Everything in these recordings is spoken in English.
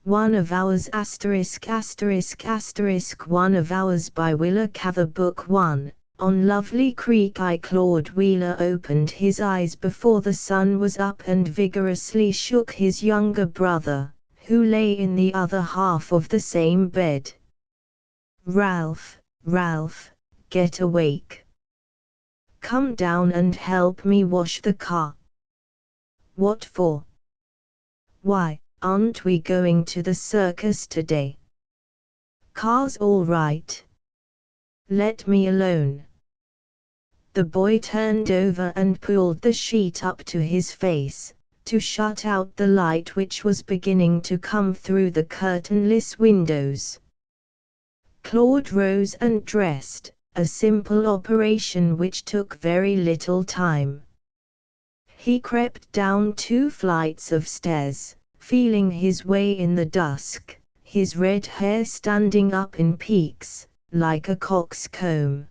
One of Ours ******** One of Ours by Willa Cather Book 1. On Lovely Creek Claude Wheeler opened his eyes before the sun was up and vigorously shook his younger brother, who lay in the other half of the same bed. "Ralph, Ralph, get awake. Come down and help me wash the car." "What for?" "Why, aren't we going to the circus today?" "Car's all right. Let me alone." The boy turned over and pulled the sheet up to his face, to shut out the light which was beginning to come through the curtainless windows. Claude rose and dressed, a simple operation which took very little time. He crept down 2 flights of stairs, feeling his way in the dusk, his red hair standing up in peaks, like a cock's comb.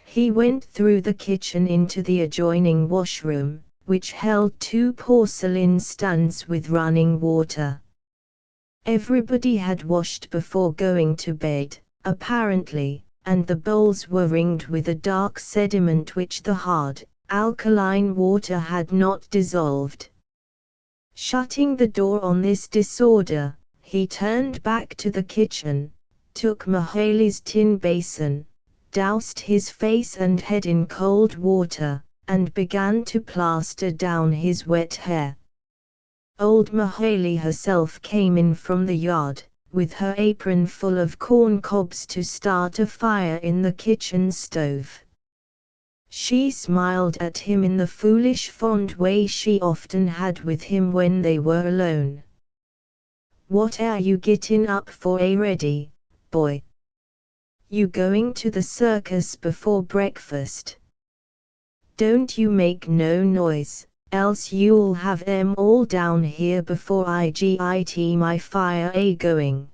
He went through the kitchen into the adjoining washroom, which held 2 porcelain stands with running water. Everybody had washed before going to bed, apparently, and the bowls were ringed with a dark sediment which the hard, alkaline water had not dissolved. Shutting the door on this disorder, he turned back to the kitchen, took Mahaley's tin basin, doused his face and head in cold water, and began to plaster down his wet hair. Old Mahaley herself came in from the yard, with her apron full of corn cobs to start a fire in the kitchen stove. She smiled at him in the foolish fond way she often had with him when they were alone. "What are you getting up for already, boy? You going to the circus before breakfast? Don't you make no noise, else you'll have 'em all down here before I get my fire going."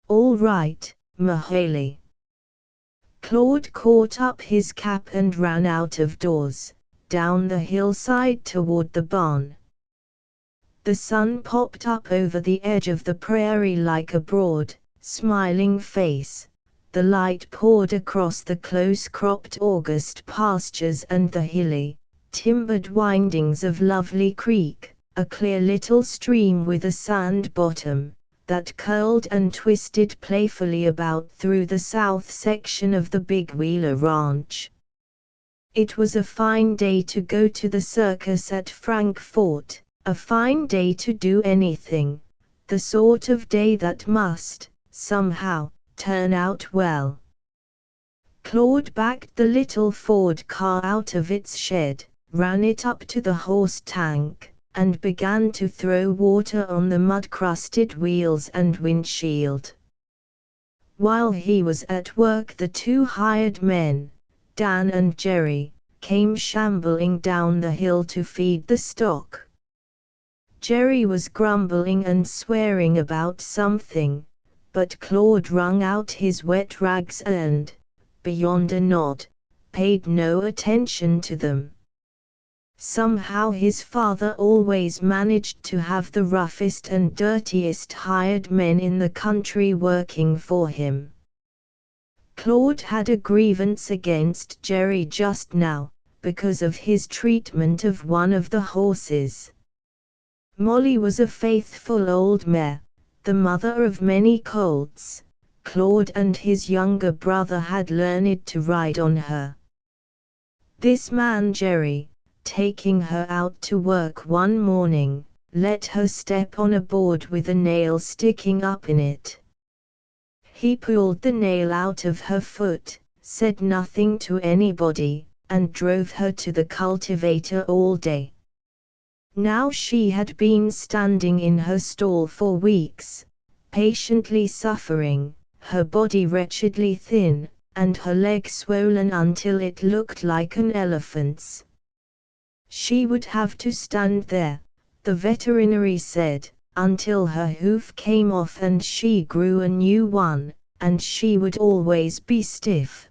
"All right, Mahaley." Claude caught up his cap and ran out of doors, down the hillside toward the barn. The sun popped up over the edge of the prairie like a broad, smiling face. The light poured across the close-cropped August pastures and the hilly, timbered windings of Lovely Creek, a clear little stream with a sand bottom, that curled and twisted playfully about through the south section of the Big Wheeler Ranch. It was a fine day to go to the circus at Frankfort, a fine day to do anything, the sort of day that must, somehow, turn out well. Claude backed the little Ford car out of its shed, ran it up to the horse tank, and began to throw water on the mud-crusted wheels and windshield. While he was at work, the 2 hired men, Dan and Jerry, came shambling down the hill to feed the stock. Jerry was grumbling and swearing about something, but Claude wrung out his wet rags and, beyond a nod, paid no attention to them. Somehow his father always managed to have the roughest and dirtiest hired men in the country working for him. Claude had a grievance against Jerry just now, because of his treatment of one of the horses. Molly was a faithful old mare, the mother of many colts. Claude and his younger brother had learned to ride on her. This man Jerry, taking her out to work one morning, let her step on a board with a nail sticking up in it. He pulled the nail out of her foot, said nothing to anybody, and drove her to the cultivator all day. Now she had been standing in her stall for weeks, patiently suffering, her body wretchedly thin, and her leg swollen until it looked like an elephant's. She would have to stand there, the veterinary said, until her hoof came off and she grew a new one, and she would always be stiff.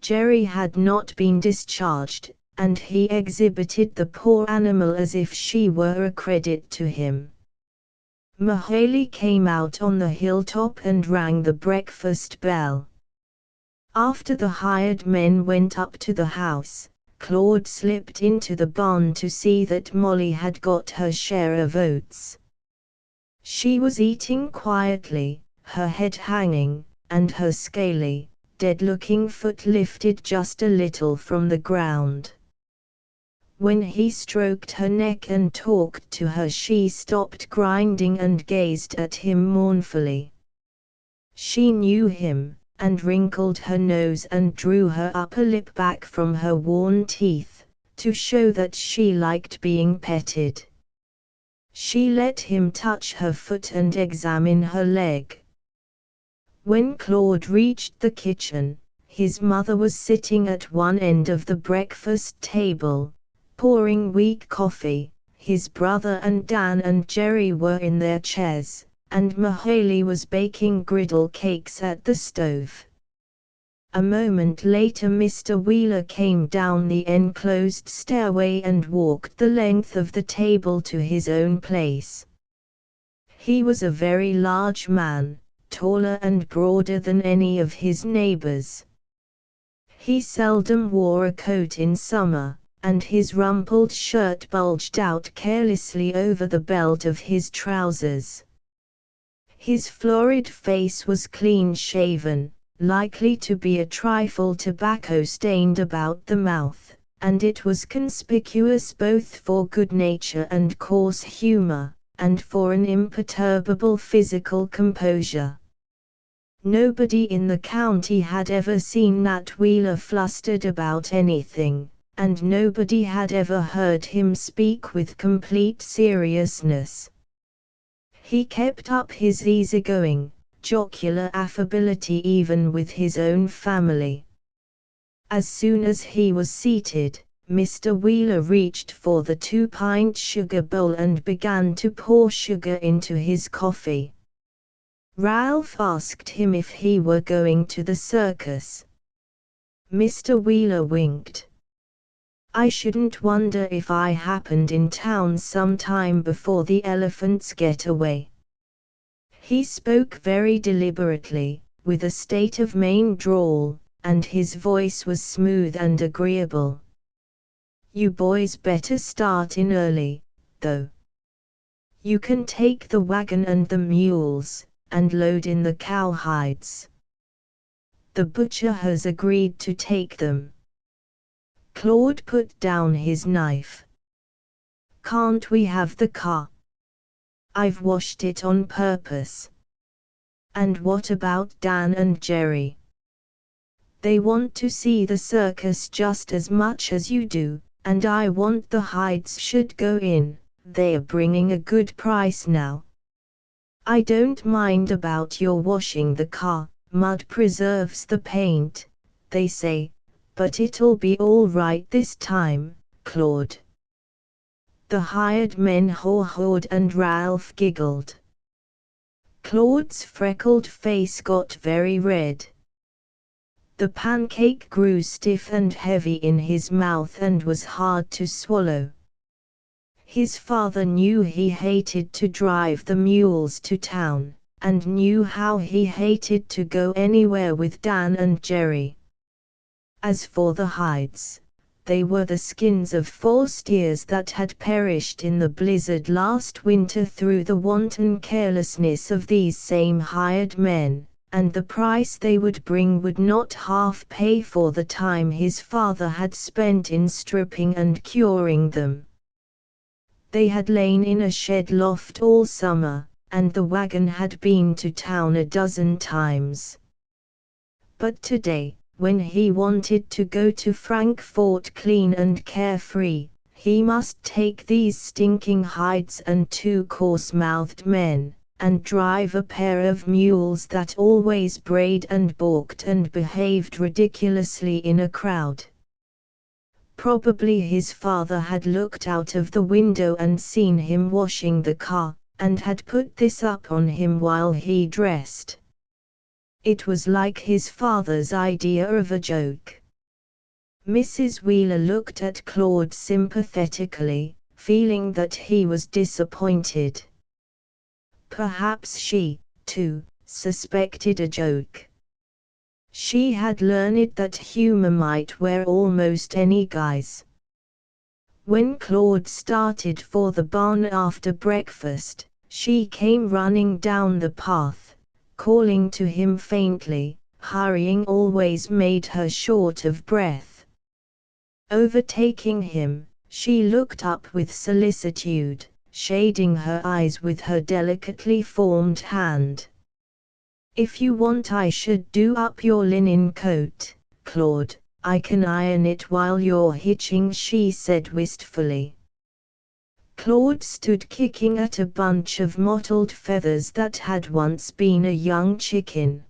Jerry had not been discharged, and he exhibited the poor animal as if she were a credit to him. Mahaley came out on the hilltop and rang the breakfast bell. After the hired men went up to the house, Claude slipped into the barn to see that Molly had got her share of oats. She was eating quietly, her head hanging, and her scaly, dead-looking foot lifted just a little from the ground. When he stroked her neck and talked to her, she stopped grinding and gazed at him mournfully. She knew him, and wrinkled her nose and drew her upper lip back from her worn teeth, to show that she liked being petted. She let him touch her foot and examine her leg. When Claude reached the kitchen, his mother was sitting at one end of the breakfast table, pouring weak coffee. His brother and Dan and Jerry were in their chairs, and Mahaley was baking griddle cakes at the stove. A moment later Mr. Wheeler came down the enclosed stairway and walked the length of the table to his own place. He was a very large man, taller and broader than any of his neighbors. He seldom wore a coat in summer, and his rumpled shirt bulged out carelessly over the belt of his trousers. His florid face was clean-shaven, likely to be a trifle tobacco-stained about the mouth, and it was conspicuous both for good nature and coarse humor, and for an imperturbable physical composure. Nobody in the county had ever seen Nat Wheeler flustered about anything, and nobody had ever heard him speak with complete seriousness. He kept up his easygoing, jocular affability even with his own family. As soon as he was seated, Mr. Wheeler reached for the 2-pint sugar bowl and began to pour sugar into his coffee. Ralph asked him if he were going to the circus. Mr. Wheeler winked. "I shouldn't wonder if I happened in town sometime before the elephants get away." He spoke very deliberately, with a state of Maine drawl, and his voice was smooth and agreeable. "You boys better start in early, though. You can take the wagon and the mules, and load in the cowhides. The butcher has agreed to take them." Claude put down his knife. "Can't we have the car? I've washed it on purpose." "And what about Dan and Jerry?" "They want to see the circus just as much as you do, and I want the hides should go in. They're bringing a good price now." "I don't mind about your washing the car, mud preserves the paint, they say, but it'll be all right this time, Claude." The hired men haw-hawed and Ralph giggled. Claude's freckled face got very red. The pancake grew stiff and heavy in his mouth and was hard to swallow. His father knew he hated to drive the mules to town, and knew how he hated to go anywhere with Dan and Jerry. As for the hides, they were the skins of 4 steers that had perished in the blizzard last winter through the wanton carelessness of these same hired men, and the price they would bring would not half pay for the time his father had spent in stripping and curing them. They had lain in a shed loft all summer, and the wagon had been to town a dozen times. But today, when he wanted to go to Frankfort clean and carefree, he must take these stinking hides and 2 coarse-mouthed men, and drive a pair of mules that always brayed and balked and behaved ridiculously in a crowd. Probably his father had looked out of the window and seen him washing the car, and had put this up on him while he dressed. It was like his father's idea of a joke. Mrs. Wheeler looked at Claude sympathetically, feeling that he was disappointed. perhaps she, too, suspected a joke. She had learned that humor might wear almost any guise. When Claude started for the barn after breakfast, she came running down the path, calling to him faintly. Hurrying always made her short of breath. Overtaking him, she looked up with solicitude, shading her eyes with her delicately formed hand. "If you want I should do up your linen coat, Claude. I can iron it while you're hitching," she said wistfully. Claude stood kicking at a bunch of mottled feathers that had once been a young chicken.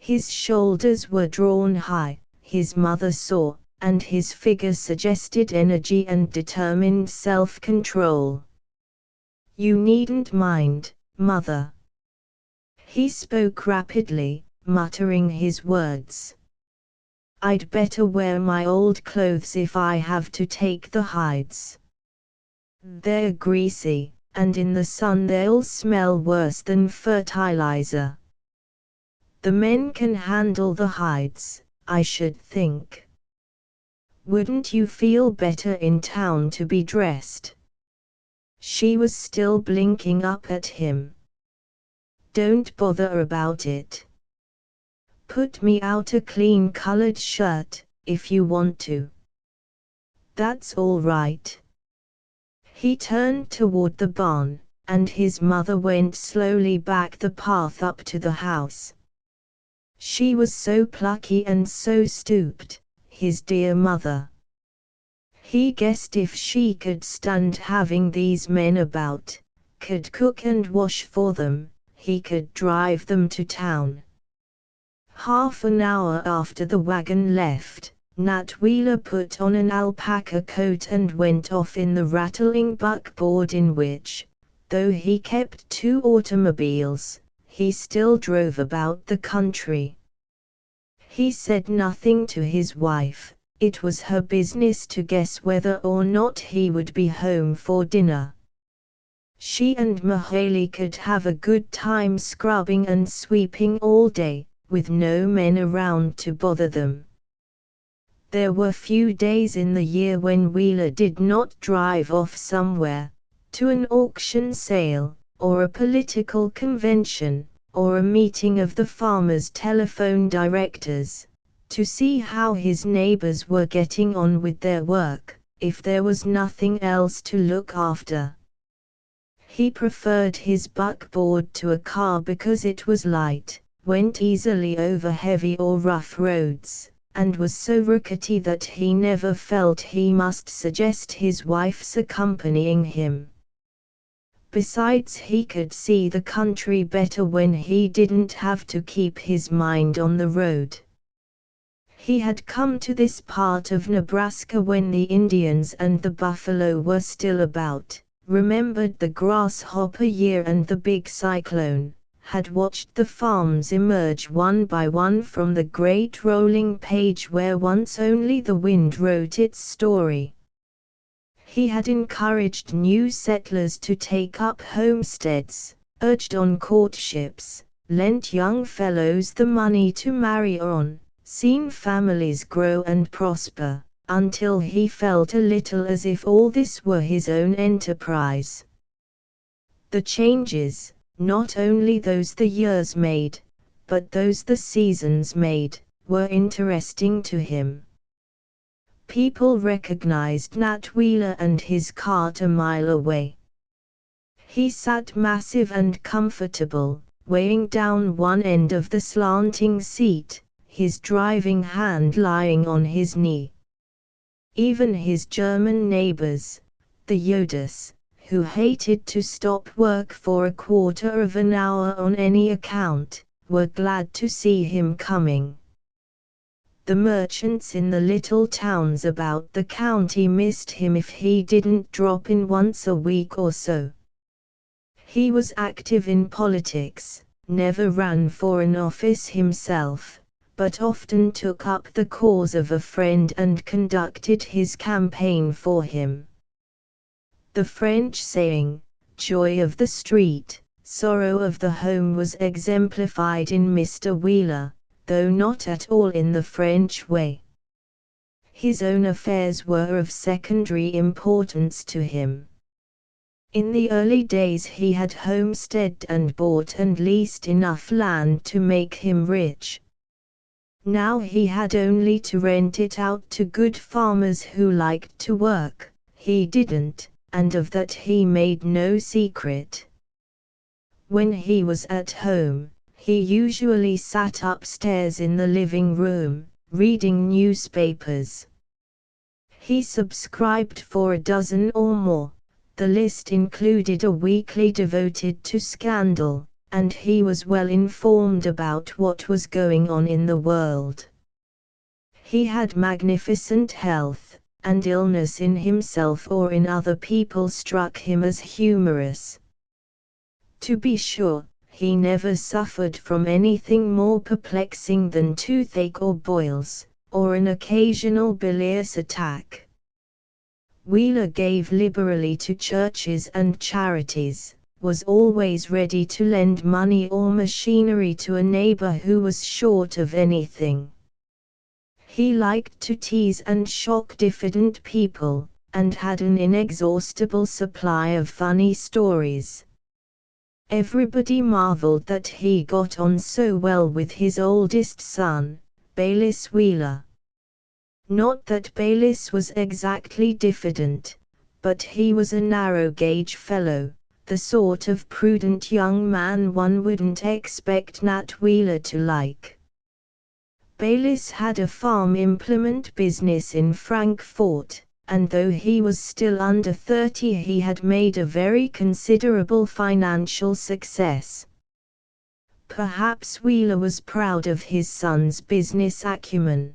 His shoulders were drawn high, his mother saw, and his figure suggested energy and determined self-control. "You needn't mind, Mother." He spoke rapidly, muttering his words. "I'd better wear my old clothes if I have to take the hides. They're greasy, and in the sun they'll smell worse than fertilizer. The men can handle the hides, I should think. Wouldn't you feel better in town to be dressed?" She was still blinking up at him. "Don't bother about it. Put me out a clean-colored shirt, if you want to." "That's all right." He turned toward the barn, and his mother went slowly back the path up to the house. She was so plucky and so stooped, his dear mother. He guessed if she could stand having these men about, could cook and wash for them, he could drive them to town. Half an hour after the wagon left, Nat Wheeler put on an alpaca coat and went off in the rattling buckboard in which, though he kept 2 automobiles, he still drove about the country. He said nothing to his wife. It was her business to guess whether or not he would be home for dinner. She and Mahaley could have a good time scrubbing and sweeping all day, with no men around to bother them. There were few days in the year when Wheeler did not drive off somewhere, to an auction sale, or a political convention, or a meeting of the farmers' telephone directors, to see how his neighbors were getting on with their work, if there was nothing else to look after. He preferred his buckboard to a car because it was light, went easily over heavy or rough roads, and was so rickety that he never felt he must suggest his wife's accompanying him. Besides, he could see the country better when he didn't have to keep his mind on the road. He had come to this part of Nebraska when the Indians and the buffalo were still about, remembered the grasshopper year and the big cyclone, had watched the farms emerge one by one from the great rolling page where once only the wind wrote its story. He had encouraged new settlers to take up homesteads, urged on courtships, lent young fellows the money to marry on, seen families grow and prosper, until he felt a little as if all this were his own enterprise. The changes, not only those the years made, but those the seasons made, were interesting to him. People recognized Nat Wheeler and his cart a mile away. He sat massive and comfortable, weighing down one end of the slanting seat, his driving hand lying on his knee. Even his German neighbors, the Yodas, who hated to stop work for a quarter of an hour on any account, were glad to see him coming. The merchants in the little towns about the county missed him if he didn't drop in once a week or so. He was active in politics, never ran for an office himself, but often took up the cause of a friend and conducted his campaign for him. The French saying, "joy of the street," sorrow of the home was exemplified in Mr. Wheeler, though not at all in the French way. His own affairs were of secondary importance to him. In the early days he had homesteaded and bought and leased enough land to make him rich. Now he had only to rent it out to good farmers who liked to work. He didn't, and of that he made no secret. When he was at home, he usually sat upstairs in the living room, reading newspapers. He subscribed for a dozen or more. The list included a weekly devoted to scandal, and he was well informed about what was going on in the world. He had magnificent health, and illness in himself or in other people struck him as humorous. To be sure, he never suffered from anything more perplexing than toothache or boils, or an occasional bilious attack. Wheeler gave liberally to churches and charities, was always ready to lend money or machinery to a neighbor who was short of anything. He liked to tease and shock diffident people, and had an inexhaustible supply of funny stories. Everybody marveled that he got on so well with his oldest son, Baylis Wheeler. Not that Baylis was exactly diffident, but he was a narrow-gauge fellow, the sort of prudent young man one wouldn't expect Nat Wheeler to like. Baylis had a farm implement business in Frankfort, and though he was still under 30 he had made a very considerable financial success. Perhaps Wheeler was proud of his son's business acumen.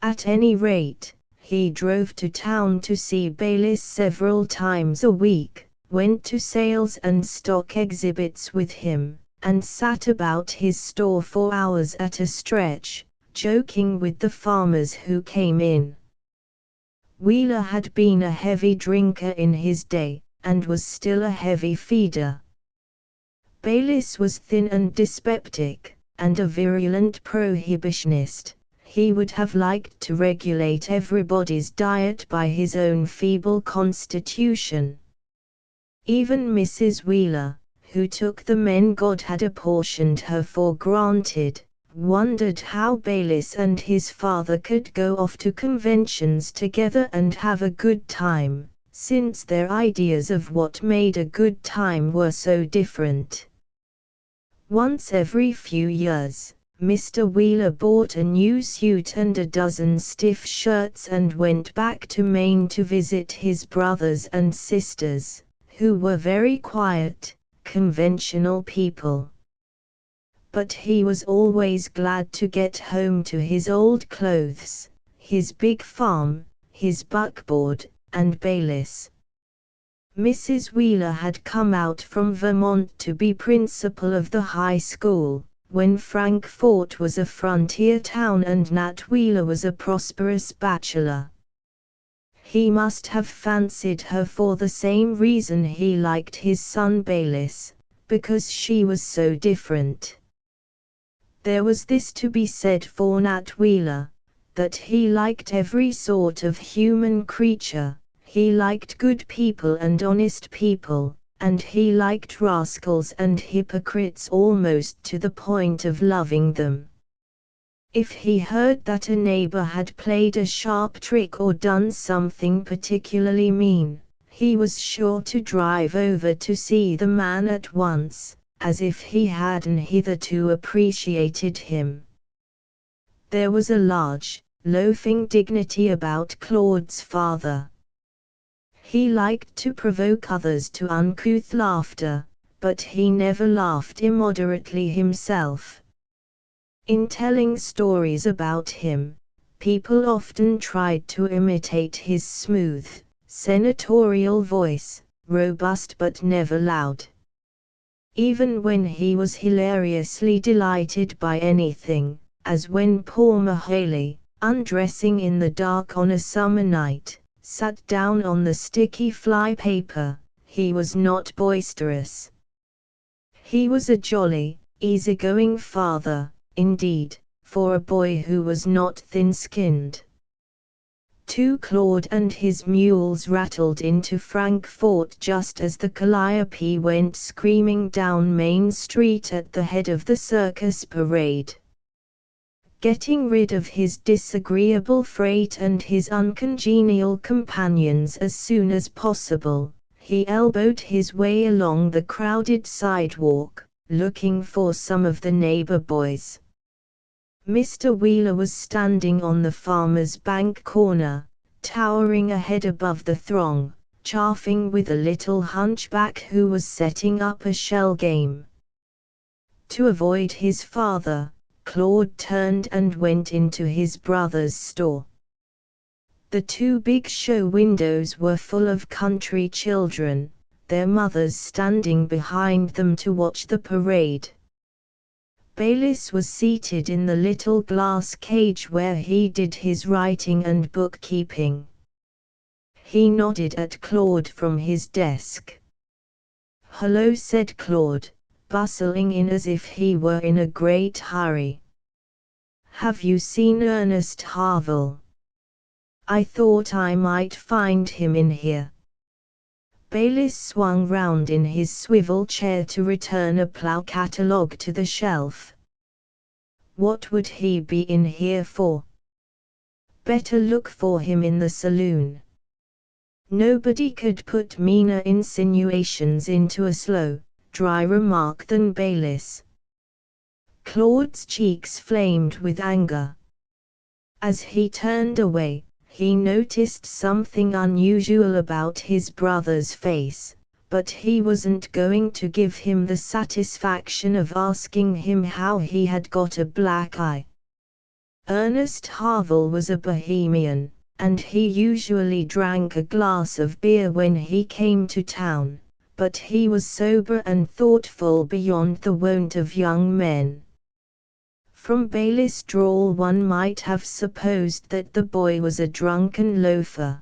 At any rate, he drove to town to see Baylis several times a week, went to sales and stock exhibits with him, and sat about his store for hours at a stretch, joking with the farmers who came in. Wheeler had been a heavy drinker in his day, and was still a heavy feeder. Baylis was thin and dyspeptic, and a virulent prohibitionist. He would have liked to regulate everybody's diet by his own feeble constitution. Even Mrs. Wheeler, who took the men God had apportioned her for granted, wondered how Baylis and his father could go off to conventions together and have a good time, since their ideas of what made a good time were so different. Once every few years, Mr. Wheeler bought a new suit and a dozen stiff shirts and went back to Maine to visit his brothers and sisters, who were very quiet, conventional people. But he was always glad to get home to his old clothes, his big farm, his buckboard, and Baylis. Mrs. Wheeler had come out from Vermont to be principal of the high school, when Frankfort was a frontier town and Nat Wheeler was a prosperous bachelor. He must have fancied her for the same reason he liked his son Baylis, because she was so different. There was this to be said for Nat Wheeler, that he liked every sort of human creature. He liked good people and honest people, and he liked rascals and hypocrites almost to the point of loving them. If he heard that a neighbor had played a sharp trick or done something particularly mean, he was sure to drive over to see the man at once, as if he hadn't hitherto appreciated him. There was a large, loafing dignity about Claude's father. He liked to provoke others to uncouth laughter, but he never laughed immoderately himself. In telling stories about him, people often tried to imitate his smooth, senatorial voice, robust but never loud. Even when he was hilariously delighted by anything, as when poor Mahaley, undressing in the dark on a summer night, sat down on the sticky fly paper, he was not boisterous. He was a jolly, easygoing father, indeed, for a boy who was not thin-skinned. Claude and his mules rattled into Frankfort just as the calliope went screaming down Main Street at the head of the circus parade. Getting rid of his disagreeable freight and his uncongenial companions as soon as possible, he elbowed his way along the crowded sidewalk, looking for some of the neighbor boys. Mr. Wheeler was standing on the Farmers' Bank corner, towering a head above the throng, chaffing with a little hunchback who was setting up a shell game. To avoid his father, Claude turned and went into his brother's store. The two big show windows were full of country children, their mothers standing behind them to watch the parade. Baylis was seated in the little glass cage where he did his writing and bookkeeping. He nodded at Claude from his desk. "Hello," said Claude, bustling in as if he were in a great hurry. "Have you seen Ernest Harville? I thought I might find him in here." Baylis swung round in his swivel chair to return a plough catalogue to the shelf. "What would he be in here for? Better look for him in the saloon." Nobody could put meaner insinuations into a slow, dry remark than Baylis. Claude's cheeks flamed with anger. As he turned away, he noticed something unusual about his brother's face, but he wasn't going to give him the satisfaction of asking him how he had got a black eye. Ernest Harville was a bohemian, and he usually drank a glass of beer when he came to town, but he was sober and thoughtful beyond the wont of young men. From Baylis' drawl one might have supposed that the boy was a drunken loafer.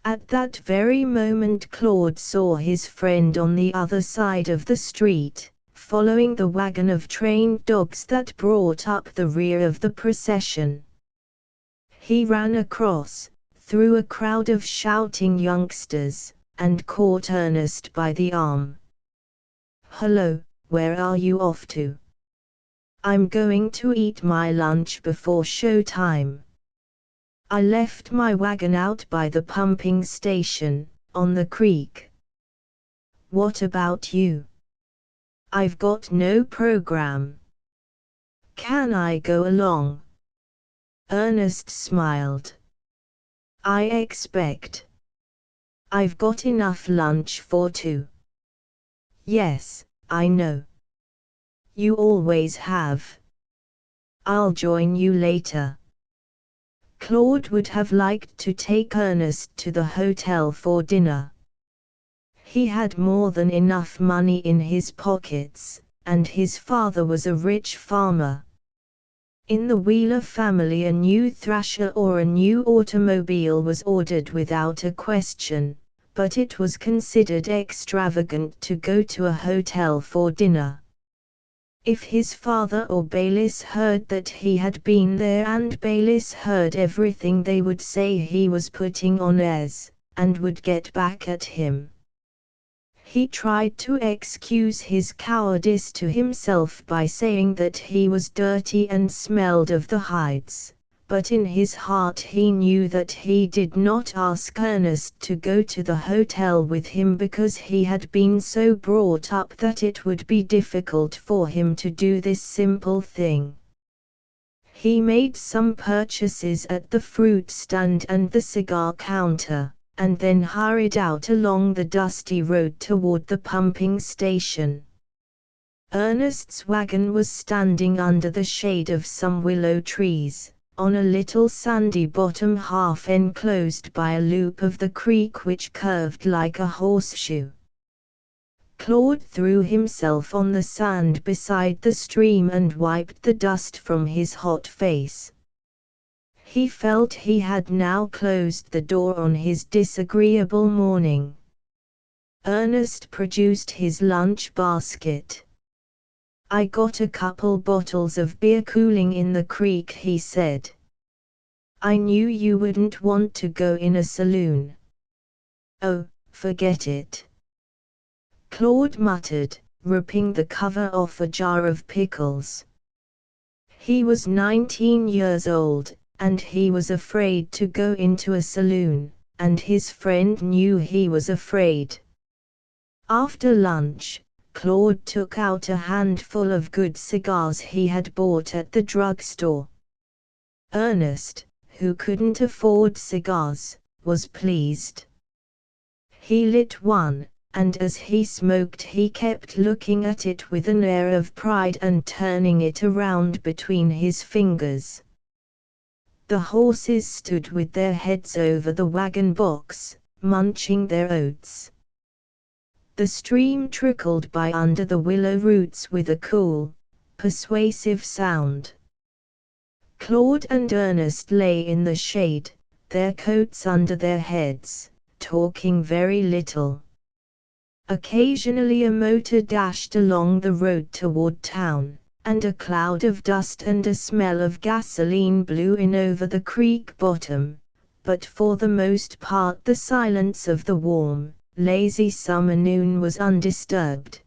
At that very moment Claude saw his friend on the other side of the street, following the wagon of trained dogs that brought up the rear of the procession. He ran across, through a crowd of shouting youngsters, and caught Ernest by the arm. "Hello, where are you off to?" "I'm going to eat my lunch before show time. I left my wagon out by the pumping station, on the creek." "What about you?" "I've got no program." "Can I go along?" Ernest smiled. "I expect. I've got enough lunch for two." "Yes, I know. You always have. I'll join you later." Claude would have liked to take Ernest to the hotel for dinner. He had more than enough money in his pockets, and his father was a rich farmer. In the Wheeler family a new thrasher or a new automobile was ordered without a question, but it was considered extravagant to go to a hotel for dinner. If his father or Baylis heard that he had been there and Baylis heard everything they would say he was putting on airs, and would get back at him. He tried to excuse his cowardice to himself by saying that he was dirty and smelled of the hides, but in his heart he knew that he did not ask Ernest to go to the hotel with him because he had been so brought up that it would be difficult for him to do this simple thing. He made some purchases at the fruit stand and the cigar counter, and then hurried out along the dusty road toward the pumping station. Ernest's wagon was standing under the shade of some willow trees, on a little sandy bottom half enclosed by a loop of the creek which curved like a horseshoe. Claude threw himself on the sand beside the stream and wiped the dust from his hot face. He felt he had now closed the door on his disagreeable morning. Ernest produced his lunch basket. "I got a couple bottles of beer cooling in the creek," he said. "I knew you wouldn't want to go in a saloon." "Oh, forget it," Claude muttered, ripping the cover off a jar of pickles. He was 19 years old, and he was afraid to go into a saloon, and his friend knew he was afraid. After lunch, Claude took out a handful of good cigars he had bought at the drugstore. Ernest, who couldn't afford cigars, was pleased. He lit one, and as he smoked he kept looking at it with an air of pride and turning it around between his fingers. The horses stood with their heads over the wagon box, munching their oats. The stream trickled by under the willow roots with a cool, persuasive sound. Claude and Ernest lay in the shade, their coats under their heads, talking very little. Occasionally a motor dashed along the road toward town, and a cloud of dust and a smell of gasoline blew in over the creek bottom, but for the most part the silence of the warm, lazy summer noon was undisturbed.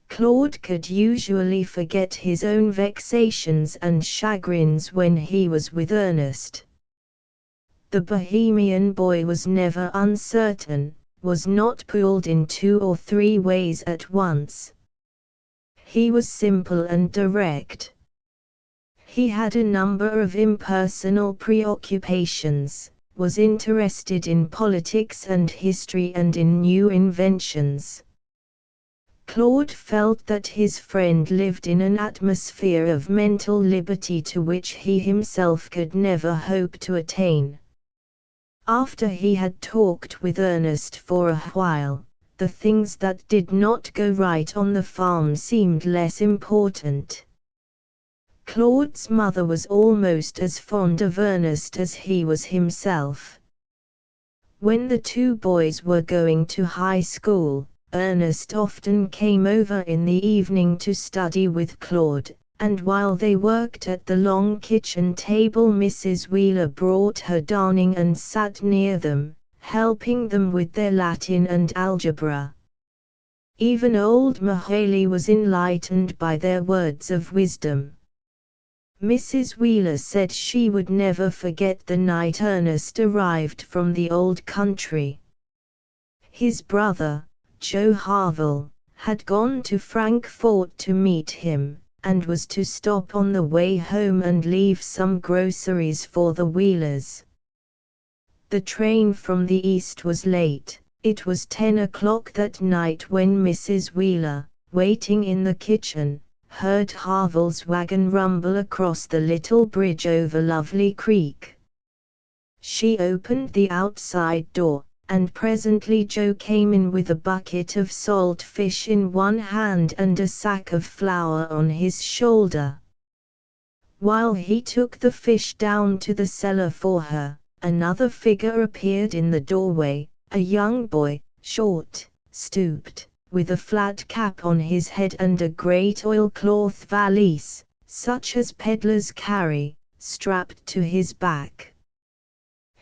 Claude could usually forget his own vexations and chagrins when he was with Ernest. The Bohemian boy was never uncertain, was not pulled in 2 or 3 ways at once. He was simple and direct. He had a number of impersonal preoccupations, was interested in politics and history and in new inventions. Claude felt that his friend lived in an atmosphere of mental liberty to which he himself could never hope to attain. After he had talked with Ernest for a while, the things that did not go right on the farm seemed less important. Claude's mother was almost as fond of Ernest as he was himself. When the 2 boys were going to high school, Ernest often came over in the evening to study with Claude, and while they worked at the long kitchen table Mrs. Wheeler brought her darning and sat near them, helping them with their Latin and algebra. Even old Mahaley was enlightened by their words of wisdom. Mrs. Wheeler said she would never forget the night Ernest arrived from the old country. His brother, Joe Harville, had gone to Frankfort to meet him, and was to stop on the way home and leave some groceries for the Wheelers. The train from the east was late. It was 10 o'clock that night when Mrs. Wheeler, waiting in the kitchen, heard Harville's wagon rumble across the little bridge over Lovely Creek. She opened the outside door, and presently Joe came in with a bucket of salt fish in one hand and a sack of flour on his shoulder. While he took the fish down to the cellar for her, another figure appeared in the doorway, a young boy, short, stooped, with a flat cap on his head and a great oilcloth valise, such as peddlers carry, strapped to his back.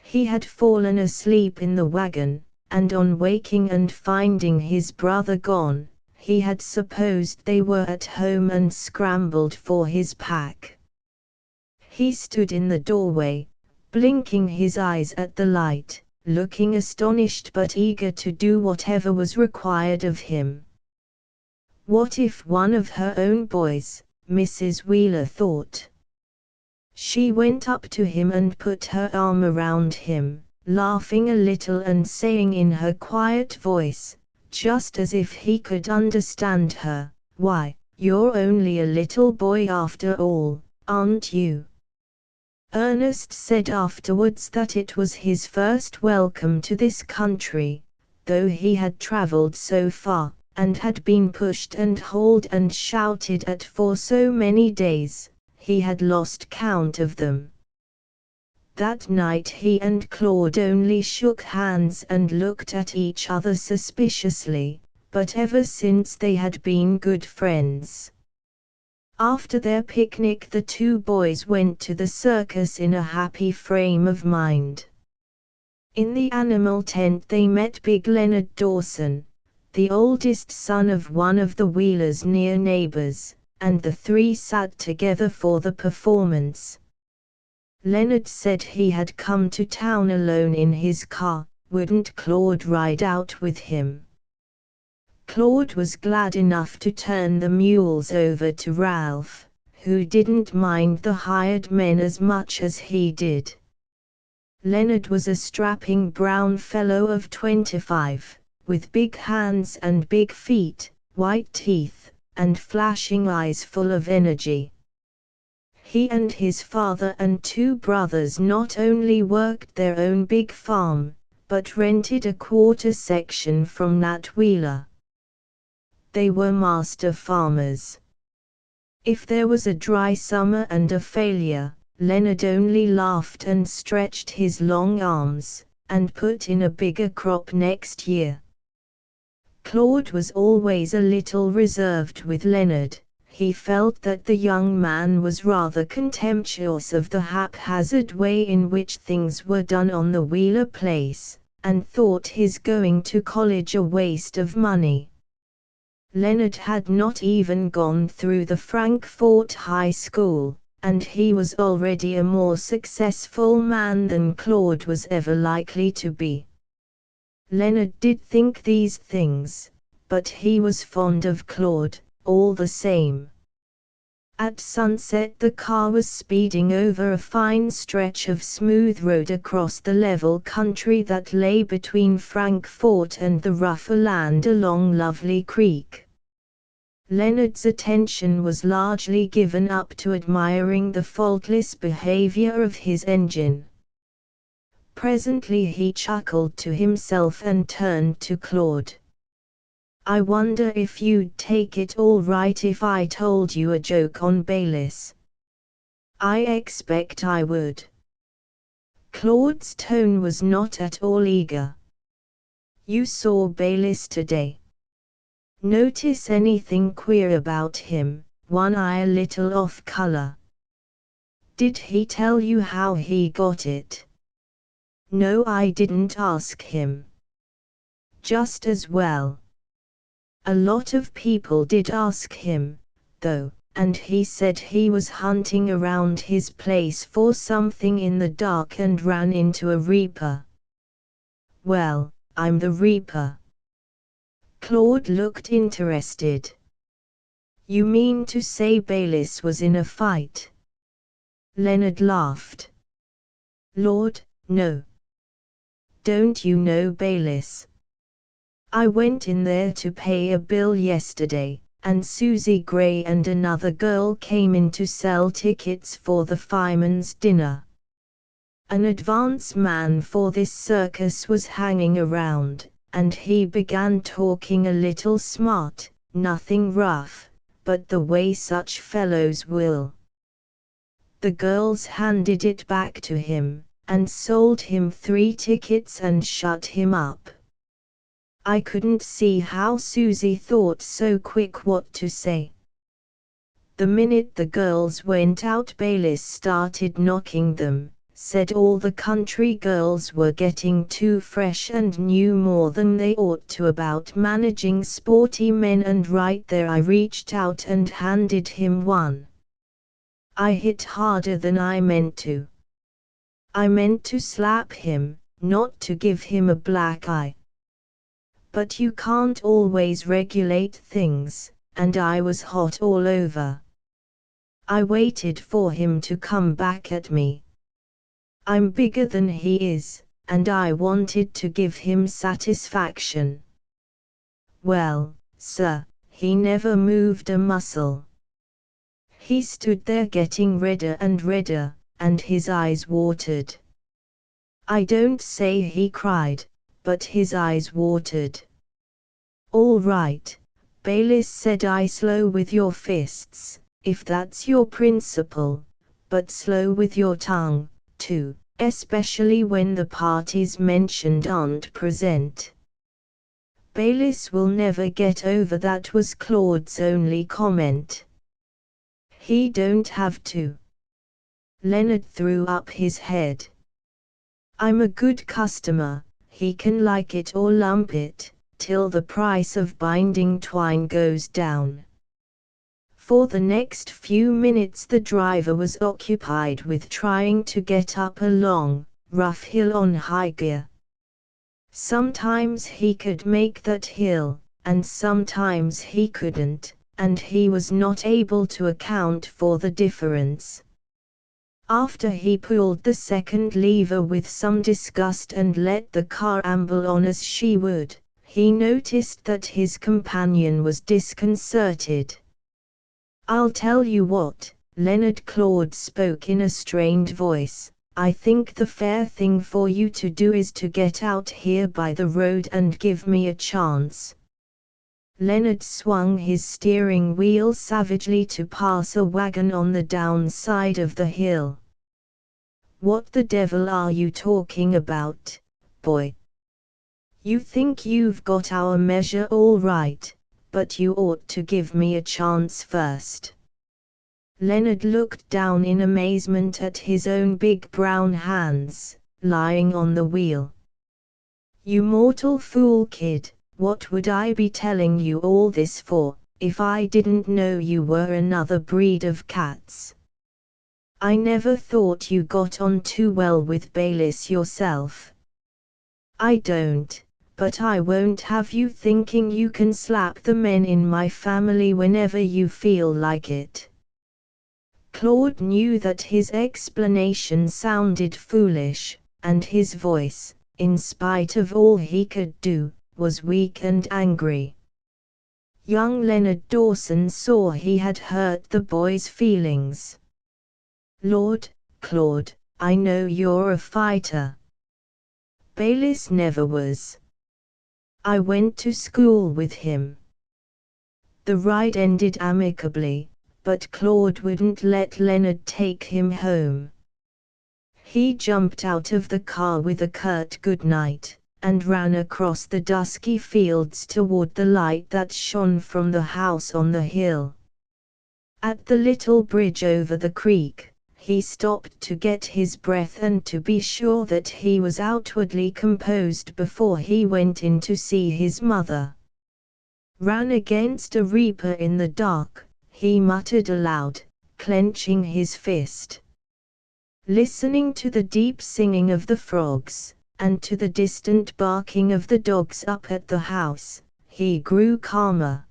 He had fallen asleep in the wagon, and on waking and finding his brother gone, he had supposed they were at home and scrambled for his pack. He stood in the doorway, blinking his eyes at the light, looking astonished but eager to do whatever was required of him. What if one of her own boys, Mrs. Wheeler thought. She went up to him and put her arm around him, laughing a little and saying in her quiet voice, just as if he could understand her, "Why, you're only a little boy after all, aren't you?" Ernest said afterwards that it was his first welcome to this country, though he had traveled so far, and had been pushed and hauled and shouted at for so many days, he had lost count of them. That night he and Claude only shook hands and looked at each other suspiciously, but ever since they had been good friends. After their picnic the two boys went to the circus in a happy frame of mind. In the animal tent they met big Leonard Dawson, the oldest son of one of the Wheelers' near neighbors, and the three sat together for the performance. Leonard said he had come to town alone in his car, wouldn't Claude ride out with him? Claude was glad enough to turn the mules over to Ralph, who didn't mind the hired men as much as he did. Leonard was a strapping brown fellow of 25, with big hands and big feet, white teeth, and flashing eyes full of energy. He and his father and two brothers not only worked their own big farm, but rented a quarter section from Nat Wheeler. They were master farmers. If there was a dry summer and a failure, Leonard only laughed and stretched his long arms, and put in a bigger crop next year. Claude was always a little reserved with Leonard. He felt that the young man was rather contemptuous of the haphazard way in which things were done on the Wheeler place, and thought his going to college a waste of money. Leonard had not even gone through the Frankfort High School, and he was already a more successful man than Claude was ever likely to be. Leonard did think these things, but he was fond of Claude, all the same. At sunset the car was speeding over a fine stretch of smooth road across the level country that lay between Frankfort and the rougher land along Lovely Creek. Leonard's attention was largely given up to admiring the faultless behavior of his engine. Presently he chuckled to himself and turned to Claude. "I wonder if you'd take it all right if I told you a joke on Bayliss." "I expect I would." Claude's tone was not at all eager. "You saw Bayliss today. Notice anything queer about him, one eye a little off color?" "Did he tell you how he got it?" "No, I didn't ask him." "Just as well. A lot of people did ask him, though, and he said he was hunting around his place for something in the dark and ran into a reaper." "Well, I'm the reaper." Claude looked interested. "You mean to say Bayliss was in a fight?" Leonard laughed. "Lord, no. Don't you know Bayliss? I went in there to pay a bill yesterday, and Susie Gray and another girl came in to sell tickets for the fireman's dinner. An advance man for this circus was hanging around, and he began talking a little smart, nothing rough, but the way such fellows will. The girls handed it back to him, and sold him 3 tickets and shut him up. I couldn't see how Susie thought so quick what to say. The minute the girls went out Bayliss started knocking them, said all the country girls were getting too fresh and knew more than they ought to about managing sporty men, and right there I reached out and handed him one. I hit harder than I meant to. I meant to slap him, not to give him a black eye. But you can't always regulate things, and I was hot all over. I waited for him to come back at me. I'm bigger than he is, and I wanted to give him satisfaction. Well, sir, he never moved a muscle. He stood there getting redder and redder, and his eyes watered. I don't say he cried, but his eyes watered. All right, Bayliss said, I slow with your fists, if that's your principle, but slow with your tongue, too, especially when the parties mentioned aren't present. Baylis will never get over that, was Claude's only comment. He don't have to. Leonard threw up his head. I'm a good customer, he can like it or lump it, till the price of binding twine goes down. For the next few minutes the driver was occupied with trying to get up a long, rough hill on high gear. Sometimes he could make that hill, and sometimes he couldn't, and he was not able to account for the difference. After he pulled the second lever with some disgust and let the car amble on as she would, he noticed that his companion was disconcerted. I'll tell you what, Leonard, Claude spoke in a strained voice, I think the fair thing for you to do is to get out here by the road and give me a chance. Leonard swung his steering wheel savagely to pass a wagon on the downside of the hill. What the devil are you talking about, boy? You think you've got our measure all right, but you ought to give me a chance first. Leonard looked down in amazement at his own big brown hands, lying on the wheel. You mortal fool, kid. What would I be telling you all this for, if I didn't know you were another breed of cats? I never thought you got on too well with Baylis yourself. I don't, but I won't have you thinking you can slap the men in my family whenever you feel like it. Claude knew that his explanation sounded foolish, and his voice, in spite of all he could do, was weak and angry. Young Leonard Dawson saw he had hurt the boy's feelings. Lord, Claude, I know you're a fighter. Baylis never was. I went to school with him. The ride ended amicably, but Claude wouldn't let Leonard take him home. He jumped out of the car with a curt good night, and ran across the dusky fields toward the light that shone from the house on the hill. At the little bridge over the creek, he stopped to get his breath and to be sure that he was outwardly composed before he went in to see his mother. Ran against a reaper in the dark, he muttered aloud, clenching his fist. Listening to the deep singing of the frogs, and to the distant barking of the dogs up at the house, he grew calmer.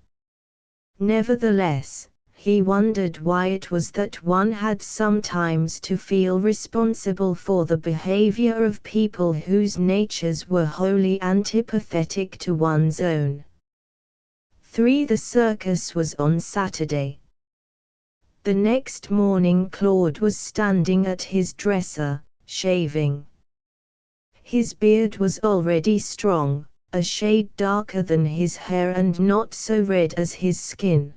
Nevertheless, he wondered why it was that one had sometimes to feel responsible for the behavior of people whose natures were wholly antipathetic to one's own. 3. The circus was on Saturday. The next morning Claude was standing at his dresser, shaving. His beard was already strong, a shade darker than his hair and not so red as his skin.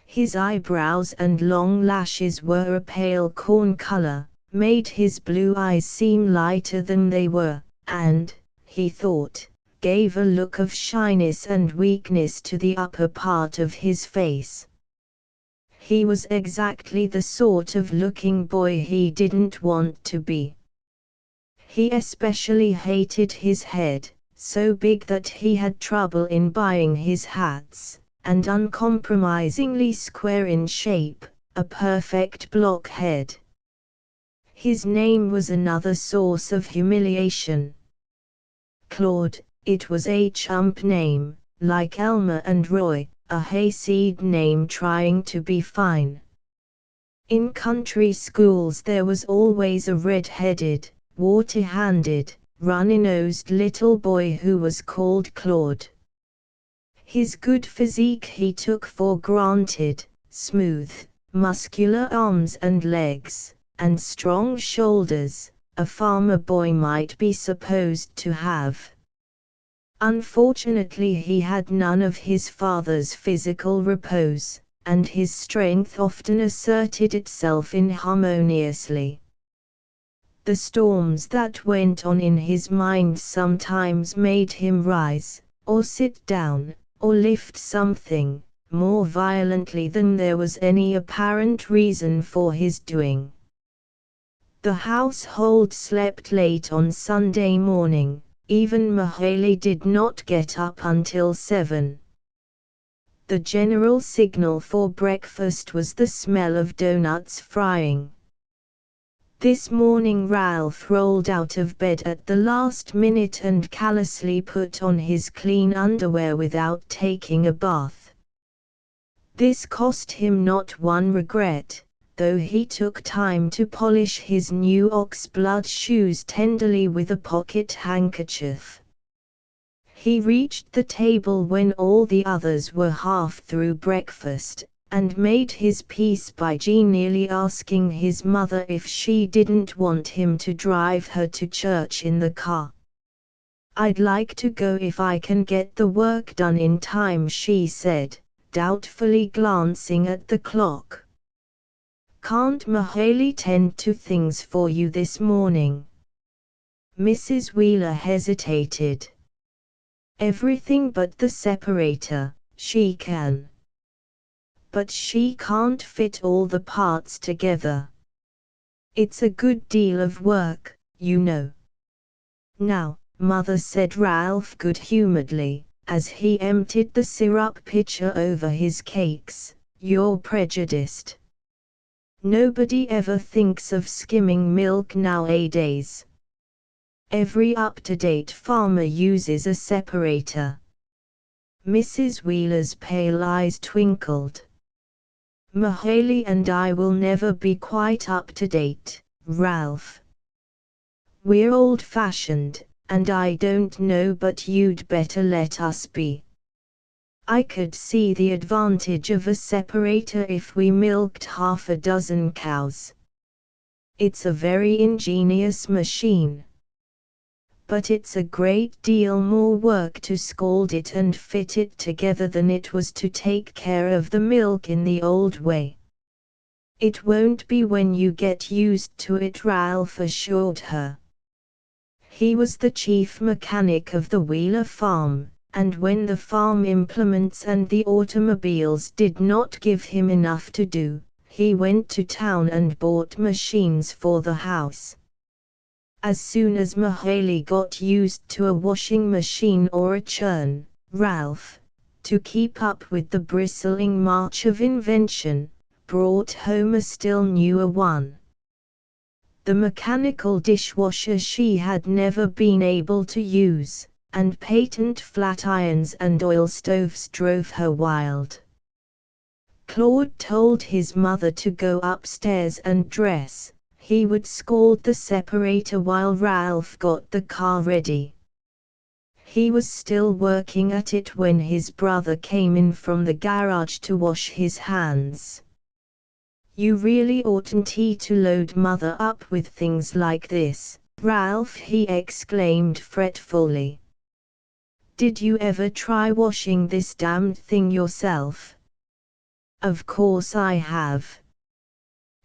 His eyebrows and long lashes were a pale corn color, made his blue eyes seem lighter than they were, and, he thought, gave a look of shyness and weakness to the upper part of his face. He was exactly the sort of looking boy he didn't want to be. He especially hated his head, so big that he had trouble in buying his hats, and uncompromisingly square in shape, a perfect blockhead. His name was another source of humiliation. Claude, it was a chump name, like Elmer and Roy, a hayseed name trying to be fine. In country schools there was always a red-headed, water-handed, runny-nosed little boy who was called Claude. His good physique he took for granted, smooth, muscular arms and legs, and strong shoulders, a farmer boy might be supposed to have. Unfortunately he had none of his father's physical repose, and his strength often asserted itself inharmoniously. The storms that went on in his mind sometimes made him rise, or sit down, or lift something, more violently than there was any apparent reason for his doing. The household slept late on Sunday morning. Even Mahaley did not get up until 7. The general signal for breakfast was the smell of doughnuts frying. This morning Ralph rolled out of bed at the last minute and callously put on his clean underwear without taking a bath. This cost him not one regret, though he took time to polish his new oxblood shoes tenderly with a pocket handkerchief. He reached the table when all the others were half through breakfast, and made his peace by genially asking his mother if she didn't want him to drive her to church in the car. "I'd like to go if I can get the work done in time," she said, doubtfully glancing at the clock. "Can't Mahaley tend to things for you this morning?" Mrs. Wheeler hesitated. "Everything but the separator, she can. But she can't fit all the parts together. It's a good deal of work, you know." "Now, Mother," said Ralph good-humoredly, as he emptied the syrup pitcher over his cakes, "you're prejudiced. Nobody ever thinks of skimming milk nowadays. Every up-to-date farmer uses a separator." Mrs. Wheeler's pale eyes twinkled. "Mahaley and I will never be quite up-to-date, Ralph. We're old-fashioned, and I don't know but you'd better let us be. I could see the advantage of a separator if we milked half a dozen cows. It's a very ingenious machine. But it's a great deal more work to scald it and fit it together than it was to take care of the milk in the old way." "It won't be when you get used to it," Ralph assured her. He was the chief mechanic of the Wheeler farm, and when the farm implements and the automobiles did not give him enough to do, he went to town and bought machines for the house. As soon as Mahaley got used to a washing machine or a churn, Ralph, to keep up with the bristling march of invention, brought home a still newer one. The mechanical dishwasher she had never been able to use, and patent flat irons and oil stoves drove her wild. Claude told his mother to go upstairs and dress. He would scald the separator while Ralph got the car ready. He was still working at it when his brother came in from the garage to wash his hands. "You really oughtn't to load Mother up with things like this, Ralph," he exclaimed fretfully. "Did you ever try washing this damned thing yourself?" "Of course I have.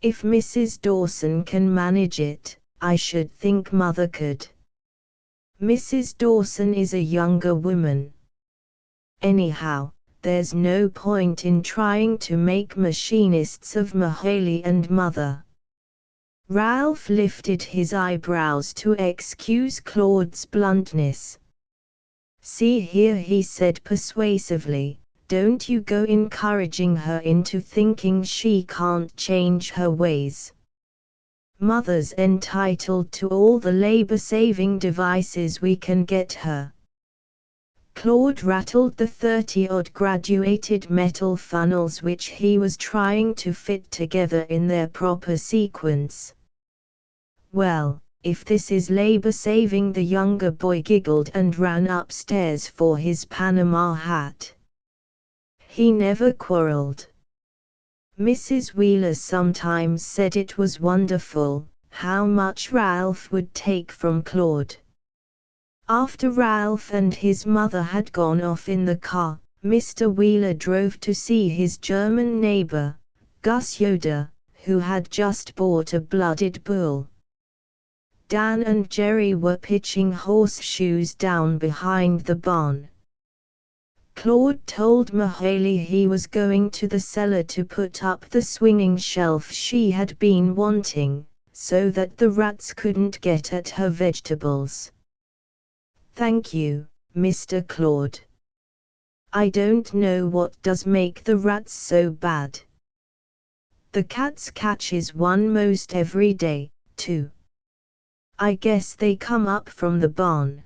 If Mrs. Dawson can manage it, I should think Mother could." "Mrs. Dawson is a younger woman. Anyhow, there's no point in trying to make machinists of Mahaley and Mother." Ralph lifted his eyebrows to excuse Claude's bluntness. "See here," he said persuasively, "don't you go encouraging her into thinking she can't change her ways. Mother's entitled to all the labor-saving devices we can get her." Claude rattled the 30-odd graduated metal funnels which he was trying to fit together in their proper sequence. "Well, if this is labor-saving," the younger boy giggled and ran upstairs for his Panama hat. He never quarreled. Mrs. Wheeler sometimes said it was wonderful how much Ralph would take from Claude. After Ralph and his mother had gone off in the car, Mr. Wheeler drove to see his German neighbor, Gus Yoder, who had just bought a blooded bull. Dan and Jerry were pitching horseshoes down behind the barn. Claude told Mahaley he was going to the cellar to put up the swinging shelf she had been wanting, so that the rats couldn't get at her vegetables. "Thank you, Mr. Claude. I don't know what does make the rats so bad. The cats catches one most every day, too. I guess they come up from the barn.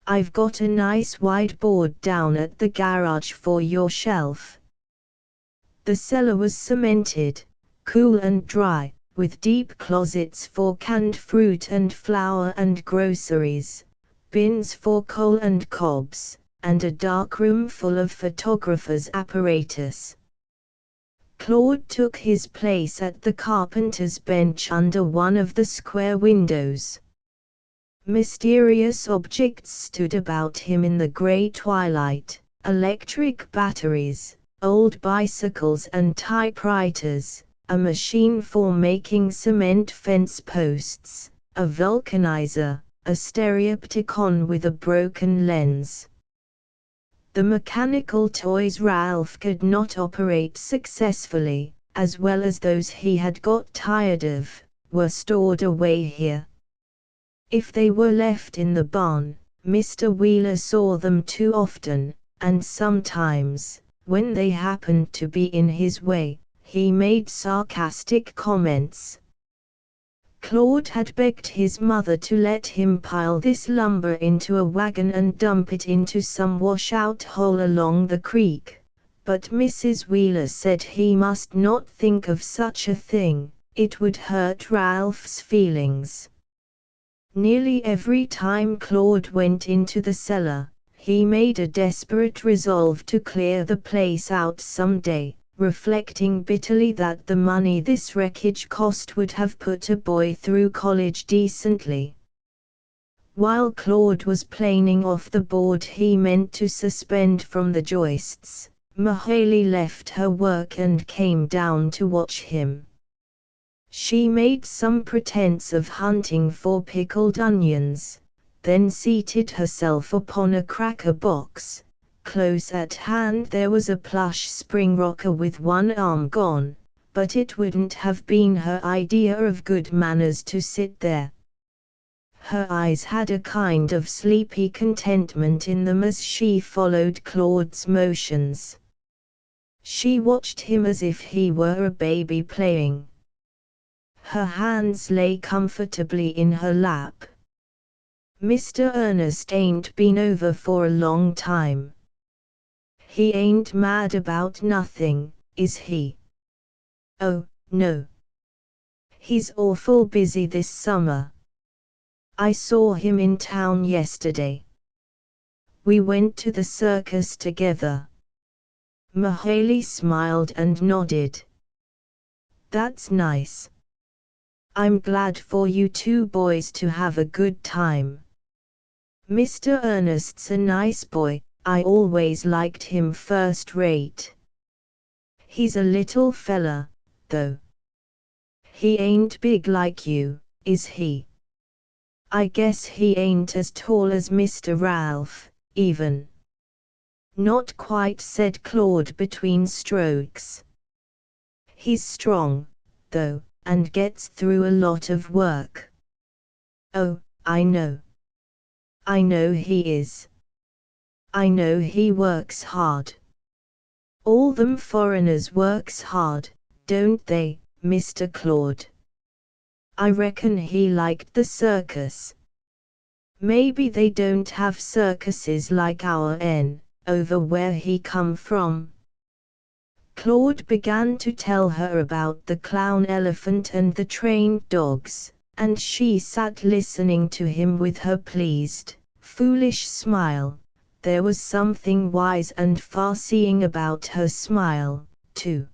I've got a nice whiteboard down at the garage for your shelf." The cellar was cemented, cool and dry, with deep closets for canned fruit and flour and groceries, bins for coal and cobs, and a dark room full of photographer's apparatus. Claude took his place at the carpenter's bench under one of the square windows. Mysterious objects stood about him in the grey twilight: electric batteries, old bicycles and typewriters, a machine for making cement fence posts, a vulcanizer, a stereopticon with a broken lens. The mechanical toys Ralph could not operate successfully, as well as those he had got tired of, were stored away here. If they were left in the barn, Mr. Wheeler saw them too often, and sometimes, when they happened to be in his way, he made sarcastic comments. Claude had begged his mother to let him pile this lumber into a wagon and dump it into some washout hole along the creek, but Mrs. Wheeler said he must not think of such a thing, it would hurt Ralph's feelings. Nearly every time Claude went into the cellar, he made a desperate resolve to clear the place out someday, reflecting bitterly that the money this wreckage cost would have put a boy through college decently. While Claude was planing off the board he meant to suspend from the joists, Mahaley left her work and came down to watch him. She made some pretense of hunting for pickled onions, then seated herself upon a cracker box. Close at hand there was a plush spring rocker with one arm gone, but it wouldn't have been her idea of good manners to sit there. Her eyes had a kind of sleepy contentment in them as she followed Claude's motions. She watched him as if he were a baby playing. Her hands lay comfortably in her lap. "Mr. Ernest ain't been over for a long time. He ain't mad about nothing, is he?" "Oh, no. He's awful busy this summer. I saw him in town yesterday. We went to the circus together." Mahaley smiled and nodded. "That's nice. I'm glad for you two boys to have a good time. Mr. Ernest's a nice boy, I always liked him first rate. He's a little fella, though. He ain't big like you, is he? I guess he ain't as tall as Mr. Ralph, even." "Not quite," said Claude between strokes. "He's strong, though, and gets through a lot of work." "Oh, I know. I know he is. I know he works hard. All them foreigners works hard, don't they, Mr. Claude? I reckon he liked the circus. Maybe they don't have circuses like our over where he come from." Claude began to tell her about the clown elephant and the trained dogs, and she sat listening to him with her pleased, foolish smile. There was something wise and far-seeing about her smile, too.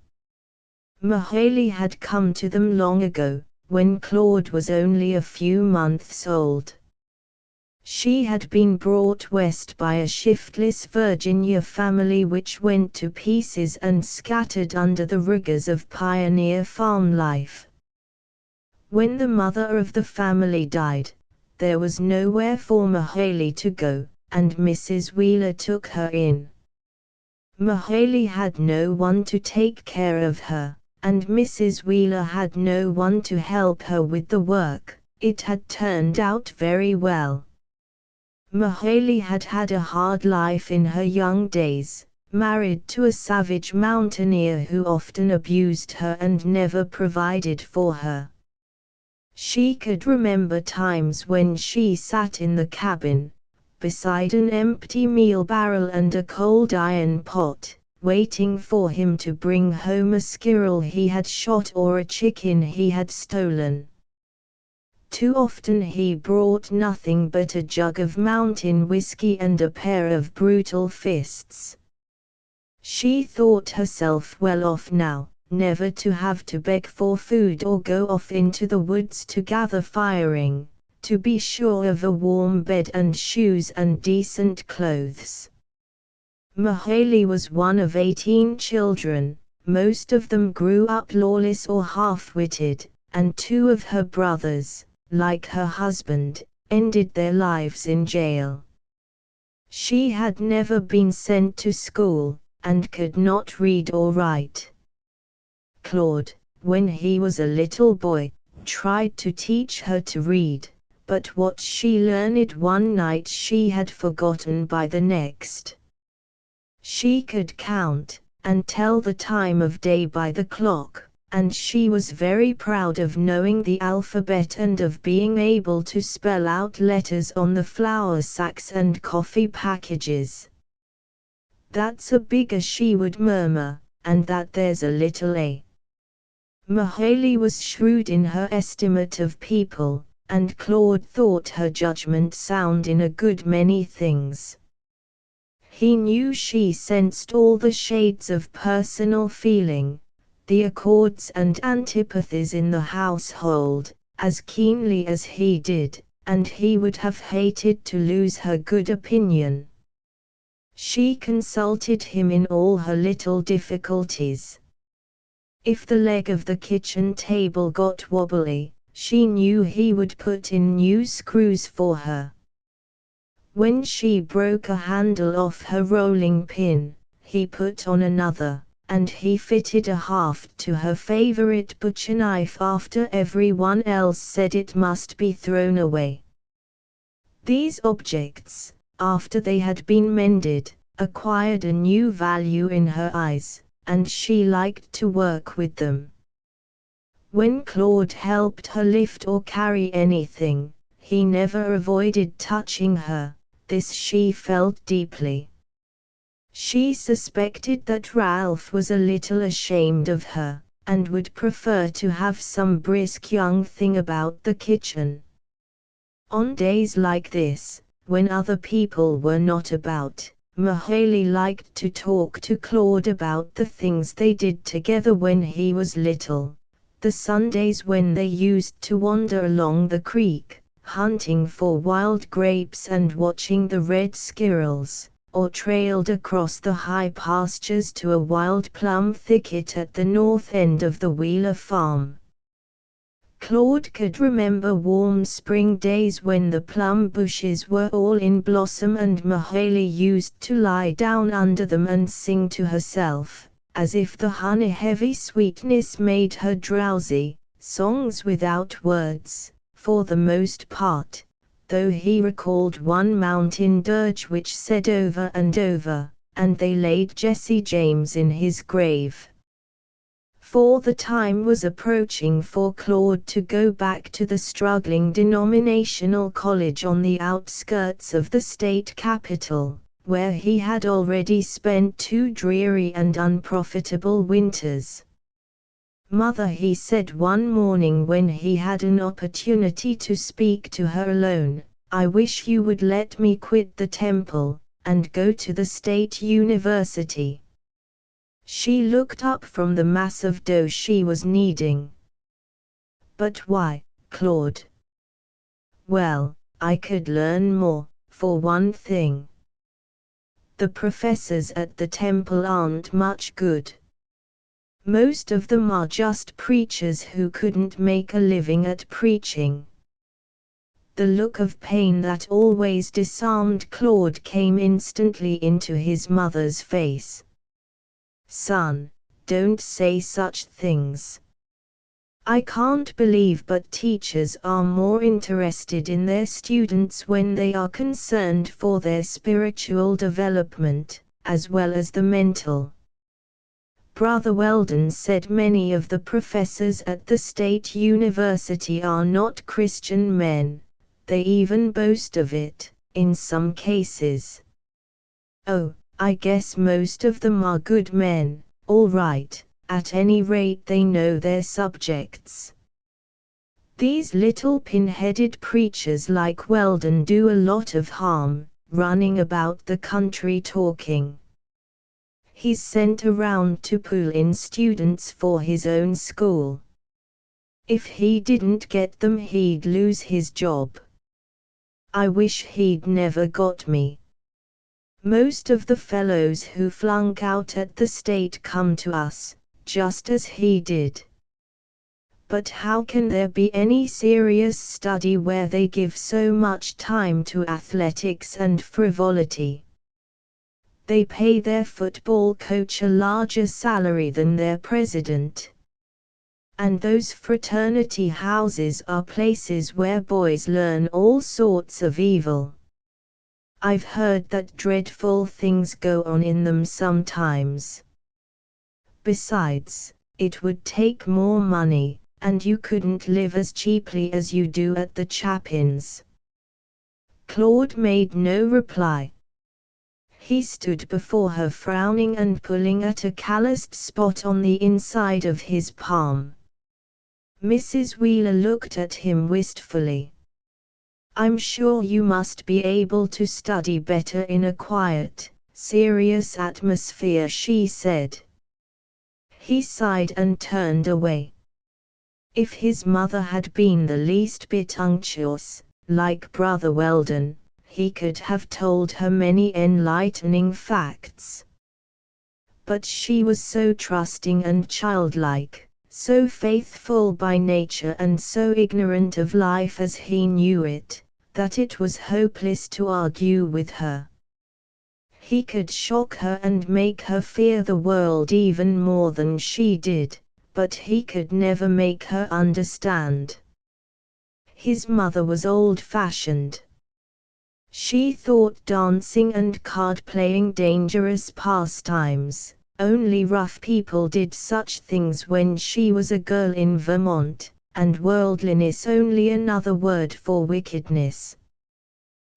Mahaley had come to them long ago, when Claude was only a few months old. She had been brought west by a shiftless Virginia family which went to pieces and scattered under the rigors of pioneer farm life. When the mother of the family died, there was nowhere for Mahalie to go, and Mrs. Wheeler took her in. Mahalie had no one to take care of her, and Mrs. Wheeler had no one to help her with the work. It had turned out very well. Mahalie had had a hard life in her young days, married to a savage mountaineer who often abused her and never provided for her. She could remember times when she sat in the cabin, beside an empty meal barrel and a cold iron pot, waiting for him to bring home a squirrel he had shot or a chicken he had stolen. Too often he brought nothing but a jug of mountain whiskey and a pair of brutal fists. She thought herself well off now, never to have to beg for food or go off into the woods to gather firing, to be sure of a warm bed and shoes and decent clothes. Mahalie was one of 18 children, most of them grew up lawless or half-witted, and 2 of her brothers, like her husband, ended their lives in jail. She had never been sent to school, and could not read or write. Claude, when he was a little boy, tried to teach her to read, but what she learned one night she had forgotten by the next. She could count, and tell the time of day by the clock, and she was very proud of knowing the alphabet and of being able to spell out letters on the flour sacks and coffee packages. "That's a big A," she would murmur, "and that there's a little A." Mahalie was shrewd in her estimate of people, and Claude thought her judgment sound in a good many things. He knew she sensed all the shades of personal feeling, the accords and antipathies in the household, as keenly as he did, and he would have hated to lose her good opinion. She consulted him in all her little difficulties. If the leg of the kitchen table got wobbly, she knew he would put in new screws for her. When she broke a handle off her rolling pin, he put on another, and he fitted a haft to her favorite butcher knife after everyone else said it must be thrown away. These objects, after they had been mended, acquired a new value in her eyes, and she liked to work with them. When Claude helped her lift or carry anything, he never avoided touching her. This she felt deeply. She suspected that Ralph was a little ashamed of her, and would prefer to have some brisk young thing about the kitchen. On days like this, when other people were not about, Mahalie liked to talk to Claude about the things they did together when he was little, the Sundays when they used to wander along the creek, hunting for wild grapes and watching the red squirrels, or trailed across the high pastures to a wild plum thicket at the north end of the Wheeler farm. Claude could remember warm spring days when the plum bushes were all in blossom and Mahalie used to lie down under them and sing to herself, as if the honey-heavy sweetness made her drowsy, songs without words, for the most part, though he recalled one mountain dirge which said over and over, "And they laid Jesse James in his grave." For the time was approaching for Claude to go back to the struggling denominational college on the outskirts of the state capital, where he had already spent 2 dreary and unprofitable winters. "Mother," he said one morning when he had an opportunity to speak to her alone, "I wish you would let me quit the temple, and go to the state university." She looked up from the mass of dough she was kneading. "But why, Claude?" "Well, I could learn more, for one thing. The professors at the temple aren't much good." Most of them are just preachers who couldn't make a living at preaching. The look of pain that always disarmed Claude came instantly into his mother's face. "Son, don't say such things. I can't believe but teachers are more interested in their students when they are concerned for their spiritual development, as well as the mental." Brother Weldon said many of the professors at the State University are not Christian men. They even boast of it, in some cases. "Oh, I guess most of them are good men, all right, at any rate they know their subjects." These little pin-headed preachers like Weldon do a lot of harm, running about the country talking. He's sent around to pull in students for his own school. If he didn't get them, he'd lose his job. I wish he'd never got me. Most of the fellows who flunk out at the state come to us, just as he did. But how can there be any serious study where they give so much time to athletics and frivolity? They pay their football coach a larger salary than their president. And those fraternity houses are places where boys learn all sorts of evil. I've heard that dreadful things go on in them sometimes. Besides, it would take more money, and you couldn't live as cheaply as you do at the Chapins. Claude made no reply. He stood before her frowning and pulling at a calloused spot on the inside of his palm. Mrs. Wheeler looked at him wistfully. "I'm sure you must be able to study better in a quiet, serious atmosphere," she said. He sighed and turned away. If his mother had been the least bit unctuous, like Brother Weldon, he could have told her many enlightening facts. But she was so trusting and childlike, so faithful by nature and so ignorant of life as he knew it, that it was hopeless to argue with her. He could shock her and make her fear the world even more than she did, but he could never make her understand. His mother was old-fashioned. She thought dancing and card-playing dangerous pastimes. Only rough people did such things when she was a girl in Vermont, and worldliness only another word for wickedness.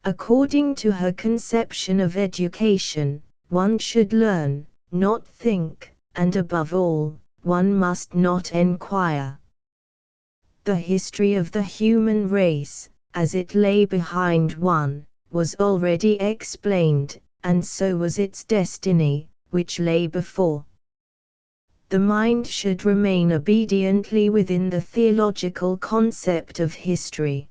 According to her conception of education, one should learn, not think, and above all, one must not enquire. The history of the human race, as it lay behind one, was already explained, and so was its destiny, which lay before. The mind should remain obediently within the theological concept of history.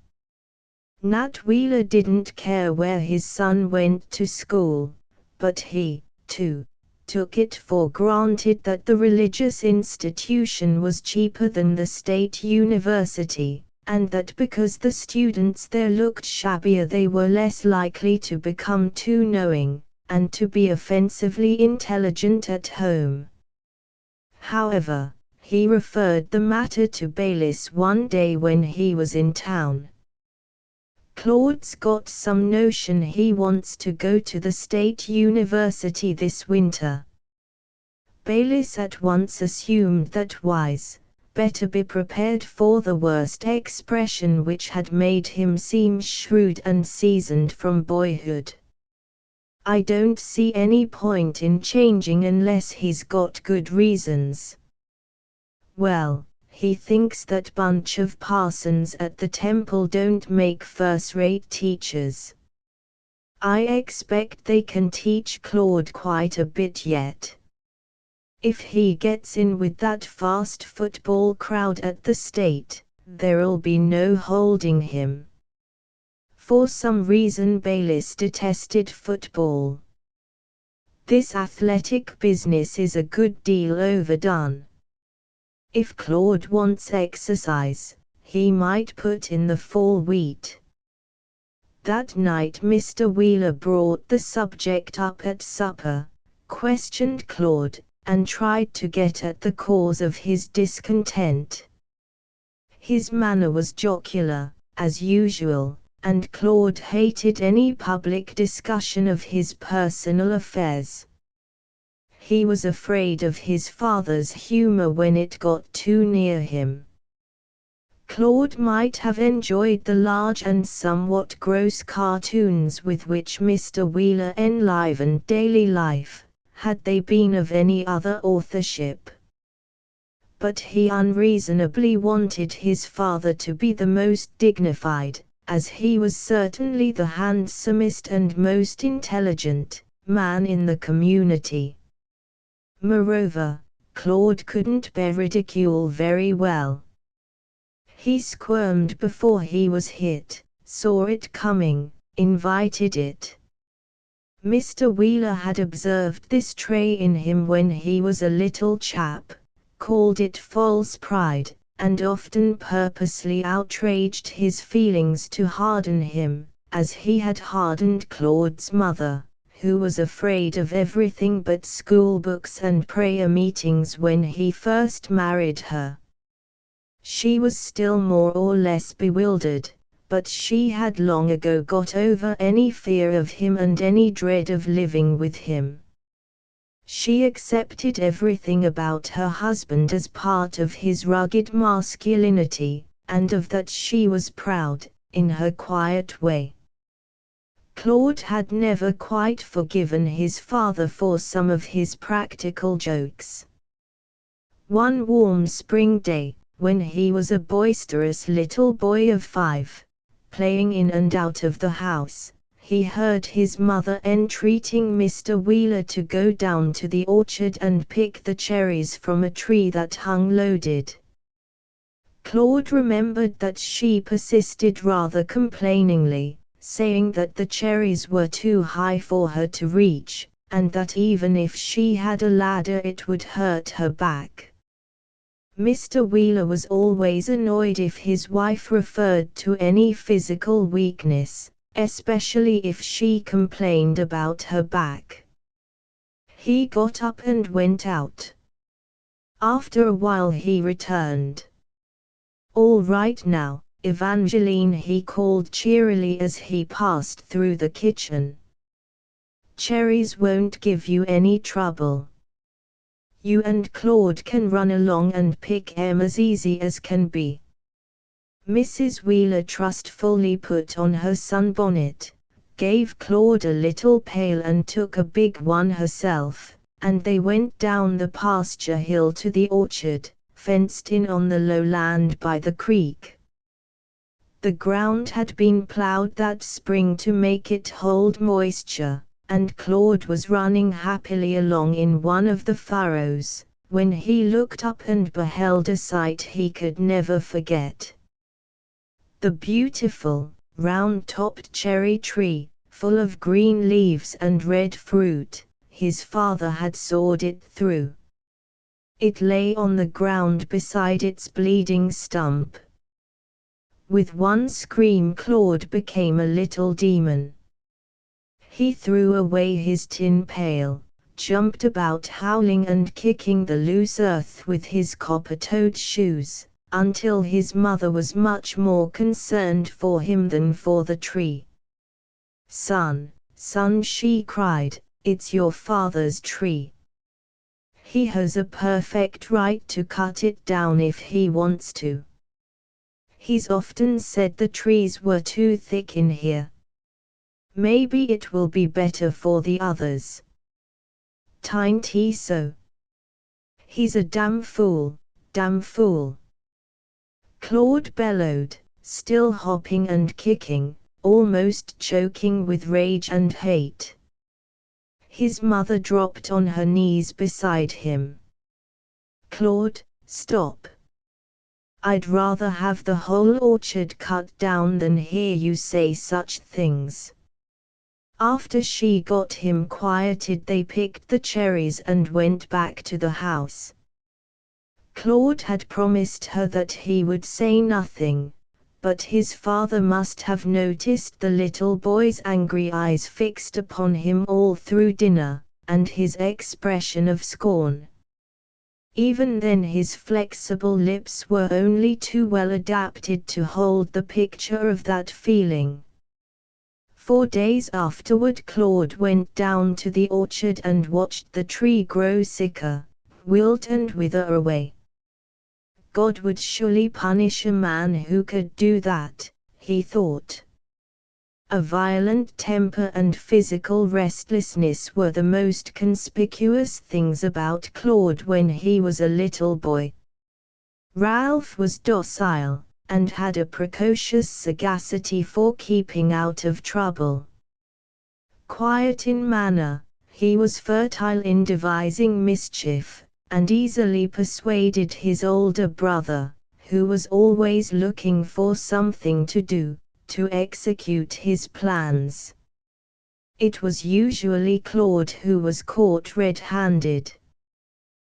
Nat Wheeler didn't care where his son went to school, but he, too, took it for granted that the religious institution was cheaper than the state university, and that because the students there looked shabbier they were less likely to become too knowing, and to be offensively intelligent at home. However, he referred the matter to Bayliss one day when he was in town. "Claude's got some notion he wants to go to the state university this winter." Bayliss at once assumed that wise, better be prepared for the worst expression which had made him seem shrewd and seasoned from boyhood. "I don't see any point in changing unless he's got good reasons." "Well, he thinks that bunch of parsons at the temple don't make first-rate teachers. I expect they can teach Claude quite a bit yet. If he gets in with that fast football crowd at the state, there'll be no holding him." For some reason Bayliss detested football. "This athletic business is a good deal overdone," If Claude wants exercise, he might put in the fall wheat. That night Mr. Wheeler brought the subject up at supper, questioned Claude, and tried to get at the cause of his discontent. His manner was jocular, as usual, and Claude hated any public discussion of his personal affairs. He was afraid of his father's humor when it got too near him. Claude might have enjoyed the large and somewhat gross cartoons with which Mr. Wheeler enlivened daily life, had they been of any other authorship. But he unreasonably wanted his father to be the most dignified, as he was certainly the handsomest and most intelligent man in the community. Moreover, Claude couldn't bear ridicule very well. He squirmed before he was hit, saw it coming, invited it. Mr. Wheeler had observed this trait in him when he was a little chap, called it false pride, and often purposely outraged his feelings to harden him, as he had hardened Claude's mother, who was afraid of everything but schoolbooks and prayer meetings when he first married her. She was still more or less bewildered, but she had long ago got over any fear of him and any dread of living with him. She accepted everything about her husband as part of his rugged masculinity, and of that she was proud, in her quiet way. Claude had never quite forgiven his father for some of his practical jokes. One warm spring day, when he was a boisterous little boy of 5, playing in and out of the house, he heard his mother entreating Mr. Wheeler to go down to the orchard and pick the cherries from a tree that hung loaded. Claude remembered that she persisted rather complainingly, saying that the cherries were too high for her to reach, and that even if she had a ladder it would hurt her back. Mr. Wheeler was always annoyed if his wife referred to any physical weakness, especially if she complained about her back. He got up and went out. After a while he returned. "All right now, Evangeline," he called cheerily as he passed through the kitchen. "Cherries won't give you any trouble. You and Claude can run along and pick 'em as easy as can be." Mrs. Wheeler trustfully put on her sunbonnet, gave Claude a little pail and took a big one herself, and they went down the pasture hill to the orchard, fenced in on the low land by the creek. The ground had been plowed that spring to make it hold moisture, and Claude was running happily along in one of the furrows, when he looked up and beheld a sight he could never forget. The beautiful, round-topped cherry tree, full of green leaves and red fruit, his father had sawed it through. It lay on the ground beside its bleeding stump. With one scream Claude became a little demon. He threw away his tin pail, jumped about howling and kicking the loose earth with his copper-toed shoes, until his mother was much more concerned for him than for the tree. "Son, son," she cried, "it's your father's tree. He has a perfect right to cut it down if he wants to. He's often said the trees were too thick in here. Maybe it will be better for the others. T'ain't he so? He's a damn fool, damn fool." Claude bellowed, still hopping and kicking, almost choking with rage and hate. His mother dropped on her knees beside him. "Claude, stop. I'd rather have the whole orchard cut down than hear you say such things." After she got him quieted they picked the cherries and went back to the house. Claude had promised her that he would say nothing, but his father must have noticed the little boy's angry eyes fixed upon him all through dinner, and his expression of scorn. Even then his flexible lips were only too well adapted to hold the picture of that feeling. 4 days afterward Claude went down to the orchard and watched the tree grow sicker, wilt and wither away. God would surely punish a man who could do that, he thought. A violent temper and physical restlessness were the most conspicuous things about Claude when he was a little boy. Ralph was docile, and had a precocious sagacity for keeping out of trouble. Quiet in manner, he was fertile in devising mischief, and easily persuaded his older brother, who was always looking for something to do, to execute his plans. It was usually Claude who was caught red-handed.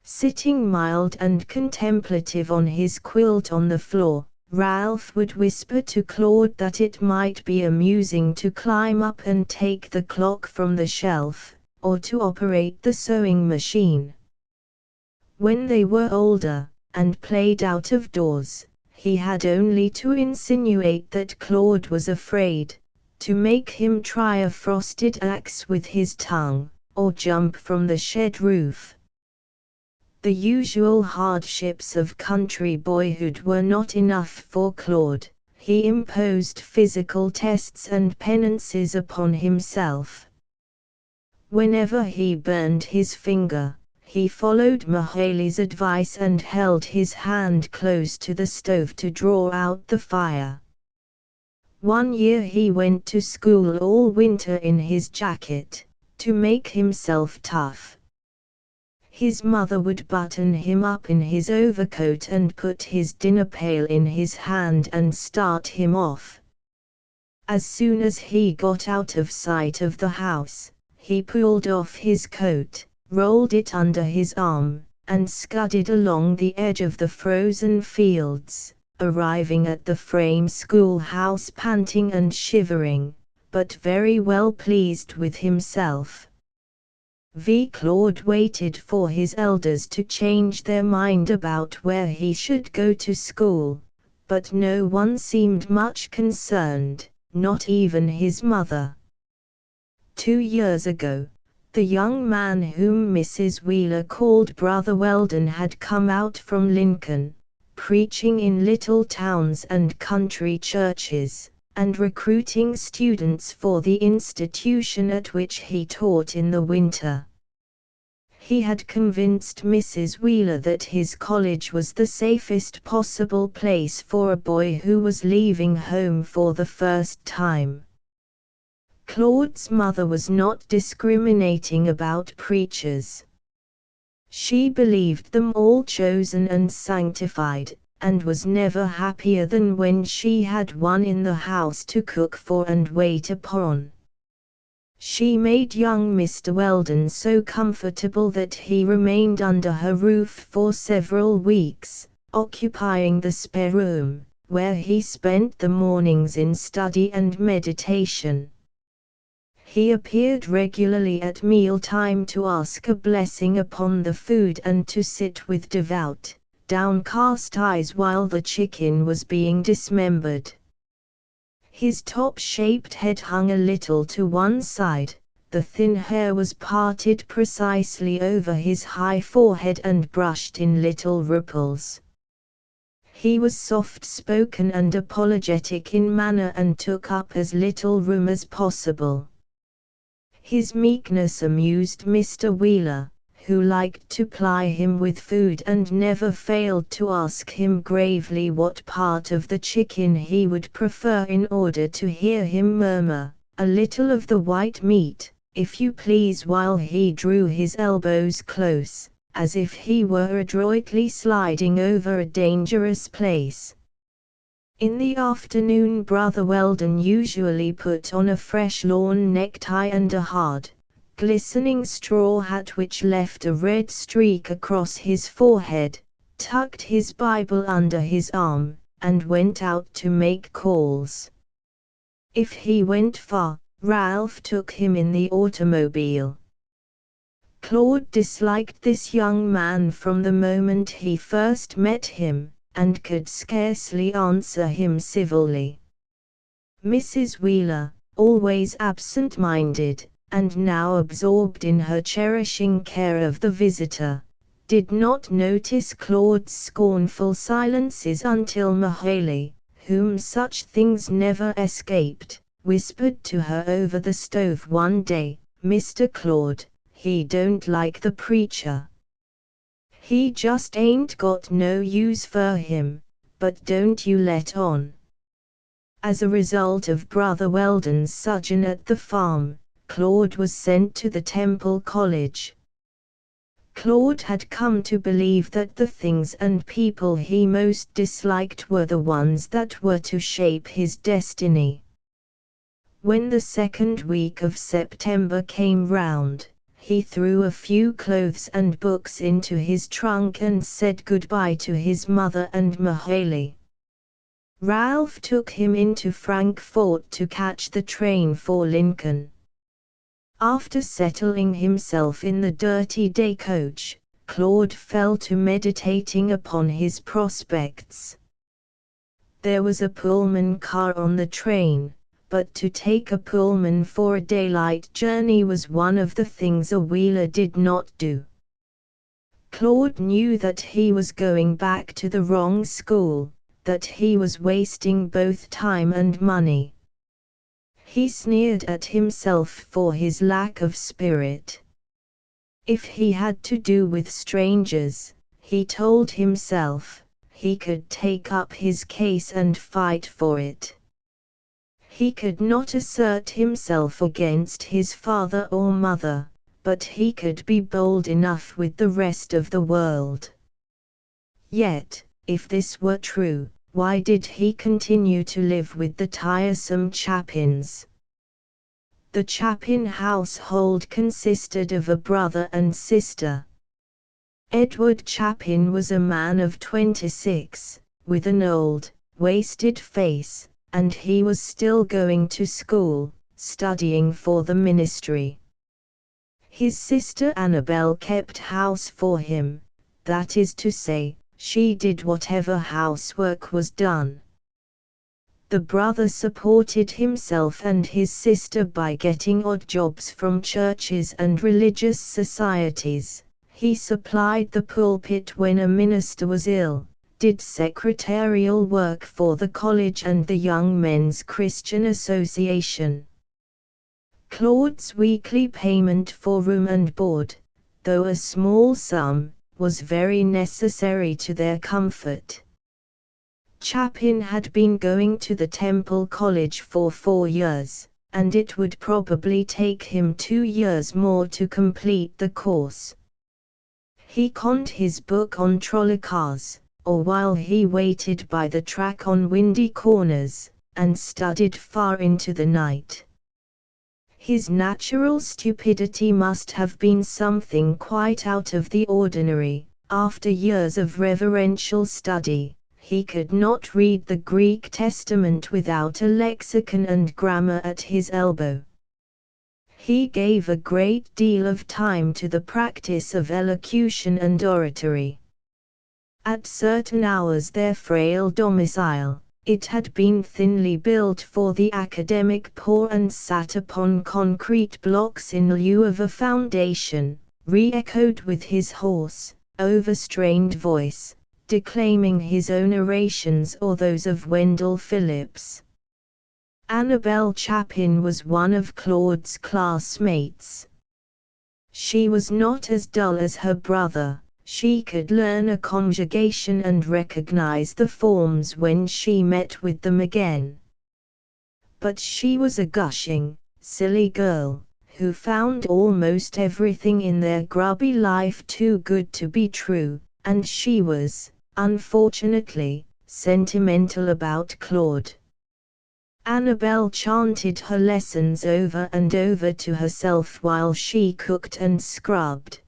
Sitting mild and contemplative on his quilt on the floor, Ralph would whisper to Claude that it might be amusing to climb up and take the clock from the shelf, or to operate the sewing machine. When they were older, and played out of doors, he had only to insinuate that Claude was afraid, to make him try a frosted axe with his tongue, or jump from the shed roof. The usual hardships of country boyhood were not enough for Claude. He imposed physical tests and penances upon himself. Whenever he burned his finger, he followed Mahaley's advice and held his hand close to the stove to draw out the fire. One year he went to school all winter in his jacket, to make himself tough. His mother would button him up in his overcoat and put his dinner pail in his hand and start him off. As soon as he got out of sight of the house, he pulled off his coat, rolled it under his arm, and scudded along the edge of the frozen fields, arriving at the frame schoolhouse panting and shivering, but very well pleased with himself. Claude waited for his elders to change their mind about where he should go to school, but no one seemed much concerned, not even his mother. 2 years ago, the young man whom Mrs. Wheeler called Brother Weldon had come out from Lincoln, preaching in little towns and country churches, and recruiting students for the institution at which he taught in the winter. He had convinced Mrs. Wheeler that his college was the safest possible place for a boy who was leaving home for the first time. Claude's mother was not discriminating about preachers. She believed them all chosen and sanctified, and was never happier than when she had one in the house to cook for and wait upon. She made young Mr. Weldon so comfortable that he remained under her roof for several weeks, occupying the spare room, where he spent the mornings in study and meditation. He appeared regularly at mealtime to ask a blessing upon the food and to sit with devout, downcast eyes while the chicken was being dismembered. His top-shaped head hung a little to one side, the thin hair was parted precisely over his high forehead and brushed in little ripples. He was soft-spoken and apologetic in manner and took up as little room as possible. His meekness amused Mr. Wheeler, who liked to ply him with food and never failed to ask him gravely what part of the chicken he would prefer in order to hear him murmur, "A little of the white meat, if you please," while he drew his elbows close, as if he were adroitly sliding over a dangerous place. In the afternoon Brother Weldon usually put on a fresh lawn necktie and a hard, glistening straw hat which left a red streak across his forehead, tucked his Bible under his arm, and went out to make calls. If he went far, Ralph took him in the automobile. Claude disliked this young man from the moment he first met him, and could scarcely answer him civilly. Mrs. Wheeler, always absent-minded, and now absorbed in her cherishing care of the visitor, did not notice Claude's scornful silences until Mahalie, whom such things never escaped, whispered to her over the stove one day, "Mr. Claude, he don't like the preacher. He just ain't got no use for him, but don't you let on." As a result of Brother Weldon's sojourn at the farm, Claude was sent to the Temple College. Claude had come to believe that the things and people he most disliked were the ones that were to shape his destiny. When the second week of September came round, he threw a few clothes and books into his trunk and said goodbye to his mother and Mahalie. Ralph took him into Frankfort to catch the train for Lincoln. After settling himself in the dirty day coach, Claude fell to meditating upon his prospects. There was a Pullman car on the train, but to take a Pullman for a daylight journey was one of the things a Wheeler did not do. Claude knew that he was going back to the wrong school, that he was wasting both time and money. He sneered at himself for his lack of spirit. If he had to do with strangers, he told himself, he could take up his case and fight for it. He could not assert himself against his father or mother, but he could be bold enough with the rest of the world. Yet, if this were true, why did he continue to live with the tiresome Chapins? The Chapin household consisted of a brother and sister. Edward Chapin was a man of 26, with an old, wasted face, and he was still going to school, studying for the ministry. His sister Annabel kept house for him, that is to say, she did whatever housework was done. The brother supported himself and his sister by getting odd jobs from churches and religious societies. He supplied the pulpit when a minister was ill, did secretarial work for the college and the Young Men's Christian Association. Claude's weekly payment for room and board, though a small sum, was very necessary to their comfort. Chapin had been going to the Temple College for 4 years, and it would probably take him 2 years more to complete the course. He conned his book on trolley cars, or while he waited by the track on windy corners, and studied far into the night. His natural stupidity must have been something quite out of the ordinary. After years of reverential study, he could not read the Greek Testament without a lexicon and grammar at his elbow. He gave a great deal of time to the practice of elocution and oratory. At certain hours their frail domicile, it had been thinly built for the academic poor and sat upon concrete blocks in lieu of a foundation, re-echoed with his hoarse, overstrained voice, declaiming his own orations or those of Wendell Phillips. Annabel Chapin was one of Claude's classmates. She was not as dull as her brother. She could learn a conjugation and recognize the forms when she met with them again. But she was a gushing, silly girl, who found almost everything in their grubby life too good to be true, and she was, unfortunately, sentimental about Claude. Annabel chanted her lessons over and over to herself while she cooked and scrubbed.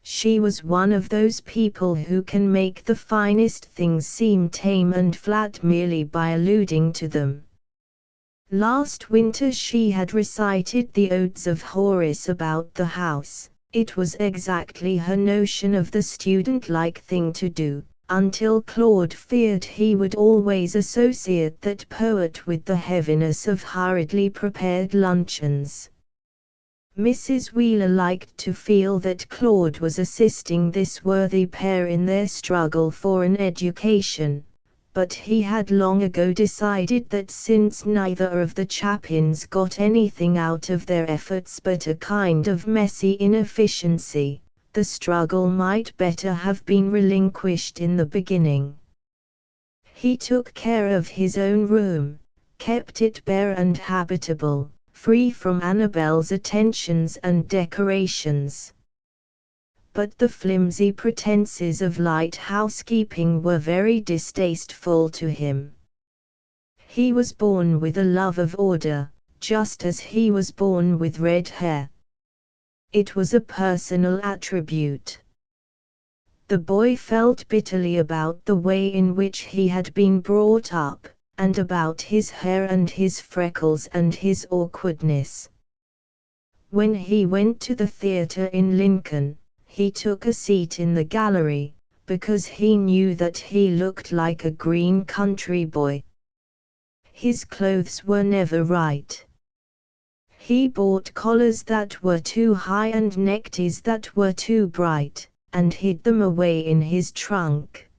She was one of those people who can make the finest things seem tame and flat merely by alluding to them. Last winter she had recited the odes of Horace about the house. It was exactly her notion of the student-like thing to do, until Claude feared he would always associate that poet with the heaviness of hurriedly prepared luncheons. Mrs. Wheeler liked to feel that Claude was assisting this worthy pair in their struggle for an education, but he had long ago decided that since neither of the Chapins got anything out of their efforts but a kind of messy inefficiency, the struggle might better have been relinquished in the beginning. He took care of his own room, kept it bare and habitable, free from Annabel's attentions and decorations. But the flimsy pretenses of light housekeeping were very distasteful to him. He was born with a love of order, just as he was born with red hair. It was a personal attribute. The boy felt bitterly about the way in which he had been brought up, and about his hair and his freckles and his awkwardness. When he went to the theatre in Lincoln, he took a seat in the gallery, because he knew that he looked like a green country boy. His clothes were never right. He bought collars that were too high and neckties that were too bright, and hid them away in his trunk.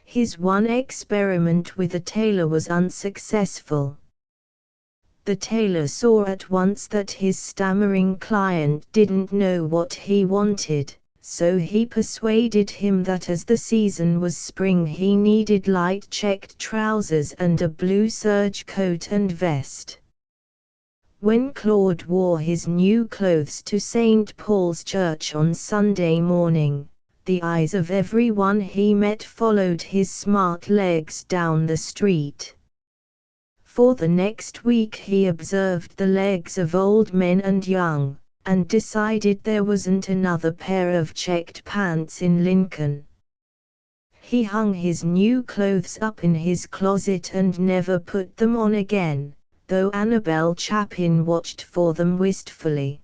His one experiment with a tailor was unsuccessful. The tailor saw at once that his stammering client didn't know what he wanted, so he persuaded him that as the season was spring he needed light checked trousers and a blue serge coat and vest. When Claude wore his new clothes to St. Paul's Church on Sunday morning, the eyes of everyone he met followed his smart legs down the street. For the next week he observed the legs of old men and young, and decided there wasn't another pair of checked pants in Lincoln. He hung his new clothes up in his closet and never put them on again, though Annabel Chapin watched for them wistfully.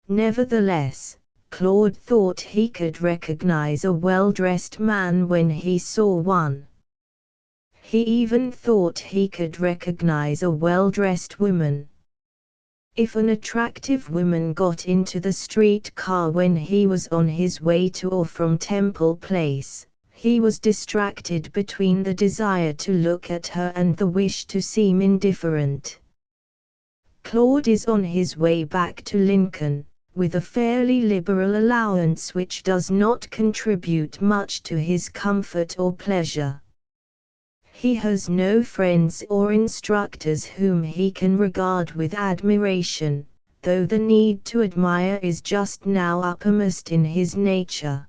Nevertheless, Claude thought he could recognize a well-dressed man when he saw one. He even thought he could recognize a well-dressed woman. If an attractive woman got into the streetcar when he was on his way to or from Temple Place, he was distracted between the desire to look at her and the wish to seem indifferent. Claude is on his way back to Lincoln, with a fairly liberal allowance which does not contribute much to his comfort or pleasure. He has no friends or instructors whom he can regard with admiration, though the need to admire is just now uppermost in his nature.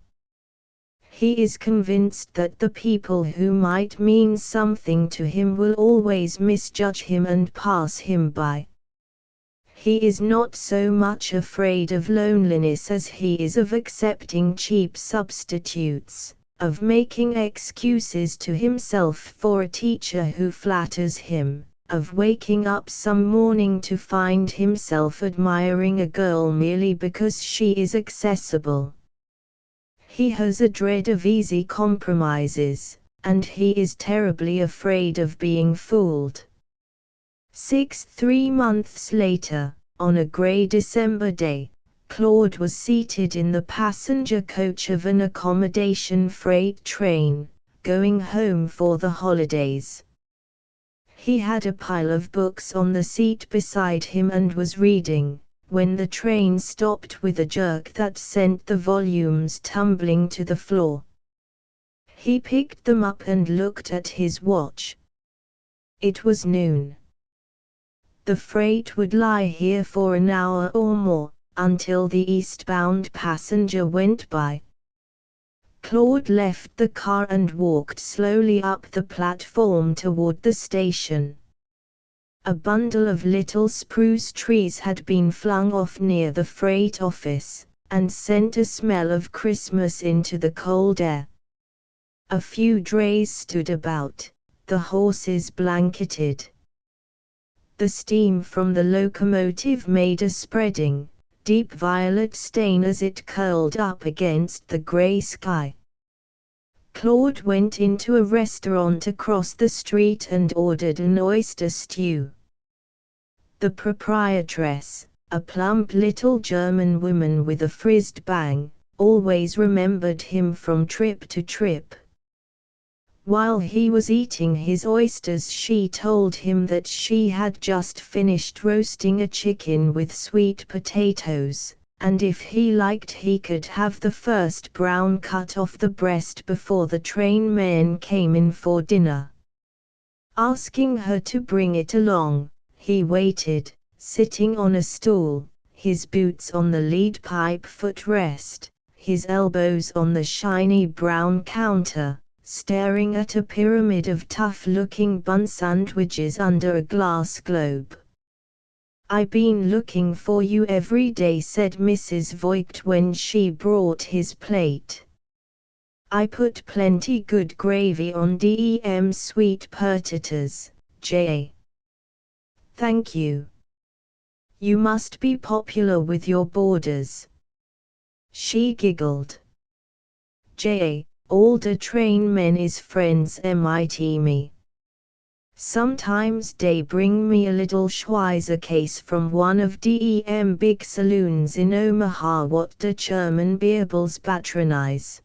He is convinced that the people who might mean something to him will always misjudge him and pass him by. He is not so much afraid of loneliness as he is of accepting cheap substitutes, of making excuses to himself for a teacher who flatters him, of waking up some morning to find himself admiring a girl merely because she is accessible. He has a dread of easy compromises, and he is terribly afraid of being fooled. 3 months later, on a grey December day, Claude was seated in the passenger coach of an accommodation freight train, going home for the holidays. He had a pile of books on the seat beside him and was reading, when the train stopped with a jerk that sent the volumes tumbling to the floor. He picked them up and looked at his watch. It was noon. The freight would lie here for an hour or more, until the eastbound passenger went by. Claude left the car and walked slowly up the platform toward the station. A bundle of little spruce trees had been flung off near the freight office, and sent a smell of Christmas into the cold air. A few drays stood about, the horses blanketed. The steam from the locomotive made a spreading, deep violet stain as it curled up against the grey sky. Claude went into a restaurant across the street and ordered an oyster stew. The proprietress, a plump little German woman with a frizzed bang, always remembered him from trip to trip. While he was eating his oysters, she told him that she had just finished roasting a chicken with sweet potatoes, and if he liked he could have the first brown cut off the breast before the train men came in for dinner. Asking her to bring it along, he waited, sitting on a stool, his boots on the lead pipe footrest, his elbows on the shiny brown counter, staring at a pyramid of tough-looking bun sandwiches under a glass globe. "I been looking for you every day," said Mrs. Voigt when she brought his plate. "I put plenty good gravy on dem sweet potatoes, J.A. Thank you. You must be popular with your boarders." She giggled. "J.A. all the train men is friends mit me. Sometimes they bring me a little Schweizer case from one of dem big saloons in Omaha what the German Bierbels patronize.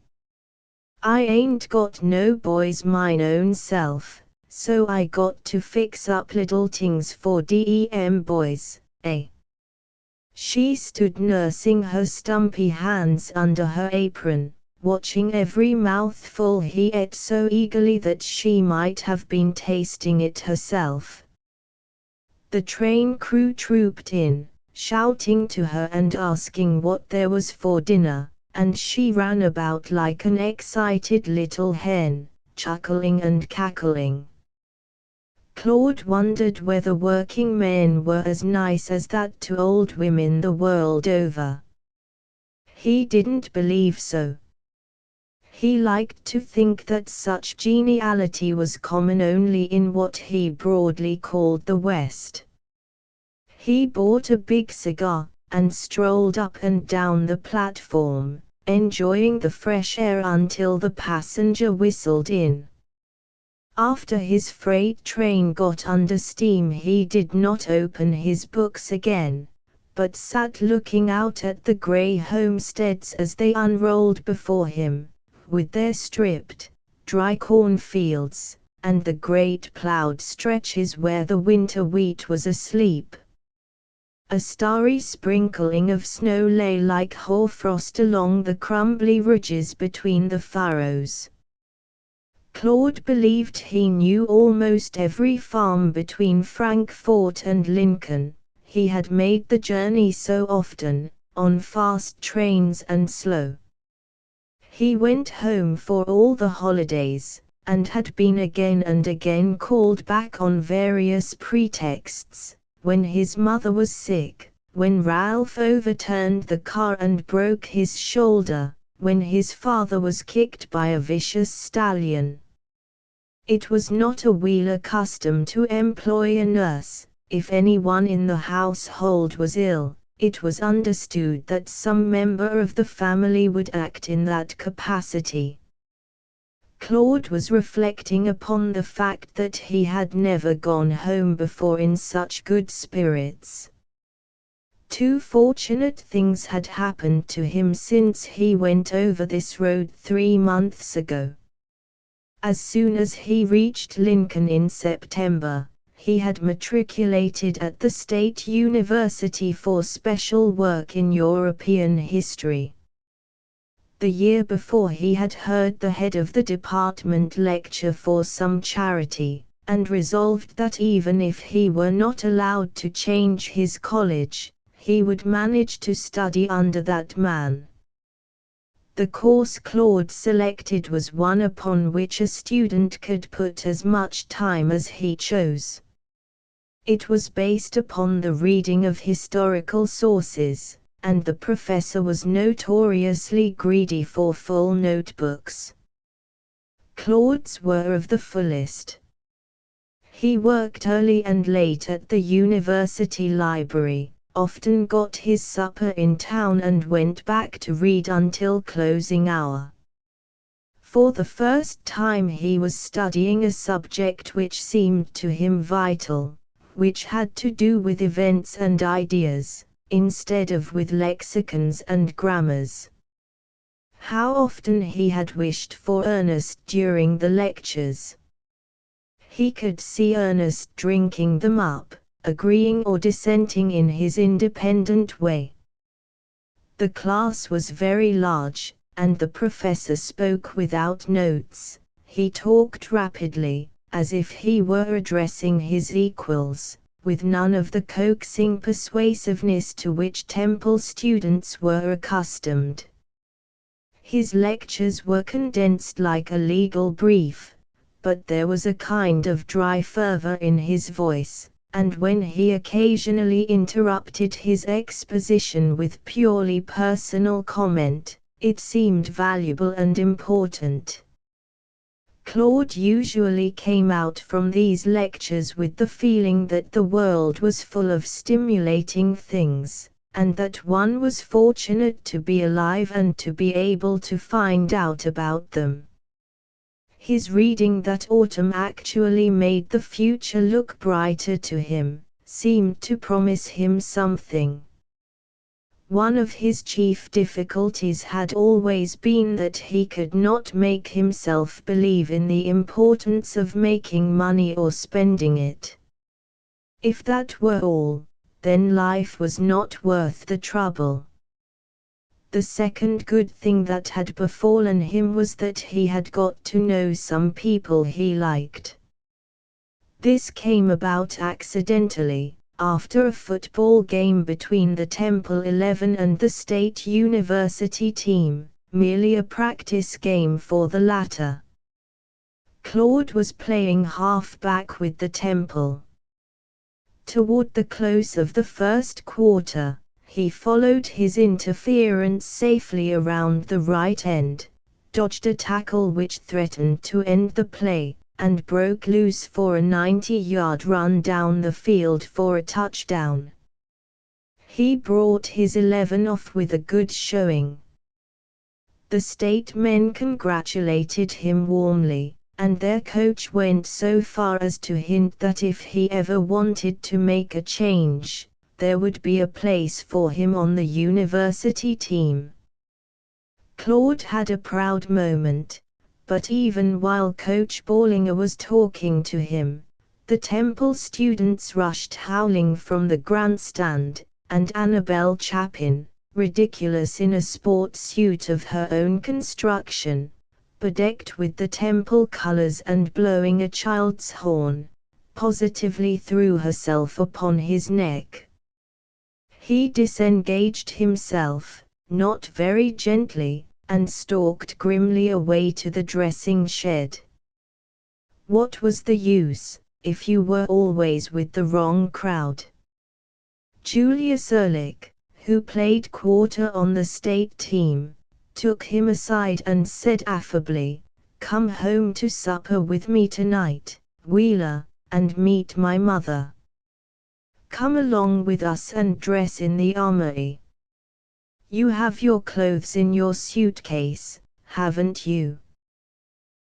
I ain't got no boys mine own self, so I got to fix up little things for dem boys, eh?" She stood nursing her stumpy hands under her apron, watching every mouthful he ate so eagerly that she might have been tasting it herself. The train crew trooped in, shouting to her and asking what there was for dinner, and she ran about like an excited little hen, chuckling and cackling. Claude wondered whether working men were as nice as that to old women the world over. He didn't believe so. He liked to think that such geniality was common only in what he broadly called the West. He bought a big cigar, and strolled up and down the platform, enjoying the fresh air until the passenger whistled in. After his freight train got under steam he did not open his books again, but sat looking out at the grey homesteads as they unrolled before him, with their stripped, dry cornfields, and the great ploughed stretches where the winter wheat was asleep. A starry sprinkling of snow lay like hoarfrost along the crumbly ridges between the furrows. Claude believed he knew almost every farm between Frankfort and Lincoln. He had made the journey so often, on fast trains and slow. He went home for all the holidays, and had been again and again called back on various pretexts, when his mother was sick, when Ralph overturned the car and broke his shoulder, when his father was kicked by a vicious stallion. It was not a Wheeler custom to employ a nurse. If anyone in the household was ill, it was understood that some member of the family would act in that capacity. Claude was reflecting upon the fact that he had never gone home before in such good spirits. Two fortunate things had happened to him since he went over this road 3 months ago. As soon as he reached Lincoln in September, he had matriculated at the State University for special work in European history. The year before he had heard the head of the department lecture for some charity, and resolved that even if he were not allowed to change his college, he would manage to study under that man. The course Claude selected was one upon which a student could put as much time as he chose. It was based upon the reading of historical sources, and the professor was notoriously greedy for full notebooks. Claude's were of the fullest. He worked early and late at the university library, often got his supper in town and went back to read until closing hour. For the first time he was studying a subject which seemed to him vital, which had to do with events and ideas, instead of with lexicons and grammars. How often he had wished for Ernest during the lectures. He could see Ernest drinking them up, agreeing or dissenting in his independent way. The class was very large, and the professor spoke without notes. He talked rapidly, as if he were addressing his equals, with none of the coaxing persuasiveness to which Temple students were accustomed. His lectures were condensed like a legal brief, but there was a kind of dry fervor in his voice, and when he occasionally interrupted his exposition with purely personal comment, it seemed valuable and important. Claude usually came out from these lectures with the feeling that the world was full of stimulating things, and that one was fortunate to be alive and to be able to find out about them. His reading that autumn actually made the future look brighter to him, seemed to promise him something. One of his chief difficulties had always been that he could not make himself believe in the importance of making money or spending it. If that were all, then life was not worth the trouble. The second good thing that had befallen him was that he had got to know some people he liked. This came about accidentally, after a football game between the Temple 11 and the State University team, merely a practice game for the latter. Claude was playing half-back with the Temple. Toward the close of the first quarter, he followed his interference safely around the right end, dodged a tackle which threatened to end the play, and broke loose for a 90-yard run down the field for a touchdown. He brought his 11 off with a good showing. The state men congratulated him warmly, and their coach went so far as to hint that if he ever wanted to make a change, there would be a place for him on the university team. Claude had a proud moment, but even while Coach Ballinger was talking to him, the Temple students rushed howling from the grandstand, and Annabelle Chapin, ridiculous in a sports suit of her own construction, bedecked with the Temple colors and blowing a child's horn, positively threw herself upon his neck. He disengaged himself, not very gently, and stalked grimly away to the dressing shed. What was the use, if you were always with the wrong crowd? Julius Ehrlich, who played quarter on the state team, took him aside and said affably, "Come home to supper with me tonight, Wheeler, and meet my mother. Come along with us and dress in the armory. You have your clothes in your suitcase, haven't you?"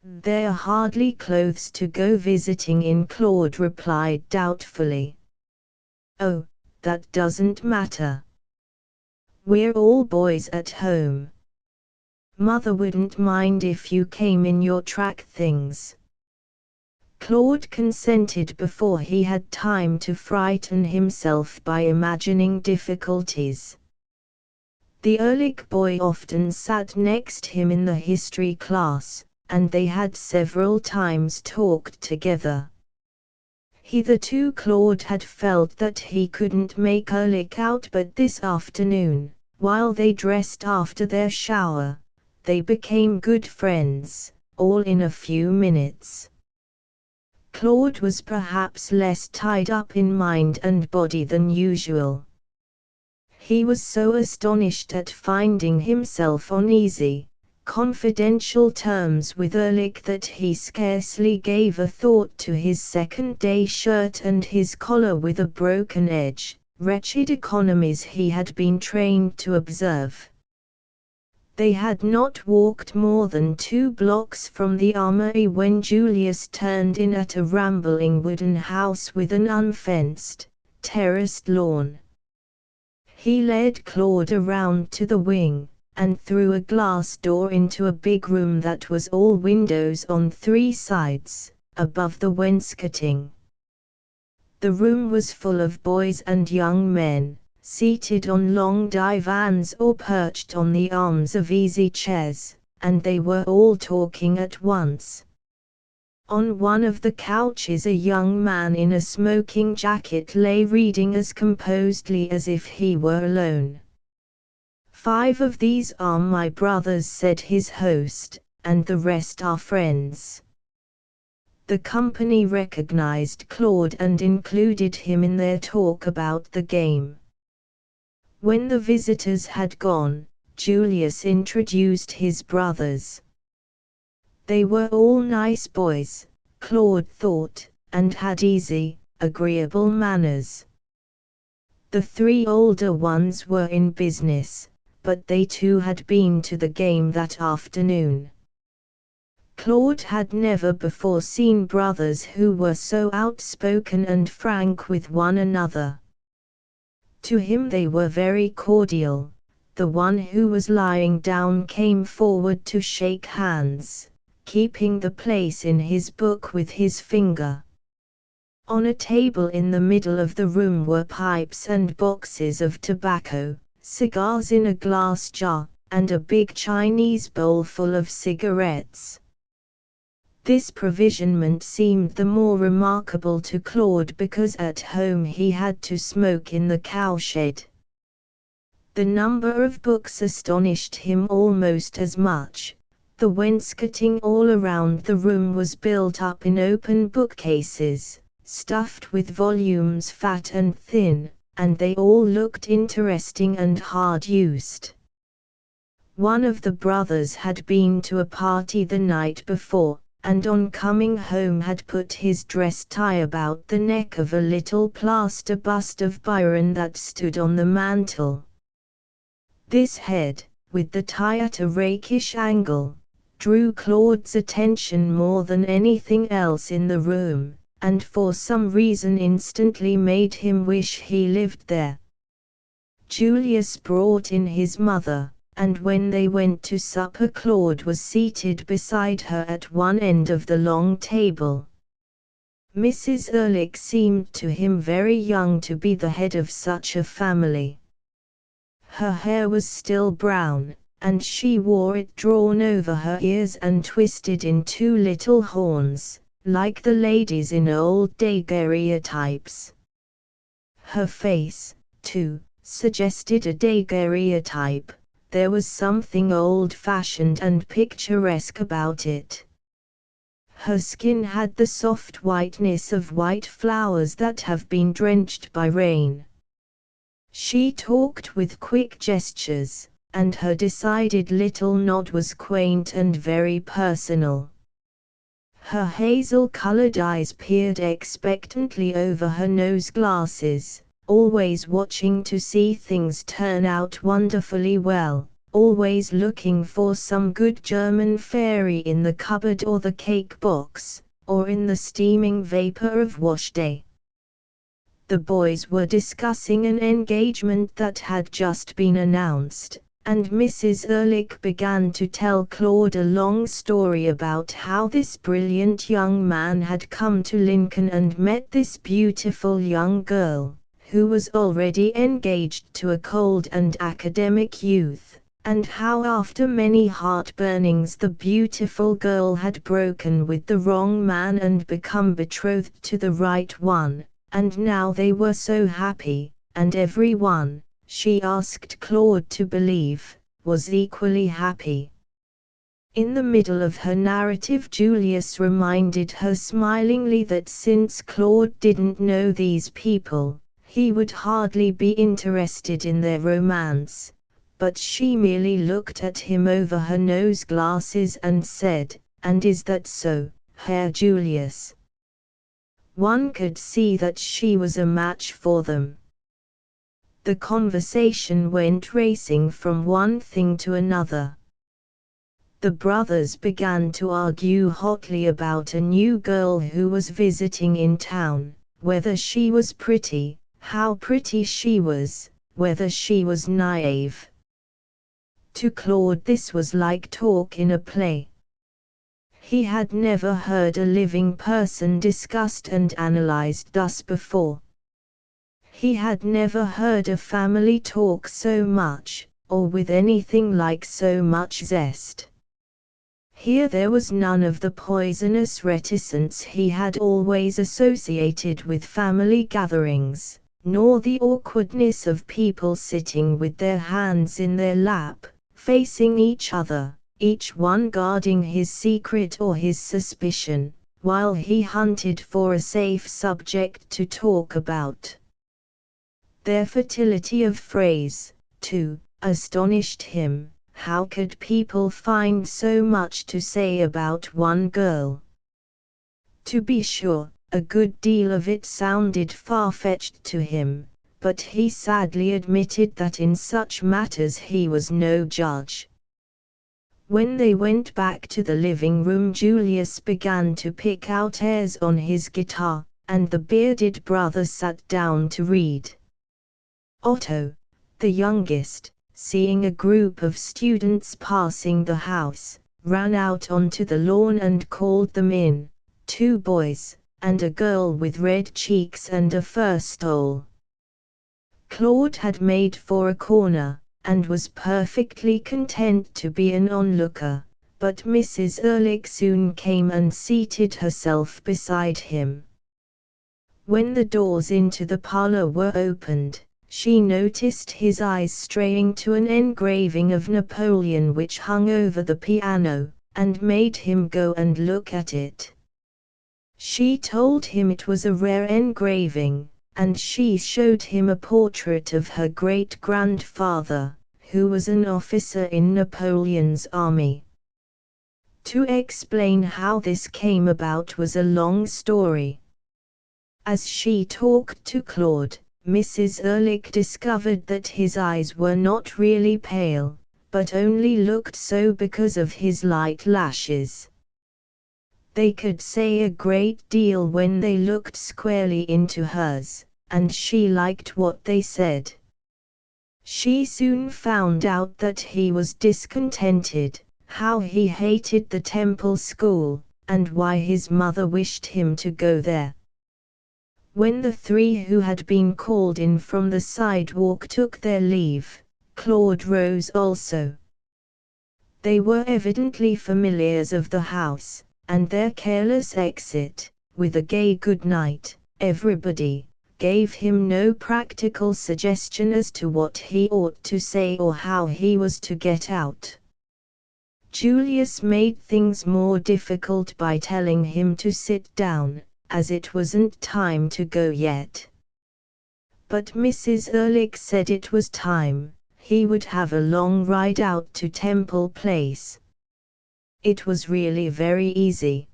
"They're hardly clothes to go visiting in," Claude replied doubtfully. "Oh, that doesn't matter. We're all boys at home. Mother wouldn't mind if you came in your track things." Claude consented before he had time to frighten himself by imagining difficulties. The Ehrlich boy often sat next him in the history class, and they had several times talked together. Hitherto Claude had felt that he couldn't make Ehrlich out, but this afternoon, while they dressed after their shower, they became good friends, all in a few minutes. Claude was perhaps less tied up in mind and body than usual. He was so astonished at finding himself on easy, confidential terms with Ehrlich that he scarcely gave a thought to his second-day shirt and his collar with a broken edge, wretched economies he had been trained to observe. They had not walked more than 2 blocks from the armory when Julius turned in at a rambling wooden house with an unfenced, terraced lawn. He led Claude around to the wing, and through a glass door into a big room that was all windows on 3 sides, above the wainscoting. The room was full of boys and young men, seated on long divans or perched on the arms of easy chairs, and they were all talking at once. On one of the couches a young man in a smoking jacket lay reading as composedly as if he were alone. "5 of these are my brothers," said his host, "and the rest are friends." The company recognized Claude and included him in their talk about the game. When the visitors had gone, Julius introduced his brothers. They were all nice boys, Claude thought, and had easy, agreeable manners. The 3 older ones were in business, but they too had been to the game that afternoon. Claude had never before seen brothers who were so outspoken and frank with one another. To him they were very cordial. The one who was lying down came forward to shake hands, keeping the place in his book with his finger. On a table in the middle of the room were pipes and boxes of tobacco, cigars in a glass jar, and a big Chinese bowl full of cigarettes. This provisionment seemed the more remarkable to Claude because at home he had to smoke in the cowshed. The number of books astonished him almost as much. The wainscoting all around the room was built up in open bookcases, stuffed with volumes fat and thin, and they all looked interesting and hard-used. One of the brothers had been to a party the night before, and on coming home had put his dress tie about the neck of a little plaster bust of Byron that stood on the mantel. This head, with the tie at a rakish angle, drew Claude's attention more than anything else in the room, and for some reason instantly made him wish he lived there. Julius brought in his mother, and when they went to supper Claude was seated beside her at one end of the long table. Mrs. Ehrlich seemed to him very young to be the head of such a family. Her hair was still brown, and she wore it drawn over her ears and twisted in 2 little horns, like the ladies in old daguerreotypes. Her face, too, suggested a daguerreotype. There was something old-fashioned and picturesque about it. Her skin had the soft whiteness of white flowers that have been drenched by rain. She talked with quick gestures, and her decided little nod was quaint and very personal. Her hazel-colored eyes peered expectantly over her nose glasses, always watching to see things turn out wonderfully well, always looking for some good German fairy in the cupboard or the cake box, or in the steaming vapor of wash day. The boys were discussing an engagement that had just been announced, and Mrs. Ehrlich began to tell Claude a long story about how this brilliant young man had come to Lincoln and met this beautiful young girl, who was already engaged to a cold and academic youth, and how after many heartburnings the beautiful girl had broken with the wrong man and become betrothed to the right one, and now they were so happy, and everyone, she asked Claude to believe, was equally happy. In the middle of her narrative Julius reminded her smilingly that since Claude didn't know these people, He would hardly be interested in their romance, but she merely looked at him over her nose glasses and said, "And is that so, Herr Julius?" One could see that she was a match for them. The conversation went racing from one thing to another. The brothers began to argue hotly about a new girl who was visiting in town, whether she was pretty, how pretty she was, whether she was naive. To Claude this was like talk in a play. He had never heard a living person discussed and analyzed thus before. He had never heard a family talk so much, or with anything like so much zest. Here there was none of the poisonous reticence he had always associated with family gatherings, nor the awkwardness of people sitting with their hands in their lap, facing each other, each one guarding his secret or his suspicion, while he hunted for a safe subject to talk about. Their fertility of phrase, too, astonished him. How could people find so much to say about one girl? To be sure, a good deal of it sounded far-fetched to him, but he sadly admitted that in such matters he was no judge. When they went back to the living room, Julius began to pick out airs on his guitar, and the bearded brother sat down to read. Otto, the youngest, seeing a group of students passing the house, ran out onto the lawn and called them in, 2 boys, and a girl with red cheeks and a fur stole. Claude had made for a corner, and was perfectly content to be an onlooker, but Mrs. Ehrlich soon came and seated herself beside him. When the doors into the parlor were opened, she noticed his eyes straying to an engraving of Napoleon which hung over the piano, and made him go and look at it. She told him it was a rare engraving, and she showed him a portrait of her great-grandfather, who was an officer in Napoleon's army. To explain how this came about was a long story. As she talked to Claude, Mrs. Ehrlich discovered that his eyes were not really pale, but only looked so because of his light lashes. They could say a great deal when they looked squarely into hers, and she liked what they said. She soon found out that he was discontented, how he hated the temple school, and why his mother wished him to go there. When the 3 who had been called in from the sidewalk took their leave, Claude rose also. They were evidently familiars of the house, and their careless exit, with a gay good night, everybody, gave him no practical suggestion as to what he ought to say or how he was to get out. Julius made things more difficult by telling him to sit down, as it wasn't time to go yet. But Mrs. Ehrlich said it was time, he would have a long ride out to Temple Place. It was really very easy.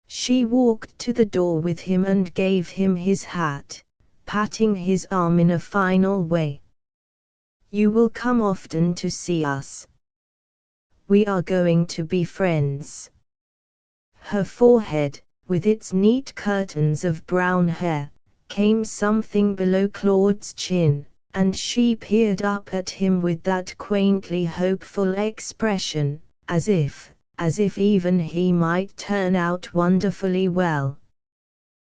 She walked to the door with him and gave him his hat, patting his arm in a final way. "You will come often to see us. We are going to be friends." Her forehead, with its neat curtains of brown hair, came something below Claude's chin, and she peered up at him with that quaintly hopeful expression, as if even he might turn out wonderfully well.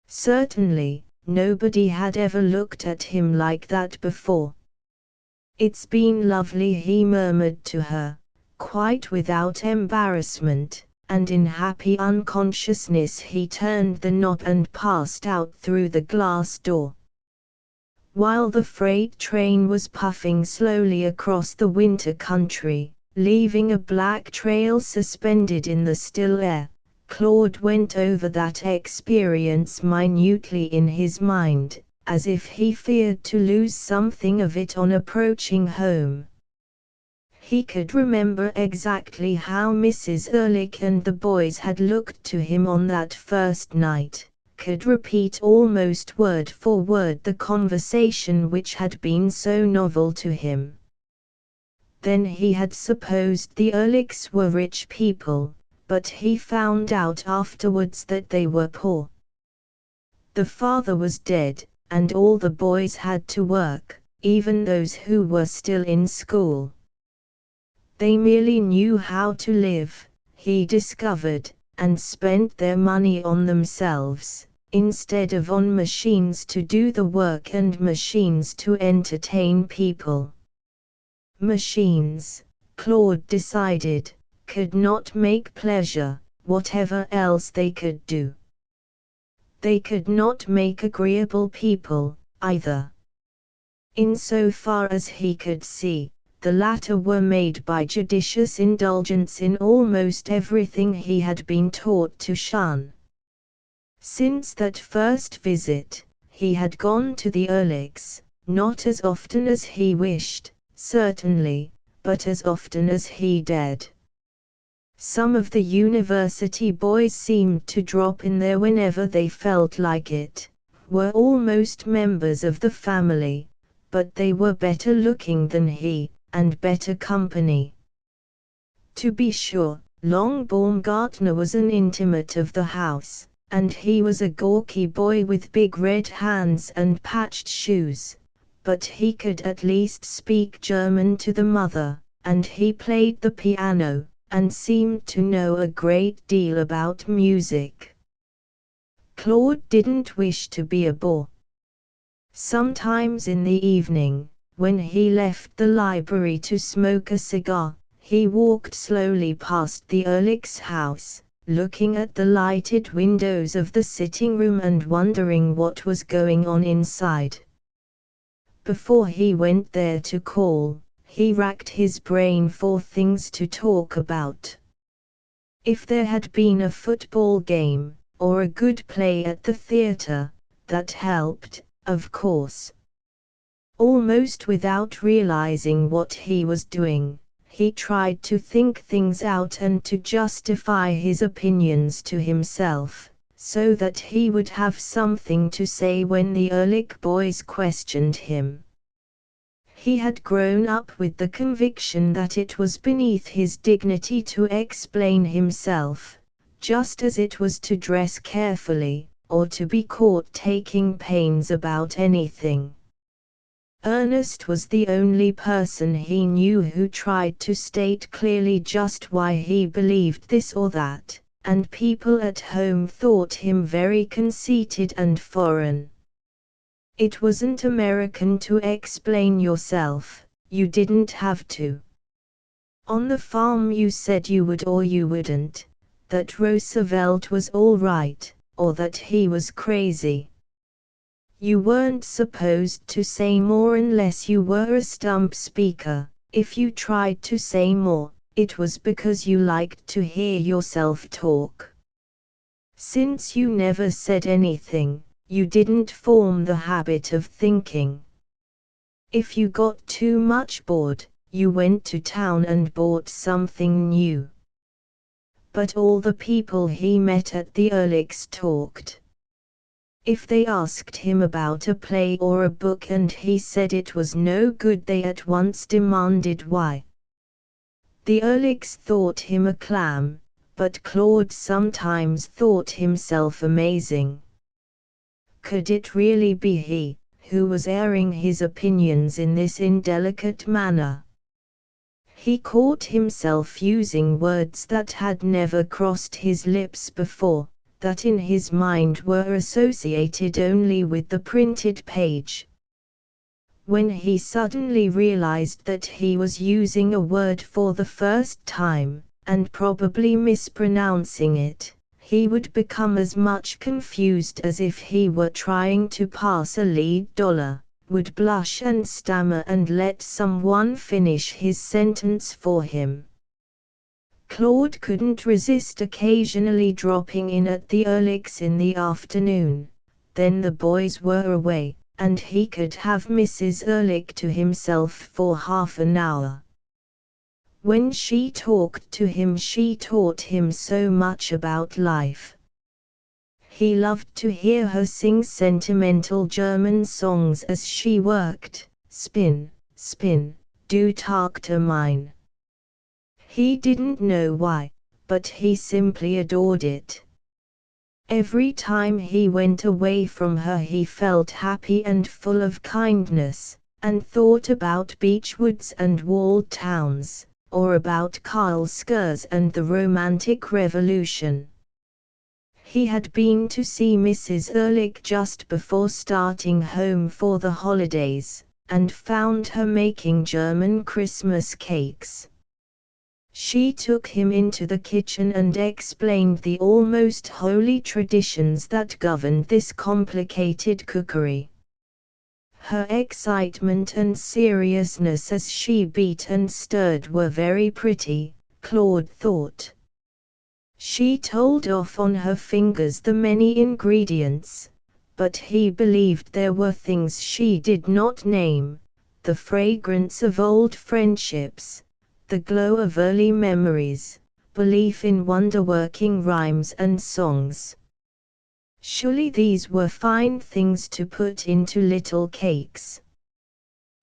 Certainly, nobody had ever looked at him like that before. "It's been lovely," he murmured to her, quite without embarrassment, and in happy unconsciousness he turned the knob and passed out through the glass door. While the freight train was puffing slowly across the winter country, leaving a black trail suspended in the still air, Claude went over that experience minutely in his mind, as if he feared to lose something of it on approaching home. He could remember exactly how Mrs. Ehrlich and the boys had looked to him on that first night, could repeat almost word for word the conversation which had been so novel to him. Then he had supposed the Ehrlichs were rich people, but he found out afterwards that they were poor. The father was dead, and all the boys had to work, even those who were still in school. They merely knew how to live, he discovered, and spent their money on themselves, instead of on machines to do the work and machines to entertain people. Machines, Claude decided, could not make pleasure, whatever else they could do. They could not make agreeable people, either. Insofar as he could see, the latter were made by judicious indulgence in almost everything he had been taught to shun. Since that first visit, he had gone to the Ehrlichs, not as often as he wished, certainly, but as often as he dared. Some of the university boys seemed to drop in there whenever they felt like it, were almost members of the family, but they were better looking than he, and better company. To be sure, Long Baumgartner was an intimate of the house, and he was a gawky boy with big red hands and patched shoes, but he could at least speak German to the mother, and he played the piano, and seemed to know a great deal about music. Claude didn't wish to be a bore. Sometimes in the evening, when he left the library to smoke a cigar, he walked slowly past the Ehrlichs' house, looking at the lighted windows of the sitting room and wondering what was going on inside. Before he went there to call, he racked his brain for things to talk about. If there had been a football game, or a good play at the theater, that helped, of course. Almost without realizing what he was doing, he tried to think things out and to justify his opinions to himself, so that he would have something to say when the Ehrlich boys questioned him. He had grown up with the conviction that it was beneath his dignity to explain himself, just as it was to dress carefully, or to be caught taking pains about anything. Ernest was the only person he knew who tried to state clearly just why he believed this or that, and people at home thought him very conceited and foreign. It wasn't American to explain yourself, you didn't have to. On the farm you said you would or you wouldn't, that Roosevelt was all right, or that he was crazy. You weren't supposed to say more unless you were a stump speaker. If you tried to say more, it was because you liked to hear yourself talk. Since you never said anything, you didn't form the habit of thinking. If you got too much bored, you went to town and bought something new. But all the people he met at the Ehrlichs talked. If they asked him about a play or a book and he said it was no good, they at once demanded why. The Ehrlichs thought him a clam, but Claude sometimes thought himself amazing. Could it really be he, who was airing his opinions in this indelicate manner? He caught himself using words that had never crossed his lips before, that in his mind were associated only with the printed page. When he suddenly realized that he was using a word for the first time, and probably mispronouncing it, he would become as much confused as if he were trying to pass a lead dollar, would blush and stammer and let someone finish his sentence for him. Claude couldn't resist occasionally dropping in at the Ehrlichs in the afternoon. Then the boys were away, and he could have Mrs. Ehrlich to himself for half an hour. When she talked to him, she taught him so much about life. He loved to hear her sing sentimental German songs as she worked, spin, spin, du Tagte mein. He didn't know why, but he simply adored it. Every time he went away from her he felt happy and full of kindness, and thought about beech woods and walled towns, or about Karl Skurs and the Romantic Revolution. He had been to see Mrs. Ehrlich just before starting home for the holidays, and found her making German Christmas cakes. She took him into the kitchen and explained the almost holy traditions that governed this complicated cookery. Her excitement and seriousness as she beat and stirred were very pretty, Claude thought. She told off on her fingers the many ingredients, but he believed there were things she did not name: the fragrance of old friendships, the glow of early memories, belief in wonder-working rhymes and songs. Surely these were fine things to put into little cakes.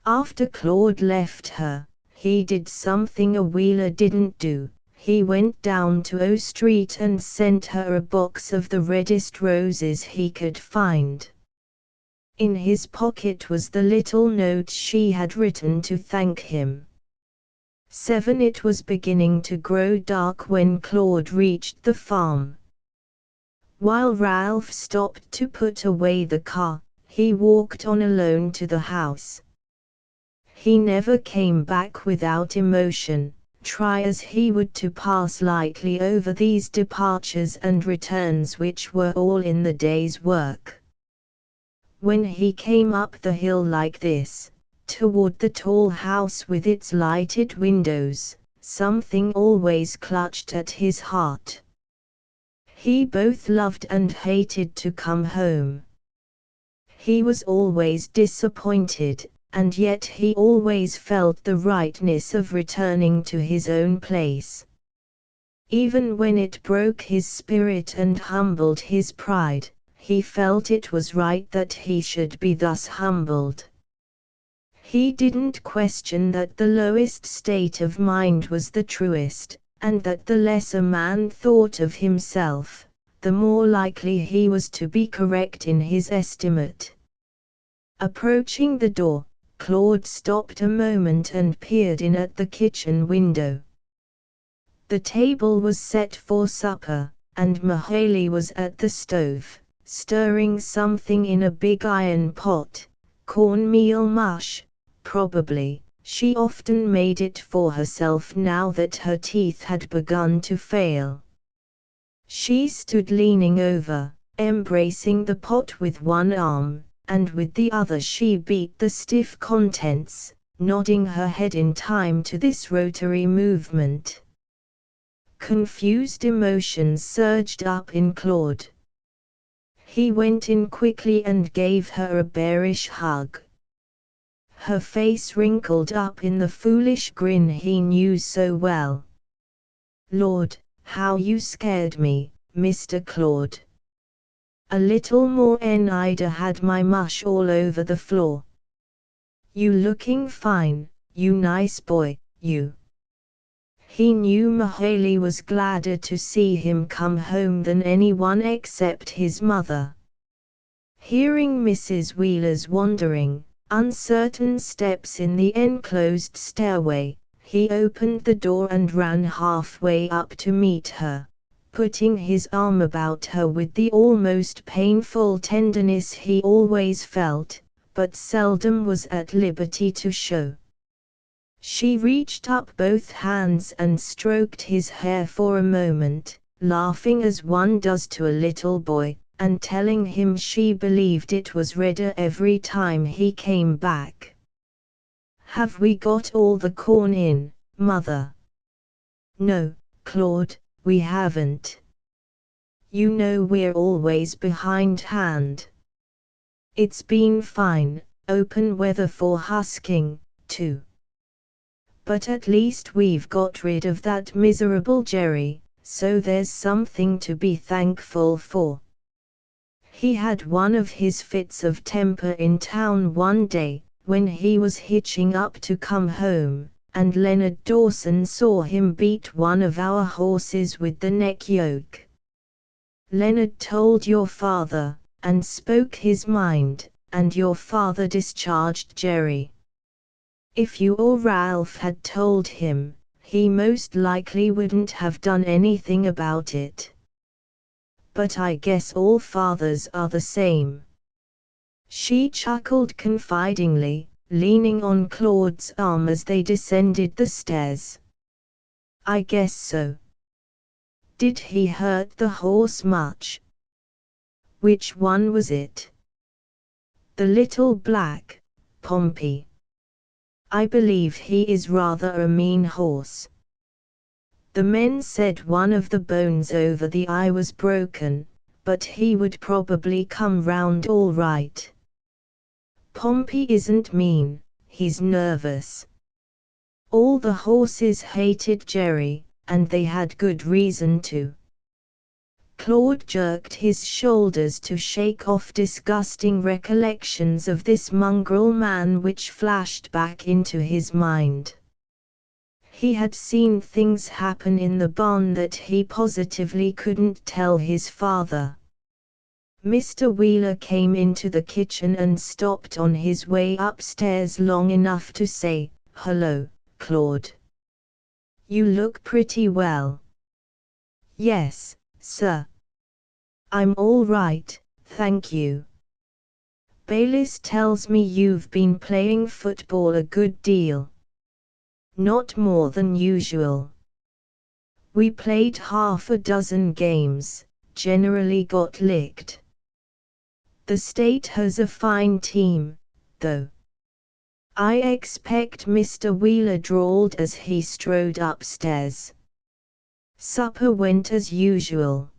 After Claude left her, he did something a Wheeler didn't do. He went down to O Street and sent her a box of the reddest roses he could find. In his pocket was the little note she had written to thank him. 7. It was beginning to grow dark when Claude reached the farm. While Ralph stopped to put away the car, he walked on alone to the house. He never came back without emotion, try as he would to pass lightly over these departures and returns which were all in the day's work. When he came up the hill like this, toward the tall house with its lighted windows, something always clutched at his heart. He both loved and hated to come home. He was always disappointed, and yet he always felt the rightness of returning to his own place. Even when it broke his spirit and humbled his pride, he felt it was right that he should be thus humbled. He didn't question that the lowest state of mind was the truest, and that the less a man thought of himself, the more likely he was to be correct in his estimate. Approaching the door, Claude stopped a moment and peered in at the kitchen window. The table was set for supper, and Mahalie was at the stove, stirring something in a big iron pot, cornmeal mush, probably. She often made it for herself now that her teeth had begun to fail. She stood leaning over, embracing the pot with one arm, and with the other she beat the stiff contents, nodding her head in time to this rotary movement. Confused emotions surged up in Claude. He went in quickly and gave her a bearish hug. Her face wrinkled up in the foolish grin he knew so well. "Lord, how you scared me, Mr. Claude. A little more and I'd had my mush all over the floor. You looking fine, you nice boy, you." He knew Mahalie was gladder to see him come home than anyone except his mother. Hearing Mrs. Wheeler's wandering, uncertain steps in the enclosed stairway, he opened the door and ran halfway up to meet her, putting his arm about her with the almost painful tenderness he always felt, but seldom was at liberty to show. She reached up both hands and stroked his hair for a moment, laughing as one does to a little boy, and telling him she believed it was redder every time he came back. "Have we got all the corn in, Mother?" "No, Claude, we haven't. You know we're always behindhand." It's been fine, open weather for husking, too. But at least we've got rid of that miserable Jerry, so there's something to be thankful for. He had one of his fits of temper in town one day, when he was hitching up to come home, and Leonard Dawson saw him beat one of our horses with the neck yoke. Leonard told your father, and spoke his mind, and your father discharged Jerry. If you or Ralph had told him, he most likely wouldn't have done anything about it. But I guess all fathers are the same. She chuckled confidingly, leaning on Claude's arm as they descended the stairs. I guess so. Did he hurt the horse much? Which one was it? The little black, Pompey. I believe he is rather a mean horse. The men said one of the bones over the eye was broken, but he would probably come round all right. Pompey isn't mean, he's nervous. All the horses hated Jerry, and they had good reason to. Claude jerked his shoulders to shake off disgusting recollections of this mongrel man which flashed back into his mind. He had seen things happen in the barn that he positively couldn't tell his father. Mr. Wheeler came into the kitchen and stopped on his way upstairs long enough to say, "Hello, Claude. You look pretty well." "Yes, sir. I'm all right, thank you. Bayliss tells me you've been playing football a good deal." "Not more than usual. We played half a dozen games, generally got licked. The state has a fine team, though." "I expect," Mr. Wheeler drawled as he strode upstairs. Supper went as usual.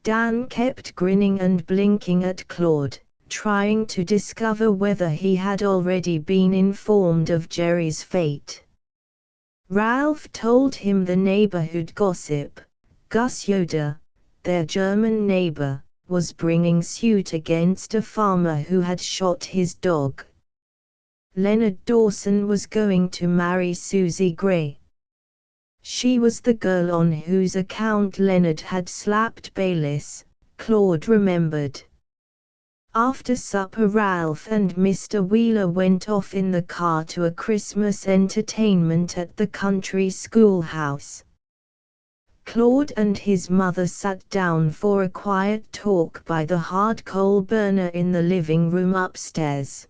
Dan kept grinning and blinking at Claude, trying to discover whether he had already been informed of Jerry's fate. Ralph told him the neighborhood gossip. Gus Yoder, their German neighbor, was bringing suit against a farmer who had shot his dog. Leonard Dawson was going to marry Susie Gray. She was the girl on whose account Leonard had slapped Bayliss, Claude remembered. After supper Ralph and Mr. Wheeler went off in the car to a Christmas entertainment at the country schoolhouse. Claude and his mother sat down for a quiet talk by the hard coal burner in the living room upstairs.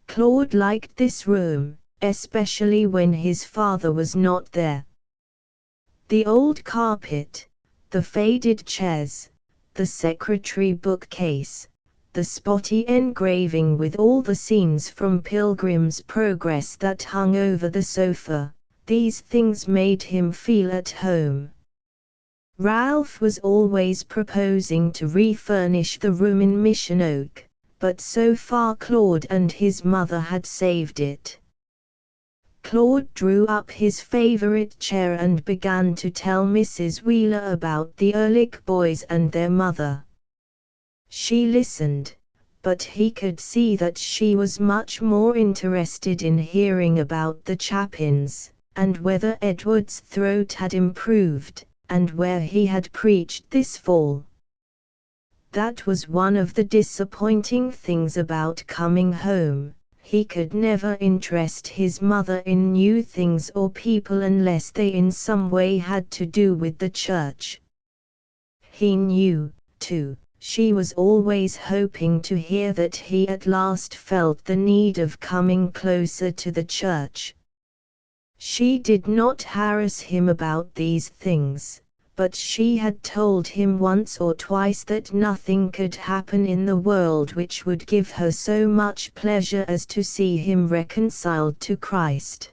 Claude liked this room, especially when his father was not there. The old carpet, the faded chairs, the secretary bookcase, the spotty engraving with all the scenes from Pilgrim's Progress that hung over the sofa, these things made him feel at home. Ralph was always proposing to refurnish the room in Mission Oak, but so far Claude and his mother had saved it. Claude drew up his favorite chair and began to tell Mrs. Wheeler about the Ehrlich boys and their mother. She listened, but he could see that she was much more interested in hearing about the Chapins, and whether Edward's throat had improved, and where he had preached this fall. That was one of the disappointing things about coming home. He could never interest his mother in new things or people unless they in some way had to do with the church. He knew, too, she was always hoping to hear that he at last felt the need of coming closer to the church. She did not harass him about these things, but she had told him once or twice that nothing could happen in the world which would give her so much pleasure as to see him reconciled to Christ.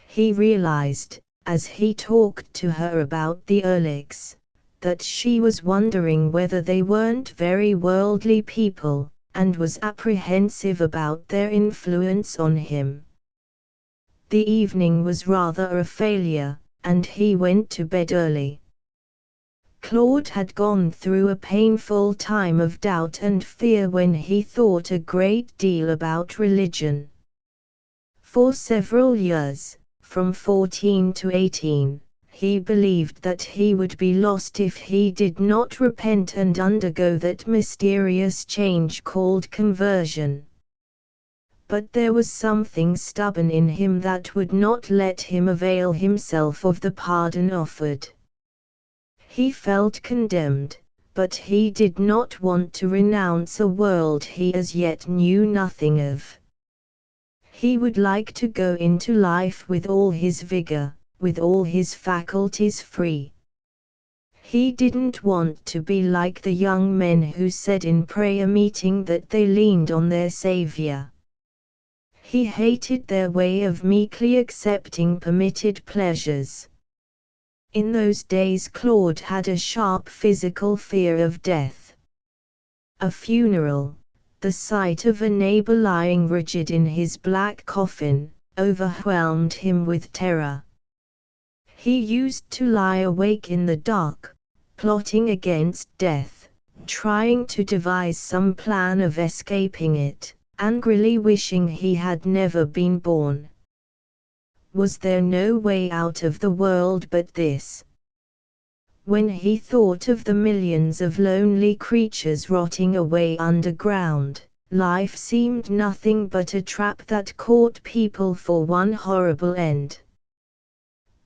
He realized, as he talked to her about the Ehrlichs, that she was wondering whether they weren't very worldly people, and was apprehensive about their influence on him. The evening was rather a failure, and he went to bed early. Claude had gone through a painful time of doubt and fear when he thought a great deal about religion. For several years, from 14 to 18, he believed that he would be lost if he did not repent and undergo that mysterious change called conversion. But there was something stubborn in him that would not let him avail himself of the pardon offered. He felt condemned, but he did not want to renounce a world he as yet knew nothing of. He would like to go into life with all his vigor, with all his faculties free. He didn't want to be like the young men who said in prayer meeting that they leaned on their Savior. He hated their way of meekly accepting permitted pleasures. In those days Claude had a sharp physical fear of death. A funeral, the sight of a neighbor lying rigid in his black coffin, overwhelmed him with terror. He used to lie awake in the dark, plotting against death, trying to devise some plan of escaping it, angrily wishing he had never been born. Was there no way out of the world but this? When he thought of the millions of lonely creatures rotting away underground, life seemed nothing but a trap that caught people for one horrible end.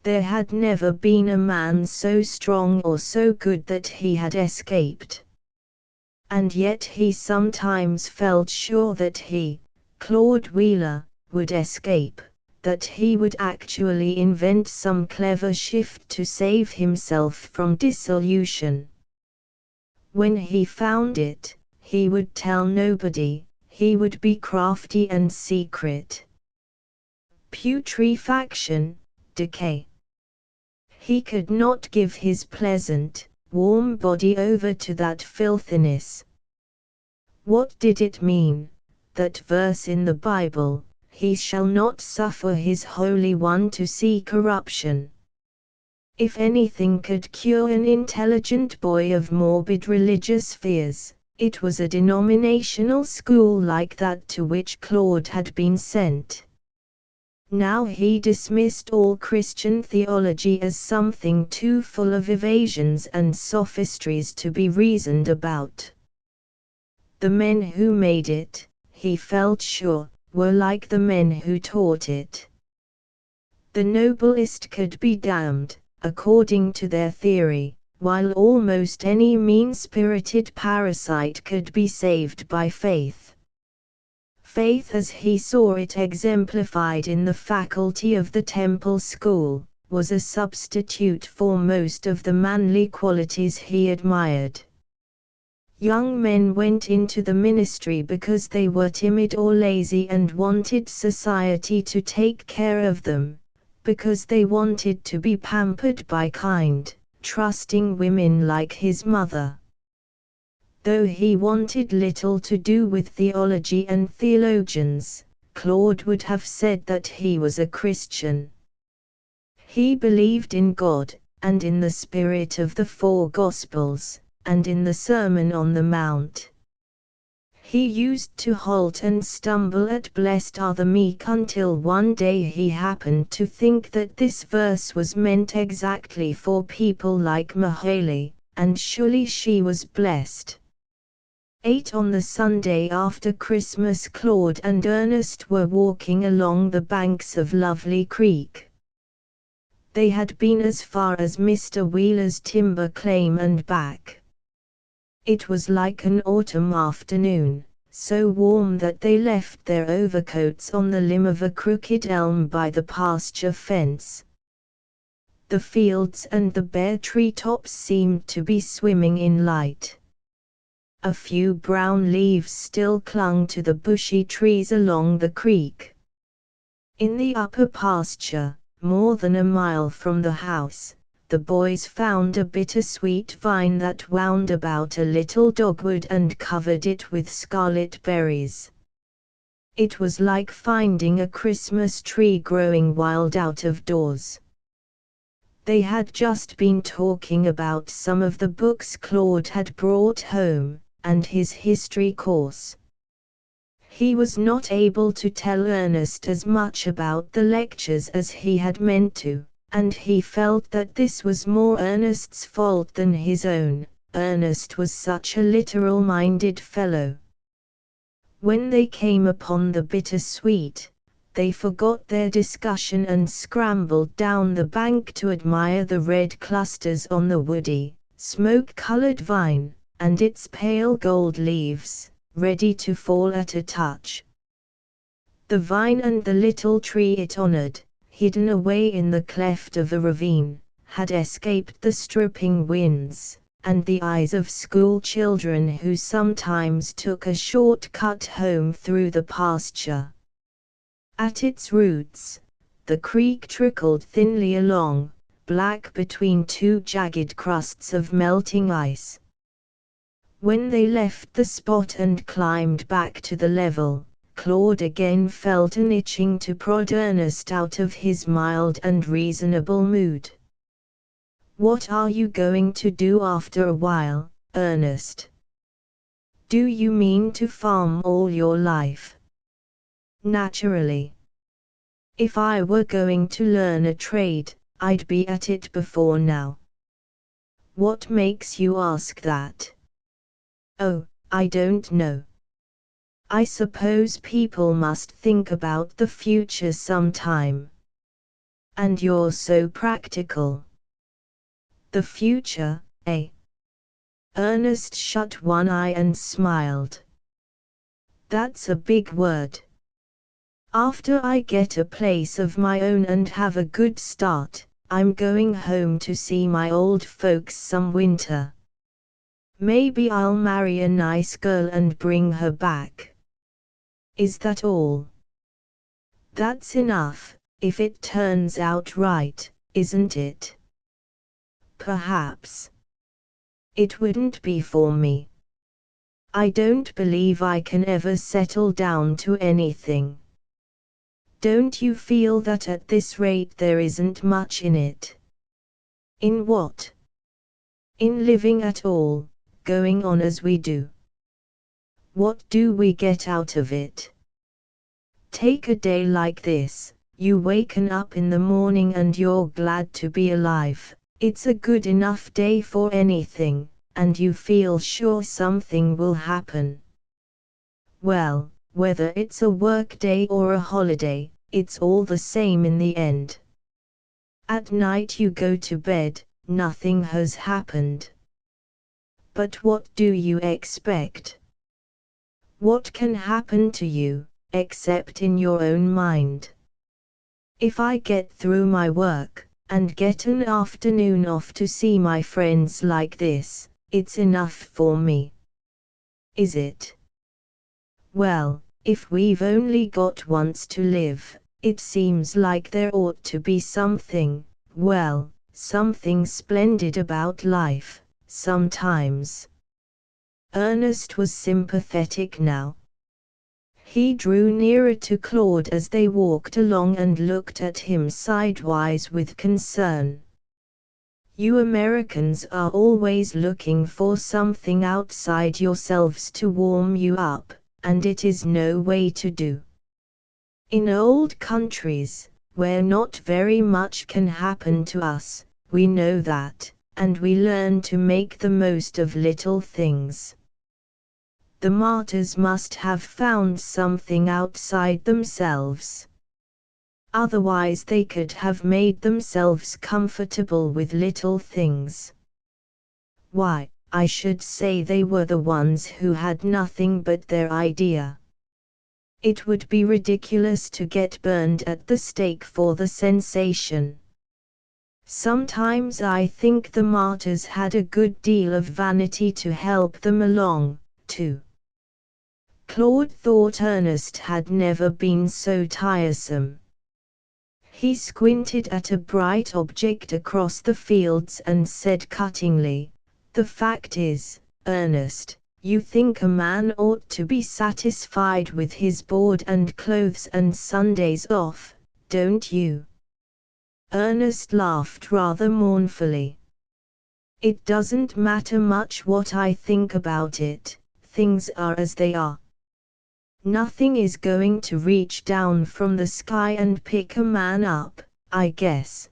There had never been a man so strong or so good that he had escaped. And yet he sometimes felt sure that he, Claude Wheeler, would escape, that he would actually invent some clever shift to save himself from dissolution. When he found it, he would tell nobody, he would be crafty and secret. Putrefaction, decay. He could not give his pleasant, warm body over to that filthiness. What did it mean, that verse in the Bible, "He shall not suffer his Holy One to see corruption"? If anything could cure an intelligent boy of morbid religious fears, it was a denominational school like that to which Claude had been sent. Now he dismissed all Christian theology as something too full of evasions and sophistries to be reasoned about. The men who made it, he felt sure, were like the men who taught it. The noblest could be damned, according to their theory, while almost any mean-spirited parasite could be saved by faith. Faith as he saw it exemplified in the faculty of the Temple School, was a substitute for most of the manly qualities he admired. Young men went into the ministry because they were timid or lazy and wanted society to take care of them, because they wanted to be pampered by kind, trusting women like his mother. Though he wanted little to do with theology and theologians, Claude would have said that he was a Christian. He believed in God, and in the spirit of the four Gospels, and in the Sermon on the Mount. He used to halt and stumble at "Blessed are the meek" until one day he happened to think that this verse was meant exactly for people like Mahalie, and surely she was blessed. 8 On the Sunday after Christmas, Claude and Ernest were walking along the banks of Lovely Creek. They had been as far as Mr. Wheeler's timber claim and back. It was like an autumn afternoon, so warm that they left their overcoats on the limb of a crooked elm by the pasture fence. The fields and the bare treetops seemed to be swimming in light. A few brown leaves still clung to the bushy trees along the creek. In the upper pasture, more than a mile from the house, the boys found a bittersweet vine that wound about a little dogwood and covered it with scarlet berries. It was like finding a Christmas tree growing wild out of doors. They had just been talking about some of the books Claude had brought home, and his history course. He was not able to tell Ernest as much about the lectures as he had meant to, and he felt that this was more Ernest's fault than his own. Ernest was such a literal-minded fellow. When they came upon the bittersweet, they forgot their discussion and scrambled down the bank to admire the red clusters on the woody, smoke-colored vine, and its pale gold leaves, ready to fall at a touch. The vine and the little tree it honored, hidden away in the cleft of a ravine, had escaped the stripping winds, and the eyes of school children who sometimes took a short cut home through the pasture. At its roots, the creek trickled thinly along, black between two jagged crusts of melting ice. When they left the spot and climbed back to the level, Claude again felt an itching to prod Ernest out of his mild and reasonable mood. "What are you going to do after a while, Ernest? Do you mean to farm all your life?" "Naturally. If I were going to learn a trade, I'd be at it before now." "What makes you ask that?" "Oh, I don't know. I suppose people must think about the future sometime. And you're so practical." "The future, eh?" Ernest shut one eye and smiled. "That's a big word. After I get a place of my own and have a good start, I'm going home to see my old folks some winter. Maybe I'll marry a nice girl and bring her back." "Is that all?" "That's enough, if it turns out right, isn't it?" "Perhaps. It wouldn't be for me. I don't believe I can ever settle down to anything." "Don't you feel that at this rate there isn't much in it?" "In what?" "In living at all, going on as we do. What do we get out of it? Take a day like this, you waken up in the morning and you're glad to be alive. It's a good enough day for anything, and you feel sure something will happen. Well, whether it's a work day or a holiday, it's all the same in the end. At night you go to bed, nothing has happened. But what do you expect? What can happen to you, except in your own mind? If I get through my work, and get an afternoon off to see my friends like this, it's enough for me." "Is it?" "Well, if we've only got once to live, it seems like there ought to be something splendid about life, sometimes." Ernest was sympathetic now. He drew nearer to Claude as they walked along and looked at him sidewise with concern. "You Americans are always looking for something outside yourselves to warm you up, and it is no way to do. In old countries, where not very much can happen to us, we know that, and we learn to make the most of little things. The martyrs must have found something outside themselves. Otherwise they could have made themselves comfortable with little things. Why, I should say they were the ones who had nothing but their idea. It would be ridiculous to get burned at the stake for the sensation. Sometimes I think the martyrs had a good deal of vanity to help them along, too." Claude thought Ernest had never been so tiresome. He squinted at a bright object across the fields and said cuttingly, "The fact is, Ernest, you think a man ought to be satisfied with his board and clothes and Sundays off, don't you?" Ernest laughed rather mournfully. "It doesn't matter much what I think about it, things are as they are. Nothing is going to reach down from the sky and pick a man up, I guess."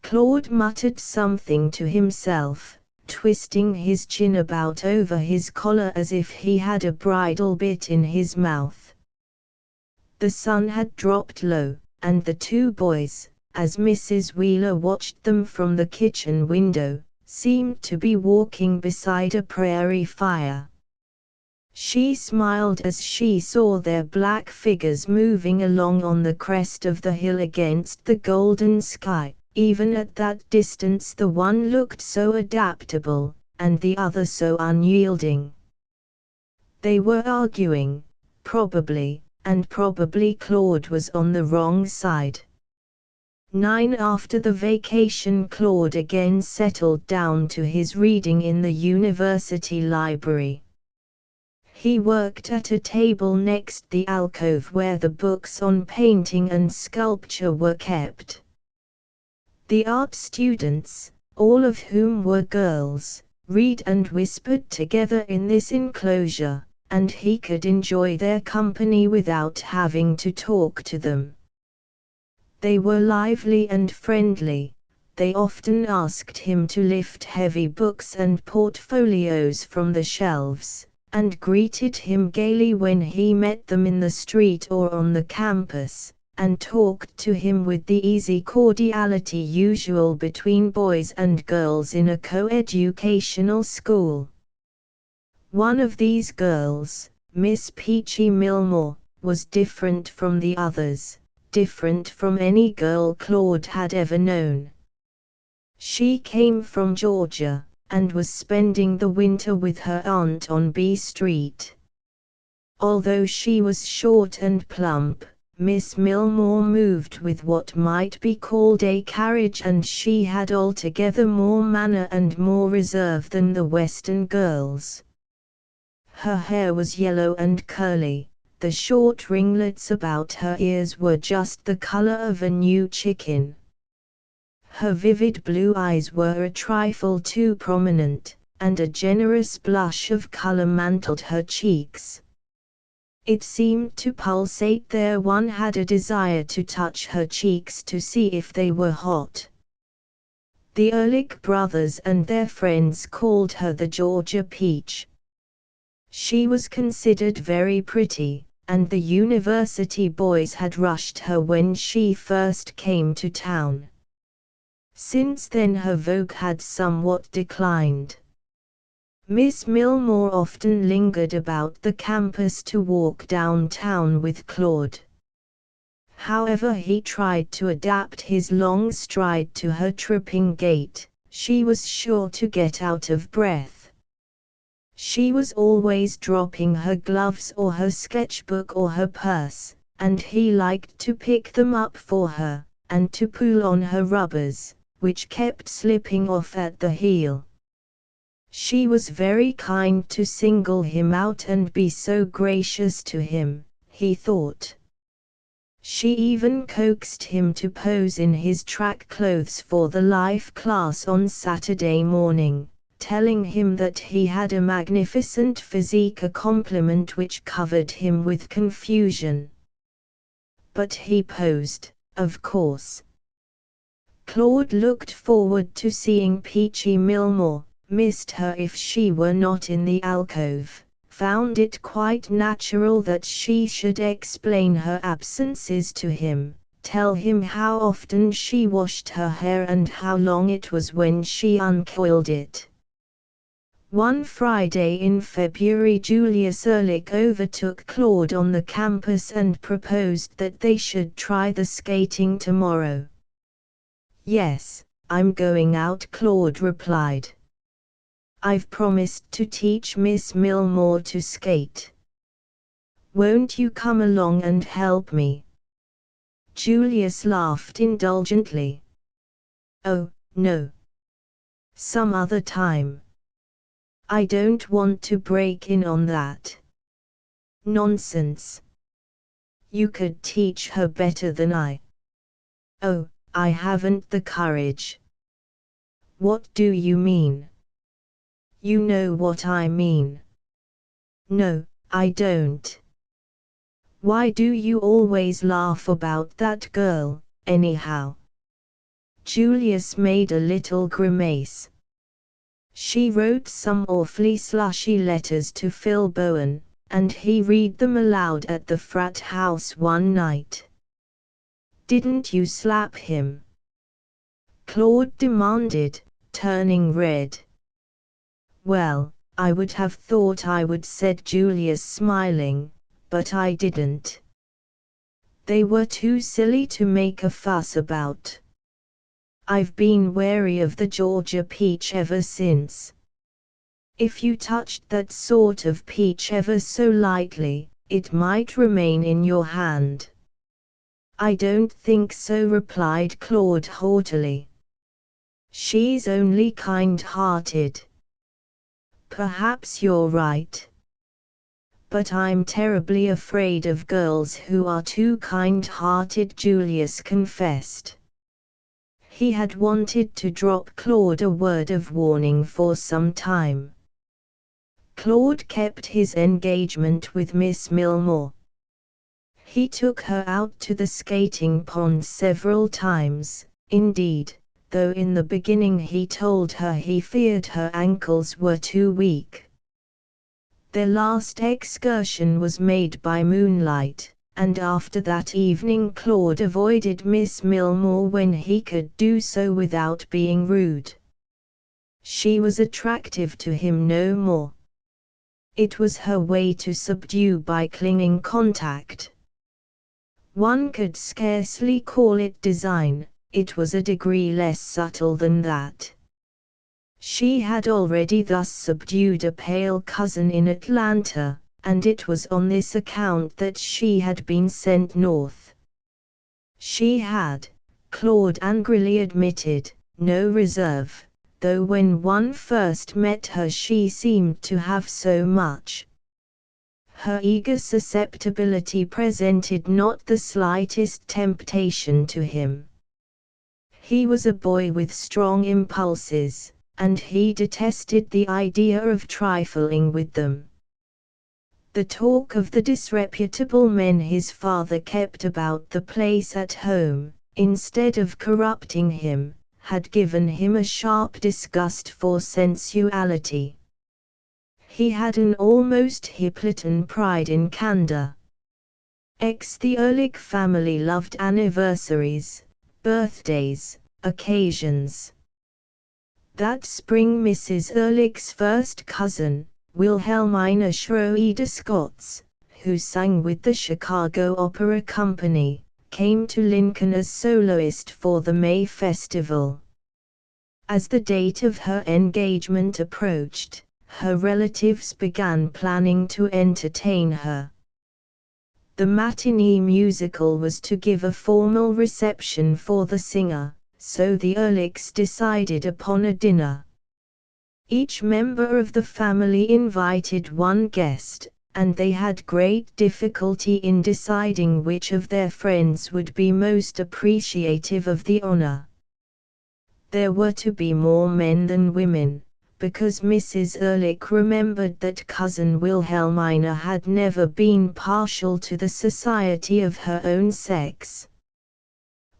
Claude muttered something to himself, twisting his chin about over his collar as if he had a bridle bit in his mouth. The sun had dropped low, and the two boys, as Mrs. Wheeler watched them from the kitchen window, seemed to be walking beside a prairie fire. She smiled as she saw their black figures moving along on the crest of the hill against the golden sky. Even at that distance the one looked so adaptable, and the other so unyielding. They were arguing, probably, and probably Claude was on the wrong side. 9 After the vacation, Claude again settled down to his reading in the university library. He worked at a table next the alcove where the books on painting and sculpture were kept. The art students, all of whom were girls, read and whispered together in this enclosure, and he could enjoy their company without having to talk to them. They were lively and friendly. They often asked him to lift heavy books and portfolios from the shelves, and greeted him gaily when he met them in the street or on the campus, and talked to him with the easy cordiality usual between boys and girls in a coeducational school. One of these girls, Miss Peachy Milmore, was different from the others, different from any girl Claude had ever known. She came from Georgia, and was spending the winter with her aunt on B Street. Although she was short and plump, Miss Milmore moved with what might be called a carriage, and she had altogether more manner and more reserve than the Western girls. Her hair was yellow and curly, the short ringlets about her ears were just the color of a new chicken. Her vivid blue eyes were a trifle too prominent, and a generous blush of color mantled her cheeks. It seemed to pulsate there. One had a desire to touch her cheeks to see if they were hot. The Ehrlich brothers and their friends called her the Georgia Peach. She was considered very pretty, and the university boys had rushed her when she first came to town. Since then her vogue had somewhat declined. Miss Milmore often lingered about the campus to walk downtown with Claude. However he tried to adapt his long stride to her tripping gait, she was sure to get out of breath. She was always dropping her gloves or her sketchbook or her purse, and he liked to pick them up for her, and to pull on her rubbers, which kept slipping off at the heel. She was very kind to single him out and be so gracious to him, he thought. She even coaxed him to pose in his track clothes for the life class on Saturday morning, telling him that he had a magnificent physique, a compliment which covered him with confusion. But he posed, of course. Claude looked forward to seeing Peachy Milmore, missed her if she were not in the alcove, found it quite natural that she should explain her absences to him, tell him how often she washed her hair and how long it was when she uncoiled it. One Friday in February Julius Ehrlich overtook Claude on the campus and proposed that they should try the skating tomorrow. "Yes, I'm going out," Claude replied. "I've promised to teach Miss Milmore to skate. Won't you come along and help me?" Julius laughed indulgently. Oh, no. Some other time. I don't want to break in on that. Nonsense. You could teach her better than I. Oh, I haven't the courage. What do you mean? You know what I mean. No, I don't. Why do you always laugh about that girl, anyhow? Julius made a little grimace. She wrote some awfully slushy letters to Phil Bowen, and he read them aloud at the frat house one night. Didn't you slap him? Claude demanded, turning red. Well, I would have thought I would, said Julius smiling, but I didn't. They were too silly to make a fuss about. I've been wary of the Georgia peach ever since. If you touched that sort of peach ever so lightly, it might remain in your hand. I don't think so, replied Claude haughtily. She's only kind-hearted. Perhaps you're right. But I'm terribly afraid of girls who are too kind-hearted, Julius confessed. He had wanted to drop Claude a word of warning for some time. Claude kept his engagement with Miss Milmore. He took her out to the skating pond several times, indeed, though in the beginning he told her he feared her ankles were too weak. Their last excursion was made by moonlight, and after that evening Claude avoided Miss Milmore when he could do so without being rude. She was attractive to him no more. It was her way to subdue by clinging contact. One could scarcely call it design, it was a degree less subtle than that. She had already thus subdued a pale cousin in Atlanta, and it was on this account that she had been sent north. She had, Claude angrily admitted, no reserve, though when one first met her she seemed to have so much. Her eager susceptibility presented not the slightest temptation to him. He was a boy with strong impulses, and he detested the idea of trifling with them. The talk of the disreputable men his father kept about the place at home, instead of corrupting him, had given him a sharp disgust for sensuality. He had an almost Hippolytan pride in candor. The Ehrlich family loved anniversaries, birthdays, occasions. That spring Mrs. Ehrlich's first cousin, Wilhelmina Schroeder Scotts, who sang with the Chicago Opera Company, came to Lincoln as soloist for the May Festival. As the date of her engagement approached, her relatives began planning to entertain her. The matinee musical was to give a formal reception for the singer, so the Ehrlichs decided upon a dinner. Each member of the family invited one guest, and they had great difficulty in deciding which of their friends would be most appreciative of the honor. There were to be more men than women, because Mrs. Ehrlich remembered that cousin Wilhelmina had never been partial to the society of her own sex.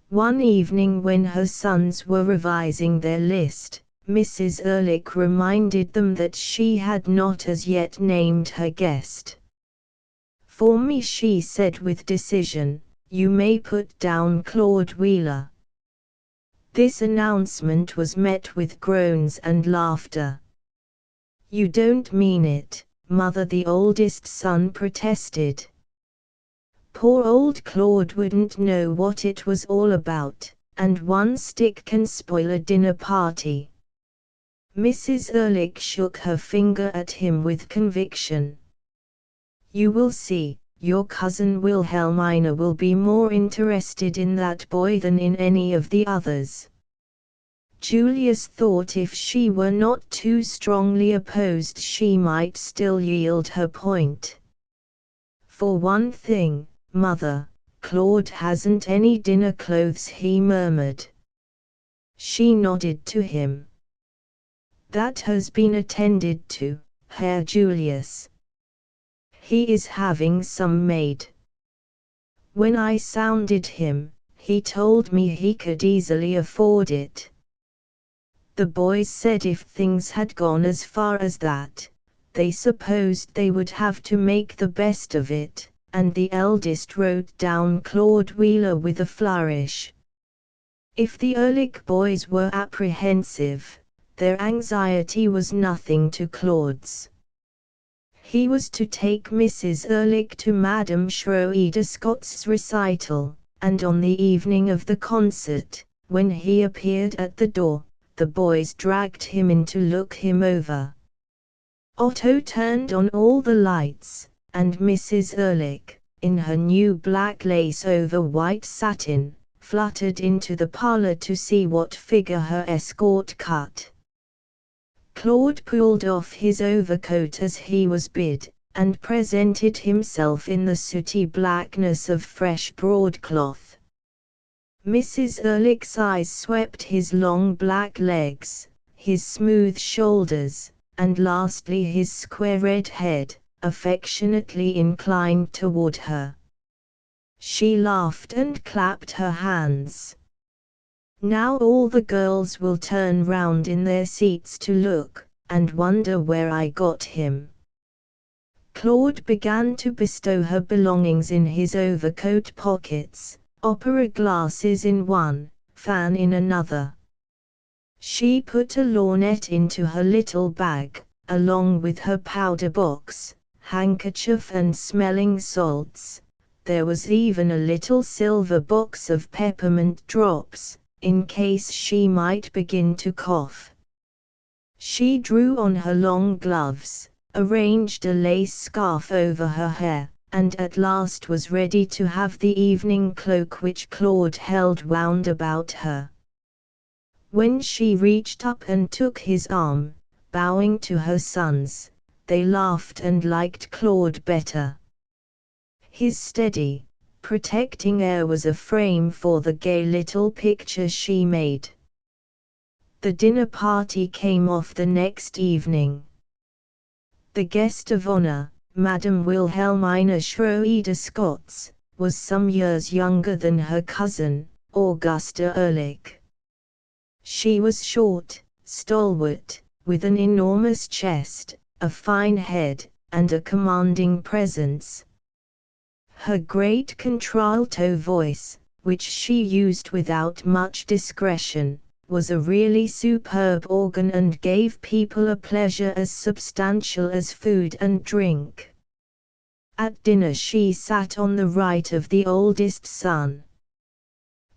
One evening when her sons were revising their list, Mrs. Ehrlich reminded them that she had not as yet named her guest. For me, she said with decision, you may put down Claude Wheeler. This announcement was met with groans and laughter. You don't mean it, Mother, the oldest son protested. Poor old Claude wouldn't know what it was all about, and one stick can spoil a dinner party. Mrs. Ehrlich shook her finger at him with conviction. You will see, your cousin Wilhelmina will be more interested in that boy than in any of the others. Julius thought if she were not too strongly opposed she might still yield her point. For one thing, Mother, Claude hasn't any dinner clothes, he murmured. She nodded to him. That has been attended to, Herr Julius. He is having some made. When I sounded him, he told me he could easily afford it. The boys said if things had gone as far as that, they supposed they would have to make the best of it, and the eldest wrote down Claude Wheeler with a flourish. If the Ehrlich boys were apprehensive, their anxiety was nothing to Claude's. He was to take Mrs. Ehrlich to Madame Schroeder Scott's recital, and on the evening of the concert, when he appeared at the door, the boys dragged him in to look him over. Otto turned on all the lights, and Mrs. Ehrlich, in her new black lace over white satin, fluttered into the parlor to see what figure her escort cut. Claude pulled off his overcoat as he was bid, and presented himself in the sooty blackness of fresh broadcloth. Mrs. Ehrlich's eyes swept his long black legs, his smooth shoulders, and lastly his square red head, affectionately inclined toward her. She laughed and clapped her hands. Now all the girls will turn round in their seats to look, and wonder where I got him. Claude began to bestow her belongings in his overcoat pockets, opera glasses in one, fan in another. She put a lorgnette into her little bag, along with her powder box, handkerchief and smelling salts. There was even a little silver box of peppermint drops, in case she might begin to cough. She drew on her long gloves, arranged a lace scarf over her hair, and at last was ready to have the evening cloak which Claude held wound about her. When she reached up and took his arm, bowing to her sons, they laughed and liked Claude better. His steady, protecting air was a frame for the gay little picture she made. The dinner party came off the next evening. The guest of honor, Madame Wilhelmina Schroeder Scots, was some years younger than her cousin, Augusta Ehrlich. She was short, stalwart, with an enormous chest, a fine head, and a commanding presence. Her great contralto voice, which she used without much discretion, was a really superb organ and gave people a pleasure as substantial as food and drink. At dinner she sat on the right of the oldest son.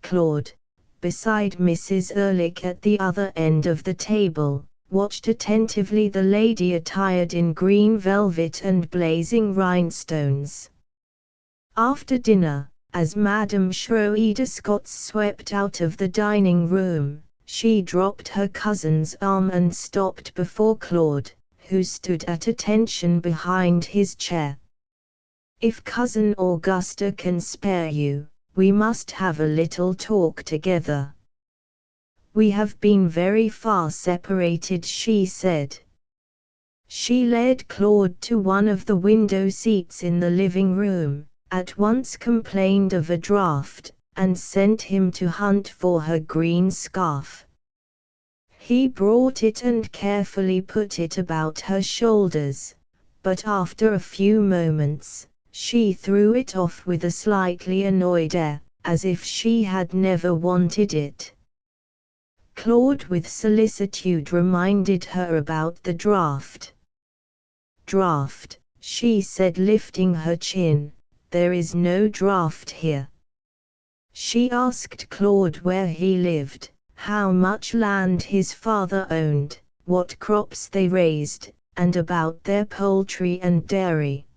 Claude, beside Mrs. Ehrlich at the other end of the table, watched attentively the lady attired in green velvet and blazing rhinestones. After dinner, as Madame Schroeder Scots swept out of the dining room, she dropped her cousin's arm and stopped before Claude, who stood at attention behind his chair. "If Cousin Augusta can spare you, we must have a little talk together. We have been very far separated," she said. She led Claude to one of the window seats in the living room, at once complained of a draught, and sent him to hunt for her green scarf. He brought it and carefully put it about her shoulders, but after a few moments, she threw it off with a slightly annoyed air, as if she had never wanted it. Claude with solicitude reminded her about the draught. "Draught," she said, lifting her chin, "there is no draught here." She asked Claude where he lived, how much land his father owned, what crops they raised, and about their poultry and dairy.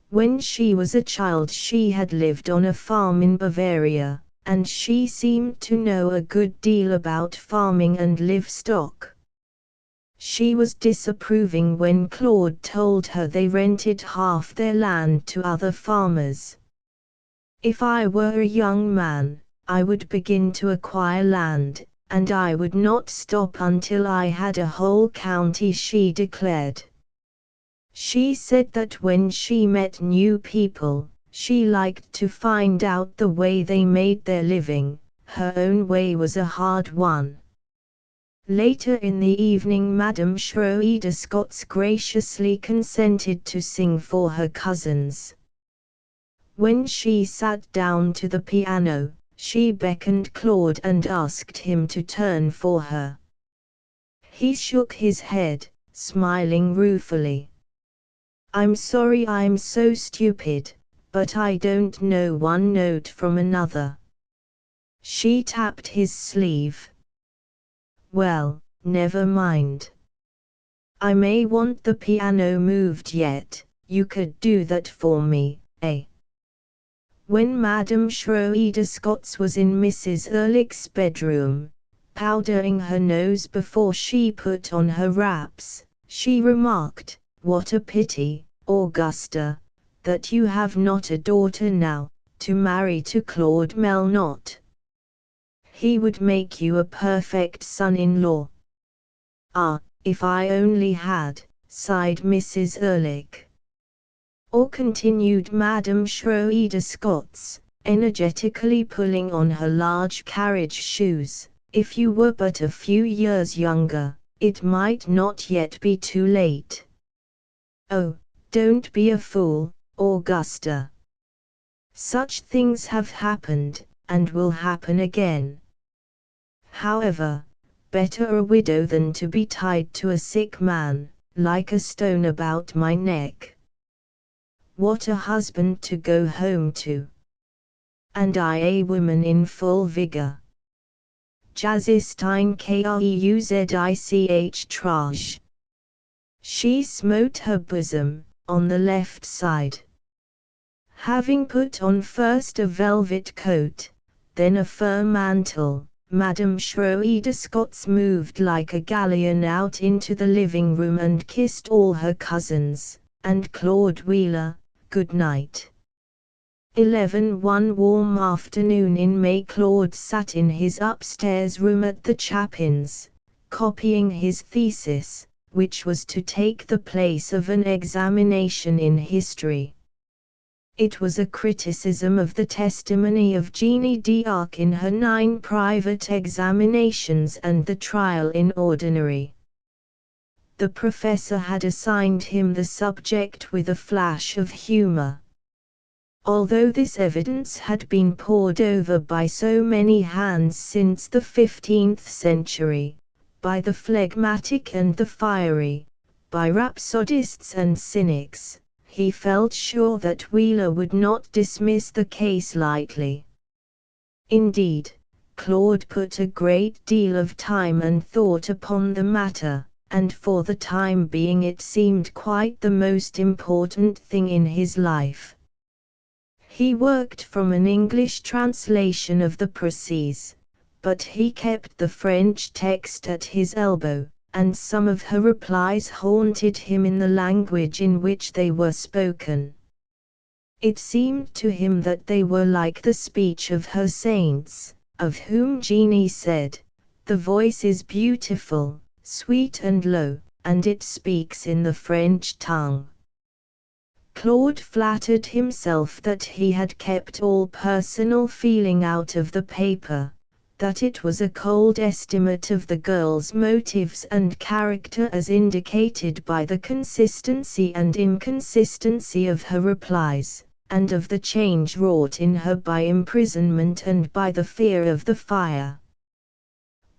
When she was a child she had lived on a farm in Bavaria, and she seemed to know a good deal about farming and livestock. She was disapproving when Claude told her they rented half their land to other farmers. "If I were a young man, I would begin to acquire land, and I would not stop until I had a whole county," she declared. She said that when she met new people, she liked to find out the way they made their living. Her own way was a hard one. Later in the evening Madame Schroeder Scots graciously consented to sing for her cousins. When she sat down to the piano, she beckoned Claude and asked him to turn for her. He shook his head, smiling ruefully. "I'm sorry I'm so stupid, but I don't know one note from another." She tapped his sleeve. "Well, never mind. I may want the piano moved yet, you could do that for me, eh?" When Madame Schroeder Scots was in Mrs. Ehrlich's bedroom, powdering her nose before she put on her wraps, she remarked, "What a pity, Augusta, that you have not a daughter now, to marry to Claude Melnot. He would make you a perfect son-in-law." "Ah, if I only had," sighed Mrs. Ehrlich. "Or," continued Madame Schroeder Scots, energetically pulling on her large carriage shoes, "if you were but a few years younger, it might not yet be too late." "Oh, don't be a fool, Augusta. Such things have happened, and will happen again. However, better a widow than to be tied to a sick man, like a stone about my neck. What a husband to go home to! And I a woman in full vigor. Jazzistine Kreuzich Trage." She smote her bosom, on the left side. Having put on first a velvet coat, then a fur mantle, Madame Schroeder Scots moved like a galleon out into the living room and kissed all her cousins, and Claude Wheeler, good night. 11 One warm afternoon in May Claude sat in his upstairs room at the Chapins, copying his thesis, which was to take the place of an examination in history. It was a criticism of the testimony of Jeanne d'Arc in her 9 private examinations and the trial in ordinary. The professor had assigned him the subject with a flash of humor. Although this evidence had been pored over by so many hands since the 15th century, by the phlegmatic and the fiery, by rhapsodists and cynics, he felt sure that Wheeler would not dismiss the case lightly. Indeed, Claude put a great deal of time and thought upon the matter, and for the time being it seemed quite the most important thing in his life. He worked from an English translation of the Précis, but he kept the French text at his elbow, and some of her replies haunted him in the language in which they were spoken. It seemed to him that they were like the speech of her saints, of whom Jeanne said, "The voice is beautiful, sweet and low, and it speaks in the French tongue." Claude flattered himself that he had kept all personal feeling out of the paper, that it was a cold estimate of the girl's motives and character as indicated by the consistency and inconsistency of her replies, and of the change wrought in her by imprisonment and by the fear of the fire.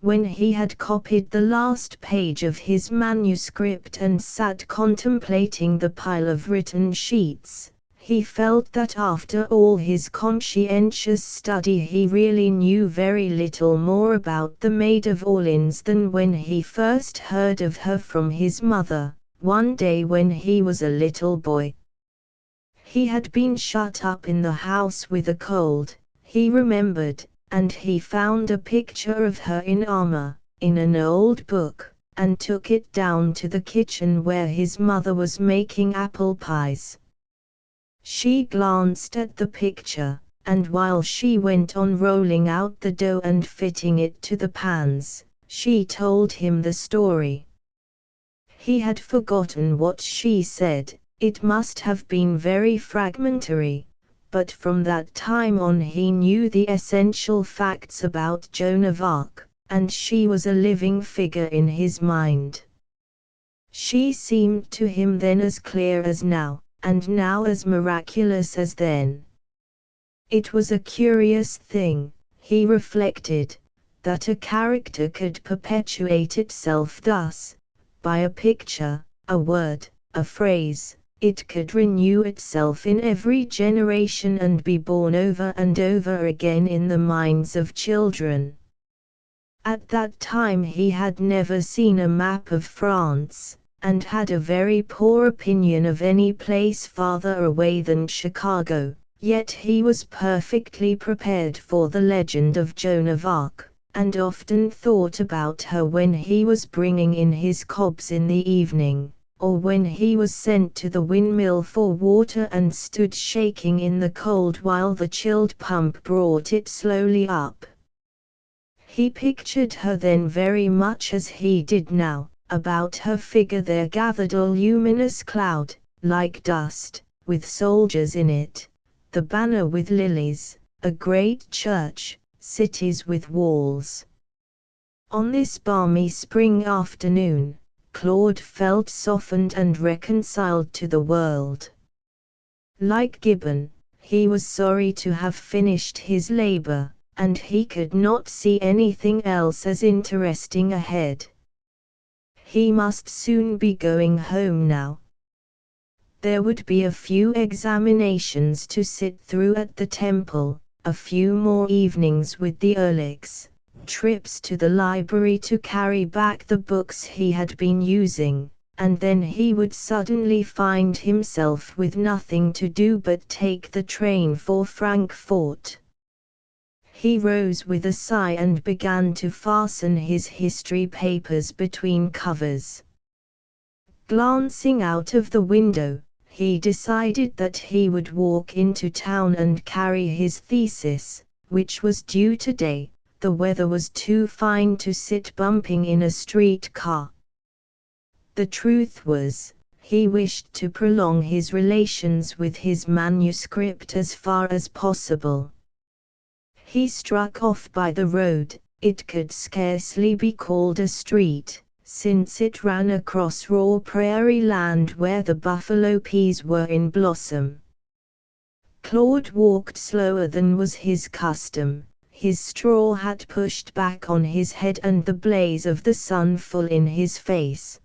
When he had copied the last page of his manuscript and sat contemplating the pile of written sheets, he felt that after all his conscientious study he really knew very little more about the Maid of Orleans than when he first heard of her from his mother, one day when he was a little boy. He had been shut up in the house with a cold, he remembered, and he found a picture of her in armor, in an old book, and took it down to the kitchen where his mother was making apple pies. She glanced at the picture, and while she went on rolling out the dough and fitting it to the pans, she told him the story. He had forgotten what she said, it must have been very fragmentary, but from that time on he knew the essential facts about Joan of Arc, and she was a living figure in his mind. She seemed to him then as clear as now, and now as miraculous as then. It was a curious thing, he reflected, that a character could perpetuate itself thus, by a picture, a word, a phrase. It could renew itself in every generation and be born over and over again in the minds of children. At that time he had never seen a map of France, and had a very poor opinion of any place farther away than Chicago, yet he was perfectly prepared for the legend of Joan of Arc, and often thought about her when he was bringing in his cobs in the evening, or when he was sent to the windmill for water and stood shaking in the cold while the chilled pump brought it slowly up. He pictured her then very much as he did now. About her figure there gathered a luminous cloud, like dust, with soldiers in it, the banner with lilies, a great church, cities with walls. On this balmy spring afternoon, Claude felt softened and reconciled to the world. Like Gibbon, he was sorry to have finished his labor, and he could not see anything else as interesting ahead. He must soon be going home now. There would be a few examinations to sit through at the temple, a few more evenings with the Ehrlichs, trips to the library to carry back the books he had been using, and then he would suddenly find himself with nothing to do but take the train for Frankfurt. He rose with a sigh and began to fasten his history papers between covers. Glancing out of the window, he decided that he would walk into town and carry his thesis, which was due today. The weather was too fine to sit bumping in a street car. The truth was, he wished to prolong his relations with his manuscript as far as possible. He struck off by the road. It could scarcely be called a street, since it ran across raw prairie land where the buffalo peas were in blossom. Claude walked slower than was his custom, his straw hat pushed back on his head and the blaze of the sun full in his face.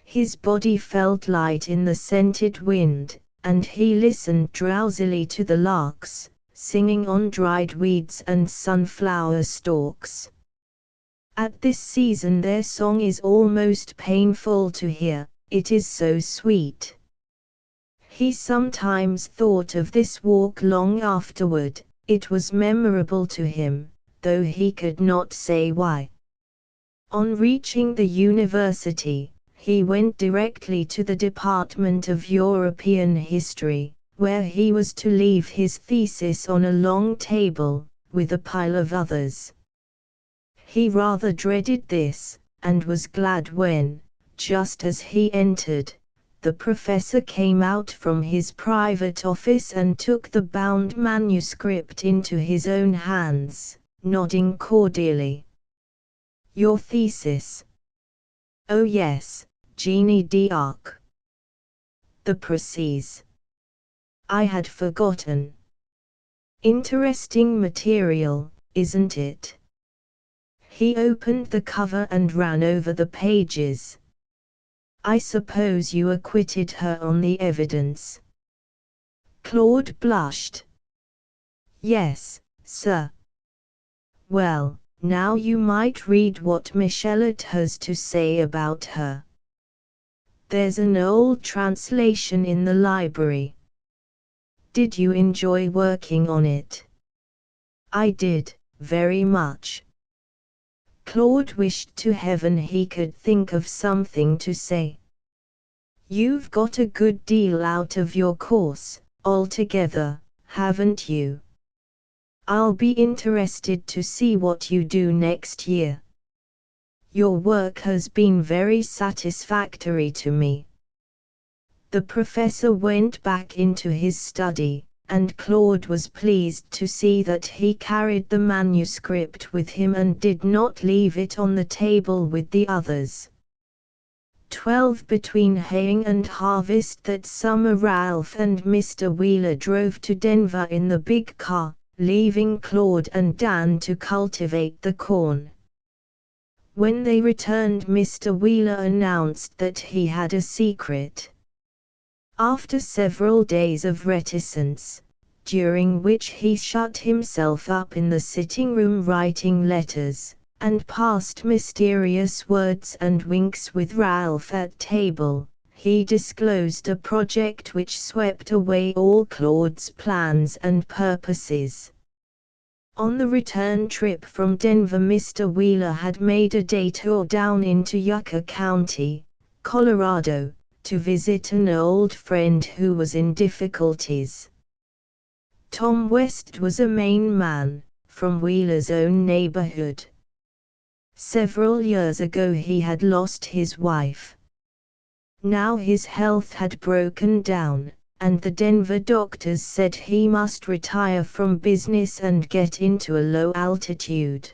His body felt light in the scented wind, and he listened drowsily to the larks, singing on dried weeds and sunflower stalks. At this season their song is almost painful to hear, it is so sweet. He sometimes thought of this walk long afterward. It was memorable to him, though he could not say why. On reaching the university, he went directly to the Department of European History, where he was to leave his thesis on a long table, with a pile of others. He rather dreaded this, and was glad when, just as he entered, the professor came out from his private office and took the bound manuscript into his own hands, nodding cordially. "Your thesis?" "Oh yes, Jeanne d'Arc. The Precis. I had forgotten. Interesting material, isn't it?" He opened the cover and ran over the pages. "I suppose you acquitted her on the evidence?" Claude blushed. "Yes, sir." "Well, now you might read what Michelet has to say about her. There's an old translation in the library. Did you enjoy working on it? I did, very much. Claude wished to heaven he could think of something to say. You've got a good deal out of your course, altogether, haven't you? I'll be interested to see what you do next year. Your work has been very satisfactory to me. The professor went back into his study, and Claude was pleased to see that he carried the manuscript with him and did not leave it on the table with the others. 12 Between haying and harvest that summer Ralph and Mr. Wheeler drove to Denver in the big car, leaving Claude and Dan to cultivate the corn. When they returned, Mr. Wheeler announced that he had a secret. After several days of reticence, during which he shut himself up in the sitting room writing letters, and passed mysterious words and winks with Ralph at table, he disclosed a project which swept away all Claude's plans and purposes. On the return trip from Denver, Mr. Wheeler had made a detour down into Yucca County, Colorado, to visit an old friend who was in difficulties. Tom West was a Maine man, from Wheeler's own neighborhood. Several years ago he had lost his wife. Now his health had broken down, and the Denver doctors said he must retire from business and get into a low altitude.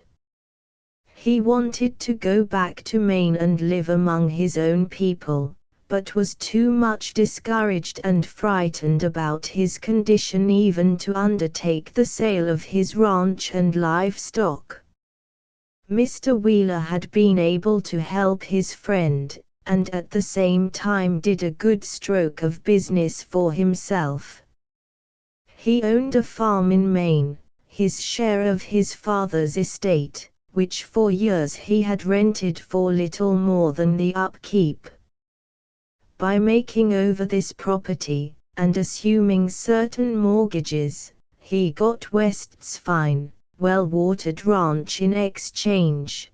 He wanted to go back to Maine and live among his own people, but was too much discouraged and frightened about his condition even to undertake the sale of his ranch and livestock. Mr. Wheeler had been able to help his friend, and at the same time did a good stroke of business for himself. He owned a farm in Maine, his share of his father's estate, which for years he had rented for little more than the upkeep. By making over this property, and assuming certain mortgages, he got West's fine, well-watered ranch in exchange.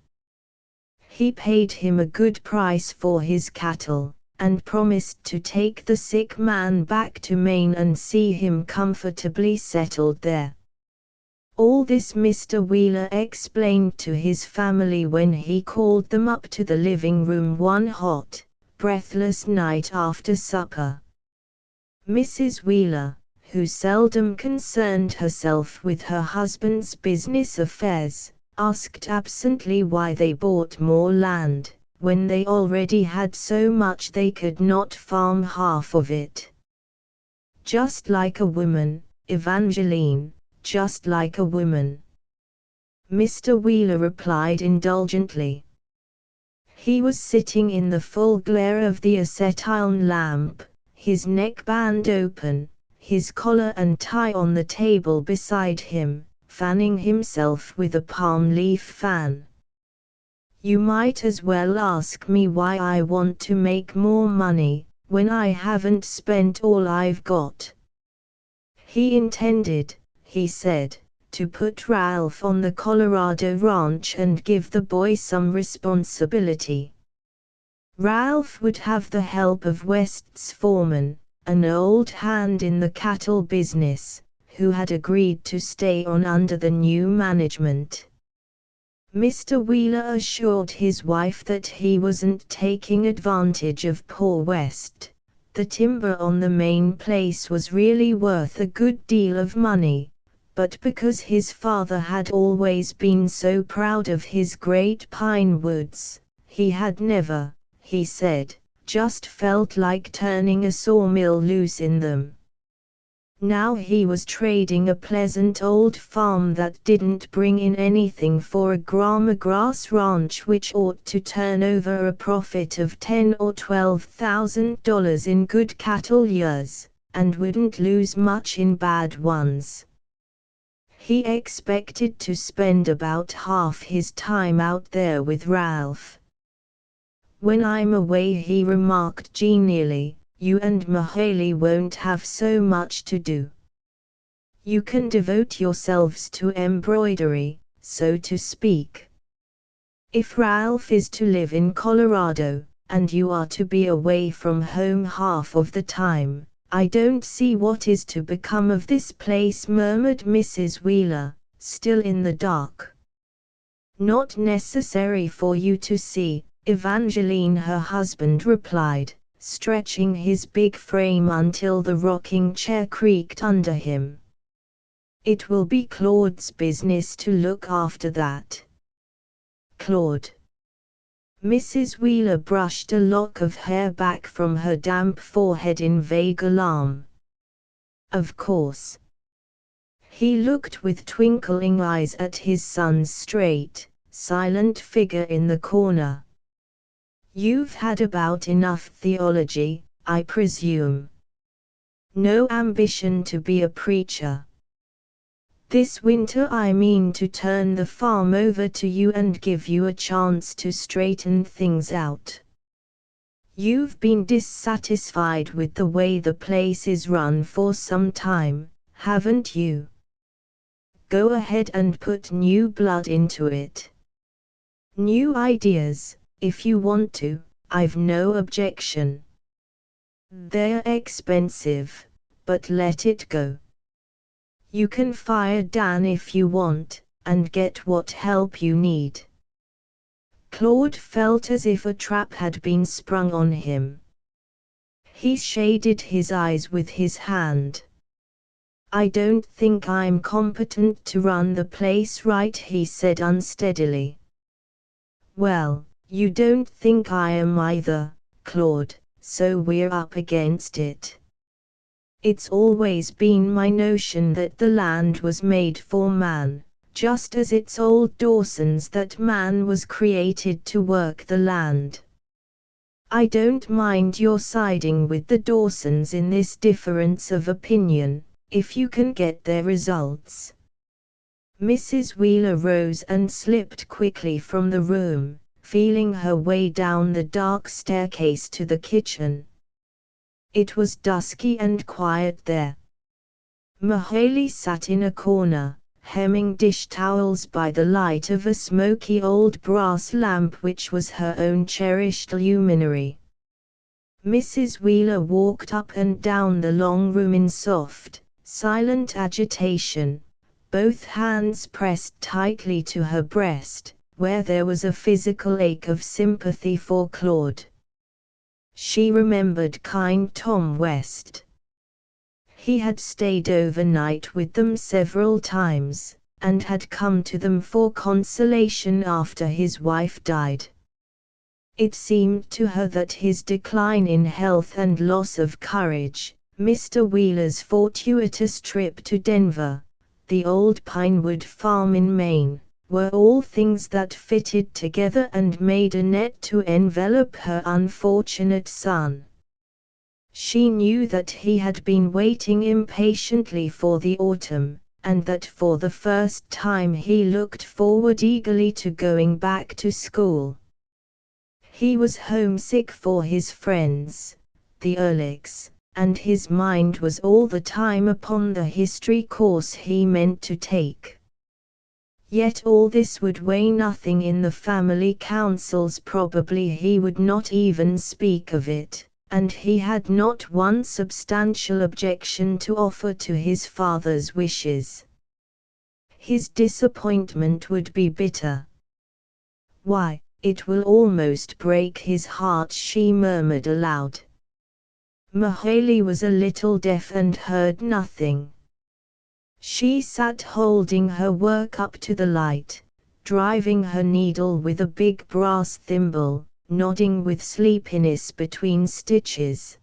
He paid him a good price for his cattle, and promised to take the sick man back to Maine and see him comfortably settled there. All this Mr. Wheeler explained to his family when he called them up to the living room one hot, breathless night after supper. Mrs. Wheeler, who seldom concerned herself with her husband's business affairs, asked absently why they bought more land, when they already had so much they could not farm half of it. Just like a woman, Evangeline, just like a woman, Mr. Wheeler replied indulgently. He was sitting in the full glare of the acetylene lamp, his neckband open, his collar and tie on the table beside him, fanning himself with a palm leaf fan. You might as well ask me why I want to make more money, when I haven't spent all I've got. He intended, he said, to put Ralph on the Colorado ranch and give the boy some responsibility. Ralph would have the help of West's foreman, an old hand in the cattle business, who had agreed to stay on under the new management. Mr. Wheeler assured his wife that he wasn't taking advantage of poor West. The timber on the main place was really worth a good deal of money, but because his father had always been so proud of his great pine woods, he had never, he said, just felt like turning a sawmill loose in them. Now he was trading a pleasant old farm that didn't bring in anything for a grass ranch which ought to turn over a profit of $10,000 or $12,000 in good cattle years, and wouldn't lose much in bad ones. He expected to spend about half his time out there with Ralph. When I'm away, he remarked genially, you and Mahaley won't have so much to do. You can devote yourselves to embroidery, so to speak. If Ralph is to live in Colorado, and you are to be away from home half of the time, I don't see what is to become of this place," murmured Mrs. Wheeler, still in the dark. "Not necessary for you to see," Evangeline, her husband, replied, stretching his big frame until the rocking chair creaked under him. "It will be Claude's business to look after that." Claude. Mrs. Wheeler brushed a lock of hair back from her damp forehead in vague alarm. "Of course." He looked with twinkling eyes at his son's straight, silent figure in the corner. "You've had about enough theology, I presume. No ambition to be a preacher. This winter I mean to turn the farm over to you and give you a chance to straighten things out. You've been dissatisfied with the way the place is run for some time, haven't you? Go ahead and put new blood into it. New ideas, if you want to, I've no objection. They're expensive, but let it go. You can fire Dan if you want, and get what help you need." Claude felt as if a trap had been sprung on him. He shaded his eyes with his hand. "I don't think I'm competent to run the place right," he said unsteadily. "Well, you don't think I am either, Claude, so we're up against it. It's always been my notion that the land was made for man, just as it's old Dawson's that man was created to work the land. I don't mind your siding with the Dawsons in this difference of opinion, if you can get their results." Mrs. Wheeler rose and slipped quickly from the room, feeling her way down the dark staircase to the kitchen. It was dusky and quiet there. Mahaley sat in a corner, hemming dish towels by the light of a smoky old brass lamp which was her own cherished luminary. Mrs. Wheeler walked up and down the long room in soft, silent agitation, both hands pressed tightly to her breast, where there was a physical ache of sympathy for Claude. She remembered kind Tom West. He had stayed overnight with them several times, and had come to them for consolation after his wife died. It seemed to her that his decline in health and loss of courage, Mr. Wheeler's fortuitous trip to Denver, the old Pinewood farm in Maine, were all things that fitted together and made a net to envelop her unfortunate son. She knew that he had been waiting impatiently for the autumn, and that for the first time he looked forward eagerly to going back to school. He was homesick for his friends, the Ehrlichs, and his mind was all the time upon the history course he meant to take. Yet all this would weigh nothing in the family councils. Probably he would not even speak of it, and he had not one substantial objection to offer to his father's wishes. His disappointment would be bitter. "Why, it will almost break his heart," she murmured aloud. Mahaley was a little deaf and heard nothing. She sat holding her work up to the light, driving her needle with a big brass thimble, nodding with sleepiness between stitches.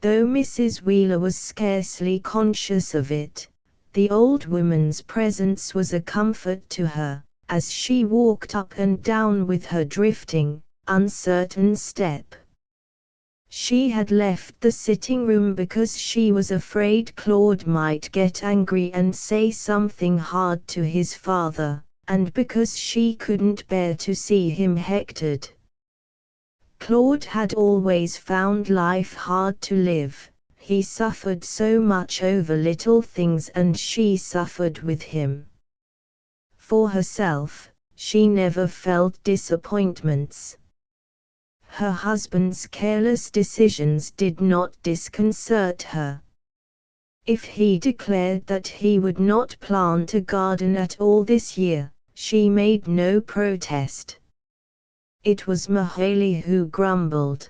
Though Mrs. Wheeler was scarcely conscious of it, the old woman's presence was a comfort to her, as she walked up and down with her drifting, uncertain step. She had left the sitting room because she was afraid Claude might get angry and say something hard to his father, and because she couldn't bear to see him hectored. Claude had always found life hard to live. He suffered so much over little things and she suffered with him. For herself, she never felt disappointments. Her husband's careless decisions did not disconcert her. If he declared that he would not plant a garden at all this year, she made no protest. It was Mahaley who grumbled.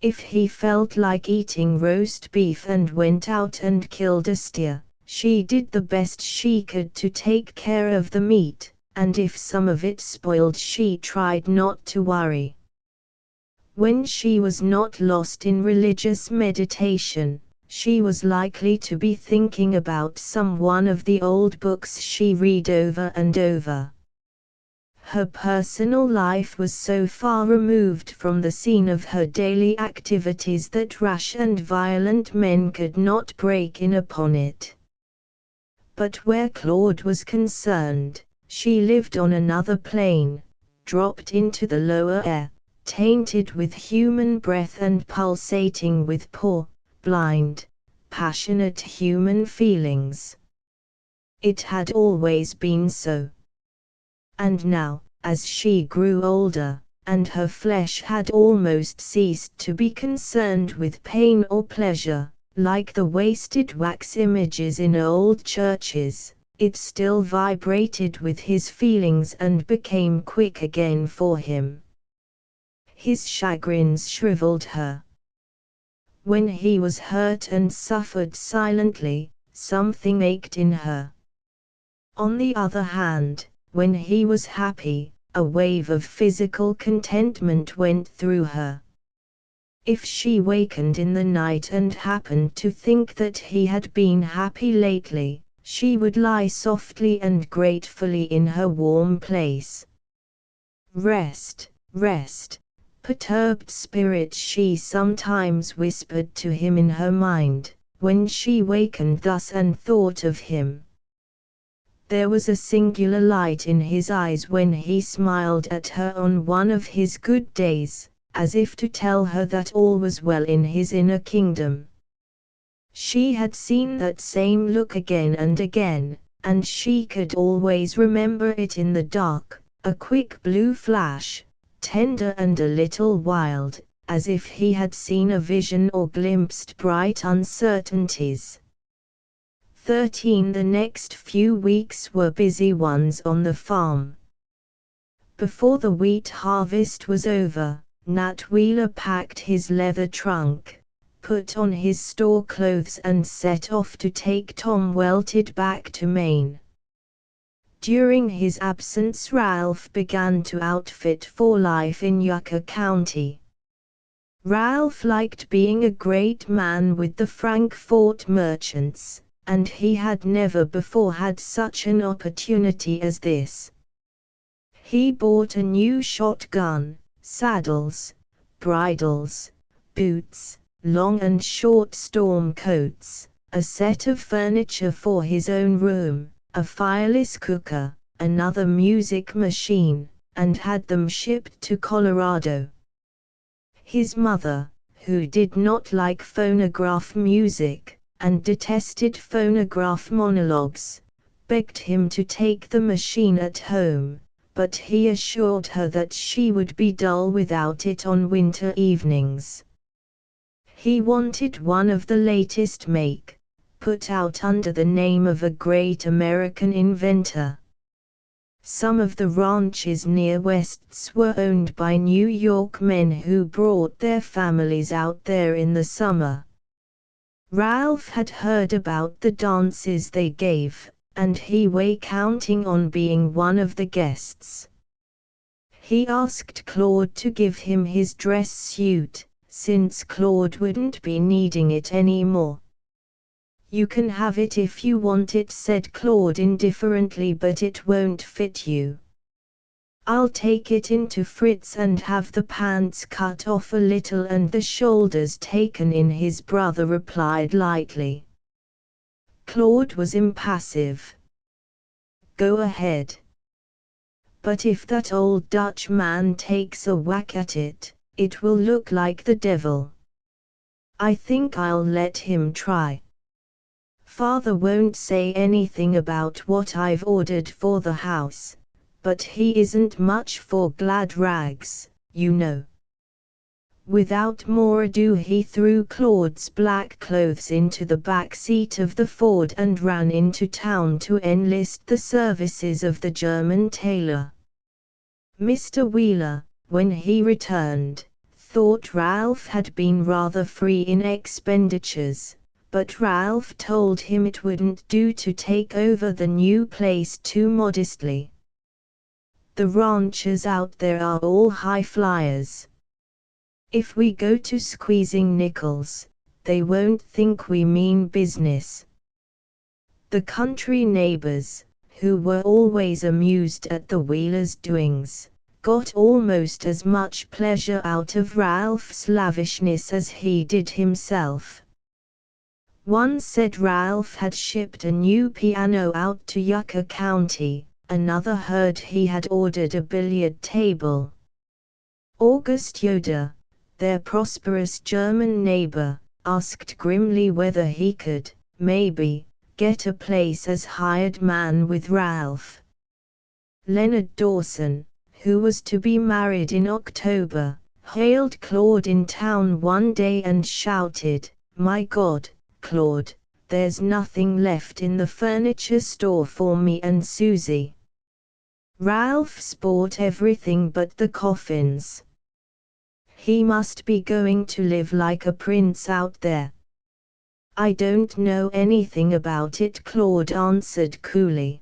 If he felt like eating roast beef and went out and killed a steer, she did the best she could to take care of the meat, and if some of it spoiled she tried not to worry. When she was not lost in religious meditation, she was likely to be thinking about some one of the old books she read over and over. Her personal life was so far removed from the scene of her daily activities that rash and violent men could not break in upon it. But where Claude was concerned, she lived on another plane, dropped into the lower air, tainted with human breath and pulsating with poor, blind, passionate human feelings. It had always been so. And now, as she grew older, and her flesh had almost ceased to be concerned with pain or pleasure, like the wasted wax images in old churches, it still vibrated with his feelings and became quick again for him. His chagrins shriveled her. When he was hurt and suffered silently, something ached in her. On the other hand, when he was happy, a wave of physical contentment went through her. If she wakened in the night and happened to think that he had been happy lately, she would lie softly and gratefully in her warm place. "Rest, rest, perturbed spirit," she sometimes whispered to him in her mind, when she wakened thus and thought of him. There was a singular light in his eyes when he smiled at her on one of his good days, as if to tell her that all was well in his inner kingdom. She had seen that same look again and again, and she could always remember it in the dark, a quick blue flash, tender and a little wild, as if he had seen a vision or glimpsed bright uncertainties. 13 The next few weeks were busy ones on the farm. Before the wheat harvest was over, Nat Wheeler packed his leather trunk, put on his store clothes and set off to take Tom Welted back to Maine. During his absence, Ralph began to outfit for life in Yucca County. Ralph liked being a great man with the Frankfort merchants, and he had never before had such an opportunity as this. He bought a new shotgun, saddles, bridles, boots, long and short storm coats, a set of furniture for his own room, a fireless cooker, another music machine, and had them shipped to Colorado. His mother, who did not like phonograph music, and detested phonograph monologues, begged him to take the machine at home, but he assured her that she would be dull without it on winter evenings. He wanted one of the latest make, put out under the name of a great American inventor. Some of the ranches near West's were owned by New York men who brought their families out there in the summer. Ralph had heard about the dances they gave, and he was counting on being one of the guests. He asked Claude to give him his dress suit, since Claude wouldn't be needing it anymore. "You can have it if you want it," said Claude indifferently, "but it won't fit you." "I'll take it into Fritz and have the pants cut off a little and the shoulders taken in," his brother replied lightly. Claude was impassive. "Go ahead. But if that old Dutch man takes a whack at it, it will look like the devil." I think I'll let him try. Father won't say anything about what I've ordered for the house, but he isn't much for glad rags, you know. Without more ado he threw Claude's black clothes into the back seat of the Ford and ran into town to enlist the services of the German tailor. Mr. Wheeler, when he returned, thought Ralph had been rather free in expenditures, but Ralph told him it wouldn't do to take over the new place too modestly. The ranchers out there are all high flyers. If we go to squeezing nickels, they won't think we mean business. The country neighbors, who were always amused at the Wheelers' doings, got almost as much pleasure out of Ralph's lavishness as he did himself. One said Ralph had shipped a new piano out to Yucca County, another heard he had ordered a billiard table. August Yoder, their prosperous German neighbor, asked grimly whether he could, maybe, get a place as hired man with Ralph. Leonard Dawson, who was to be married in October, hailed Claude in town one day and shouted, "My God, Claude, there's nothing left in the furniture store for me and Susie. Ralph's bought everything but the coffins. He must be going to live like a prince out there." "I don't know anything about it," Claude answered coolly.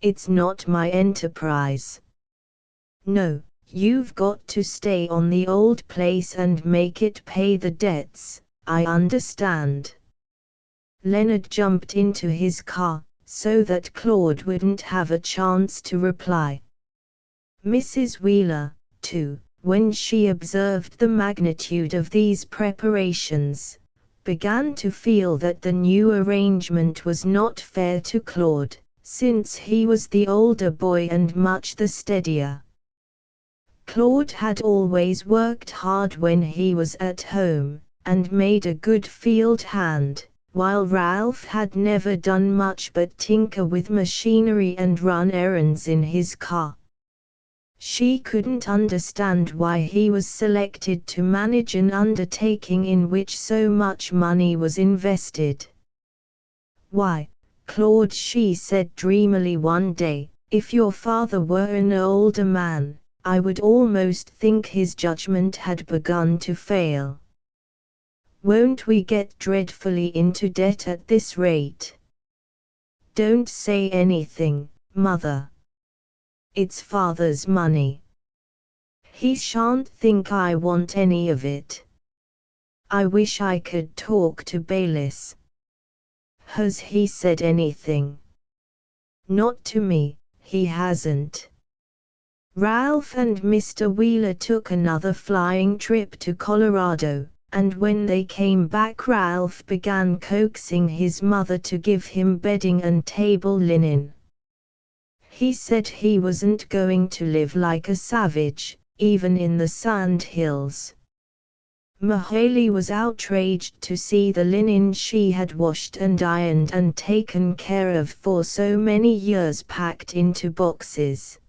"It's not my enterprise." "No, you've got to stay on the old place and make it pay the debts, I understand." Leonard jumped into his car, so that Claude wouldn't have a chance to reply. Mrs. Wheeler, too, when she observed the magnitude of these preparations, began to feel that the new arrangement was not fair to Claude, since he was the older boy and much the steadier. Claude had always worked hard when he was at home, and made a good field hand, while Ralph had never done much but tinker with machinery and run errands in his car. She couldn't understand why he was selected to manage an undertaking in which so much money was invested. "Why, Claude," she said dreamily one day, "if your father were an older man, I would almost think his judgment had begun to fail. Won't we get dreadfully into debt at this rate?" "Don't say anything, Mother. It's Father's money. He shan't think I want any of it. I wish I could talk to Bayliss." "Has he said anything?" "Not to me, he hasn't." Ralph and Mr. Wheeler took another flying trip to Colorado, and when they came back Ralph began coaxing his mother to give him bedding and table linen. He said he wasn't going to live like a savage, even in the sand hills. Mahaley was outraged to see the linen she had washed and ironed and taken care of for so many years packed into boxes.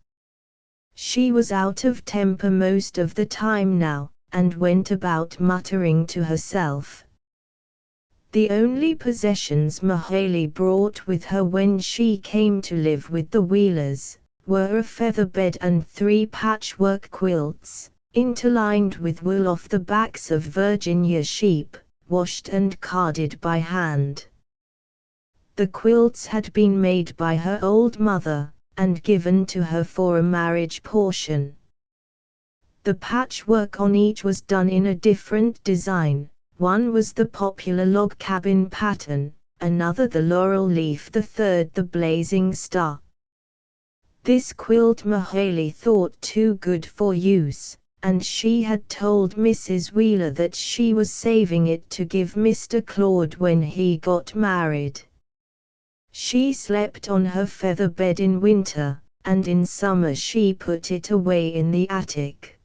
She was out of temper most of the time now, and went about muttering to herself. The only possessions Mahaley brought with her when she came to live with the Wheelers were a feather bed and 3 patchwork quilts, interlined with wool off the backs of Virginia sheep, washed and carded by hand. The quilts had been made by her old mother, and given to her for a marriage portion. The patchwork on each was done in a different design. One was the popular log cabin pattern, another the laurel leaf, the third the blazing star. This quilt Mahaley thought too good for use, and she had told Mrs. Wheeler that she was saving it to give Mr. Claude when he got married. She slept on her feather bed in winter, and in summer she put it away in the attic.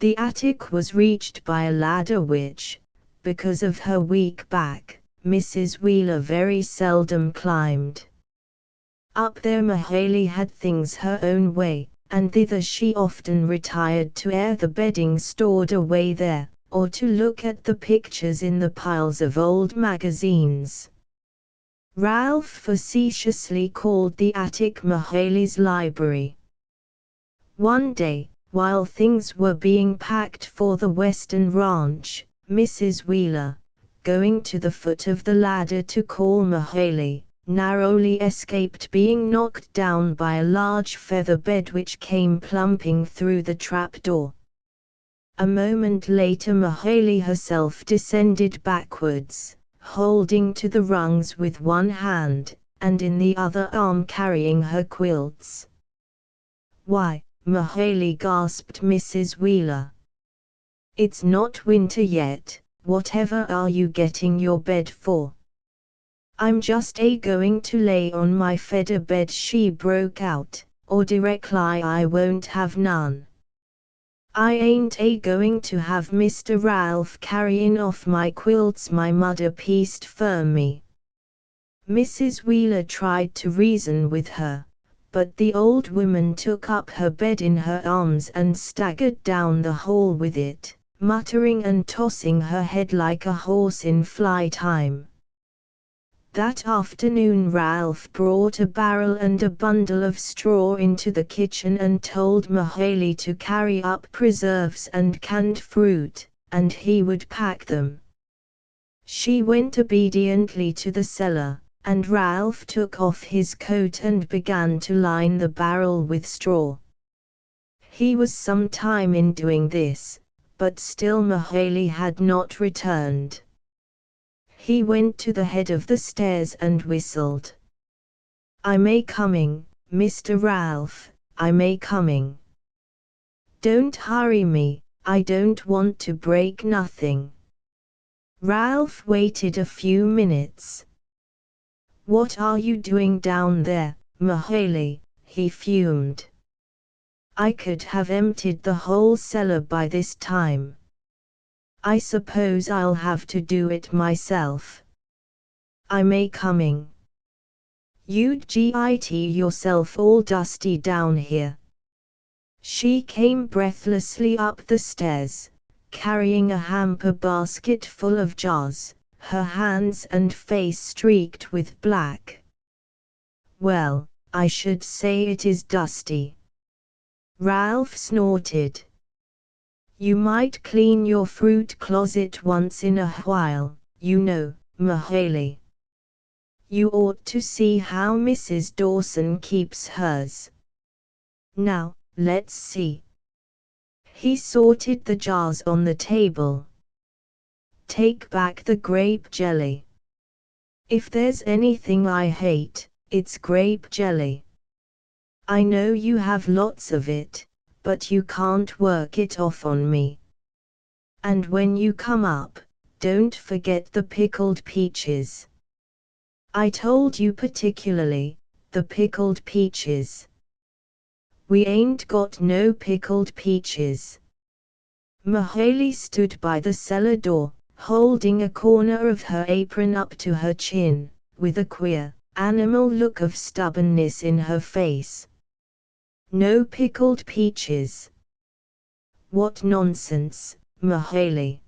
The attic was reached by a ladder which, because of her weak back, Mrs. Wheeler very seldom climbed. Up there Mahaley had things her own way, and thither she often retired to air the bedding stored away there, or to look at the pictures in the piles of old magazines. Ralph facetiously called the attic Mahaley's library. One day, while things were being packed for the Western ranch, Mrs. Wheeler, going to the foot of the ladder to call Mahaley, narrowly escaped being knocked down by a large feather bed which came plumping through the trapdoor. A moment later Mahaley herself descended backwards, holding to the rungs with one hand, and in the other arm carrying her quilts. "Why, Mahaley," gasped Mrs. Wheeler. "It's not winter yet, whatever are you getting your bed for?" "I'm just going to lay on my feather bed," she broke out, "or directly I won't have none. I ain't going to have Mr. Ralph carryin' off my quilts," my mother pieced firmly. Mrs. Wheeler tried to reason with her, but the old woman took up her bed in her arms and staggered down the hall with it, muttering and tossing her head like a horse in fly time. That afternoon Ralph brought a barrel and a bundle of straw into the kitchen and told Mahaley to carry up preserves and canned fruit, and he would pack them. She went obediently to the cellar, and Ralph took off his coat and began to line the barrel with straw. He was some time in doing this, but still Mahaley had not returned. He went to the head of the stairs and whistled. "I'm a coming, Mr. Ralph, I'm a coming. Don't hurry me, I don't want to break nothing." Ralph waited a few minutes. "What are you doing down there, Mahaley?" he fumed. "I could have emptied the whole cellar by this time. I suppose I'll have to do it myself. I'm a coming. You'd get yourself all dusty down here." She came breathlessly up the stairs, carrying a hamper basket full of jars, her hands and face streaked with black. "Well, I should say it is dusty," Ralph snorted. "You might clean your fruit closet once in a while, you know, Mahaley. You ought to see how Mrs. Dawson keeps hers. Now, let's see." He sorted the jars on the table. "Take back the grape jelly. If there's anything I hate, it's grape jelly. I know you have lots of it, but you can't work it off on me. And when you come up, don't forget the pickled peaches. I told you particularly, the pickled peaches." "We ain't got no pickled peaches." Mahaley stood by the cellar door, holding a corner of her apron up to her chin, with a queer, animal look of stubbornness in her face. "No pickled peaches. What nonsense, Mahaley.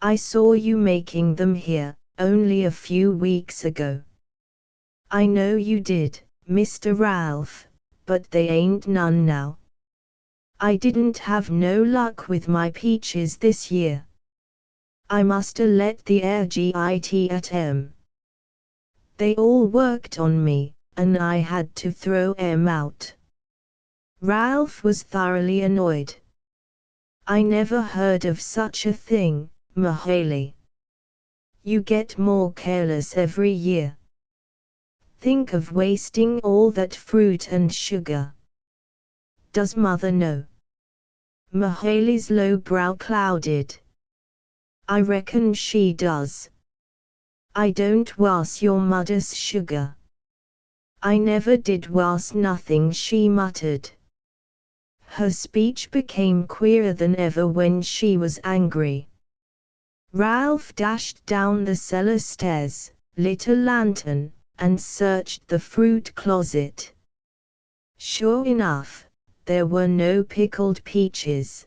I saw you making them here, only a few weeks ago." "I know you did, Mr. Ralph, but they ain't none now. I didn't have no luck with my peaches this year. I musta let the air git at 'em. They all worked on me, and I had to throw 'em out." Ralph was thoroughly annoyed. "I never heard of such a thing, Mahaley. You get more careless every year. Think of wasting all that fruit and sugar. Does mother know?" Mahaley's low brow clouded. "I reckon she does. I don't was your mother's sugar. I never did was nothing," she muttered. Her speech became queerer than ever when she was angry. Ralph dashed down the cellar stairs, lit a lantern, and searched the fruit closet. Sure enough, there were no pickled peaches.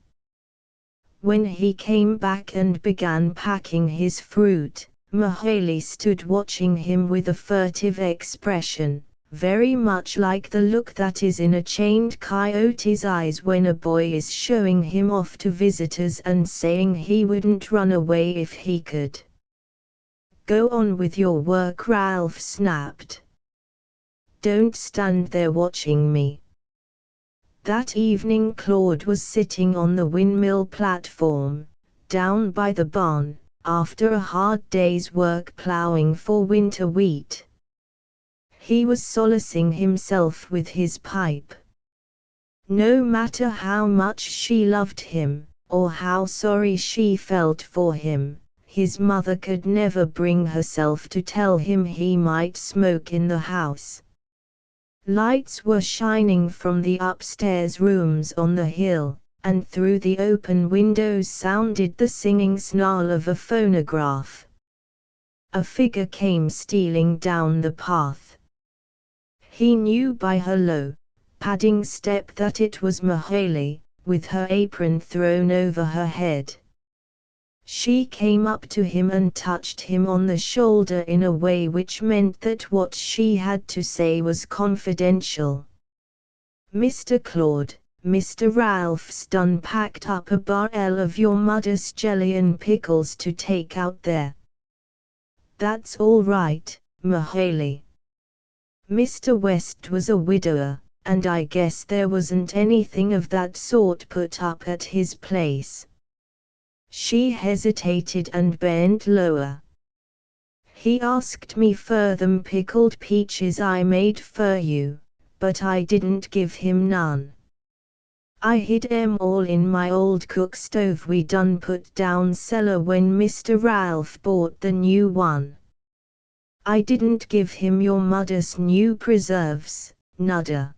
When he came back and began packing his fruit, Mahaley stood watching him with a furtive expression, very much like the look that is in a chained coyote's eyes when a boy is showing him off to visitors and saying he wouldn't run away if he could. "Go on with your work," Ralph snapped. "Don't stand there watching me." That evening Claude was sitting on the windmill platform, down by the barn, after a hard day's work ploughing for winter wheat. He was solacing himself with his pipe. No matter how much she loved him, or how sorry she felt for him, his mother could never bring herself to tell him he might smoke in the house. Lights were shining from the upstairs rooms on the hill, and through the open windows sounded the singing snarl of a phonograph. A figure came stealing down the path. He knew by her low, padding step that it was Mahaley, with her apron thrown over her head. She came up to him and touched him on the shoulder in a way which meant that what she had to say was confidential. "Mr. Claude, Mr. Ralph's done packed up a barrel of your mudder's jelly and pickles to take out there." "That's all right, Mahaley." Mr. West was a widower, and I guess there wasn't anything of that sort put up at his place. She hesitated and bent lower. "He asked me for them pickled peaches I made for you, but I didn't give him none. I hid 'em all in my old cook stove we done put down cellar when Mr. Ralph bought the new one. I didn't give him your mudder's new preserves, nudder.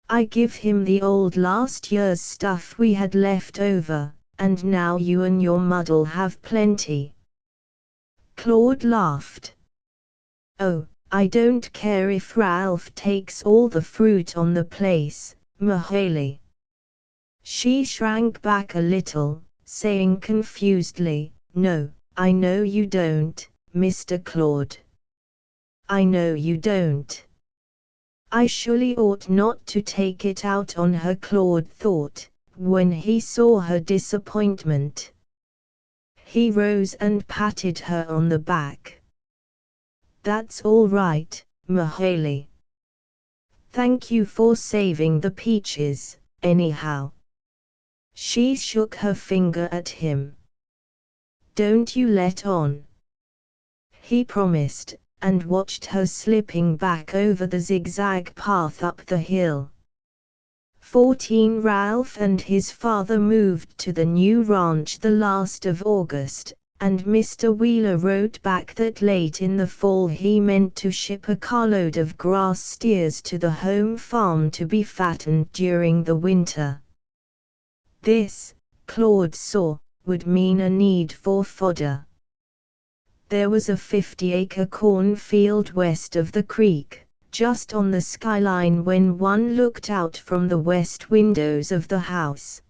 I give him the old last year's stuff we had left over, and now you and your mud'll have plenty." Claude laughed. "Oh, I don't care if Ralph takes all the fruit on the place, Mahaley." She shrank back a little, saying confusedly, "No, I know you don't, Mr. Claude. I know you don't." I surely ought not to take it out on her, Claude thought, when he saw her disappointment. He rose and patted her on the back. "That's all right, Mahaley. Thank you for saving the peaches, anyhow." She shook her finger at him. "Don't you let on," he promised, and watched her slipping back over the zigzag path up the hill. 14 Ralph and his father moved to the new ranch the last of August, and Mr. Wheeler wrote back that late in the fall he meant to ship a carload of grass steers to the home farm to be fattened during the winter. This, Claude saw, would mean a need for fodder. There was a 50-acre cornfield west of the creek, just on the skyline when one looked out from the west windows of the house.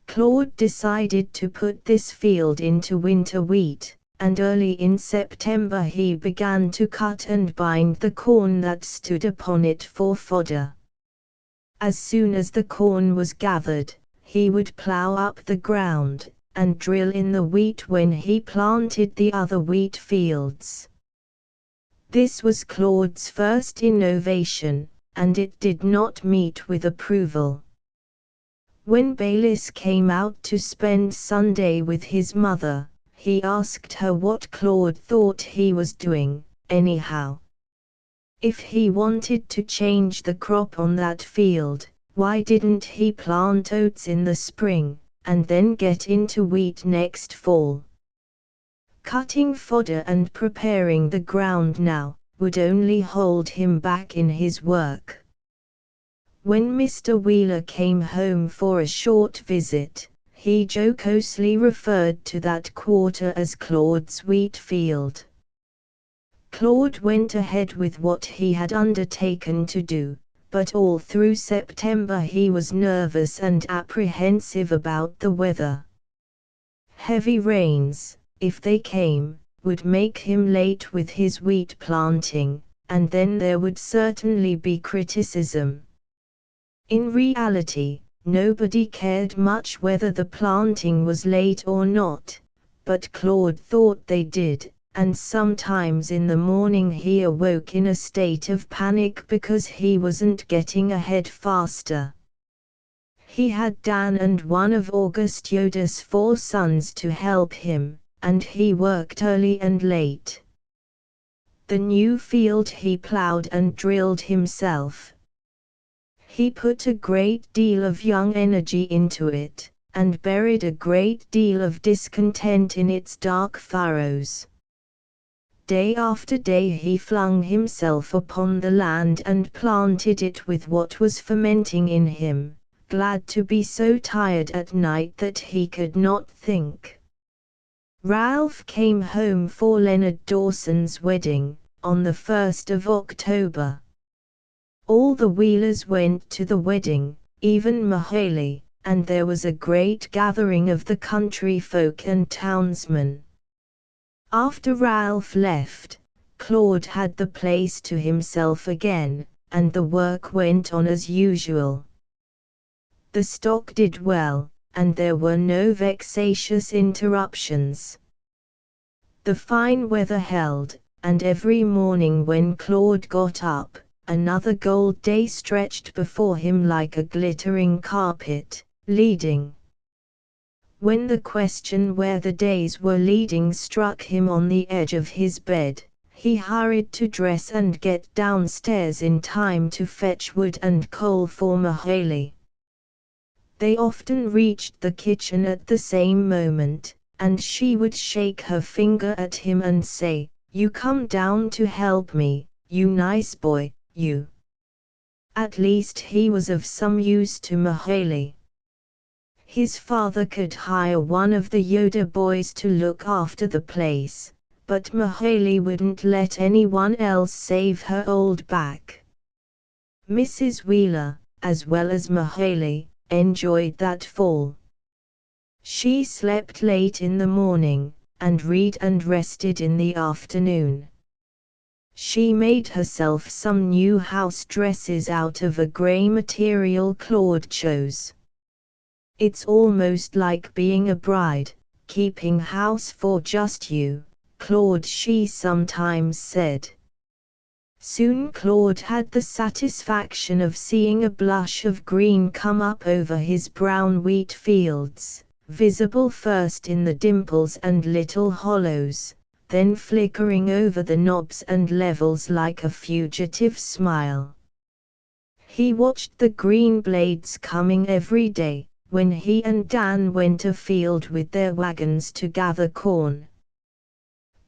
Claude decided to put this field into winter wheat, and early in September he began to cut and bind the corn that stood upon it for fodder. As soon as the corn was gathered, he would plow up the ground, and drill in the wheat when he planted the other wheat fields. This was Claude's first innovation, and it did not meet with approval. When Baylis came out to spend Sunday with his mother, he asked her what Claude thought he was doing, anyhow. If he wanted to change the crop on that field, why didn't he plant oats in the spring, and then get into wheat next fall? Cutting fodder and preparing the ground now would only hold him back in his work. When Mr. Wheeler came home for a short visit, He jocosely referred to that quarter as Claude's wheat field. Claude went ahead with what he had undertaken to do, but all through September he was nervous and apprehensive about the weather. Heavy rains, if they came, would make him late with his wheat planting, and then there would certainly be criticism. In reality, nobody cared much whether the planting was late or not, but Claude thought they did, and sometimes in the morning he awoke in a state of panic because he wasn't getting ahead faster. He had Dan and one of August Yoda's 4 sons to help him, and he worked early and late. The new field he plowed and drilled himself. He put a great deal of young energy into it, and buried a great deal of discontent in its dark furrows. Day after day he flung himself upon the land and planted it with what was fermenting in him, glad to be so tired at night that he could not think. Ralph came home for Leonard Dawson's wedding, on the 1st of October. All the Wheelers went to the wedding, even Mahaley, and there was a great gathering of the country folk and townsmen. After Ralph left, Claude had the place to himself again, and the work went on as usual. The stock did well, and there were no vexatious interruptions. The fine weather held, and every morning when Claude got up, another gold day stretched before him like a glittering carpet, leading. When the question where the days were leading struck him on the edge of his bed, he hurried to dress and get downstairs in time to fetch wood and coal for Mahaley. They often reached the kitchen at the same moment, and she would shake her finger at him and say, "You come down to help me, you nice boy, you." At least he was of some use to Mahaley. His father could hire one of the Yoda boys to look after the place, but Mahaley wouldn't let anyone else save her old back. Mrs. Wheeler, as well as Mahaley, enjoyed that fall. She slept late in the morning, and read and rested in the afternoon. She made herself some new house dresses out of a grey material Claude chose. "It's almost like being a bride, keeping house for just you, Claude," she sometimes said. Soon Claude had the satisfaction of seeing a blush of green come up over his brown wheat fields, visible first in the dimples and little hollows, then flickering over the knobs and levels like a fugitive smile. He watched the green blades coming every day, when he and Dan went afield with their wagons to gather corn.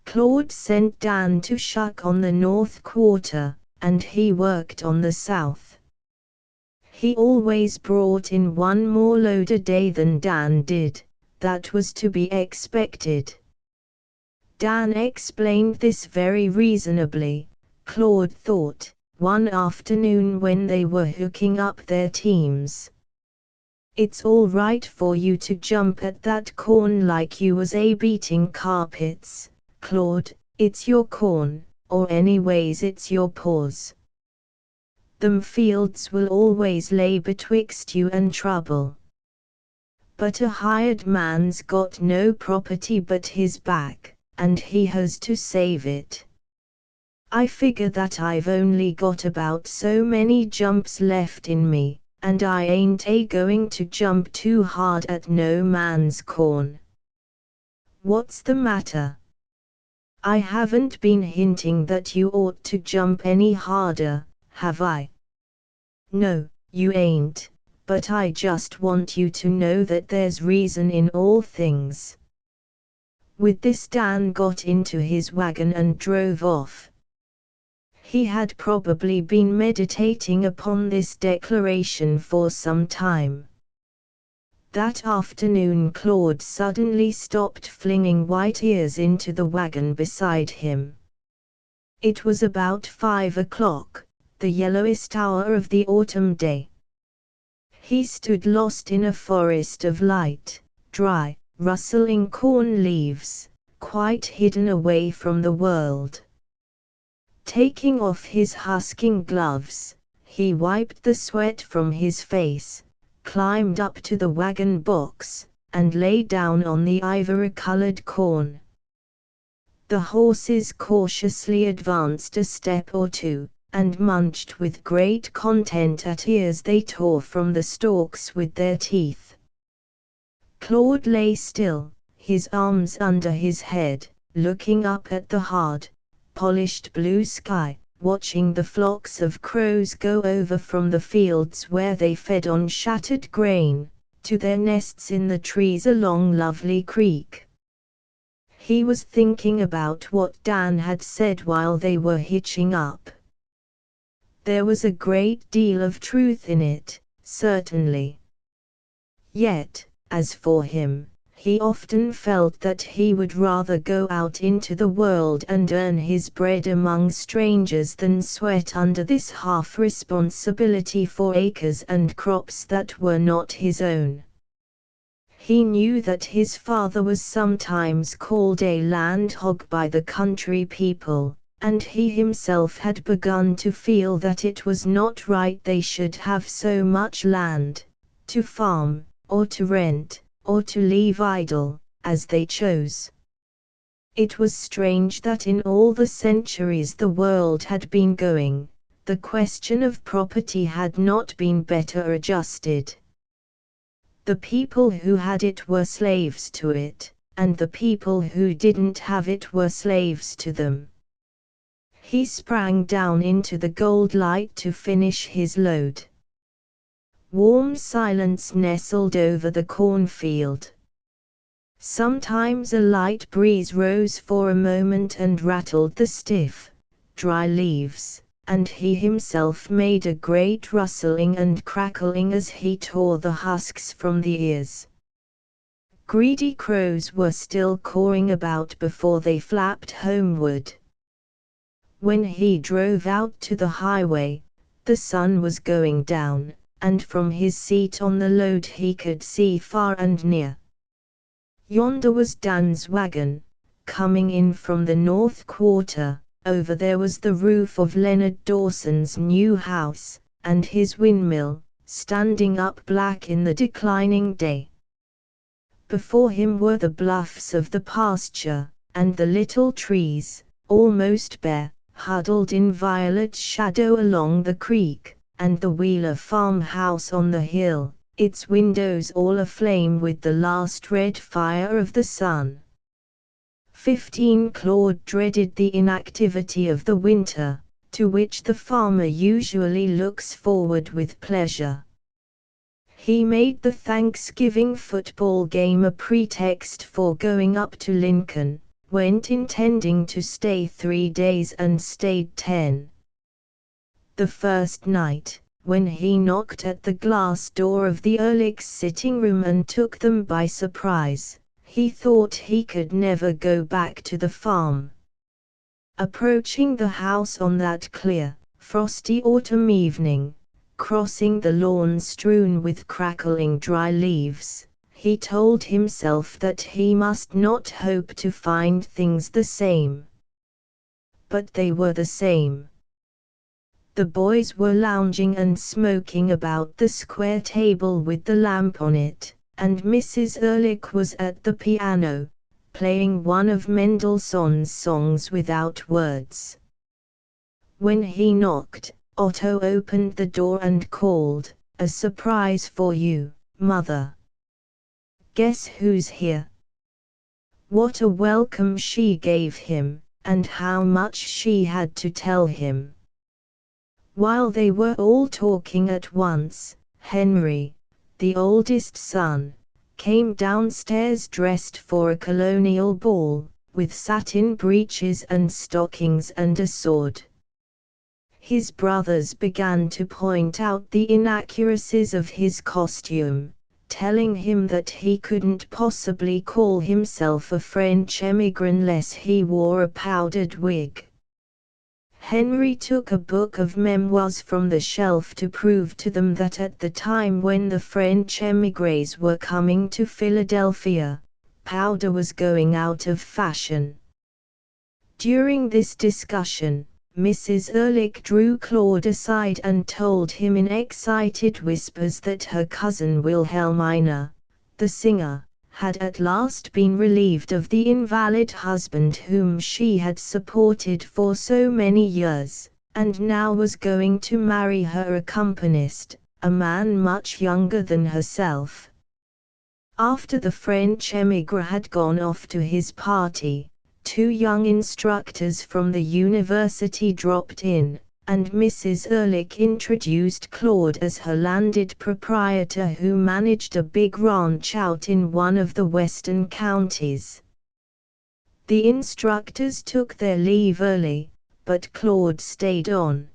Claude sent Dan to shuck on the north quarter, and he worked on the south. He always brought in one more load a day than Dan did. That was to be expected. Dan explained this very reasonably, Claude thought, one afternoon when they were hooking up their teams. "It's all right for you to jump at that corn like you was beating carpets, Claude, it's your corn, or anyways it's your paws. Them fields will always lay betwixt you and trouble. But a hired man's got no property but his back, and he has to save it. I figure that I've only got about so many jumps left in me, and I ain't going to jump too hard at no man's corn." "What's the matter? I haven't been hinting that you ought to jump any harder, have I?" "No, you ain't, but I just want you to know that there's reason in all things." With this Dan got into his wagon and drove off. He had probably been meditating upon this declaration for some time. That afternoon Claude suddenly stopped flinging white ears into the wagon beside him. It was about 5 o'clock, the yellowest hour of the autumn day. He stood lost in a forest of light, dry, rustling corn leaves, quite hidden away from the world. Taking off his husking gloves, he wiped the sweat from his face, climbed up to the wagon box, and lay down on the ivory-colored corn. The horses cautiously advanced a step or two, and munched with great content at ears they tore from the stalks with their teeth. Claude lay still, his arms under his head, looking up at the hard, polished blue sky, watching the flocks of crows go over from the fields where they fed on shattered grain, to their nests in the trees along Lovely Creek. He was thinking about what Dan had said while they were hitching up. There was a great deal of truth in it, certainly. Yet, as for him, he often felt that he would rather go out into the world and earn his bread among strangers than sweat under this half-responsibility for acres and crops that were not his own. He knew that his father was sometimes called a land hog by the country people, and he himself had begun to feel that it was not right they should have so much land, to farm, or to rent, or to leave idle, as they chose. It was strange that in all the centuries the world had been going, the question of property had not been better adjusted. The people who had it were slaves to it, and the people who didn't have it were slaves to them. He sprang down into the gold light to finish his load. Warm silence nestled over the cornfield. Sometimes a light breeze rose for a moment and rattled the stiff, dry leaves, and he himself made a great rustling and crackling as he tore the husks from the ears. Greedy crows were still cawing about before they flapped homeward. When he drove out to the highway, the sun was going down, and from his seat on the load he could see far and near. Yonder was Dan's wagon, coming in from the north quarter. Over there was the roof of Leonard Dawson's new house, and his windmill, standing up black in the declining day. Before him were the bluffs of the pasture, and the little trees, almost bare, huddled in violet shadow along the creek, and the Wheeler farmhouse on the hill, its windows all aflame with the last red fire of the sun. 15 Claude dreaded the inactivity of the winter, to which the farmer usually looks forward with pleasure. He made the Thanksgiving football game a pretext for going up to Lincoln, went intending to stay 3 days and stayed 10. The first night, when he knocked at the glass door of the Ehrlichs' sitting room and took them by surprise, he thought he could never go back to the farm. Approaching the house on that clear, frosty autumn evening, crossing the lawn strewn with crackling dry leaves, he told himself that he must not hope to find things the same. But they were the same. The boys were lounging and smoking about the square table with the lamp on it, and Mrs. Ehrlich was at the piano, playing one of Mendelssohn's songs without words. When he knocked, Otto opened the door and called, "A surprise for you, Mother. Guess who's here?" What a welcome she gave him, and how much she had to tell him. While they were all talking at once, Henry, the oldest son, came downstairs dressed for a colonial ball, with satin breeches and stockings and a sword. His brothers began to point out the inaccuracies of his costume, telling him that he couldn't possibly call himself a French emigrant unless he wore a powdered wig. Henry took a book of memoirs from the shelf to prove to them that at the time when the French émigrés were coming to Philadelphia, powder was going out of fashion. During this discussion, Mrs. Ehrlich drew Claude aside and told him in excited whispers that her cousin Wilhelmina, the singer, had at last been relieved of the invalid husband whom she had supported for so many years, and now was going to marry her accompanist, a man much younger than herself. After the French émigré had gone off to his party, 2 young instructors from the university dropped in, and Mrs. Ehrlich introduced Claude as her landed proprietor who managed a big ranch out in one of the western counties. The instructors took their leave early, but Claude stayed on.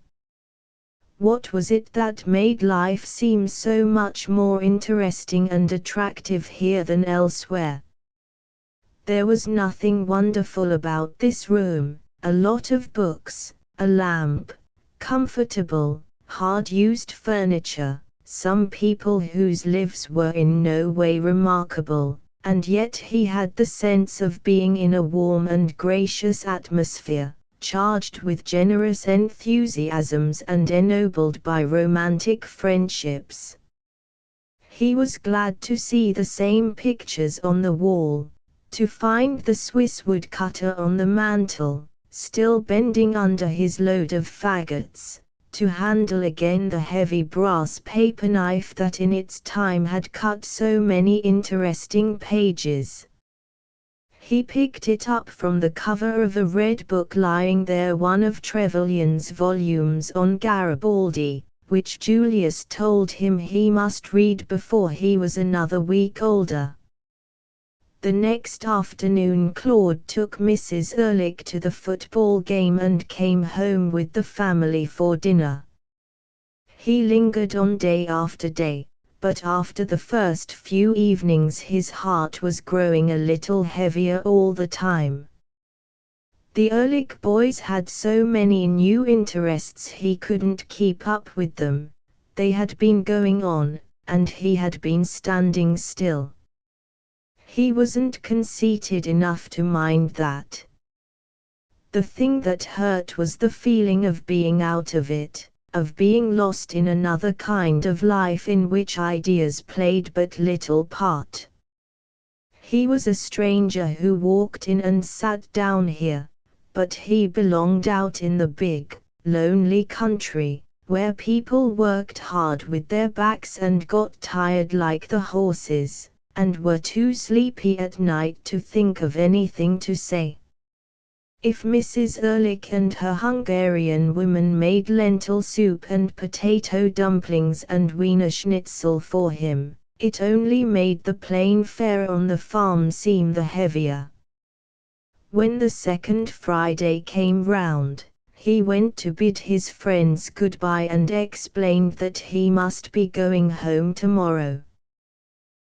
What was it that made life seem so much more interesting and attractive here than elsewhere? There was nothing wonderful about this room, a lot of books, a lamp, comfortable, hard-used furniture, some people whose lives were in no way remarkable, and yet he had the sense of being in a warm and gracious atmosphere, charged with generous enthusiasms and ennobled by romantic friendships. He was glad to see the same pictures on the wall, to find the Swiss woodcutter on the mantel, still bending under his load of faggots, to handle again the heavy brass paper knife that in its time had cut so many interesting pages. He picked it up from the cover of a red book lying there, one of Trevelyan's volumes on Garibaldi, which Julius told him he must read before he was another week older. The next afternoon Claude took Mrs. Ehrlich to the football game and came home with the family for dinner. He lingered on day after day, but after the first few evenings his heart was growing a little heavier all the time. The Ehrlich boys had so many new interests he couldn't keep up with them, they had been going on, and he had been standing still. He wasn't conceited enough to mind that. The thing that hurt was the feeling of being out of it, of being lost in another kind of life in which ideas played but little part. He was a stranger who walked in and sat down here, but he belonged out in the big, lonely country, where people worked hard with their backs and got tired like the horses, and were too sleepy at night to think of anything to say. If Mrs. Ehrlich and her Hungarian woman made lentil soup and potato dumplings and Wiener Schnitzel for him, it only made the plain fare on the farm seem the heavier. When the second Friday came round, he went to bid his friends goodbye and explained that he must be going home tomorrow.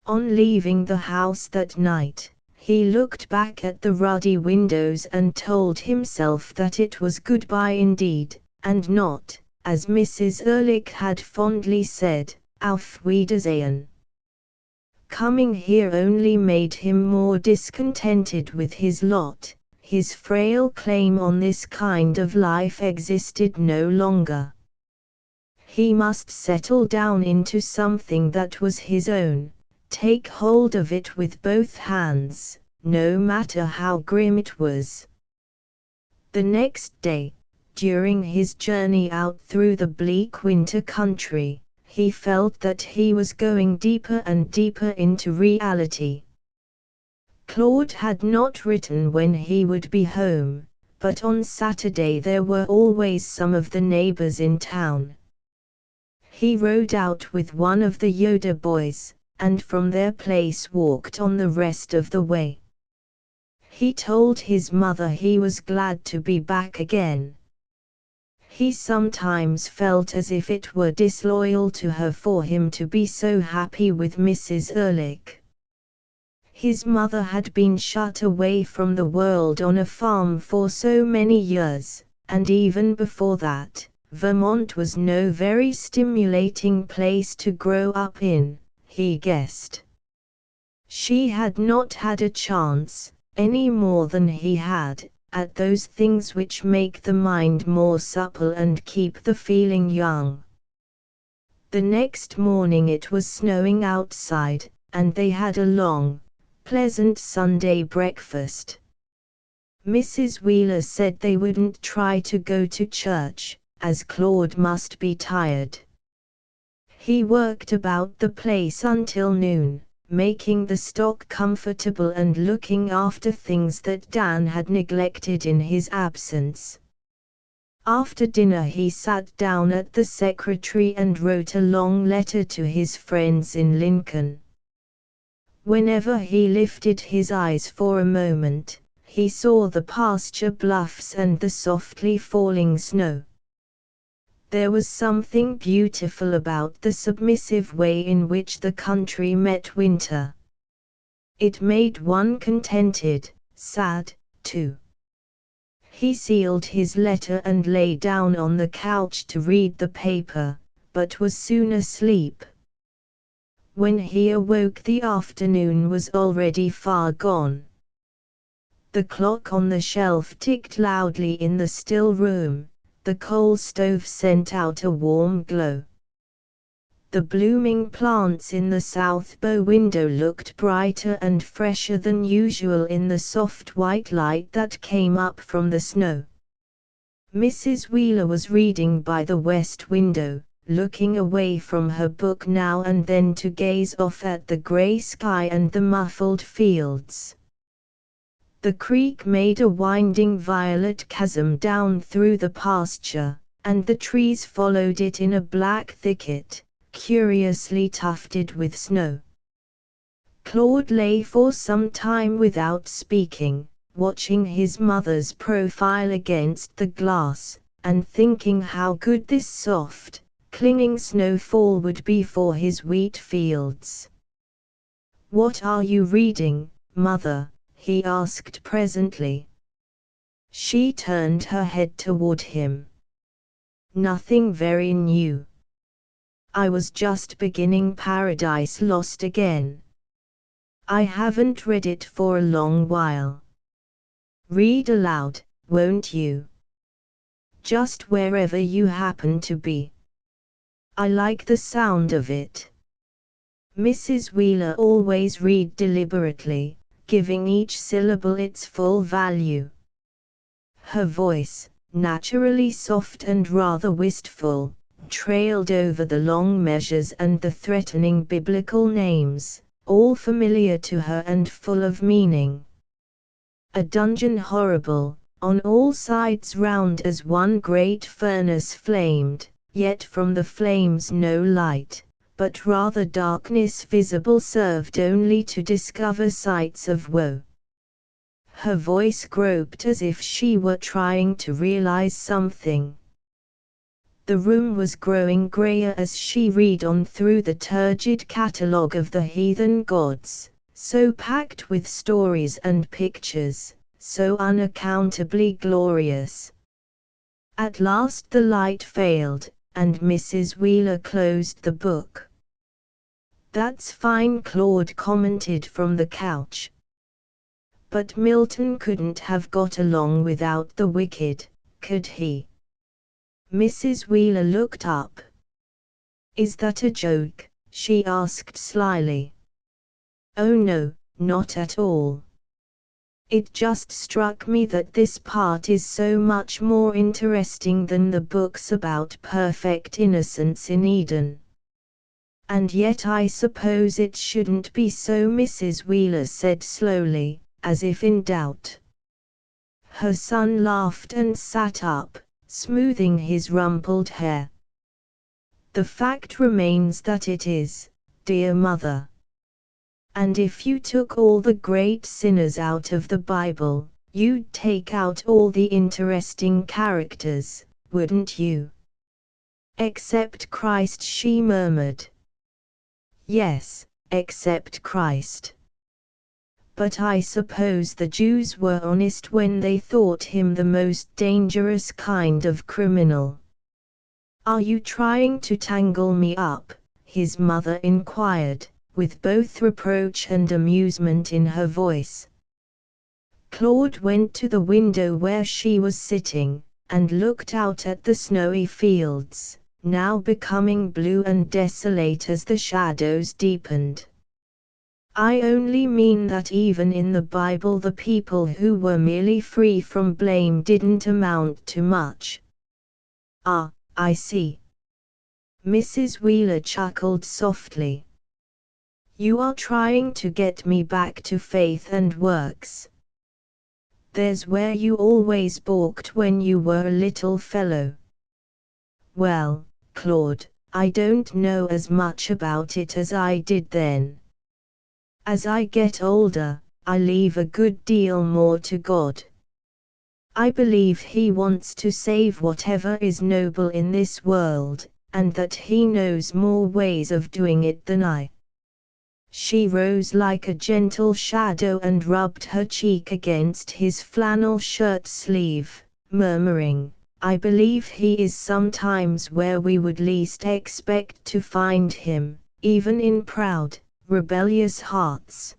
On leaving the house that night, he looked back at the ruddy windows and told himself that it was goodbye indeed, and not, as Mrs. Ehrlich had fondly said, Auf Wiedersehen. Coming here only made him more discontented with his lot. His frail claim on this kind of life existed no longer. He must settle down into something that was his own. Take hold of it with both hands, no matter how grim it was. The next day, during his journey out through the bleak winter country, he felt that he was going deeper and deeper into reality. Claude had not written when he would be home, but on Saturday there were always some of the neighbors in town. He rode out with one of the Yoder boys, and from their place walked on the rest of the way. He told his mother he was glad to be back again. He sometimes felt as if it were disloyal to her for him to be so happy with Mrs. Ehrlich. His mother had been shut away from the world on a farm for so many years, and even before that, Vermont was no very stimulating place to grow up in, he guessed. She had not had a chance, any more than he had, at those things which make the mind more supple and keep the feeling young. The next morning it was snowing outside, and they had a long, pleasant Sunday breakfast. Mrs. Wheeler said they wouldn't try to go to church, as Claude must be tired. He worked about the place until noon, making the stock comfortable and looking after things that Dan had neglected in his absence. After dinner he sat down at the secretary and wrote a long letter to his friends in Lincoln. Whenever he lifted his eyes for a moment, he saw the pasture bluffs and the softly falling snow. There was something beautiful about the submissive way in which the country met winter. It made one contented, sad, too. He sealed his letter and lay down on the couch to read the paper, but was soon asleep. When he awoke the afternoon was already far gone. The clock on the shelf ticked loudly in the still room, the coal stove sent out a warm glow. The blooming plants in the south bow window looked brighter and fresher than usual in the soft white light that came up from the snow. Mrs. Wheeler was reading by the west window, looking away from her book now and then to gaze off at the gray sky and the muffled fields. The creek made a winding violet chasm down through the pasture, and the trees followed it in a black thicket, curiously tufted with snow. Claude lay for some time without speaking, watching his mother's profile against the glass, and thinking how good this soft, clinging snowfall would be for his wheat fields. "What are you reading, Mother?" he asked presently. She turned her head toward him. "Nothing very new. I was just beginning Paradise Lost again. I haven't read it for a long while." "Read aloud, won't you? Just wherever you happen to be. I like the sound of it." Mrs. Wheeler always read deliberately, giving each syllable its full value. Her voice, naturally soft and rather wistful, trailed over the long measures and the threatening biblical names, all familiar to her and full of meaning. A dungeon horrible, on all sides round as one great furnace flamed, yet from the flames no light, but rather darkness visible served only to discover sights of woe. Her voice groped as if she were trying to realize something. The room was growing grayer as she read on through the turgid catalogue of the heathen gods, so packed with stories and pictures, so unaccountably glorious. At last the light failed, and Mrs. Wheeler closed the book. "That's fine," Claude commented from the couch. "But Milton couldn't have got along without the wicked, could he?" Mrs. Wheeler looked up. "Is that a joke?" she asked slyly. "Oh no, not at all. It just struck me that this part is so much more interesting than the books about perfect innocence in Eden. And yet I suppose it shouldn't be so," Mrs. Wheeler said slowly, as if in doubt. Her son laughed and sat up, smoothing his rumpled hair. "The fact remains that it is, dear mother. And if you took all the great sinners out of the Bible, you'd take out all the interesting characters, wouldn't you? Except Christ, she murmured. Yes, except Christ. But I suppose the Jews were honest when they thought him the most dangerous kind of criminal. Are you trying to tangle me up? His mother inquired, with both reproach and amusement in her voice. Claude went to the window where she was sitting, and looked out at the snowy fields, now becoming blue and desolate as the shadows deepened. I only mean that even in the Bible the people who were merely free from blame didn't amount to much. Ah, I see. Mrs. Wheeler chuckled softly. You are trying to get me back to faith and works. There's where you always balked when you were a little fellow. Well, Claude, I don't know as much about it as I did then. As I get older, I leave a good deal more to God. I believe He wants to save whatever is noble in this world, and that He knows more ways of doing it than I. She rose like a gentle shadow and rubbed her cheek against his flannel shirt sleeve, murmuring, I believe He is sometimes where we would least expect to find Him, even in proud, rebellious hearts.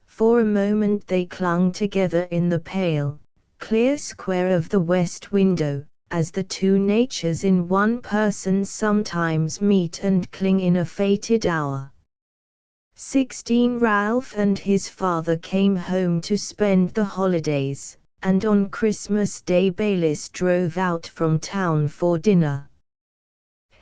For a moment they clung together in the pale, clear square of the west window, as the two natures in one person sometimes meet and cling in a fated hour. 16 Ralph and his father came home to spend the holidays, and on Christmas Day Baylis drove out from town for dinner.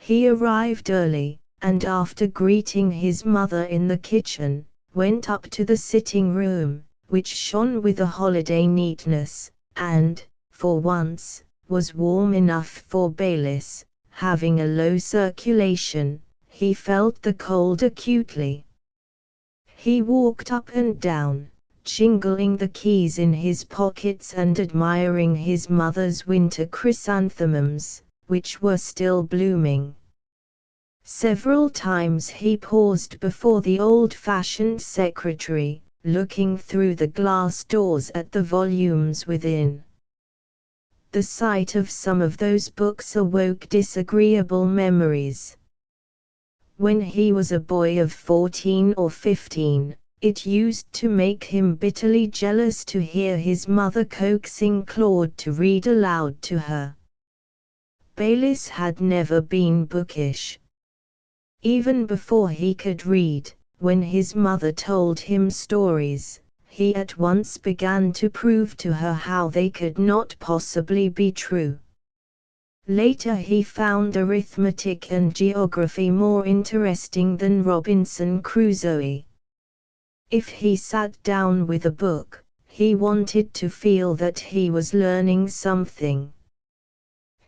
He arrived early, and after greeting his mother in the kitchen, went up to the sitting room, which shone with a holiday neatness, and, for once, was warm enough for Baylis. Having a low circulation, he felt the cold acutely. He walked up and down, jingling the keys in his pockets and admiring his mother's winter chrysanthemums, which were still blooming. Several times he paused before the old-fashioned secretary, looking through the glass doors at the volumes within. The sight of some of those books awoke disagreeable memories. When he was a boy of 14 or 15, it used to make him bitterly jealous to hear his mother coaxing Claude to read aloud to her. Baylis had never been bookish. Even before he could read, when his mother told him stories, he at once began to prove to her how they could not possibly be true. Later he found arithmetic and geography more interesting than Robinson Crusoe. If he sat down with a book, he wanted to feel that he was learning something.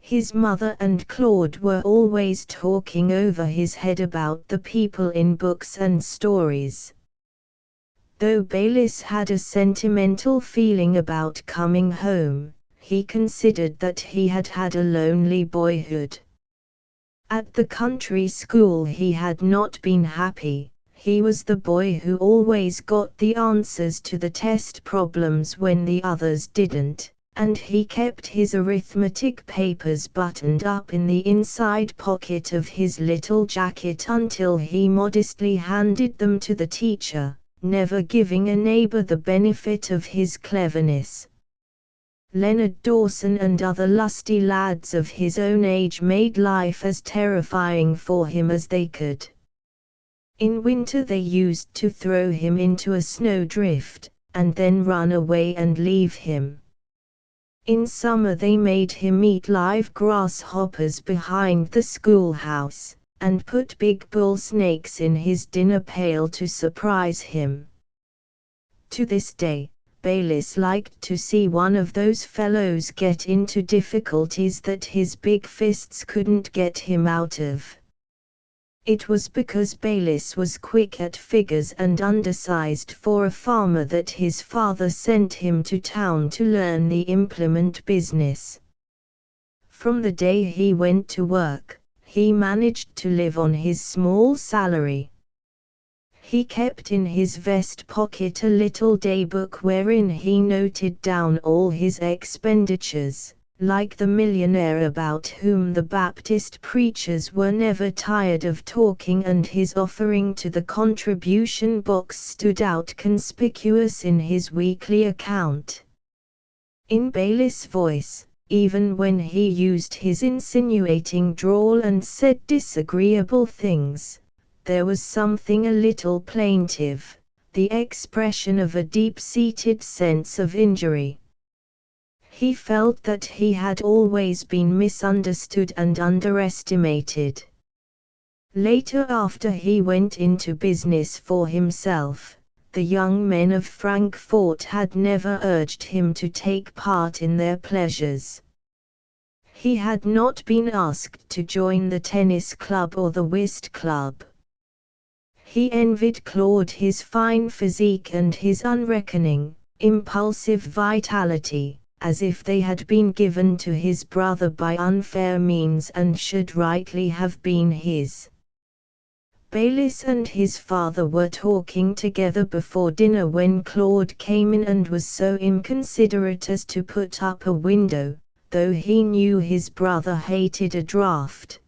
His mother and Claude were always talking over his head about the people in books and stories. Though Baylis had a sentimental feeling about coming home, he considered that he had had a lonely boyhood. At the country school he had not been happy. He was the boy who always got the answers to the test problems when the others didn't, and he kept his arithmetic papers buttoned up in the inside pocket of his little jacket until he modestly handed them to the teacher, never giving a neighbor the benefit of his cleverness. Leonard Dawson and other lusty lads of his own age made life as terrifying for him as they could. In winter they used to throw him into a snowdrift, and then run away and leave him. In summer they made him eat live grasshoppers behind the schoolhouse, and put big bull snakes in his dinner pail to surprise him. To this day, Baylis liked to see one of those fellows get into difficulties that his big fists couldn't get him out of. It was because Baylis was quick at figures and undersized for a farmer that his father sent him to town to learn the implement business. From the day he went to work, he managed to live on his small salary. He kept in his vest pocket a little daybook wherein he noted down all his expenditures, like the millionaire about whom the Baptist preachers were never tired of talking, and his offering to the contribution box stood out conspicuous in his weekly account. In Baylis' voice, even when he used his insinuating drawl and said disagreeable things, there was something a little plaintive, the expression of a deep-seated sense of injury. He felt that he had always been misunderstood and underestimated. Later, after he went into business for himself, the young men of Frankfort had never urged him to take part in their pleasures. He had not been asked to join the tennis club or the whist club. He envied Claude his fine physique and his unreckoning, impulsive vitality, as if they had been given to his brother by unfair means and should rightly have been his. Baylis and his father were talking together before dinner when Claude came in and was so inconsiderate as to put up a window, though he knew his brother hated a draught.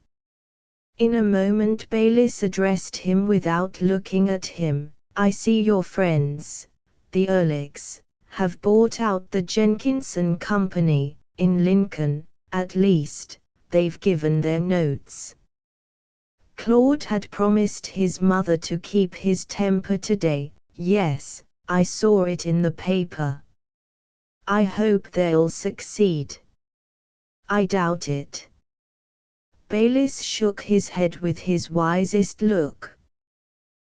In a moment Baylis addressed him without looking at him. "I see your friends, the Ehrlichs, have bought out the Jenkinson Company, in Lincoln, at least, they've given their notes." Claude had promised his mother to keep his temper today. "Yes, I saw it in the paper. I hope they'll succeed." "I doubt it." Baylis shook his head with his wisest look.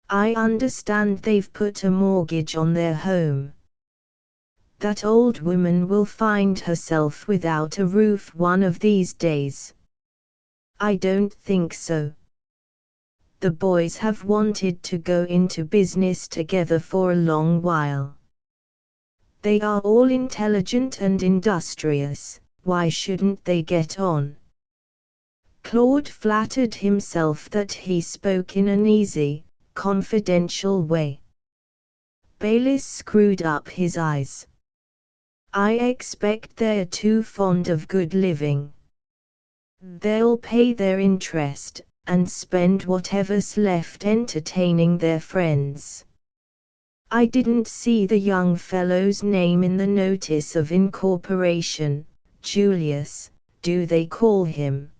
"I understand they've put a mortgage on their home. That old woman will find herself without a roof one of these days." "I don't think so. The boys have wanted to go into business together for a long while. They are all intelligent and industrious, why shouldn't they get on?" Claude flattered himself that he spoke in an easy, confidential way. Baylis screwed up his eyes. "I expect they're too fond of good living. They'll pay their interest, and spend whatever's left entertaining their friends. I didn't see the young fellow's name in the notice of incorporation. Julius, do they call him?"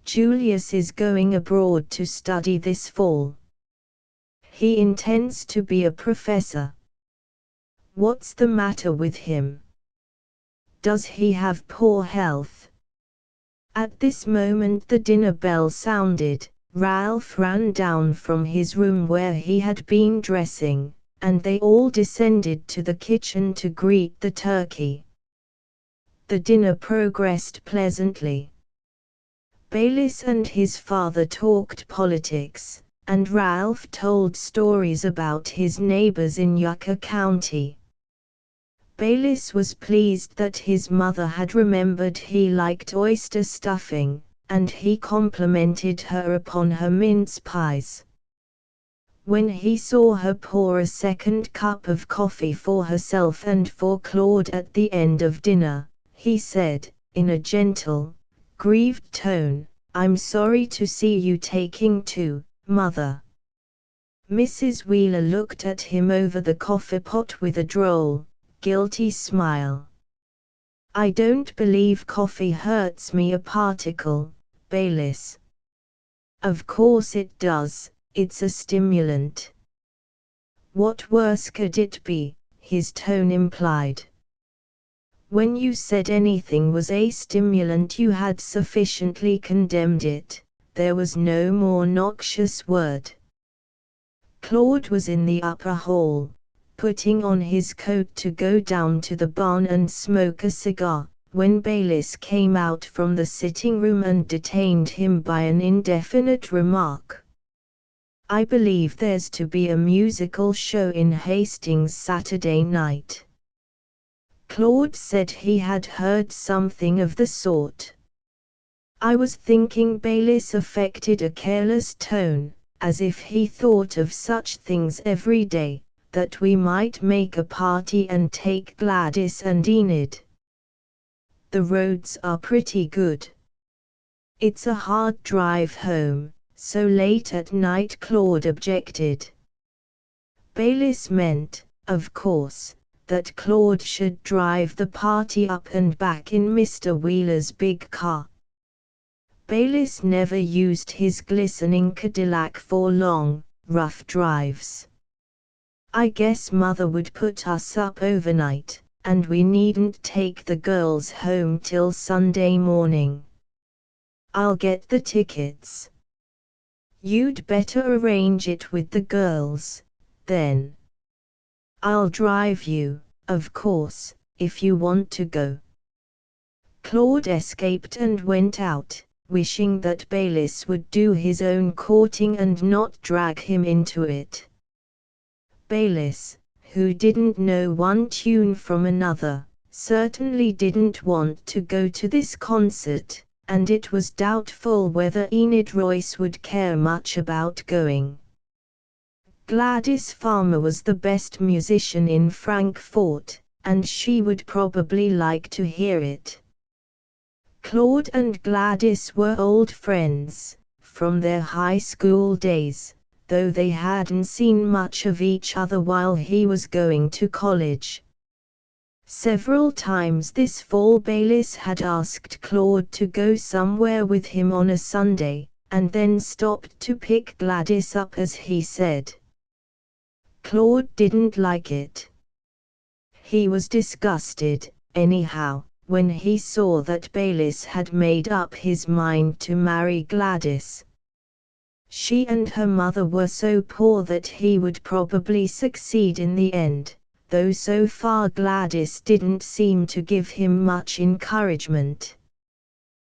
"Julius is going abroad to study this fall. He intends to be a professor." "What's the matter with him? Does he have poor health?" At this moment the dinner bell sounded. Ralph ran down from his room where he had been dressing, and they all descended to the kitchen to greet the turkey. The dinner progressed pleasantly. Baylis and his father talked politics, and Ralph told stories about his neighbors in Yucca County. Baylis was pleased that his mother had remembered he liked oyster stuffing, and he complimented her upon her mince pies. When he saw her pour a second cup of coffee for herself and for Claude at the end of dinner, he said, in a gentle, grieved tone, "I'm sorry to see you taking to, Mother." Mrs. Wheeler looked at him over the coffee pot with a droll, guilty smile. "I don't believe coffee hurts me a particle, Baylis." "Of course it does, it's a stimulant." "What worse could it be?" his tone implied. When you said anything was a stimulant you had sufficiently condemned it, there was no more noxious word. Claude was in the upper hall, putting on his coat to go down to the barn and smoke a cigar, when Baylis came out from the sitting room and detained him by an indefinite remark. "I believe there's to be a musical show in Hastings Saturday night." Claude said he had heard something of the sort. I was thinking. Baylis affected a careless tone, as if he thought of such things every day, that we might make a party and take Gladys and Enid. The roads are pretty good. It's a hard drive home, so late at night, Claude objected. Baylis meant, of course, that Claude should drive the party up and back in Mr. Wheeler's big car. Baylis never used his glistening Cadillac for long, rough drives. I guess Mother would put us up overnight, and we needn't take the girls home till Sunday morning. I'll get the tickets. You'd better arrange it with the girls, then. I'll drive you, of course, if you want to go. Claude escaped and went out, wishing that Baylis would do his own courting and not drag him into it. Baylis, who didn't know one tune from another, certainly didn't want to go to this concert, and it was doubtful whether Enid Royce would care much about going. Gladys Farmer was the best musician in Frankfort, and she would probably like to hear it. Claude and Gladys were old friends, from their high school days, though they hadn't seen much of each other while he was going to college. Several times this fall Baylis had asked Claude to go somewhere with him on a Sunday, and then stopped to pick Gladys up, as he said. Claude didn't like it. He was disgusted, anyhow, when he saw that Baylis had made up his mind to marry Gladys. She and her mother were so poor that he would probably succeed in the end, though so far Gladys didn't seem to give him much encouragement.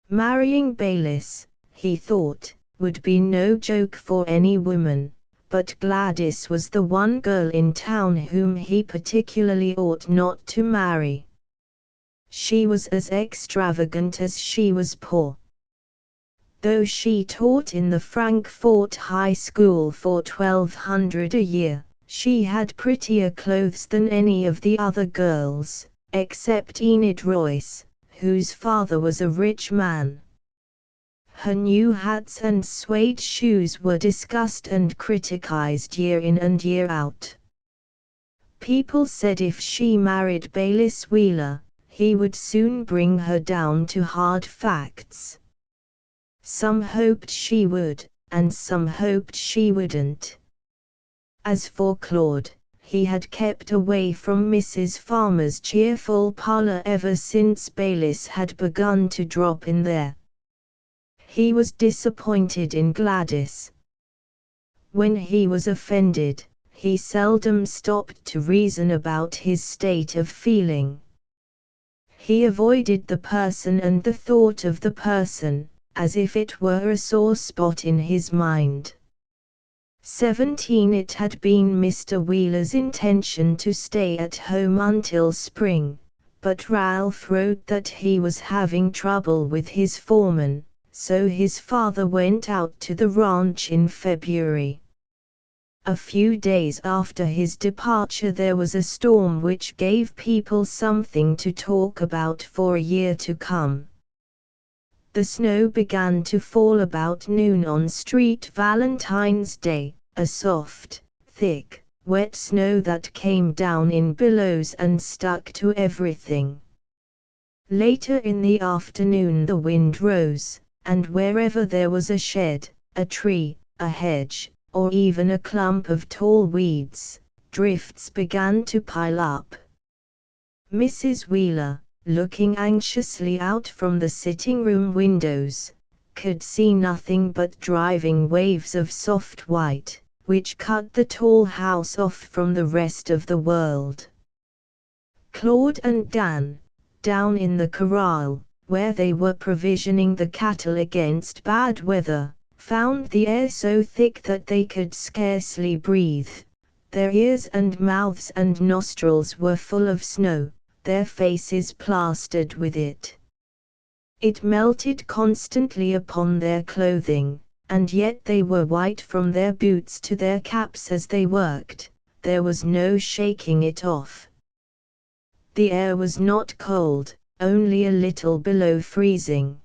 Marrying Baylis, he thought, would be no joke for any woman, but Gladys was the one girl in town whom he particularly ought not to marry. She was as extravagant as she was poor. Though she taught in the Frankfort High School for $1,200 a year, she had prettier clothes than any of the other girls, except Enid Royce, whose father was a rich man. Her new hats and suede shoes were discussed and criticized year in and year out. People said if she married Baylis Wheeler, he would soon bring her down to hard facts. Some hoped she would, and some hoped she wouldn't. As for Claude, he had kept away from Mrs. Farmer's cheerful parlor ever since Baylis had begun to drop in there. He was disappointed in Gladys. When he was offended, he seldom stopped to reason about his state of feeling. He avoided the person and the thought of the person, as if it were a sore spot in his mind. 17 It had been Mr. Wheeler's intention to stay at home until spring, but Ralph wrote that he was having trouble with his foreman, so his father went out to the ranch in February. A few days after his departure there was a storm which gave people something to talk about for a year to come. The snow began to fall about noon on Street Valentine's Day, a soft, thick, wet snow that came down in billows and stuck to everything. Later in the afternoon the wind rose, and wherever there was a shed, a tree, a hedge, or even a clump of tall weeds, drifts began to pile up. Mrs. Wheeler, looking anxiously out from the sitting-room windows, could see nothing but driving waves of soft white, which cut the tall house off from the rest of the world. Claude and Dan, down in the corral, where they were provisioning the cattle against bad weather, found the air so thick that they could scarcely breathe. Their ears and mouths and nostrils were full of snow, their faces plastered with it. It melted constantly upon their clothing, and yet they were white from their boots to their caps as they worked. There was no shaking it off. The air was not cold, only a little below freezing.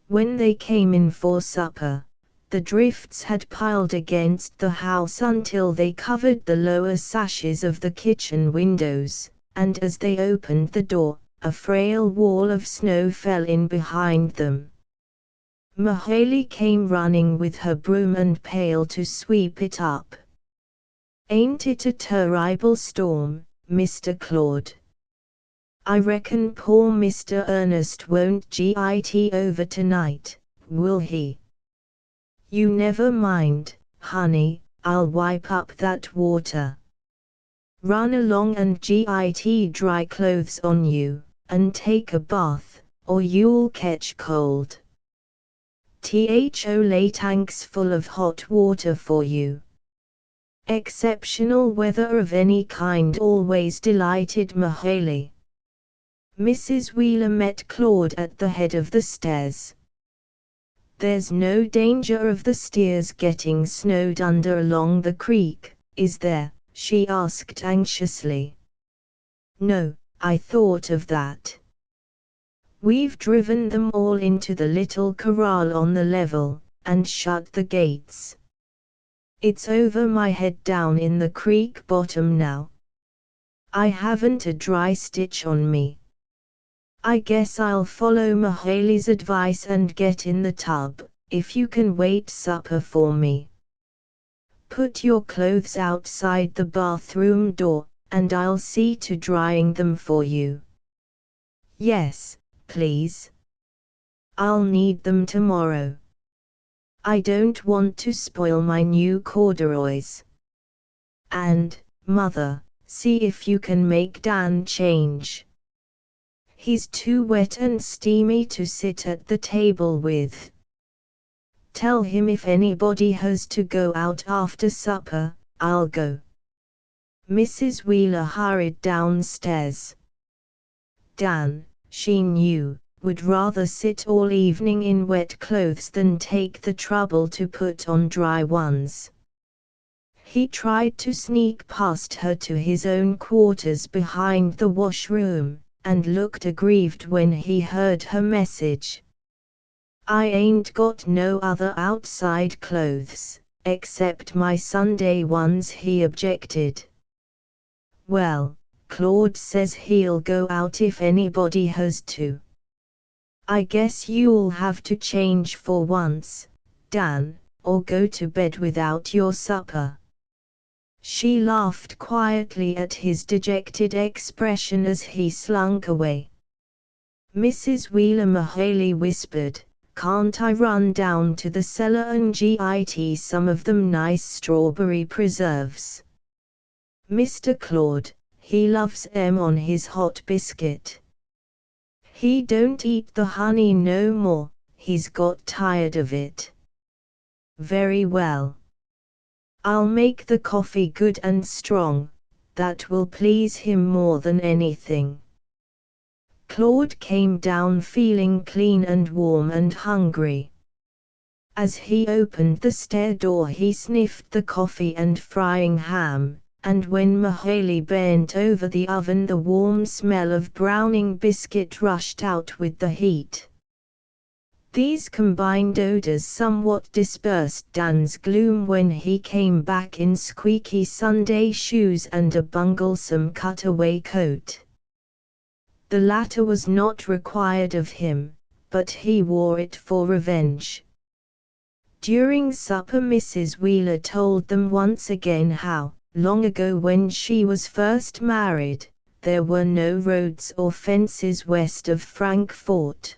When they came in for supper, the drifts had piled against the house until they covered the lower sashes of the kitchen windows, and as they opened the door, a frail wall of snow fell in behind them. Mahalie came running with her broom and pail to sweep it up. "Ain't it a terrible storm, Mr. Claude? I reckon poor Mr. Ernest won't get over tonight, will he?" "You never mind, honey, I'll wipe up that water. Run along and get dry clothes on you, and take a bath, or you'll catch cold. Lay tanks full of hot water for you." Exceptional weather of any kind always delighted Mahalie. Mrs. Wheeler met Claude at the head of the stairs. "There's no danger of the steers getting snowed under along the creek, is there?" she asked anxiously. "No, I thought of that. We've driven them all into the little corral on the level, and shut the gates. It's over my head down in the creek bottom now. I haven't a dry stitch on me. I guess I'll follow Mahalie's advice and get in the tub, if you can wait supper for me. Put your clothes outside the bathroom door, and I'll see to drying them for you." "Yes, please. I'll need them tomorrow. I don't want to spoil my new corduroys. And, Mother, see if you can make Dan change. He's too wet and steamy to sit at the table with. Tell him if anybody has to go out after supper, I'll go." Mrs. Wheeler hurried downstairs. Dan, she knew, would rather sit all evening in wet clothes than take the trouble to put on dry ones. He tried to sneak past her to his own quarters behind the washroom, and looked aggrieved when he heard her message. "I ain't got no other outside clothes, except my Sunday ones," he objected. "Well, Claude says he'll go out if anybody has to. I guess you'll have to change for once, Dan, or go to bed without your supper." She laughed quietly at his dejected expression as he slunk away. Mrs. Wheeler Mahalie whispered, "Can't I run down to the cellar and get some of them nice strawberry preserves? Mr. Claude, he loves 'em on his hot biscuit. He don't eat the honey no more, he's got tired of it." "Very well. I'll make the coffee good and strong, that will please him more than anything." Claude came down feeling clean and warm and hungry. As he opened the stair door he sniffed the coffee and frying ham, and when Mahalie bent over the oven the warm smell of browning biscuit rushed out with the heat. These combined odors somewhat dispersed Dan's gloom when he came back in squeaky Sunday shoes and a bunglesome cutaway coat. The latter was not required of him, but he wore it for revenge. During supper Mrs. Wheeler told them once again how, long ago when she was first married, there were no roads or fences west of Frankfort.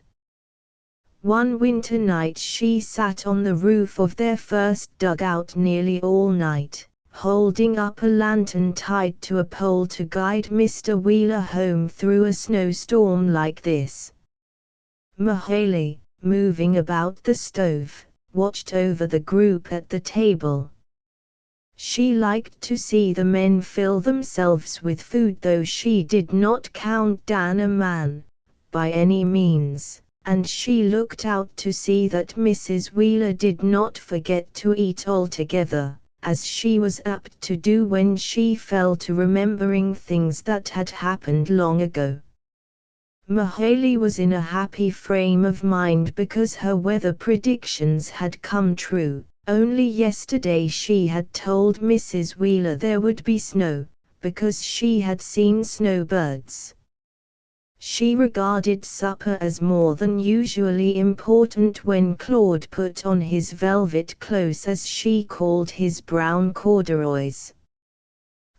One winter night she sat on the roof of their first dugout nearly all night, holding up a lantern tied to a pole to guide Mr. Wheeler home through a snowstorm like this. Mahalie, moving about the stove, watched over the group at the table. She liked to see the men fill themselves with food, though she did not count Dan a man, by any means, and she looked out to see that Mrs. Wheeler did not forget to eat altogether, as she was apt to do when she fell to remembering things that had happened long ago. Mahalie was in a happy frame of mind because her weather predictions had come true. Only yesterday she had told Mrs. Wheeler there would be snow, because she had seen snowbirds. She regarded supper as more than usually important when Claude put on his velvet clothes, as she called his brown corduroys.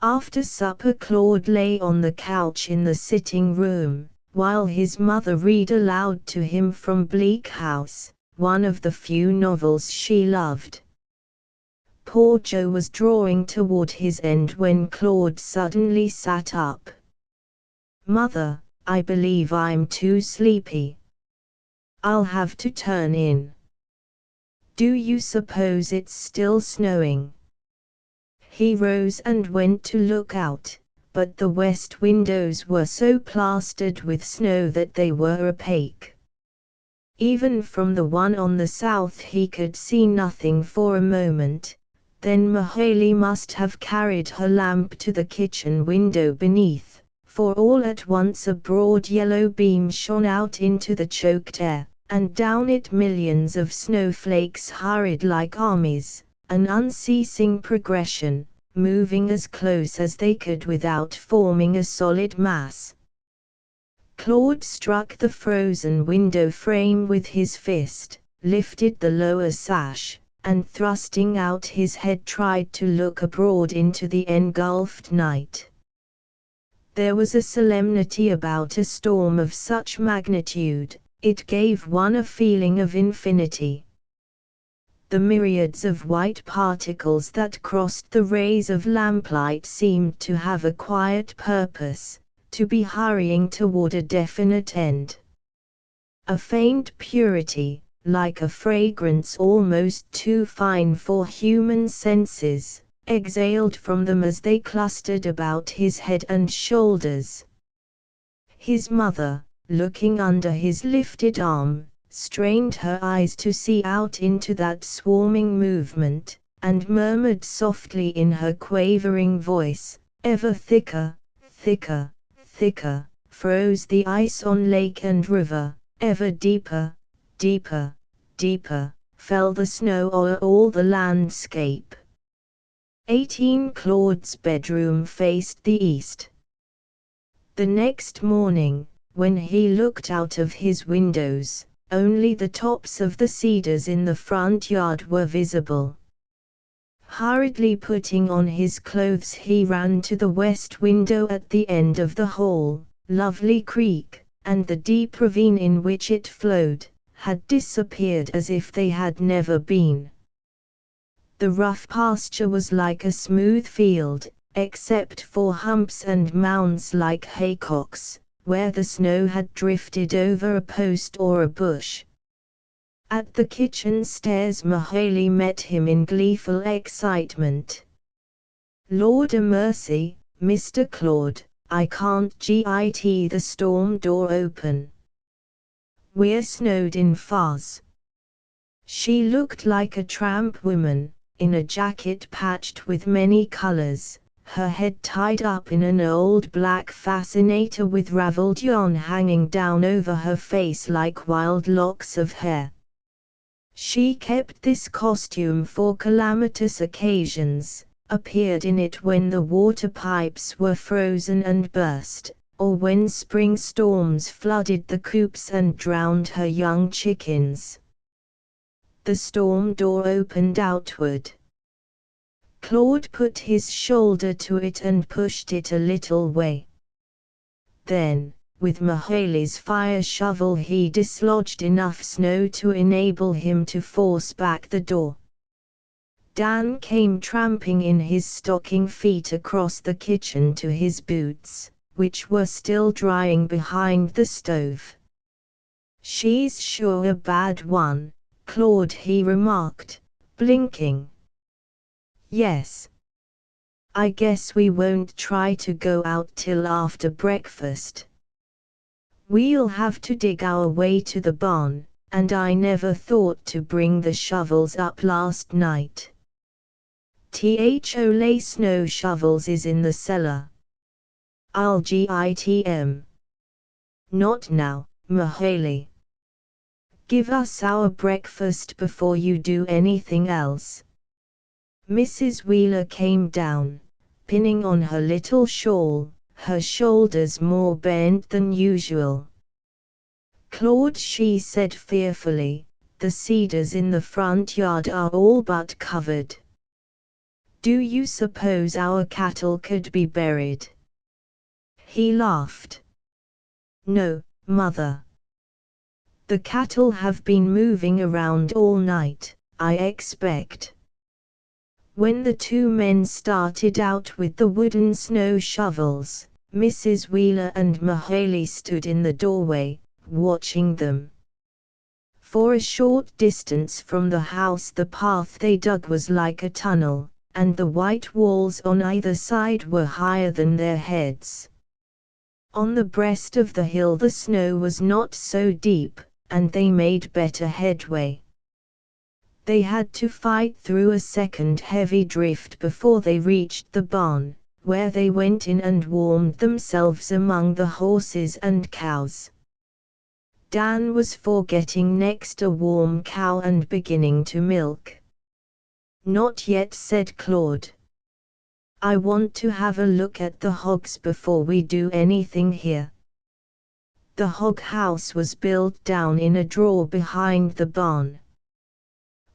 After supper Claude lay on the couch in the sitting room, while his mother read aloud to him from Bleak House, one of the few novels she loved. Poor Joe was drawing toward his end when Claude suddenly sat up. "Mother, I believe I'm too sleepy. I'll have to turn in. Do you suppose it's still snowing?" He rose and went to look out, but the west windows were so plastered with snow that they were opaque. Even from the one on the south he could see nothing for a moment. Then Mahalie must have carried her lamp to the kitchen window beneath, for all at once a broad yellow beam shone out into the choked air, and down it millions of snowflakes hurried like armies, an unceasing progression, moving as close as they could without forming a solid mass. Claude struck the frozen window frame with his fist, lifted the lower sash, and thrusting out his head tried to look abroad into the engulfed night. There was a solemnity about a storm of such magnitude, it gave one a feeling of infinity. The myriads of white particles that crossed the rays of lamplight seemed to have a quiet purpose, to be hurrying toward a definite end. A faint purity, like a fragrance almost too fine for human senses, exhaled from them as they clustered about his head and shoulders. His mother, looking under his lifted arm, strained her eyes to see out into that swarming movement, and murmured softly in her quavering voice, "Ever thicker, thicker, thicker, froze the ice on lake and river, ever deeper, deeper, deeper, fell the snow o'er all the landscape." 18 Claude's bedroom faced the east. The next morning, when he looked out of his windows, only the tops of the cedars in the front yard were visible. Hurriedly putting on his clothes he ran to the west window at the end of the hall. Lovely Creek, and the deep ravine in which it flowed, had disappeared as if they had never been. The rough pasture was like a smooth field, except for humps and mounds like haycocks, where the snow had drifted over a post or a bush. At the kitchen stairs Mahalie met him in gleeful excitement. "Lord a mercy, Mr. Claude, I can't get the storm door open. We're snowed in fast." She looked like a tramp woman, in a jacket patched with many colors, her head tied up in an old black fascinator with raveled yarn hanging down over her face like wild locks of hair. She kept this costume for calamitous occasions, appeared in it when the water pipes were frozen and burst, or when spring storms flooded the coops and drowned her young chickens. The storm door opened outward. Claude put his shoulder to it and pushed it a little way. Then, with Mahalie's fire shovel he dislodged enough snow to enable him to force back the door. Dan came tramping in his stocking feet across the kitchen to his boots, which were still drying behind the stove. "She's sure a bad one, Claude," he remarked, blinking. "Yes. I guess we won't try to go out till after breakfast." We'll have to dig our way to the barn, and I never thought to bring the shovels up last night. Tho snow shovels is in the cellar. I'll get 'em. Not now, Mahaley. Give us our breakfast before you do anything else. Mrs. Wheeler came down, pinning on her little shawl, her shoulders more bent than usual. Claude, she said fearfully, the cedars in the front yard are all but covered. Do you suppose our cattle could be buried? He laughed. No, Mother. The cattle have been moving around all night, I expect. When the two men started out with the wooden snow shovels, Mrs. Wheeler and Mahaley stood in the doorway, watching them. For a short distance from the house the path they dug was like a tunnel, and the white walls on either side were higher than their heads. On the breast of the hill the snow was not so deep, and they made better headway. They had to fight through a second heavy drift before they reached the barn, where they went in and warmed themselves among the horses and cows. Dan was for getting next a warm cow and beginning to milk. Not yet, said Claude. I want to have a look at the hogs before we do anything here. The hog house was built down in a draw behind the barn.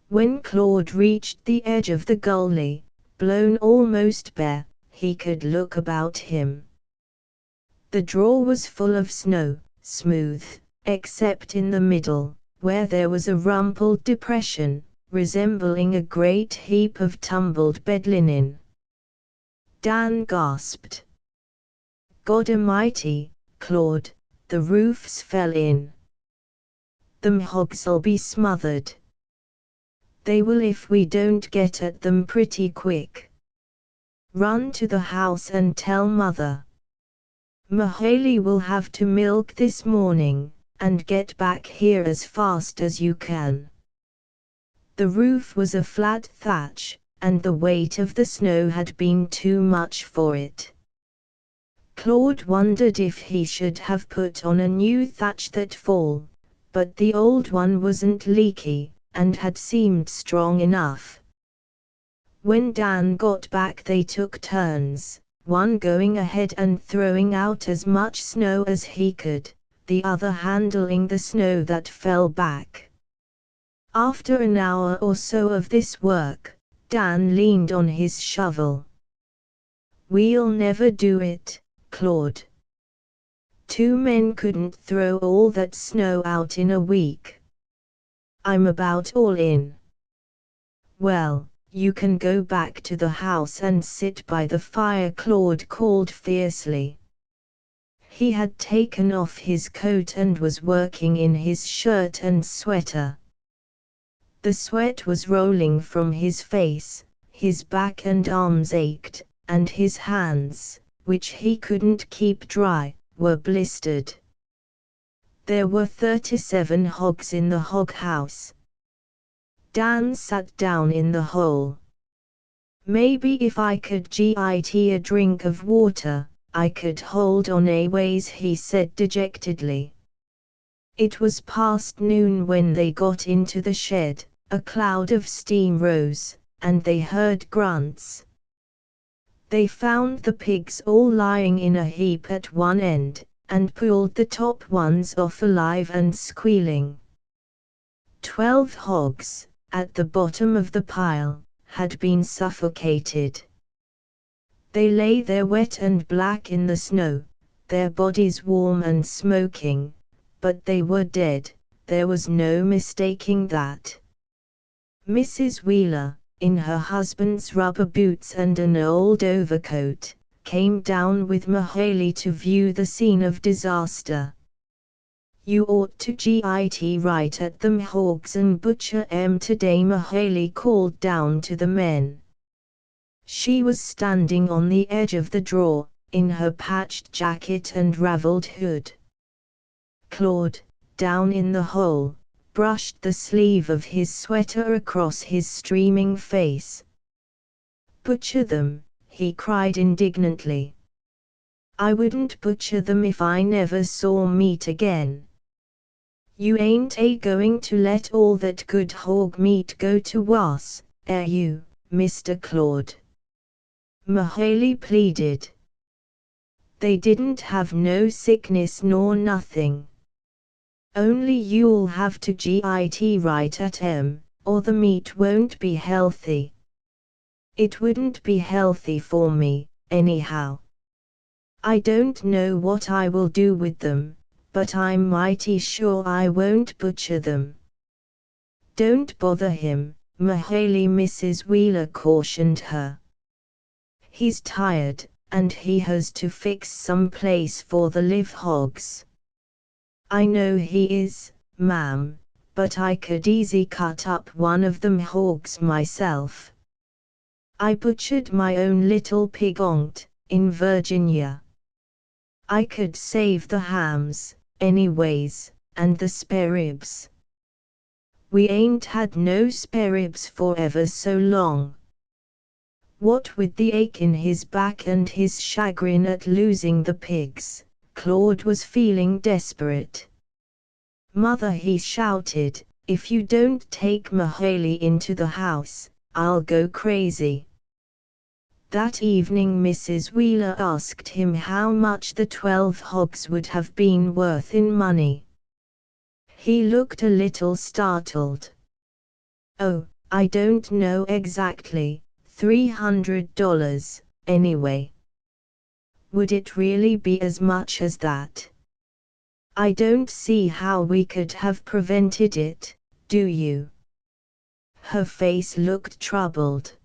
When Claude reached the edge of the gully, blown almost bare, he could look about him. The draw was full of snow, smooth, except in the middle, where there was a rumpled depression, resembling a great heap of tumbled bed linen. Dan gasped. God Almighty, Claude, the roofs fell in. Them hogs'll be smothered. They will if we don't get at them pretty quick. Run to the house and tell Mother. Mahaley will have to milk this morning, and get back here as fast as you can. The roof was a flat thatch, and the weight of the snow had been too much for it. Claude wondered if he should have put on a new thatch that fall, but the old one wasn't leaky, and had seemed strong enough. When Dan got back they took turns, one going ahead and throwing out as much snow as he could, the other handling the snow that fell back. After an hour or so of this work, Dan leaned on his shovel. We'll never do it, Claude. Two men couldn't throw all that snow out in a week. I'm about all in. Well, you can go back to the house and sit by the fire, Claude called fiercely. He had taken off his coat and was working in his shirt and sweater. The sweat was rolling from his face, his back and arms ached, and his hands, which he couldn't keep dry, were blistered. There were 37 hogs in the hog house. Dan sat down in the hole. Maybe if I could get a drink of water, I could hold on a ways, he said dejectedly. It was past noon when they got into the shed, a cloud of steam rose, and they heard grunts. They found the pigs all lying in a heap at one end, and pulled the top ones off alive and squealing. 12 hogs, at the bottom of the pile, had been suffocated. They lay there wet and black in the snow, their bodies warm and smoking, but they were dead, there was no mistaking that. Mrs. Wheeler, in her husband's rubber boots and an old overcoat, came down with Mahaley to view the scene of disaster. You ought to get right at them hogs and butcher 'em today, Mahaley called down to the men. She was standing on the edge of the draw, in her patched jacket and raveled hood. Claude, down in the hole, brushed the sleeve of his sweater across his streaming face. "Butcher them," he cried indignantly. "I wouldn't butcher them if I never saw meat again." "You ain't going to let all that good hog meat go to waste, are you, Mr. Claude?" Mahaley pleaded. "They didn't have no sickness nor nothing. Only you'll have to git right at 'em, or the meat won't be healthy." "It wouldn't be healthy for me, anyhow. I don't know what I will do with them, but I'm mighty sure I won't butcher them." "Don't bother him," Mahaley Mrs. Wheeler cautioned her. "He's tired, and he has to fix some place for the live hogs." "I know he is, ma'am, but I could easy cut up one of them hogs myself. I butchered my own little pig onct, in Virginia. I could save the hams, anyways, and the spare ribs." "We ain't had no spare ribs for ever so long." What with the ache in his back and his chagrin at losing the pigs, Claude was feeling desperate. "Mother," he shouted, "if you don't take Mahaley into the house, I'll go crazy." That evening Mrs. Wheeler asked him how much the 12 hogs would have been worth in money. He looked a little startled. "Oh, I don't know exactly, $300, anyway." "Would it really be as much as that?" "I don't see how we could have prevented it, do you?" Her face looked troubled.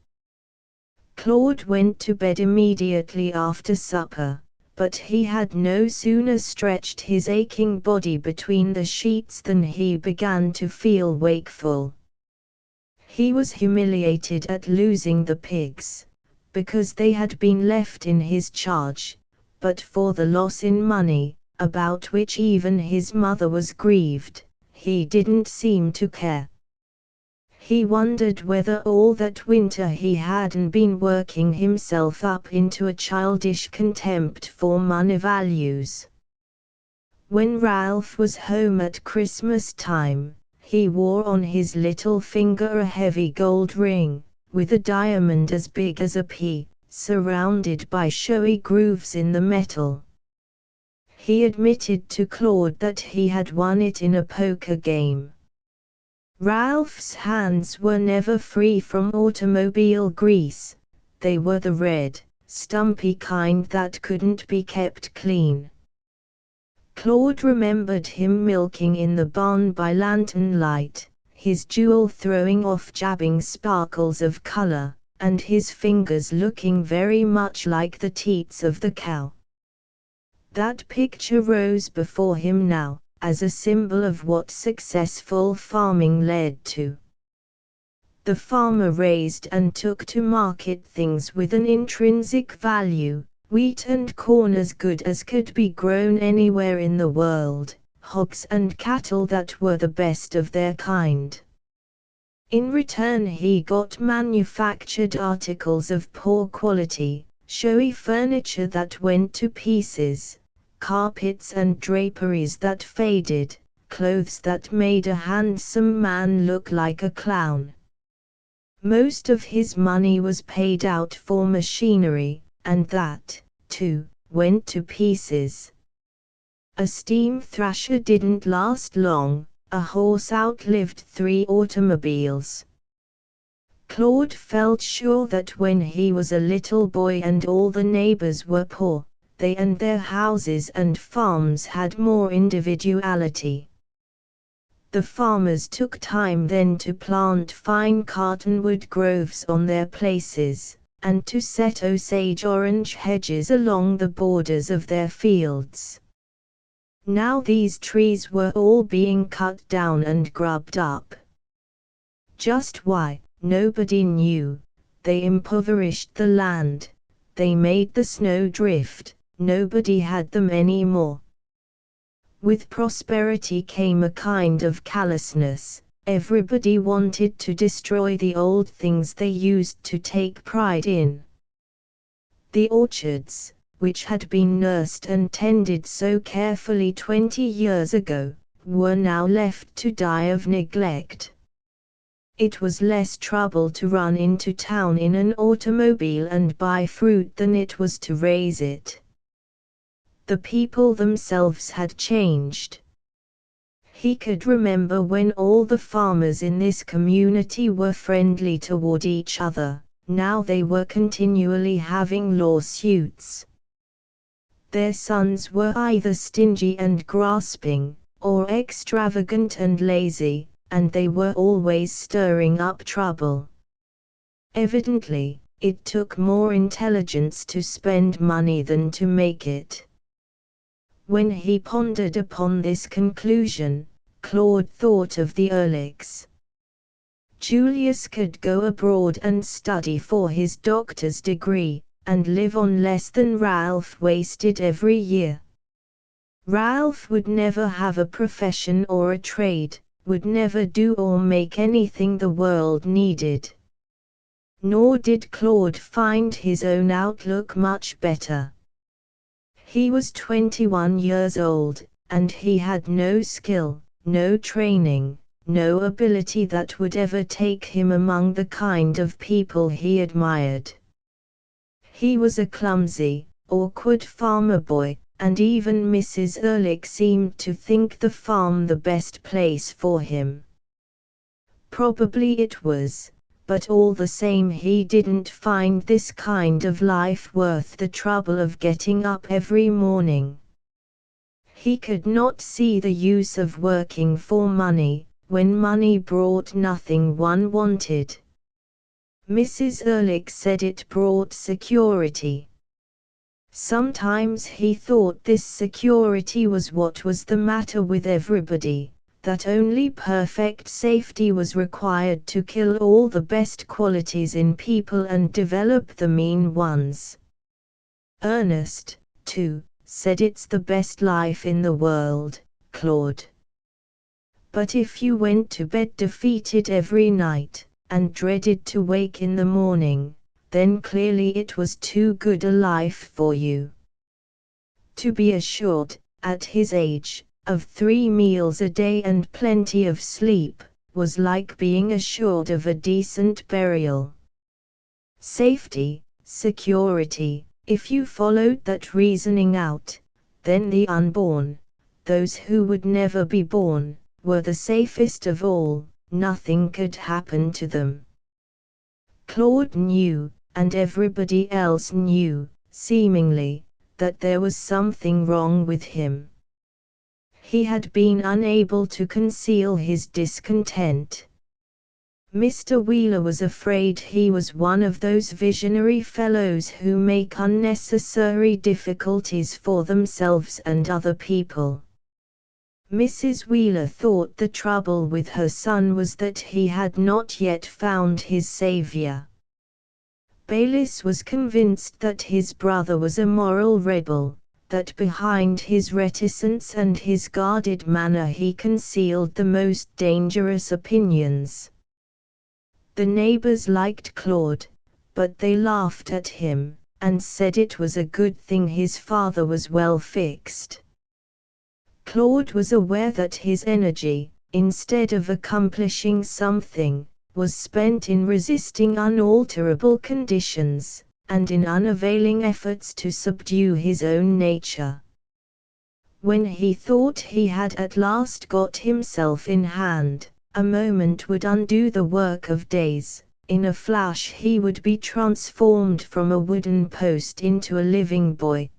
Claude went to bed immediately after supper, but he had no sooner stretched his aching body between the sheets than he began to feel wakeful. He was humiliated at losing the pigs, because they had been left in his charge, but for the loss in money, about which even his mother was grieved, he didn't seem to care. He wondered whether all that winter he hadn't been working himself up into a childish contempt for money values. When Ralph was home at Christmas time, he wore on his little finger a heavy gold ring, with a diamond as big as a pea, surrounded by showy grooves in the metal. He admitted to Claude that he had won it in a poker game. Ralph's hands were never free from automobile grease. They were the red, stumpy kind that couldn't be kept clean. Claude remembered him milking in the barn by lantern light, his jewel throwing off jabbing sparkles of color, and his fingers looking very much like the teats of the cow. That picture rose before him now, as a symbol of what successful farming led to. The farmer raised and took to market things with an intrinsic value, wheat and corn as good as could be grown anywhere in the world, hogs and cattle that were the best of their kind. In return he got manufactured articles of poor quality, showy furniture that went to pieces, carpets and draperies that faded, clothes that made a handsome man look like a clown. Most of his money was paid out for machinery, and that, too, went to pieces. A steam thrasher didn't last long, a horse outlived 3 automobiles. Claude felt sure that when he was a little boy and all the neighbors were poor, they and their houses and farms had more individuality. The farmers took time then to plant fine cottonwood groves on their places, and to set osage-orange hedges along the borders of their fields. Now these trees were all being cut down and grubbed up. Just why, nobody knew. They impoverished the land, they made the snow drift, nobody had them anymore. With prosperity came a kind of callousness. Everybody wanted to destroy the old things they used to take pride in. The orchards, which had been nursed and tended so carefully 20 years ago, were now left to die of neglect. It was less trouble to run into town in an automobile and buy fruit than it was to raise it. The people themselves had changed. He could remember when all the farmers in this community were friendly toward each other. Now they were continually having lawsuits. Their sons were either stingy and grasping, or extravagant and lazy, and they were always stirring up trouble. Evidently, it took more intelligence to spend money than to make it. When he pondered upon this conclusion, Claude thought of the Ehrlichs. Julius could go abroad and study for his doctor's degree, and live on less than Ralph wasted every year. Ralph would never have a profession or a trade, would never do or make anything the world needed. Nor did Claude find his own outlook much better. He was 21 years old, and he had no skill, no training, no ability that would ever take him among the kind of people he admired. He was a clumsy, awkward farmer boy, and even Mrs. Ehrlich seemed to think the farm the best place for him. Probably it was, but all the same he didn't find this kind of life worth the trouble of getting up every morning. He could not see the use of working for money, when money brought nothing one wanted. Mrs. Ehrlich said it brought security. Sometimes he thought this security was what was the matter with everybody, that only perfect safety was required to kill all the best qualities in people and develop the mean ones. Ernest, too, said it's the best life in the world, Claude. But if you went to bed defeated every night, and dreaded to wake in the morning, then clearly it was too good a life for you. To be assured, at his age, of 3 meals a day and plenty of sleep, was like being assured of a decent burial. Safety, security, if you followed that reasoning out, then the unborn, those who would never be born, were the safest of all. Nothing could happen to them. Claude knew, and everybody else knew, seemingly, that there was something wrong with him. He had been unable to conceal his discontent. Mr. Wheeler was afraid he was one of those visionary fellows who make unnecessary difficulties for themselves and other people. Mrs. Wheeler thought the trouble with her son was that he had not yet found his savior. Bayliss was convinced that his brother was a moral rebel, that behind his reticence and his guarded manner he concealed the most dangerous opinions. The neighbors liked Claude, but they laughed at him, and said it was a good thing his father was well fixed. Claude was aware that his energy, instead of accomplishing something, was spent in resisting unalterable conditions, and in unavailing efforts to subdue his own nature. When he thought he had at last got himself in hand, a moment would undo the work of days. In a flash he would be transformed from a wooden post into a living boy.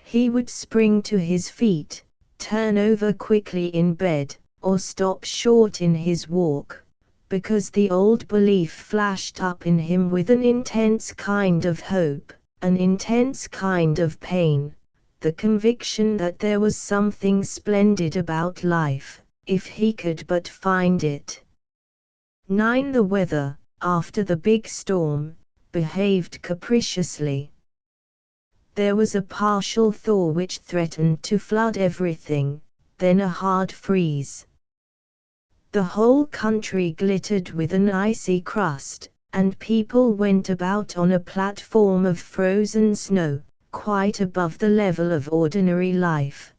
He would spring to his feet, turn over quickly in bed, or stop short in his walk, because the old belief flashed up in him with an intense kind of hope, an intense kind of pain, the conviction that there was something splendid about life, if he could but find it. 9. The weather, after the big storm, behaved capriciously. There was a partial thaw which threatened to flood everything, then a hard freeze. The whole country glittered with an icy crust, and people went about on a platform of frozen snow, quite above the level of ordinary life.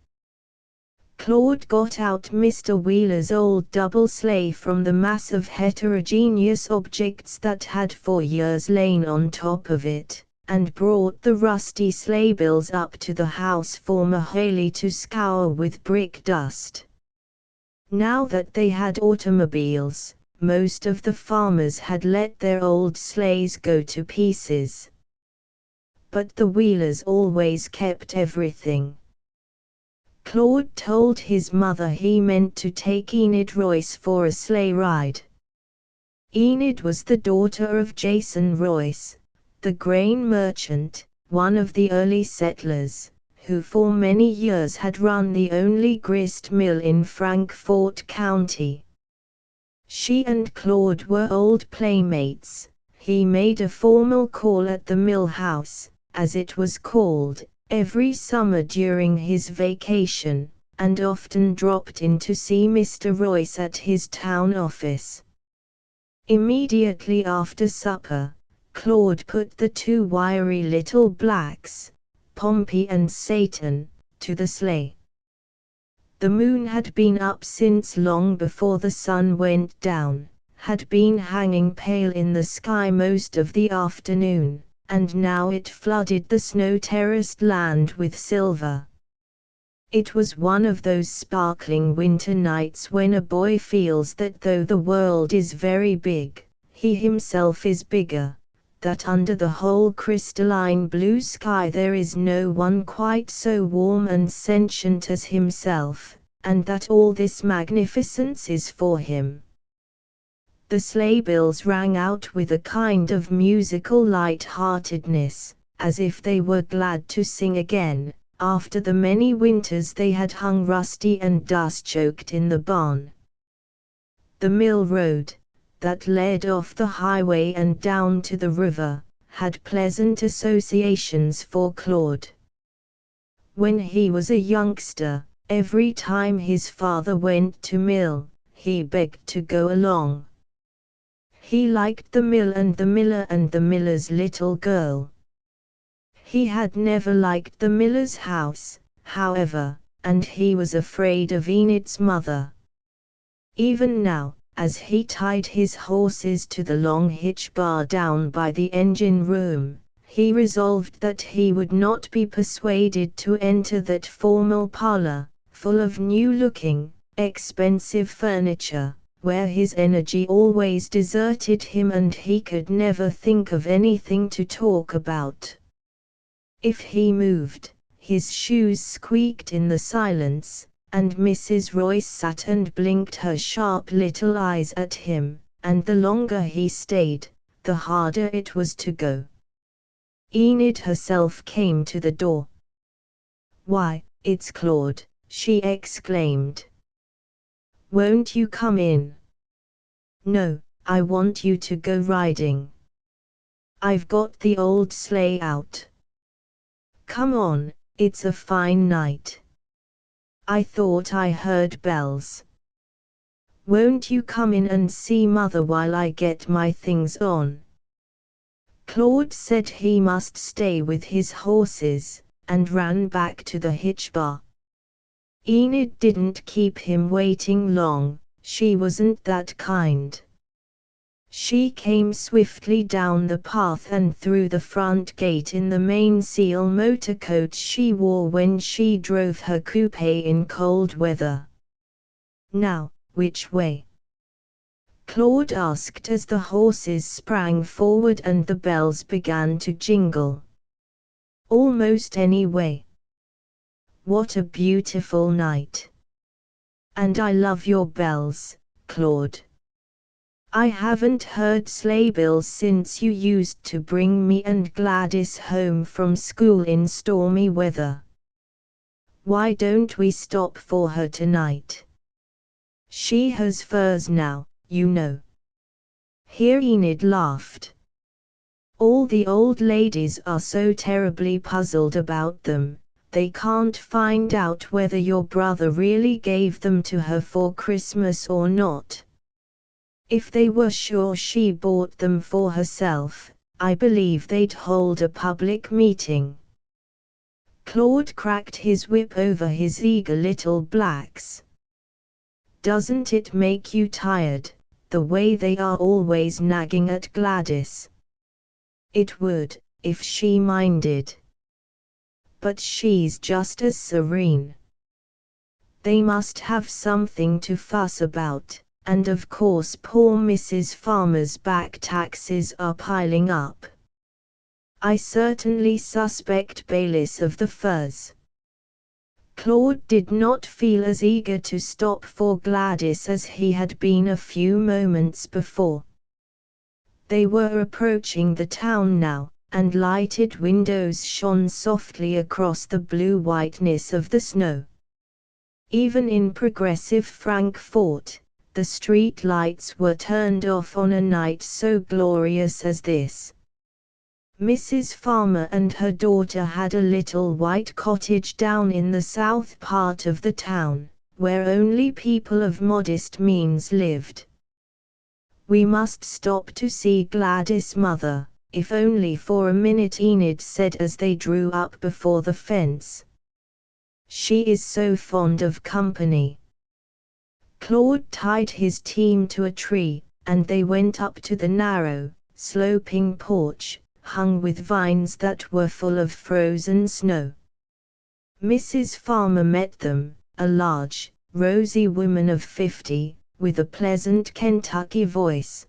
Claude got out Mr. Wheeler's old double sleigh from the mass of heterogeneous objects that had for years lain on top of it, and brought the rusty sleigh bills up to the house for Mahaley to scour with brick dust. Now that they had automobiles, most of the farmers had let their old sleighs go to pieces. But the Wheelers always kept everything. Claude told his mother he meant to take Enid Royce for a sleigh ride. Enid was the daughter of Jason Royce, the grain merchant, one of the early settlers, who for many years had run the only grist mill in Frankfort County. She and Claude were old playmates. He made a formal call at the mill house, as it was called, every summer during his vacation, and often dropped in to see Mr. Royce at his town office. Immediately after supper, Claude put the two wiry little blacks, Pompey and Satan, to the sleigh. The moon had been up since long before the sun went down, had been hanging pale in the sky most of the afternoon, and now it flooded the snow-terraced land with silver. It was one of those sparkling winter nights when a boy feels that though the world is very big, he himself is bigger, that under the whole crystalline blue sky there is no one quite so warm and sentient as himself, and that all this magnificence is for him. The sleigh bells rang out with a kind of musical light-heartedness, as if they were glad to sing again, after the many winters they had hung rusty and dust-choked in the barn. The mill road, that led off the highway and down to the river, had pleasant associations for Claude. When he was a youngster, every time his father went to mill, he begged to go along. He liked the mill and the miller and the miller's little girl. He had never liked the miller's house, however, and he was afraid of Enid's mother. Even now, as he tied his horses to the long hitch bar down by the engine room, he resolved that he would not be persuaded to enter that formal parlor, full of new-looking, expensive furniture, where his energy always deserted him and he could never think of anything to talk about. If he moved, his shoes squeaked in the silence, and Mrs. Royce sat and blinked her sharp little eyes at him, and the longer he stayed, the harder it was to go. Enid herself came to the door. "Why, it's Claude," she exclaimed. "Won't you come in?" "No, I want you to go riding. I've got the old sleigh out. Come on, it's a fine night. I thought I heard bells. Won't you come in and see Mother while I get my things on?" Claude said he must stay with his horses, and ran back to the hitch bar. Enid didn't keep him waiting long. She wasn't that kind. She came swiftly down the path and through the front gate in the Mainseal motor coat she wore when she drove her coupe in cold weather. "Now, which way?" Claude asked as the horses sprang forward and the bells began to jingle. "Almost any way. What a beautiful night. And I love your bells, Claude. I haven't heard sleigh bells since you used to bring me and Gladys home from school in stormy weather. Why don't we stop for her tonight? She has furs now, you know." Here Enid laughed. All the old ladies are so terribly puzzled about them, they can't find out whether your brother really gave them to her for Christmas or not. If they were sure she bought them for herself, I believe they'd hold a public meeting." Claude cracked his whip over his eager little blacks. "Doesn't it make you tired, the way they are always nagging at Gladys?" "It would, if she minded. But she's just as serene. They must have something to fuss about, and of course poor Mrs. Farmer's back taxes are piling up. I certainly suspect Baylis of the furs." Claude did not feel as eager to stop for Gladys as he had been a few moments before. They were approaching the town now, and lighted windows shone softly across the blue whiteness of the snow. Even in progressive Frankfort, the street lights were turned off on a night so glorious as this. Mrs. Farmer and her daughter had a little white cottage down in the south part of the town, where only people of modest means lived. "We must stop to see Gladys, mother, if only for a minute," Enid said as they drew up before the fence. "She is so fond of company." Claude tied his team to a tree, and they went up to the narrow, sloping porch, hung with vines that were full of frozen snow. Mrs. Farmer met them, a large, rosy woman of 50, with a pleasant Kentucky voice.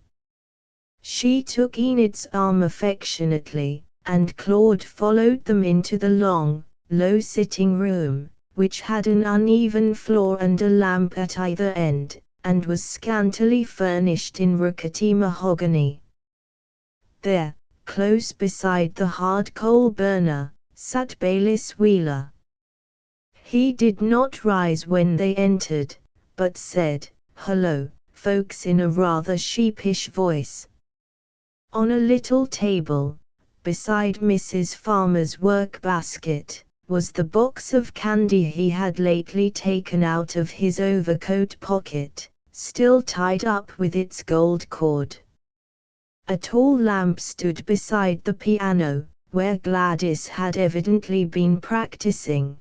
She took Enid's arm affectionately, and Claude followed them into the long, low sitting room, which had an uneven floor and a lamp at either end, and was scantily furnished in rickety mahogany. There, close beside the hard coal burner, sat Baylis Wheeler. He did not rise when they entered, but said, "Hello, folks," in a rather sheepish voice. On a little table, beside Mrs. Farmer's work basket, was the box of candy he had lately taken out of his overcoat pocket, still tied up with its gold cord. A tall lamp stood beside the piano, where Gladys had evidently been practicing.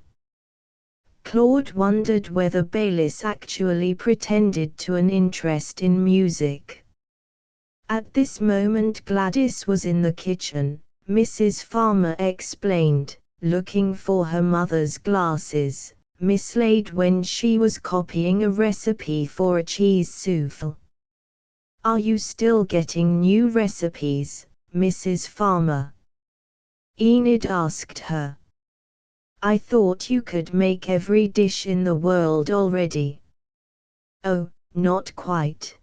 Claude wondered whether Baylis actually pretended to an interest in music. At this moment Gladys was in the kitchen, Mrs. Farmer explained, looking for her mother's glasses, mislaid when she was copying a recipe for a cheese souffle. "Are you still getting new recipes, Mrs. Farmer?" Enid asked her. "I thought you could make every dish in the world already." "Oh, not quite."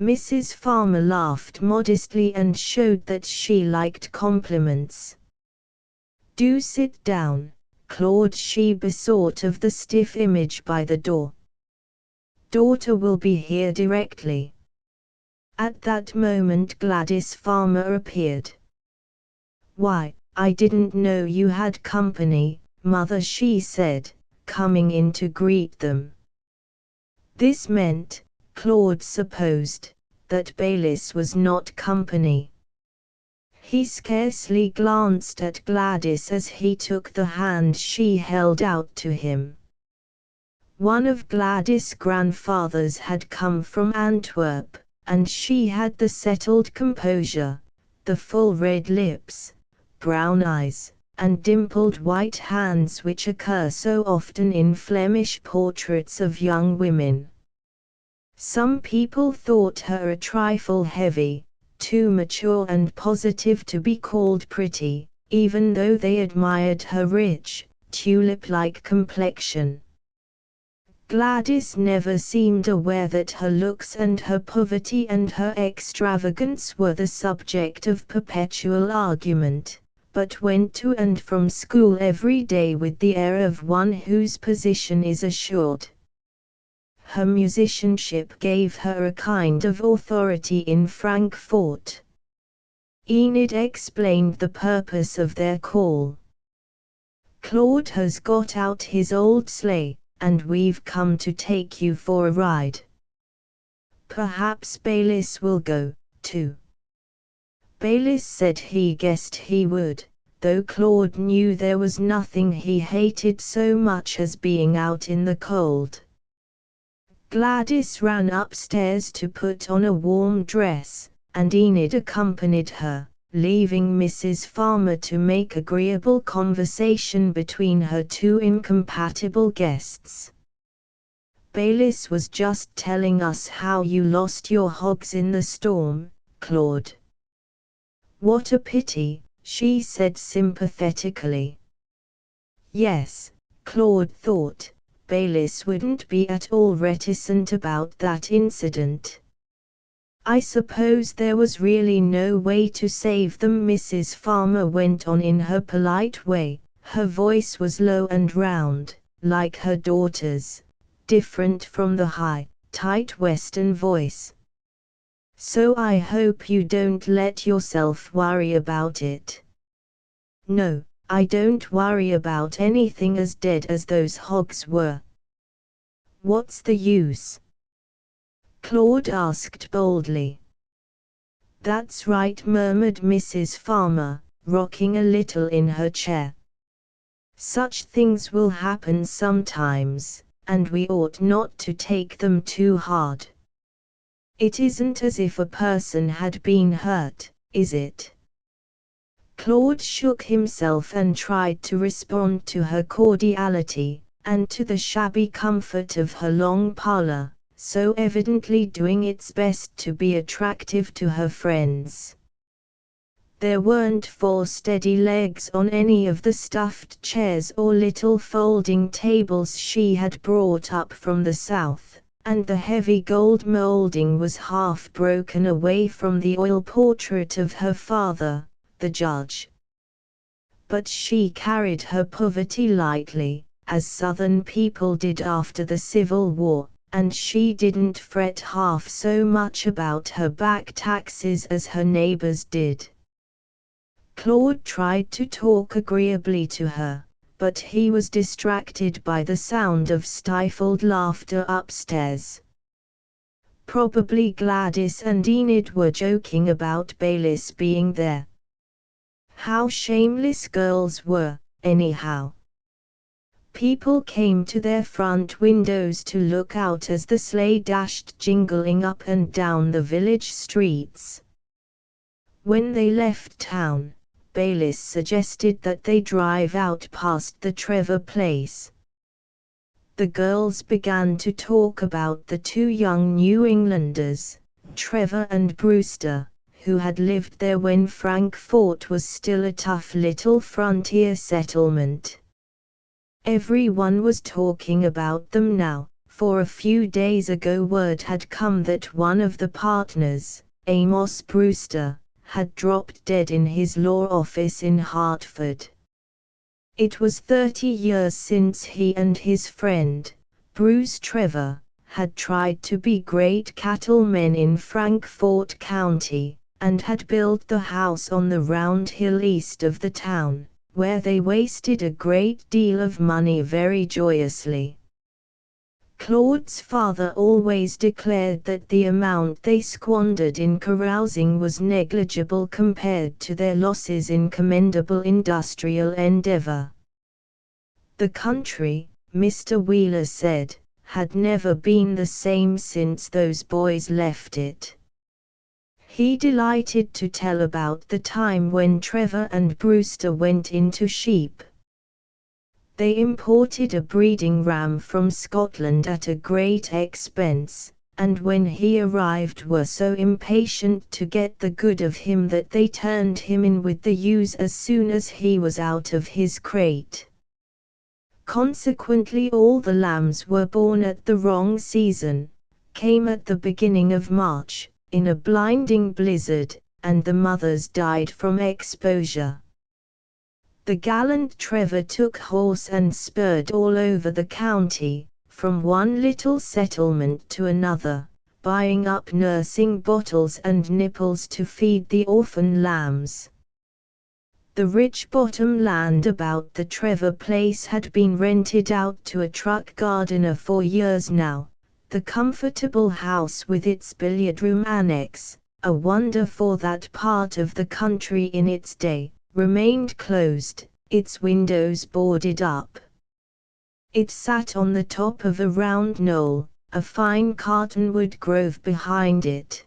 Mrs. Farmer laughed modestly and showed that she liked compliments. "Do sit down, Claude," she besought of the stiff image by the door. "Daughter will be here directly." At that moment Gladys Farmer appeared. "Why, I didn't know you had company, Mother," she said, coming in to greet them. This meant, Claude supposed, that Baylis was not company. He scarcely glanced at Gladys as he took the hand she held out to him. One of Gladys' grandfathers had come from Antwerp, and she had the settled composure, the full red lips, brown eyes, and dimpled white hands which occur so often in Flemish portraits of young women. Some people thought her a trifle heavy, too mature and positive to be called pretty, even though they admired her rich, tulip-like complexion. Gladys never seemed aware that her looks and her poverty and her extravagance were the subject of perpetual argument, but went to and from school every day with the air of one whose position is assured. Her musicianship gave her a kind of authority in Frankfort. Enid explained the purpose of their call. "Claude has got out his old sleigh, and we've come to take you for a ride. Perhaps Baylis will go, too." Baylis said he guessed he would, though Claude knew there was nothing he hated so much as being out in the cold. Gladys ran upstairs to put on a warm dress, and Enid accompanied her, leaving Mrs. Farmer to make agreeable conversation between her two incompatible guests. "Baylis was just telling us how you lost your hogs in the storm, Claude." "What a pity," she said sympathetically. Yes, Claude thought, Baylis wouldn't be at all reticent about that incident. "I suppose there was really no way to save them," Mrs. Farmer went on in her polite way. Her voice was low and round, like her daughter's, different from the high, tight Western voice. "So I hope you don't let yourself worry about it." "No, I don't worry about anything as dead as those hogs were." "What's the use?" Claude asked boldly. "That's right," murmured Mrs. Farmer, rocking a little in her chair. "Such things will happen sometimes, and we ought not to take them too hard. It isn't as if a person had been hurt, is it?" Claude shook himself and tried to respond to her cordiality, and to the shabby comfort of her long parlor, so evidently doing its best to be attractive to her friends. There weren't 4 steady legs on any of the stuffed chairs or little folding tables she had brought up from the south, and the heavy gold molding was half broken away from the oil portrait of her father, the judge. But she carried her poverty lightly, as Southern people did after the Civil War, and she didn't fret half so much about her back taxes as her neighbors did. Claude tried to talk agreeably to her, but he was distracted by the sound of stifled laughter upstairs. Probably Gladys and Enid were joking about Baylis being there. How shameless girls were, anyhow. People came to their front windows to look out as the sleigh dashed jingling up and down the village streets. When they left town, Baylis suggested that they drive out past the Trevor place. The girls began to talk about the 2 young New Englanders, Trevor and Brewster, who had lived there when Frankfort was still a tough little frontier settlement. Everyone was talking about them now, for a few days ago word had come that one of the partners, Amos Brewster, had dropped dead in his law office in Hartford. It was 30 years since he and his friend, Bruce Trevor, had tried to be great cattlemen in Frankfort County, and had built the house on the round hill east of the town, where they wasted a great deal of money very joyously. Claude's father always declared that the amount they squandered in carousing was negligible compared to their losses in commendable industrial endeavor. The country, Mr. Wheeler said, had never been the same since those boys left it. He delighted to tell about the time when Trevor and Brewster went into sheep. They imported a breeding ram from Scotland at a great expense, and when he arrived were so impatient to get the good of him that they turned him in with the ewes as soon as he was out of his crate. Consequently all the lambs were born at the wrong season, came at the beginning of March, in a blinding blizzard, and the mothers died from exposure. The gallant Trevor took horse and spurred all over the county, from one little settlement to another, buying up nursing bottles and nipples to feed the orphan lambs. The rich bottom land about the Trevor place had been rented out to a truck gardener for years now. The comfortable house with its billiard room annex, a wonder for that part of the country in its day, remained closed, its windows boarded up. It sat on the top of a round knoll, a fine cottonwood grove behind it.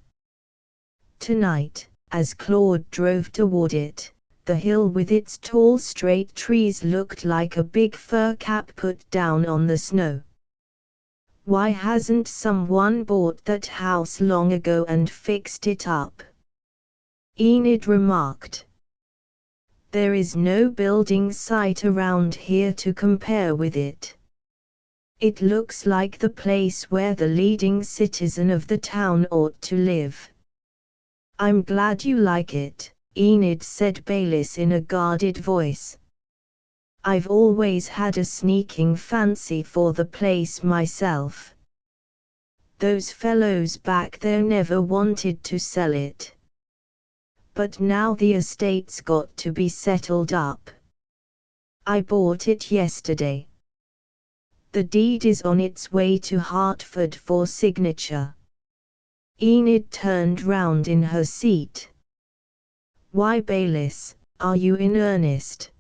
Tonight, as Claude drove toward it, the hill with its tall straight trees looked like a big fur cap put down on the snow. Why hasn't someone bought that house long ago and fixed it up? Enid remarked. There is no building site around here to compare with it. It looks like the place where the leading citizen of the town ought to live. I'm glad you like it, Enid said Baylis in a guarded voice. I've always had a sneaking fancy for the place myself. Those fellows back there never wanted to sell it. But now the estate's got to be settled up. I bought it yesterday. The deed is on its way to Hartford for signature. Enid turned round in her seat. Why, Baylis, are you in earnest?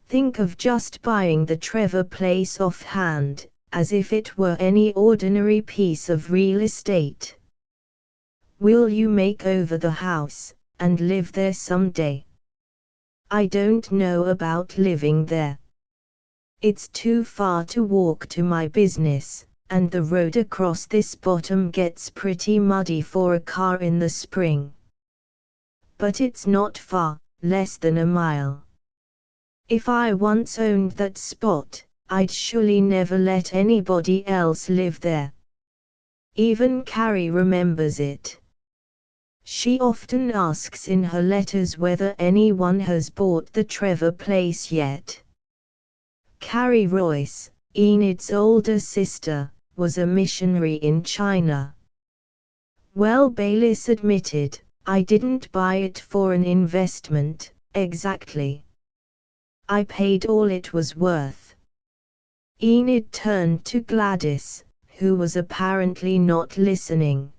Think of just buying the Trevor place offhand, as if it were any ordinary piece of real estate. Will you make over the house, and live there someday? I don't know about living there. It's too far to walk to my business, and the road across this bottom gets pretty muddy for a car in the spring. But it's not far, less than a mile. If I once owned that spot, I'd surely never let anybody else live there. Even Carrie remembers it. She often asks in her letters whether anyone has bought the Trevor place yet. Carrie Royce, Enid's older sister, was a missionary in China. Well, Baylis admitted, I didn't buy it for an investment, exactly. I paid all it was worth. Enid turned to Gladys, who was apparently not listening.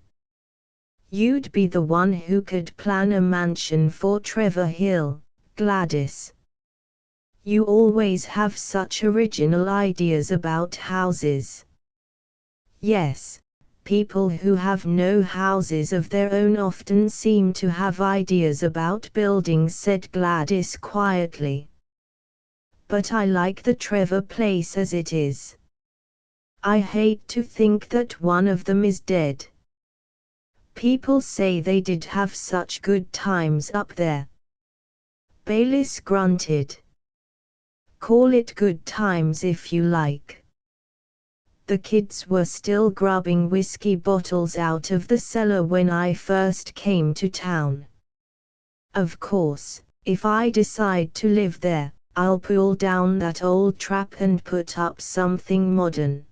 You'd be the one who could plan a mansion for Trevor Hill, Gladys. You always have such original ideas about houses. Yes, people who have no houses of their own often seem to have ideas about buildings, said Gladys quietly. But I like the Trevor place as it is. I hate to think that one of them is dead. People say they did have such good times up there. Baylis grunted. Call it good times if you like. The kids were still grubbing whiskey bottles out of the cellar when I first came to town. Of course, if I decide to live there, I'll pull down that old trap and put up something modern.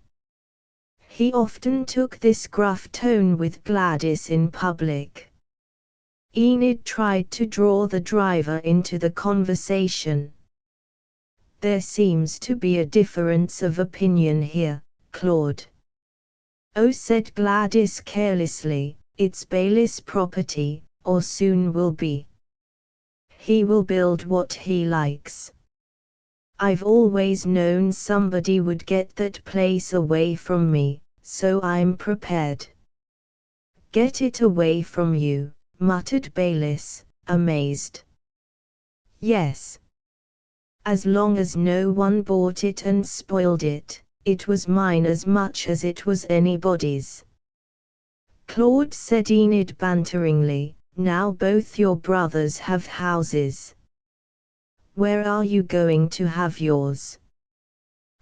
He often took this gruff tone with Gladys in public. Enid tried to draw the driver into the conversation. There seems to be a difference of opinion here, Claude. Oh, said Gladys carelessly, it's Baylis' property, or soon will be. He will build what he likes. I've always known somebody would get that place away from me, so I'm prepared. Get it away from you, muttered Baylis, amazed. Yes. As long as no one bought it and spoiled it, it was mine as much as it was anybody's. Claude, said Enid banteringly, now both your brothers have houses. Where are you going to have yours?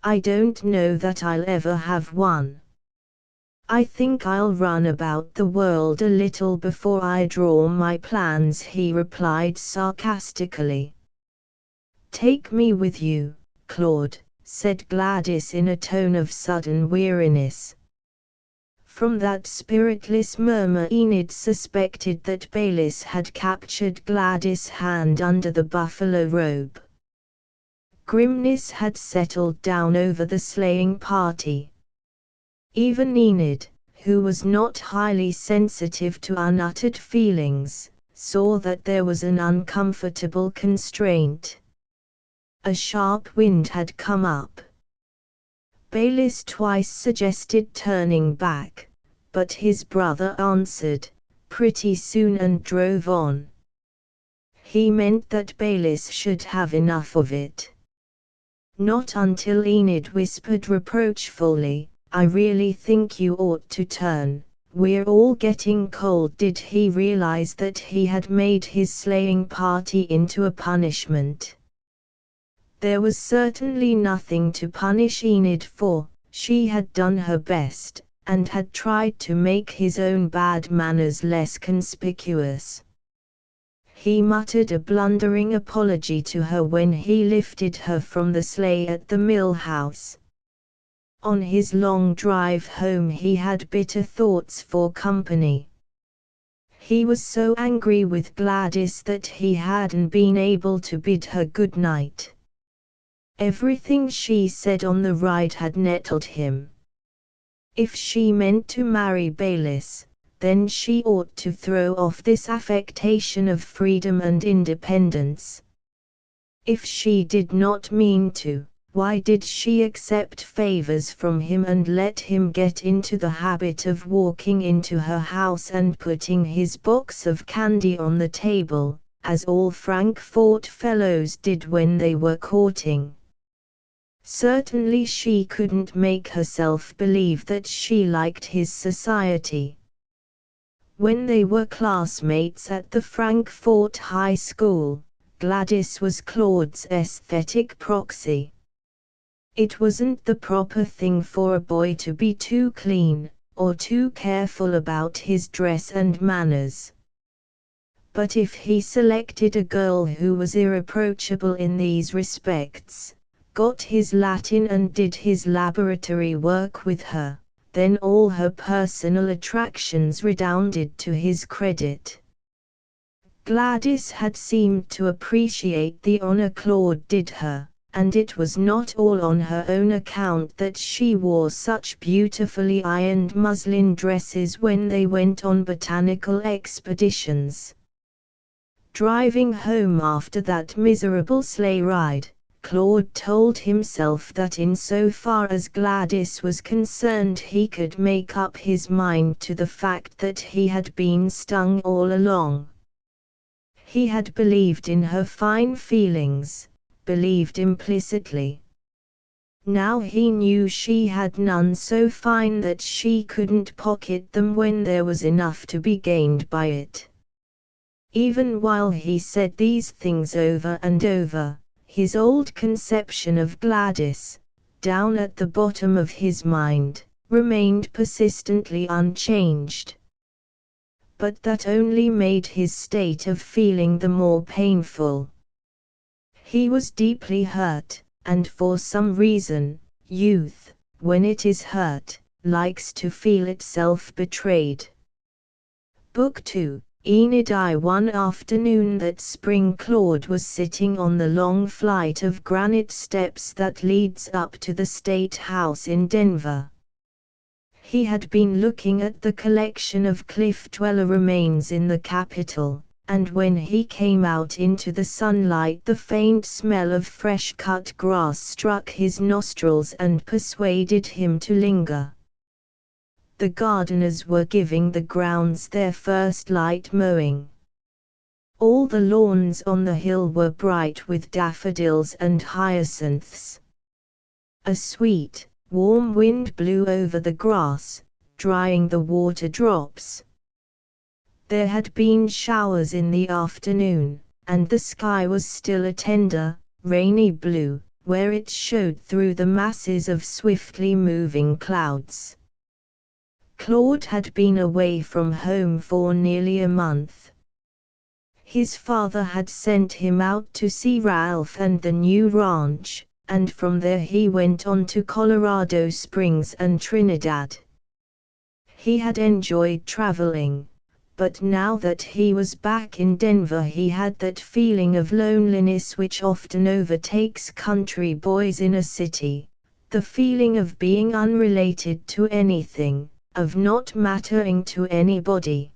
I don't know that I'll ever have one. I think I'll run about the world a little before I draw my plans, he replied sarcastically. Take me with you, Claude, said Gladys in a tone of sudden weariness. From that spiritless murmur Enid suspected that Baylis had captured Gladys' hand under the buffalo robe. Grimness had settled down over the sleighing party. Even Enid, who was not highly sensitive to unuttered feelings, saw that there was an uncomfortable constraint. A sharp wind had come up. Baylis twice suggested turning back, but his brother answered, pretty soon, and drove on. He meant that Baylis should have enough of it. Not until Enid whispered reproachfully, I really think you ought to turn, we're all getting cold, did he realize that he had made his sleighing party into a punishment. There was certainly nothing to punish Enid for. She had done her best, and had tried to make his own bad manners less conspicuous. He muttered a blundering apology to her when he lifted her from the sleigh at the mill house. On his long drive home he had bitter thoughts for company. He was so angry with Gladys that he hadn't been able to bid her good night. Everything she said on the ride had nettled him. If she meant to marry Baylis, then she ought to throw off this affectation of freedom and independence. If she did not mean to, why did she accept favors from him and let him get into the habit of walking into her house and putting his box of candy on the table, as all Frankfort fellows did when they were courting? Certainly she couldn't make herself believe that she liked his society. When they were classmates at the Frankfort High School, Gladys was Claude's aesthetic proxy. It wasn't the proper thing for a boy to be too clean, or too careful about his dress and manners. But if he selected a girl who was irreproachable in these respects, got his Latin and did his laboratory work with her, then all her personal attractions redounded to his credit. Gladys had seemed to appreciate the honor Claude did her, and it was not all on her own account that she wore such beautifully ironed muslin dresses when they went on botanical expeditions. Driving home after that miserable sleigh ride, Claude told himself that insofar as Gladys was concerned he could make up his mind to the fact that he had been stung all along. He had believed in her fine feelings, believed implicitly. Now he knew she had none so fine that she couldn't pocket them when there was enough to be gained by it. Even while he said these things over and over, his old conception of Gladys, down at the bottom of his mind, remained persistently unchanged. But that only made his state of feeling the more painful. He was deeply hurt, and for some reason, youth, when it is hurt, likes to feel itself betrayed. Book 2. Enid. One afternoon that spring Claude was sitting on the long flight of granite steps that leads up to the State House in Denver. He had been looking at the collection of cliff dweller remains in the Capitol, and when he came out into the sunlight the faint smell of fresh-cut grass struck his nostrils and persuaded him to linger. The gardeners were giving the grounds their first light mowing. All the lawns on the hill were bright with daffodils and hyacinths. A sweet, warm wind blew over the grass, drying the water drops. There had been showers in the afternoon, and the sky was still a tender, rainy blue, where it showed through the masses of swiftly moving clouds. Claude had been away from home for nearly a month. His father had sent him out to see Ralph and the new ranch, and from there he went on to Colorado Springs and Trinidad. He had enjoyed traveling, but now that he was back in Denver he had that feeling of loneliness which often overtakes country boys in a city, the feeling of being unrelated to anything, of not mattering to anybody.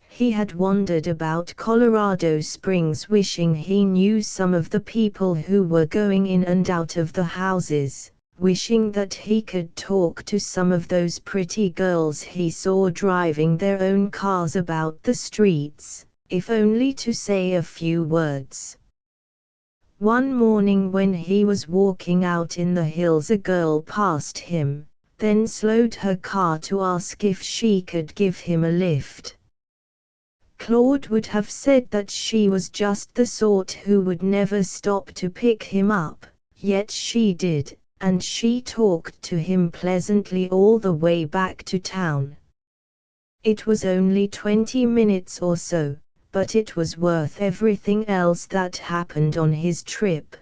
He had wandered about Colorado Springs wishing he knew some of the people who were going in and out of the houses, wishing that he could talk to some of those pretty girls he saw driving their own cars about the streets, if only to say a few words. One morning when he was walking out in the hills a girl passed him, then slowed her car to ask if she could give him a lift. Claude would have said that she was just the sort who would never stop to pick him up, yet she did, and she talked to him pleasantly all the way back to town. It was only 20 minutes or so, but it was worth everything else that happened on his trip.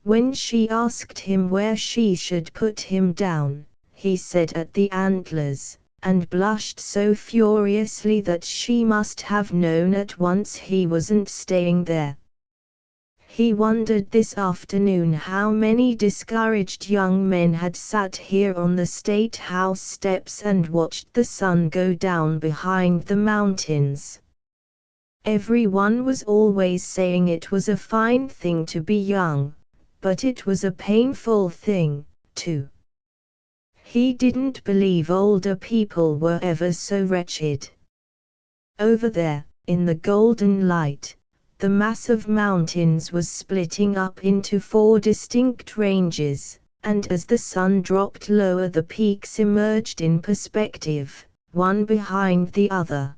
When she asked him where she should put him down, he said at the Antlers, and blushed so furiously that she must have known at once he wasn't staying there. He wondered this afternoon how many discouraged young men had sat here on the State House steps and watched the sun go down behind the mountains. Everyone was always saying it was a fine thing to be young, but it was a painful thing, too. He didn't believe older people were ever so wretched. Over there, in the golden light, the mass of mountains was splitting up into 4 distinct ranges, and as the sun dropped lower the peaks emerged in perspective, one behind the other.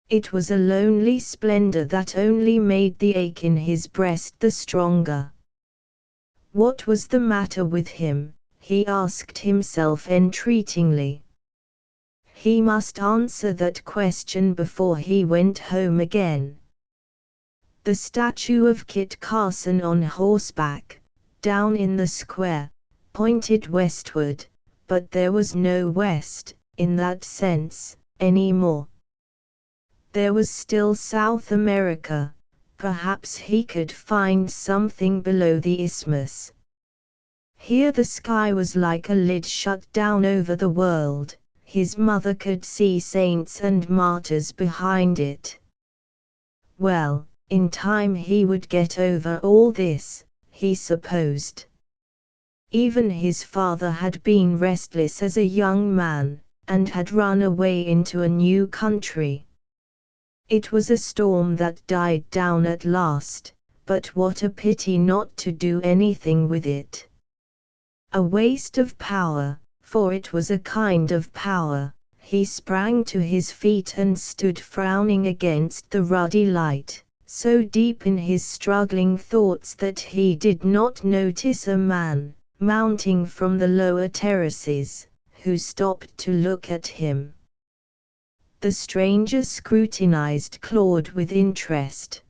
It was a lonely splendor that only made the ache in his breast the stronger. What was the matter with him? He asked himself entreatingly. He must answer that question before he went home again. The statue of Kit Carson on horseback, down in the square, pointed westward, but there was no west, in that sense, anymore. There was still South America, perhaps he could find something below the isthmus. Here the sky was like a lid shut down over the world, his mother could see saints and martyrs behind it. Well, in time he would get over all this, he supposed. Even his father had been restless as a young man, and had run away into a new country. It was a storm that died down at last, but what a pity not to do anything with it. A waste of power, for it was a kind of power. He sprang to his feet and stood frowning against the ruddy light, so deep in his struggling thoughts that he did not notice a man, mounting from the lower terraces, who stopped to look at him. The stranger scrutinized Claude with interest.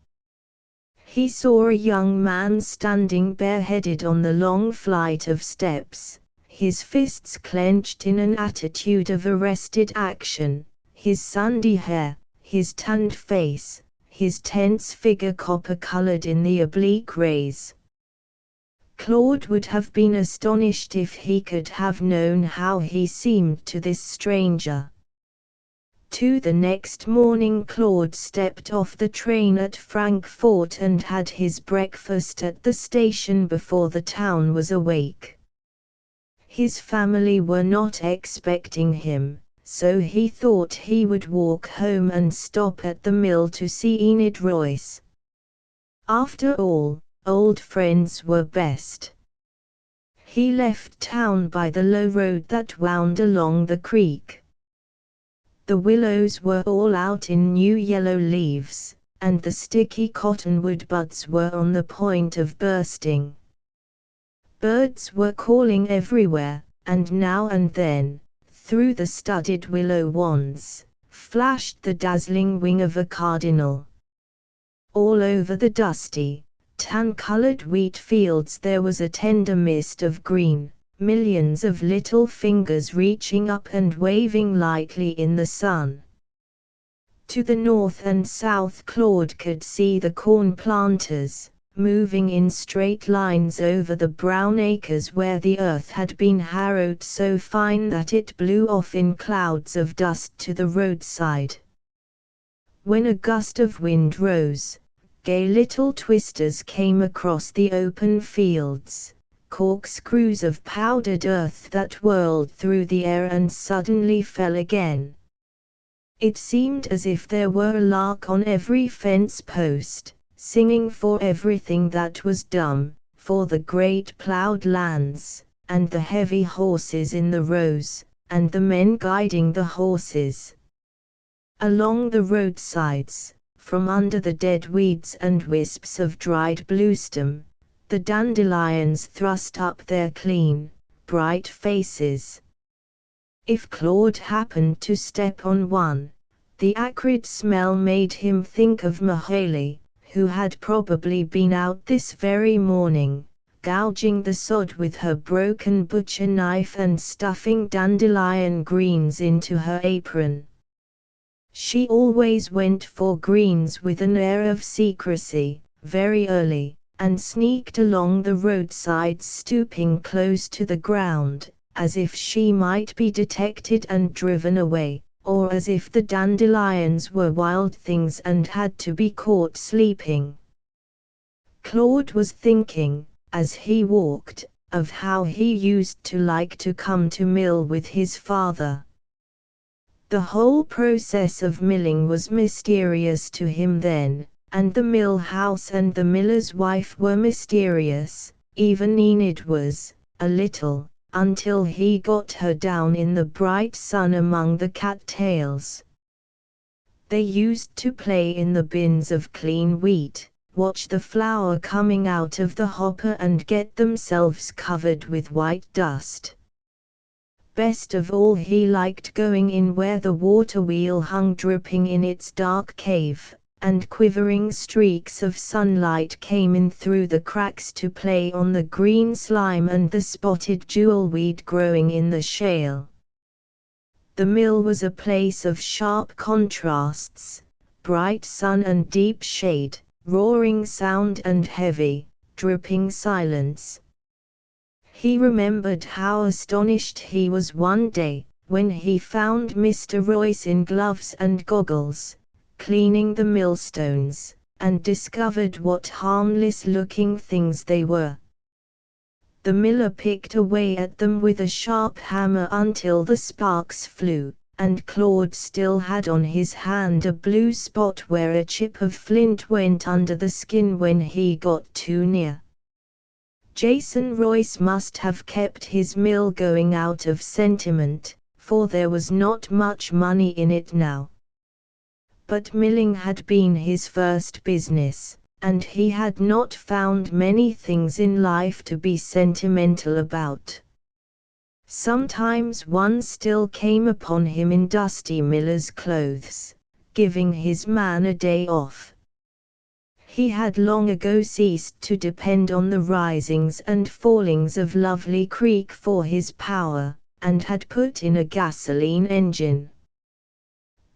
He saw a young man standing bareheaded on the long flight of steps, his fists clenched in an attitude of arrested action, his sandy hair, his tanned face, his tense figure copper-colored in the oblique rays. Claude would have been astonished if he could have known how he seemed to this stranger. The next morning Claude stepped off the train at Frankfort and had his breakfast at the station before the town was awake. His family were not expecting him, so he thought he would walk home and stop at the mill to see Enid Royce. After all, old friends were best. He left town by the low road that wound along the creek. The willows were all out in new yellow leaves, and the sticky cottonwood buds were on the point of bursting. Birds were calling everywhere, and now and then, through the studded willow wands, flashed the dazzling wing of a cardinal. All over the dusty, tan-colored wheat fields there was a tender mist of green, millions of little fingers reaching up and waving lightly in the sun. To the north and south Claude could see the corn planters, moving in straight lines over the brown acres where the earth had been harrowed so fine that it blew off in clouds of dust to the roadside. When a gust of wind rose, gay little twisters came across the open fields, corkscrews of powdered earth that whirled through the air and suddenly fell again. It seemed as if there were a lark on every fence post, singing for everything that was dumb, for the great ploughed lands, and the heavy horses in the rows, and the men guiding the horses. Along the roadsides, from under the dead weeds and wisps of dried bluestem, the dandelions thrust up their clean, bright faces. If Claude happened to step on one, the acrid smell made him think of Mahalie, who had probably been out this very morning, gouging the sod with her broken butcher knife and stuffing dandelion greens into her apron. She always went for greens with an air of secrecy, very early, and sneaked along the roadsides stooping close to the ground, as if she might be detected and driven away, or as if the dandelions were wild things and had to be caught sleeping. Claude was thinking, as he walked, of how he used to like to come to mill with his father. The whole process of milling was mysterious to him then, and the mill house and the miller's wife were mysterious, even Enid was, a little, until he got her down in the bright sun among the cattails. They used to play in the bins of clean wheat, watch the flour coming out of the hopper and get themselves covered with white dust. Best of all he liked going in where the water wheel hung dripping in its dark cave, and quivering streaks of sunlight came in through the cracks to play on the green slime and the spotted jewelweed growing in the shale. The mill was a place of sharp contrasts, bright sun and deep shade, roaring sound and heavy, dripping silence. He remembered how astonished he was one day, when he found Mr. Royce in gloves and goggles, cleaning the millstones, and discovered what harmless-looking things they were. The miller picked away at them with a sharp hammer until the sparks flew, and Claude still had on his hand a blue spot where a chip of flint went under the skin when he got too near. Jason Royce must have kept his mill going out of sentiment, for there was not much money in it now. But milling had been his first business, and he had not found many things in life to be sentimental about. Sometimes one still came upon him in dusty miller's clothes, giving his man a day off. He had long ago ceased to depend on the risings and fallings of Lovely Creek for his power, and had put in a gasoline engine.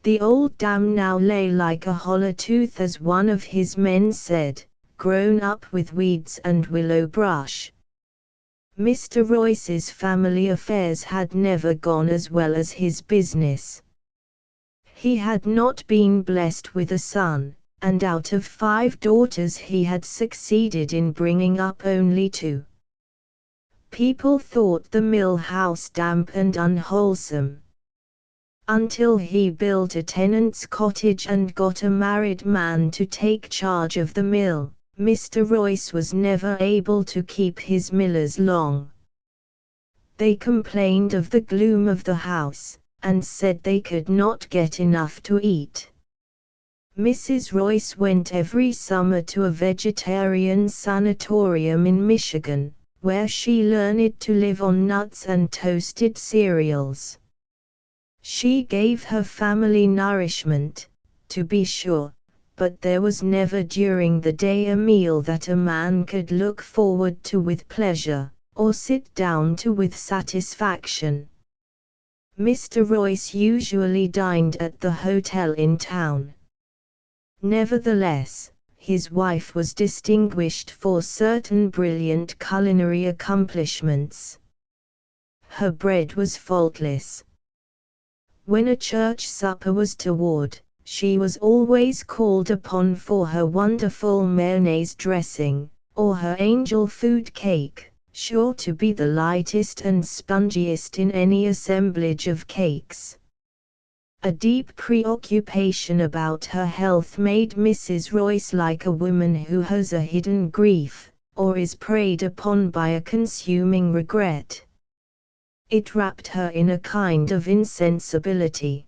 The old dam now lay like a hollow tooth, as one of his men said, grown up with weeds and willow brush. Mr. Royce's family affairs had never gone as well as his business. He had not been blessed with a son, and out of 5 daughters he had succeeded in bringing up only 2. People thought the mill house damp and unwholesome. Until he built a tenant's cottage and got a married man to take charge of the mill, Mr. Royce was never able to keep his millers long. They complained of the gloom of the house, and said they could not get enough to eat. Mrs. Royce went every summer to a vegetarian sanatorium in Michigan, where she learned to live on nuts and toasted cereals. She gave her family nourishment, to be sure, but there was never during the day a meal that a man could look forward to with pleasure, or sit down to with satisfaction. Mr. Royce usually dined at the hotel in town. Nevertheless, his wife was distinguished for certain brilliant culinary accomplishments. Her bread was faultless. When a church supper was toward, she was always called upon for her wonderful mayonnaise dressing, or her angel food cake, sure to be the lightest and spongiest in any assemblage of cakes. A deep preoccupation about her health made Mrs. Royce like a woman who has a hidden grief, or is preyed upon by a consuming regret. It wrapped her in a kind of insensibility.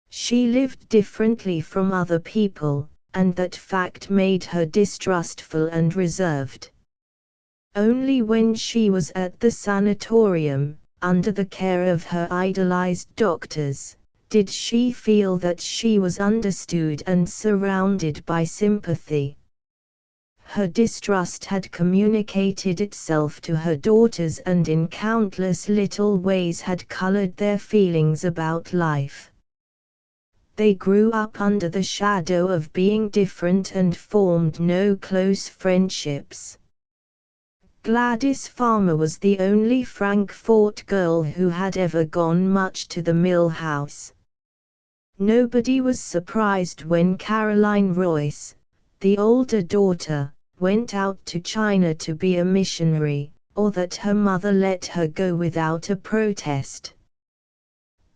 She lived differently from other people, and that fact made her distrustful and reserved. Only when she was at the sanatorium, under the care of her idolized doctors, did she feel that she was understood and surrounded by sympathy. Her distrust had communicated itself to her daughters and in countless little ways had colored their feelings about life. They grew up under the shadow of being different and formed no close friendships. Gladys Farmer was the only Frankfort girl who had ever gone much to the mill house. Nobody was surprised when Caroline Royce, the older daughter, went out to China to be a missionary, or that her mother let her go without a protest.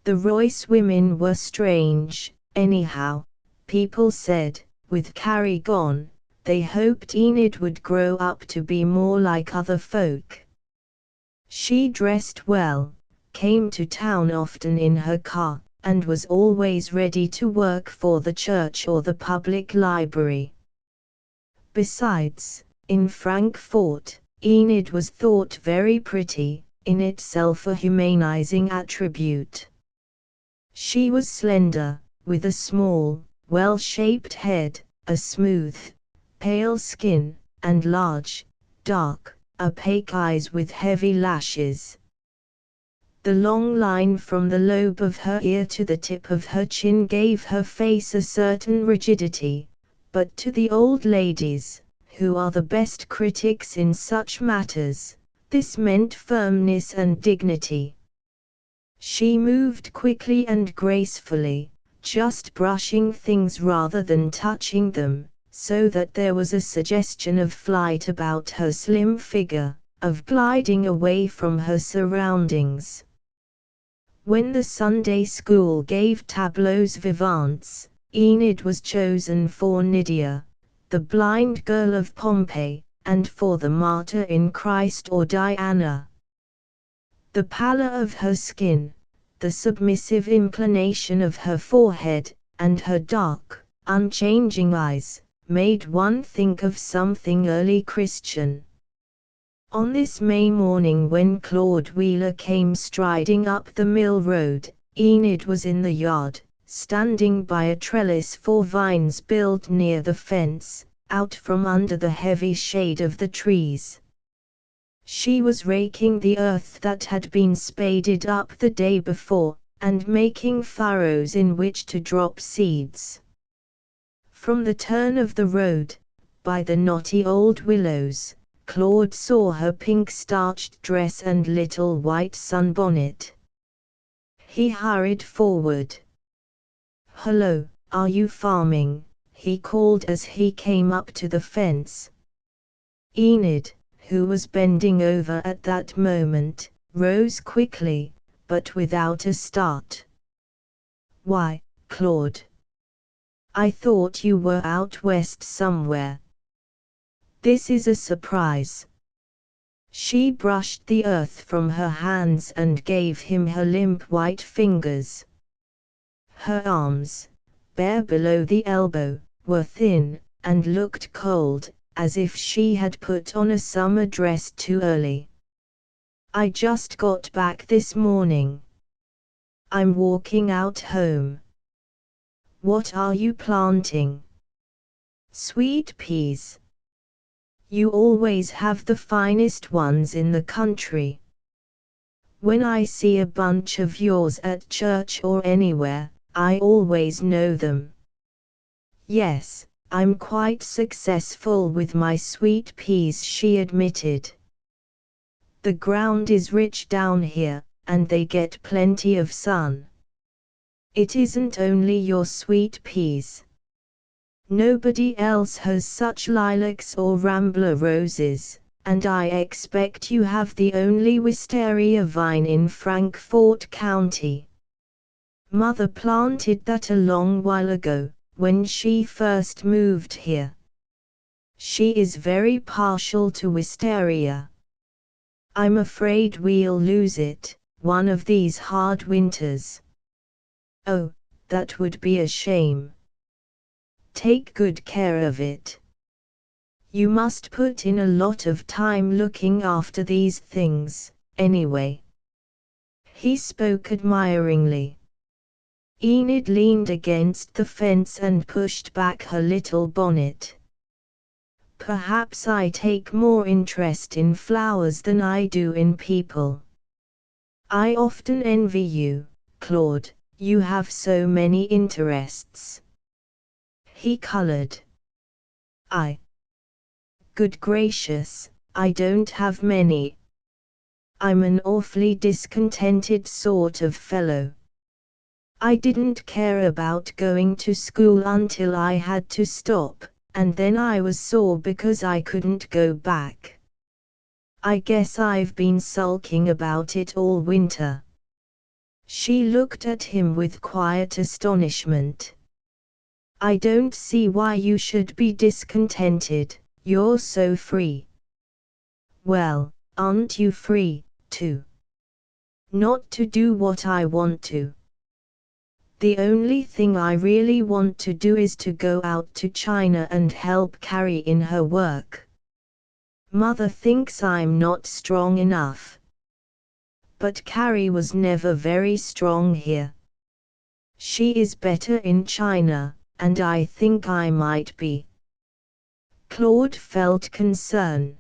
The Royce women were strange, anyhow, people said. With Carrie gone, they hoped Enid would grow up to be more like other folk. She dressed well, came to town often in her car, and was always ready to work for the church or the public library. Besides, in Frankfort, Enid was thought very pretty, in itself a humanizing attribute. She was slender, with a small, well-shaped head, a smooth, pale skin, and large, dark, opaque eyes with heavy lashes. The long line from the lobe of her ear to the tip of her chin gave her face a certain rigidity, but to the old ladies, who are the best critics in such matters, this meant firmness and dignity. She moved quickly and gracefully, just brushing things rather than touching them, so that there was a suggestion of flight about her slim figure, of gliding away from her surroundings. When the Sunday school gave tableaux vivants, Enid was chosen for Nydia, the blind girl of Pompeii, and for the Martyr in Christ or Diana. The pallor of her skin, the submissive inclination of her forehead, and her dark, unchanging eyes, made one think of something early Christian. On this May morning when Claude Wheeler came striding up the mill road, Enid was in the yard, standing by a trellis for vines built near the fence, out from under the heavy shade of the trees. She was raking the earth that had been spaded up the day before, and making furrows in which to drop seeds. From the turn of the road, by the knotty old willows, Claude saw her pink starched dress and little white sunbonnet. He hurried forward. "Hello, are you farming?" he called as he came up to the fence. Enid, who was bending over at that moment, rose quickly, but without a start. "Why, Claude? I thought you were out west somewhere. This is a surprise." She brushed the earth from her hands and gave him her limp white fingers. Her arms, bare below the elbow, were thin, and looked cold, as if she had put on a summer dress too early. "I just got back this morning. I'm walking out home." "What are you planting?" "Sweet peas." You always have the finest ones in the country. When I see a bunch of yours at church or anywhere, I always know them. Yes, I'm quite successful with my sweet peas, she admitted. The ground is rich down here, and they get plenty of sun. It isn't only your sweet peas. Nobody else has such lilacs or rambler roses, and I expect you have the only wisteria vine in Frankfort County. Mother planted that a long while ago, when she first moved here. She is very partial to wisteria. I'm afraid we'll lose it, one of these hard winters. Oh, that would be a shame. Take good care of it. You must put in a lot of time looking after these things, anyway. He spoke admiringly. Enid leaned against the fence and pushed back her little bonnet. Perhaps I take more interest in flowers than I do in people. I often envy you, Claude, you have so many interests. He colored. Good gracious, I don't have many. I'm an awfully discontented sort of fellow. I didn't care about going to school until I had to stop, and then I was sore because I couldn't go back. I guess I've been sulking about it all winter. She looked at him with quiet astonishment. I don't see why you should be discontented, you're so free. Well, aren't you free, too? Not to do what I want to. The only thing I really want to do is to go out to China and help Carrie in her work. Mother thinks I'm not strong enough. But Carrie was never very strong here. She is better in China, and I think I might be. Claude felt concern.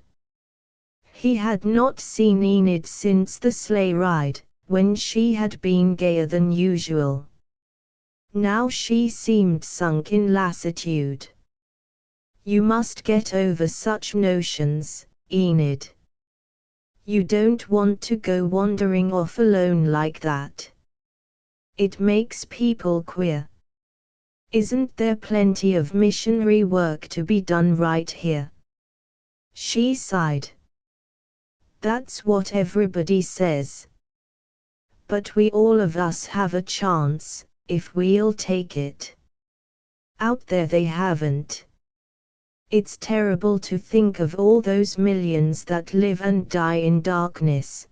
He had not seen Enid since the sleigh ride, when she had been gayer than usual. Now she seemed sunk in lassitude. You must get over such notions, Enid. You don't want to go wandering off alone like that. It makes people queer. Isn't there plenty of missionary work to be done right here? She sighed. That's what everybody says. But we all of us have a chance, if we'll take it. Out there they haven't. It's terrible to think of all those millions that live and die in darkness.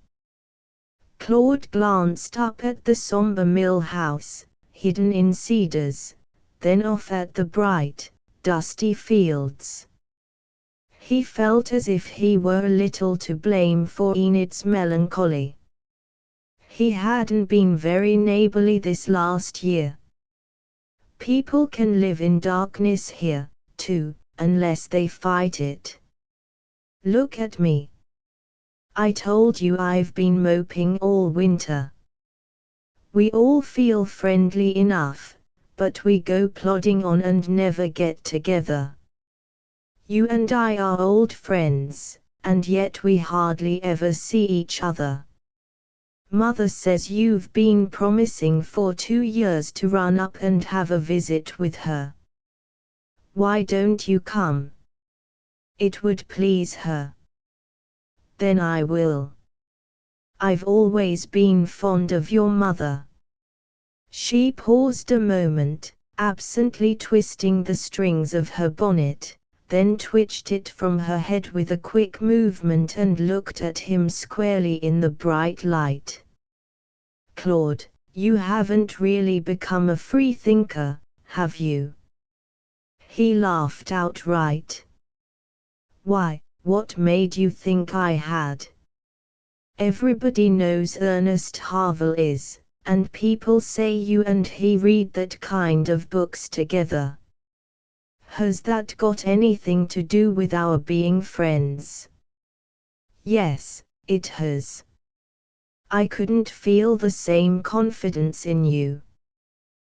Claude glanced up at the somber mill house, hidden in cedars, then off at the bright, dusty fields. He felt as if he were a little to blame for Enid's melancholy. He hadn't been very neighborly this last year. People can live in darkness here, too, unless they fight it. Look at me. I told you I've been moping all winter. We all feel friendly enough, but we go plodding on and never get together. You and I are old friends, and yet we hardly ever see each other. Mother says you've been promising for 2 years to run up and have a visit with her. Why don't you come? It would please her. Then I will. I've always been fond of your mother. She paused a moment, absently twisting the strings of her bonnet, then twitched it from her head with a quick movement and looked at him squarely in the bright light. Claude, you haven't really become a free thinker, have you? He laughed outright. Why, what made you think I had? Everybody knows Ernest Harville is, and people say you and he read that kind of books together. Has that got anything to do with our being friends? Yes, it has. I couldn't feel the same confidence in you.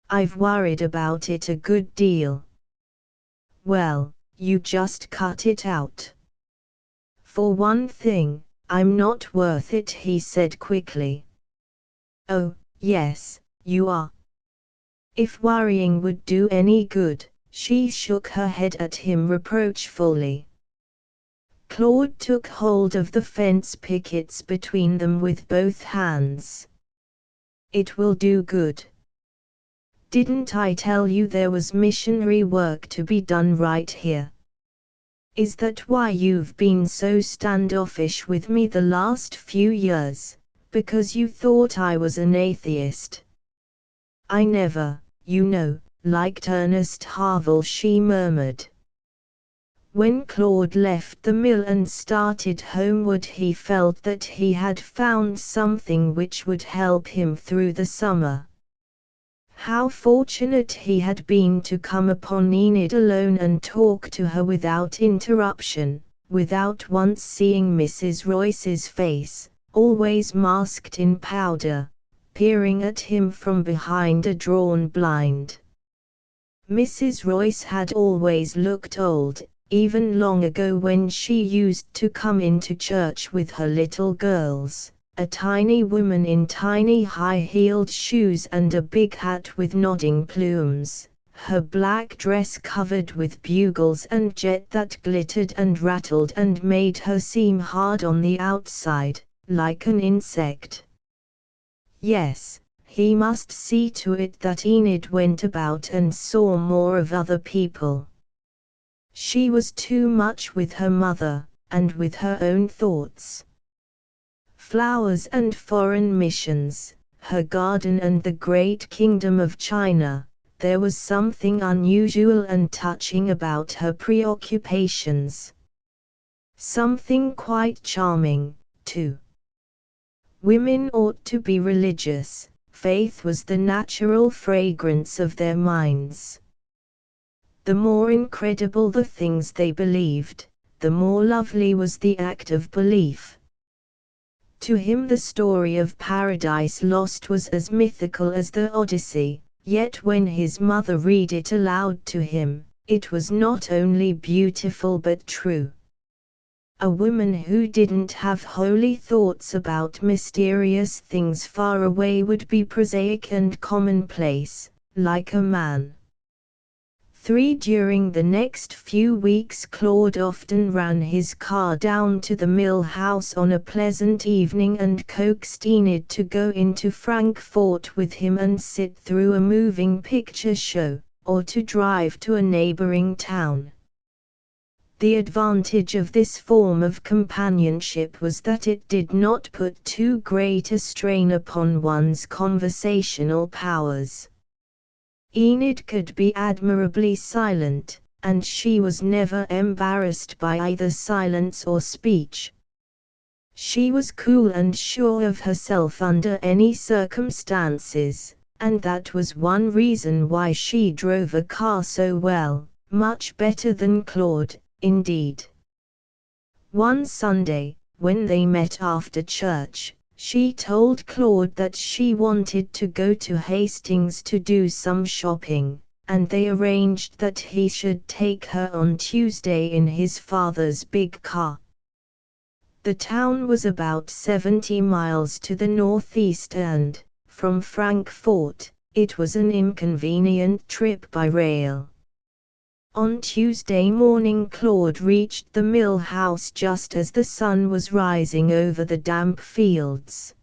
I've worried about it a good deal. Well, you just cut it out. For one thing, I'm not worth it, he said quickly. Oh, yes, you are. If worrying would do any good, she shook her head at him reproachfully. Claude took hold of the fence pickets between them with both hands. It will do good. Didn't I tell you there was missionary work to be done right here? Is that why you've been so standoffish with me the last few years, because you thought I was an atheist? I never, you know, liked Ernest Harville, she murmured. When Claude left the mill and started homeward, he felt that he had found something which would help him through the summer. How fortunate he had been to come upon Enid alone and talk to her without interruption, without once seeing Mrs. Royce's face, always masked in powder, peering at him from behind a drawn blind. Mrs. Royce had always looked old, even long ago when she used to come into church with her little girls. A tiny woman in tiny high-heeled shoes and a big hat with nodding plumes, her black dress covered with bugles and jet that glittered and rattled and made her seem hard on the outside, like an insect. Yes, he must see to it that Enid went about and saw more of other people. She was too much with her mother, and with her own thoughts. Flowers and foreign missions, her garden and the great kingdom of China, there was something unusual and touching about her preoccupations. Something quite charming, too. Women ought to be religious, faith was the natural fragrance of their minds. The more incredible the things they believed, the more lovely was the act of belief. To him the story of Paradise Lost was as mythical as the Odyssey, yet when his mother read it aloud to him, it was not only beautiful but true. A woman who didn't have holy thoughts about mysterious things far away would be prosaic and commonplace, like a man. During the next few weeks Claude often ran his car down to the mill house on a pleasant evening and coaxed Enid to go into Frankfurt with him and sit through a moving picture show, or to drive to a neighboring town. The advantage of this form of companionship was that it did not put too great a strain upon one's conversational powers. Enid could be admirably silent, and she was never embarrassed by either silence or speech. She was cool and sure of herself under any circumstances, and that was one reason why she drove a car so well, much better than Claude, indeed. One Sunday, when they met after church, she told Claude that she wanted to go to Hastings to do some shopping, and they arranged that he should take her on Tuesday in his father's big car. The town was about 70 miles to the northeast and, from Frankfurt, it was an inconvenient trip by rail. On Tuesday morning Claude reached the mill house just as the sun was rising over the damp fields.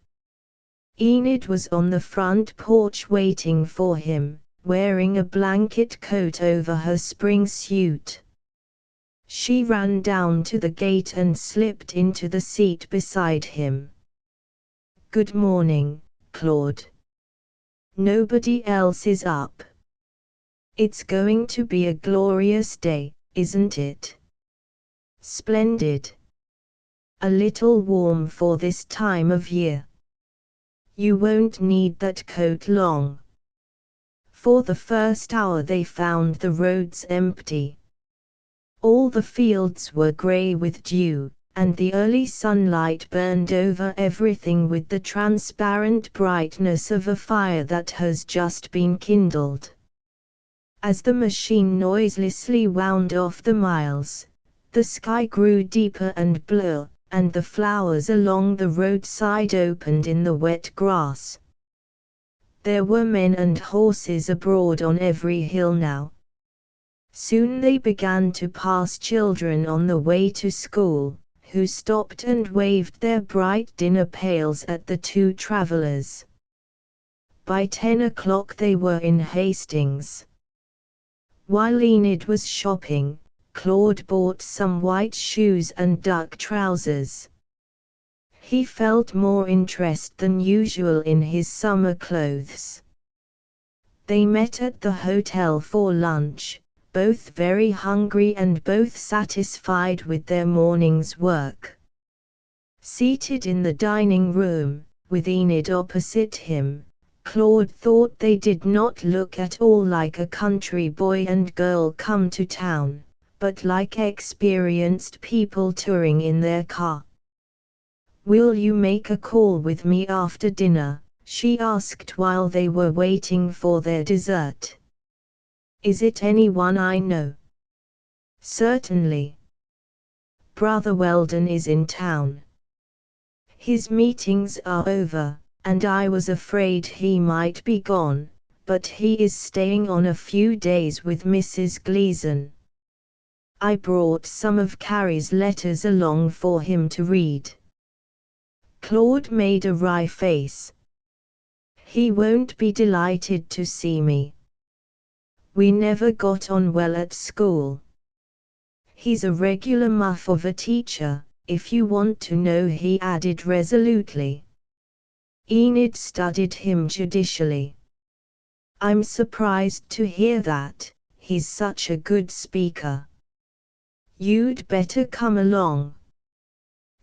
Enid was on the front porch waiting for him, wearing a blanket coat over her spring suit. She ran down to the gate and slipped into the seat beside him. "Good morning, Claude. Nobody else is up. It's going to be a glorious day, isn't it?" "Splendid. A little warm for this time of year. You won't need that coat long." For the first hour they found the roads empty. All the fields were grey with dew, and the early sunlight burned over everything with the transparent brightness of a fire that has just been kindled. As the machine noiselessly wound off the miles, the sky grew deeper and bluer, and the flowers along the roadside opened in the wet grass. There were men and horses abroad on every hill now. Soon they began to pass children on the way to school, who stopped and waved their bright dinner pails at the two travellers. By 10 o'clock they were in Hastings. While Enid was shopping, Claude bought some white shoes and duck trousers. He felt more interest than usual in his summer clothes. They met at the hotel for lunch, both very hungry and both satisfied with their morning's work. Seated in the dining room, with Enid opposite him, Claude thought they did not look at all like a country boy and girl come to town, but like experienced people touring in their car. "Will you make a call with me after dinner?" she asked while they were waiting for their dessert. "Is it anyone I know?" "Certainly. Brother Weldon is in town. His meetings are over, and I was afraid he might be gone, but he is staying on a few days with Mrs. Gleason. I brought some of Carrie's letters along for him to read." Claude made a wry face. "He won't be delighted to see me. We never got on well at school. He's a regular muff of a teacher, if you want to know," he added resolutely. Enid studied him judicially. "I'm surprised to hear that, he's such a good speaker. You'd better come along.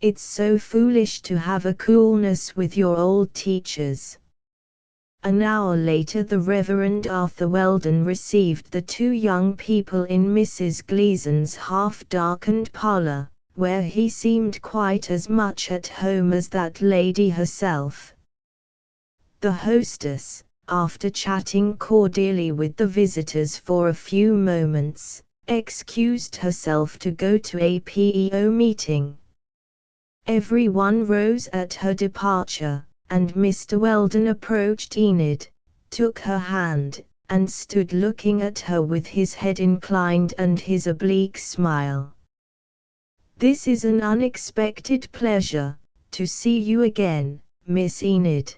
It's so foolish to have a coolness with your old teachers." An hour later the Reverend Arthur Weldon received the two young people in Mrs. Gleason's half-darkened parlour, where he seemed quite as much at home as that lady herself. The hostess, after chatting cordially with the visitors for a few moments, excused herself to go to a PEO meeting. Everyone rose at her departure, and Mr. Weldon approached Enid, took her hand, and stood looking at her with his head inclined and his oblique smile. "This is an unexpected pleasure, to see you again, Miss Enid.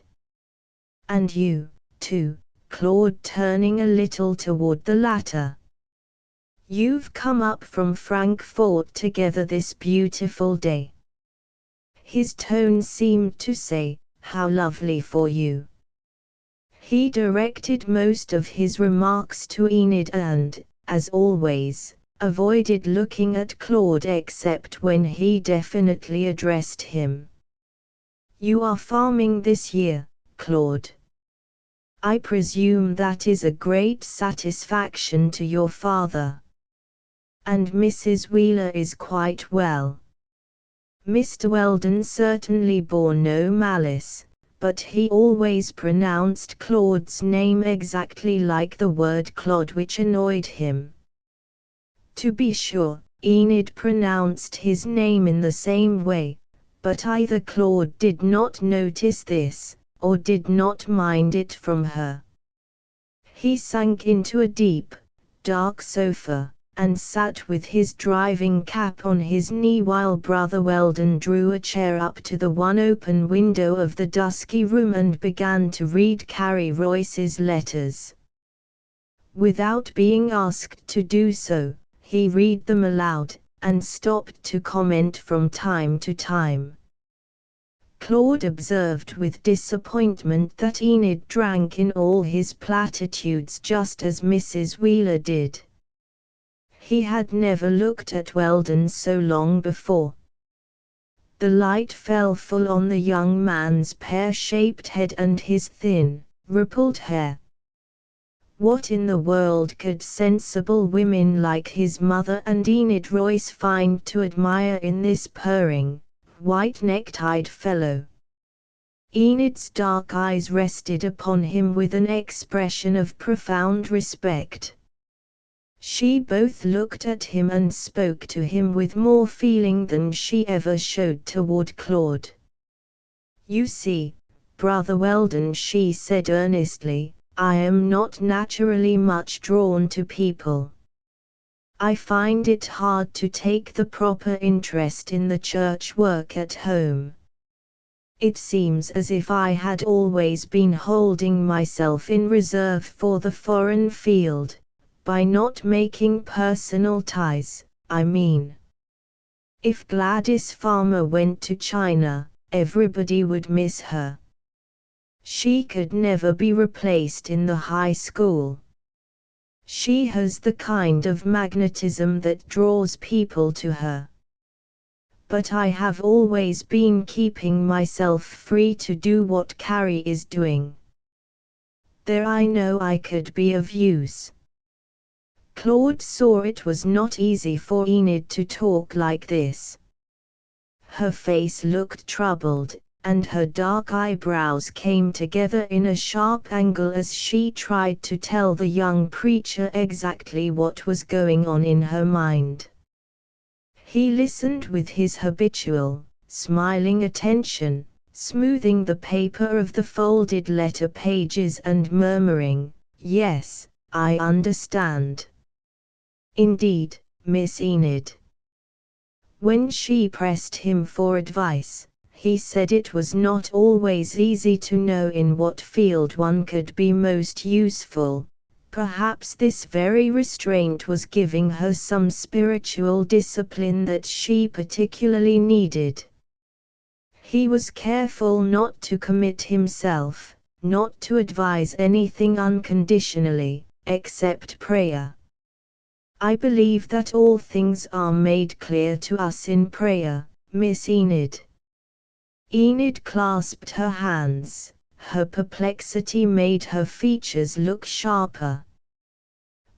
And you, too," Claude turning a little toward the latter. "You've come up from Frankfort together this beautiful day." His tone seemed to say, "How lovely for you." He directed most of his remarks to Enid and, as always, avoided looking at Claude except when he definitely addressed him. "You are farming this year, Claude. I presume that is a great satisfaction to your father. And Mrs. Wheeler is quite well." Mr. Weldon certainly bore no malice, but he always pronounced Claude's name exactly like the word clod, which annoyed him. To be sure, Enid pronounced his name in the same way, but either Claude did not notice this, or did not mind it from her. He sank into a deep, dark sofa, and sat with his driving cap on his knee while Brother Weldon drew a chair up to the one open window of the dusky room and began to read Carrie Royce's letters. Without being asked to do so, he read them aloud, and stopped to comment from time to time. Claude observed with disappointment that Enid drank in all his platitudes just as Mrs. Wheeler did. He had never looked at Weldon so long before. The light fell full on the young man's pear-shaped head and his thin, rippled hair. What in the world could sensible women like his mother and Enid Royce find to admire in this purring, white-necktied fellow? Enid's dark eyes rested upon him with an expression of profound respect. She both looked at him and spoke to him with more feeling than she ever showed toward Claude. "You see, Brother Weldon," she said earnestly, "I am not naturally much drawn to people. I find it hard to take the proper interest in the church work at home. It seems as if I had always been holding myself in reserve for the foreign field, by not making personal ties, I mean. If Gladys Farmer went to China, everybody would miss her. She could never be replaced in the high school. She has the kind of magnetism that draws people to her. But I have always been keeping myself free to do what Carrie is doing. There I know I could be of use." Claude saw it was not easy for Enid to talk like this. Her face looked troubled, and her dark eyebrows came together in a sharp angle as she tried to tell the young preacher exactly what was going on in her mind. He listened with his habitual, smiling attention, smoothing the paper of the folded letter pages and murmuring, "Yes, I understand. Indeed, Miss Enid." When she pressed him for advice, he said it was not always easy to know in what field one could be most useful. Perhaps this very restraint was giving her some spiritual discipline that she particularly needed. He was careful not to commit himself, not to advise anything unconditionally, except prayer. "I believe that all things are made clear to us in prayer, Miss Enid." Enid clasped her hands. Her perplexity made her features look sharper.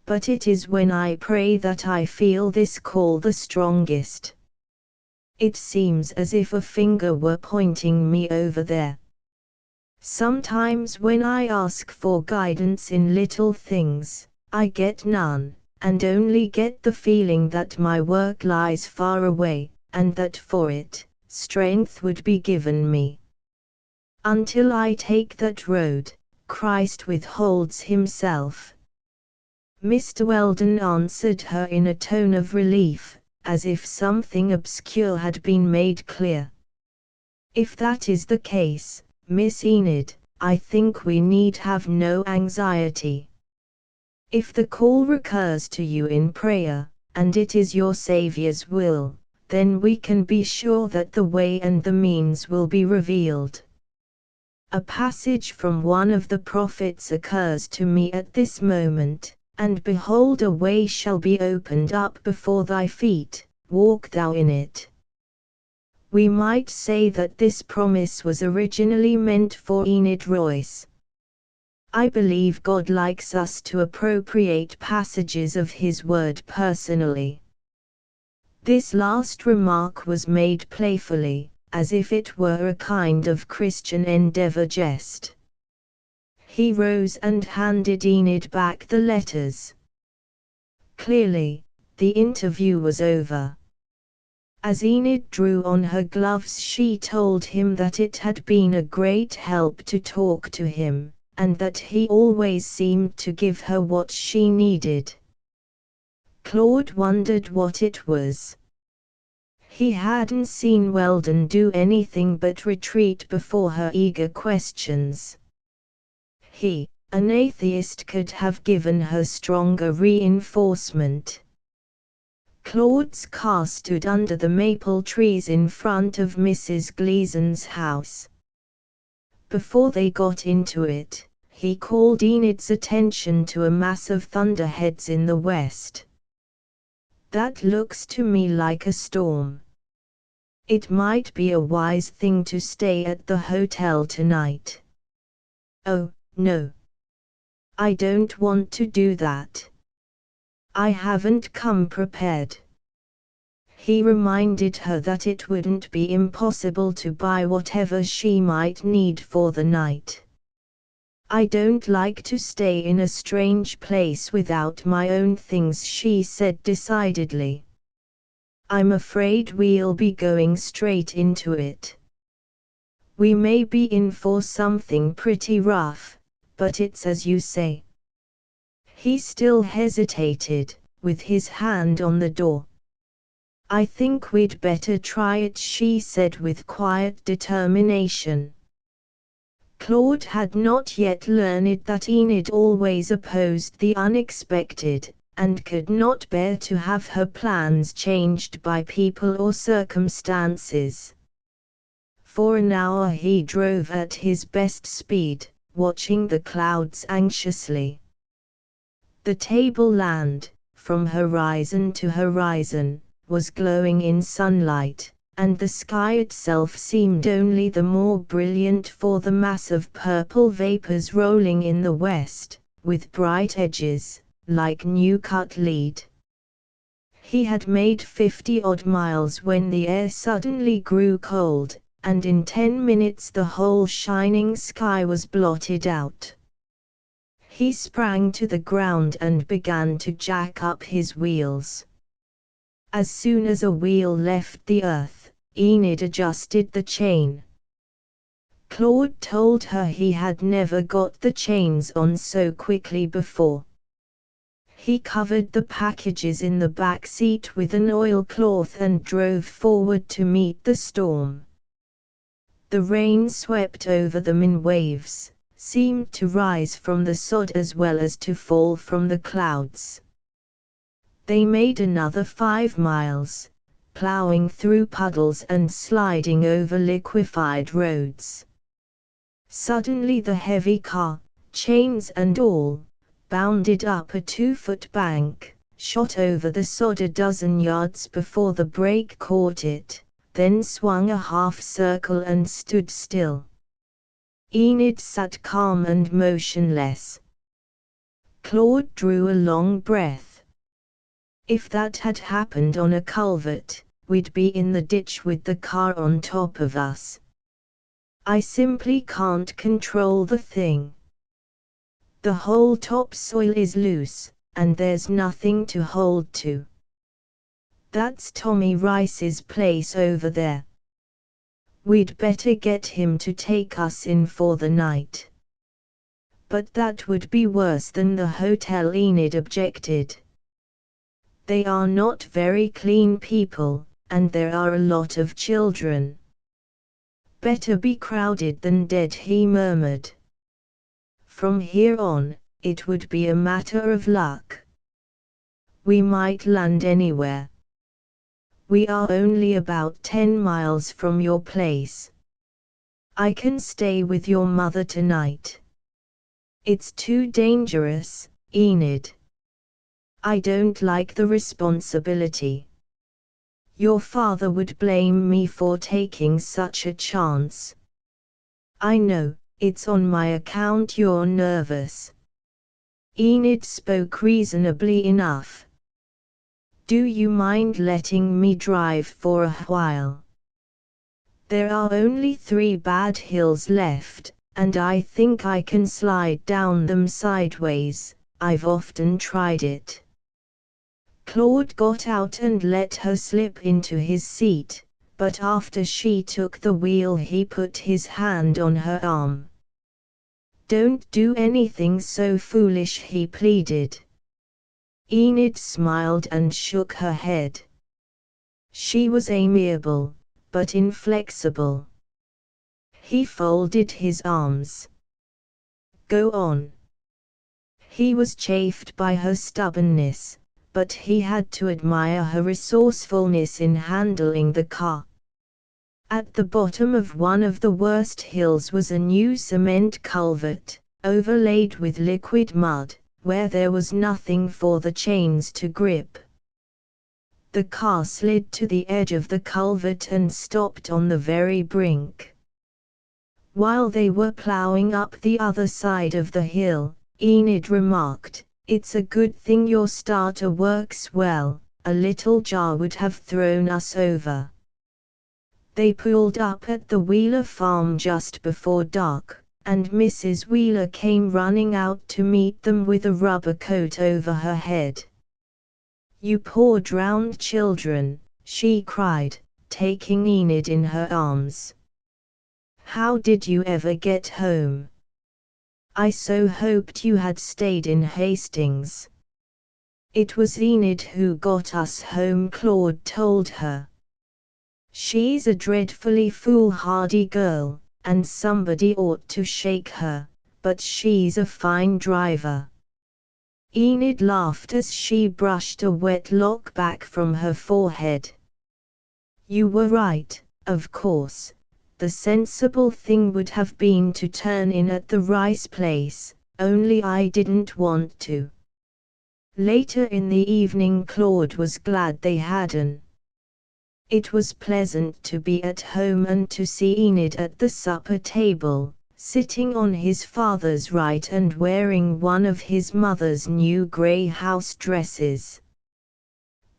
"But it is when I pray that I feel this call the strongest. It seems as if a finger were pointing me over there. Sometimes when I ask for guidance in little things, I get none, and only get the feeling that my work lies far away, and that for it, strength would be given me. Until I take that road, Christ withholds himself." Mr. Weldon answered her in a tone of relief, as if something obscure had been made clear. "If that is the case, Miss Enid, I think we need have no anxiety. If the call recurs to you in prayer, and it is your Saviour's will, then we can be sure that the way and the means will be revealed. A passage from one of the prophets occurs to me at this moment, and behold, a way shall be opened up before thy feet, walk thou in it." We might say that this promise was originally meant for Enid Royce. I believe God likes us to appropriate passages of His Word personally. This last remark was made playfully, as if it were a kind of Christian Endeavor jest. He rose and handed Enid back the letters. Clearly, the interview was over. As Enid drew on her gloves, she told him that it had been a great help to talk to him, and that he always seemed to give her what she needed. Claude wondered what it was. He hadn't seen Weldon do anything but retreat before her eager questions. He, an atheist, could have given her stronger reinforcement. Claude's car stood under the maple trees in front of Mrs. Gleason's house. Before they got into it, he called Enid's attention to a mass of thunderheads in the west. "That looks to me like a storm. It might be a wise thing to stay at the hotel tonight." "Oh, no. I don't want to do that. I haven't come prepared. He reminded her that it wouldn't be impossible to buy whatever she might need for the night. I don't like to stay in a strange place without my own things, she said decidedly. I'm afraid we'll be going straight into it. We may be in for something pretty rough, but it's as you say. He still hesitated, with his hand on the door. I think we'd better try it, she said with quiet determination. Claude had not yet learned that Enid always opposed the unexpected, and could not bear to have her plans changed by people or circumstances. For an hour he drove at his best speed, watching the clouds anxiously. The tableland, from horizon to horizon, was glowing in sunlight, and the sky itself seemed only the more brilliant for the mass of purple vapors rolling in the west, with bright edges, like new-cut lead. He had made 50-odd miles when the air suddenly grew cold, and in 10 minutes the whole shining sky was blotted out. He sprang to the ground and began to jack up his wheels. As soon as a wheel left the earth, Enid adjusted the chain. Claude told her he had never got the chains on so quickly before. He covered the packages in the back seat with an oilcloth and drove forward to meet the storm. The rain swept over them in waves, seemed to rise from the sod as well as to fall from the clouds. They made another 5 miles, plowing through puddles and sliding over liquefied roads. Suddenly the heavy car, chains and all, bounded up a 2-foot bank, shot over the sod a dozen yards before the brake caught it, then swung a half-circle and stood still. Enid sat calm and motionless. Claude drew a long breath. If that had happened on a culvert, we'd be in the ditch with the car on top of us. I simply can't control the thing. The whole topsoil is loose, and there's nothing to hold to. That's Tommy Rice's place over there. We'd better get him to take us in for the night. But that would be worse than the hotel, Enid objected. They are not very clean people, and there are a lot of children. Better be crowded than dead, he murmured. From here on, it would be a matter of luck. We might land anywhere. We are only about 10 miles from your place. I can stay with your mother tonight. It's too dangerous, Enid. I don't like the responsibility. Your father would blame me for taking such a chance. I know, it's on my account you're nervous. Enid spoke reasonably enough. Do you mind letting me drive for a while? There are only 3 bad hills left, and I think I can slide down them sideways. I've often tried it. Claude got out and let her slip into his seat, but after she took the wheel he put his hand on her arm. Don't do anything so foolish, he pleaded. Enid smiled and shook her head. She was amiable, but inflexible. He folded his arms. Go on. He was chafed by her stubbornness, but he had to admire her resourcefulness in handling the car. At the bottom of one of the worst hills was a new cement culvert, overlaid with liquid mud, where there was nothing for the chains to grip. The car slid to the edge of the culvert and stopped on the very brink. While they were plowing up the other side of the hill, Enid remarked, "It's a good thing your starter works well, a little jar would have thrown us over." They pulled up at the Wheeler farm just before dark, and Mrs. Wheeler came running out to meet them with a rubber coat over her head. "You poor drowned children," she cried, taking Enid in her arms. "How did you ever get home? I so hoped you had stayed in Hastings." "It was Enid who got us home," Claude told her. "She's a dreadfully foolhardy girl, and somebody ought to shake her, but she's a fine driver." Enid laughed as she brushed a wet lock back from her forehead. "You were right, of course. The sensible thing would have been to turn in at the Rice place, only I didn't want to." Later in the evening Claude was glad they hadn't. It was pleasant to be at home and to see Enid at the supper table, sitting on his father's right and wearing one of his mother's new grey house dresses.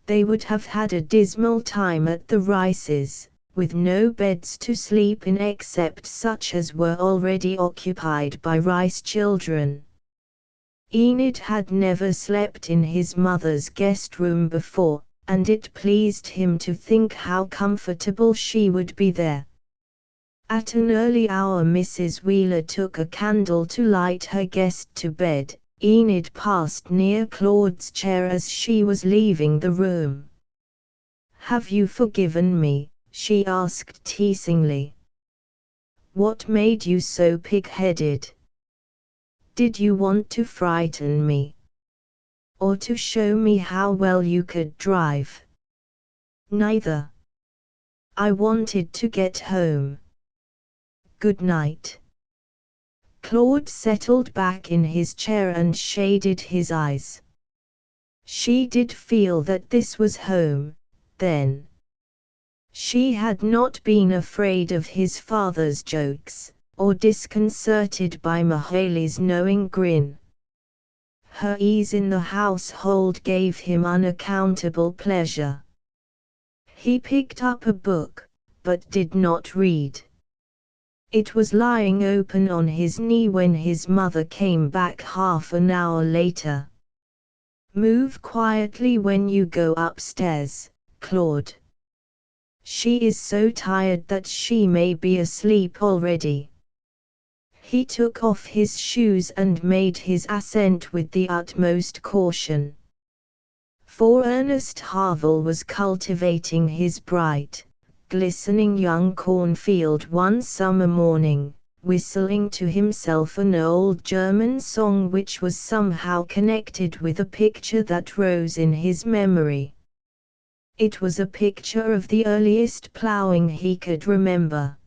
They would have had a dismal time at the Rices, with no beds to sleep in except such as were already occupied by Rice children. Enid had never slept in his mother's guest room before, and it pleased him to think how comfortable she would be there. At an early hour Mrs. Wheeler took a candle to light her guest to bed. Enid passed near Claude's chair as she was leaving the room. "Have you forgiven me?" she asked teasingly. "What made you so pig-headed? Did you want to frighten me? Or to show me how well you could drive?" "Neither. I wanted to get home. Good night." Claude settled back in his chair and shaded his eyes. She did feel that this was home, then. She had not been afraid of his father's jokes, or disconcerted by Mahaley's knowing grin. Her ease in the household gave him unaccountable pleasure. He picked up a book, but did not read. It was lying open on his knee when his mother came back half an hour later. "Move quietly when you go upstairs, Claude. She is so tired that she may be asleep already." He took off his shoes and made his ascent with the utmost caution. For Ernest Harville was cultivating his bright, glistening young cornfield one summer morning, whistling to himself an old German song which was somehow connected with a picture that rose in his memory. It was a picture of the earliest ploughing he could remember.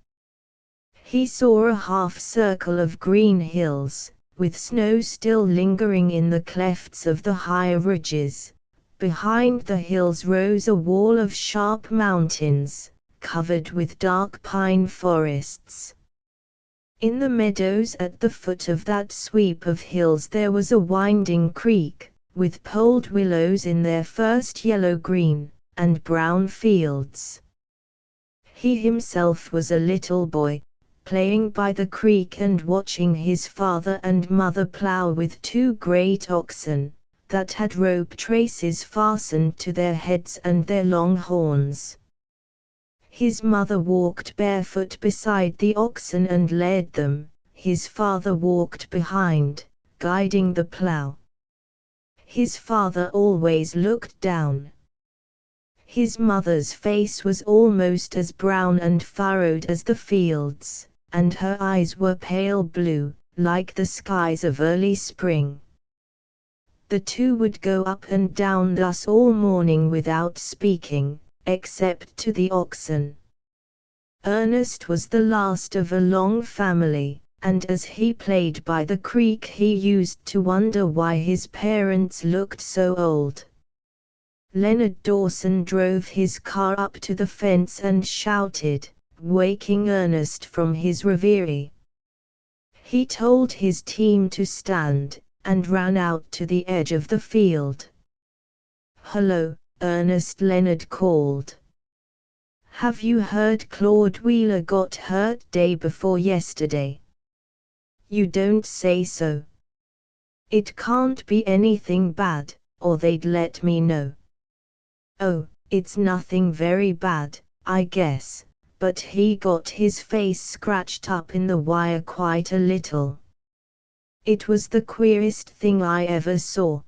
He saw a half-circle of green hills, with snow still lingering in the clefts of the higher ridges. Behind the hills rose a wall of sharp mountains, covered with dark pine forests. In the meadows at the foot of that sweep of hills there was a winding creek, with polled willows in their first yellow-green and brown fields. He himself was a little boy, playing by the creek and watching his father and mother plough with two great oxen, that had rope traces fastened to their heads and their long horns. His mother walked barefoot beside the oxen and led them, his father walked behind, guiding the plough. His father always looked down. His mother's face was almost as brown and furrowed as the fields, and her eyes were pale blue, like the skies of early spring. The two would go up and down thus all morning without speaking, except to the oxen. Ernest was the last of a long family, and as he played by the creek he used to wonder why his parents looked so old. Leonard Dawson drove his car up to the fence and shouted, waking Ernest from his reverie. He told his team to stand, and ran out to the edge of the field. "Hello, Ernest," Leonard called. "Have you heard Claude Wheeler got hurt day before yesterday?" "You don't say so." "It can't be anything bad, or they'd let me know." "Oh, it's nothing very bad, I guess, but he got his face scratched up in the wire quite a little. It was the queerest thing I ever saw.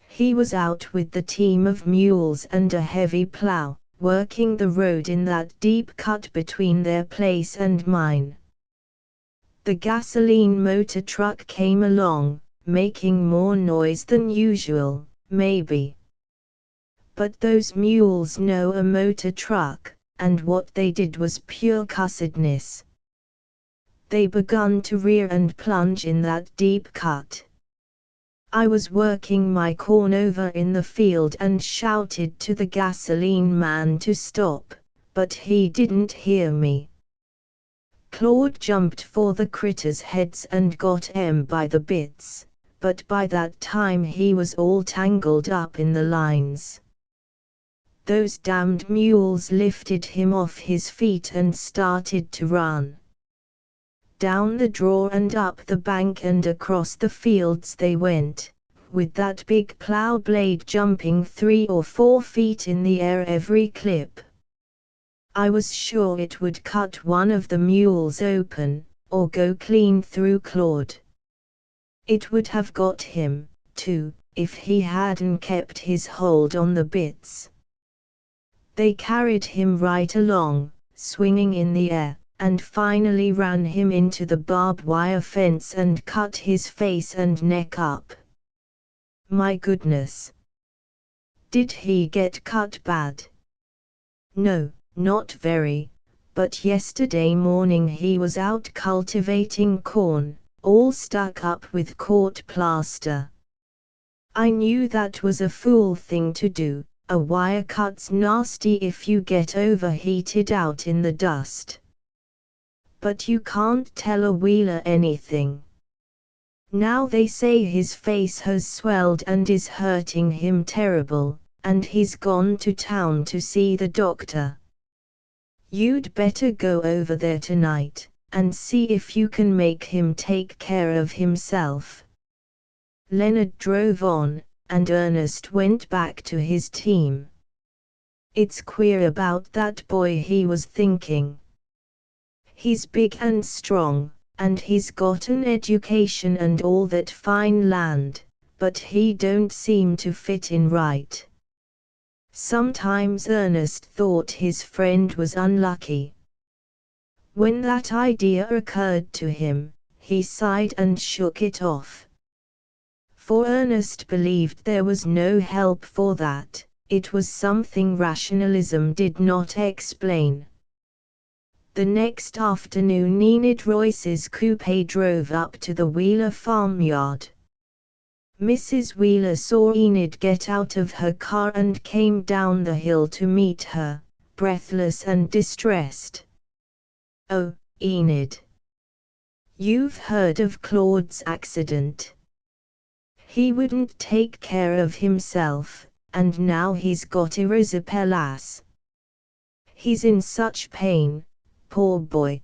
He was out with the team of mules and a heavy plow, working the road in that deep cut between their place and mine. The gasoline motor truck came along, making more noise than usual, maybe. But those mules know a motor truck, and what they did was pure cussedness. They begun to rear and plunge in that deep cut. I was working my corn over in the field and shouted to the gasoline man to stop, but he didn't hear me. Claude jumped for the critters' heads and got 'em by the bits, but by that time he was all tangled up in the lines. Those damned mules lifted him off his feet and started to run. Down the draw and up the bank and across the fields they went, with that big plow blade jumping 3 or 4 feet in the air every clip. I was sure it would cut one of the mules open, or go clean through Claude. It would have got him, too, if he hadn't kept his hold on the bits. They carried him right along, swinging in the air, and finally ran him into the barbed wire fence and cut his face and neck up. My goodness! Did he get cut bad? No, not very, but yesterday morning he was out cultivating corn, all stuck up with court plaster. I knew that was a fool thing to do. A wire cut's nasty if you get overheated out in the dust. But you can't tell a Wheeler anything. Now they say his face has swelled and is hurting him terrible, and he's gone to town to see the doctor. You'd better go over there tonight, and see if you can make him take care of himself." Leonard drove on, and Ernest went back to his team. "It's queer about that boy," he was thinking. "He's big and strong, and he's got an education and all that fine land, but he don't seem to fit in right." Sometimes Ernest thought his friend was unlucky. When that idea occurred to him, he sighed and shook it off. For Ernest believed there was no help for that, it was something rationalism did not explain. The next afternoon Enid Royce's coupe drove up to the Wheeler farmyard. Mrs. Wheeler saw Enid get out of her car and came down the hill to meet her, breathless and distressed. "Oh, Enid. You've heard of Claude's accident. He wouldn't take care of himself, and now he's got erysipelas. He's in such pain, poor boy."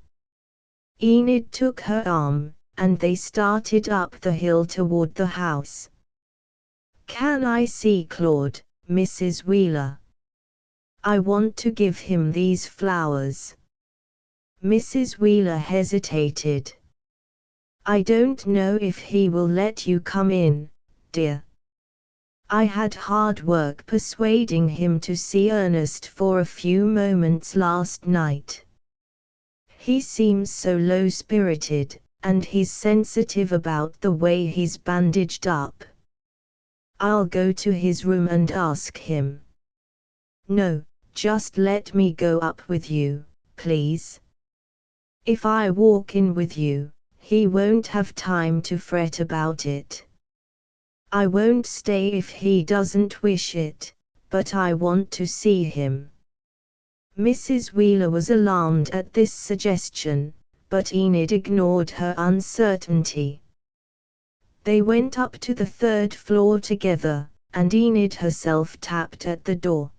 Enid took her arm, and they started up the hill toward the house. "Can I see Claude, Mrs. Wheeler? I want to give him these flowers." Mrs. Wheeler hesitated. "I don't know if he will let you come in, dear. I had hard work persuading him to see Ernest for a few moments last night. He seems so low-spirited, and he's sensitive about the way he's bandaged up. I'll go to his room and ask him." "No, just let me go up with you, please. If I walk in with you, he won't have time to fret about it. I won't stay if he doesn't wish it, but I want to see him." Mrs. Wheeler was alarmed at this suggestion, but Enid ignored her uncertainty. They went up to the third floor together, and Enid herself tapped at the door.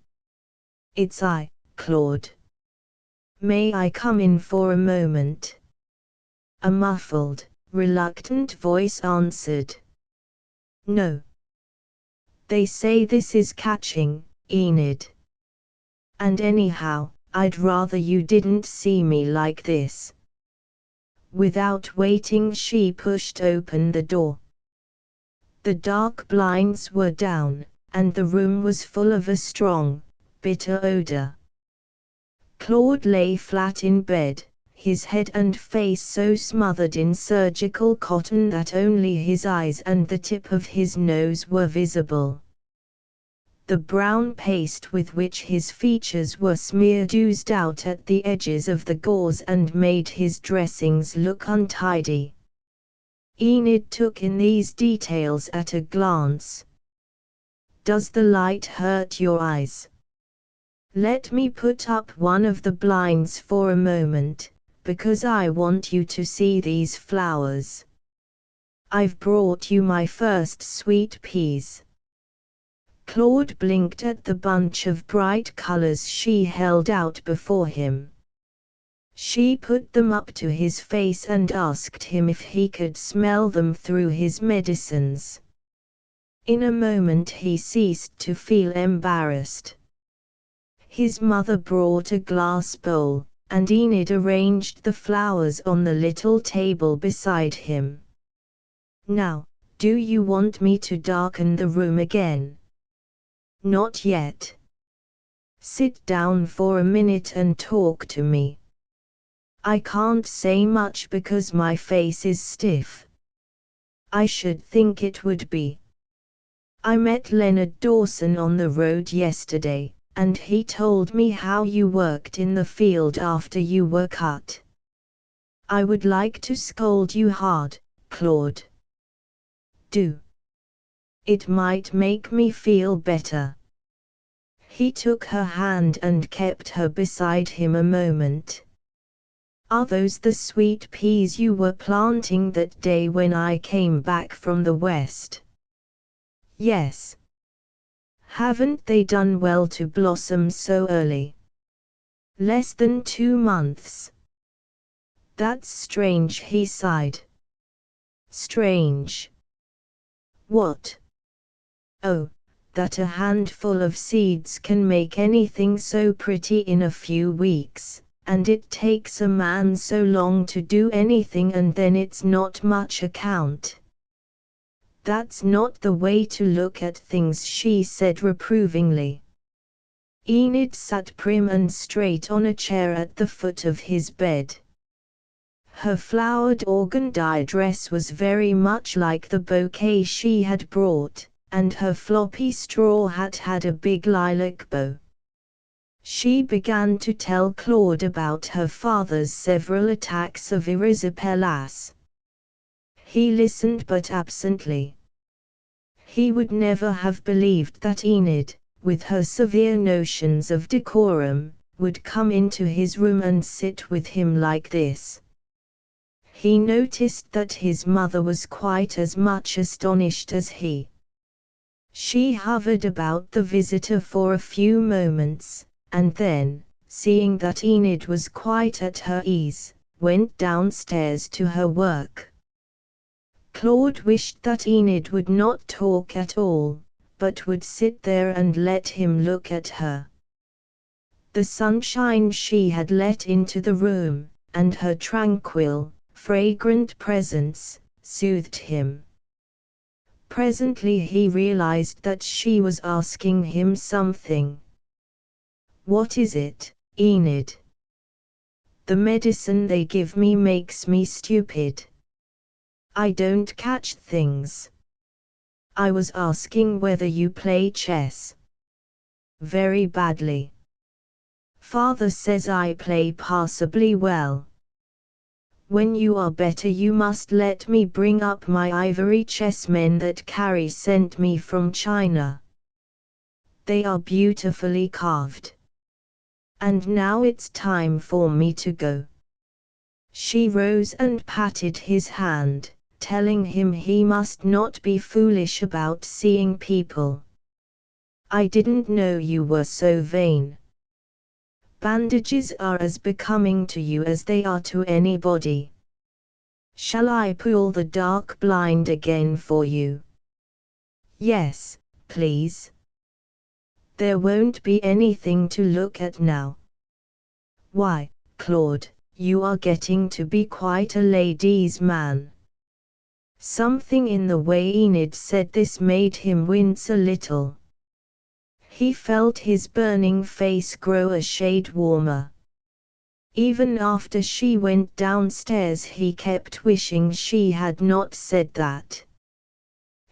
"It's I, Claude. May I come in for a moment?" A muffled, reluctant voice answered. "No. They say this is catching, Enid. And anyhow, I'd rather you didn't see me like this." Without waiting, she pushed open the door. The dark blinds were down, and the room was full of a strong, bitter odor. Claude lay flat in bed, his head and face so smothered in surgical cotton that only his eyes and the tip of his nose were visible. The brown paste with which his features were smeared oozed out at the edges of the gauze and made his dressings look untidy. Enid took in these details at a glance. "Does the light hurt your eyes? Let me put up one of the blinds for a moment, because I want you to see these flowers. I've brought you my first sweet peas." Claude blinked at the bunch of bright colors she held out before him. She put them up to his face and asked him if he could smell them through his medicines. In a moment he ceased to feel embarrassed. His mother brought a glass bowl, and Enid arranged the flowers on the little table beside him. "Now, do you want me to darken the room again?" "Not yet. Sit down for a minute and talk to me." "I can't say much because my face is stiff." "I should think it would be. I met Leonard Dawson on the road yesterday, and he told me how you worked in the field after you were cut. I would like to scold you hard, Claude." "Do. It might make me feel better." He took her hand and kept her beside him a moment. "Are those the sweet peas you were planting that day when I came back from the West?" "Yes." "Haven't they done well to blossom so early?" "Less than 2 months." "That's strange," he sighed. "Strange? What?" "Oh, that a handful of seeds can make anything so pretty in a few weeks, and it takes a man so long to do anything, and then it's not much account." "That's not the way to look at things," she said reprovingly. Enid sat prim and straight on a chair at the foot of his bed. Her flowered organdie dress was very much like the bouquet she had brought, and her floppy straw hat had a big lilac bow. She began to tell Claude about her father's several attacks of erysipelas. He listened but absently. He would never have believed that Enid, with her severe notions of decorum, would come into his room and sit with him like this. He noticed that his mother was quite as much astonished as he. She hovered about the visitor for a few moments, and then, seeing that Enid was quite at her ease, went downstairs to her work. Claude wished that Enid would not talk at all, but would sit there and let him look at her. The sunshine she had let into the room, and her tranquil, fragrant presence, soothed him. Presently he realized that she was asking him something. "What is it, Enid?" "The medicine they give me makes me stupid. I don't catch things." "I was asking whether you play chess." "Very badly." "Father says I play passably well." "When you are better you must let me bring up my ivory chessmen that Carrie sent me from China. They are beautifully carved. And now it's time for me to go." She rose and patted his hand, telling him he must not be foolish about seeing people. I didn't know you were so vain. Bandages are as becoming to you as they are to anybody. Shall I pull the dark blind again for you? Yes, please. There won't be anything to look at now. Why, Claude, you are getting to be quite a ladies' man. Something in the way Enid said this made him wince a little. He felt his burning face grow a shade warmer. Even after she went downstairs he kept wishing she had not said that.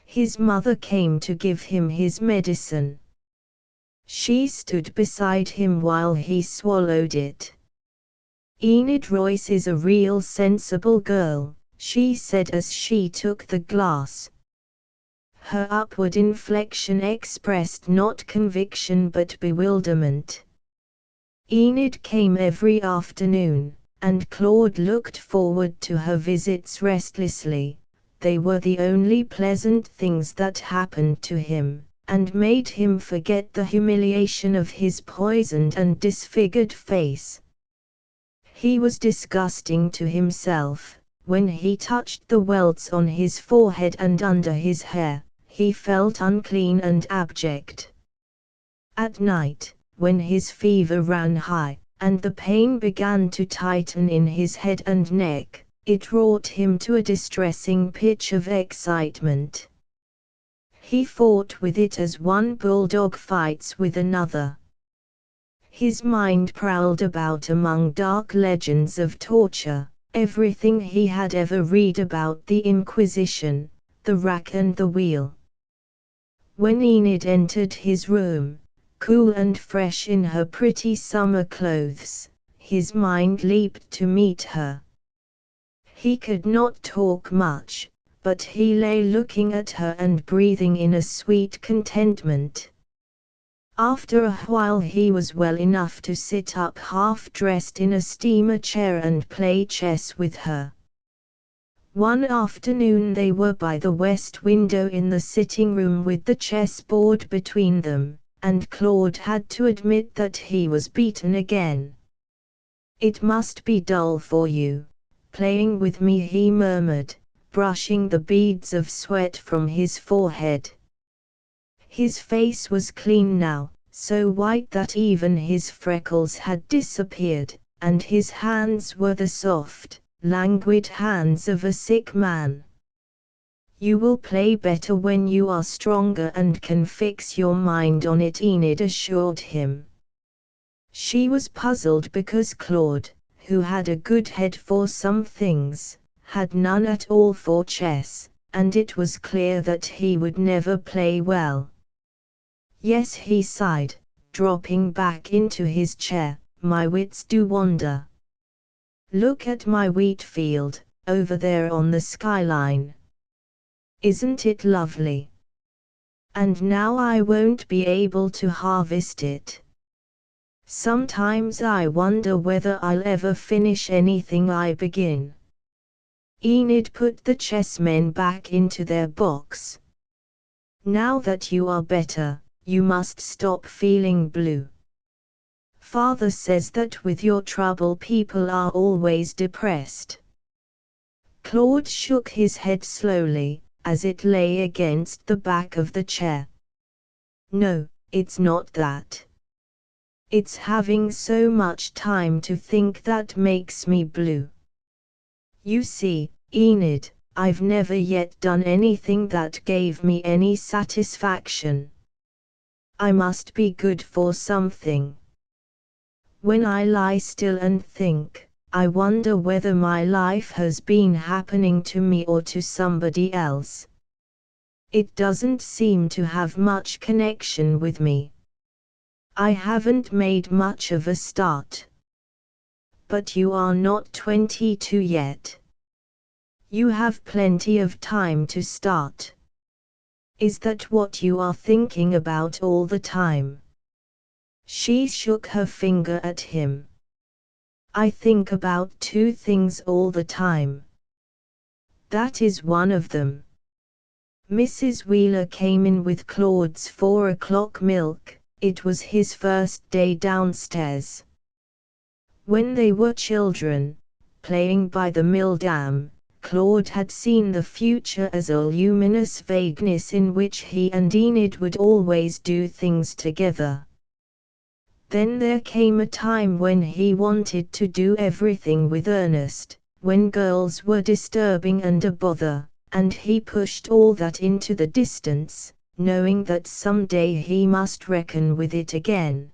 His mother came to give him his medicine. She stood beside him while he swallowed it. Enid Royce is a real sensible girl, she said as she took the glass. Her upward inflection expressed not conviction but bewilderment. Enid came every afternoon, and Claude looked forward to her visits restlessly. They were the only pleasant things that happened to him, and made him forget the humiliation of his poisoned and disfigured face. He was disgusting to himself. When he touched the welts on his forehead and under his hair, he felt unclean and abject. At night, when his fever ran high, and the pain began to tighten in his head and neck, it wrought him to a distressing pitch of excitement. He fought with it as one bulldog fights with another. His mind prowled about among dark legends of torture, everything he had ever read about the Inquisition, the rack and the wheel. When Enid entered his room, cool and fresh in her pretty summer clothes, his mind leaped to meet her. He could not talk much, but he lay looking at her and breathing in a sweet contentment. After a while he was well enough to sit up half-dressed in a steamer chair and play chess with her. One afternoon they were by the west window in the sitting room with the chessboard between them, and Claude had to admit that he was beaten again. "It must be dull for you, playing with me," he murmured, brushing the beads of sweat from his forehead. His face was clean now, so white that even his freckles had disappeared, and his hands were the soft, languid hands of a sick man. "You will play better when you are stronger and can fix your mind on it," Enid assured him. She was puzzled because Claude, who had a good head for some things, had none at all for chess, and it was clear that he would never play well. "Yes," he sighed, dropping back into his chair, "my wits do wander. Look at my wheat field, over there on the skyline. Isn't it lovely? And now I won't be able to harvest it. Sometimes I wonder whether I'll ever finish anything I begin." Enid put the chessmen back into their box. "Now that you are better, you must stop feeling blue. Father says that with your trouble people are always depressed." Claude shook his head slowly, as it lay against the back of the chair. "No, it's not that. It's having so much time to think that makes me blue. You see, Enid, I've never yet done anything that gave me any satisfaction. I must be good for something. When I lie still and think, I wonder whether my life has been happening to me or to somebody else. It doesn't seem to have much connection with me. I haven't made much of a start. But you are not 22 yet. You have plenty of time to start. Is that what you are thinking about all the time?" She shook her finger at him. "I think about two things all the time. That is one of them. Mrs. Wheeler came in with Claude's 4 o'clock milk. It was his first day downstairs. When they were children, playing by the mill dam, Claude had seen the future as a luminous vagueness in which he and Enid would always do things together. Then there came a time when he wanted to do everything with earnest, when girls were disturbing and a bother, and he pushed all that into the distance, knowing that someday he must reckon with it again.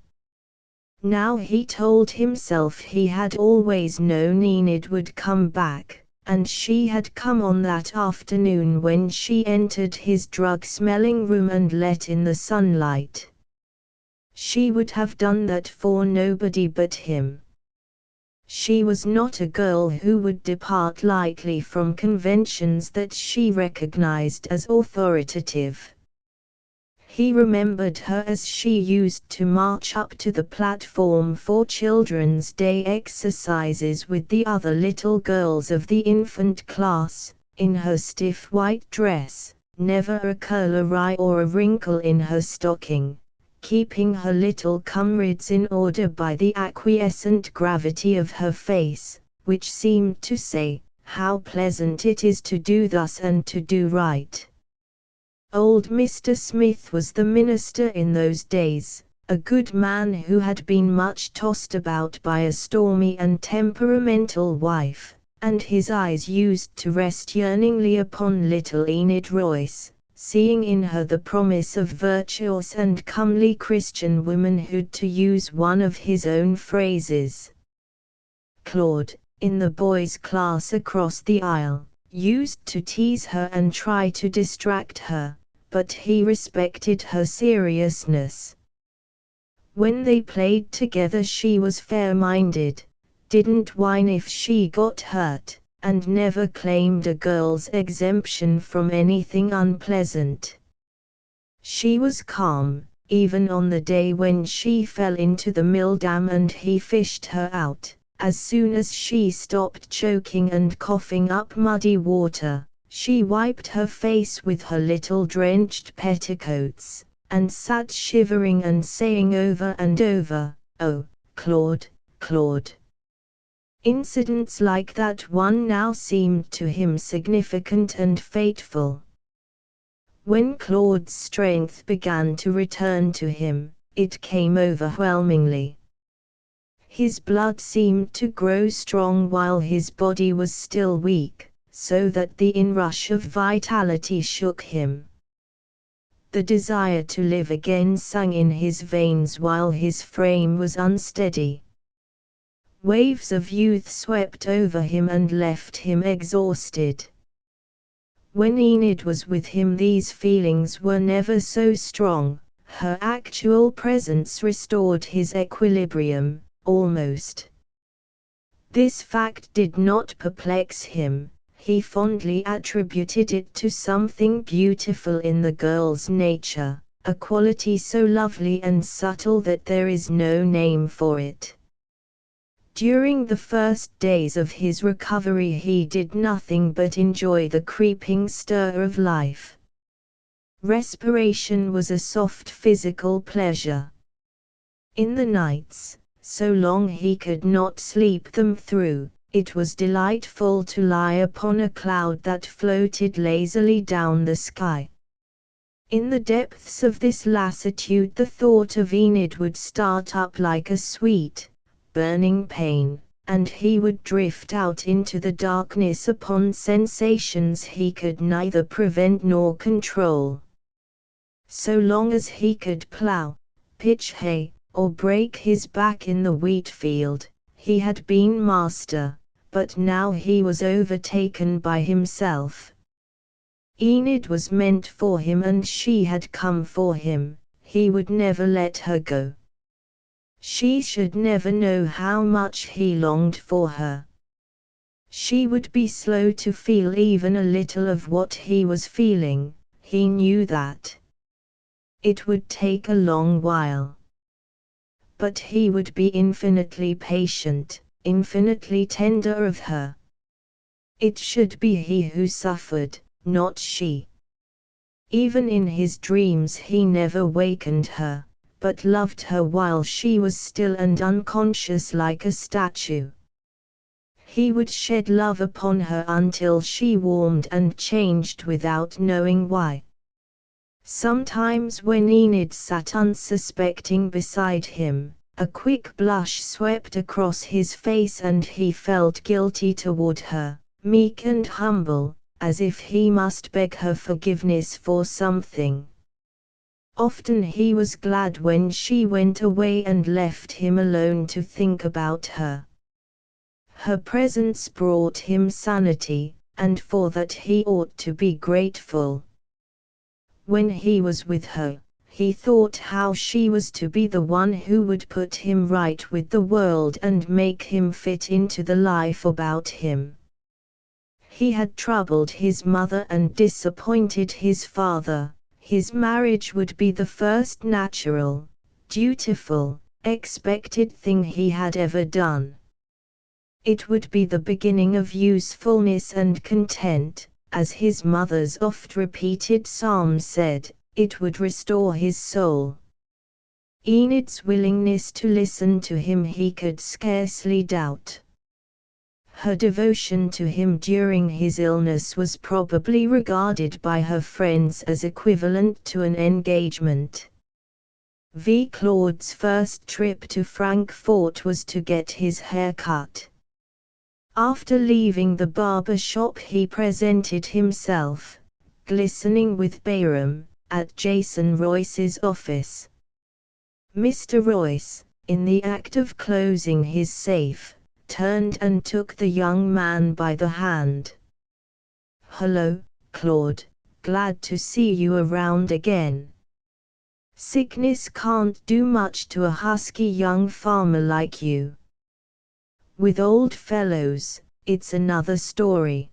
Now he told himself he had always known Enid would come back, and she had come on that afternoon when she entered his drug-smelling room and let in the sunlight. She would have done that for nobody but him. She was not a girl who would depart lightly from conventions that she recognized as authoritative. He remembered her as she used to march up to the platform for Children's Day exercises with the other little girls of the infant class, in her stiff white dress, never a curl awry or a wrinkle in her stocking, keeping her little comrades in order by the acquiescent gravity of her face, which seemed to say, "How pleasant it is to do thus and to do right." Old Mr. Smith was the minister in those days, a good man who had been much tossed about by a stormy and temperamental wife, and his eyes used to rest yearningly upon little Enid Royce, seeing in her the promise of virtuous and comely Christian womanhood, to use one of his own phrases. Claude, in the boys' class across the aisle, used to tease her and try to distract her, but he respected her seriousness. When they played together she was fair-minded, didn't whine if she got hurt, and never claimed a girl's exemption from anything unpleasant. She was calm, even on the day when she fell into the mill dam and he fished her out. As soon as she stopped choking and coughing up muddy water, she wiped her face with her little drenched petticoats, and sat shivering and saying over and over, "Oh, Claude, Claude." Incidents like that one now seemed to him significant and fateful. When Claude's strength began to return to him, it came overwhelmingly. His blood seemed to grow strong while his body was still weak, so that the inrush of vitality shook him. The desire to live again sung in his veins while his frame was unsteady. Waves of youth swept over him and left him exhausted. When Enid was with him these feelings were never so strong. Her actual presence restored his equilibrium, almost. This fact did not perplex him. He fondly attributed it to something beautiful in the girl's nature, a quality so lovely and subtle that there is no name for it. During the first days of his recovery he did nothing but enjoy the creeping stir of life. Respiration was a soft physical pleasure. In the nights, so long he could not sleep them through, it was delightful to lie upon a cloud that floated lazily down the sky. In the depths of this lassitude the thought of Enid would start up like a sweet, burning pain, and he would drift out into the darkness upon sensations he could neither prevent nor control. So long as he could plow, pitch hay, or break his back in the wheat field, he had been master, but now he was overtaken by himself. Enid was meant for him and she had come for him. He would never let her go. She should never know how much he longed for her. She would be slow to feel even a little of what he was feeling, he knew that. It would take a long while. But he would be infinitely patient, infinitely tender of her. It should be he who suffered, not she. Even in his dreams he never wakened her, but loved her while she was still and unconscious like a statue. He would shed love upon her until she warmed and changed without knowing why. Sometimes when Enid sat unsuspecting beside him, a quick blush swept across his face and he felt guilty toward her, meek and humble, as if he must beg her forgiveness for something. Often he was glad when she went away and left him alone to think about her. Her presence brought him sanity, and for that he ought to be grateful. When he was with her, he thought how she was to be the one who would put him right with the world and make him fit into the life about him. He had troubled his mother and disappointed his father. His marriage would be the first natural, dutiful, expected thing he had ever done. It would be the beginning of usefulness and content, as his mother's oft-repeated psalm said, it would restore his soul. Enid's willingness to listen to him he could scarcely doubt. Her devotion to him during his illness was probably regarded by her friends as equivalent to an engagement. Claude's first trip to Frankfurt was to get his hair cut. After leaving the barber shop he presented himself, glistening with Bayram, at Jason Royce's office. Mr. Royce, in the act of closing his safe, turned and took the young man by the hand. "Hello, Claude, glad to see you around again. Sickness can't do much to a husky young farmer like you. With old fellows, it's another story.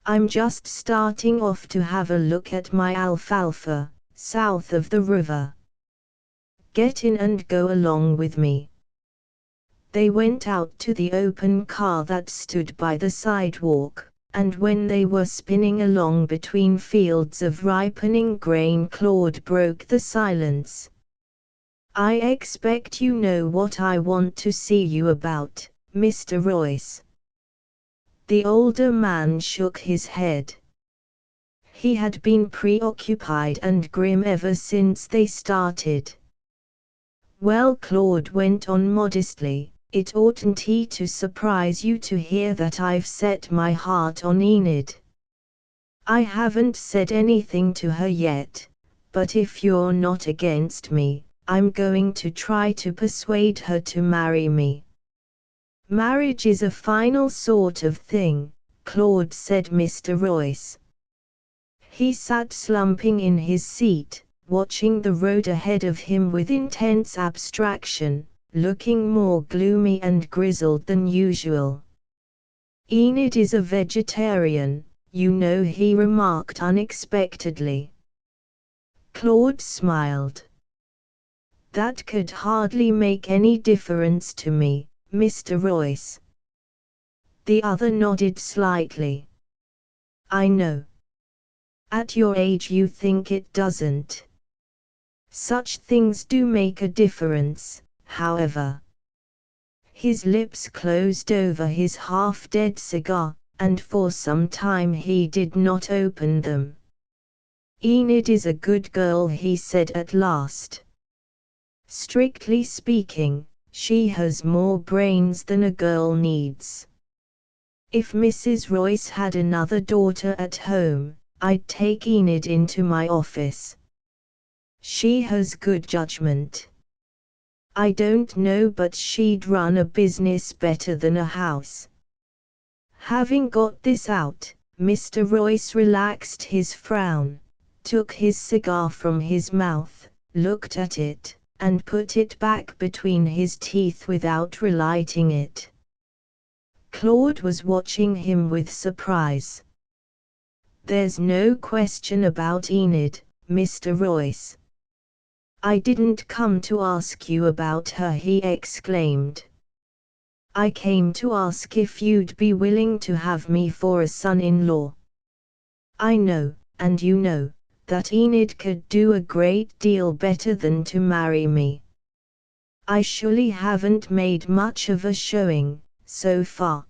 I'm just starting off to have a look at my alfalfa, south of the river. Get in and go along with me." They went out to the open car that stood by the sidewalk, and when they were spinning along between fields of ripening grain, Claude broke the silence. "I expect you know what I want to see you about, Mr. Royce." The older man shook his head. He had been preoccupied and grim ever since they started. "Well," Claude went on modestly, "it oughtn't to surprise you to hear that I've set my heart on Enid. I haven't said anything to her yet, but if you're not against me, I'm going to try to persuade her to marry me." "Marriage is a final sort of thing," Claude said. Mr. Royce. He sat slumping in his seat, watching the road ahead of him with intense abstraction, looking more gloomy and grizzled than usual. "Enid is a vegetarian, you know," he remarked unexpectedly. Claude smiled. "That could hardly make any difference to me, Mr. Royce." The other nodded slightly. "I know. At your age you think it doesn't. Such things do make a difference, however." His lips closed over his half-dead cigar, and for some time he did not open them. "Enid is a good girl," he said at last. "Strictly speaking, she has more brains than a girl needs. If Mrs. Royce had another daughter at home, I'd take Enid into my office. She has good judgment. I don't know, but she'd run a business better than a house." Having got this out, Mr. Royce relaxed his frown, took his cigar from his mouth, looked at it, and put it back between his teeth without relighting it. Claude was watching him with surprise. "There's no question about Enid, Mr. Royce." "I didn't come to ask you about her," he exclaimed. I came to ask if you'd be willing to have me for a son-in-law. I know, and you know, that Enid could do a great deal better than to marry me. I surely haven't made much of a showing, so far.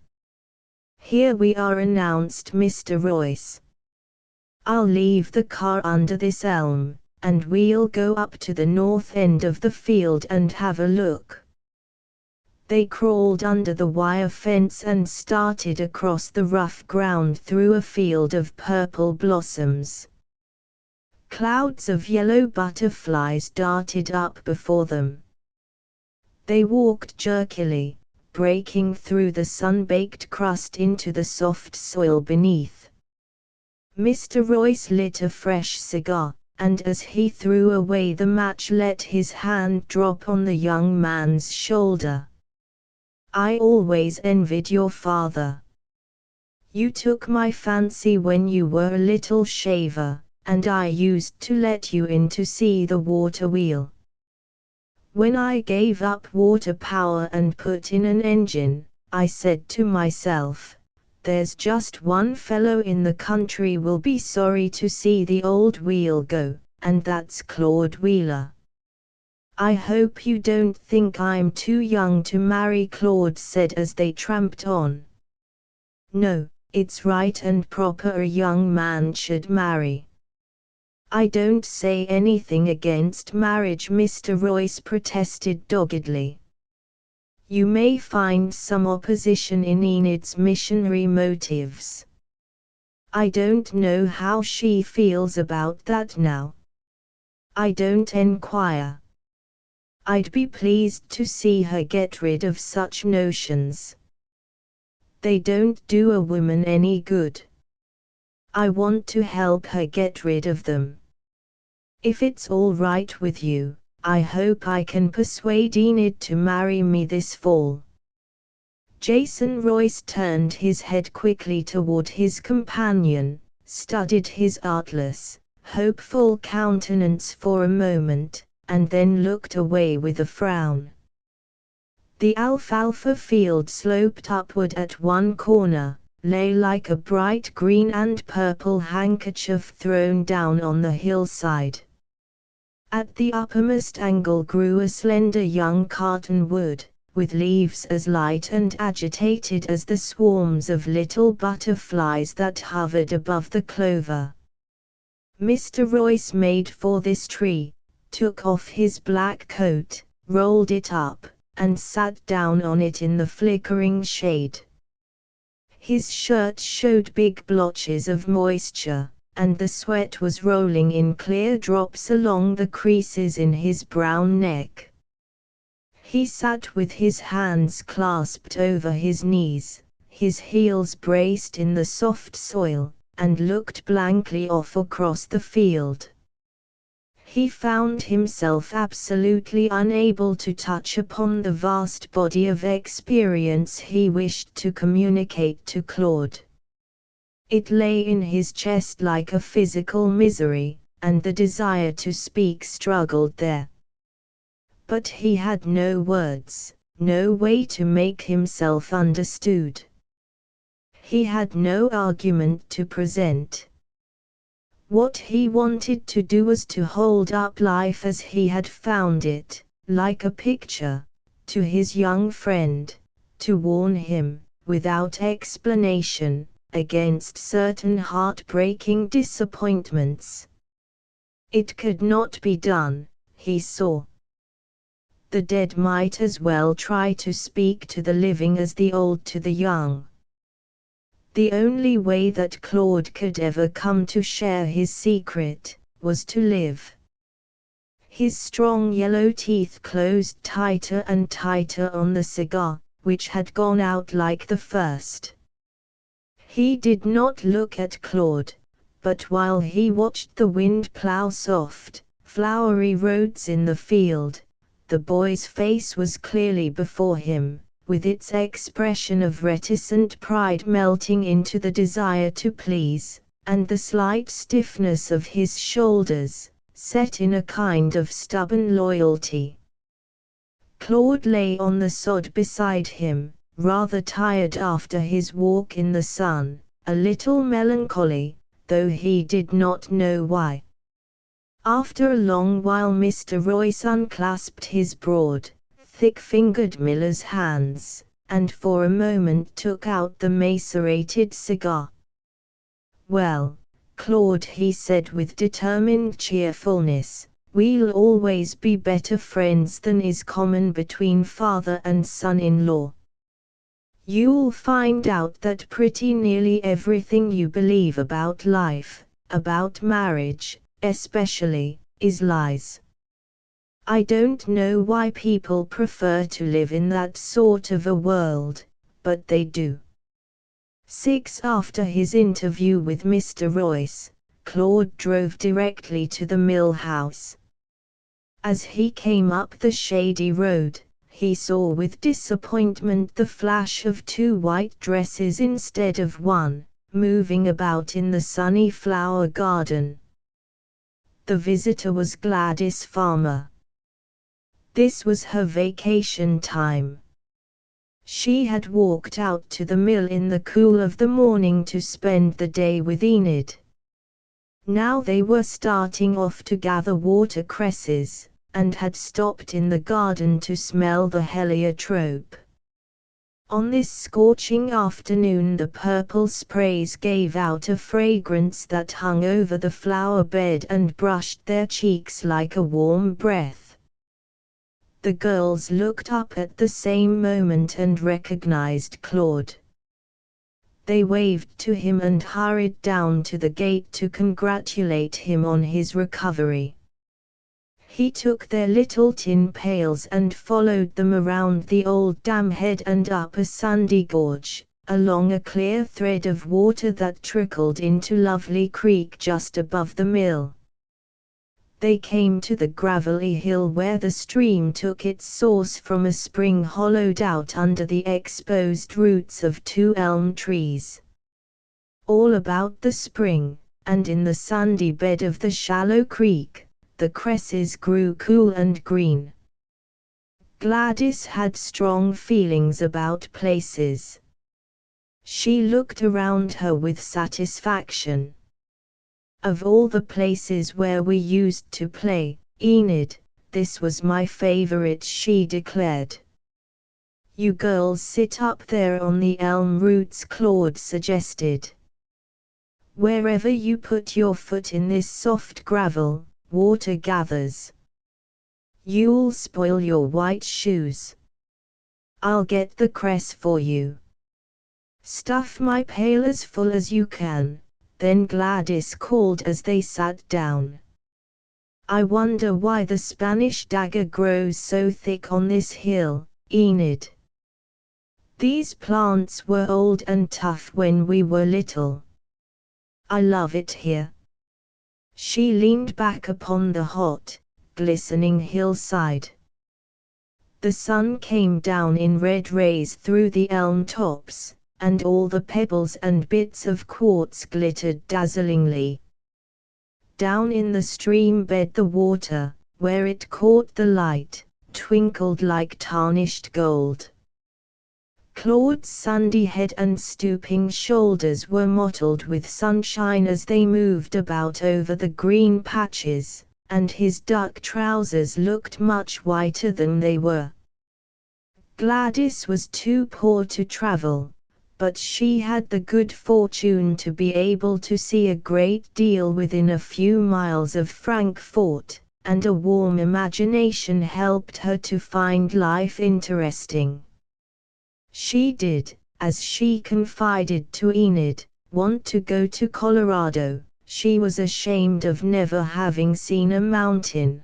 Here we are, announced Mr. Royce. I'll leave the car under this elm, and we'll go up to the north end of the field and have a look. They crawled under the wire fence and started across the rough ground through a field of purple blossoms. Clouds of yellow butterflies darted up before them. They walked jerkily, breaking through the sun-baked crust into the soft soil beneath. Mr. Royce lit a fresh cigar, and as he threw away the match let his hand drop on the young man's shoulder. I always envied your father. You took my fancy when you were a little shaver, and I used to let you in to see the water wheel. When I gave up water power and put in an engine, I said to myself, there's just one fellow in the country will be sorry to see the old wheel go, and that's Claude Wheeler. I hope you don't think I'm too young to marry, Claude said as they tramped on. No, it's right and proper a young man should marry. I don't say anything against marriage, Mr. Royce protested doggedly. You may find some opposition in Enid's missionary motives. I don't know how she feels about that now. I don't enquire. I'd be pleased to see her get rid of such notions. They don't do a woman any good. I want to help her get rid of them. If it's all right with you, I hope I can persuade Enid to marry me this fall. Jason Royce turned his head quickly toward his companion, studied his artless, hopeful countenance for a moment, and then looked away with a frown. The alfalfa field sloped upward at one corner, lay like a bright green and purple handkerchief thrown down on the hillside. At the uppermost angle grew a slender young cottonwood, with leaves as light and agitated as the swarms of little butterflies that hovered above the clover. Mr. Royce made for this tree, took off his black coat, rolled it up, and sat down on it in the flickering shade. His shirt showed big blotches of moisture, and the sweat was rolling in clear drops along the creases in his brown neck. He sat with his hands clasped over his knees, his heels braced in the soft soil, and looked blankly off across the field. He found himself absolutely unable to touch upon the vast body of experience he wished to communicate to Claude. It lay in his chest like a physical misery, and the desire to speak struggled there. But he had no words, no way to make himself understood. He had no argument to present. What he wanted to do was to hold up life as he had found it, like a picture, to his young friend, to warn him, without explanation, against certain heart-breaking disappointments. It could not be done, he saw. The dead might as well try to speak to the living as the old to the young. The only way that Claude could ever come to share his secret, was to live. His strong yellow teeth closed tighter and tighter on the cigar, which had gone out like the first. He did not look at Claude, but while he watched the wind plow soft, flowery roads in the field, the boy's face was clearly before him, with its expression of reticent pride melting into the desire to please, and the slight stiffness of his shoulders, set in a kind of stubborn loyalty. Claude lay on the sod beside him, rather tired after his walk in the sun, a little melancholy, though he did not know why. After a long while Mr. Royce unclasped his broad, thick-fingered miller's hands, and for a moment took out the macerated cigar. "Well, Claude," he said with determined cheerfulness, "we'll always be better friends than is common between father and son-in-law. You'll find out that pretty nearly everything you believe about life, about marriage, especially, is lies. I don't know why people prefer to live in that sort of a world, but they do." 6 After his interview with Mr. Royce, Claude drove directly to the mill house. As he came up the shady road, he saw with disappointment the flash of 2 white dresses instead of one, moving about in the sunny flower garden. The visitor was Gladys Farmer. This was her vacation time. She had walked out to the mill in the cool of the morning to spend the day with Enid. Now they were starting off to gather watercresses, and had stopped in the garden to smell the heliotrope. On this scorching afternoon the purple sprays gave out a fragrance that hung over the flower bed and brushed their cheeks like a warm breath. The girls looked up at the same moment and recognized Claude. They waved to him and hurried down to the gate to congratulate him on his recovery. He took their little tin pails and followed them around the old dam head and up a sandy gorge, along a clear thread of water that trickled into Lovely Creek just above the mill. They came to the gravelly hill where the stream took its source from a spring hollowed out under the exposed roots of 2 elm trees. All about the spring, and in the sandy bed of the shallow creek, the cresses grew cool and green. Gladys had strong feelings about places. She looked around her with satisfaction. "Of all the places where we used to play, Enid, this was my favorite," she declared. "You girls sit up there on the elm roots," Claude suggested. "Wherever you put your foot in this soft gravel, water gathers. You'll spoil your white shoes. I'll get the cress for you. Stuff my pail as full as you can." Then Gladys called as they sat down. "I wonder why the Spanish dagger grows so thick on this hill, Enid. These plants were old and tough when we were little. I love it here." She leaned back upon the hot, glistening hillside. The sun came down in red rays through the elm tops, and all the pebbles and bits of quartz glittered dazzlingly. Down in the stream bed the water, where it caught the light, twinkled like tarnished gold. Claude's sandy head and stooping shoulders were mottled with sunshine as they moved about over the green patches, and his duck trousers looked much whiter than they were. Gladys was too poor to travel, but she had the good fortune to be able to see a great deal within a few miles of Frankfort, and a warm imagination helped her to find life interesting. She did, as she confided to Enid, want to go to Colorado. She was ashamed of never having seen a mountain.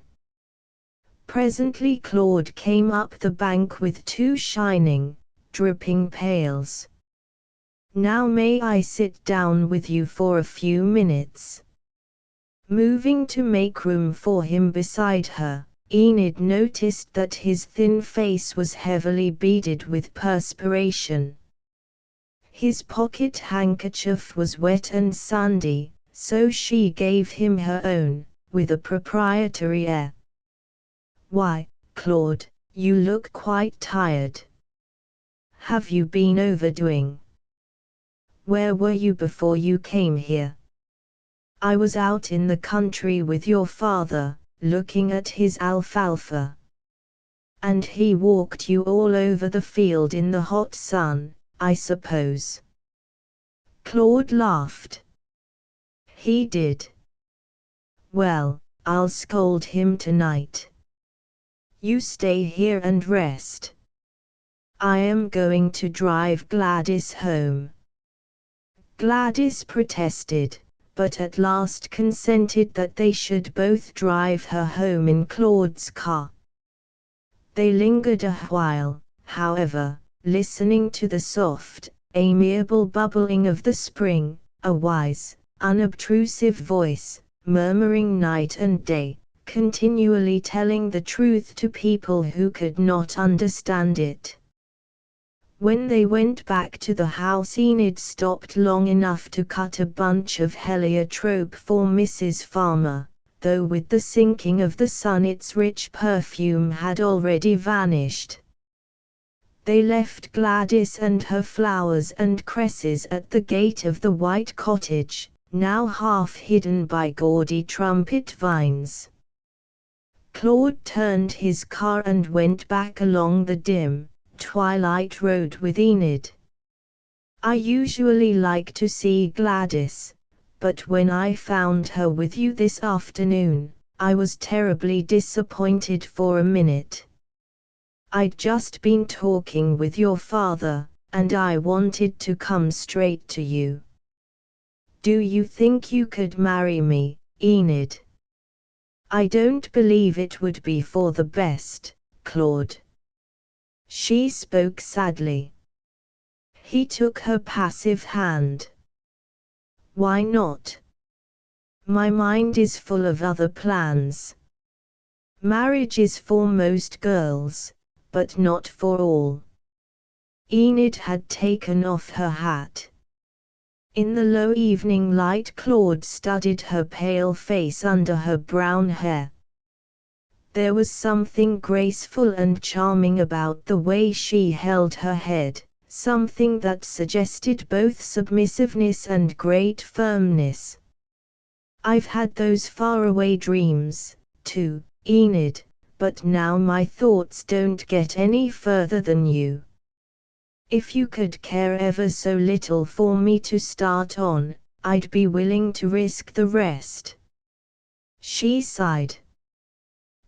Presently Claude came up the bank with 2 shining, dripping pails. "Now may I sit down with you for a few minutes?" Moving to make room for him beside her, Enid noticed that his thin face was heavily beaded with perspiration. His pocket handkerchief was wet and sandy, so she gave him her own, with a proprietary air. "Why, Claude, you look quite tired. Have you been overdoing? Where were you before you came here? I was out in the country with your father, looking at his alfalfa. And he walked you all over the field in the hot sun, I suppose. Claude laughed. He did. Well, I'll scold him tonight. You stay here and rest. I am going to drive Gladys home. Gladys protested, but at last consented that they should both drive her home in Claude's car. They lingered a while, however, listening to the soft, amiable bubbling of the spring, a wise, unobtrusive voice, murmuring night and day, continually telling the truth to people who could not understand it. When they went back to the house, Enid stopped long enough to cut a bunch of heliotrope for Mrs. Farmer, though with the sinking of the sun its rich perfume had already vanished. They left Gladys and her flowers and cresses at the gate of the white cottage, now half hidden by gaudy trumpet vines. Claude turned his car and went back along the dim, twilight road with Enid. I usually like to see Gladys, but when I found her with you this afternoon, I was terribly disappointed for a minute. I'd just been talking with your father, and I wanted to come straight to you. Do you think you could marry me, Enid? I don't believe it would be for the best, Claude. She spoke sadly. He took her passive hand. Why not? My mind is full of other plans. Marriage is for most girls, but not for all. Enid had taken off her hat. In the low evening light, Claude studied her pale face under her brown hair. There was something graceful and charming about the way she held her head, something that suggested both submissiveness and great firmness. I've had those faraway dreams, too, Enid, but now my thoughts don't get any further than you. If you could care ever so little for me to start on, I'd be willing to risk the rest. She sighed.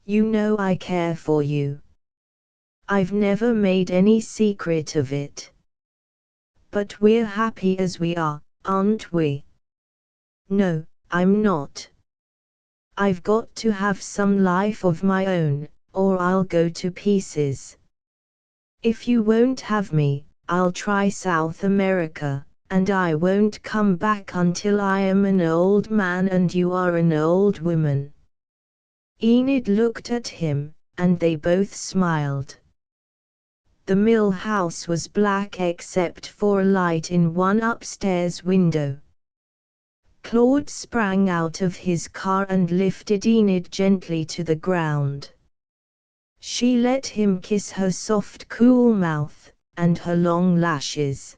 You know I care for you. I've never made any secret of it. But we're happy as we are, aren't we? No, I'm not. I've got to have some life of my own, or I'll go to pieces. If you won't have me, I'll try South America, and I won't come back until I am an old man and you are an old woman. Enid looked at him, and they both smiled. The mill house was black except for a light in one upstairs window. Claude sprang out of his car and lifted Enid gently to the ground. She let him kiss her soft cool mouth, and her long lashes.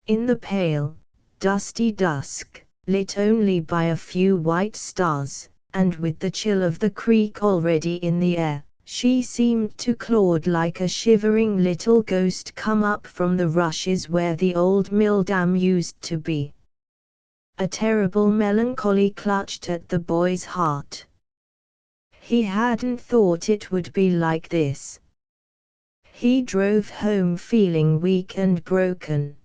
In the pale, dusty dusk, lit only by a few white stars, and with the chill of the creek already in the air, she seemed to Claude like a shivering little ghost come up from the rushes where the old mill dam used to be. A terrible melancholy clutched at the boy's heart. He hadn't thought it would be like this. He drove home feeling weak and broken.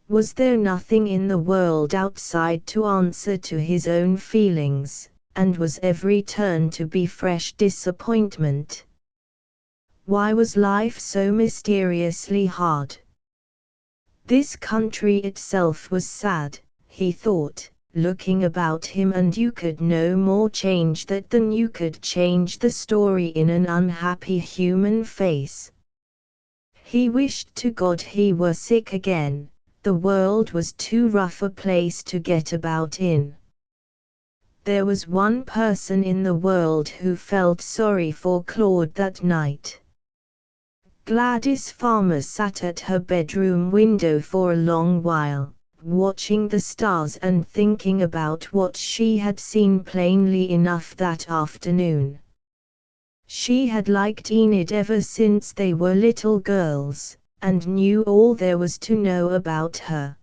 Was there nothing in the world outside to answer to his own feelings, and was every turn to be fresh disappointment? Why was life so mysteriously hard? This country itself was sad, he thought, looking about him, and you could no more change that than you could change the story in an unhappy human face. He wished to God he were sick again. The world was too rough a place to get about in. There was one person in the world who felt sorry for Claude that night. Gladys Farmer sat at her bedroom window for a long while, watching the stars and thinking about what she had seen plainly enough that afternoon. She had liked Enid ever since they were little girls, and knew all there was to know about her.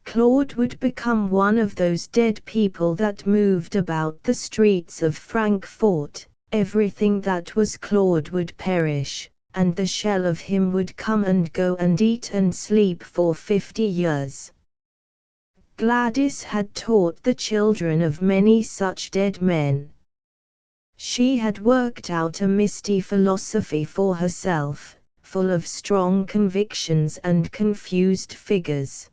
Claude would become one of those dead people that moved about the streets of Frankfort. Everything that was Claude would perish, and the shell of him would come and go and eat and sleep for 50 years. Gladys had taught the children of many such dead men. She had worked out a misty philosophy for herself, full of strong convictions and confused figures.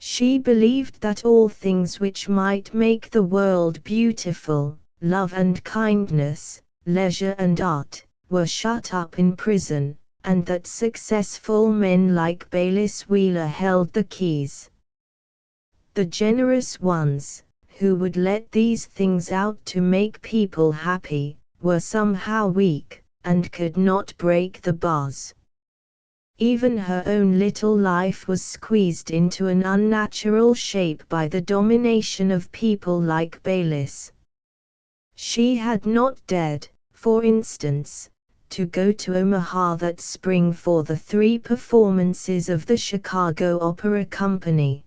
She believed that all things which might make the world beautiful, love and kindness, leisure and art, were shut up in prison, and that successful men like Baylis Wheeler held the keys. The generous ones, who would let these things out to make people happy, were somehow weak, and could not break the bars. Even her own little life was squeezed into an unnatural shape by the domination of people like Baylis. She had not dared, for instance, to go to Omaha that spring for the 3 performances of the Chicago Opera Company.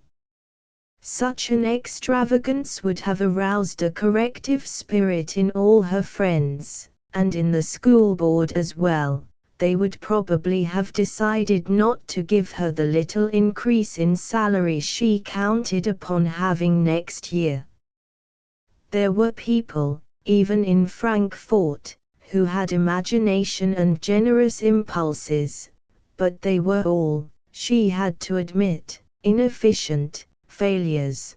Such an extravagance would have aroused a corrective spirit in all her friends, and in the school board as well. They would probably have decided not to give her the little increase in salary she counted upon having next year. There were people, even in Frankfort, who had imagination and generous impulses, but they were all, she had to admit, inefficient failures.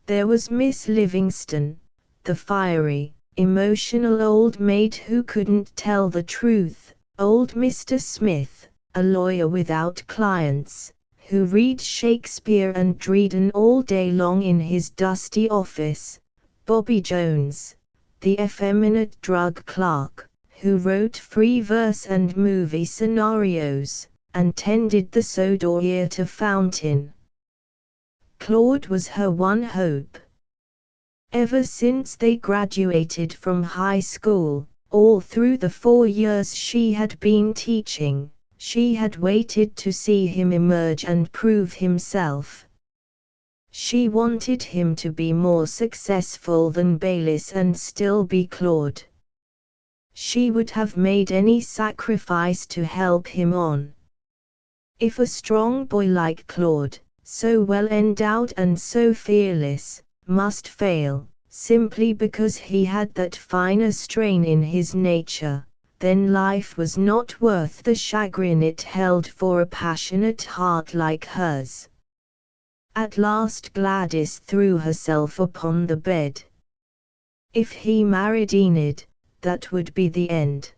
There was Miss Livingston, the fiery, emotional old maid who couldn't tell the truth, old Mr. Smith, a lawyer without clients, who read Shakespeare and Dryden all day long in his dusty office, Bobby Jones, the effeminate drug clerk, who wrote free verse and movie scenarios, and tended the soda-water fountain. Claude was her one hope. Ever since they graduated from high school, all through the 4 years she had been teaching, she had waited to see him emerge and prove himself. She wanted him to be more successful than Baylis and still be Claude. She would have made any sacrifice to help him on. If a strong boy like Claude, so well endowed and so fearless, must fail, simply because he had that finer strain in his nature, then life was not worth the chagrin it held for a passionate heart like hers. At last Gladys threw herself upon the bed. If he married Enid, that would be the end.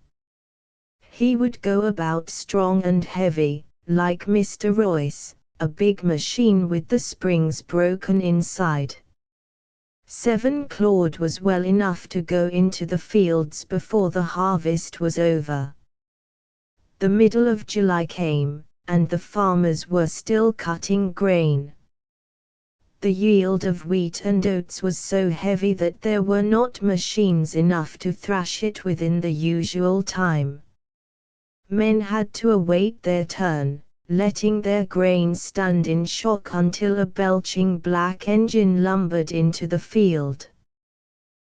He would go about strong and heavy, like Mr. Royce, a big machine with the springs broken inside. 7 Claude was well enough to go into the fields before the harvest was over. The middle of July came, and the farmers were still cutting grain. The yield of wheat and oats was so heavy that there were not machines enough to thrash it within the usual time. Men had to await their turn, letting their grain stand in shock until a belching black engine lumbered into the field.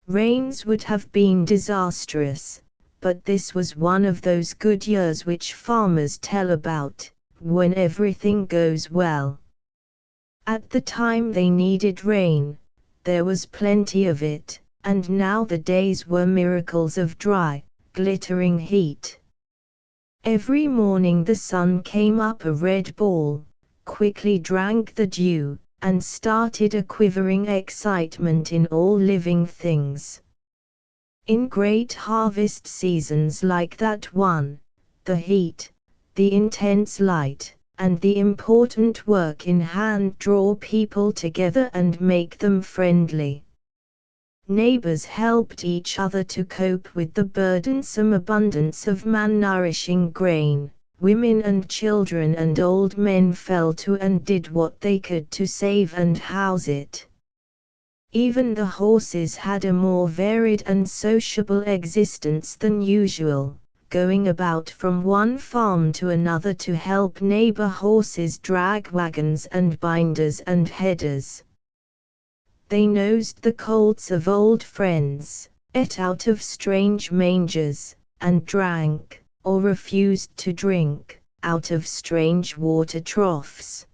Rains would have been disastrous, but this was one of those good years which farmers tell about, when everything goes well. At the time they needed rain, there was plenty of it, and now the days were miracles of dry, glittering heat. Every morning the sun came up a red ball, quickly drank the dew, and started a quivering excitement in all living things. In great harvest seasons like that one, the heat, the intense light, and the important work in hand draw people together and make them friendly. Neighbors helped each other to cope with the burdensome abundance of malnourishing grain. Women and children and old men fell to and did what they could to save and house it. Even the horses had a more varied and sociable existence than usual, going about from one farm to another to help neighbor horses drag wagons and binders and headers. They nosed the colts of old friends, ate out of strange mangers, and drank, or refused to drink, out of strange water troughs.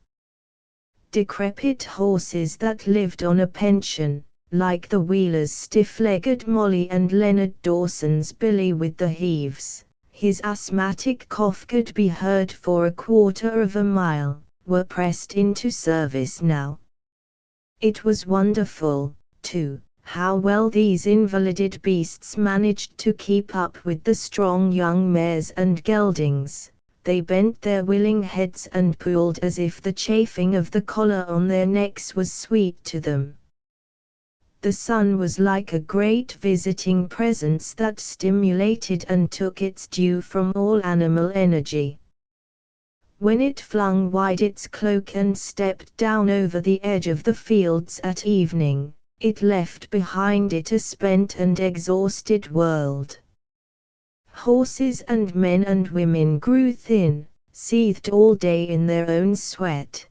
Decrepit horses that lived on a pension, like the Wheelers' stiff-legged Molly and Leonard Dawson's Billy with the heaves, his asthmatic cough could be heard for a quarter of a mile, were pressed into service now. It was wonderful, too, how well these invalided beasts managed to keep up with the strong young mares and geldings. They bent their willing heads and pulled as if the chafing of the collar on their necks was sweet to them. The sun was like a great visiting presence that stimulated and took its due from all animal energy. When it flung wide its cloak and stepped down over the edge of the fields at evening, it left behind it a spent and exhausted world. Horses and men and women grew thin, seethed all day in their own sweat.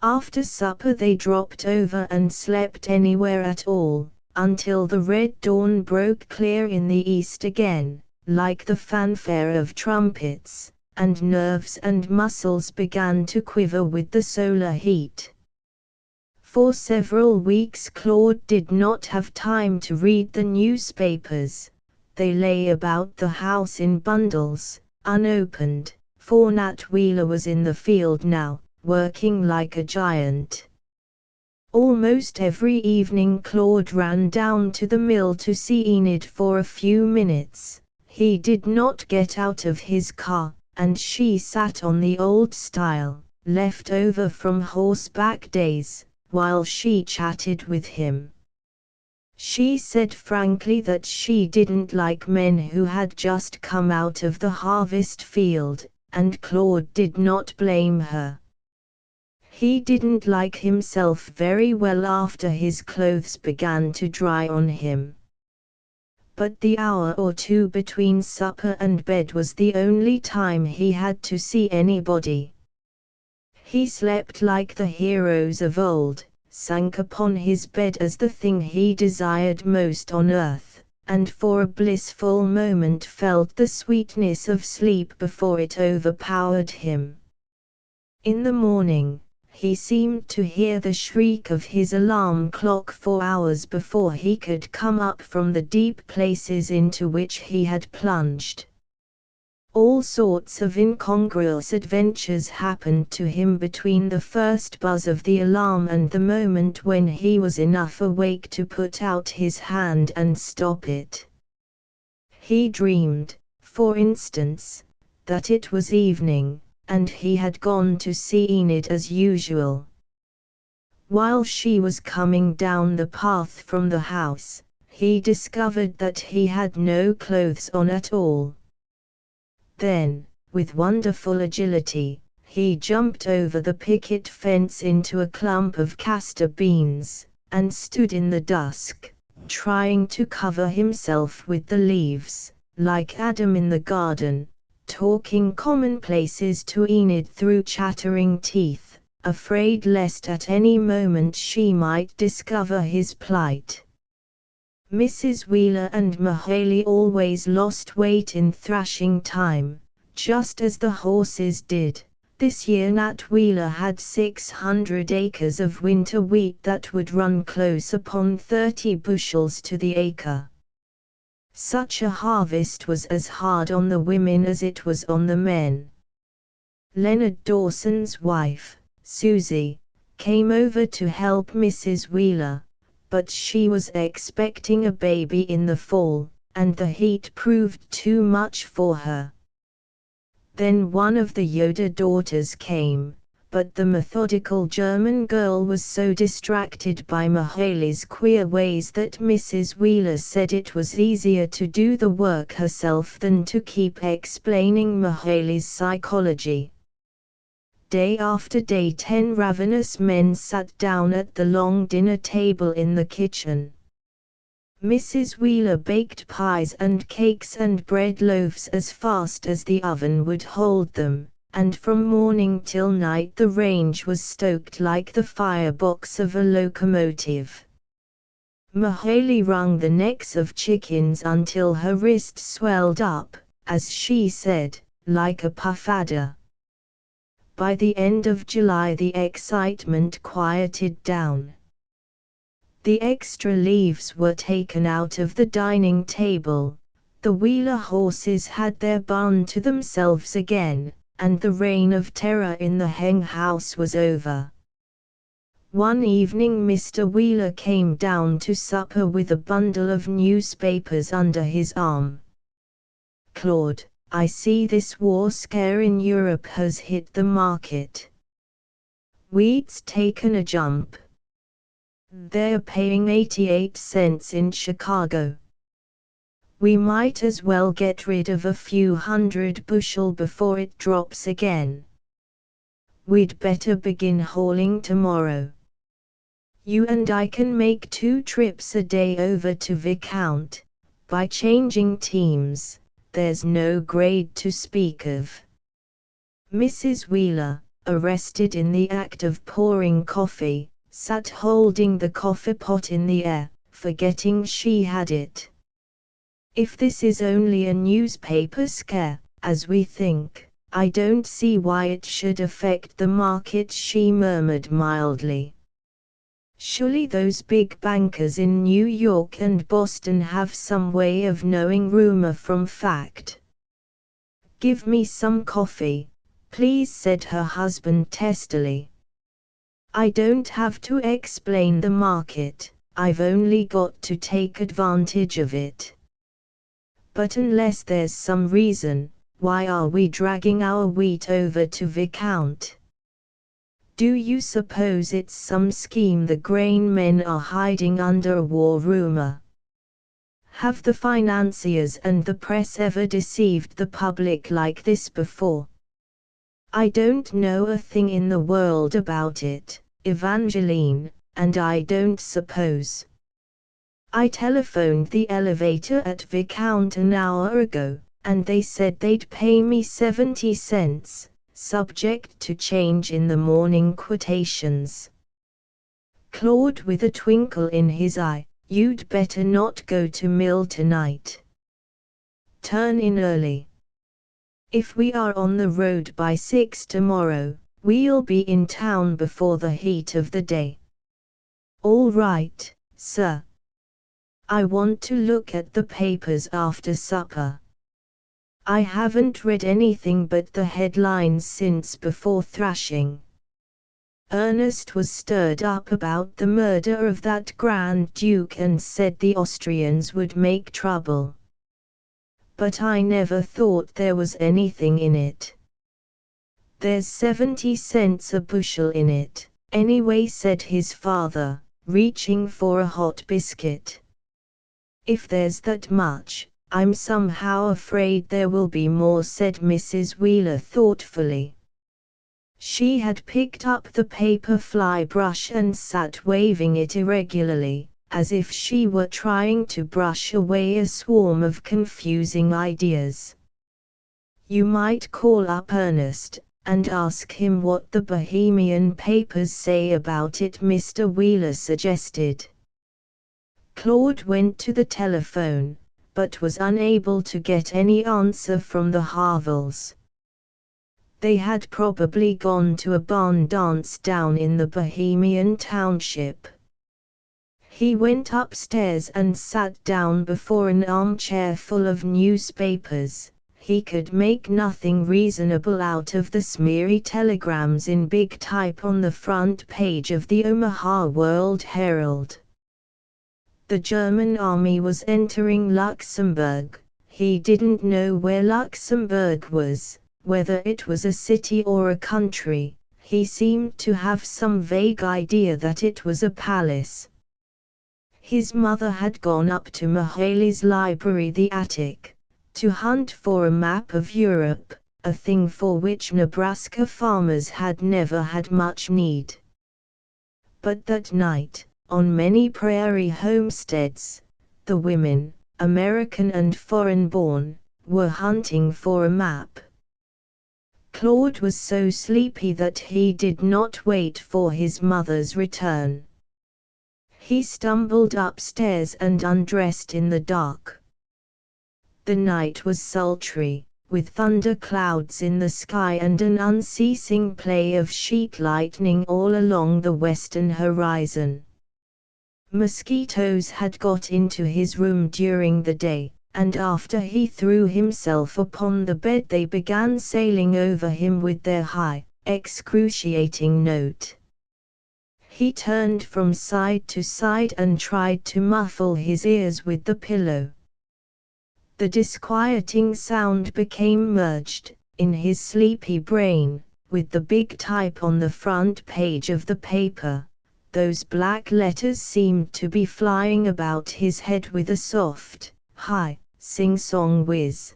After supper they dropped over and slept anywhere at all, until the red dawn broke clear in the east again, like the fanfare of trumpets, and nerves and muscles began to quiver with the solar heat. For several weeks Claude did not have time to read the newspapers. They lay about the house in bundles, unopened, for Nat Wheeler was in the field now, working like a giant. Almost every evening Claude ran down to the mill to see Enid for a few minutes. He did not get out of his car, and she sat on the old stile, left over from horseback days, while she chatted with him. She said frankly that she didn't like men who had just come out of the harvest field, and Claude did not blame her. He didn't like himself very well after his clothes began to dry on him. But the hour or two between supper and bed was the only time he had to see anybody. He slept like the heroes of old, sank upon his bed as the thing he desired most on earth, and for a blissful moment felt the sweetness of sleep before it overpowered him. In the morning, he seemed to hear the shriek of his alarm clock for hours before he could come up from the deep places into which he had plunged. All sorts of incongruous adventures happened to him between the first buzz of the alarm and the moment when he was enough awake to put out his hand and stop it. He dreamed, for instance, that it was evening, and he had gone to see Enid as usual. While she was coming down the path from the house, he discovered that he had no clothes on at all. Then, with wonderful agility, he jumped over the picket fence into a clump of castor beans, and stood in the dusk, trying to cover himself with the leaves, like Adam in the garden, talking commonplaces to Enid through chattering teeth, afraid lest at any moment she might discover his plight. Mrs. Wheeler and Mahaley always lost weight in thrashing time, just as the horses did. This year Nat Wheeler had 600 acres of winter wheat that would run close upon 30 bushels to the acre. Such a harvest was as hard on the women as it was on the men. Leonard Dawson's wife, Susie, came over to help Mrs. Wheeler, but she was expecting a baby in the fall, and the heat proved too much for her. Then one of the Yoder daughters came, but the methodical German girl was so distracted by Mihaly's queer ways that Mrs. Wheeler said it was easier to do the work herself than to keep explaining Mihaly's psychology. Day after day 10 ravenous men sat down at the long dinner table in the kitchen. Mrs. Wheeler baked pies and cakes and bread loaves as fast as the oven would hold them, and from morning till night the range was stoked like the firebox of a locomotive. Mihaly wrung the necks of chickens until her wrist swelled up, as she said, like a puffadder. By the end of July the excitement quieted down. The extra leaves were taken out of the dining table, the Wheeler horses had their barn to themselves again, and the reign of terror in the hen house was over. One evening Mr. Wheeler came down to supper with a bundle of newspapers under his arm. "Claude, I see this war scare in Europe has hit the market. Wheat's taken a jump. They're paying 88 cents in Chicago. We might as well get rid of a few hundred bushel before it drops again. We'd better begin hauling tomorrow. You and I can make 2 trips a day over to Viscount. By changing teams, there's no grade to speak of." Mrs. Wheeler, arrested in the act of pouring coffee, sat holding the coffee pot in the air, forgetting she had it. "If this is only a newspaper scare, as we think, I don't see why it should affect the market," she murmured mildly. "Surely those big bankers in New York and Boston have some way of knowing rumor from fact." "Give me some coffee, please," said her husband testily. "I don't have to explain the market, I've only got to take advantage of it. But unless there's some reason, why are we dragging our wheat over to Viscount? Do you suppose it's some scheme the grain men are hiding under a war rumor? Have the financiers and the press ever deceived the public like this before?" "I don't know a thing in the world about it, Evangeline, and I don't suppose. I telephoned the elevator at Viscount an hour ago, and they said they'd pay me 70 cents. Subject to change in the morning quotations." Claude, with a twinkle in his eye, "You'd better not go to mill tonight. Turn in early. If we are on the road by 6 tomorrow, we'll be in town before the heat of the day." "All right, sir. I want to look at the papers after supper. I haven't read anything but the headlines since before thrashing." Ernest was stirred up about the murder of that Grand Duke and said the Austrians would make trouble. "But I never thought there was anything in it." "There's 70 cents a bushel in it, anyway," said his father, reaching for a hot biscuit. "If there's that much, I'm somehow afraid there will be more," said Mrs. Wheeler thoughtfully. She had picked up the paper fly brush and sat waving it irregularly, as if she were trying to brush away a swarm of confusing ideas. "You might call up Ernest, and ask him what the Bohemian papers say about it," Mr. Wheeler suggested. Claude went to the telephone, but was unable to get any answer from the Harvilles. They had probably gone to a barn dance down in the Bohemian township. He went upstairs and sat down before an armchair full of newspapers. He could make nothing reasonable out of the smeary telegrams in big type on the front page of the Omaha World Herald. The German army was entering Luxembourg. He didn't know where Luxembourg was, whether it was a city or a country. he seemed to have some vague idea that it was a palace. His mother had gone up to Mihaly's library, the attic, to hunt for a map of Europe, a thing for which Nebraska farmers had never had much need. But that night, on many prairie homesteads, the women, American and foreign-born, were hunting for a map. Claude was so sleepy that he did not wait for his mother's return. He stumbled upstairs and undressed in the dark. The night was sultry, with thunder clouds in the sky and an unceasing play of sheet lightning all along the western horizon. Mosquitoes had got into his room during the day, and after he threw himself upon the bed they began sailing over him with their high, excruciating note. He turned from side to side and tried to muffle his ears with the pillow. The disquieting sound became merged, in his sleepy brain, with the big type on the front page of the paper. Those black letters seemed to be flying about his head with a soft, high, sing-song whiz.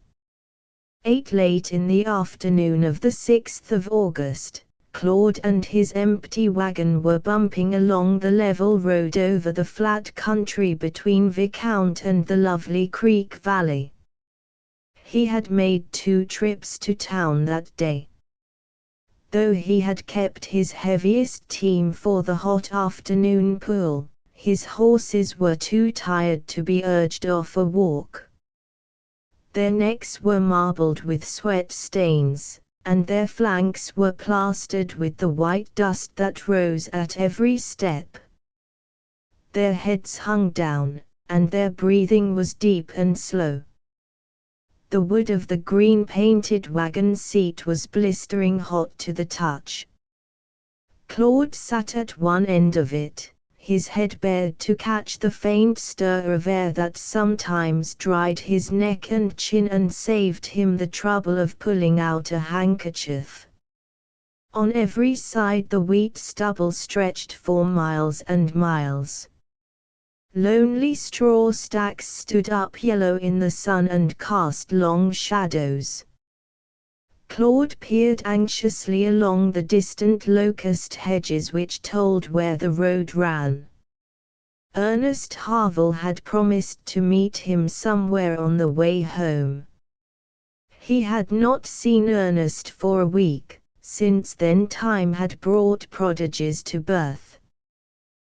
8 late in the afternoon of the 6th of August. Claude and his empty wagon were bumping along the level road over the flat country between Viscount and the lovely Creek Valley. He had made 2 trips to town that day. Though he had kept his heaviest team for the hot afternoon pull, his horses were too tired to be urged off a walk. Their necks were marbled with sweat stains, and their flanks were plastered with the white dust that rose at every step. Their heads hung down, and their breathing was deep and slow. The wood of the green-painted wagon seat was blistering hot to the touch. Claude sat at one end of it, his head bared to catch the faint stir of air that sometimes dried his neck and chin and saved him the trouble of pulling out a handkerchief. On every side the wheat stubble stretched for miles and miles. Lonely straw stacks stood up yellow in the sun and cast long shadows. Claude peered anxiously along the distant locust hedges which told where the road ran. Ernest Harville had promised to meet him somewhere on the way home. He had not seen Ernest for a week, since then time had brought prodigies to birth.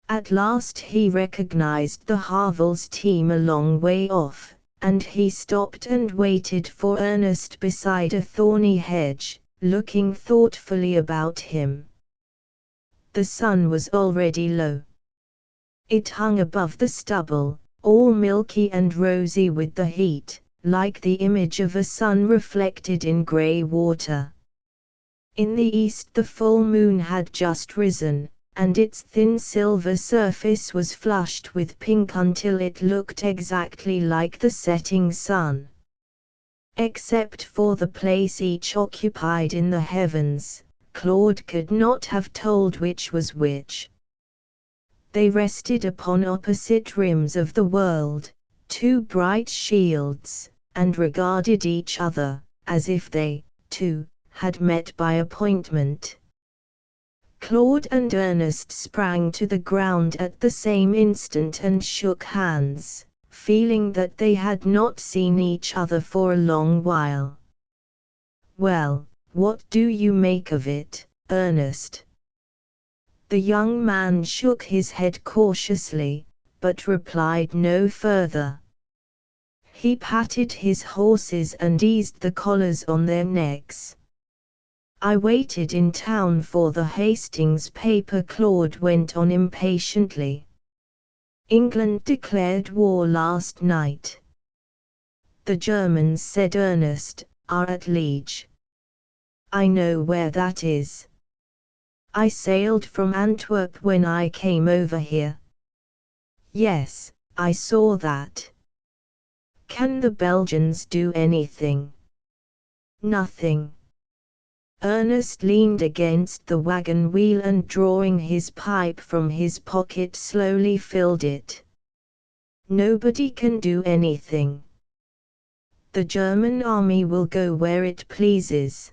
At last he recognized the Harvilles' team a long way off, and he stopped and waited for Ernest beside a thorny hedge, looking thoughtfully about him. The sun was already low. It hung above the stubble, all milky and rosy with the heat, like the image of a sun reflected in grey water. In the east the full moon had just risen, and its thin silver surface was flushed with pink until it looked exactly like the setting sun. Except for the place each occupied in the heavens, Claude could not have told which was which. They rested upon opposite rims of the world, 2 bright shields, and regarded each other, as if they, too, had met by appointment. Claude and Ernest sprang to the ground at the same instant and shook hands, feeling that they had not seen each other for a long while. "Well, what do you make of it, Ernest?" The young man shook his head cautiously, but replied no further. He patted his horses and eased the collars on their necks. "I waited in town for the Hastings paper," Claude went on impatiently. "England declared war last night." "The Germans," said Ernest, "are at Liege. I know where that is. I sailed from Antwerp when I came over here." "Yes, I saw that." "Can the Belgians do anything?" "Nothing. Ernest leaned against the wagon wheel and drawing his pipe from his pocket slowly filled it. Nobody can do anything. The German army will go where it pleases.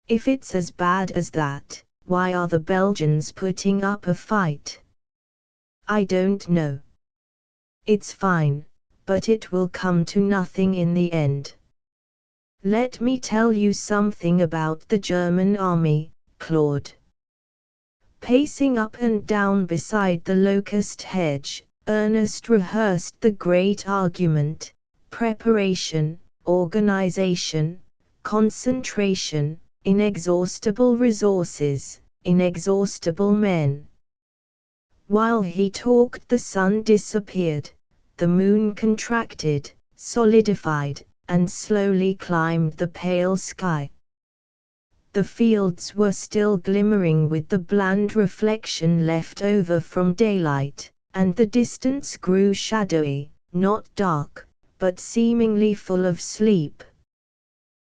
If it's as bad as that, why are the Belgians putting up a fight? I don't know. It's fine, but it will come to nothing in the end. Let me tell you something about the German army, Claude. Pacing up and down beside the locust hedge, Ernest rehearsed the great argument: preparation, organization, concentration, inexhaustible resources, inexhaustible men. While he talked, the sun disappeared, the moon contracted, solidified, and slowly climbed the pale sky. The fields were still glimmering with the bland reflection left over from daylight, and the distance grew shadowy, not dark, but seemingly full of sleep.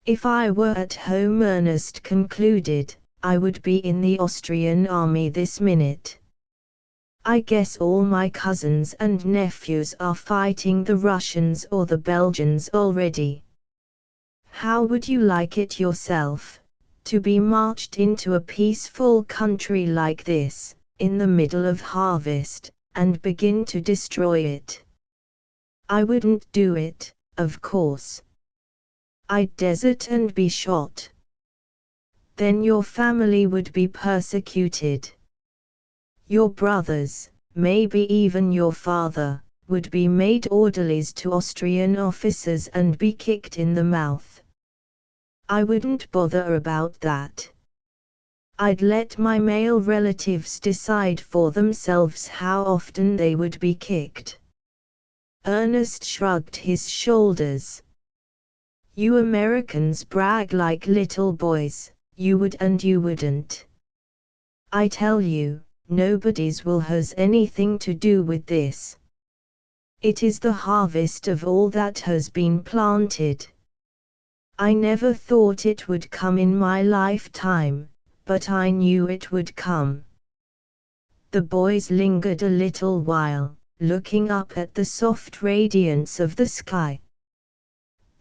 If I were at home, Ernest concluded, I would be in the Austrian army this minute. I guess all my cousins and nephews are fighting the Russians or the Belgians already. How would you like it yourself, to be marched into a peaceful country like this, in the middle of harvest, and begin to destroy it? I wouldn't do it, of course. I'd desert and be shot. Then your family would be persecuted. Your brothers, maybe even your father, would be made orderlies to Austrian officers and be kicked in the mouth. I wouldn't bother about that. I'd let my male relatives decide for themselves how often they would be kicked. Ernest shrugged his shoulders. You Americans brag like little boys, you would and you wouldn't. I tell you, nobody's will has anything to do with this. It is the harvest of all that has been planted. I never thought it would come in my lifetime, but I knew it would come. The boys lingered a little while, looking up at the soft radiance of the sky.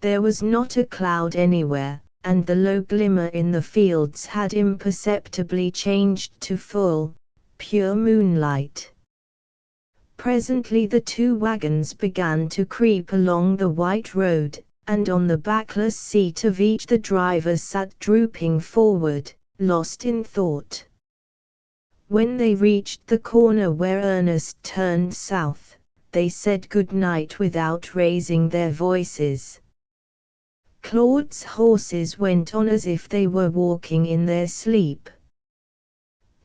There was not a cloud anywhere, and the low glimmer in the fields had imperceptibly changed to full, pure moonlight. Presently the two wagons began to creep along the white road, and on the backless seat of each the driver sat drooping forward, lost in thought. When they reached the corner where Ernest turned south, they said good night without raising their voices. Claude's horses went on as if they were walking in their sleep.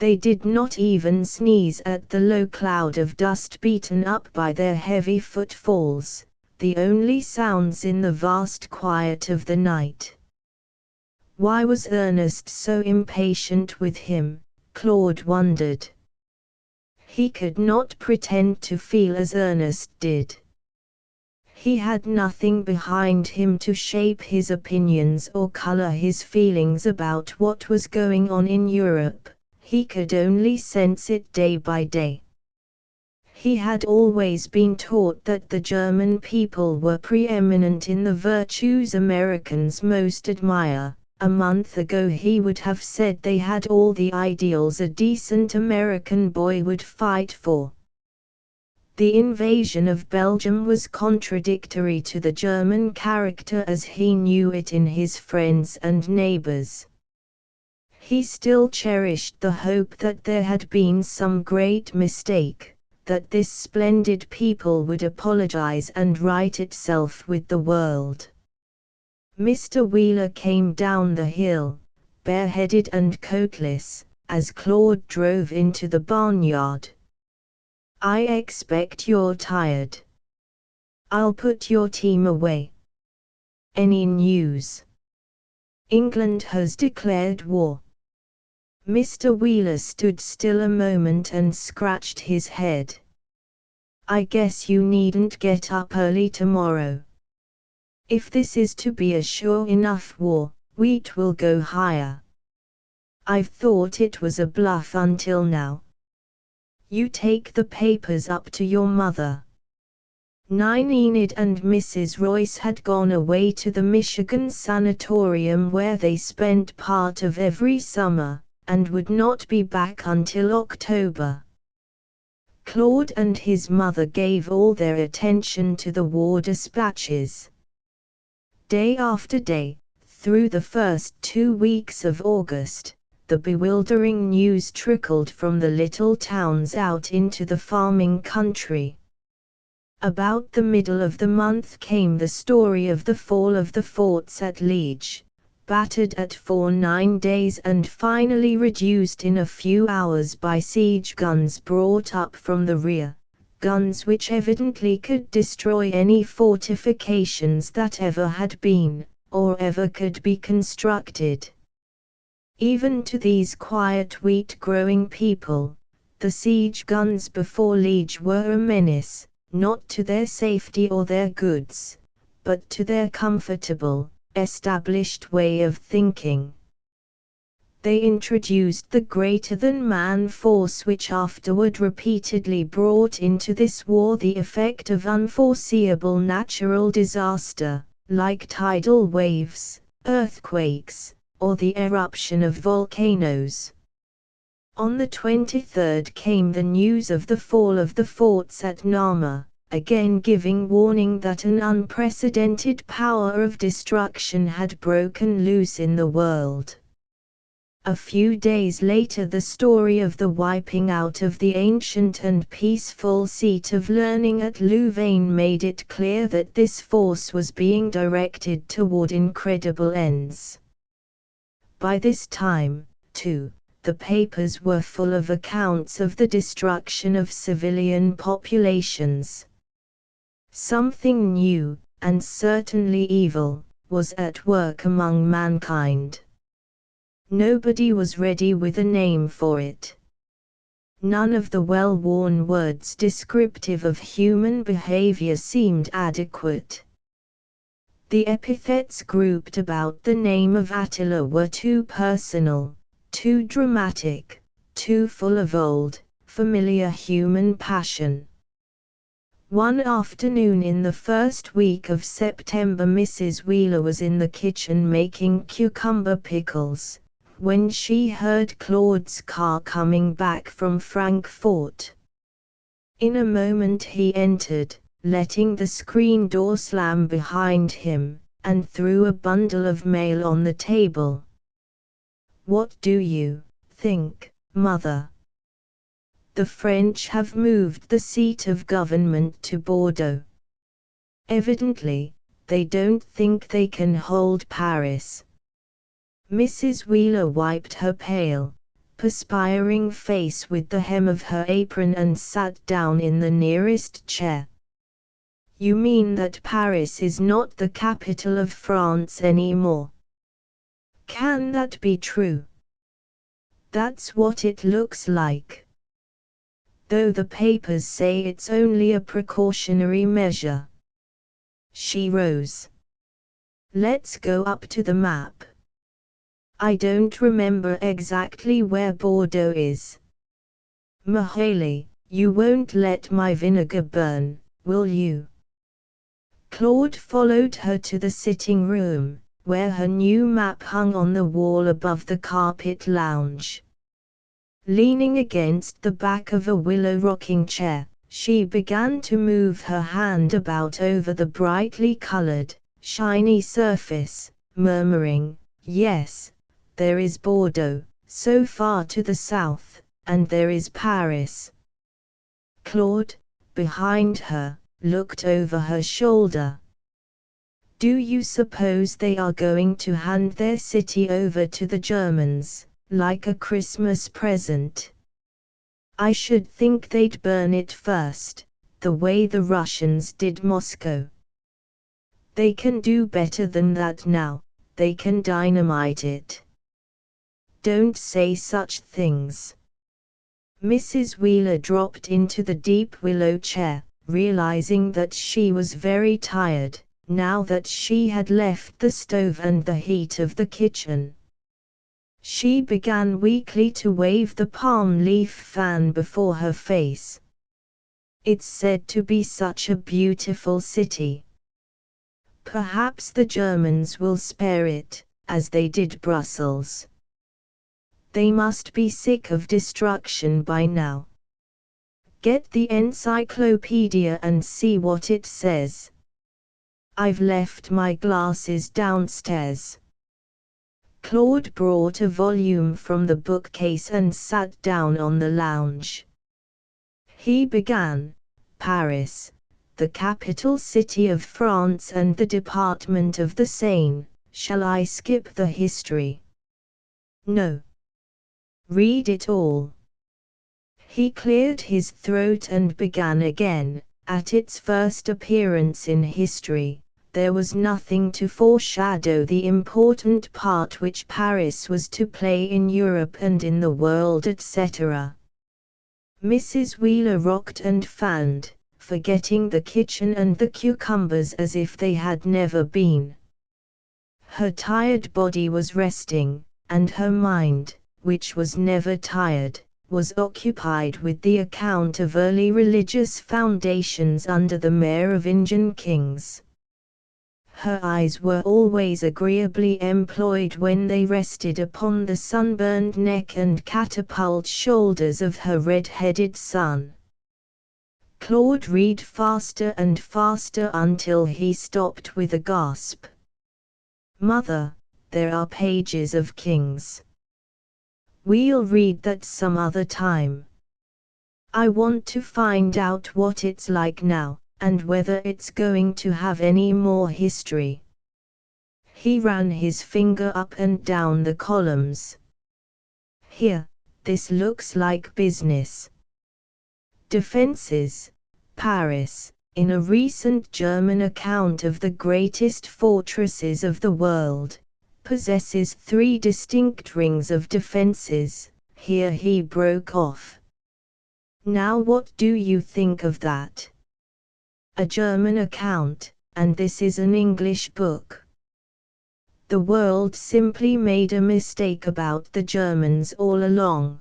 They did not even sneeze at the low cloud of dust beaten up by their heavy footfalls, the only sounds in the vast quiet of the night. Why was Ernest so impatient with him, Claude wondered. He could not pretend to feel as Ernest did. He had nothing behind him to shape his opinions or color his feelings about what was going on in Europe. He could only sense it day by day. He had always been taught that the German people were preeminent in the virtues Americans most admire. A month ago he would have said they had all the ideals a decent American boy would fight for. The invasion of Belgium was contradictory to the German character as he knew it in his friends and neighbors. He still cherished the hope that there had been some great mistake, that this splendid people would apologize and right itself with the world. Mr. Wheeler came down the hill, bareheaded and coatless, as Claude drove into the barnyard. I expect you're tired. I'll put your team away. Any news? England has declared war. Mr. Wheeler stood still a moment and scratched his head. I guess you needn't get up early tomorrow. If this is to be a sure enough war, wheat will go higher. I've thought it was a bluff until now. You take the papers up to your mother. Enid and Mrs. Royce had gone away to the Michigan sanatorium where they spent part of every summer, and would not be back until October. Claude and his mother gave all their attention to the war dispatches. Day after day, through the first 2 weeks of August, the bewildering news trickled from the little towns out into the farming country. About the middle of the month came the story of the fall of the forts at Liege, battered at for 9 days and finally reduced in a few hours by siege guns brought up from the rear, guns which evidently could destroy any fortifications that ever had been, or ever could be constructed. Even to these quiet wheat-growing people, the siege guns before Liege were a menace, not to their safety or their goods, but to their comfortable, established way of thinking. They introduced the greater-than-man force which afterward repeatedly brought into this war the effect of unforeseeable natural disaster, like tidal waves, earthquakes, or the eruption of volcanoes. On the 23rd came the news of the fall of the forts at Nama, again giving warning that an unprecedented power of destruction had broken loose in the world. A few days later the story of the wiping out of the ancient and peaceful seat of learning at Louvain made it clear that this force was being directed toward incredible ends. By this time, too, the papers were full of accounts of the destruction of civilian populations. Something new, and certainly evil, was at work among mankind. Nobody was ready with a name for it. None of the well-worn words descriptive of human behavior seemed adequate. The epithets grouped about the name of Attila were too personal, too dramatic, too full of old, familiar human passion. One afternoon in the first week of September Mrs. Wheeler was in the kitchen making cucumber pickles, when she heard Claude's car coming back from Frankfurt. In a moment he entered, letting the screen door slam behind him, and threw a bundle of mail on the table. "What do you think, Mother? The French have moved the seat of government to Bordeaux. Evidently, they don't think they can hold Paris." Mrs. Wheeler wiped her pale, perspiring face with the hem of her apron and sat down in the nearest chair. "You mean that Paris is not the capital of France anymore? Can that be true?" "That's what it looks like. Though the papers say it's only a precautionary measure." She rose. "Let's go up to the map. I don't remember exactly where Bordeaux is. Mahaley, you won't let my vinegar burn, will you?" Claude followed her to the sitting room, where her new map hung on the wall above the carpet lounge. Leaning against the back of a willow rocking chair, she began to move her hand about over the brightly colored, shiny surface, murmuring, "Yes, there is Bordeaux, so far to the south, and there is Paris." Claude, behind her, looked over her shoulder. "Do you suppose they are going to hand their city over to the Germans, like a Christmas present? I should think they'd burn it first, the way the Russians did Moscow. They can do better than that now, they can dynamite it." "Don't say such things." Mrs. Wheeler dropped into the deep willow chair, realizing that she was very tired, now that she had left the stove and the heat of the kitchen. She began weakly to wave the palm leaf fan before her face. It's said to be such a beautiful city. Perhaps the Germans will spare it, as they did Brussels. They must be sick of destruction by now. Get the encyclopedia and see what it says. I've left my glasses downstairs. Claude brought a volume from the bookcase and sat down on the lounge. He began, Paris, the capital city of France and the Department of the Seine. Shall I skip the history? No. Read it all. He cleared his throat and began again. At its first appearance in history, there was nothing to foreshadow the important part which Paris was to play in Europe and in the world, etc. Mrs. Wheeler rocked and fanned, forgetting the kitchen and the cucumbers as if they had never been. Her tired body was resting, and her mind, which was never tired, was occupied with the account of early religious foundations under the Merovingian kings. Her eyes were always agreeably employed when they rested upon the sunburned neck and catapult shoulders of her red-headed son. Claude read faster and faster until he stopped with a gasp. Mother, there are pages of kings. We'll read that some other time. I want to find out what it's like now, and whether it's going to have any more history. He ran his finger up and down the columns. Here, this looks like business. Defenses, Paris, in a recent German account of the greatest fortresses of the world, possesses 3 distinct rings of defenses. Here he broke off. Now what do you think of that? A German account, and this is an English book. The world simply made a mistake about the Germans all along.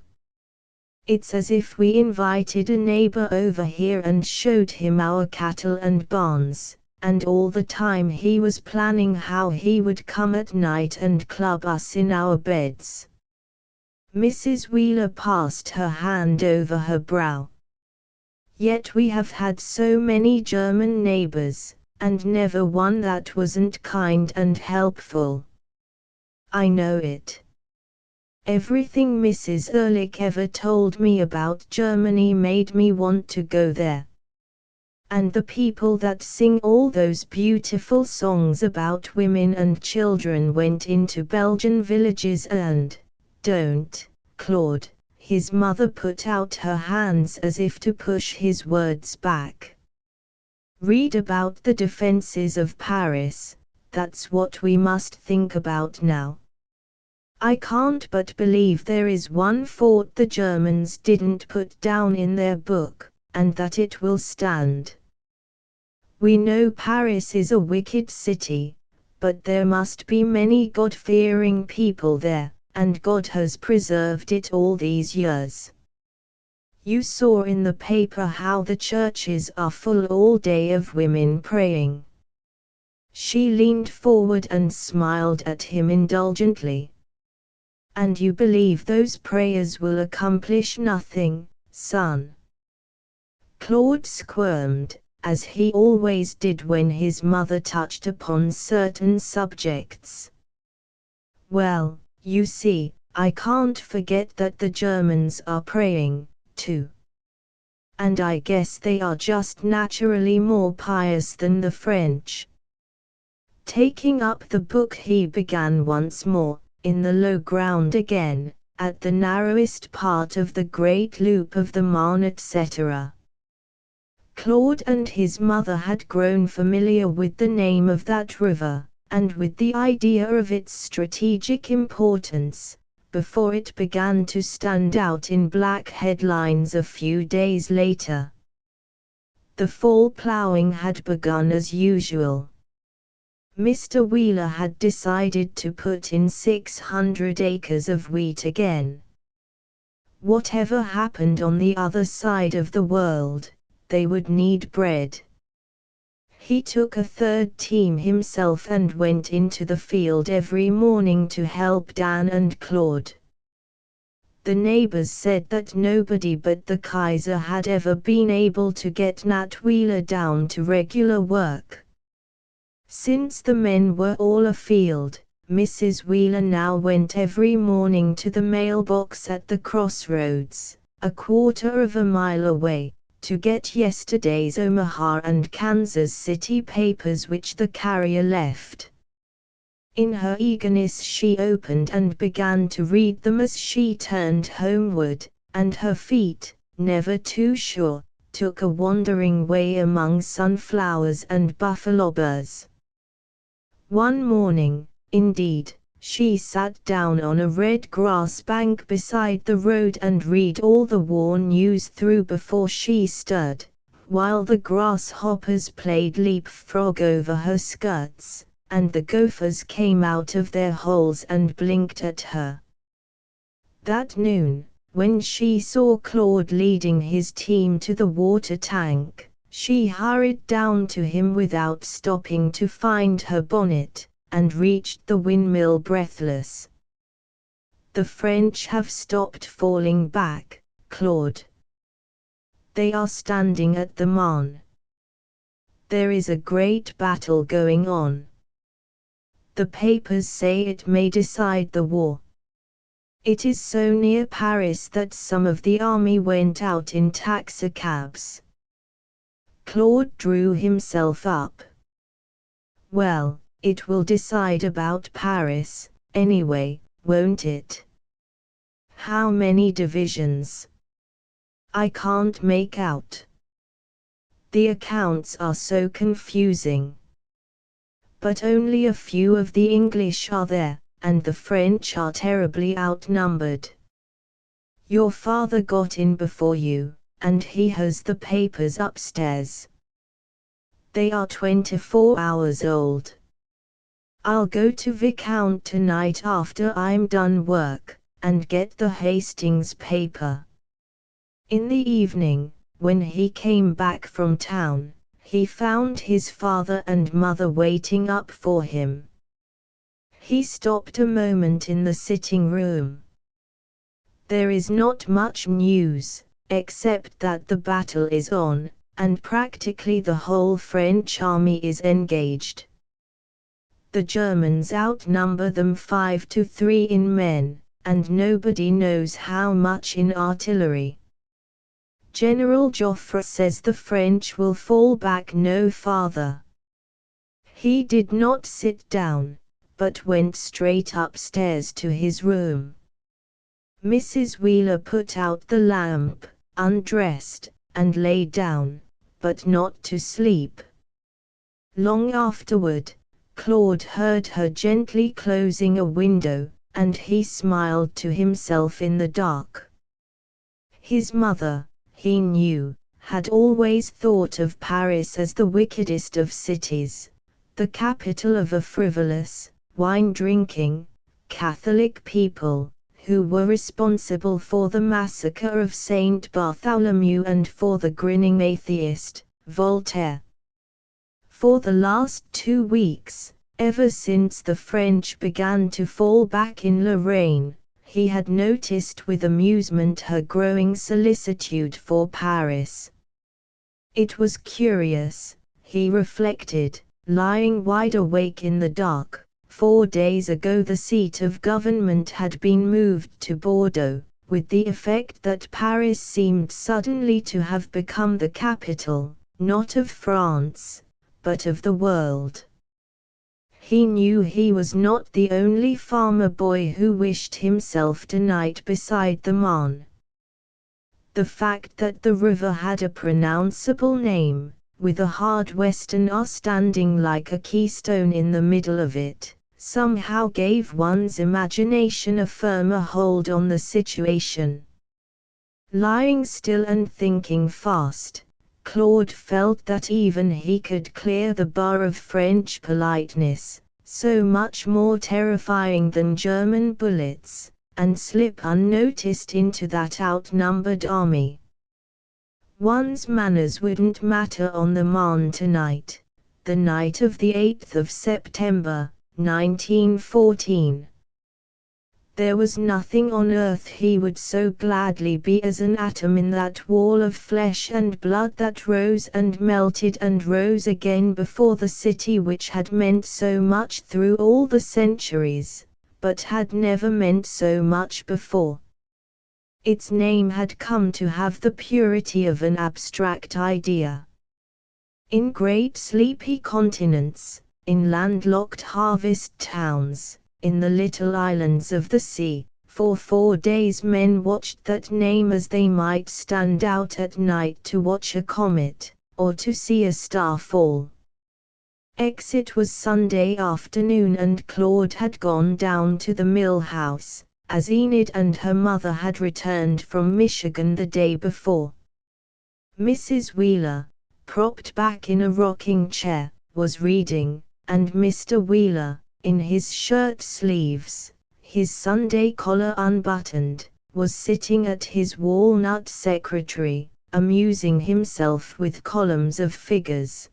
It's as if we invited a neighbor over here and showed him our cattle and barns, and all the time he was planning how he would come at night and club us in our beds. Mrs. Wheeler passed her hand over her brow. Yet we have had so many German neighbors, and never one that wasn't kind and helpful. I know it. Everything Mrs. Ehrlich ever told me about Germany made me want to go there. And the people that sing all those beautiful songs about women and children went into Belgian villages and, don't, Claude. His mother put out her hands as if to push his words back. Read about the defenses of Paris, that's what we must think about now. I can't but believe there is one fort the Germans didn't put down in their book, and that it will stand. We know Paris is a wicked city, but there must be many God-fearing people there, and God has preserved it all these years. You saw in the paper how the churches are full all day of women praying. She leaned forward and smiled at him indulgently. And you believe those prayers will accomplish nothing, son? Claude squirmed, as he always did when his mother touched upon certain subjects. Well, you see, I can't forget that the Germans are praying, too. And I guess they are just naturally more pious than the French. Taking up the book he began once more, in the low ground again, at the narrowest part of the great loop of the Marne, etc. Claude and his mother had grown familiar with the name of that river, and with the idea of its strategic importance, before it began to stand out in black headlines a few days later. The fall plowing had begun as usual. Mr. Wheeler had decided to put in 600 acres of wheat again. Whatever happened on the other side of the world, they would need bread. He took a third team himself and went into the field every morning to help Dan and Claude. The neighbors said that nobody but the Kaiser had ever been able to get Nat Wheeler down to regular work. Since the men were all afield, Mrs. Wheeler now went every morning to the mailbox at the crossroads, a quarter of a mile away, to get yesterday's Omaha and Kansas City papers which the carrier left. In her eagerness she opened and began to read them as she turned homeward, and her feet, never too sure, took a wandering way among sunflowers and buffalo burrs. One morning, indeed, she sat down on a red grass bank beside the road and read all the war news through before she stirred, while the grasshoppers played leapfrog over her skirts, and the gophers came out of their holes and blinked at her. That noon, when she saw Claude leading his team to the water tank, she hurried down to him without stopping to find her bonnet, and reached the windmill breathless. "The French have stopped falling back, Claude. They are standing at the Marne. There is a great battle going on. The papers say it may decide the war. It is so near Paris that some of the army went out in taxicabs." Claude drew himself up. "Well, it will decide about Paris, anyway, won't it? How many divisions? I can't make out. The accounts are so confusing. But only a few of the English are there, and the French are terribly outnumbered. Your father got in before you, and he has the papers upstairs. They are 24 hours old. I'll go to Viscount tonight after I'm done work, and get the Hastings paper." In the evening, when he came back from town, he found his father and mother waiting up for him. He stopped a moment in the sitting room. "There is not much news, except that the battle is on, and practically the whole French army is engaged. The Germans outnumber them 5-3 in men, and nobody knows how much in artillery. General Joffre says the French will fall back no farther." He did not sit down, but went straight upstairs to his room. Mrs. Wheeler put out the lamp, undressed, and lay down, but not to sleep. Long afterward, Claude heard her gently closing a window, and he smiled to himself in the dark. His mother, he knew, had always thought of Paris as the wickedest of cities, the capital of a frivolous, wine-drinking, Catholic people, who were responsible for the massacre of Saint Bartholomew and for the grinning atheist, Voltaire. For the last 2 weeks, ever since the French began to fall back in Lorraine, he had noticed with amusement her growing solicitude for Paris. It was curious, he reflected, lying wide awake in the dark. 4 days ago the seat of government had been moved to Bordeaux, with the effect that Paris seemed suddenly to have become the capital, not of France, but of the world. He knew he was not the only farmer boy who wished himself tonight beside the Marne. The fact that the river had a pronounceable name, with a hard western R standing like a keystone in the middle of it, somehow gave one's imagination a firmer hold on the situation. Lying still and thinking fast, Claude felt that even he could clear the bar of French politeness, so much more terrifying than German bullets, and slip unnoticed into that outnumbered army. One's manners wouldn't matter on the Marne tonight, the night of the 8th of September, 1914. There was nothing on earth he would so gladly be as an atom in that wall of flesh and blood that rose and melted and rose again before the city which had meant so much through all the centuries, but had never meant so much before. Its name had come to have the purity of an abstract idea. In great sleepy continents, in landlocked harvest towns, in the little islands of the sea, for 4 days men watched that name as they might stand out at night to watch a comet, or to see a star fall. It was Sunday afternoon and Claude had gone down to the mill house, as Enid and her mother had returned from Michigan the day before. Mrs. Wheeler, propped back in a rocking chair, was reading, and Mr. Wheeler, in his shirt sleeves, his Sunday collar unbuttoned, was sitting at his walnut secretary, amusing himself with columns of figures.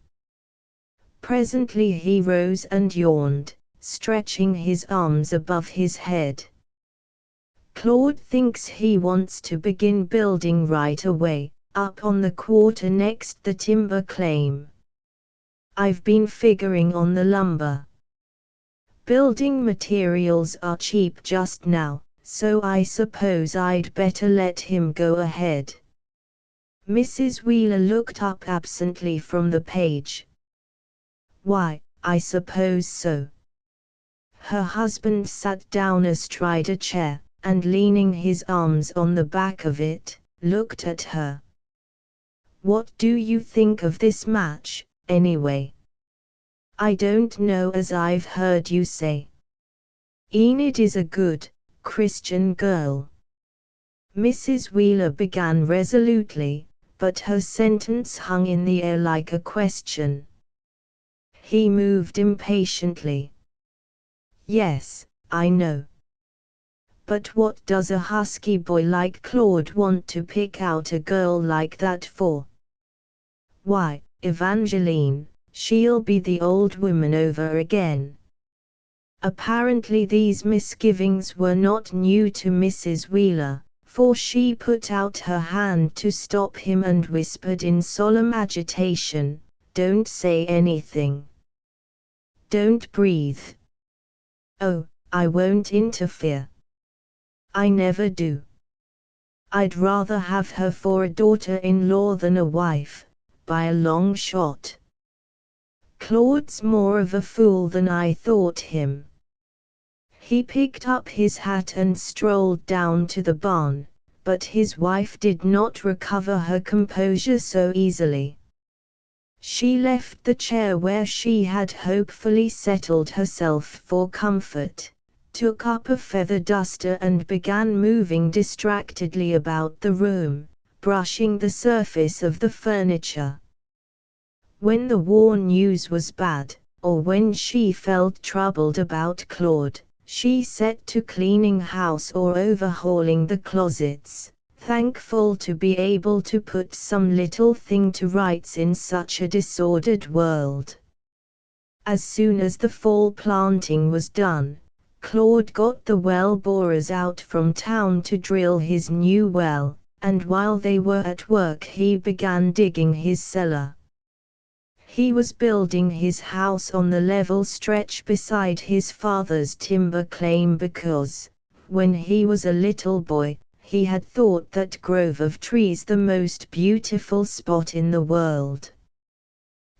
Presently he rose and yawned, stretching his arms above his head. Claude thinks he wants to begin building right away, up on the quarter next the timber claim. I've been figuring on the lumber. Building materials are cheap just now, so I suppose I'd better let him go ahead. Mrs. Wheeler looked up absently from the page. Why, I suppose so. Her husband sat down astride a chair, and leaning his arms on the back of it, looked at her. What do you think of this match, anyway? I don't know as I've heard you say. Enid is a good, Christian girl. Mrs. Wheeler began resolutely, but her sentence hung in the air like a question. He moved impatiently. Yes, I know. But what does a husky boy like Claude want to pick out a girl like that for? Why, Evangeline, she'll be the old woman over again. Apparently these misgivings were not new to Mrs. Wheeler, for she put out her hand to stop him and whispered in solemn agitation, "Don't say anything. Don't breathe. Oh, I won't interfere. I never do. I'd rather have her for a daughter-in-law than a wife, by a long shot. Claude's more of a fool than I thought him." He picked up his hat and strolled down to the barn, but his wife did not recover her composure so easily. She left the chair where she had hopefully settled herself for comfort, took up a feather duster and began moving distractedly about the room, brushing the surface of the furniture. When the war news was bad, or when she felt troubled about Claude, she set to cleaning house or overhauling the closets, thankful to be able to put some little thing to rights in such a disordered world. As soon as the fall planting was done, Claude got the well borers out from town to drill his new well, and while they were at work he began digging his cellar. He was building his house on the level stretch beside his father's timber claim because, when he was a little boy, he had thought that grove of trees the most beautiful spot in the world.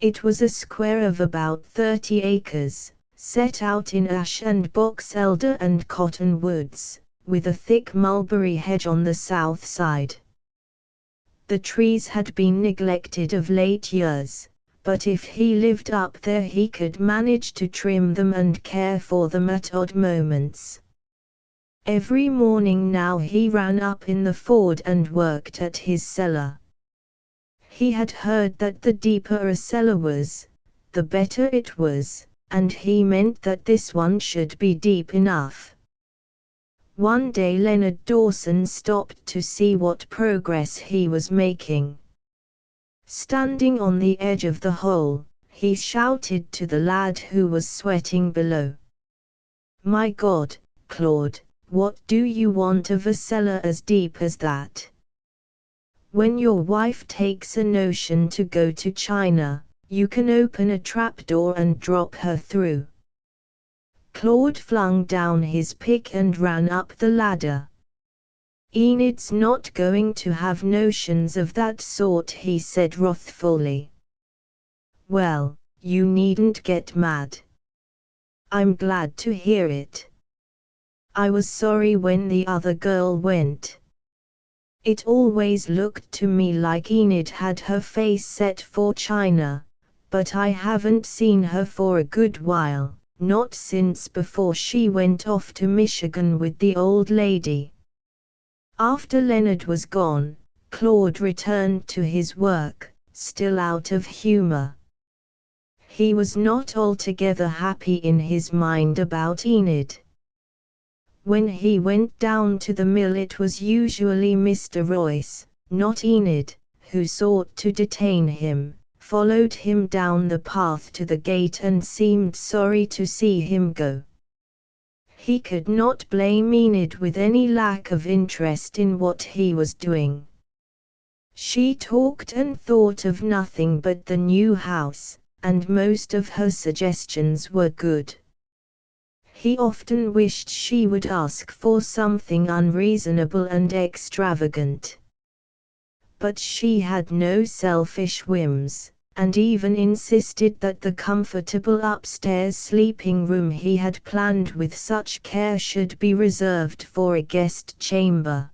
It was a square of about 30 acres, set out in ash and box elder and cotton woods, with a thick mulberry hedge on the south side. The trees had been neglected of late years, but if he lived up there he could manage to trim them and care for them at odd moments. Every morning now he ran up in the Ford and worked at his cellar. He had heard that the deeper a cellar was, the better it was, and he meant that this one should be deep enough. One day Leonard Dawson stopped to see what progress he was making. Standing on the edge of the hole, he shouted to the lad who was sweating below. "My God, Claude, what do you want of a cellar as deep as that? When your wife takes a notion to go to China, you can open a trapdoor and drop her through." Claude flung down his pick and ran up the ladder. "Enid's not going to have notions of that sort," he said wrathfully. "Well, you needn't get mad. I'm glad to hear it. I was sorry when the other girl went. It always looked to me like Enid had her face set for China, but I haven't seen her for a good while, not since before she went off to Michigan with the old lady." After Leonard was gone, Claude returned to his work, still out of humor. He was not altogether happy in his mind about Enid. When he went down to the mill, it was usually Mr. Royce, not Enid, who sought to detain him, followed him down the path to the gate and seemed sorry to see him go. He could not blame Enid with any lack of interest in what he was doing. She talked and thought of nothing but the new house, and most of her suggestions were good. He often wished she would ask for something unreasonable and extravagant. But she had no selfish whims, and even insisted that the comfortable upstairs sleeping room he had planned with such care should be reserved for a guest chamber.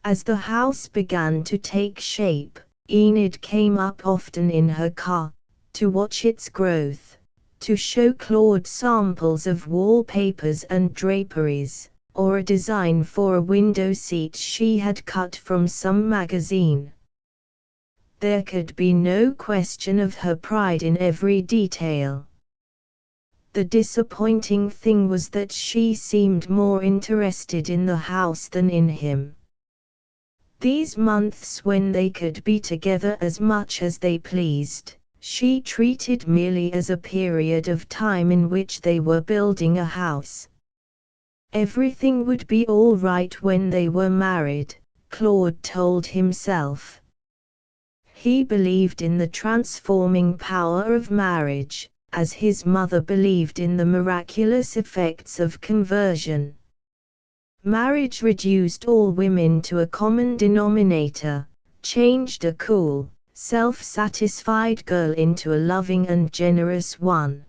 As the house began to take shape, Enid came up often in her car, to watch its growth, to show Claude samples of wallpapers and draperies, or a design for a window seat she had cut from some magazine. There could be no question of her pride in every detail. The disappointing thing was that she seemed more interested in the house than in him. These months when they could be together as much as they pleased, she treated merely as a period of time in which they were building a house. Everything would be all right when they were married, Claude told himself. He believed in the transforming power of marriage, as his mother believed in the miraculous effects of conversion. Marriage reduced all women to a common denominator, changed a cool, self-satisfied girl into a loving and generous one.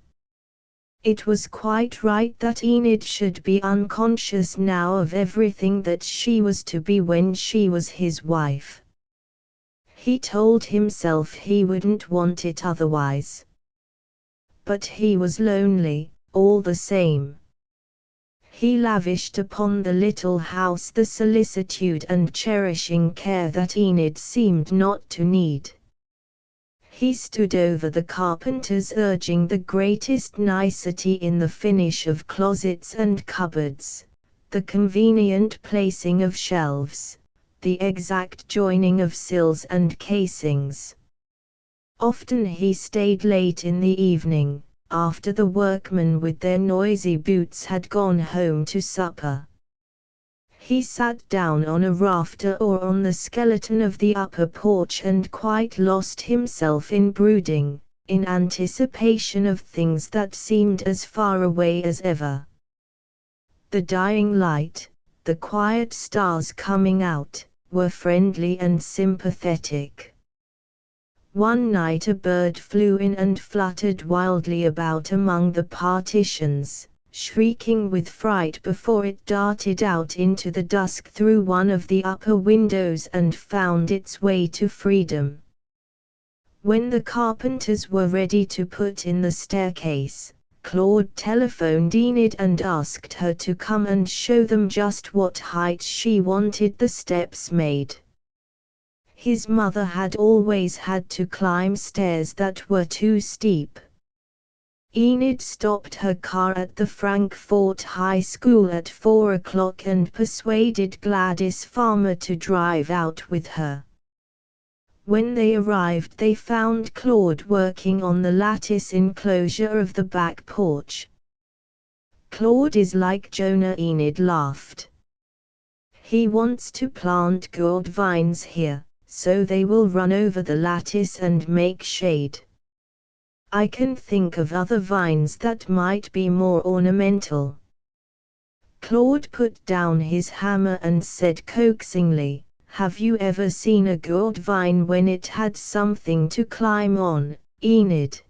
It was quite right that Enid should be unconscious now of everything that she was to be when she was his wife. He told himself he wouldn't want it otherwise. But he was lonely, all the same. He lavished upon the little house the solicitude and cherishing care that Enid seemed not to need. He stood over the carpenters, urging the greatest nicety in the finish of closets and cupboards, the convenient placing of shelves, the exact joining of sills and casings. Often he stayed late in the evening, after the workmen with their noisy boots had gone home to supper. He sat down on a rafter or on the skeleton of the upper porch and quite lost himself in brooding, in anticipation of things that seemed as far away as ever. The dying light, the quiet stars coming out, were friendly and sympathetic. One night a bird flew in and fluttered wildly about among the partitions, shrieking with fright before it darted out into the dusk through one of the upper windows and found its way to freedom. When the carpenters were ready to put in the staircase, Claude telephoned Enid and asked her to come and show them just what height she wanted the steps made. His mother had always had to climb stairs that were too steep. Enid stopped her car at the Frankfort High School at 4 o'clock and persuaded Gladys Farmer to drive out with her. When they arrived, they found Claude working on the lattice enclosure of the back porch. "Claude is like Jonah," Enid laughed. "He wants to plant gourd vines here, so they will run over the lattice and make shade. I can think of other vines that might be more ornamental." Claude put down his hammer and said coaxingly, "Have you ever seen a gourd vine when it had something to climb on, Enid?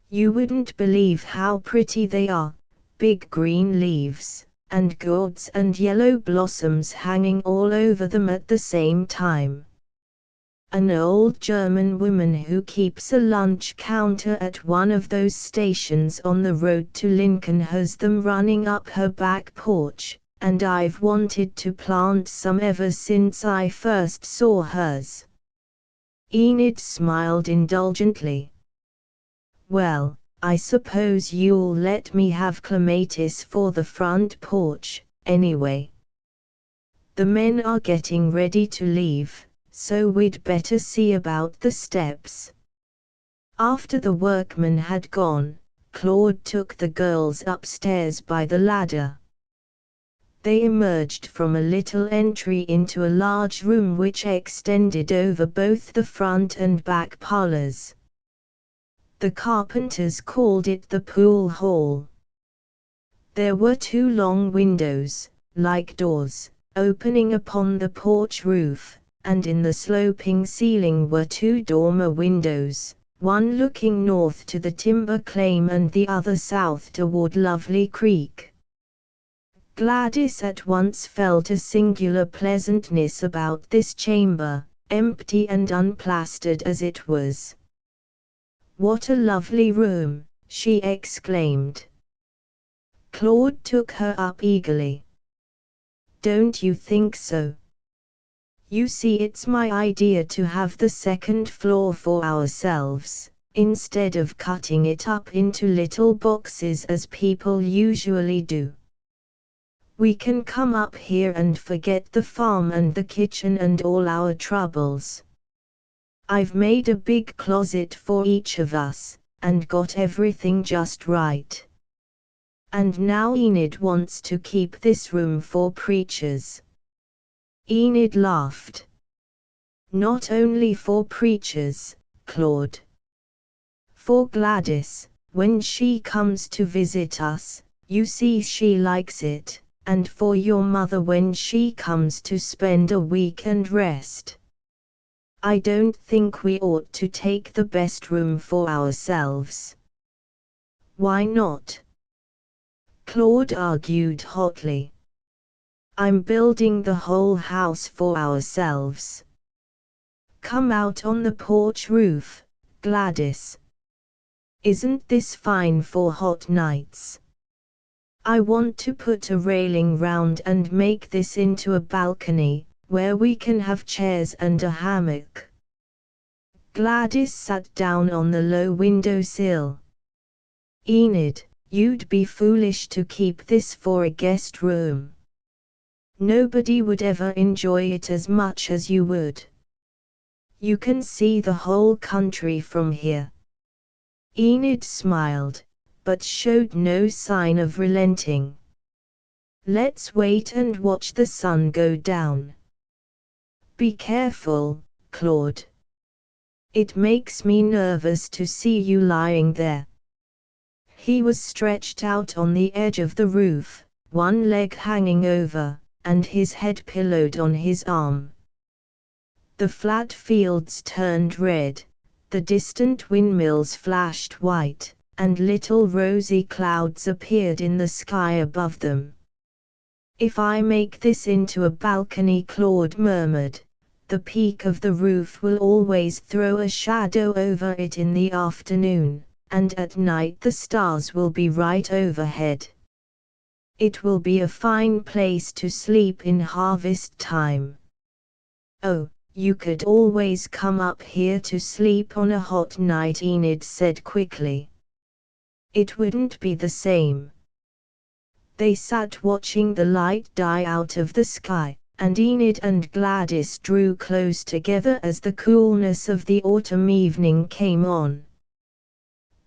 You wouldn't believe how pretty they are, big green leaves, and gourds and yellow blossoms hanging all over them at the same time. An old German woman who keeps a lunch counter at one of those stations on the road to Lincoln has them running up her back porch, and I've wanted to plant some ever since I first saw hers." Enid smiled indulgently. "Well, I suppose you'll let me have clematis for the front porch, anyway. The men are getting ready to leave, so we'd better see about the steps." After the workmen had gone, Claude took the girls upstairs by the ladder. They emerged from a little entry into a large room which extended over both the front and back parlors. The carpenters called it the pool hall. There were 2 long windows, like doors, opening upon the porch roof, and in the sloping ceiling were 2 dormer windows, one looking north to the timber claim and the other south toward Lovely Creek. Gladys at once felt a singular pleasantness about this chamber, empty and unplastered as it was. "What a lovely room," she exclaimed. Claude took her up eagerly. "Don't you think so? You see, it's my idea to have the second floor for ourselves, instead of cutting it up into little boxes as people usually do. We can come up here and forget the farm and the kitchen and all our troubles. I've made a big closet for each of us, and got everything just right. And now Enid wants to keep this room for preachers." Enid laughed. "Not only for preachers, Claude. For Gladys, when she comes to visit us, you see she likes it, and for your mother when she comes to spend a week and rest. I don't think we ought to take the best room for ourselves." "Why not?" Claude argued hotly. "I'm building the whole house for ourselves. Come out on the porch roof, Gladys. Isn't this fine for hot nights? I want to put a railing round and make this into a balcony, where we can have chairs and a hammock." Gladys sat down on the low window-sill. "Enid, you'd be foolish to keep this for a guest room. Nobody would ever enjoy it as much as you would. You can see the whole country from here." Enid smiled, but showed no sign of relenting. "Let's wait and watch the sun go down. Be careful, Claude. It makes me nervous to see you lying there." He was stretched out on the edge of the roof, one leg hanging over, and his head pillowed on his arm. The flat fields turned red, the distant windmills flashed white, and little rosy clouds appeared in the sky above them. "If I make this into a balcony," Claude murmured, "the peak of the roof will always throw a shadow over it in the afternoon, and at night the stars will be right overhead. It will be a fine place to sleep in harvest time. Oh, You could always come up here to sleep on a hot night, Enid said quickly. It wouldn't be the same. They sat watching the light die out of the sky, and Enid and Gladys drew close together as the coolness of the autumn evening came on.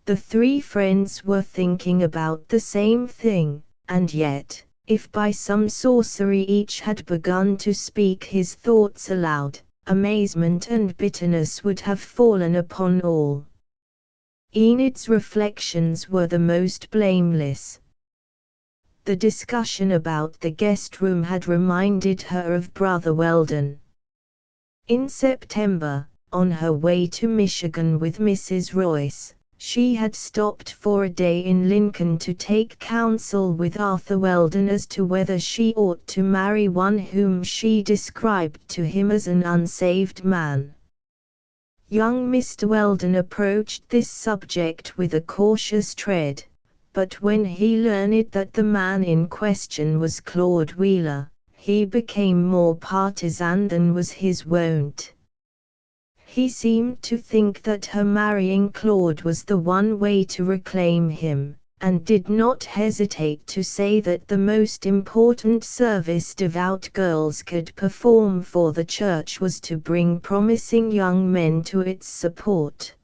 The three friends were thinking about the same thing, and yet, if by some sorcery each had begun to speak his thoughts aloud, amazement and bitterness would have fallen upon all. Enid's reflections were the most blameless. The discussion about the guest room had reminded her of Brother Weldon. In September, on her way to Michigan with Mrs. Royce, she had stopped for a day in Lincoln to take counsel with Arthur Weldon as to whether she ought to marry one whom she described to him as an unsaved man. Young Mr. Weldon approached this subject with a cautious tread, but when he learned that the man in question was Claude Wheeler, he became more partisan than was his wont. He seemed to think that her marrying Claude was the one way to reclaim him, and did not hesitate to say that the most important service devout girls could perform for the church was to bring promising young men to its support.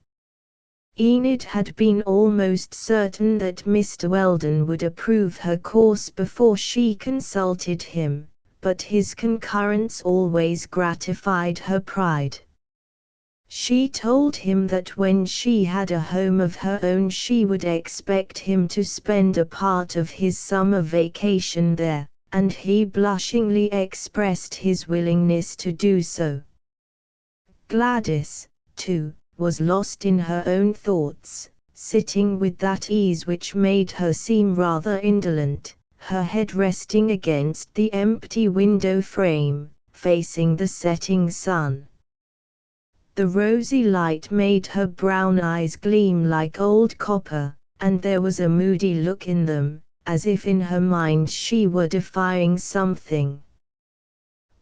Enid had been almost certain that Mr. Weldon would approve her course before she consulted him, but his concurrence always gratified her pride. She told him that when she had a home of her own she would expect him to spend a part of his summer vacation there, and he blushingly expressed his willingness to do so. Gladys, too, was lost in her own thoughts, sitting with that ease which made her seem rather indolent, her head resting against the empty window frame, facing the setting sun. The rosy light made her brown eyes gleam like old copper, and there was a moody look in them, as if in her mind she were defying something.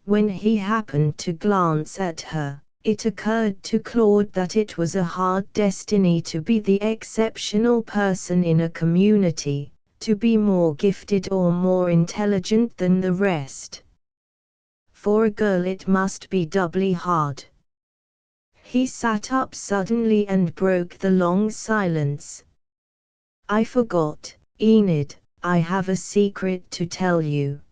When he happened to glance at her, it occurred to Claude that it was a hard destiny to be the exceptional person in a community, to be more gifted or more intelligent than the rest. For a girl it must be doubly hard. He sat up suddenly and broke the long silence. I forgot, Enid, I have a secret to tell you.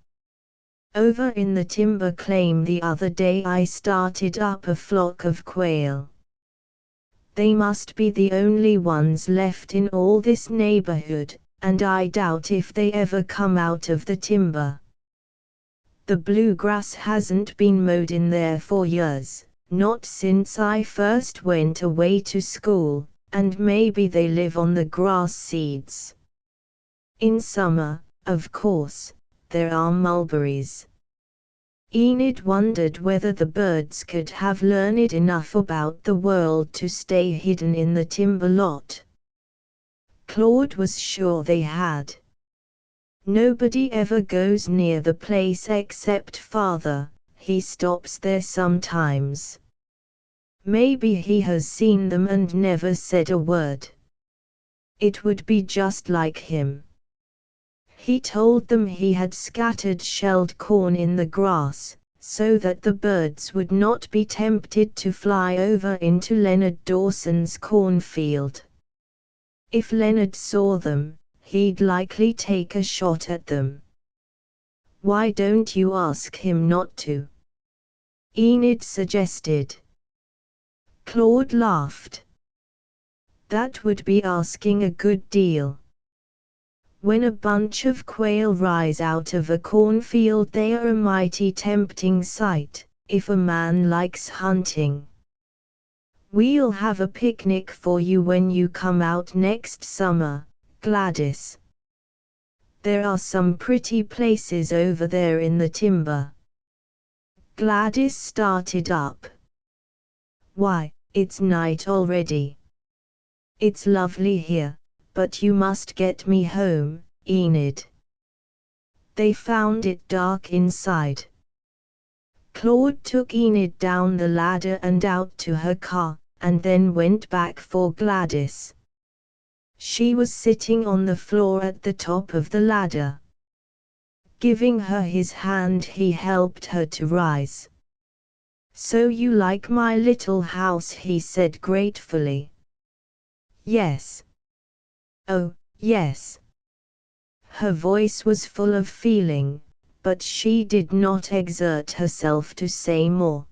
Over in the timber claim the other day I started up a flock of quail. They must be the only ones left in all this neighborhood, and I doubt if they ever come out of the timber. The bluegrass hasn't been mowed in there for years, not since I first went away to school, and maybe they live on the grass seeds. In summer, of course, there are mulberries. Enid wondered whether the birds could have learned enough about the world to stay hidden in the timber lot. Claude was sure they had. Nobody ever goes near the place except Father, he stops there sometimes. Maybe he has seen them and never said a word. It would be just like him. He told them he had scattered shelled corn in the grass, so that the birds would not be tempted to fly over into Leonard Dawson's cornfield. If Leonard saw them, he'd likely take a shot at them. Why don't you ask him not to? Enid suggested. Claude laughed. That would be asking a good deal. When a bunch of quail rise out of a cornfield they are a mighty tempting sight, if a man likes hunting. We'll have a picnic for you when you come out next summer, Gladys. There are some pretty places over there in the timber. Gladys started up. Why, it's night already. It's lovely here, but you must get me home, Enid. They found it dark inside. Claude took Enid down the ladder and out to her car, and then went back for Gladys. She was sitting on the floor at the top of the ladder. Giving her his hand, he helped her to rise. "So you like my little house?" he said gratefully. "Yes." "Oh, yes." Her voice was full of feeling, but she did not exert herself to say more.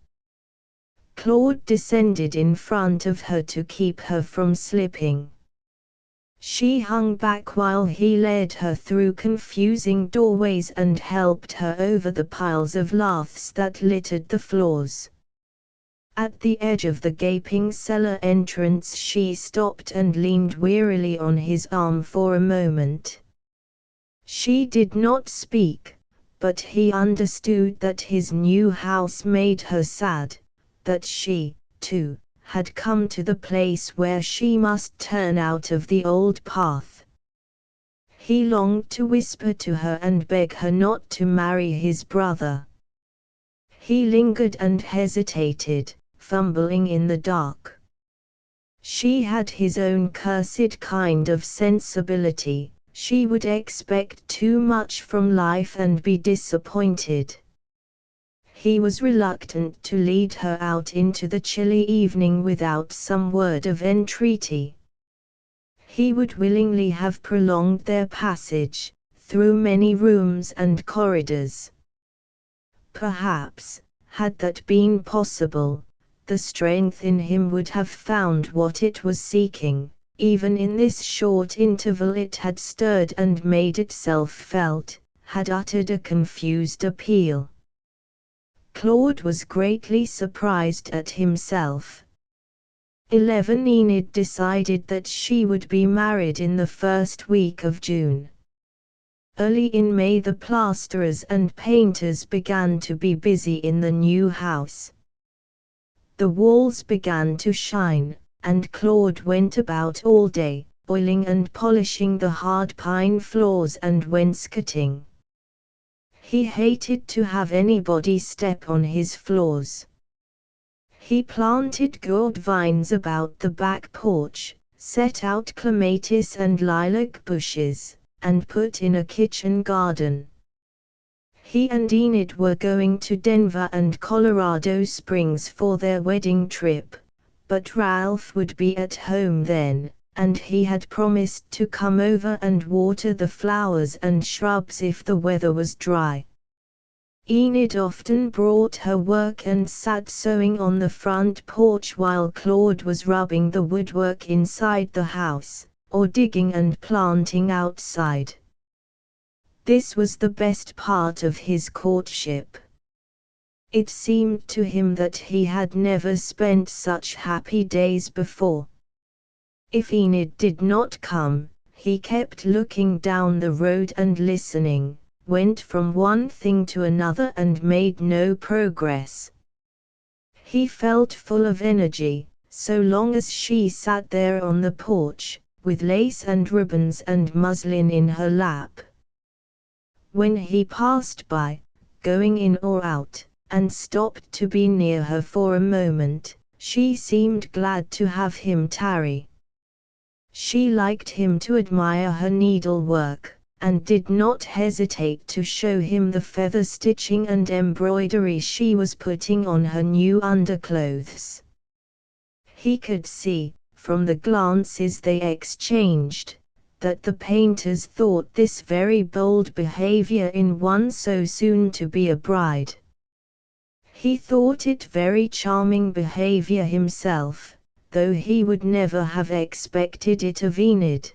Claude descended in front of her to keep her from slipping. She hung back while he led her through confusing doorways and helped her over the piles of laths that littered the floors. At the edge of the gaping cellar entrance she stopped and leaned wearily on his arm for a moment. She did not speak, but he understood that his new house made her sad, that she, too, had come to the place where she must turn out of the old path. He longed to whisper to her and beg her not to marry his brother. He lingered and hesitated, fumbling in the dark. She had his own cursed kind of sensibility. She would expect too much from life and be disappointed. He was reluctant to lead her out into the chilly evening without some word of entreaty. He would willingly have prolonged their passage, through many rooms and corridors. Perhaps, had that been possible, the strength in him would have found what it was seeking. Even in this short interval it had stirred and made itself felt, had uttered a confused appeal. Claude was greatly surprised at himself. 11 Enid decided that she would be married in the first week of June. Early in May the plasterers and painters began to be busy in the new house. The walls began to shine, and Claude went about all day, oiling and polishing the hard pine floors and wainscoting. He hated to have anybody step on his floors. He planted gourd vines about the back porch, set out clematis and lilac bushes, and put in a kitchen garden. He and Enid were going to Denver and Colorado Springs for their wedding trip, but Ralph would be at home then, and he had promised to come over and water the flowers and shrubs if the weather was dry. Enid often brought her work and sat sewing on the front porch while Claude was rubbing the woodwork inside the house, or digging and planting outside. This was the best part of his courtship. It seemed to him that he had never spent such happy days before. If Enid did not come, he kept looking down the road and listening, went from one thing to another and made no progress. He felt full of energy, so long as she sat there on the porch, with lace and ribbons and muslin in her lap. When he passed by, going in or out, and stopped to be near her for a moment, she seemed glad to have him tarry. She liked him to admire her needlework, and did not hesitate to show him the feather stitching and embroidery she was putting on her new underclothes. He could see, from the glances they exchanged, that the painters thought this very bold behavior in one so soon to be a bride. He thought it very charming behavior himself, though he would never have expected it of Enid.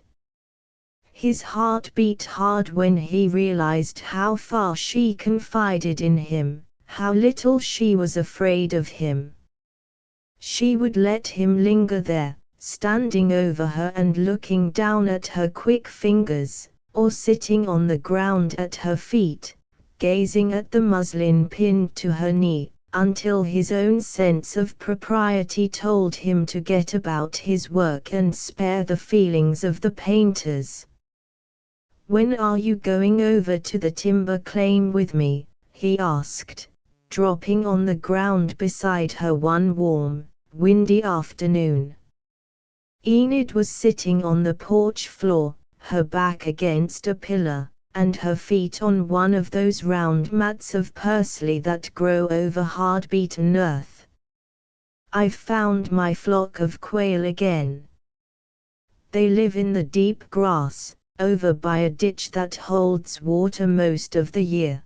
His heart beat hard when he realized how far she confided in him, how little she was afraid of him. She would let him linger there, standing over her and looking down at her quick fingers, or sitting on the ground at her feet, gazing at the muslin pinned to her knee, until his own sense of propriety told him to get about his work and spare the feelings of the painters. "When are you going over to the timber claim with me?" he asked. dropping on the ground beside her one warm, windy afternoon. Enid was sitting on the porch floor, her back against a pillar, and her feet on one of those round mats of pursley that grow over hard-beaten earth. "I've found my flock of quail again. They live in the deep grass, over by a ditch that holds water most of the year.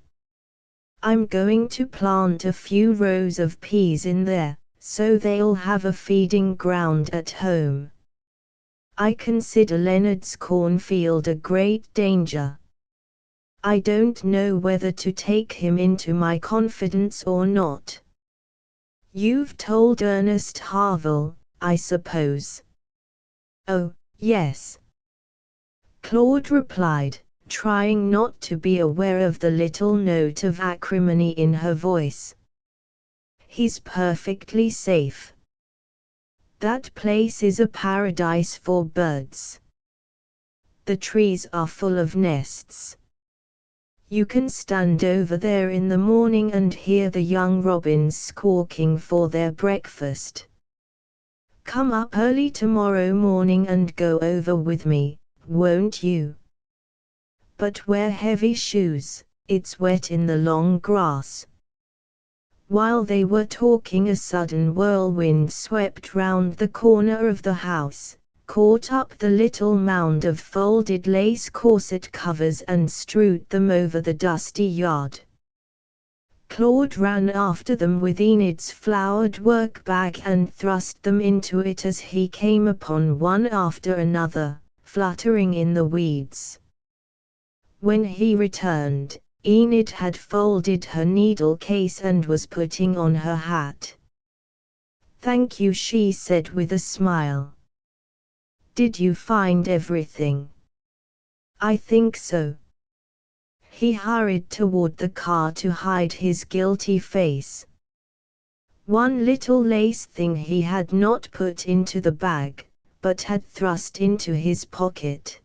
I'm going to plant a few rows of peas in there, so they'll have a feeding ground at home. I consider Leonard's cornfield a great danger. I don't know whether to take him into my confidence or not." "You've told Ernest Harville, I suppose?" "Oh, yes," Claude replied, trying not to be aware of the little note of acrimony in her voice. "He's perfectly safe. That place is a paradise for birds. The trees are full of nests. You can stand over there in the morning and hear the young robins squawking for their breakfast. Come up early tomorrow morning and go over with me, won't you? But wear heavy shoes, it's wet in the long grass." While they were talking, a sudden whirlwind swept round the corner of the house, caught up the little mound of folded lace corset covers and strewed them over the dusty yard. Claude ran after them with Enid's flowered work bag and thrust them into it as he came upon one after another, fluttering in the weeds. When he returned, Enid had folded her needle case and was putting on her hat. "Thank you," she said with a smile. "Did you find everything?" "I think so." He hurried toward the car to hide his guilty face. One little lace thing he had not put into the bag, but had thrust into his pocket.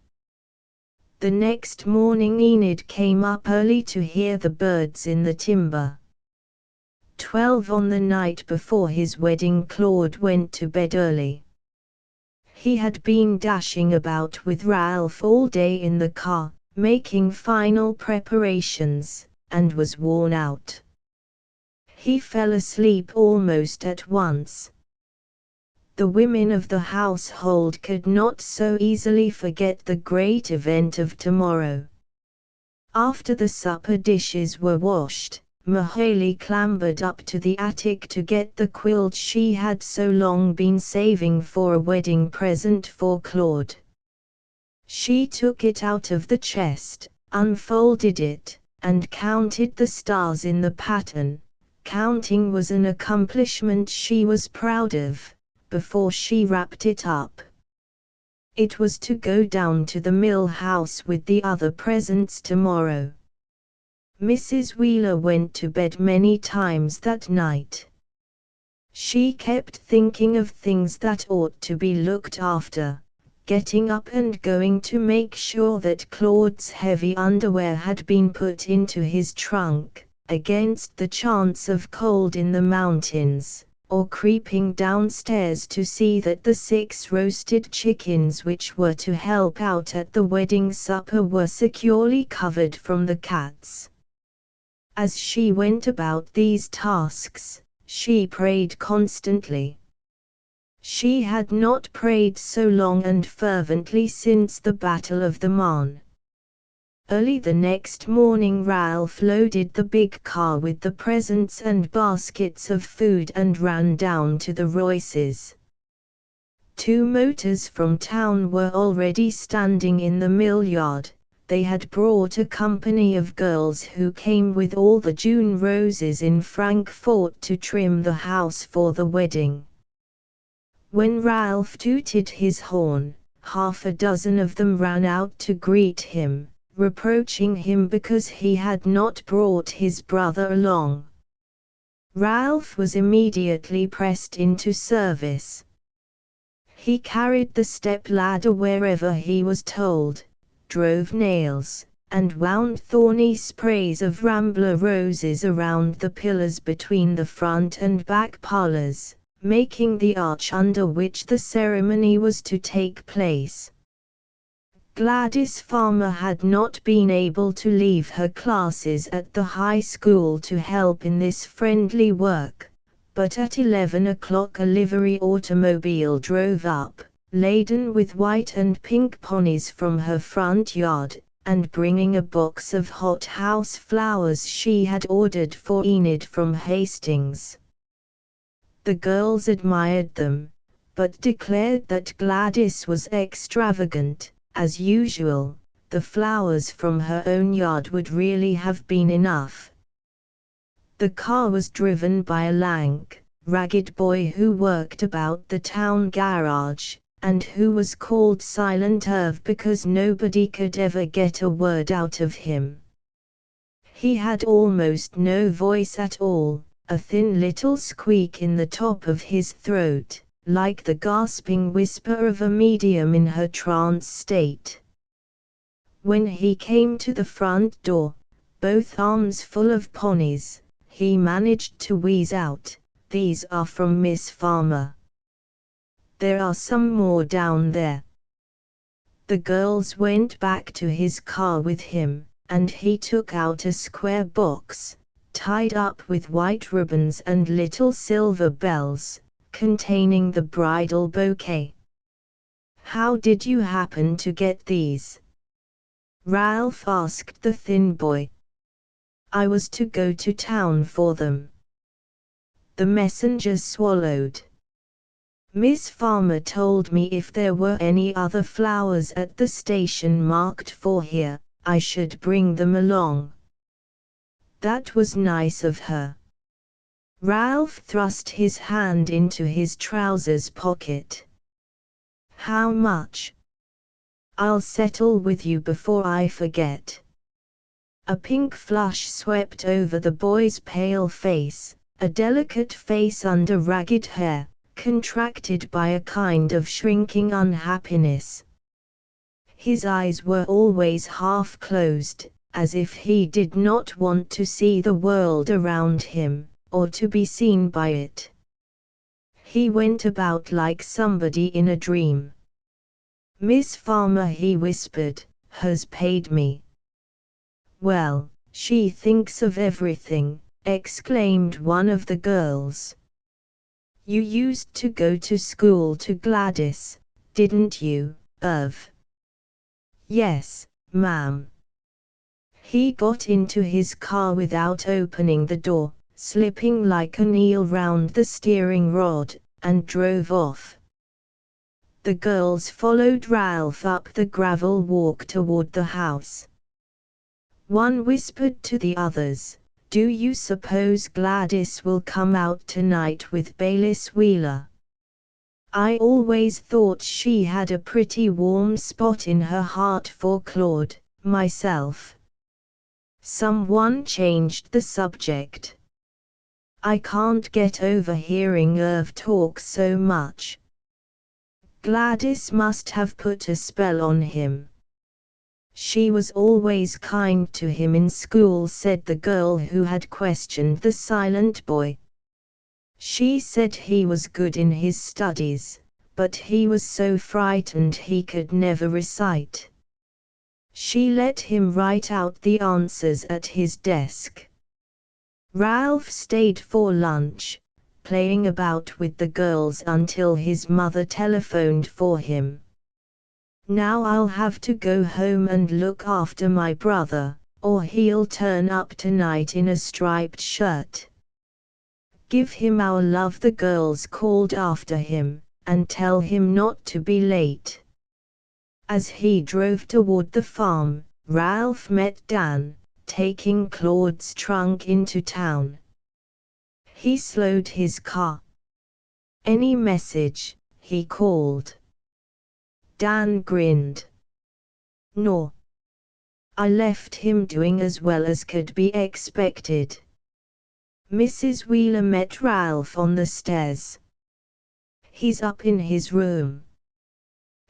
The next morning Enid came up early to hear the birds in the timber. 12 on the night before his wedding, Claude went to bed early. He had been dashing about with Ralph all day in the car, making final preparations, and was worn out. He fell asleep almost at once. The women of the household could not so easily forget the great event of tomorrow. After the supper dishes were washed, Mahalie clambered up to the attic to get the quilt she had so long been saving for a wedding present for Claude. She took it out of the chest, unfolded it, and counted the stars in the pattern. Counting was an accomplishment she was proud of. Before she wrapped it up, it was to go down to the mill house with the other presents tomorrow. Mrs. Wheeler went to bed many times that night. She kept thinking of things that ought to be looked after, getting up and going to make sure that Claude's heavy underwear had been put into his trunk, against the chance of cold in the mountains, or creeping downstairs to see that the 6 roasted chickens which were to help out at the wedding supper were securely covered from the cats. As she went about these tasks, she prayed constantly. She had not prayed so long and fervently since the Battle of the Marne. Early the next morning Ralph loaded the big car with the presents and baskets of food and ran down to the Royces. 2 motors from town were already standing in the mill yard. They had brought a company of girls who came with all the June roses in Frankfort to trim the house for the wedding. When Ralph tooted his horn, half a dozen of them ran out to greet him, reproaching him because he had not brought his brother along. Ralph was immediately pressed into service. He carried the step ladder wherever he was told, drove nails, and wound thorny sprays of rambler roses around the pillars between the front and back parlors, making the arch under which the ceremony was to take place. Gladys Farmer had not been able to leave her classes at the high school to help in this friendly work, but at 11 o'clock a livery automobile drove up, laden with white and pink ponies from her front yard, and bringing a box of hothouse flowers she had ordered for Enid from Hastings. The girls admired them, but declared that Gladys was extravagant. As usual, the flowers from her own yard would really have been enough. The car was driven by a lank, ragged boy who worked about the town garage, and who was called Silent Irv because nobody could ever get a word out of him. He had almost no voice at all, a thin little squeak in the top of his throat, like the gasping whisper of a medium in her trance state. When he came to the front door, both arms full of ponies, he managed to wheeze out, "These are from Miss Farmer. There are some more down there." The girls went back to his car with him, and he took out a square box, tied up with white ribbons and little silver bells, containing the bridal bouquet. "How did you happen to get these?" Ralph asked the thin boy. "I was to go to town for them." The messenger swallowed. "Miss Farmer told me if there were any other flowers at the station marked for here, I should bring them along." "That was nice of her." Ralph thrust his hand into his trousers pocket. "How much?" "I'll settle with you before I forget." A pink flush swept over the boy's pale face, a delicate face under ragged hair, contracted by a kind of shrinking unhappiness. His eyes were always half closed, as if he did not want to see the world around him, or to be seen by it. He went about like somebody in a dream. "Miss Farmer," he whispered, "has paid me." "Well, she thinks of everything," exclaimed one of the girls. "You used to go to school to Gladys, didn't you, Irv?" "Yes, ma'am." He got into his car without opening the door, slipping like an eel round the steering rod, and drove off. The girls followed Ralph up the gravel walk toward the house. One whispered to the others, "Do you suppose Gladys will come out tonight with Baylis Wheeler? I always thought she had a pretty warm spot in her heart for Claude, myself." Someone changed the subject. "I can't get over hearing Irv talk so much. Gladys must have put a spell on him. She was always kind to him in school," said the girl who had questioned the silent boy. "She said he was good in his studies, but he was so frightened he could never recite. She let him write out the answers at his desk." Ralph stayed for lunch, playing about with the girls until his mother telephoned for him. "Now I'll have to go home and look after my brother, or he'll turn up tonight in a striped shirt. Give him our love," the girls called after him, "and tell him not to be late." As he drove toward the farm, Ralph met Dan, taking Claude's trunk into town. He slowed his car. "Any message?" he called. Dan grinned. "No. I left him doing as well as could be expected." Mrs. Wheeler met Ralph on the stairs. "He's up in his room.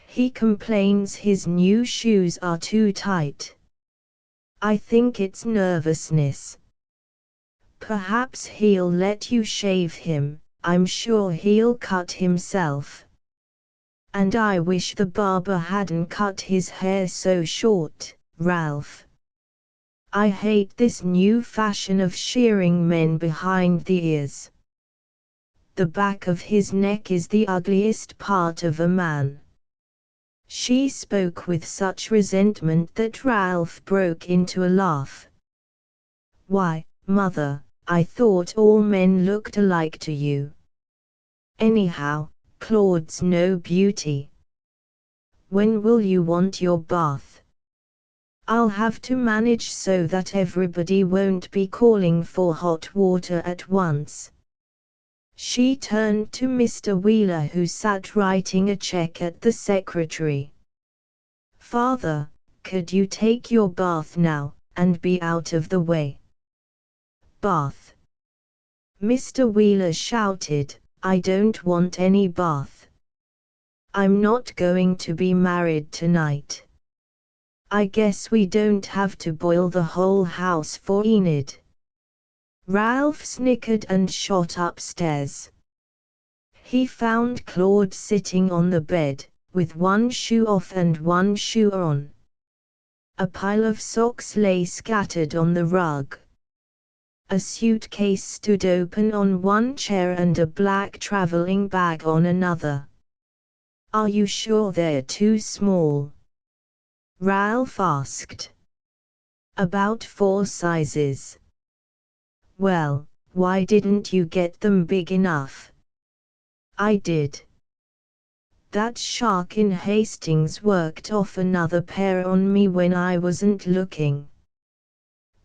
He complains his new shoes are too tight." I think it's nervousness. Perhaps he'll let you shave him, I'm sure he'll cut himself. And I wish the barber hadn't cut his hair so short, Ralph. I hate this new fashion of shearing men behind the ears. The back of his neck is the ugliest part of a man. She spoke with such resentment that Ralph broke into a laugh. Why, Mother, I thought all men looked alike to you. Anyhow, Claude's no beauty. When will you want your bath? I'll have to manage so that everybody won't be calling for hot water at once. She turned to Mr. Wheeler, who sat writing a check at the secretary. Father, could you take your bath now, and be out of the way? Bath? Mr. Wheeler shouted, I don't want any bath. I'm not going to be married tonight. I guess we don't have to boil the whole house for Enid. Ralph snickered and shot upstairs. He found Claude sitting on the bed, with one shoe off and one shoe on. A pile of socks lay scattered on the rug. A suitcase stood open on one chair and a black traveling bag on another. Are you sure they're too small? Ralph asked. About 4 sizes. Well, why didn't you get them big enough? I did. That shark in Hastings worked off another pair on me when I wasn't looking.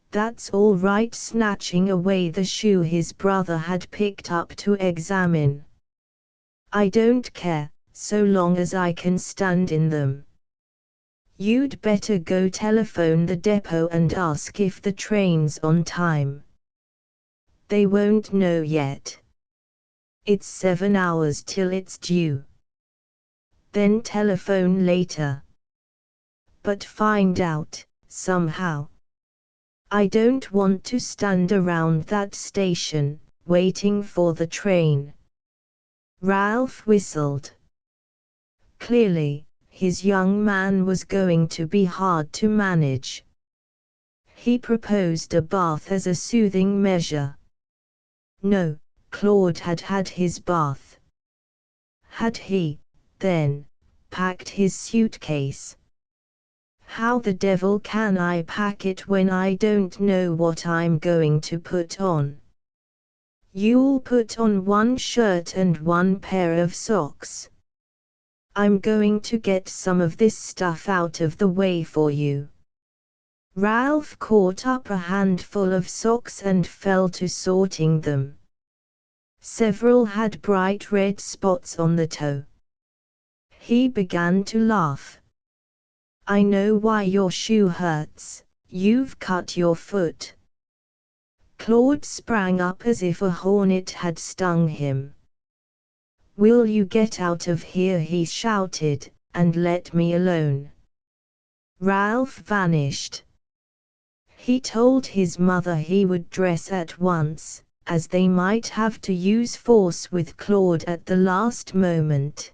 That's all right, snatching away the shoe his brother had picked up to examine. I don't care, so long as I can stand in them. You'd better go telephone the depot and ask if the train's on time. They won't know yet. It's 7 hours till it's due. Then telephone later. But find out, somehow. I don't want to stand around that station, waiting for the train. Ralph whistled. Clearly, his young man was going to be hard to manage. He proposed a bath as a soothing measure. No, Claude had had his bath. Had he, then, packed his suitcase? How the devil can I pack it when I don't know what I'm going to put on? You'll put on one shirt and one pair of socks. I'm going to get some of this stuff out of the way for you. Ralph caught up a handful of socks and fell to sorting them. Several had bright red spots on the toe. He began to laugh. I know why your shoe hurts, you've cut your foot. Claude sprang up as if a hornet had stung him. Will you get out of here, he shouted, and let me alone. Ralph vanished. He told his mother he would dress at once, as they might have to use force with Claude at the last moment.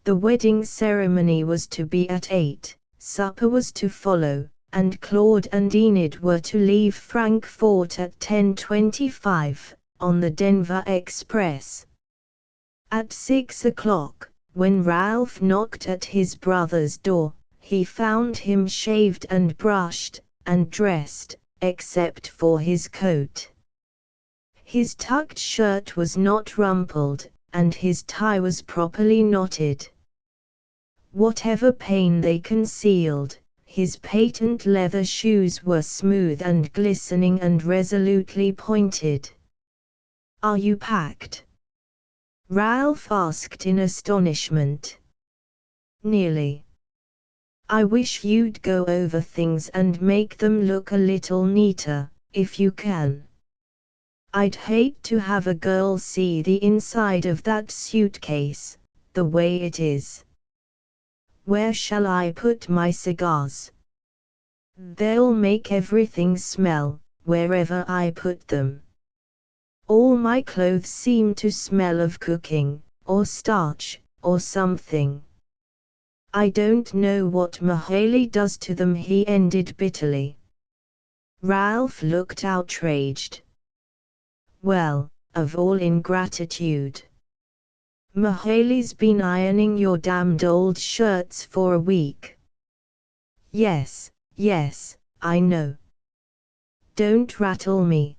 The wedding ceremony was to be at 8, supper was to follow, and Claude and Enid were to leave Frankfort at 10:25, on the Denver Express. At 6 o'clock, when Ralph knocked at his brother's door, he found him shaved and brushed, and dressed, except for his coat. His tucked shirt was not rumpled, and his tie was properly knotted. Whatever pain they concealed, his patent leather shoes were smooth and glistening and resolutely pointed. Are you packed? Ralph asked in astonishment. Nearly. I wish you'd go over things and make them look a little neater, if you can. I'd hate to have a girl see the inside of that suitcase, the way it is. Where shall I put my cigars? They'll make everything smell, wherever I put them. All my clothes seem to smell of cooking, or starch, or something. I don't know what Mahaley does to them," he ended bitterly. Ralph looked outraged. "Well, of all ingratitude. Mahaley's been ironing your damned old shirts for a week." Yes, I know. Don't rattle me.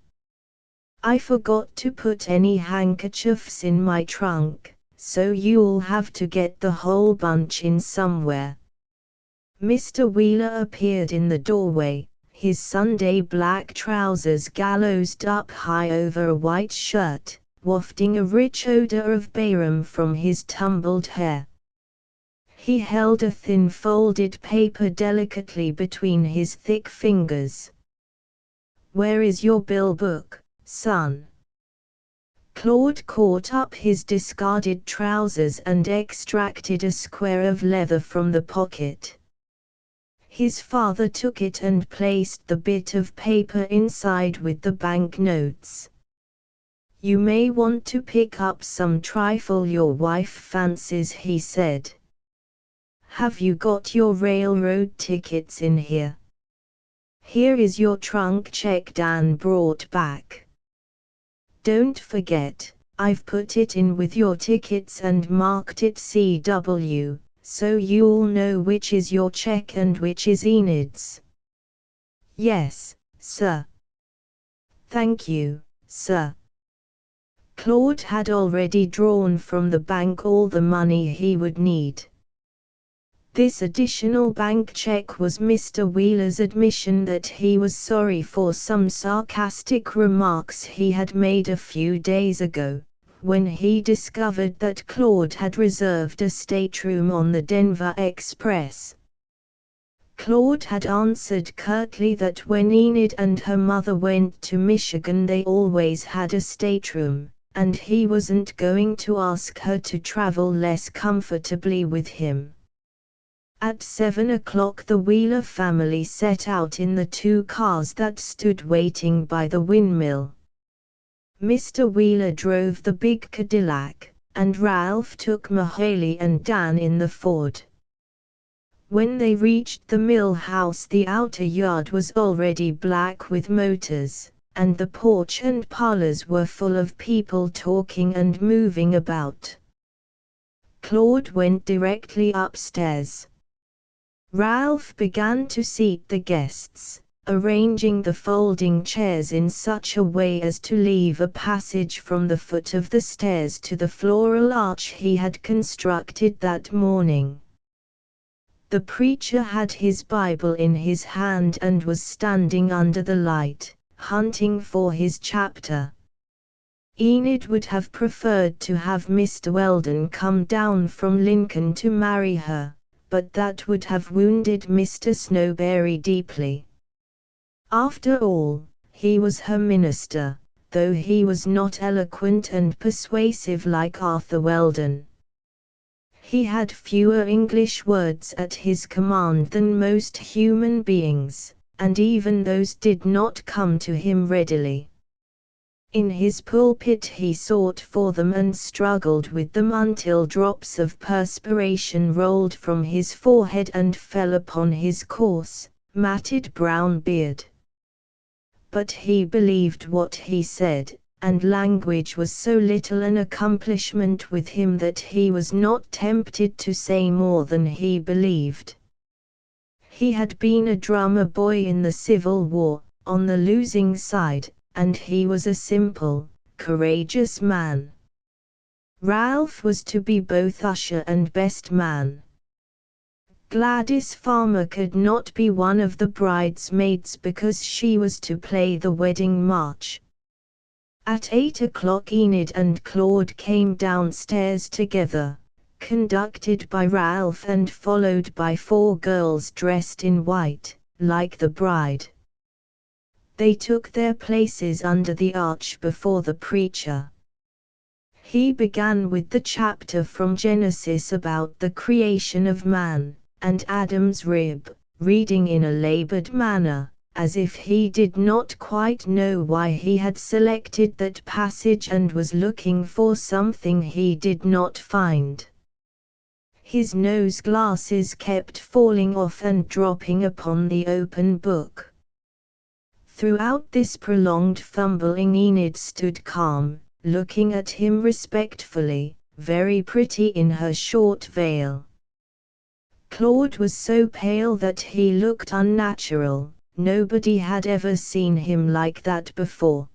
I forgot to put any handkerchiefs in my trunk, so you'll have to get the whole bunch in somewhere." Mr. Wheeler appeared in the doorway, his Sunday black trousers gallowsed up high over a white shirt, wafting a rich odor of bayrum from his tumbled hair. He held a thin folded paper delicately between his thick fingers. "Where is your bill book, son?" Claude caught up his discarded trousers and extracted a square of leather from the pocket. His father took it and placed the bit of paper inside with the bank notes. "You may want to pick up some trifle your wife fancies," he said. "Have you got your railroad tickets in here?" "Here is your trunk check Dan brought back. Don't forget, I've put it in with your tickets and marked it CW, so you'll know which is your check and which is Enid's." "Yes, sir." "Thank you, sir." Claude had already drawn from the bank all the money he would need. This additional bank check was Mr. Wheeler's admission that he was sorry for some sarcastic remarks he had made a few days ago, when he discovered that Claude had reserved a stateroom on the Denver Express. Claude had answered curtly that when Enid and her mother went to Michigan they always had a stateroom, and he wasn't going to ask her to travel less comfortably with him. At 7 o'clock the Wheeler family set out in the two cars that stood waiting by the windmill. Mr. Wheeler drove the big Cadillac, and Ralph took Mahaley and Dan in the Ford. When they reached the mill house the outer yard was already black with motors, and the porch and parlors were full of people talking and moving about. Claude went directly upstairs. Ralph began to seat the guests, arranging the folding chairs in such a way as to leave a passage from the foot of the stairs to the floral arch he had constructed that morning. The preacher had his Bible in his hand and was standing under the light, hunting for his chapter. Enid would have preferred to have Mr. Weldon come down from Lincoln to marry her, but that would have wounded Mr. Snowberry deeply. After all, he was her minister, though he was not eloquent and persuasive like Arthur Weldon. He had fewer English words at his command than most human beings, and even those did not come to him readily. In his pulpit he sought for them and struggled with them until drops of perspiration rolled from his forehead and fell upon his coarse, matted brown beard. But he believed what he said, and language was so little an accomplishment with him that he was not tempted to say more than he believed. He had been a drummer boy in the Civil War, on the losing side, and he was a simple, courageous man. Ralph was to be both usher and best man. Gladys Farmer could not be one of the bridesmaids because she was to play the wedding march. At 8 o'clock Enid and Claude came downstairs together, conducted by Ralph and followed by 4 girls dressed in white, like the bride. They took their places under the arch before the preacher. He began with the chapter from Genesis about the creation of man, and Adam's rib, reading in a labored manner, as if he did not quite know why he had selected that passage and was looking for something he did not find. His nose glasses kept falling off and dropping upon the open book. Throughout this prolonged fumbling Enid stood calm, looking at him respectfully, very pretty in her short veil. Claude was so pale that he looked unnatural. Nobody had ever seen him like that before.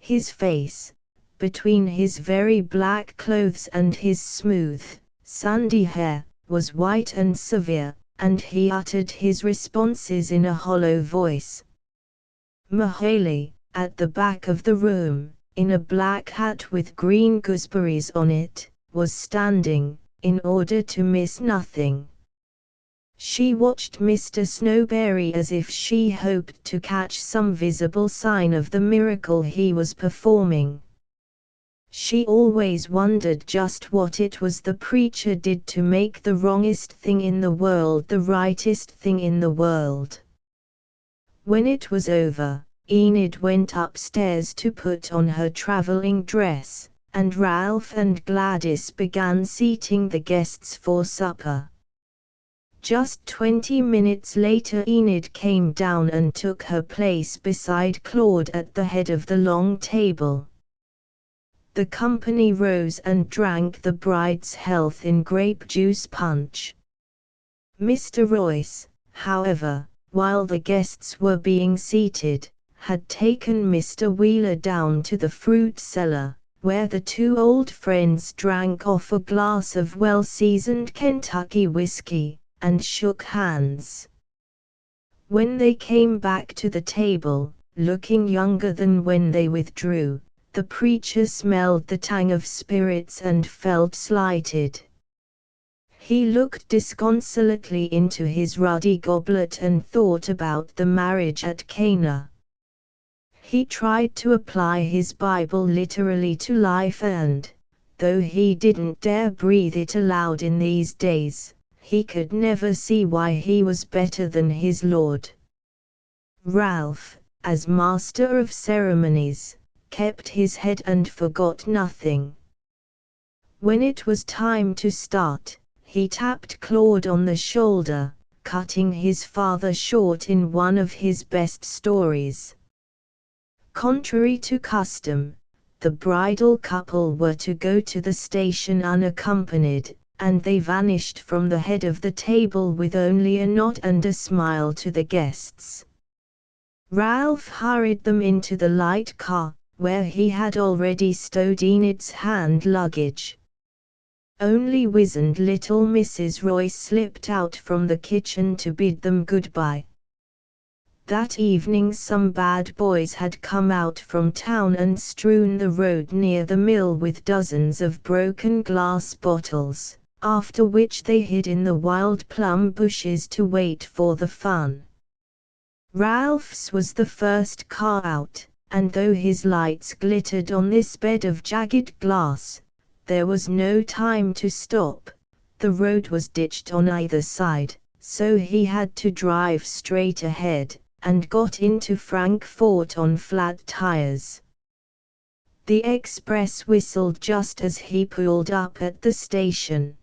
His face, between his very black clothes and his smooth, sandy hair, was white and severe, and he uttered his responses in a hollow voice. Mahaley, at the back of the room, in a black hat with green gooseberries on it, was standing, in order to miss nothing. She watched Mr. Snowberry as if she hoped to catch some visible sign of the miracle he was performing. She always wondered just what it was the preacher did to make the wrongest thing in the world the rightest thing in the world. When it was over, Enid went upstairs to put on her traveling dress, and Ralph and Gladys began seating the guests for supper. Just 20 minutes later Enid came down and took her place beside Claude at the head of the long table. The company rose and drank the bride's health in grape juice punch. Mr. Royce, however, while the guests were being seated, had taken Mr. Wheeler down to the fruit cellar, where the two old friends drank off a glass of well-seasoned Kentucky whiskey, and shook hands. When they came back to the table, looking younger than when they withdrew, the preacher smelled the tang of spirits and felt slighted. He looked disconsolately into his ruddy goblet and thought about the marriage at Cana. He tried to apply his Bible literally to life and, though he didn't dare breathe it aloud in these days, he could never see why he was better than his Lord. Ralph, as master of ceremonies, kept his head and forgot nothing. When it was time to start, he tapped Claude on the shoulder, cutting his father short in one of his best stories. Contrary to custom, the bridal couple were to go to the station unaccompanied, and they vanished from the head of the table with only a nod and a smile to the guests. Ralph hurried them into the light car, where he had already stowed Enid's hand luggage. Only wizened little Mrs. Royce slipped out from the kitchen to bid them goodbye. That evening some bad boys had come out from town and strewn the road near the mill with dozens of broken glass bottles, after which they hid in the wild plum bushes to wait for the fun. Ralph's was the first car out, and though his lights glittered on this bed of jagged glass, there was no time to stop. The road was ditched on either side, so he had to drive straight ahead, and got into Frankfort on flat tires. The express whistled just as he pulled up at the station.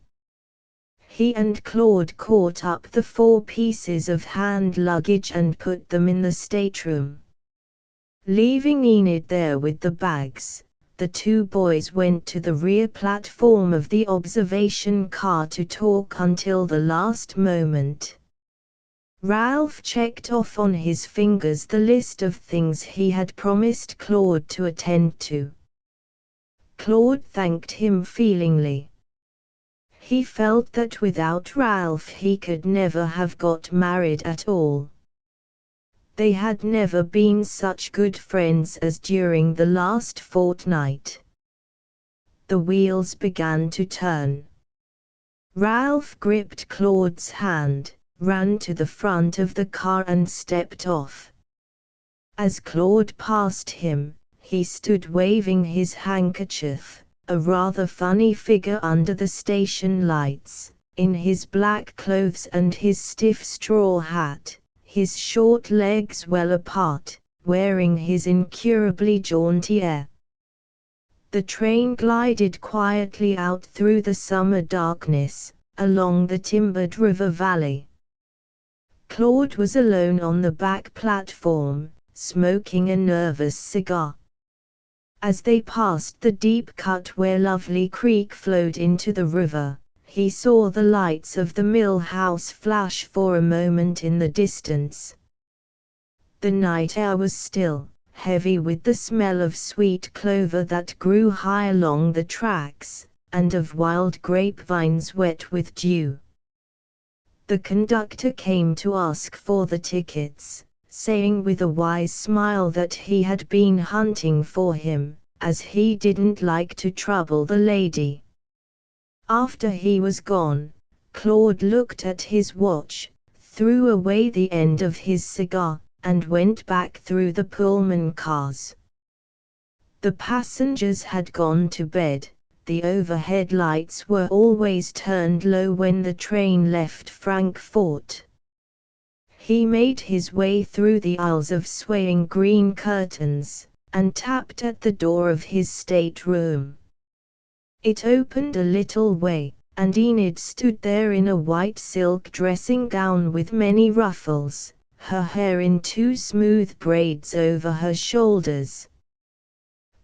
He and Claude caught up the 4 pieces of hand luggage and put them in the stateroom. Leaving Enid there with the bags, the two boys went to the rear platform of the observation car to talk until the last moment. Ralph checked off on his fingers the list of things he had promised Claude to attend to. Claude thanked him feelingly. He felt that without Ralph he could never have got married at all. They had never been such good friends as during the last fortnight. The wheels began to turn. Ralph gripped Claude's hand, ran to the front of the car and stepped off. As Claude passed him, he stood waving his handkerchief, a rather funny figure under the station lights, in his black clothes and his stiff straw hat, his short legs well apart, wearing his incurably jaunty air. The train glided quietly out through the summer darkness, along the timbered river valley. Claude was alone on the back platform, smoking a nervous cigar. As they passed the deep cut where Lovely Creek flowed into the river, he saw the lights of the mill house flash for a moment in the distance. The night air was still, heavy with the smell of sweet clover that grew high along the tracks, and of wild grapevines wet with dew. The conductor came to ask for the tickets, saying with a wise smile that he had been hunting for him, as he didn't like to trouble the lady. After he was gone, Claude looked at his watch, threw away the end of his cigar, and went back through the Pullman cars. The passengers had gone to bed. The overhead lights were always turned low when the train left Frankfurt. He made his way through the aisles of swaying green curtains, and tapped at the door of his stateroom. It opened a little way, and Enid stood there in a white silk dressing gown with many ruffles, her hair in two smooth braids over her shoulders.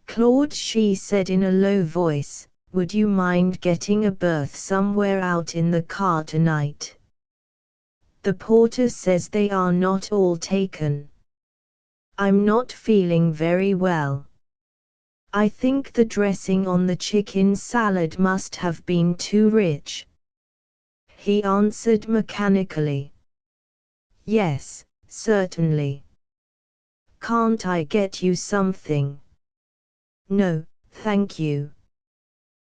"Claude," she said in a low voice, "would you mind getting a berth somewhere out in the car tonight? The porter says they are not all taken. I'm not feeling very well. I think the dressing on the chicken salad must have been too rich." He answered mechanically. "Yes, certainly. Can't I get you something?" "No, thank you.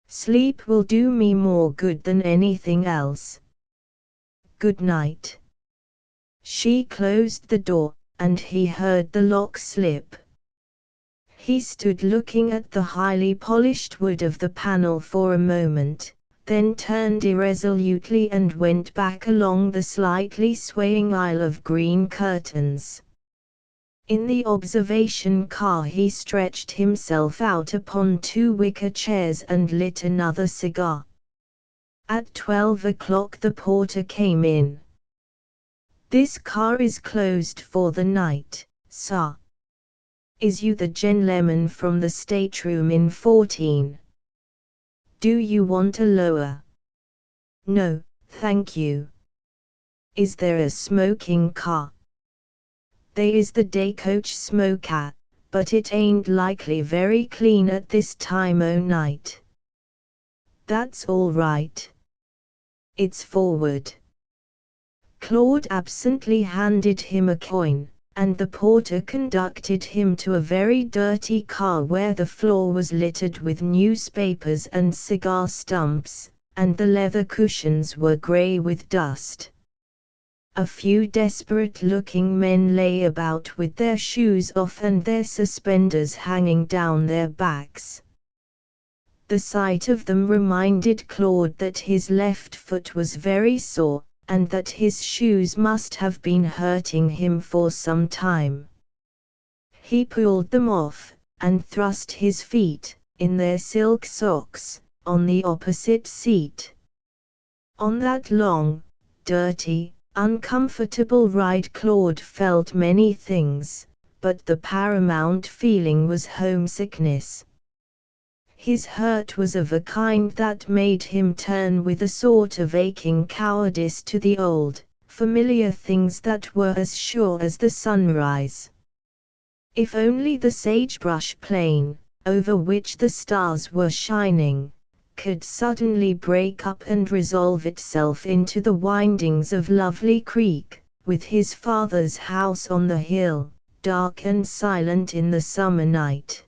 Sleep will do me more good than anything else. Good night." She closed the door, and he heard the lock slip. He stood looking at the highly polished wood of the panel for a moment, then turned irresolutely and went back along the slightly swaying aisle of green curtains. In the observation car he stretched himself out upon two wicker chairs and lit another cigar. At 12 o'clock the porter came in. "This car is closed for the night, sir. Is you the gentleman from the stateroom in 14? Do you want a lower?" "No, thank you." "Is there a smoking car?" "There is the day coach smoker, but it ain't likely very clean at this time o' night." "That's all right. It's forward." Claude absently handed him a coin, and the porter conducted him to a very dirty car where the floor was littered with newspapers and cigar stumps, and the leather cushions were grey with dust. A few desperate-looking men lay about with their shoes off and their suspenders hanging down their backs. The sight of them reminded Claude that his left foot was very sore, and that his shoes must have been hurting him for some time. He pulled them off, and thrust his feet, in their silk socks, on the opposite seat. On that long, dirty, uncomfortable ride Claude felt many things, but the paramount feeling was homesickness. His hurt was of a kind that made him turn with a sort of aching cowardice to the old, familiar things that were as sure as the sunrise. If only the sagebrush plain, over which the stars were shining, could suddenly break up and resolve itself into the windings of Lovely Creek, with his father's house on the hill, dark and silent in the summer night.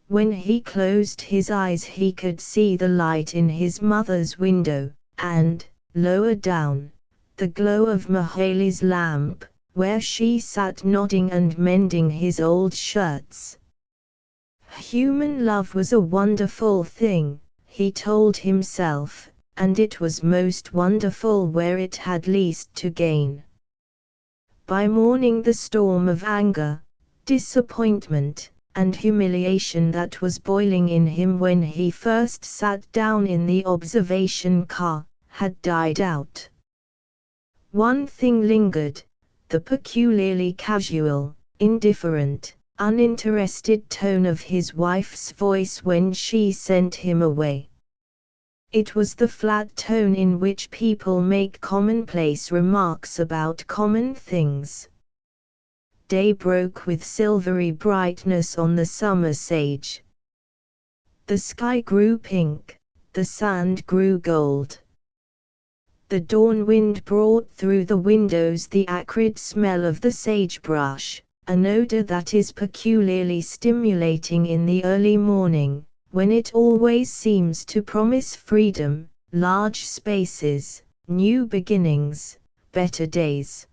When he closed his eyes he could see the light in his mother's window, and, lower down, the glow of Mahali's lamp, where she sat nodding and mending his old shirts. Human love was a wonderful thing, he told himself, and it was most wonderful where it had least to gain. By morning the storm of anger, disappointment, and humiliation that was boiling in him when he first sat down in the observation car, had died out. One thing lingered, the peculiarly casual, indifferent, uninterested tone of his wife's voice when she sent him away. It was the flat tone in which people make commonplace remarks about common things. Day broke with silvery brightness on the summer sage. The sky grew pink, the sand grew gold. The dawn wind brought through the windows the acrid smell of the sagebrush, an odor that is peculiarly stimulating in the early morning, when it always seems to promise freedom, large spaces, new beginnings, better days.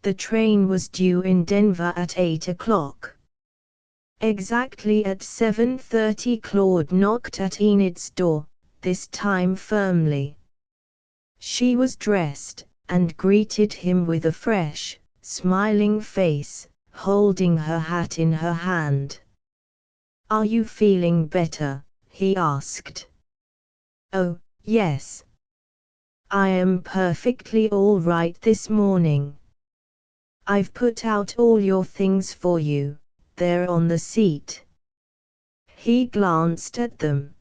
The train was due in Denver at 8 o'clock. Exactly at 7:30 Claude knocked at Enid's door, this time firmly. She was dressed, and greeted him with a fresh, smiling face, holding her hat in her hand. "Are you feeling better?" he asked. "Oh, yes. I am perfectly all right this morning. I've put out all your things for you, there on the seat." He glanced at them.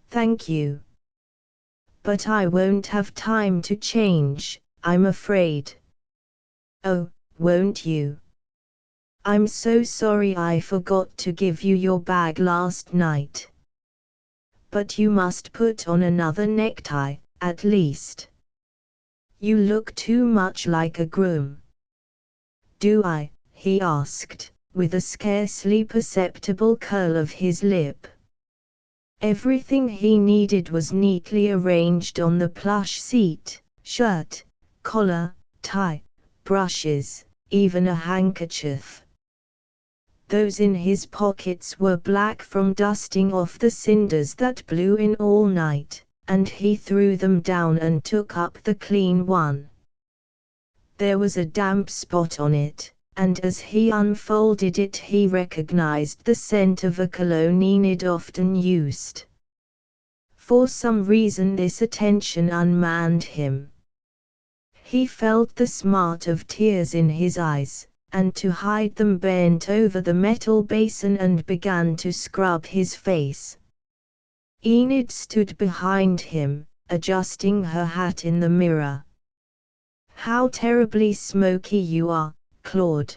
"Thank you. But I won't have time to change, I'm afraid." "Oh, won't you? I'm so sorry I forgot to give you your bag last night. But you must put on another necktie, at least. You look too much like a groom." "Do I?" he asked, with a scarcely perceptible curl of his lip. Everything he needed was neatly arranged on the plush seat: shirt, collar, tie, brushes, even a handkerchief. Those in his pockets were black from dusting off the cinders that blew in all night, and he threw them down and took up the clean one. There was a damp spot on it, and as he unfolded it he recognized the scent of a cologne Enid often used. For some reason this attention unmanned him. He felt the smart of tears in his eyes, and to hide them bent over the metal basin and began to scrub his face. Enid stood behind him, adjusting her hat in the mirror. "How terribly smoky you are, Claude.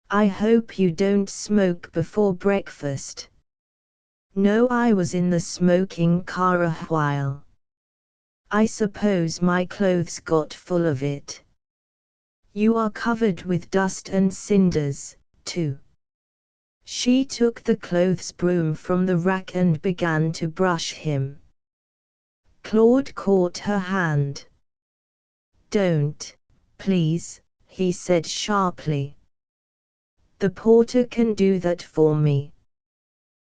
I hope you don't smoke before breakfast." "No, I was in the smoking car a while. I suppose my clothes got full of it." "You are covered with dust and cinders, too." She took the clothes broom from the rack and began to brush him. Claude caught her hand. "Don't, please," he said sharply. "The porter can do that for me."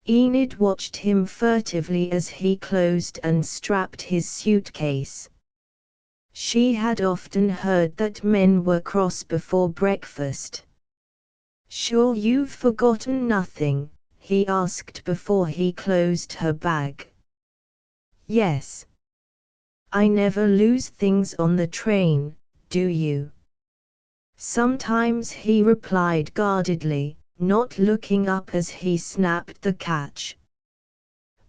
Enid watched him furtively as he closed and strapped his suitcase. She had often heard that men were cross before breakfast. "Sure you've forgotten nothing?" he asked before he closed her bag. "Yes. I never lose things on the train, do you?" "Sometimes," he replied guardedly, not looking up as he snapped the catch.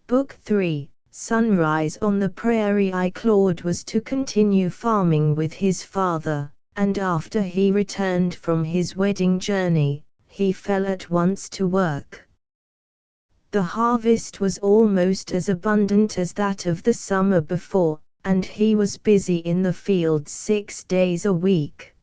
Book 3, Sunrise on the Prairie. Claude was to continue farming with his father, and after he returned from his wedding journey, he fell at once to work. The harvest was almost as abundant as that of the summer before, and he was busy in the fields 6 days a week.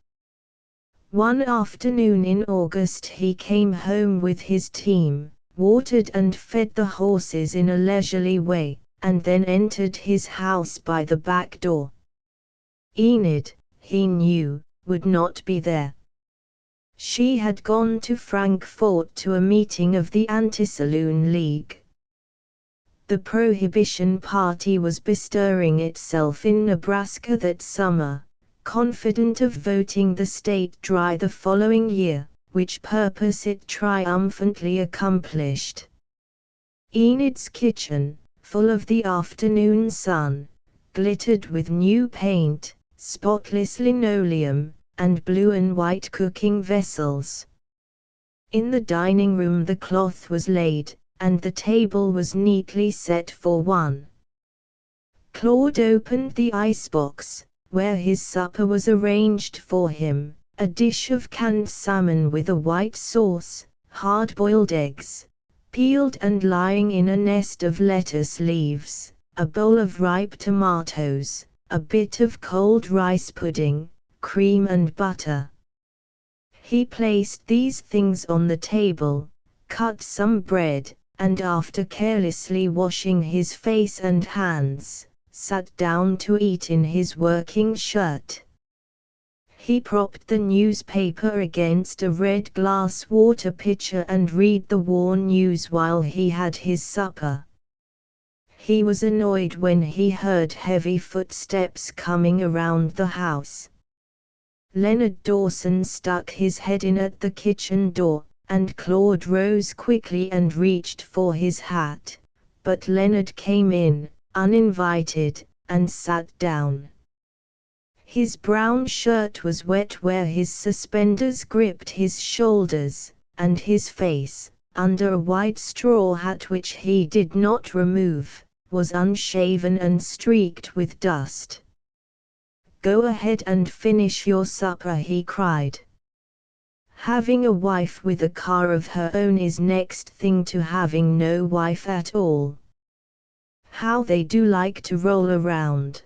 One afternoon in August he came home with his team, watered and fed the horses in a leisurely way, and then entered his house by the back door. Enid, he knew, would not be there. She had gone to Frankfort to a meeting of the Anti-Saloon League. The Prohibition Party was bestirring itself in Nebraska that summer, confident of voting the state dry the following year, which purpose it triumphantly accomplished. Enid's kitchen, full of the afternoon sun, glittered with new paint, spotless linoleum, and blue and white cooking vessels. In the dining room the cloth was laid, and the table was neatly set for one. Claude opened the icebox, where his supper was arranged for him, a dish of canned salmon with a white sauce, hard-boiled eggs, peeled and lying in a nest of lettuce leaves, a bowl of ripe tomatoes, a bit of cold rice pudding, cream and butter. He placed these things on the table, cut some bread, and after carelessly washing his face and hands, sat down to eat in his working shirt. He propped the newspaper against a red glass water pitcher and read the war news while he had his supper. He was annoyed when he heard heavy footsteps coming around the house. Leonard Dawson stuck his head in at the kitchen door, and Claude rose quickly and reached for his hat, but Leonard came in, uninvited, and sat down. His brown shirt was wet where his suspenders gripped his shoulders, and his face, under a white straw hat which he did not remove, was unshaven and streaked with dust. "Go ahead and finish your supper," he cried. "Having a wife with a car of her own is next thing to having no wife at all. How they do like to roll around.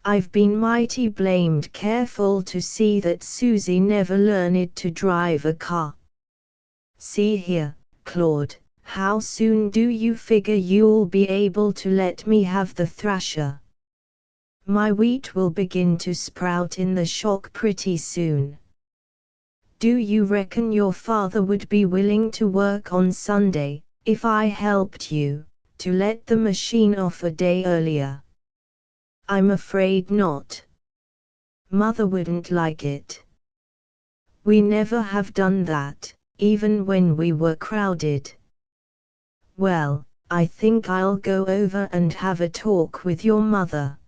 I've been mighty blamed careful to see that Susie never learned to drive a car. See here, Claude, how soon do you figure you'll be able to let me have the thrasher? My wheat will begin to sprout in the shock pretty soon. Do you reckon your father would be willing to work on Sunday, if I helped you, to let the machine off a day earlier? I'm afraid not. Mother wouldn't like it. We never have done that, even when we were crowded. Well, I think I'll go over and have a talk with your mother.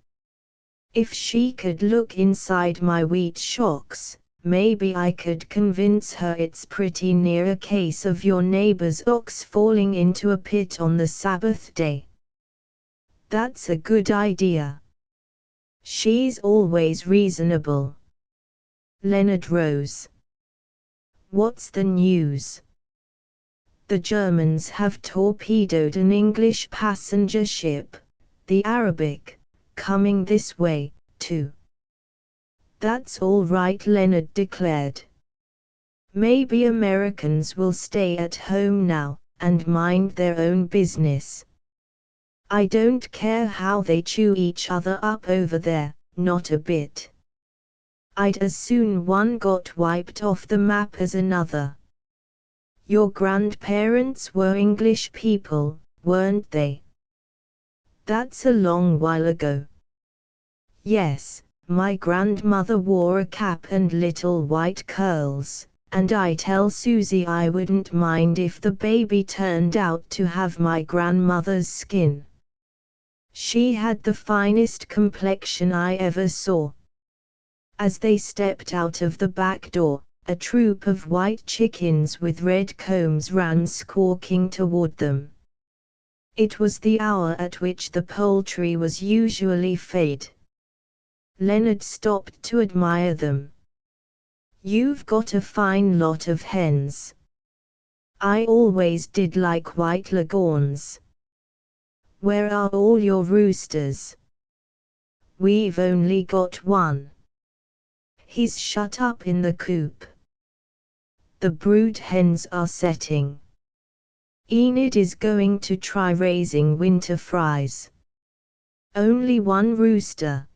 If she could look inside my wheat shocks, maybe I could convince her it's pretty near a case of your neighbor's ox falling into a pit on the Sabbath day. That's a good idea. She's always reasonable." Leonard rose. "What's the news?" "The Germans have torpedoed an English passenger ship, the Arabic, coming this way, too." "That's all right," Leonard declared. "Maybe Americans will stay at home now, and mind their own business. I don't care how they chew each other up over there, not a bit. I'd as soon one got wiped off the map as another. Your grandparents were English people, weren't they?" "That's a long while ago." "Yes, my grandmother wore a cap and little white curls, and I tell Susie I wouldn't mind if the baby turned out to have my grandmother's skin. She had the finest complexion I ever saw." As they stepped out of the back door, a troop of white chickens with red combs ran squawking toward them. It was the hour at which the poultry was usually fed. Leonard stopped to admire them. "You've got a fine lot of hens. I always did like white leghorns. Where are all your roosters?" "We've only got one. He's shut up in the coop. The brood hens are setting. Enid is going to try raising winter fries. Only one rooster.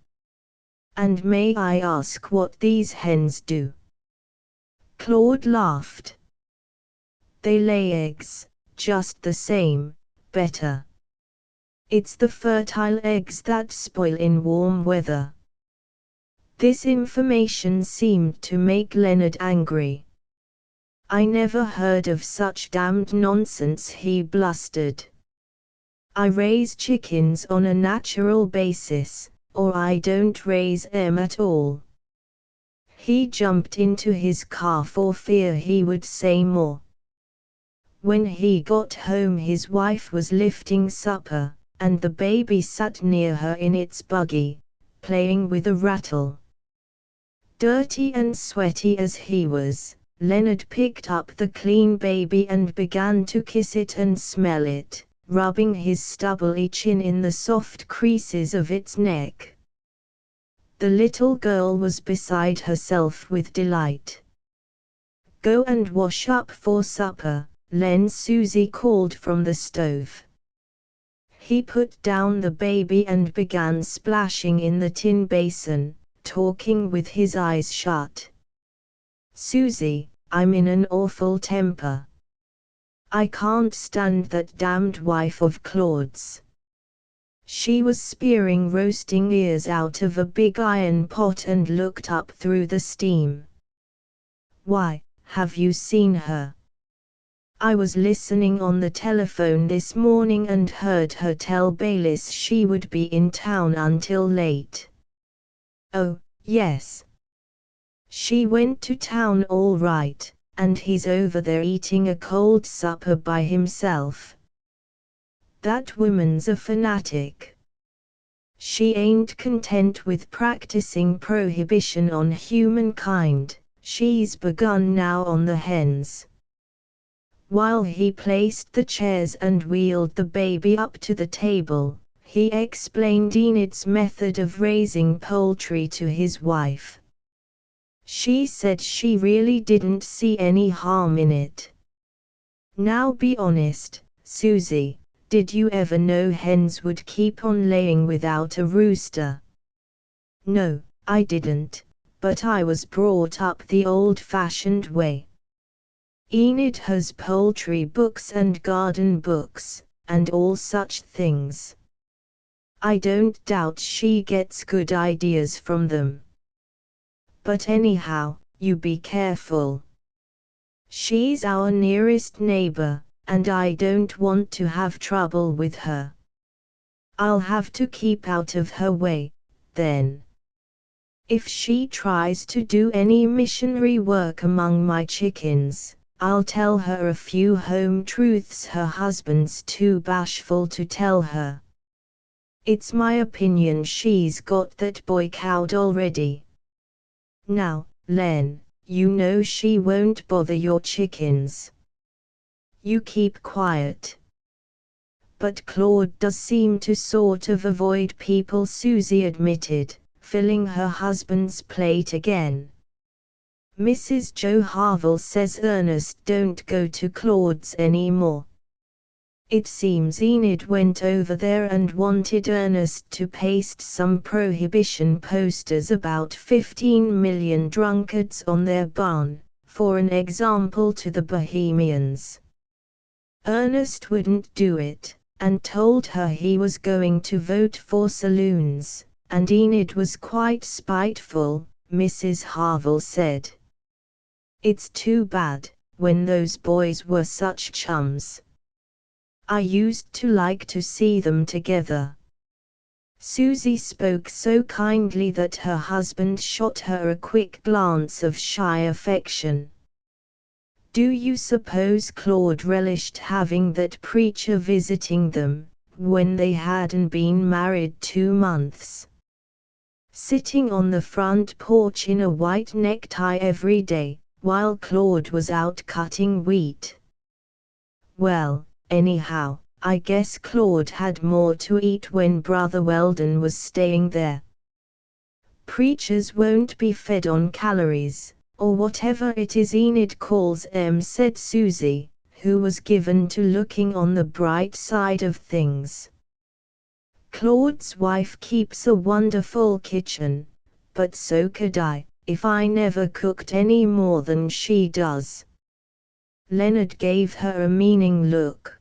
And may I ask what these hens do?" Claude laughed. "They lay eggs, just the same, better. It's the fertile eggs that spoil in warm weather. This information seemed to make Leonard angry. I never heard of such damned nonsense, he blustered. I raise chickens on a natural basis, or I don't raise 'em at all. He jumped into his car for fear he would say more. When he got home, his wife was lifting supper, and the baby sat near her in its buggy, playing with a rattle. Dirty and sweaty as he was, Leonard picked up the clean baby and began to kiss it and smell it, rubbing his stubbly chin in the soft creases of its neck. The little girl was beside herself with delight. "Go and wash up for supper," Susie called from the stove. He put down the baby and began splashing in the tin basin, talking with his eyes shut. "Susie, I'm in an awful temper. I can't stand that damned wife of Claude's." She was spearing roasting ears out of a big iron pot and looked up through the steam. "Why, have you seen her?" "I was listening on the telephone this morning and heard her tell Baylis she would be in town until late." "Oh, yes. She went to town all right, and he's over there eating a cold supper by himself. That woman's a fanatic. She ain't content with practicing prohibition on humankind, she's begun now on the hens." While he placed the chairs and wheeled the baby up to the table, he explained Enid's method of raising poultry to his wife. She said she really didn't see any harm in it. "Now be honest, Susie, did you ever know hens would keep on laying without a rooster?" "No, I didn't, but I was brought up the old-fashioned way. Enid has poultry books and garden books, and all such things. I don't doubt she gets good ideas from them. But anyhow, you be careful. She's our nearest neighbor, and I don't want to have trouble with her. I'll have to keep out of her way, then. If she tries to do any missionary work among my chickens, I'll tell her a few home truths her husband's too bashful to tell her. It's my opinion she's got that boy cowed already. Now, Len, you know she won't bother your chickens. You keep quiet." "But Claude does seem to sort of avoid people," Susie admitted, filling her husband's plate again. "Mrs. Joe Harville says Ernest don't go to Claude's anymore. It seems Enid went over there and wanted Ernest to paste some prohibition posters about 15 million drunkards on their barn, for an example to the Bohemians. Ernest wouldn't do it, and told her he was going to vote for saloons, and Enid was quite spiteful," Mrs. Harville said. "It's too bad, when those boys were such chums. I used to like to see them together." Susie spoke so kindly that her husband shot her a quick glance of shy affection. "Do you suppose Claude relished having that preacher visiting them, when they hadn't been married 2 months? Sitting on the front porch in a white necktie every day, while Claude was out cutting wheat? Well, anyhow, I guess Claude had more to eat when Brother Weldon was staying there." "Preachers won't be fed on calories, or whatever it is Enid calls 'em," said Susie, who was given to looking on the bright side of things. "Claude's wife keeps a wonderful kitchen, but so could I, if I never cooked any more than she does." Leonard gave her a meaning look.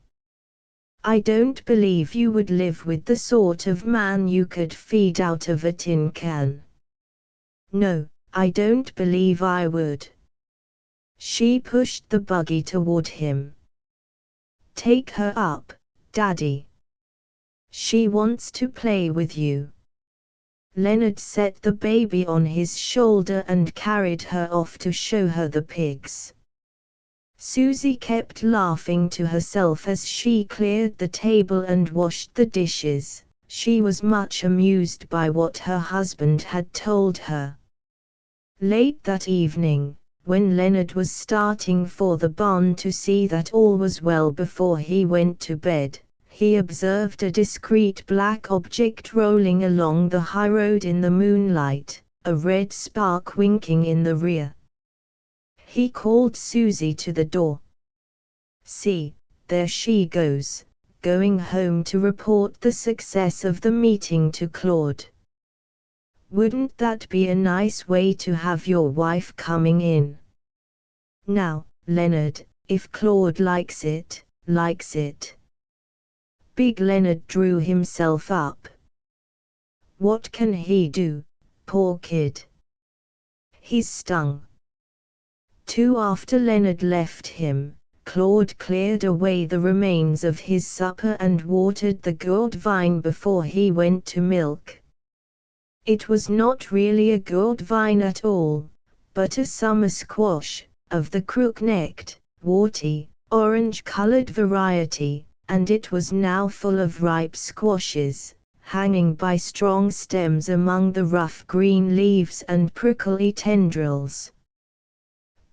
I don't believe you would live with the sort of man you could feed out of a tin can. No, I don't believe I would. She pushed the buggy toward him. Take her up, Daddy. She wants to play with you. Leonard set the baby on his shoulder and carried her off to show her the pigs. Susie kept laughing to herself as she cleared the table and washed the dishes. She was much amused by what her husband had told her. Late that evening, when Leonard was starting for the barn to see that all was well before he went to bed, he observed a discreet black object rolling along the high road in the moonlight, a red spark winking in the rear. He called Susie to the door. See, there she goes, going home to report the success of the meeting to Claude. Wouldn't that be a nice way to have your wife coming in? Now, Leonard, if Claude likes it, likes it. Big Leonard drew himself up. What can he do, poor kid? He's stung. After Leonard left him, Claude cleared away the remains of his supper and watered the gourd vine before he went to milk. It was not really a gourd vine at all, but a summer squash, of the crook-necked, warty, orange-colored variety, and it was now full of ripe squashes, hanging by strong stems among the rough green leaves and prickly tendrils.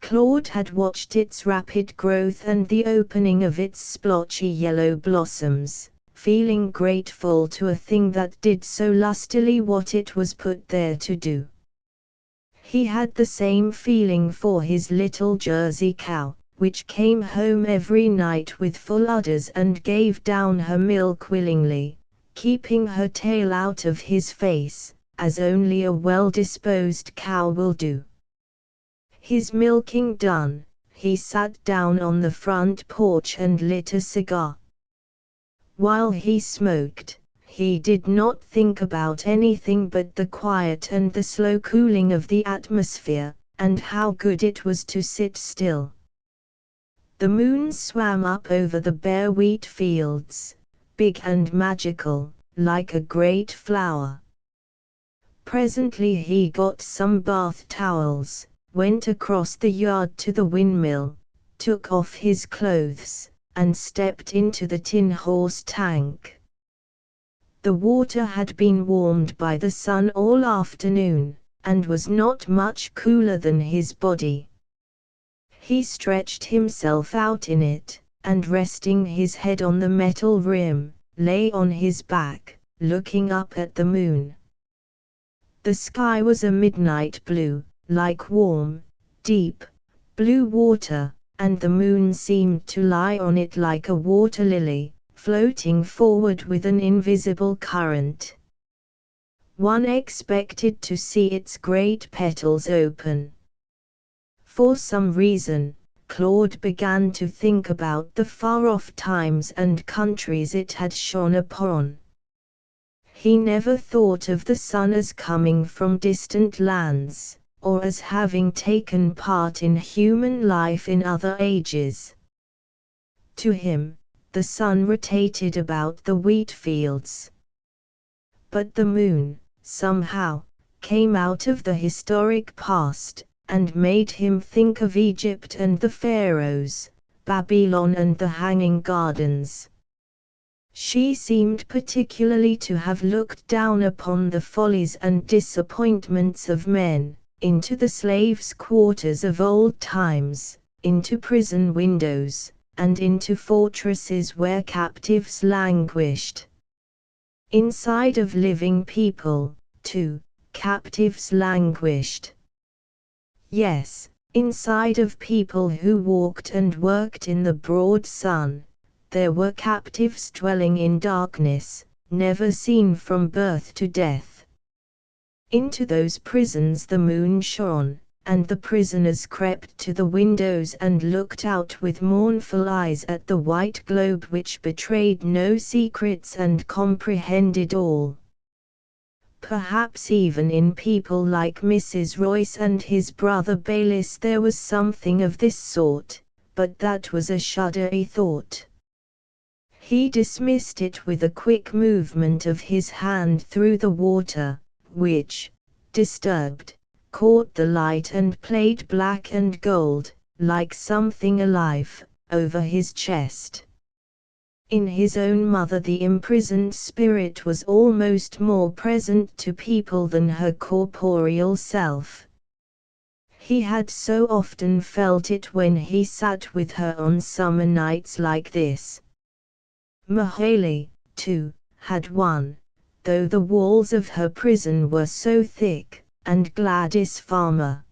Claude had watched its rapid growth and the opening of its splotchy yellow blossoms, feeling grateful to a thing that did so lustily what it was put there to do. He had the same feeling for his little Jersey cow, which came home every night with full udders and gave down her milk willingly, keeping her tail out of his face, as only a well-disposed cow will do. His milking done, he sat down on the front porch and lit a cigar. While he smoked, he did not think about anything but the quiet and the slow cooling of the atmosphere, and how good it was to sit still. The moon swam up over the bare wheat fields, big and magical, like a great flower. Presently he got some bath towels, went across the yard to the windmill, took off his clothes, and stepped into the tin horse tank. The water had been warmed by the sun all afternoon, and was not much cooler than his body. He stretched himself out in it, and resting his head on the metal rim, lay on his back, looking up at the moon. The sky was a midnight blue, like warm, deep, blue water, and the moon seemed to lie on it like a water lily, floating forward with an invisible current. One expected to see its great petals open. For some reason, Claude began to think about the far-off times and countries it had shone upon. He never thought of the sun as coming from distant lands, or as having taken part in human life in other ages. To him, the sun rotated about the wheat fields. But the moon, somehow, came out of the historic past, and made him think of Egypt and the pharaohs, Babylon and the Hanging Gardens. She seemed particularly to have looked down upon the follies and disappointments of men, into the slaves' quarters of old times, into prison windows, and into fortresses where captives languished. Inside of living people, too, captives languished. Yes, inside of people who walked and worked in the broad sun, there were captives dwelling in darkness, never seen from birth to death. Into those prisons the moon shone, and the prisoners crept to the windows and looked out with mournful eyes at the white globe which betrayed no secrets and comprehended all. Perhaps even in people like Mrs. Royce and his brother Baylis there was something of this sort, but that was a shuddery thought. He dismissed it with a quick movement of his hand through the water, which, disturbed, caught the light and played black and gold, like something alive, over his chest. In his own mother the imprisoned spirit was almost more present to people than her corporeal self. He had so often felt it when he sat with her on summer nights like this. Mahaley, too, had one, though the walls of her prison were so thick, and Gladys Farmer.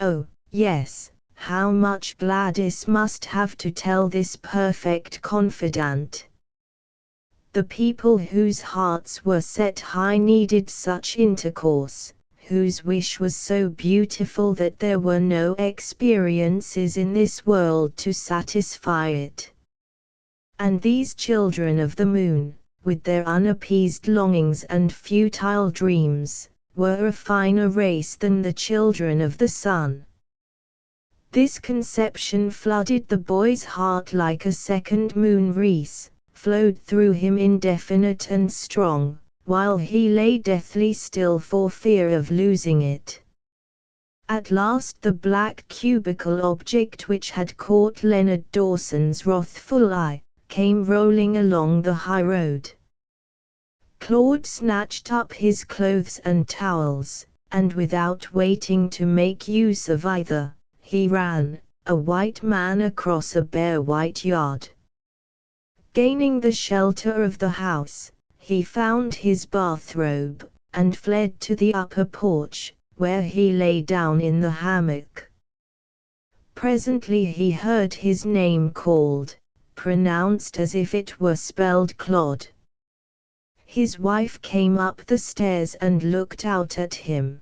Oh, yes, how much Gladys must have to tell this perfect confidant. The people whose hearts were set high needed such intercourse, whose wish was so beautiful that there were no experiences in this world to satisfy it. And these children of the moon, with their unappeased longings and futile dreams, were a finer race than the children of the sun. This conception flooded the boy's heart like a second moon wreath, flowed through him indefinite and strong, while he lay deathly still for fear of losing it. At last the black cubical object which had caught Leonard Dawson's wrathful eye, came rolling along the high road. Claude snatched up his clothes and towels, and without waiting to make use of either, he ran, a white man across a bare white yard. Gaining the shelter of the house, he found his bathrobe, and fled to the upper porch, where he lay down in the hammock. Presently he heard his name called, pronounced as if it were spelled Claude. His wife came up the stairs and looked out at him.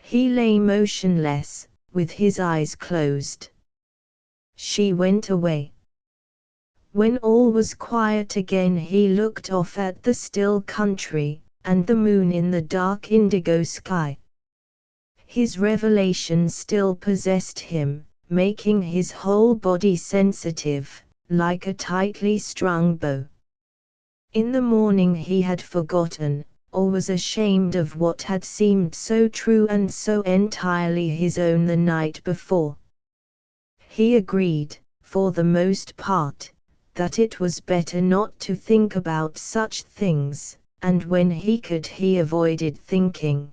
He lay motionless, with his eyes closed. She went away. When all was quiet again he looked off at the still country, and the moon in the dark indigo sky. His revelation still possessed him, making his whole body sensitive, like a tightly strung bow. In the morning he had forgotten, or was ashamed of what had seemed so true and so entirely his own the night before. He agreed, for the most part, that it was better not to think about such things, and when he could he avoided thinking.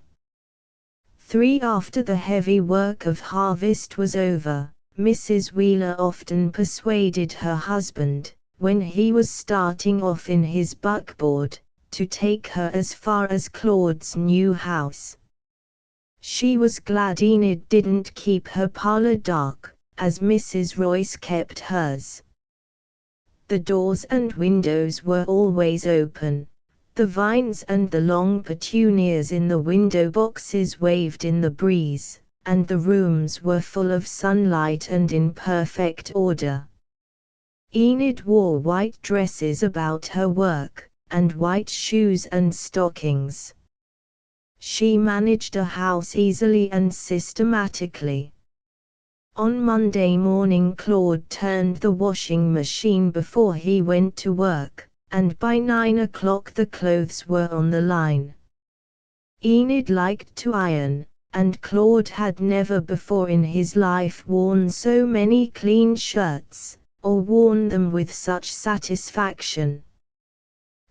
3 After the heavy work of harvest was over, Mrs. Wheeler often persuaded her husband, when he was starting off in his buckboard, to take her as far as Claude's new house. She was glad Enid didn't keep her parlor dark, as Mrs. Royce kept hers. The doors and windows were always open. The vines and the long petunias in the window boxes waved in the breeze, and the rooms were full of sunlight and in perfect order. Enid wore white dresses about her work, and white shoes and stockings. She managed a house easily and systematically. On Monday morning Claude turned the washing machine before he went to work, and by 9 o'clock the clothes were on the line. Enid liked to iron, and Claude had never before in his life worn so many clean shirts, or worn them with such satisfaction.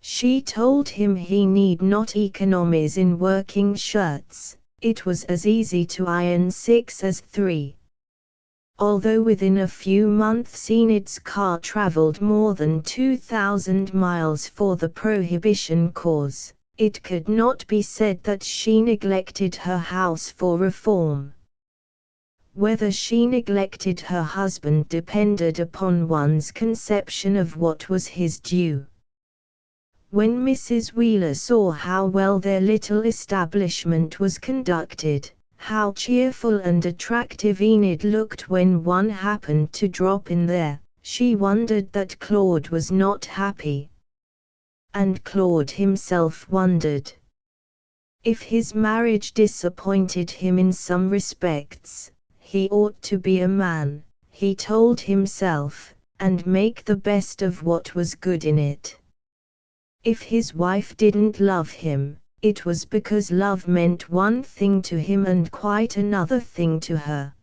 She told him he need not economize in working shirts, it was as easy to iron 6 as 3. Although within a few months Enid's car traveled more than 2,000 miles for the Prohibition cause, it could not be said that she neglected her house for reform. Whether she neglected her husband depended upon one's conception of what was his due. When Mrs. Wheeler saw how well their little establishment was conducted, How cheerful and attractive Enid looked when one happened to drop in there. She wondered that Claude was not happy. And Claude himself wondered. If his marriage disappointed him in some respects, he ought to be a man, he told himself, and make the best of what was good in it. If his wife didn't love him, it was because love meant one thing to him and quite another thing to her.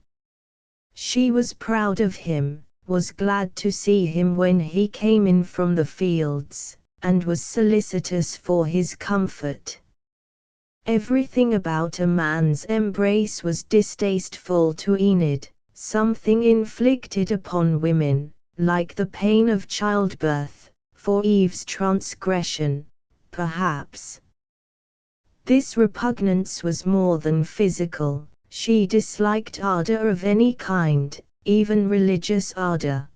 She was proud of him, was glad to see him when he came in from the fields, and was solicitous for his comfort. Everything about a man's embrace was distasteful to Enid, something inflicted upon women, like the pain of childbirth, for Eve's transgression, perhaps. This repugnance was more than physical. She disliked ardor of any kind, even religious ardor.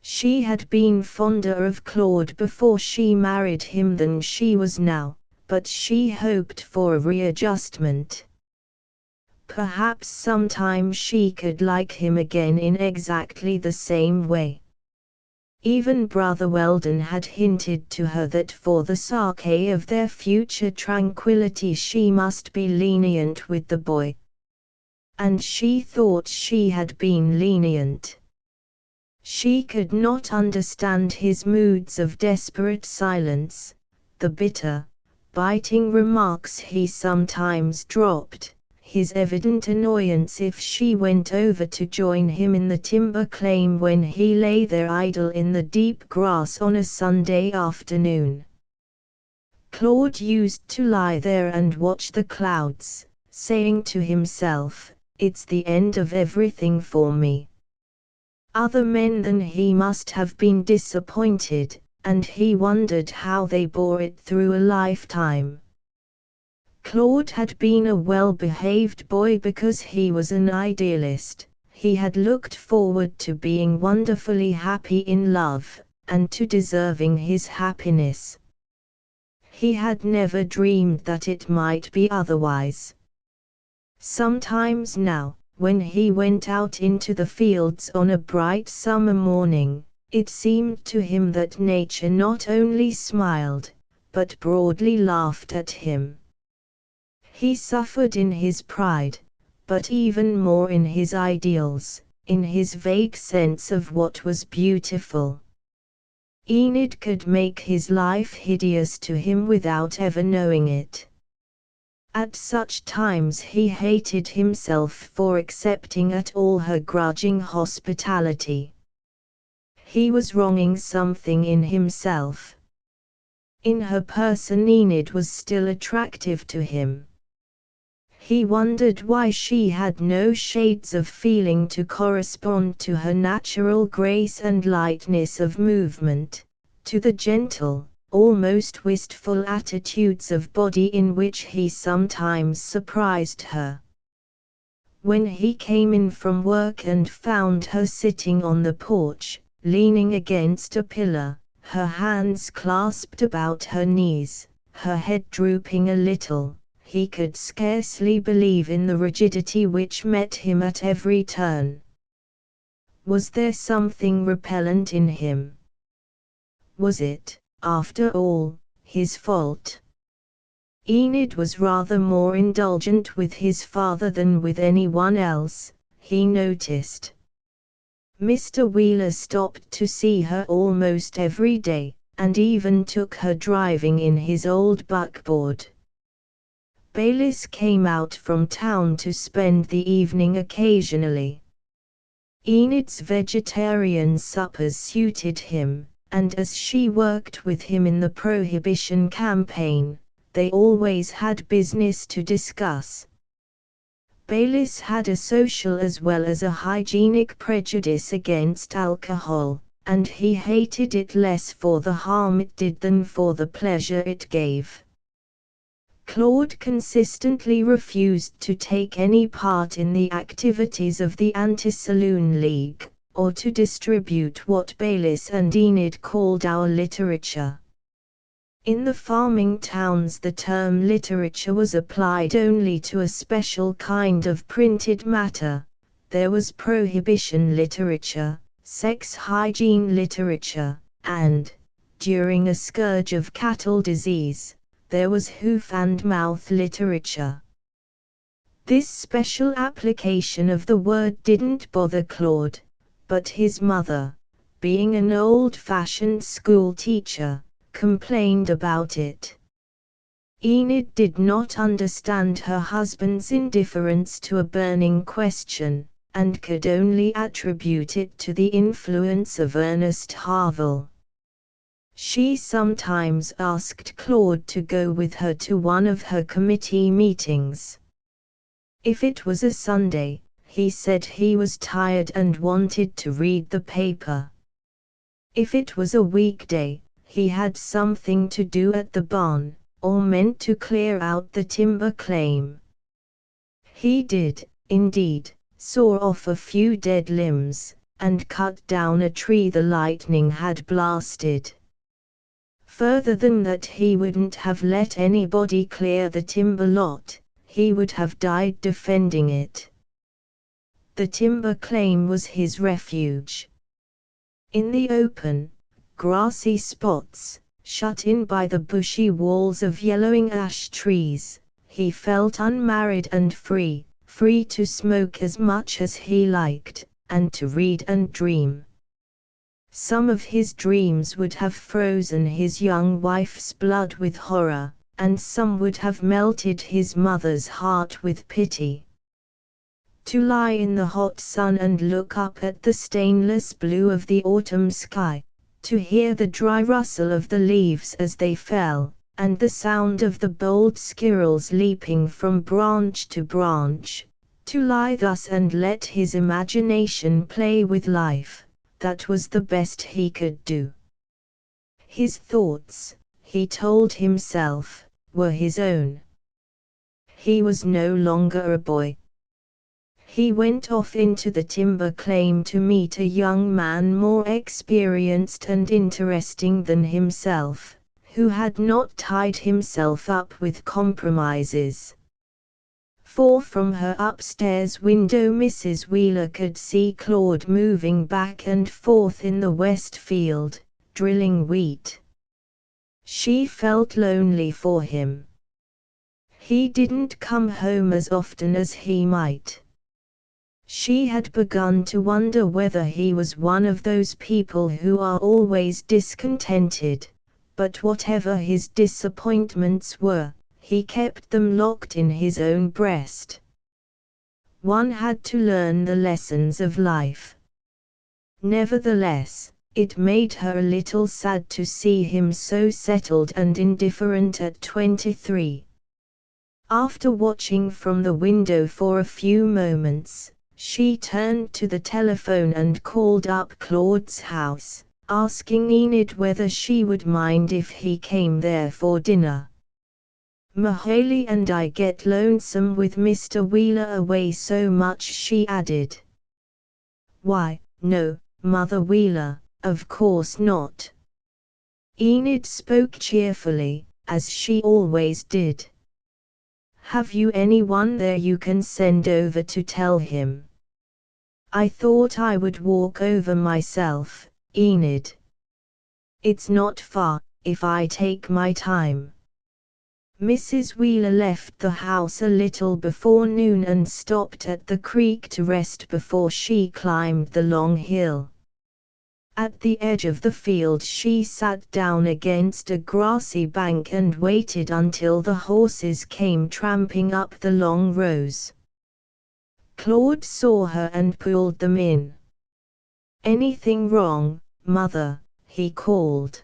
She had been fonder of Claude before she married him than she was now, but she hoped for a readjustment. Perhaps sometime she could like him again in exactly the same way. Even Brother Weldon had hinted to her that for the sake of their future tranquility she must be lenient with the boy. And she thought she had been lenient. She could not understand his moods of desperate silence, the bitter, biting remarks he sometimes dropped, his evident annoyance if she went over to join him in the timber claim when he lay there idle in the deep grass on a Sunday afternoon. Claude used to lie there and watch the clouds, saying to himself, "It's the end of everything for me." Other men than he must have been disappointed, and he wondered how they bore it through a lifetime. Claude had been a well-behaved boy because he was an idealist. He had looked forward to being wonderfully happy in love, and to deserving his happiness. He had never dreamed that it might be otherwise. Sometimes now, when he went out into the fields on a bright summer morning, it seemed to him that nature not only smiled, but broadly laughed at him. He suffered in his pride, but even more in his ideals, in his vague sense of what was beautiful. Enid could make his life hideous to him without ever knowing it. At such times he hated himself for accepting at all her grudging hospitality. He was wronging something in himself. In her person Enid was still attractive to him. He wondered why she had no shades of feeling to correspond to her natural grace and lightness of movement, to the gentle, almost wistful attitudes of body in which he sometimes surprised her. When he came in from work and found her sitting on the porch, leaning against a pillar, her hands clasped about her knees, her head drooping a little, he could scarcely believe in the rigidity which met him at every turn. Was there something repellent in him? Was it, after all, his fault? Enid was rather more indulgent with his father than with anyone else, he noticed. Mr. Wheeler stopped to see her almost every day, and even took her driving in his old buckboard. Baylis came out from town to spend the evening occasionally. Enid's vegetarian suppers suited him, and as she worked with him in the Prohibition campaign, they always had business to discuss. Baylis had a social as well as a hygienic prejudice against alcohol, and he hated it less for the harm it did than for the pleasure it gave. Claude consistently refused to take any part in the activities of the Anti-Saloon League, or to distribute what Baylis and Enid called our literature. In the farming towns the term literature was applied only to a special kind of printed matter. There was prohibition literature, sex hygiene literature, and, during a scourge of cattle disease, there was hoof-and-mouth literature. This special application of the word didn't bother Claude, but his mother, being an old-fashioned school teacher, complained about it. Enid did not understand her husband's indifference to a burning question, and could only attribute it to the influence of Ernest Harville. She sometimes asked Claude to go with her to one of her committee meetings. If it was a Sunday, he said he was tired and wanted to read the paper. If it was a weekday, he had something to do at the barn, or meant to clear out the timber claim. He did, indeed, saw off a few dead limbs, and cut down a tree the lightning had blasted. Further than that, he wouldn't have let anybody clear the timber lot, he would have died defending it. The timber claim was his refuge. In the open, grassy spots, shut in by the bushy walls of yellowing ash trees, he felt unmarried and free to smoke as much as he liked, and to read and dream. Some of his dreams would have frozen his young wife's blood with horror, and some would have melted his mother's heart with pity. To lie in the hot sun and look up at the stainless blue of the autumn sky, to hear the dry rustle of the leaves as they fell, and the sound of the bold squirrels leaping from branch to branch, to lie thus and let his imagination play with life, that was the best he could do. His thoughts, he told himself, were his own. He was no longer a boy. He went off into the timber claim to meet a young man more experienced and interesting than himself, who had not tied himself up with compromises. For from her upstairs window Mrs. Wheeler could see Claude moving back and forth in the west field, drilling wheat. She felt lonely for him. He didn't come home as often as he might. She had begun to wonder whether he was one of those people who are always discontented, but whatever his disappointments were, he kept them locked in his own breast. One had to learn the lessons of life. Nevertheless, it made her a little sad to see him so settled and indifferent at 23. After watching from the window for a few moments, she turned to the telephone and called up Claude's house, asking Enid whether she would mind if he came there for dinner. "Mahalie and I get lonesome with Mr. Wheeler away so much," she added. "Why, no, Mother Wheeler, of course not." Enid spoke cheerfully, as she always did. "Have you anyone there you can send over to tell him?" "I thought I would walk over myself, Enid. It's not far, if I take my time." Mrs. Wheeler left the house a little before noon and stopped at the creek to rest before she climbed the long hill. At the edge of the field she sat down against a grassy bank and waited until the horses came tramping up the long rows. Claude saw her and pulled them in. "Anything wrong, Mother?" he called.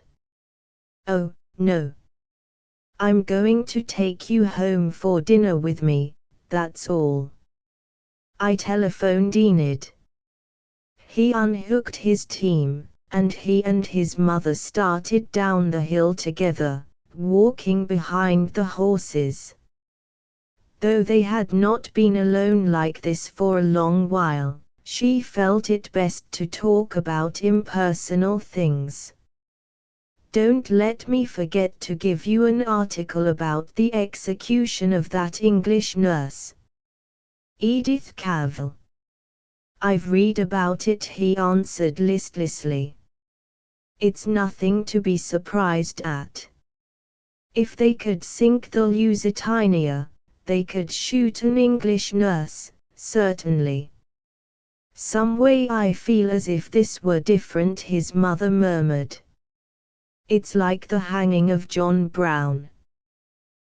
"Oh, no. I'm going to take you home for dinner with me, that's all." I telephoned Enid. He unhooked his team, and he and his mother started down the hill together, walking behind the horses. Though they had not been alone like this for a long while, she felt it best to talk about impersonal things. Don't let me forget to give you an article about the execution of that English nurse, Edith Cavell. I've read about it, he answered listlessly. It's nothing to be surprised at. If they could sink the Lusitania, they could shoot an English nurse, certainly. Some way I feel as if this were different, his mother murmured. It's like the hanging of John Brown.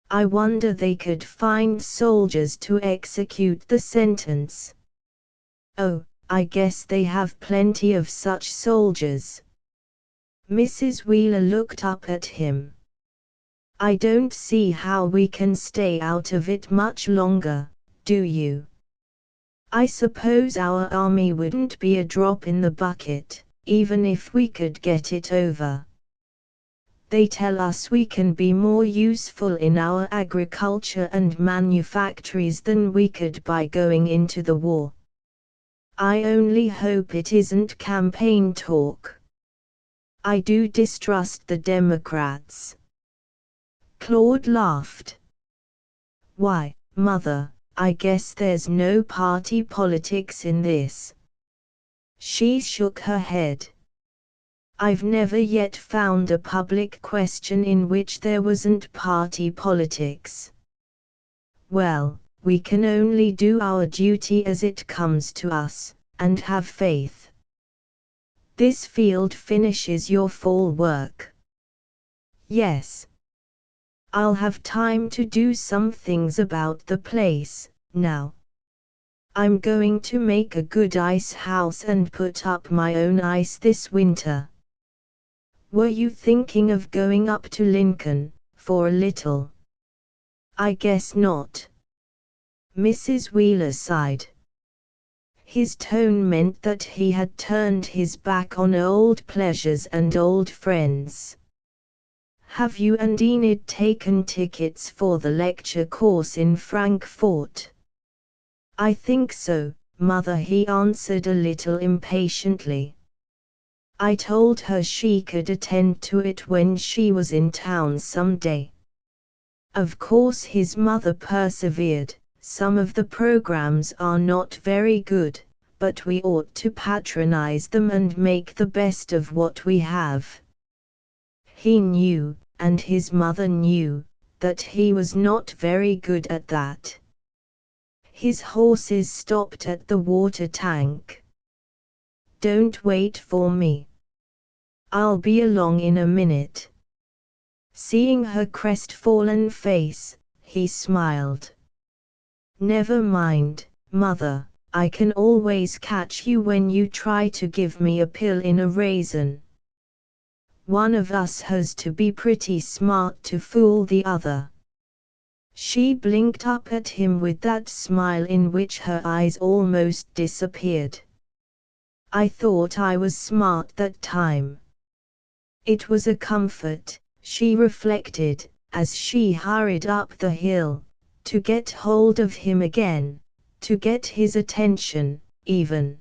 I wonder they could find soldiers to execute the sentence. Oh, I guess they have plenty of such soldiers. Mrs. Wheeler looked up at him. I don't see how we can stay out of it much longer, do you? I suppose our army wouldn't be a drop in the bucket, even if we could get it over. They tell us we can be more useful in our agriculture and manufactories than we could by going into the war. I only hope it isn't campaign talk. I do distrust the Democrats. Claude laughed. Why, Mother, I guess there's no party politics in this. She shook her head. I've never yet found a public question in which there wasn't party politics. Well, we can only do our duty as it comes to us, and have faith. This field finishes your fall work. Yes. I'll have time to do some things about the place, now. I'm going to make a good ice house and put up my own ice this winter. Were you thinking of going up to Lincoln, for a little? I guess not. Mrs. Wheeler sighed. His tone meant that he had turned his back on old pleasures and old friends. Have you and Enid taken tickets for the lecture course in Frankfurt? I think so, Mother, he answered a little impatiently. I told her she could attend to it when she was in town someday. Of course, his mother persevered. Some of the programs are not very good, but we ought to patronize them and make the best of what we have. He knew, and his mother knew, that he was not very good at that. His horses stopped at the water tank. Don't wait for me. I'll be along in a minute. Seeing her crestfallen face, he smiled. Never mind, Mother, I can always catch you when you try to give me a pill in a raisin. One of us has to be pretty smart to fool the other. She blinked up at him with that smile in which her eyes almost disappeared. I thought I was smart that time. It was a comfort, she reflected, as she hurried up the hill, to get hold of him again, to get his attention, even.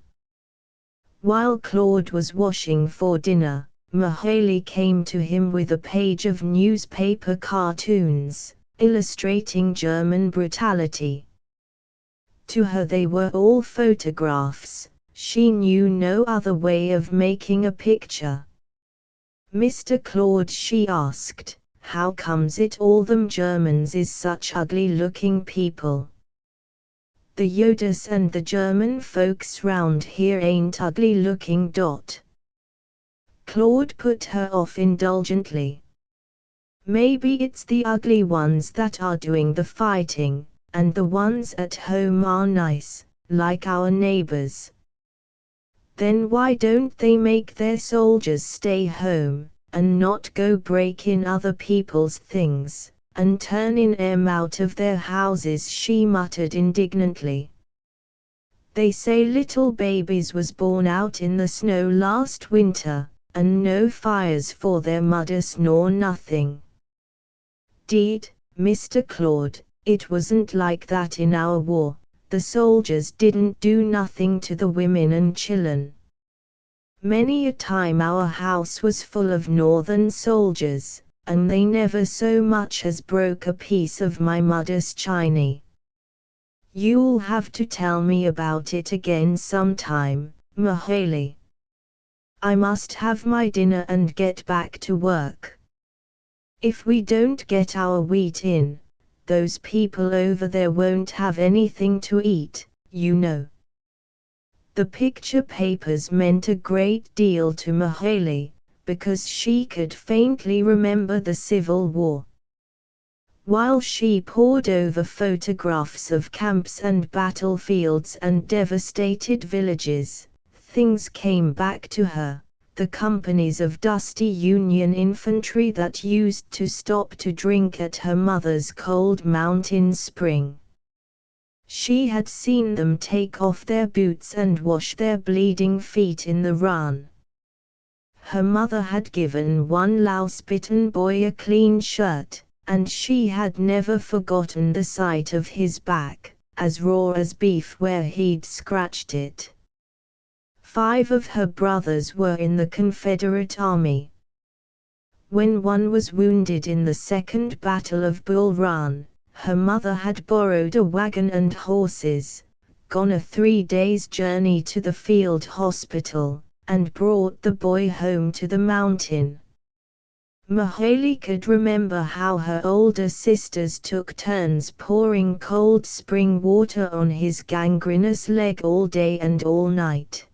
While Claude was washing for dinner, Mahalie came to him with a page of newspaper cartoons, illustrating German brutality. To her they were all photographs, she knew no other way of making a picture. Mr. Claude, she asked, how comes it all them Germans is such ugly-looking people? The Yodas and the German folks round here ain't ugly-looking. Claude put her off indulgently. Maybe it's the ugly ones that are doing the fighting, and the ones at home are nice, like our neighbors. Then why don't they make their soldiers stay home, and not go break in other people's things, and turn in 'em out of their houses? She muttered indignantly. They say little babies was born out in the snow last winter, and no fires for their mothers nor nothing. Deed, Mr. Claude, it wasn't like that in our war. The soldiers didn't do nothing to the women and children. Many a time our house was full of Northern soldiers, and they never so much as broke a piece of my mother's chiny. You'll have to tell me about it again sometime, Mahaley. I must have my dinner and get back to work. If we don't get our wheat in, those people over there won't have anything to eat, you know. The picture papers meant a great deal to Mahaley, because she could faintly remember the Civil War. While she pored over photographs of camps and battlefields and devastated villages, things came back to her, the companies of dusty Union infantry that used to stop to drink at her mother's cold mountain spring. She had seen them take off their boots and wash their bleeding feet in the run. Her mother had given one louse-bitten boy a clean shirt, and she had never forgotten the sight of his back, as raw as beef where he'd scratched it. 5 of her brothers were in the Confederate Army. When one was wounded in the Second Battle of Bull Run, her mother had borrowed a wagon and horses, gone a 3 days' journey to the field hospital, and brought the boy home to the mountain. Mahaley could remember how her older sisters took turns pouring cold spring water on his gangrenous leg all day and all night.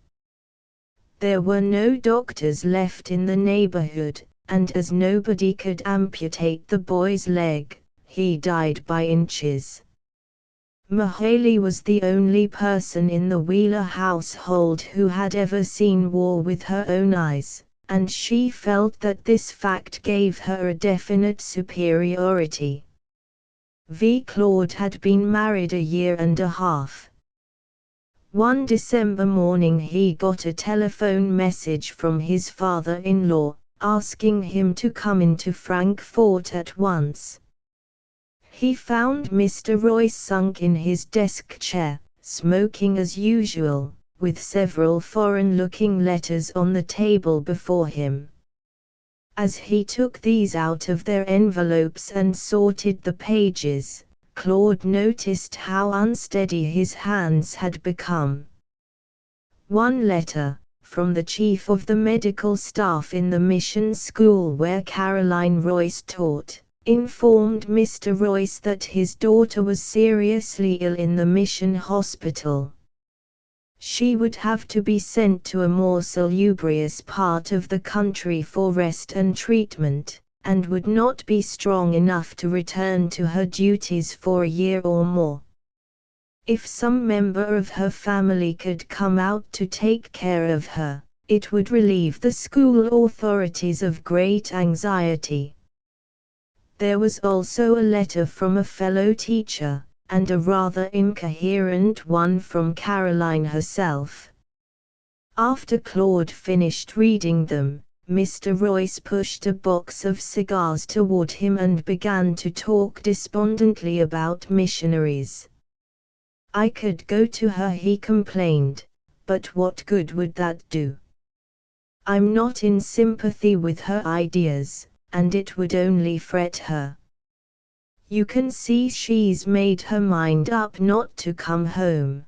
There were no doctors left in the neighborhood, and as nobody could amputate the boy's leg, he died by inches. Mahaley was the only person in the Wheeler household who had ever seen war with her own eyes, and she felt that this fact gave her a definite superiority. Claude had been married a year and a half. One December morning he got a telephone message from his father-in-law, asking him to come into Frankfort at once. He found Mr. Royce sunk in his desk chair, smoking as usual, with several foreign-looking letters on the table before him. As he took these out of their envelopes and sorted the pages, Claude noticed how unsteady his hands had become. One letter, from the chief of the medical staff in the mission school where Caroline Royce taught, informed Mr. Royce that his daughter was seriously ill in the mission hospital. She would have to be sent to a more salubrious part of the country for rest and treatment, and would not be strong enough to return to her duties for a year or more. If some member of her family could come out to take care of her, it would relieve the school authorities of great anxiety. There was also a letter from a fellow teacher, and a rather incoherent one from Caroline herself. After Claude finished reading them, Mr. Royce pushed a box of cigars toward him and began to talk despondently about missionaries. I could go to her, he complained, but what good would that do? I'm not in sympathy with her ideas, and it would only fret her. You can see she's made her mind up not to come home.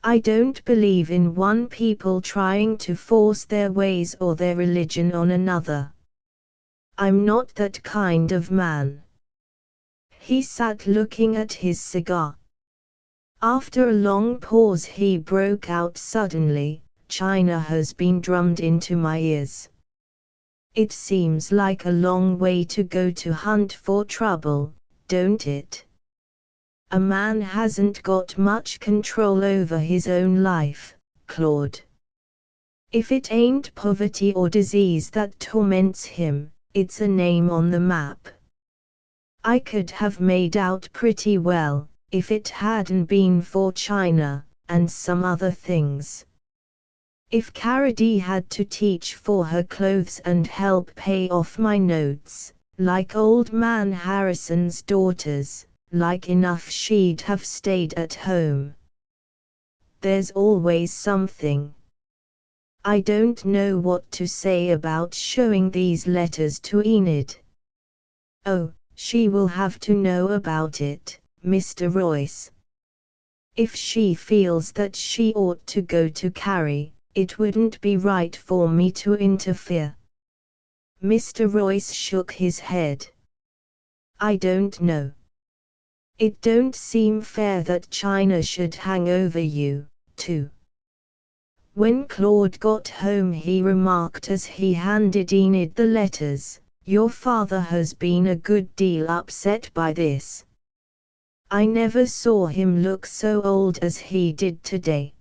I don't believe in one people trying to force their ways or their religion on another. I'm not that kind of man. He sat looking at his cigar. After a long pause he broke out suddenly, China has been drummed into my ears. It seems like a long way to go to hunt for trouble, don't it? A man hasn't got much control over his own life, Claude. If it ain't poverty or disease that torments him, it's a name on the map. I could have made out pretty well, if it hadn't been for China, and some other things. If Carady had to teach for her clothes and help pay off my notes, like old man Harrison's daughters, like enough she'd have stayed at home. There's always something. I don't know what to say about showing these letters to Enid. Oh, she will have to know about it, Mr. Royce. If she feels that she ought to go to Carrie, it wouldn't be right for me to interfere. Mr. Royce shook his head. I don't know. It don't seem fair that China should hang over you, too. When Claude got home he remarked as he handed Enid the letters, your father has been a good deal upset by this. I never saw him look so old as he did today.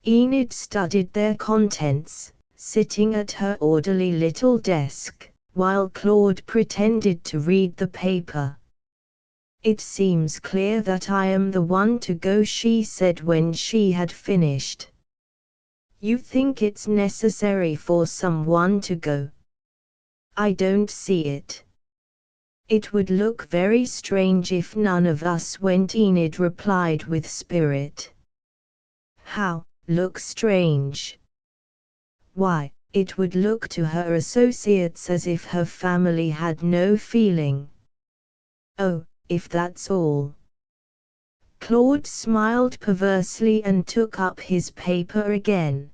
Enid studied their contents, sitting at her orderly little desk, while Claude pretended to read the paper. It seems clear that I am the one to go, she said when she had finished. You think it's necessary for someone to go? I don't see it. It would look very strange if none of us went, Enid replied with spirit. How, look strange? Why, it would look to her associates as if her family had no feeling. Oh, if that's all. Claude smiled perversely and took up his paper again.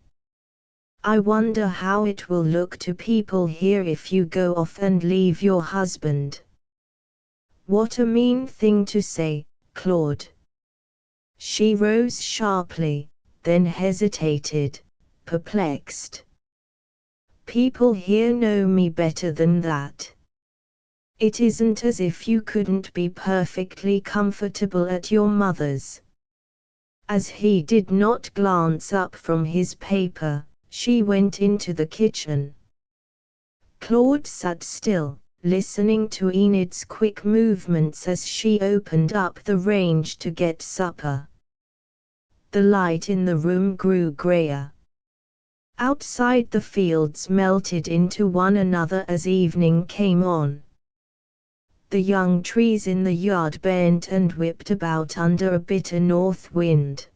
I wonder how it will look to people here if you go off and leave your husband. What a mean thing to say, Claude. She rose sharply, then hesitated, perplexed. People here know me better than that. It isn't as if you couldn't be perfectly comfortable at your mother's. As he did not glance up from his paper, she went into the kitchen. Claude sat still, listening to Enid's quick movements as she opened up the range to get supper. The light in the room grew grayer. Outside the fields melted into one another as evening came on. The young trees in the yard bent and whipped about under a bitter north wind.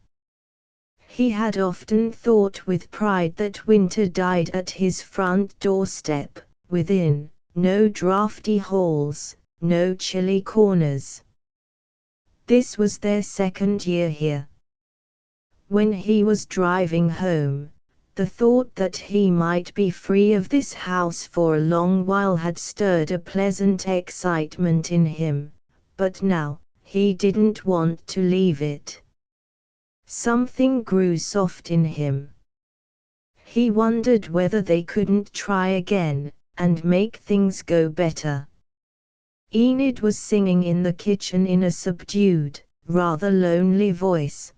He had often thought with pride that winter died at his front doorstep, within, no draughty halls, no chilly corners. This was their second year here. When he was driving home, the thought that he might be free of this house for a long while had stirred a pleasant excitement in him, but now, he didn't want to leave it. Something grew soft in him. He wondered whether they couldn't try again, and make things go better. Enid was singing in the kitchen in a subdued, rather lonely voice.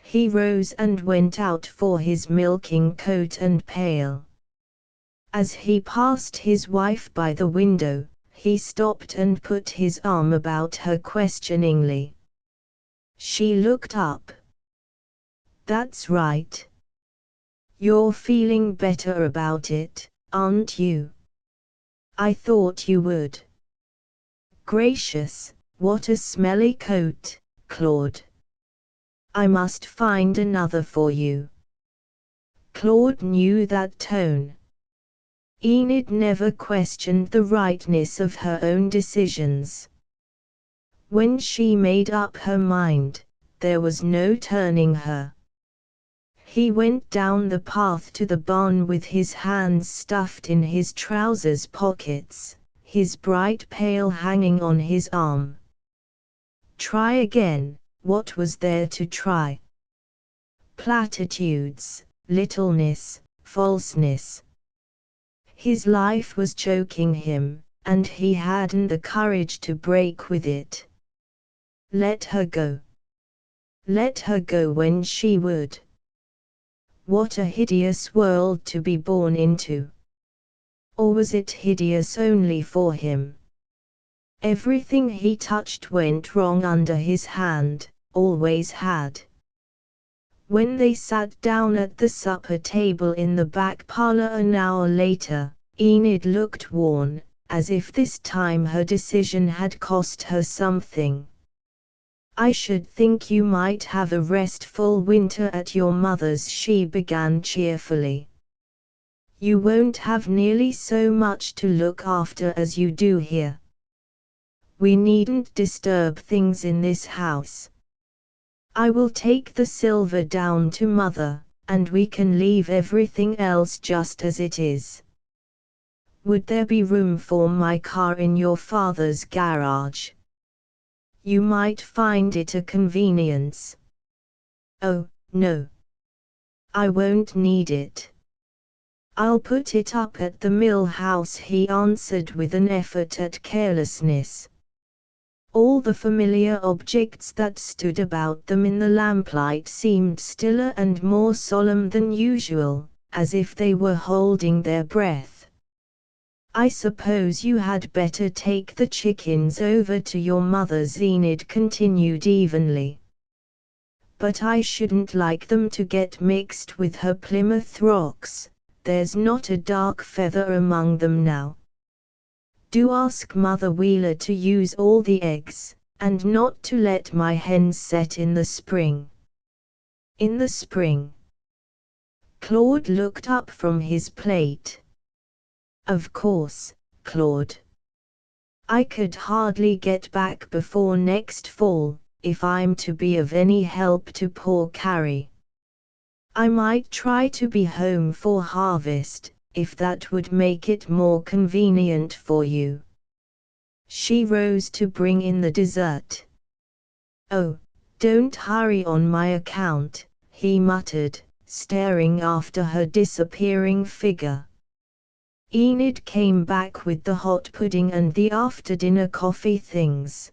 He rose and went out for his milking coat and pail. As he passed his wife by the window, he stopped and put his arm about her questioningly. She looked up. That's right. You're feeling better about it, aren't you? I thought you would. Gracious, what a smelly coat, Claude. I must find another for you. Claude knew that tone. Enid never questioned the rightness of her own decisions. When she made up her mind, there was no turning her. He went down the path to the barn with his hands stuffed in his trousers pockets, his bright pail hanging on his arm. Try again, what was there to try? Platitudes, littleness, falseness. His life was choking him, and he hadn't the courage to break with it. Let her go. Let her go when she would. What a hideous world to be born into. Or was it hideous only for him? Everything he touched went wrong under his hand, always had. When they sat down at the supper table in the back parlor an hour later, Enid looked worn, as if this time her decision had cost her something. I should think you might have a restful winter at your mother's, she began cheerfully. You won't have nearly so much to look after as you do here. We needn't disturb things in this house. I will take the silver down to Mother, and we can leave everything else just as it is. Would there be room for my car in your father's garage? You might find it a convenience. Oh, no. I won't need it. I'll put it up at the mill house, he answered with an effort at carelessness. All the familiar objects that stood about them in the lamplight seemed stiller and more solemn than usual, as if they were holding their breath. I suppose you had better take the chickens over to your mother's, Enid continued evenly. But I shouldn't like them to get mixed with her Plymouth Rocks. There's not a dark feather among them now. Do ask Mother Wheeler to use all the eggs, and not to let my hens set in the spring. In the spring? Claude looked up from his plate. Of course, Claude. I could hardly get back before next fall, if I'm to be of any help to poor Carrie. I might try to be home for harvest, if that would make it more convenient for you. She rose to bring in the dessert. Oh, don't hurry on my account, he muttered, staring after her disappearing figure. Enid came back with the hot pudding and the after-dinner coffee things.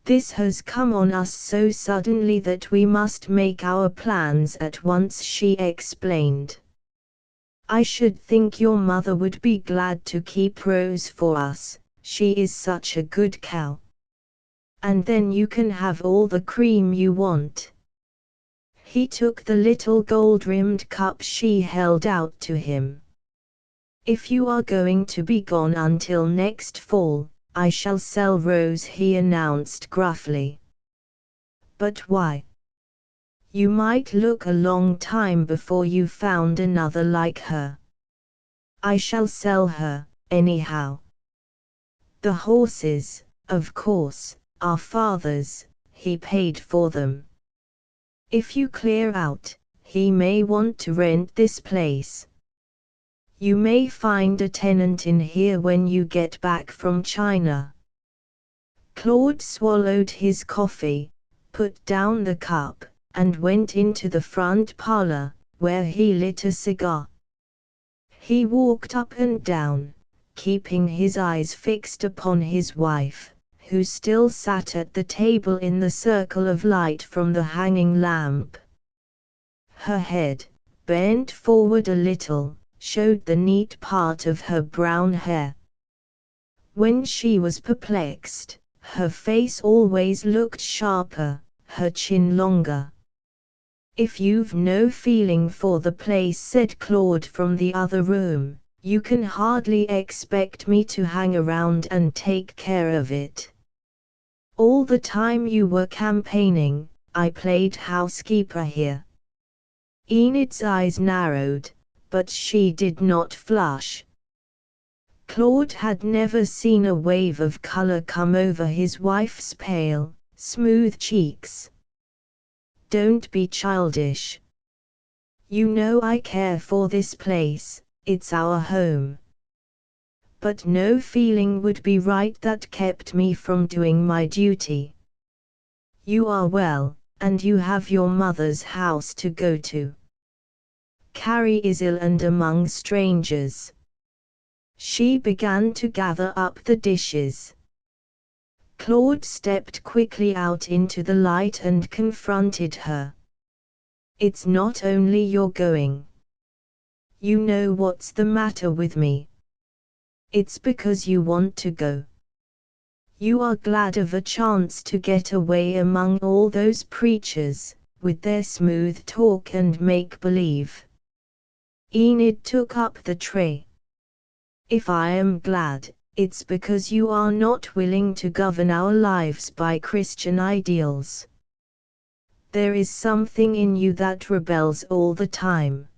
This has come on us so suddenly that we must make our plans at once, she explained. I should think your mother would be glad to keep Rose for us, she is such a good cow. And then you can have all the cream you want. He took the little gold-rimmed cup she held out to him. If you are going to be gone until next fall, I shall sell Rose, he announced gruffly. But why? You might look a long time before you found another like her. I shall sell her, anyhow. The horses, of course, are father's, he paid for them. If you clear out, he may want to rent this place. You may find a tenant in here when you get back from China. Claude swallowed his coffee, put down the cup, and went into the front parlor, where he lit a cigar. He walked up and down, keeping his eyes fixed upon his wife, who still sat at the table in the circle of light from the hanging lamp. Her head, bent forward a little, showed the neat part of her brown hair. When she was perplexed, her face always looked sharper, her chin longer. If you've no feeling for the place, said Claude from the other room, you can hardly expect me to hang around and take care of it. All the time you were campaigning, I played housekeeper here. Enid's eyes narrowed, but she did not flush. Claude had never seen a wave of color come over his wife's pale, smooth cheeks. Don't be childish. You know I care for this place, it's our home. But no feeling would be right that kept me from doing my duty. You are well, and you have your mother's house to go to. Carrie is ill and among strangers. She began to gather up the dishes. Claude stepped quickly out into the light and confronted her. It's not only you're going. You know what's the matter with me. It's because you want to go. You are glad of a chance to get away among all those preachers, with their smooth talk and make-believe. Enid took up the tray. If I am glad, it's because you are not willing to govern our lives by Christian ideals. There is something in you that rebels all the time.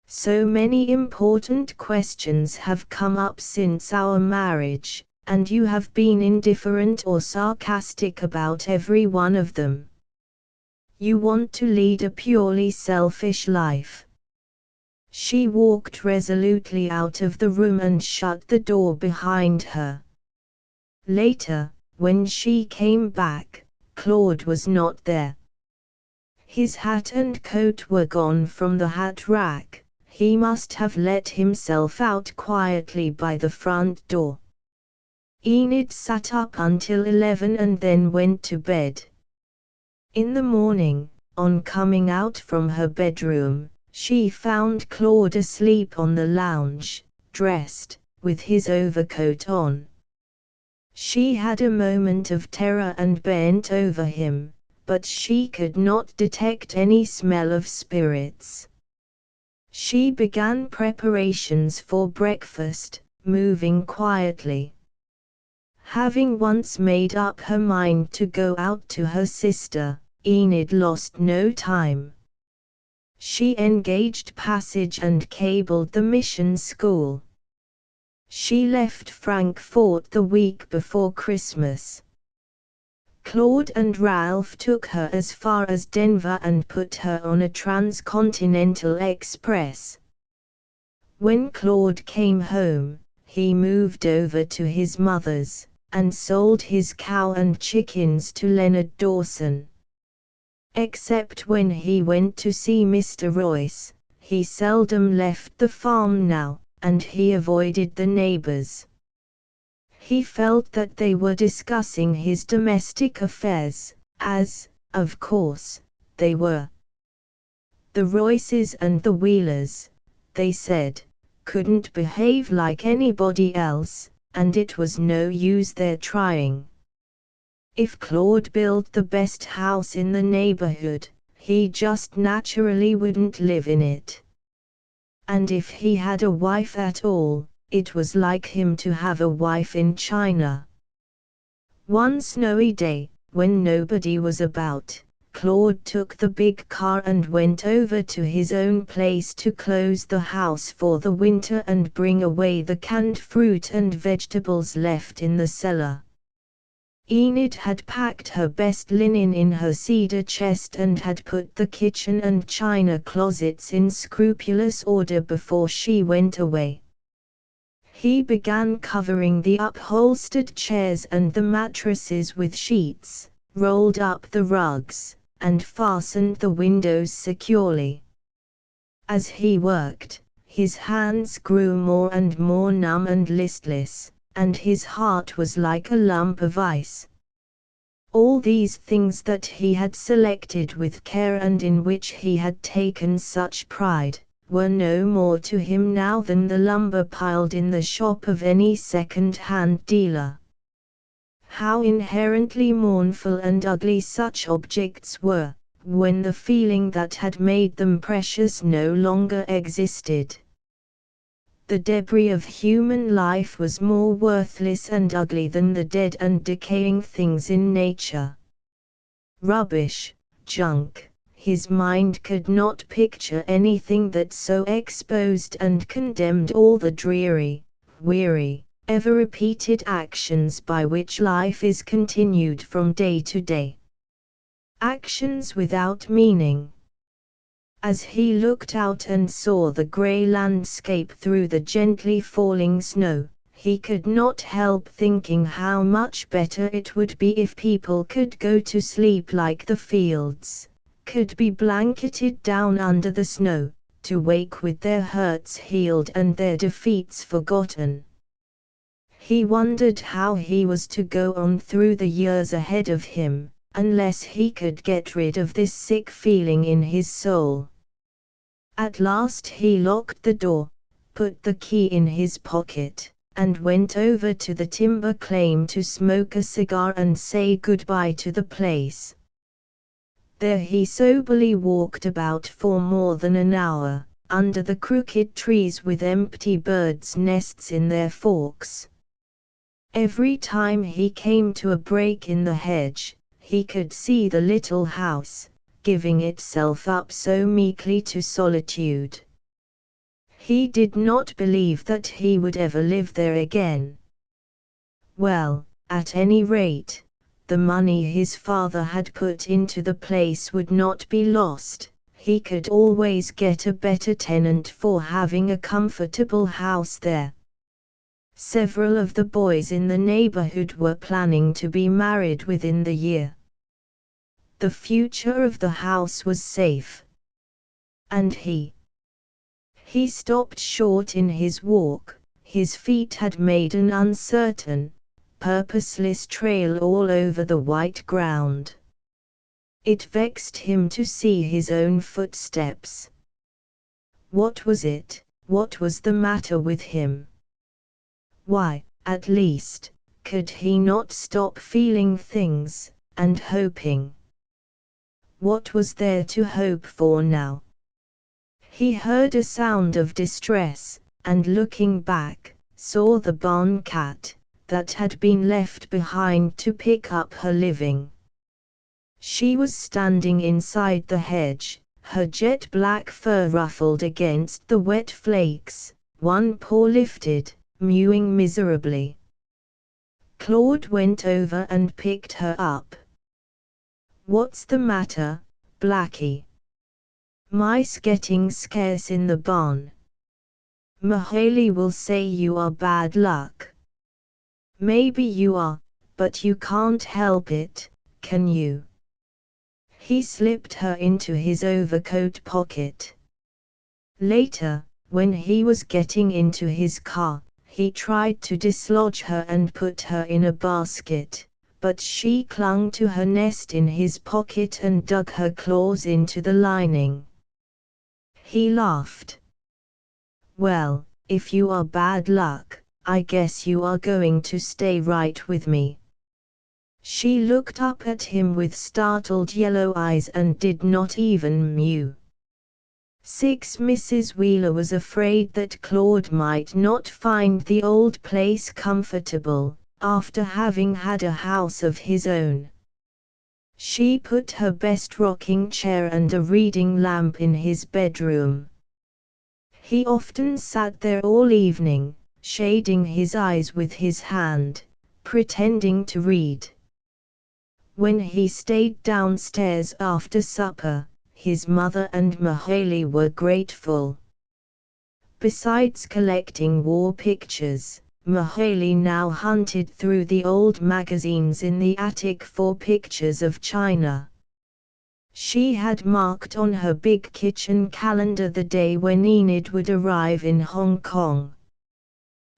So many important questions have come up since our marriage, and you have been indifferent or sarcastic about every one of them. You want to lead a purely selfish life. She walked resolutely out of the room and shut the door behind her. Later, when she came back, Claude was not there. His hat and coat were gone from the hat rack. He must have let himself out quietly by the front door. Enid sat up until 11 and then went to bed. In the morning, on coming out from her bedroom, she found Claude asleep on the lounge, dressed, with his overcoat on. She had a moment of terror and bent over him, but she could not detect any smell of spirits. She began preparations for breakfast, moving quietly. Having once made up her mind to go out to her sister, Enid lost no time. She engaged passage and cabled the mission school. She left Frankfurt the week before Christmas. Claude and Ralph took her as far as Denver and put her on a transcontinental express. When Claude came home, he moved over to his mother's, and sold his cow and chickens to Leonard Dawson. Except when he went to see Mr. Royce, he seldom left the farm now, and he avoided the neighbors. He felt that they were discussing his domestic affairs, as, of course, they were. The Royces and the Wheelers, they said, couldn't behave like anybody else, and it was no use their trying. If Claude built the best house in the neighborhood, he just naturally wouldn't live in it. And if he had a wife at all, it was like him to have a wife in China. One snowy day, when nobody was about, Claude took the big car and went over to his own place to close the house for the winter and bring away the canned fruit and vegetables left in the cellar. Enid had packed her best linen in her cedar chest and had put the kitchen and china closets in scrupulous order before she went away. He began covering the upholstered chairs and the mattresses with sheets, rolled up the rugs, and fastened the windows securely. As he worked, his hands grew more and more numb and listless, and his heart was like a lump of ice. All these things that he had selected with care and in which he had taken such pride, were no more to him now than the lumber piled in the shop of any second-hand dealer. How inherently mournful and ugly such objects were, when the feeling that had made them precious no longer existed. The debris of human life was more worthless and ugly than the dead and decaying things in nature. Rubbish, junk. His mind could not picture anything that so exposed and condemned all the dreary, weary, ever-repeated actions by which life is continued from day to day. Actions without meaning. As he looked out and saw the grey landscape through the gently falling snow, he could not help thinking how much better it would be if people could go to sleep like the fields, could be blanketed down under the snow, to wake with their hurts healed and their defeats forgotten. He wondered how he was to go on through the years ahead of him, unless he could get rid of this sick feeling in his soul. At last he locked the door, put the key in his pocket, and went over to the timber claim to smoke a cigar and say goodbye to the place. There he soberly walked about for more than an hour, under the crooked trees with empty birds' nests in their forks. Every time he came to a break in the hedge, he could see the little house, giving itself up so meekly to solitude. He did not believe that he would ever live there again. Well, at any rate, the money his father had put into the place would not be lost. He could always get a better tenant for having a comfortable house there. Several of the boys in the neighborhood were planning to be married within the year. The future of the house was safe. And he stopped short in his walk. His feet had made an uncertain, purposeless trail all over the white ground. It vexed him to see his own footsteps. What was it? What was the matter with him? Why, at least, could he not stop feeling things, and hoping? What was there to hope for now? He heard a sound of distress, and looking back, saw the barn cat, that had been left behind to pick up her living. She was standing inside the hedge, her jet black fur ruffled against the wet flakes, one paw lifted, mewing miserably. Claude went over and picked her up. "What's the matter, Blackie? Mice getting scarce in the barn. Mahaley will say you are bad luck. Maybe you are, but you can't help it, can you?" He slipped her into his overcoat pocket. Later, when he was getting into his car, he tried to dislodge her and put her in a basket, but she clung to her nest in his pocket and dug her claws into the lining. He laughed. "Well, if you are bad luck, I guess you are going to stay right with me." She looked up at him with startled yellow eyes and did not even mew. Mrs. Wheeler was afraid that Claude might not find the old place comfortable, after having had a house of his own. She put her best rocking chair and a reading lamp in his bedroom. He often sat there all evening, shading his eyes with his hand, pretending to read. When he stayed downstairs after supper, his mother and Mahaley were grateful. Besides collecting war pictures, Mahaley now hunted through the old magazines in the attic for pictures of China. She had marked on her big kitchen calendar the day when Enid would arrive in Hong Kong.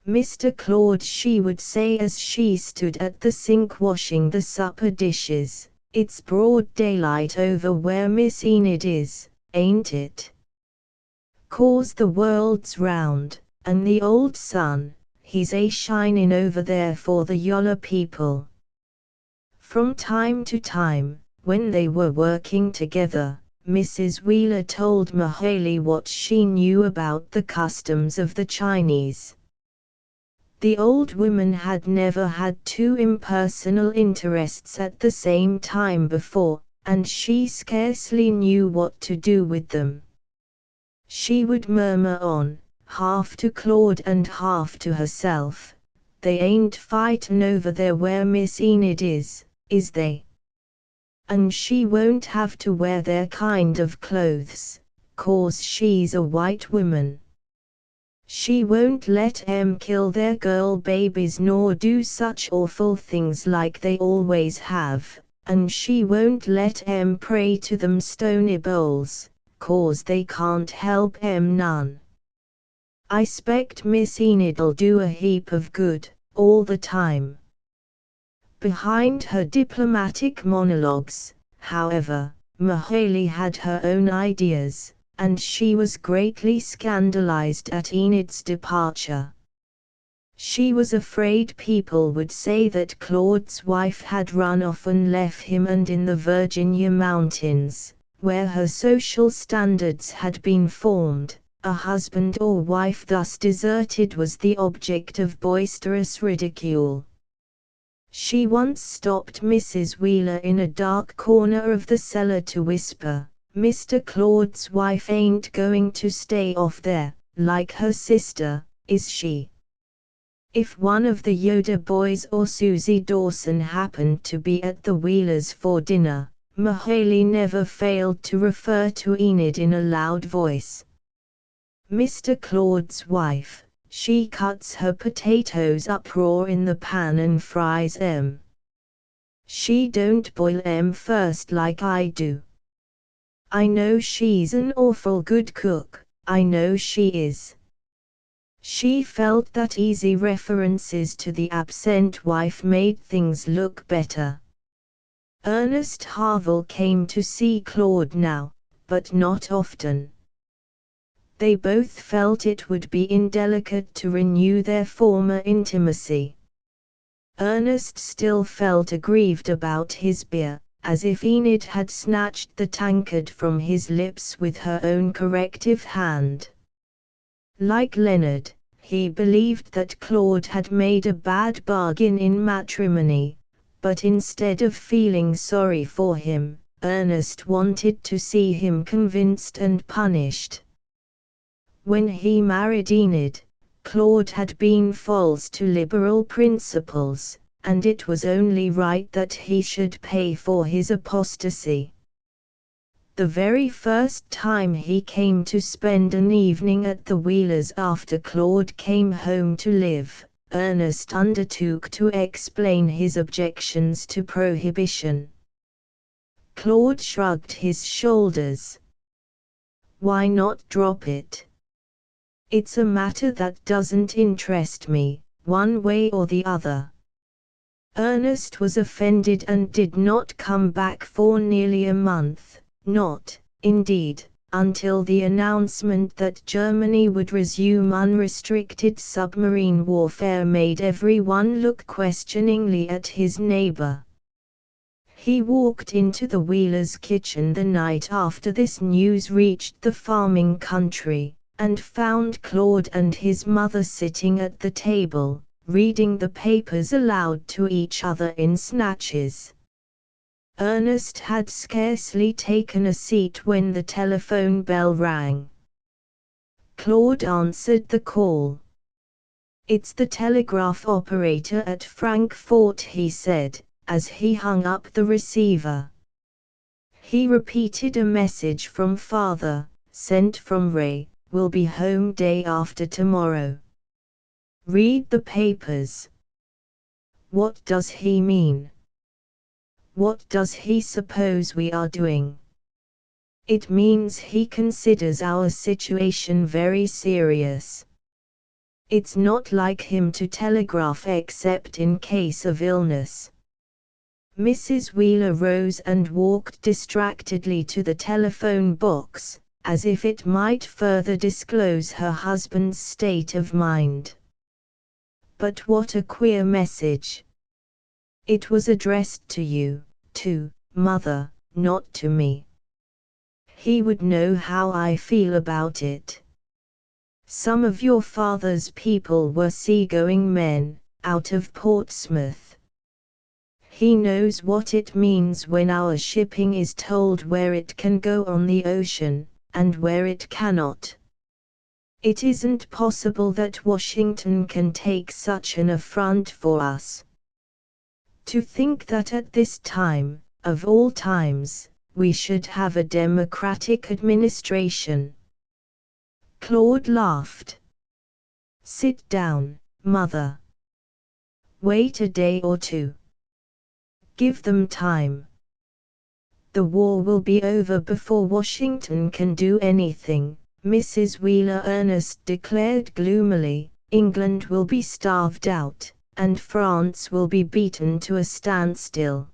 "Mr. Claude," she would say as she stood at the sink washing the supper dishes, "it's broad daylight over where Miss Enid is, ain't it? 'Cause the world's round, and the old sun, he's a-shinin' over there for the yoller people." From time to time, when they were working together, Mrs. Wheeler told Mahaley what she knew about the customs of the Chinese. The old woman had never had two impersonal interests at the same time before, and she scarcely knew what to do with them. She would murmur on, half to Claude and half to herself, "They ain't fightin' over there where Miss Enid is they? And she won't have to wear their kind of clothes, 'cause she's a white woman. She won't let 'em kill their girl babies nor do such awful things like they always have, and she won't let 'em pray to them stony bowls, 'cause they can't help 'em none. I 'spect Miss Enid'll do a heap of good, all the time." Behind her diplomatic monologues, however, Mahaley had her own ideas, and she was greatly scandalized at Enid's departure. She was afraid people would say that Claude's wife had run off and left him, and in the Virginia mountains, where her social standards had been formed, a husband or wife thus deserted was the object of boisterous ridicule. She once stopped Mrs. Wheeler in a dark corner of the cellar to whisper, "Mr. Claude's wife ain't going to stay off there, like her sister, is she?" If one of the Yoder boys or Susie Dawson happened to be at the Wheelers for dinner, Mahaley never failed to refer to Enid in a loud voice. "Mr. Claude's wife, she cuts her potatoes up raw in the pan and fries 'em. She don't boil 'em first like I do. I know she's an awful good cook, I know she is." She felt that easy references to the absent wife made things look better. Ernest Harville came to see Claude now, but not often. They both felt it would be indelicate to renew their former intimacy. Ernest still felt aggrieved about his beer, as if Enid had snatched the tankard from his lips with her own corrective hand. Like Leonard, he believed that Claude had made a bad bargain in matrimony, but instead of feeling sorry for him, Ernest wanted to see him convinced and punished. When he married Enid, Claude had been false to liberal principles, and it was only right that he should pay for his apostasy. The very first time he came to spend an evening at the Wheelers after Claude came home to live, Ernest undertook to explain his objections to prohibition. Claude shrugged his shoulders. "Why not drop it? It's a matter that doesn't interest me, one way or the other." Ernest was offended and did not come back for nearly a month, not, indeed, until the announcement that Germany would resume unrestricted submarine warfare made everyone look questioningly at his neighbor. He walked into the Wheelers' kitchen the night after this news reached the farming country, and found Claude and his mother sitting at the table, reading the papers aloud to each other in snatches. Ernest had scarcely taken a seat when the telephone bell rang. Claude answered the call. "It's the telegraph operator at Frankfurt," he said, as he hung up the receiver. He repeated a message from father, sent from Ray, "Will be home day after tomorrow. Read the papers." What does he mean? What does he suppose we are doing? It means he considers our situation very serious. It's not like him to telegraph except in case of illness. Mrs. Wheeler rose and walked distractedly to the telephone box, as if it might further disclose her husband's state of mind. But what a queer message. It was addressed to you, to Mother, not to me. He would know how I feel about it. Some of your father's people were seagoing men, out of Portsmouth. He knows what it means when our shipping is told where it can go on the ocean, and where it cannot. It isn't possible that Washington can take such an affront for us. To think that at this time, of all times, we should have a democratic administration." Claude laughed. "Sit down, Mother. Wait a day or two. Give them time. The war will be over before Washington can do anything," Mrs. Wheeler Ernest declared gloomily. "England will be starved out, and France will be beaten to a standstill.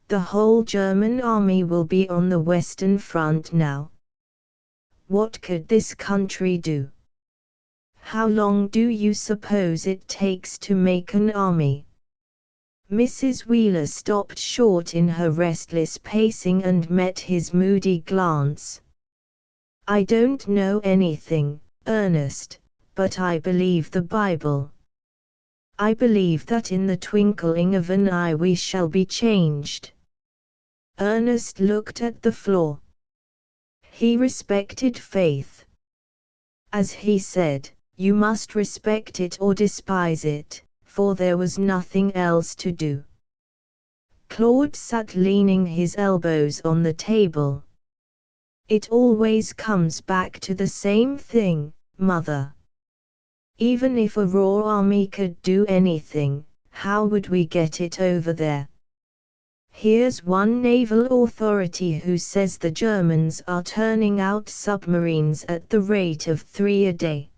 The whole German army will be on the Western Front now. What could this country do? How long do you suppose it takes to make an army?" Mrs. Wheeler stopped short in her restless pacing and met his moody glance. "I don't know anything, Ernest, but I believe the Bible." I believe that in the twinkling of an eye we shall be changed. Ernest looked at the floor. He respected faith. As he said, you must respect it or despise it, for there was nothing else to do. Claude sat leaning his elbows on the table. It always comes back to the same thing, Mother. Even if a raw army could do anything, how would we get it over there? Here's one naval authority who says the Germans are turning out submarines at the rate of 3 a day.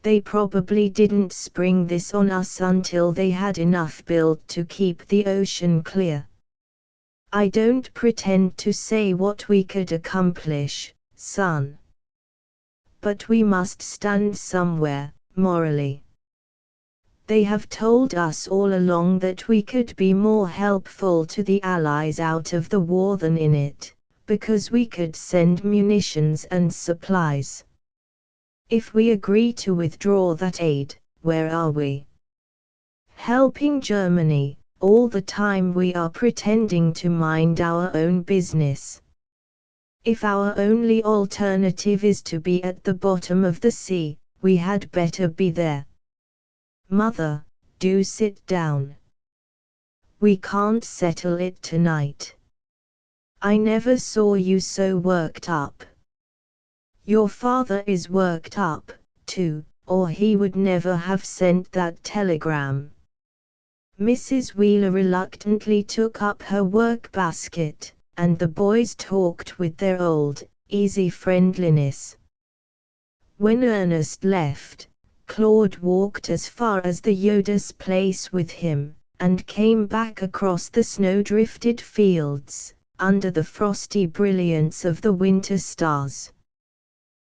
They probably didn't spring this on us until they had enough built to keep the ocean clear. I don't pretend to say what we could accomplish, son. But we must stand somewhere, morally. They have told us all along that we could be more helpful to the Allies out of the war than in it, because we could send munitions and supplies. If we agree to withdraw that aid, where are we? Helping Germany, all the time we are pretending to mind our own business. If our only alternative is to be at the bottom of the sea, we had better be there. Mother, do sit down. We can't settle it tonight. I never saw you so worked up. Your father is worked up, too, or he would never have sent that telegram. Mrs. Wheeler reluctantly took up her work basket, and the boys talked with their old, easy friendliness. When Ernest left, Claude walked as far as the Yoda's place with him, and came back across the snow-drifted fields, under the frosty brilliance of the winter stars.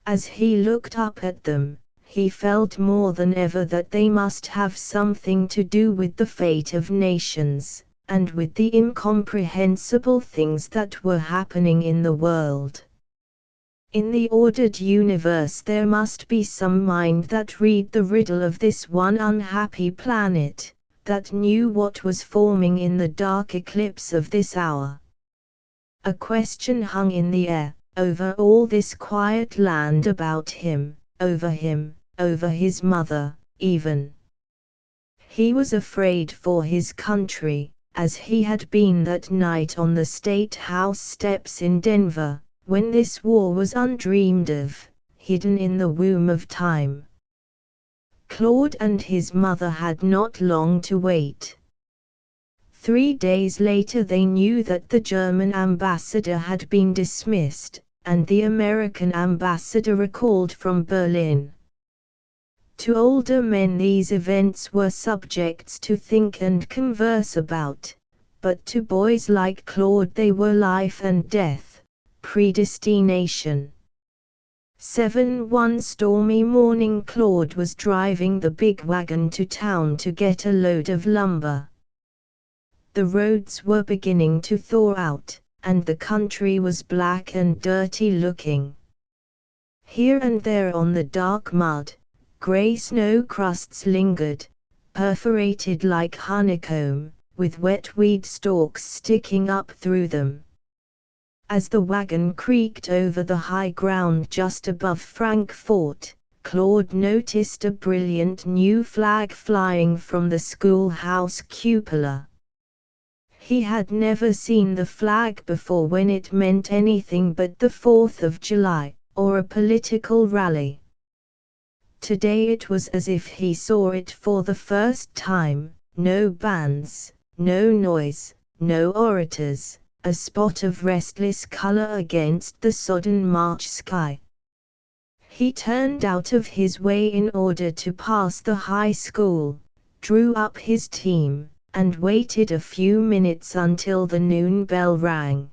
As he looked up at them, he felt more than ever that they must have something to do with the fate of nations, and with the incomprehensible things that were happening in the world. In the ordered universe there must be some mind that read the riddle of this one unhappy planet, that knew what was forming in the dark eclipse of this hour. A question hung in the air, over all this quiet land about him, over his mother, even. He was afraid for his country, as he had been that night on the State House steps in Denver, when this war was undreamed of, hidden in the womb of time. Claude and his mother had not long to wait. 3 days later they knew that the German ambassador had been dismissed, and the American ambassador recalled from Berlin. To older men these events were subjects to think and converse about, but to boys like Claude they were life and death, predestination. One stormy morning Claude was driving the big wagon to town to get a load of lumber. The roads were beginning to thaw out, and the country was black and dirty looking. Here and there on the dark mud, grey snow crusts lingered, perforated like honeycomb, with wet weed stalks sticking up through them. As the wagon creaked over the high ground just above Frankfort, Claude noticed a brilliant new flag flying from the schoolhouse cupola. He had never seen the flag before when it meant anything but the 4th of July, or a political rally. Today it was as if he saw it for the first time, no bands, no noise, no orators, a spot of restless color against the sodden March sky. He turned out of his way in order to pass the high school, drew up his team, and waited a few minutes until the noon bell rang.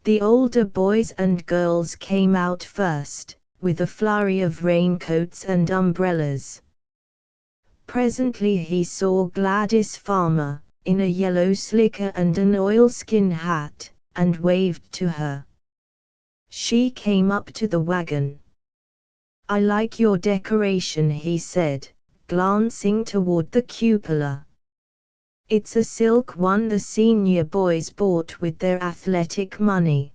The older boys and girls came out first, with a flurry of raincoats and umbrellas. Presently he saw Gladys Farmer, in a yellow slicker and an oilskin hat, and waved to her. She came up to the wagon. "I like your decoration," he said, glancing toward the cupola. It's a silk one the senior boys bought with their athletic money.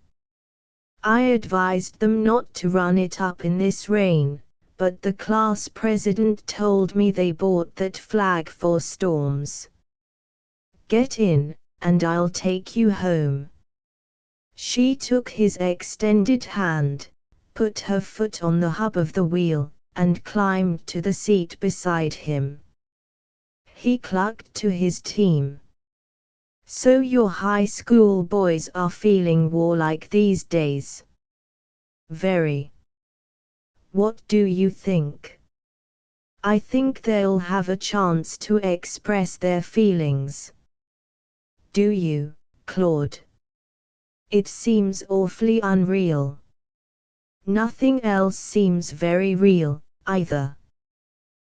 I advised them not to run it up in this rain, but the class president told me they bought that flag for storms. Get in, and I'll take you home. She took his extended hand, put her foot on the hub of the wheel, and climbed to the seat beside him. He clucked to his team. So your high school boys are feeling warlike these days? Very. What do you think? I think they'll have a chance to express their feelings. Do you, Claude? It seems awfully unreal. Nothing else seems very real, either.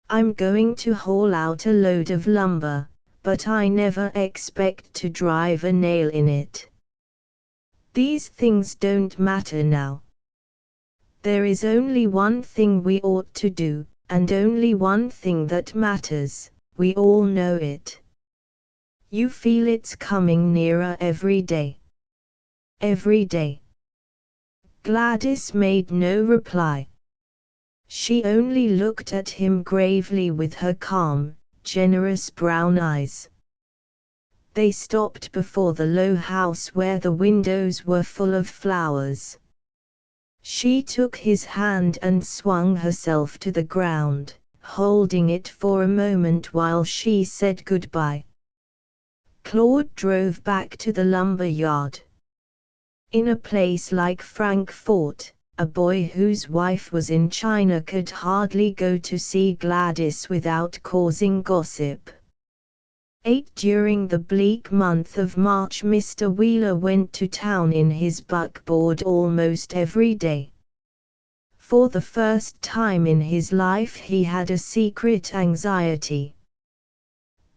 I'm going to haul out a load of lumber, but I never expect to drive a nail in it. These things don't matter now. There is only one thing we ought to do, and only one thing that matters, we all know it. You feel it's coming nearer every day. Every day. Gladys made no reply. She only looked at him gravely with her calm, generous brown eyes. They stopped before the low house where the windows were full of flowers. She took his hand and swung herself to the ground, holding it for a moment while she said goodbye. Claude drove back to the lumber yard. In a place like Frankfort, a boy whose wife was in China could hardly go to see Gladys without causing gossip. During the bleak month of March, Mr. Wheeler went to town in his buckboard almost every day. For the first time in his life he had a secret anxiety.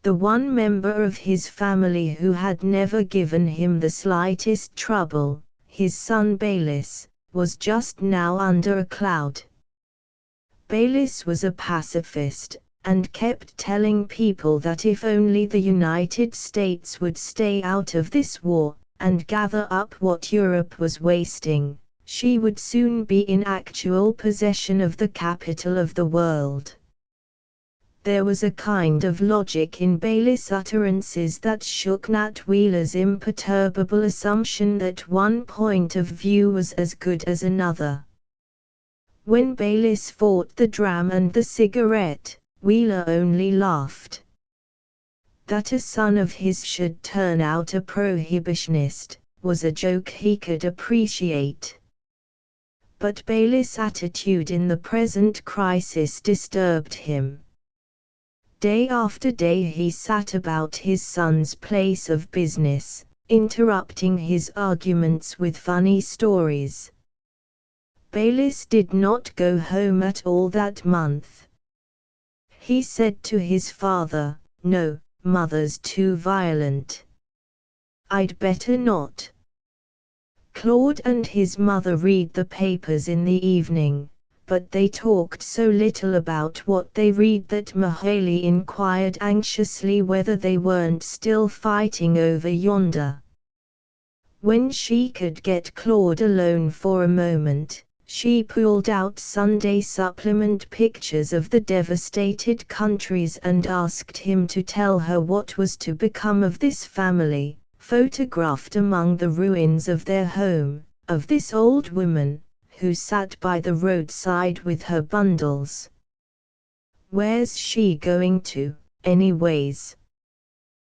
The one member of his family who had never given him the slightest trouble, his son Baylis, was just now under a cloud. Baylis was a pacifist, and kept telling people that if only the United States would stay out of this war, and gather up what Europe was wasting, she would soon be in actual possession of the capital of the world. There was a kind of logic in Baylis' utterances that shook Nat Wheeler's imperturbable assumption that one point of view was as good as another. When Baylis fought the dram and the cigarette, Wheeler only laughed. That a son of his should turn out a prohibitionist was a joke he could appreciate. But Baylis' attitude in the present crisis disturbed him. Day after day he sat about his son's place of business, interrupting his arguments with funny stories. Baylis did not go home at all that month. He said to his father, "No, Mother's too violent. I'd better not." Claude and his mother read the papers in the evening, but they talked so little about what they read that Mahalie inquired anxiously whether they weren't still fighting over yonder. When she could get Claude alone for a moment, she pulled out Sunday supplement pictures of the devastated countries and asked him to tell her what was to become of this family, photographed among the ruins of their home, of this old woman, who sat by the roadside with her bundles. "Where's she going to, anyways?"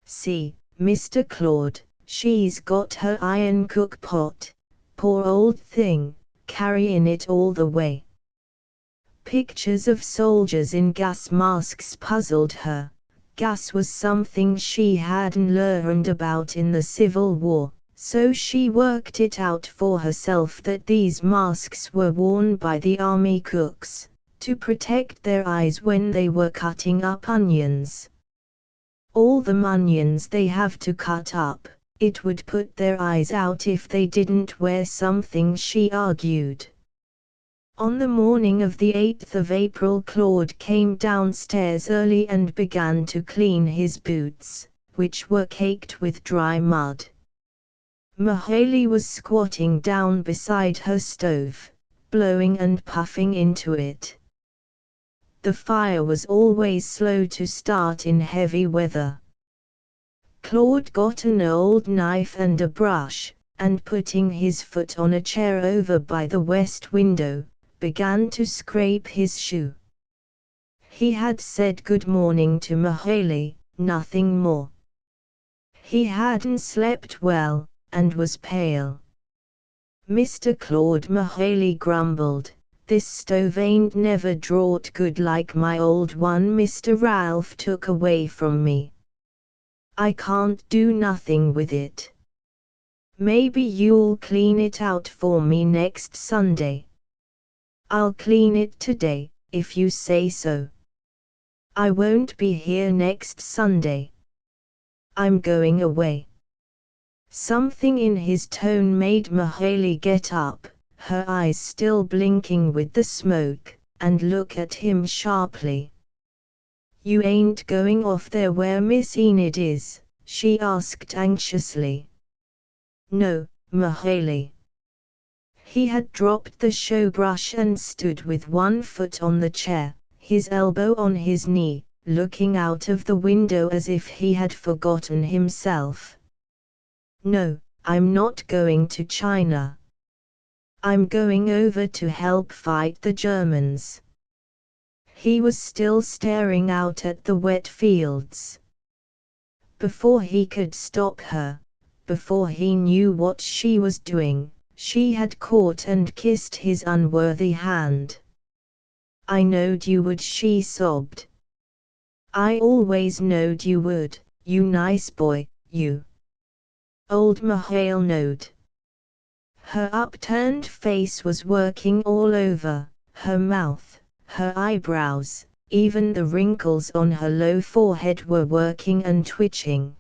"See, Mr. Claude, she's got her iron cook pot, poor old thing, carrying it all the way." Pictures of soldiers in gas masks puzzled her. Gas was something she hadn't learned about in the Civil War, so she worked it out for herself that these masks were worn by the army cooks, to protect their eyes when they were cutting up onions. All the onions they have to cut up, it would put their eyes out if they didn't wear something, she argued. On the morning of the 8th of April, Claude came downstairs early and began to clean his boots, which were caked with dry mud. Mahalie was squatting down beside her stove, blowing and puffing into it. The fire was always slow to start in heavy weather. Claude got an old knife and a brush, and putting his foot on a chair over by the west window, began to scrape his shoe. He had said good morning to Mahalie, nothing more. He hadn't slept well, and was pale. "Mr. Claude," Mahalie grumbled, "this stove ain't never drawed good like my old one Mr. Ralph took away from me. I can't do nothing with it. Maybe you'll clean it out for me next Sunday." "I'll clean it today, if you say so." "I won't be here next Sunday. I'm going away." Something in his tone made Mahalie get up, her eyes still blinking with the smoke, and look at him sharply. "You ain't going off there where Miss Enid is?" she asked anxiously. "No, Mahalie." He had dropped the show brush and stood with one foot on the chair, his elbow on his knee, looking out of the window as if he had forgotten himself. "No, I'm not going to China. I'm going over to help fight the Germans." He was still staring out at the wet fields. Before he could stop her, before he knew what she was doing, she had caught and kissed his unworthy hand. "I knowed you would," she sobbed. "I always knowed you would, you nice boy, you." Old Mahalie knowed. Her upturned face was working all over, her mouth, her eyebrows, even the wrinkles on her low forehead were working and twitching.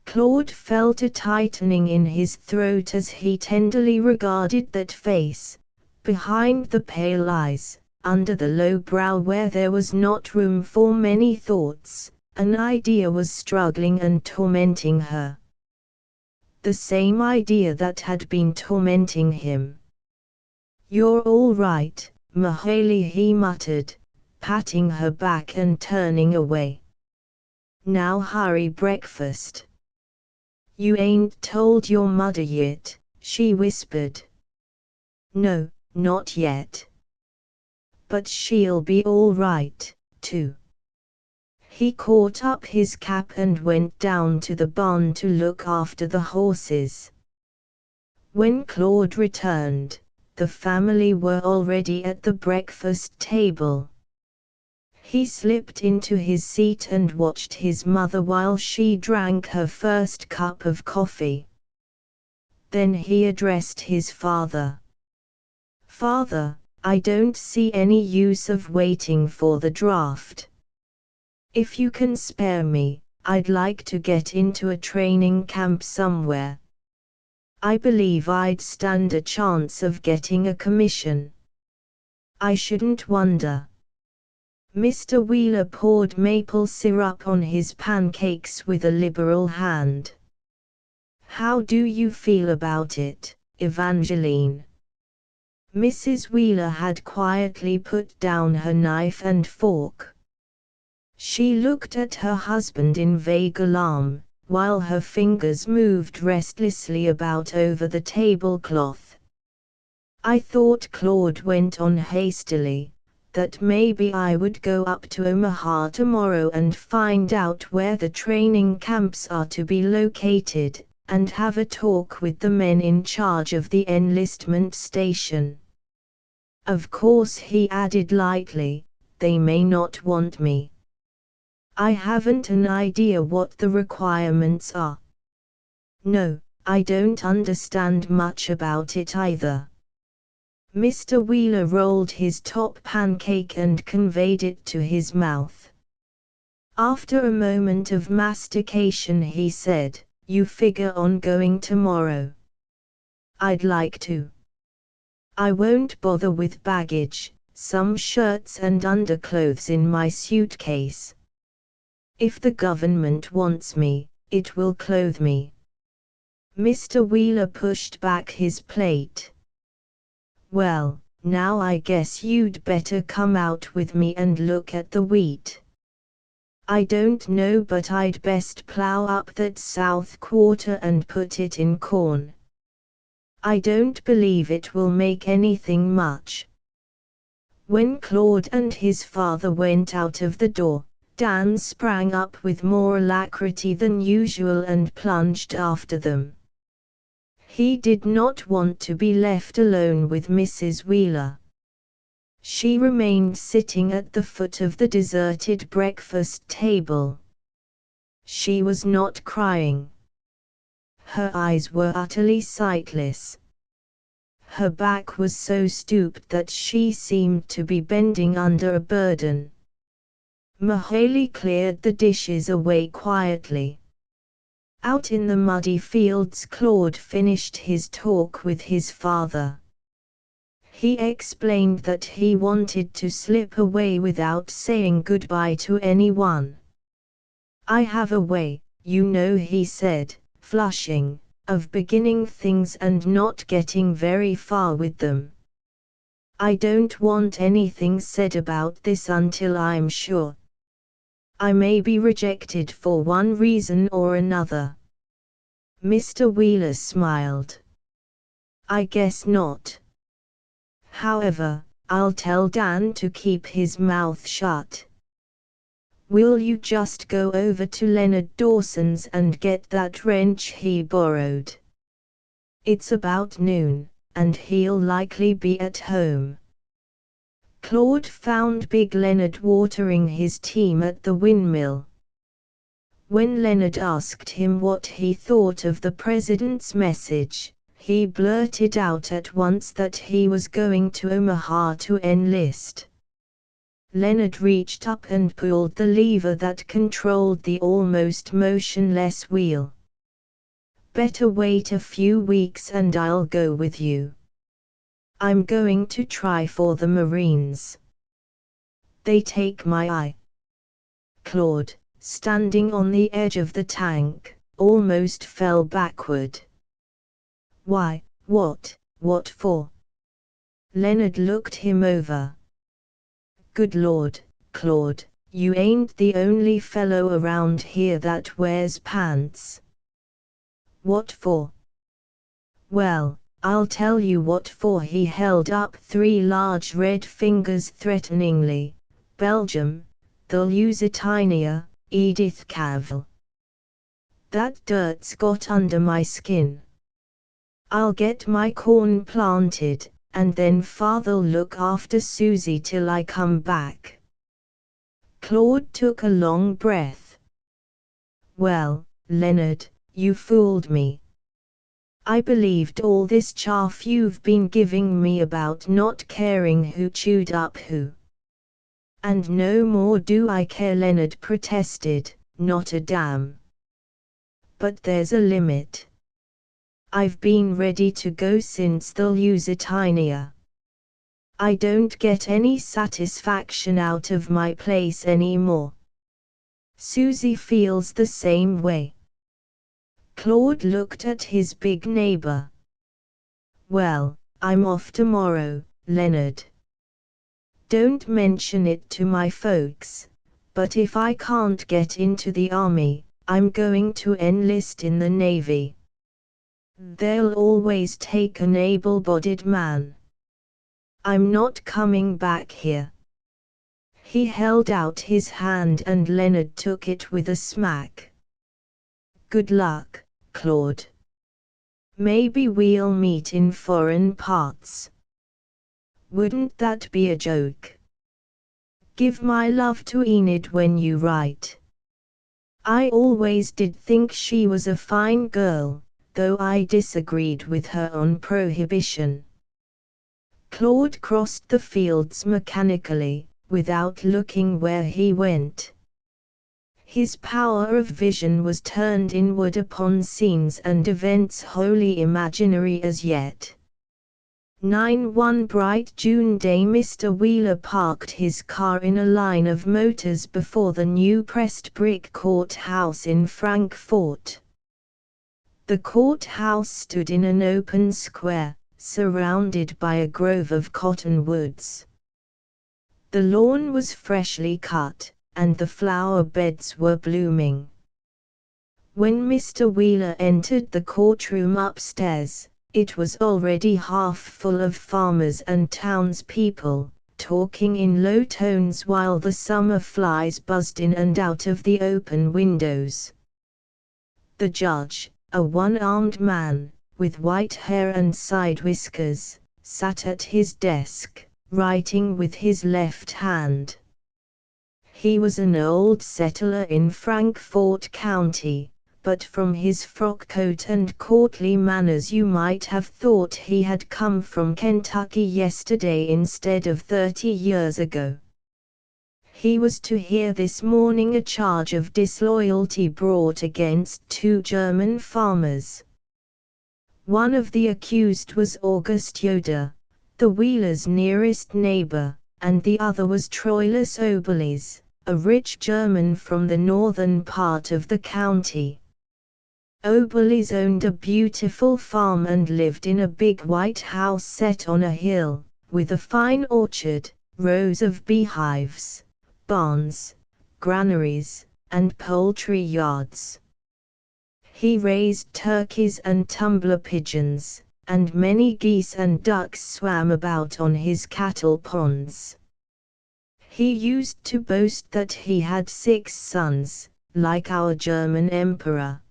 Claude felt a tightening in his throat as he tenderly regarded that face, behind the pale eyes, under the low brow where there was not room for many thoughts. An idea was struggling and tormenting her. The same idea that had been tormenting him. "You're all right, Mahalie," he muttered, patting her back and turning away. "Now hurry breakfast." "You ain't told your mother yet," she whispered. "No, not yet. But she'll be all right, too." He caught up his cap and went down to the barn to look after the horses. When Claude returned, the family were already at the breakfast table. He slipped into his seat and watched his mother while she drank her first cup of coffee. Then he addressed his father. "Father, I don't see any use of waiting for the draft. If you can spare me, I'd like to get into a training camp somewhere. I believe I'd stand a chance of getting a commission. I shouldn't wonder." Mr. Wheeler poured maple syrup on his pancakes with a liberal hand. "How do you feel about it, Evangeline?" Mrs. Wheeler had quietly put down her knife and fork. She looked at her husband in vague alarm, while her fingers moved restlessly about over the tablecloth. "I thought," Claude went on hastily, "that maybe I would go up to Omaha tomorrow and find out where the training camps are to be located, and have a talk with the men in charge of the enlistment station. Of course," he added lightly, "they may not want me. I haven't an idea what the requirements are. No, I don't understand much about it either." Mr. Wheeler rolled his top pancake and conveyed it to his mouth. After a moment of mastication he said, "You figure on going tomorrow?" "I'd like to. I won't bother with baggage, some shirts and underclothes in my suitcase. If the government wants me, it will clothe me. Mr. Wheeler pushed back his plate. Well, now I guess you'd better come out with me and look at the wheat. I don't know, but I'd best plow up that south quarter and put it in corn. I don't believe it will make anything much. When Claude and his father went out of the door, Dan sprang up with more alacrity than usual and plunged after them. He did not want to be left alone with Mrs. Wheeler. She remained sitting at the foot of the deserted breakfast table. She was not crying. Her eyes were utterly sightless. Her back was so stooped that she seemed to be bending under a burden. Mahaley cleared the dishes away quietly. Out in the muddy fields, Claude finished his talk with his father. He explained that he wanted to slip away without saying goodbye to anyone. I have a way, you know, he said, flushing, of beginning things and not getting very far with them. I don't want anything said about this until I'm sure. I may be rejected for one reason or another. Mr. Wheeler smiled. I guess not. However, I'll tell Dan to keep his mouth shut. Will you just go over to Leonard Dawson's and get that wrench he borrowed? It's about noon, and he'll likely be at home. Claude found Big Leonard watering his team at the windmill. When Leonard asked him what he thought of the president's message, he blurted out at once that he was going to Omaha to enlist. Leonard reached up and pulled the lever that controlled the almost motionless wheel. Better wait a few weeks and I'll go with you. I'm going to try for the Marines. They take my eye. Claude, standing on the edge of the tank, almost fell backward. Why, what for? Leonard looked him over. Good Lord, Claude, you ain't the only fellow around here that wears pants. What for? Well, I'll tell you what for. He held up 3 large red fingers threateningly. Belgium, the Lusitania, Edith Cavell. That dirt's got under my skin. I'll get my corn planted, and then Father'll look after Susie till I come back. Claude took a long breath. Well, Leonard, you fooled me. I believed all this chaff you've been giving me about not caring who chewed up who. And no more do I care, Leonard protested, not a damn. But there's a limit. I've been ready to go since the Lusitania. I don't get any satisfaction out of my place anymore. Susie feels the same way. Claude looked at his big neighbor. Well, I'm off tomorrow, Leonard. Don't mention it to my folks, but if I can't get into the army, I'm going to enlist in the Navy. They'll always take an able-bodied man. I'm not coming back here. He held out his hand and Leonard took it with a smack. Good luck, Claude. Maybe we'll meet in foreign parts. Wouldn't that be a joke? Give my love to Enid when you write. I always did think she was a fine girl, though I disagreed with her on prohibition. Claude crossed the fields mechanically, without looking where he went. His power of vision was turned inward upon scenes and events wholly imaginary as yet. One bright June day Mr. Wheeler parked his car in a line of motors before the new pressed brick courthouse in Frankfort. The courthouse stood in an open square, surrounded by a grove of cottonwoods. The lawn was freshly cut, and the flower beds were blooming. When Mr. Wheeler entered the courtroom upstairs, it was already half full of farmers and townspeople, talking in low tones while the summer flies buzzed in and out of the open windows. The judge, a one-armed man, with white hair and side whiskers, sat at his desk, writing with his left hand. He was an old settler in Frankfort County, but from his frock coat and courtly manners you might have thought he had come from Kentucky yesterday instead of 30 years ago. He was to hear this morning a charge of disloyalty brought against 2 German farmers. One of the accused was August Yoder, the Wheelers' nearest neighbor, and the other was Troilus Oberles, a rich German from the northern part of the county. Oberles owned a beautiful farm and lived in a big white house set on a hill, with a fine orchard, rows of beehives, barns, granaries, and poultry yards. He raised turkeys and tumbler pigeons, and many geese and ducks swam about on his cattle ponds. He used to boast that he had 6 sons, like our German emperor.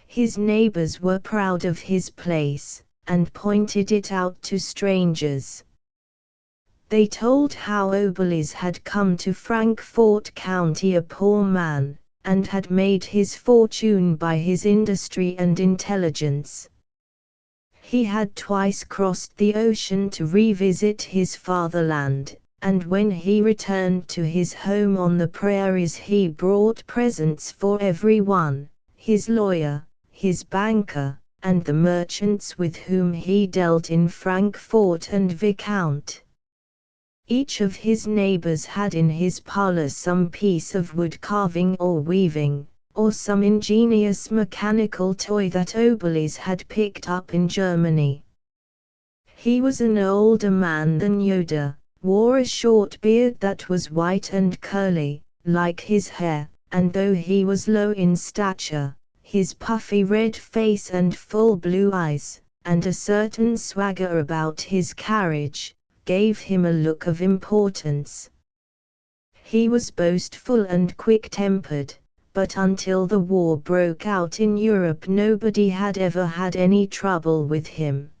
His neighbors were proud of his place, and pointed it out to strangers. They told how Oberles had come to Frankfort County a poor man, and had made his fortune by his industry and intelligence. He had twice crossed the ocean to revisit his fatherland, and when he returned to his home on the prairies he brought presents for everyone, his lawyer, his banker, and the merchants with whom he dealt in Frankfort and Viscount. Each of his neighbors had in his parlor some piece of wood carving or weaving, or some ingenious mechanical toy that Oberles had picked up in Germany. He was an older man than Yoder, wore a short beard that was white and curly, like his hair, and though he was low in stature, his puffy red face and full blue eyes, and a certain swagger about his carriage, gave him a look of importance. He was boastful and quick-tempered, but until the war broke out in Europe nobody had ever had any trouble with him.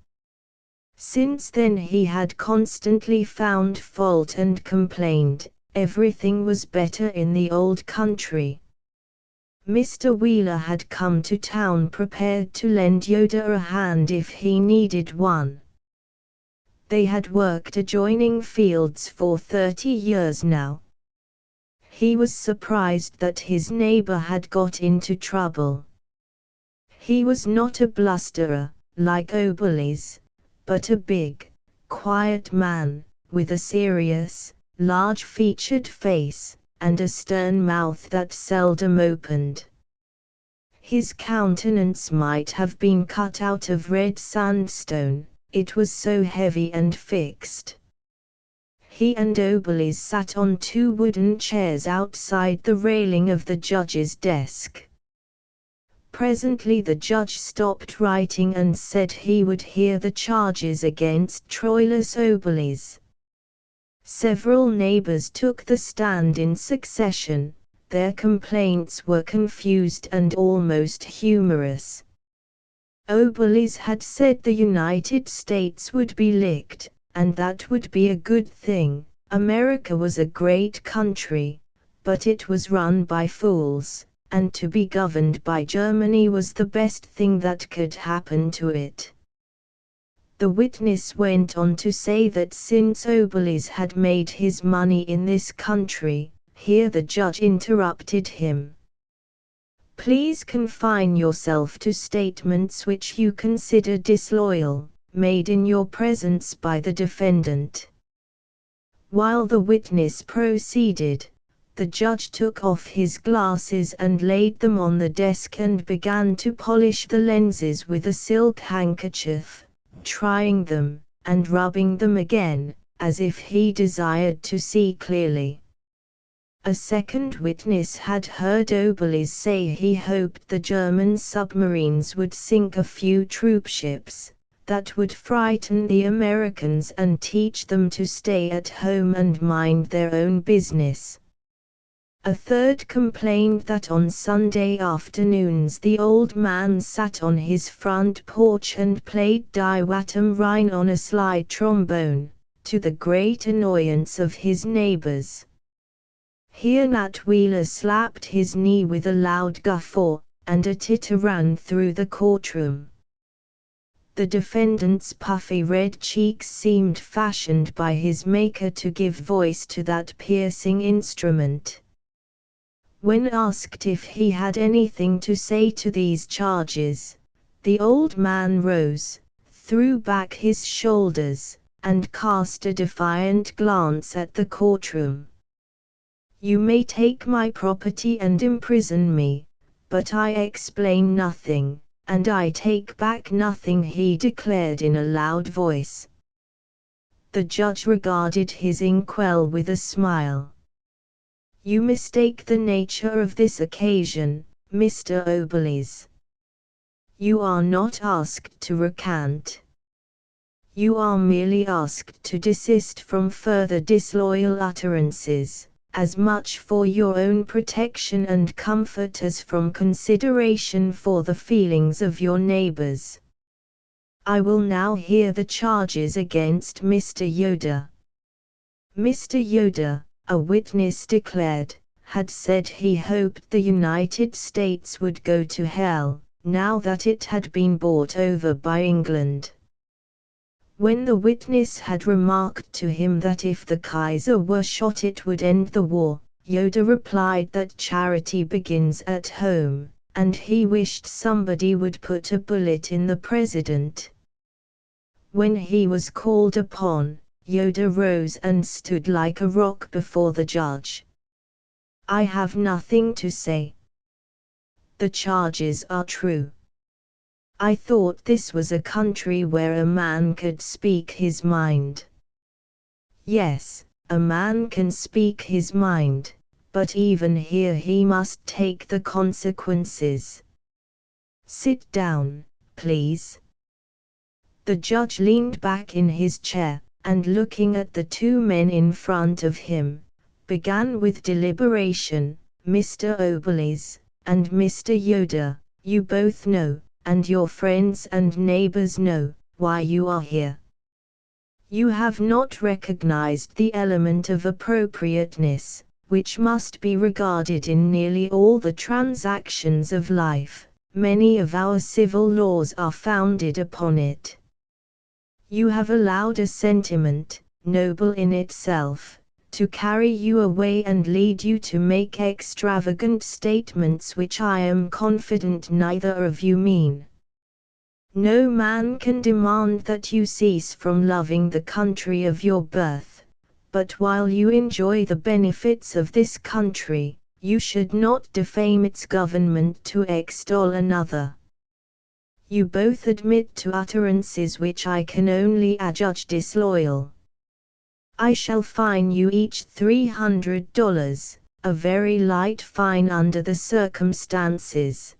Since then he had constantly found fault and complained, everything was better in the old country. Mr. Wheeler had come to town prepared to lend Yoder a hand if he needed one. They had worked adjoining fields for 30 years now. He was surprised that his neighbor had got into trouble. He was not a blusterer, like Oberles, but a big, quiet man, with a serious, large-featured face, and a stern mouth that seldom opened. His countenance might have been cut out of red sandstone, it was so heavy and fixed. He and Oberles sat on 2 wooden chairs outside the railing of the judge's desk. Presently the judge stopped writing and said he would hear the charges against Troilus Oberles. Several neighbors took the stand in succession. Their complaints were confused and almost humorous. Oberles had said the United States would be licked, and that would be a good thing. America was a great country, but it was run by fools, and to be governed by Germany was the best thing that could happen to it. The witness went on to say that since Oberles had made his money in this country, here the judge interrupted him. Please confine yourself to statements which you consider disloyal, made in your presence by the defendant." While the witness proceeded, the judge took off his glasses and laid them on the desk and began to polish the lenses with a silk handkerchief, trying them, and rubbing them again, as if he desired to see clearly. A second witness had heard Oberles say he hoped the German submarines would sink a few troopships, that would frighten the Americans and teach them to stay at home and mind their own business. A third complained that on Sunday afternoons the old man sat on his front porch and played Die Wattem Rhein on a slide trombone, to the great annoyance of his neighbors. Here Nat Wheeler slapped his knee with a loud guffaw, and a titter ran through the courtroom. The defendant's puffy red cheeks seemed fashioned by his maker to give voice to that piercing instrument. When asked if he had anything to say to these charges, the old man rose, threw back his shoulders, and cast a defiant glance at the courtroom. "You may take my property and imprison me, but I explain nothing, and I take back nothing," he declared in a loud voice. The judge regarded his inquel with a smile. "You mistake the nature of this occasion, Mr. Oberles. You are not asked to recant. You are merely asked to desist from further disloyal utterances, as much for your own protection and comfort as from consideration for the feelings of your neighbors. I will now hear the charges against Mr. Yoder." Mr. Yoder, a witness declared, had said he hoped the United States would go to hell, now that it had been bought over by England. When the witness had remarked to him that if the Kaiser were shot it would end the war, Yoder replied that charity begins at home, and he wished somebody would put a bullet in the president. When he was called upon, Yoder rose and stood like a rock before the judge. "I have nothing to say. The charges are true. I thought this was a country where a man could speak his mind. Yes, a man can speak his mind, but even here he must take the consequences. Sit down, please." The judge leaned back in his chair, and looking at the two men in front of him, began with deliberation. "Mr. Oberles, and Mr. Yoder, you both know, and your friends and neighbors know, why you are here. You have not recognized the element of appropriateness, which must be regarded in nearly all the transactions of life. Many of our civil laws are founded upon it. You have allowed a sentiment, noble in itself, to carry you away and lead you to make extravagant statements which I am confident neither of you mean. No man can demand that you cease from loving the country of your birth, but while you enjoy the benefits of this country, you should not defame its government to extol another. You both admit to utterances which I can only adjudge disloyal. I shall fine you each $300, a very light fine under the circumstances.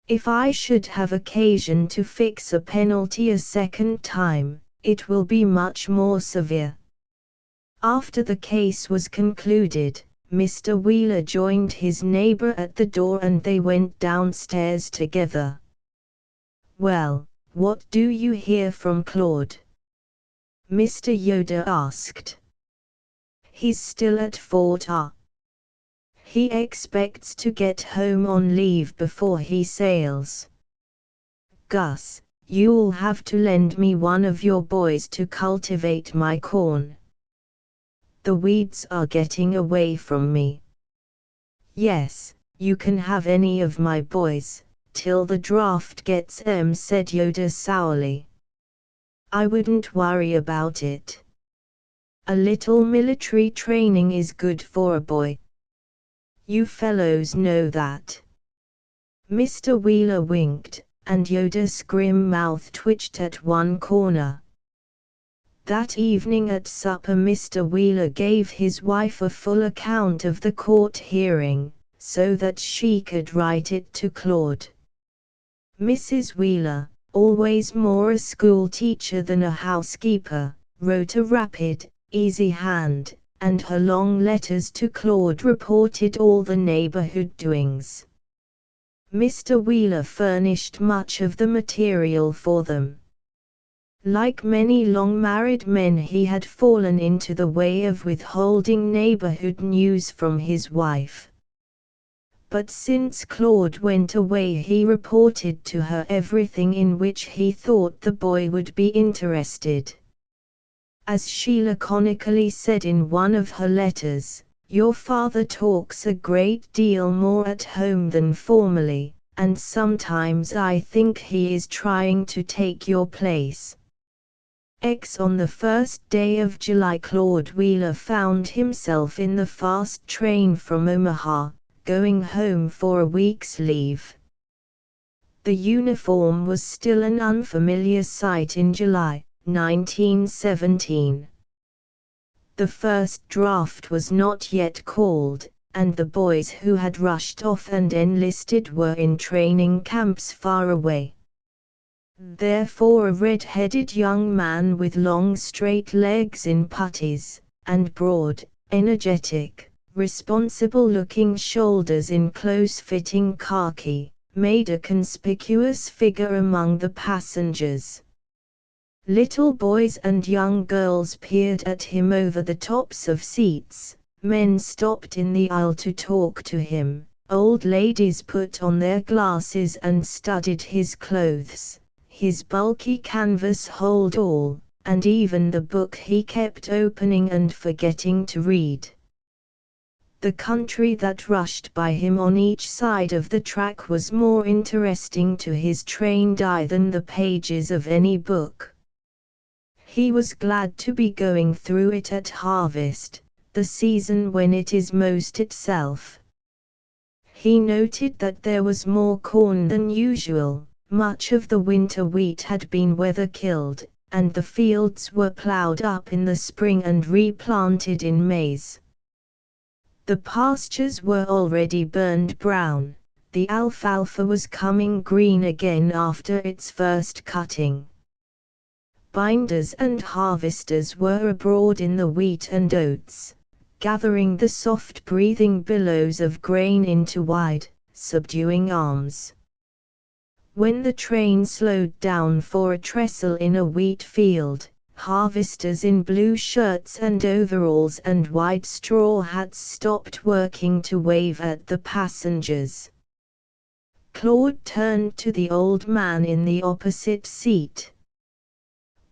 If I should have occasion to fix a penalty a second time, it will be much more severe." After the case was concluded, Mr. Wheeler joined his neighbor at the door and they went downstairs together. "Well, what do you hear from Claude?" Mr. Yoder asked. "He's still at Fort R. He expects to get home on leave before he sails. Gus, you'll have to lend me one of your boys to cultivate my corn. The weeds are getting away from me." "Yes, you can have any of my boys, till the draft gets 'em," said Yoder sourly. I wouldn't worry about it. A little military training is good for a boy. You fellows know that." Mr. Wheeler winked, and Yoda's grim mouth twitched at one corner. That evening at supper Mr. Wheeler gave his wife a full account of the court hearing, so that she could write it to Claude. Mrs. Wheeler, always more a school teacher than a housekeeper, wrote a rapid, easy hand, and her long letters to Claude reported all the neighborhood doings. Mr. Wheeler furnished much of the material for them. Like many long-married men, he had fallen into the way of withholding neighborhood news from his wife. But since Claude went away he reported to her everything in which he thought the boy would be interested. As she laconically said in one of her letters, "Your father talks a great deal more at home than formerly, and sometimes I think he is trying to take your place." On the first day of July Claude Wheeler found himself in the fast train from Omaha, going home for a week's leave. The uniform was still an unfamiliar sight in July, 1917. The first draft was not yet called, and the boys who had rushed off and enlisted were in training camps far away. Therefore a red-headed young man with long straight legs in puttees, and broad, energetic, responsible-looking shoulders in close-fitting khaki, made a conspicuous figure among the passengers. Little boys and young girls peered at him over the tops of seats, men stopped in the aisle to talk to him, old ladies put on their glasses and studied his clothes, his bulky canvas hold-all, and even the book he kept opening and forgetting to read. The country that rushed by him on each side of the track was more interesting to his trained eye than the pages of any book. He was glad to be going through it at harvest, the season when it is most itself. He noted that there was more corn than usual. Much of the winter wheat had been weather-killed, and the fields were plowed up in the spring and replanted in maize. The pastures were already burned brown, the alfalfa was coming green again after its first cutting. Binders and harvesters were abroad in the wheat and oats, gathering the soft-breathing billows of grain into wide, subduing arms. When the train slowed down for a trestle in a wheat field, harvesters in blue shirts and overalls and wide straw hats stopped working to wave at the passengers. Claude turned to the old man in the opposite seat.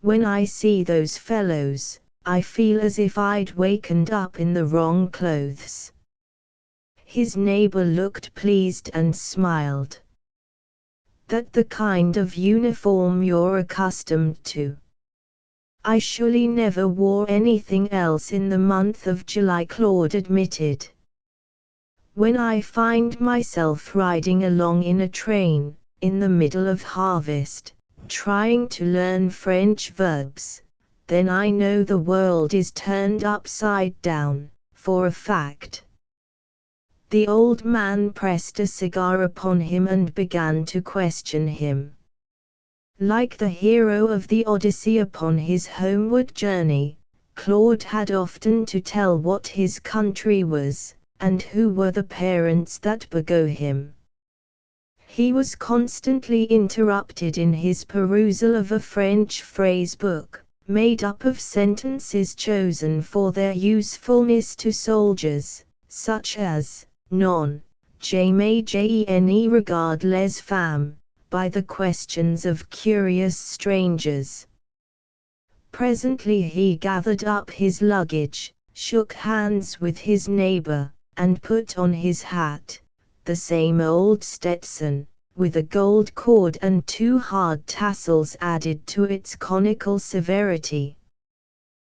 "When I see those fellows, I feel as if I'd wakened up in the wrong clothes." His neighbor looked pleased and smiled. "That the kind of uniform you're accustomed to?" "I surely never wore anything else in the month of July," Claude admitted. "When I find myself riding along in a train, in the middle of harvest, trying to learn French verbs, then I know the world is turned upside down, for a fact." The old man pressed a cigar upon him and began to question him. Like the hero of the Odyssey upon his homeward journey, Claude had often to tell what his country was, and who were the parents that begot him. He was constantly interrupted in his perusal of a French phrase book, made up of sentences chosen for their usefulness to soldiers, such as "Non, jamais je ne regarde les femmes," by the questions of curious strangers. Presently he gathered up his luggage, shook hands with his neighbor, and put on his hat, the same old Stetson, with a gold cord and 2 hard tassels added to its conical severity.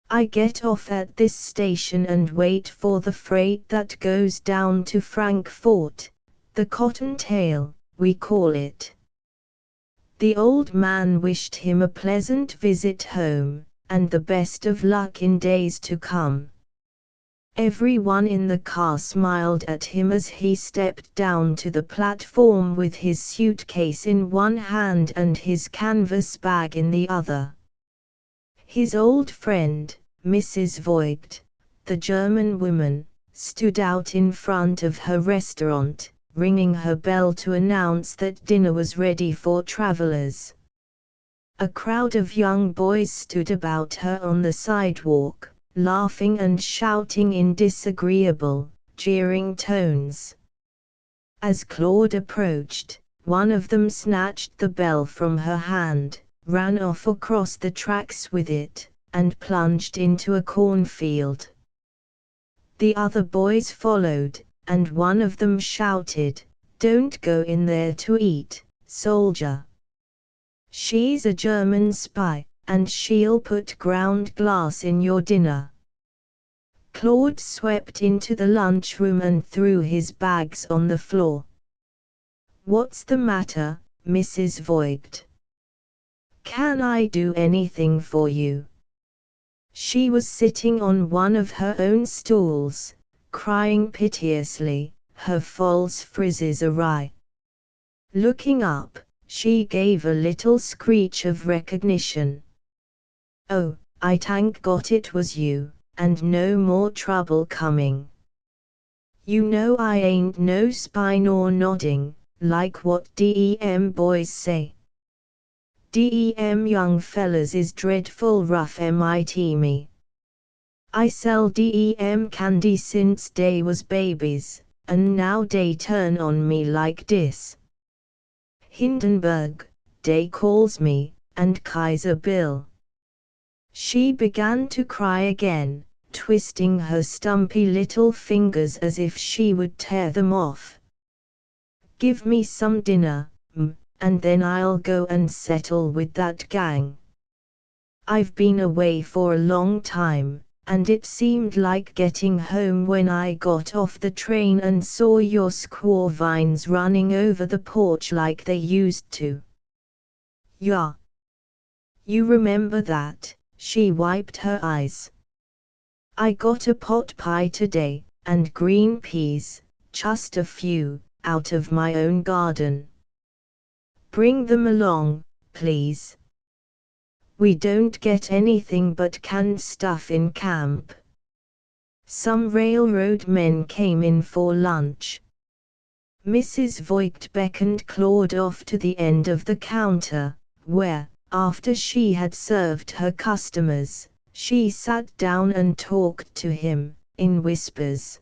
I get off at this station and wait for the freight that goes down to Frankfurt, the Cottontail, we call it. The old man wished him a pleasant visit home, and the best of luck in days to come. Everyone in the car smiled at him as he stepped down to the platform with his suitcase in one hand and his canvas bag in the other. His old friend, Mrs. Voigt, the German woman, stood out in front of her restaurant, ringing her bell to announce that dinner was ready for travelers. A crowd of young boys stood about her on the sidewalk, laughing and shouting in disagreeable, jeering tones. As Claude approached, one of them snatched the bell from her hand, ran off across the tracks with it, and plunged into a cornfield. The other boys followed, and one of them shouted, "Don't go in there to eat, soldier. She's a German spy, and she'll put ground glass in your dinner." Claude swept into the lunchroom and threw his bags on the floor. "What's the matter, Mrs. Voigt? Can I do anything for you?" She was sitting on one of her own stools, crying piteously, her false frizzes awry. Looking up, she gave a little screech of recognition. "Oh, I thank God it was you, and no more trouble coming. You know I ain't no spy nor nodding, like what DEM boys say. DEM young fellas is dreadful rough me. I sell DEM candy since they was babies, and now they turn on me like this. Hindenburg, they calls me, and Kaiser Bill." She began to cry again, twisting her stumpy little fingers as if she would tear them off. "Give me some dinner, and then I'll go and settle with that gang. I've been away for a long time, and it seemed like getting home when I got off the train and saw your squaw vines running over the porch like they used to. Yeah. You remember that?" She wiped her eyes. "I got a pot pie today, and green peas, just a few, out of my own garden. Bring them along, please. We don't get anything but canned stuff in camp." Some railroad men came in for lunch. Mrs. Voigt beckoned Claude off to the end of the counter, where, after she had served her customers, she sat down and talked to him, in whispers.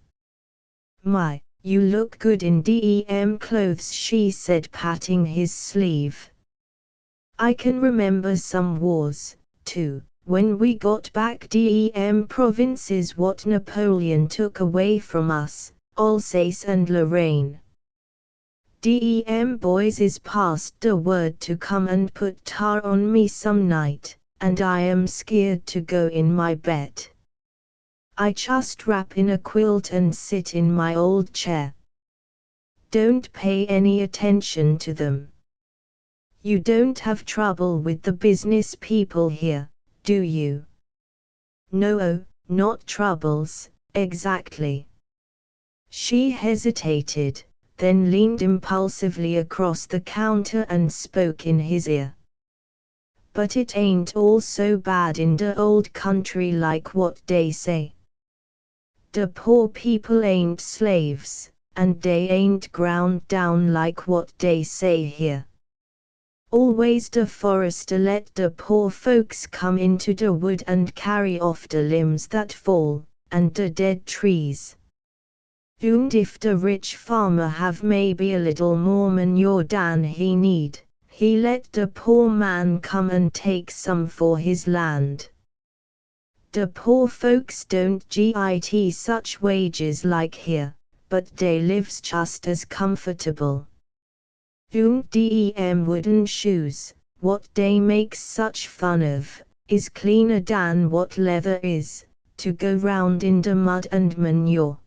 "My, you look good in DEM clothes," she said, patting his sleeve. "I can remember some wars, too, when we got back DEM provinces what Napoleon took away from us, Alsace and Lorraine. DEM boys is passed the word to come and put tar on me some night, and I am scared to go in my bed. I just wrap in a quilt and sit in my old chair. Don't pay any attention to them. You don't have trouble with the business people here, do you?" "No, not troubles, exactly." She hesitated, then leaned impulsively across the counter and spoke in his ear. "But it ain't all so bad in the old country like what they say. The poor people ain't slaves, and they ain't ground down like what they say here. Always the forester let the poor folks come into the wood and carry off the limbs that fall, and the dead trees. And if the rich farmer have maybe a little more manure than he need, he let the poor man come and take some for his land. The poor folks don't get such wages like here, but they lives just as comfortable. Dem wooden shoes, what they makes such fun of, is cleaner than what leather is, to go round in the mud and manure.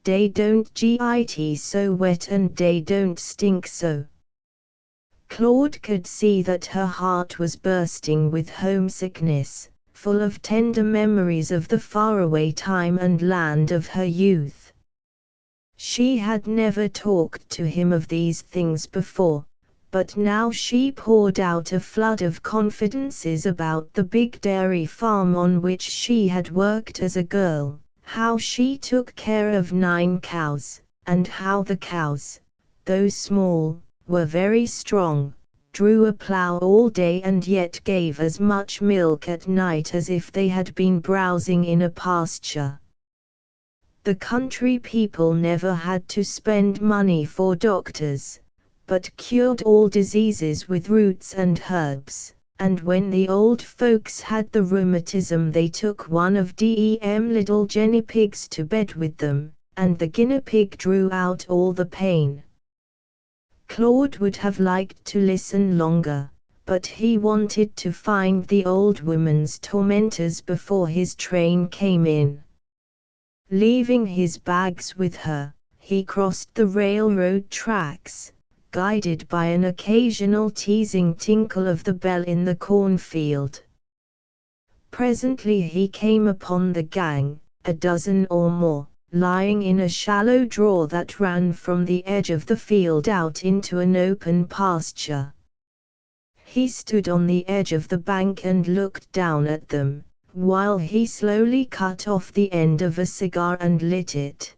They don't get so wet and they don't stink so. Claude could see that her heart was bursting with homesickness, full of tender memories of the faraway time and land of her youth. She had never talked to him of these things before, but now she poured out a flood of confidences about the big dairy farm on which she had worked as a girl, how she took care of 9 cows, and how the cows, though small, were very strong, drew a plough all day and yet gave as much milk at night as if they had been browsing in a pasture. The country people never had to spend money for doctors, but cured all diseases with roots and herbs, and when the old folks had the rheumatism they took one of them little guinea pigs to bed with them, and the guinea pig drew out all the pain. Claude would have liked to listen longer, but he wanted to find the old woman's tormentors before his train came in. Leaving his bags with her, he crossed the railroad tracks, guided by an occasional teasing tinkle of the bell in the cornfield. Presently he came upon the gang, a dozen or more, lying in a shallow draw that ran from the edge of the field out into an open pasture. He stood on the edge of the bank and looked down at them, while he slowly cut off the end of a cigar and lit it.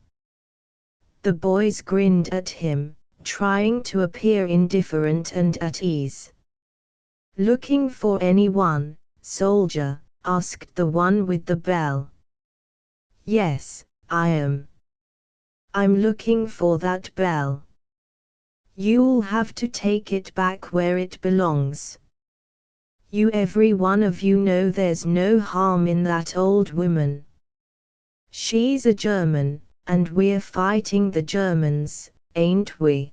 The boys grinned at him, trying to appear indifferent and at ease. "Looking for anyone, soldier?" asked the one with the bell. "Yes, I am. I'm looking for that bell. You'll have to take it back where it belongs. You every one of you know there's no harm in that old woman. She's a German, and we're fighting the Germans, ain't we?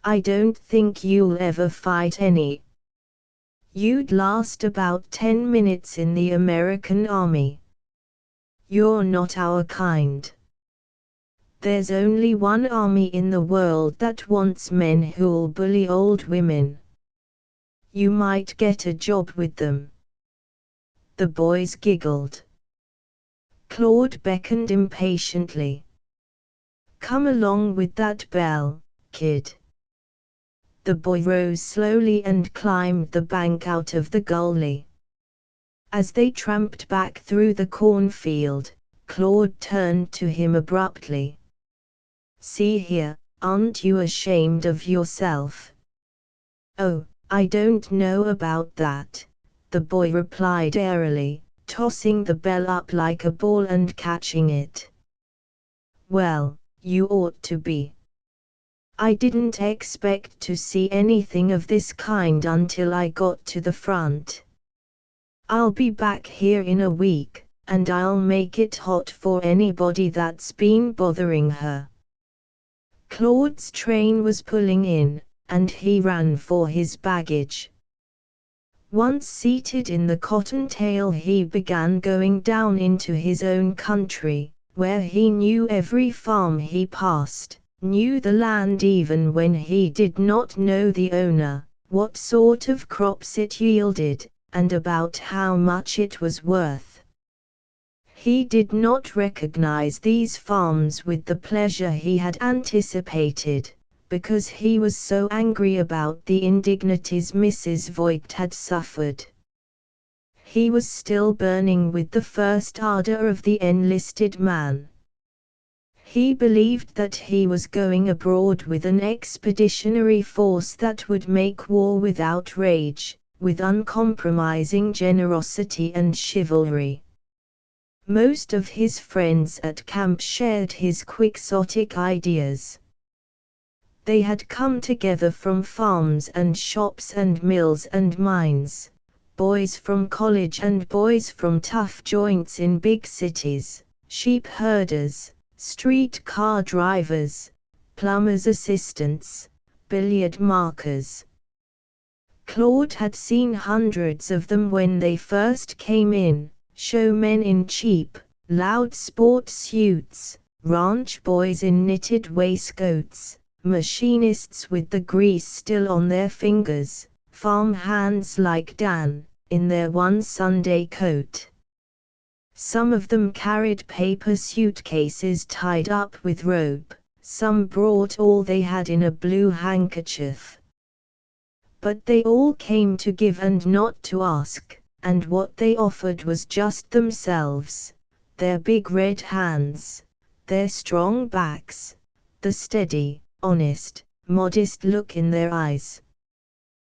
I don't think you'll ever fight any. You'd last about 10 minutes in the American army. You're not our kind. There's only one army in the world that wants men who'll bully old women. You might get a job with them." The boys giggled. Claude beckoned impatiently. "Come along with that bell, kid." The boy rose slowly and climbed the bank out of the gully. As they tramped back through the cornfield, Claude turned to him abruptly. "See here, aren't you ashamed of yourself?" "Oh, I don't know about that," the boy replied airily, tossing the bell up like a ball and catching it. "Well, you ought to be. I didn't expect to see anything of this kind until I got to the front. I'll be back here in a week, and I'll make it hot for anybody that's been bothering her." Claude's train was pulling in, and he ran for his baggage. Once seated in the cottontail, he began going down into his own country, where he knew every farm he passed, knew the land even when he did not know the owner, what sort of crops it yielded, and about how much it was worth. He did not recognize these farms with the pleasure he had anticipated, because he was so angry about the indignities Mrs. Voigt had suffered. He was still burning with the first ardor of the enlisted man. He believed that he was going abroad with an expeditionary force that would make war without rage, with uncompromising generosity and chivalry. Most of his friends at camp shared his quixotic ideas. They had come together from farms and shops and mills and mines, boys from college and boys from tough joints in big cities, sheep herders, street car drivers, plumbers' assistants, billiard markers. Claude had seen hundreds of them when they first came in, showmen in cheap, loud sport suits, ranch boys in knitted waistcoats, machinists with the grease still on their fingers, farm hands like Dan, in their one Sunday coat. Some of them carried paper suitcases tied up with rope, some brought all they had in a blue handkerchief. But they all came to give and not to ask, and what they offered was just themselves, their big red hands, their strong backs, the steady, honest, modest look in their eyes.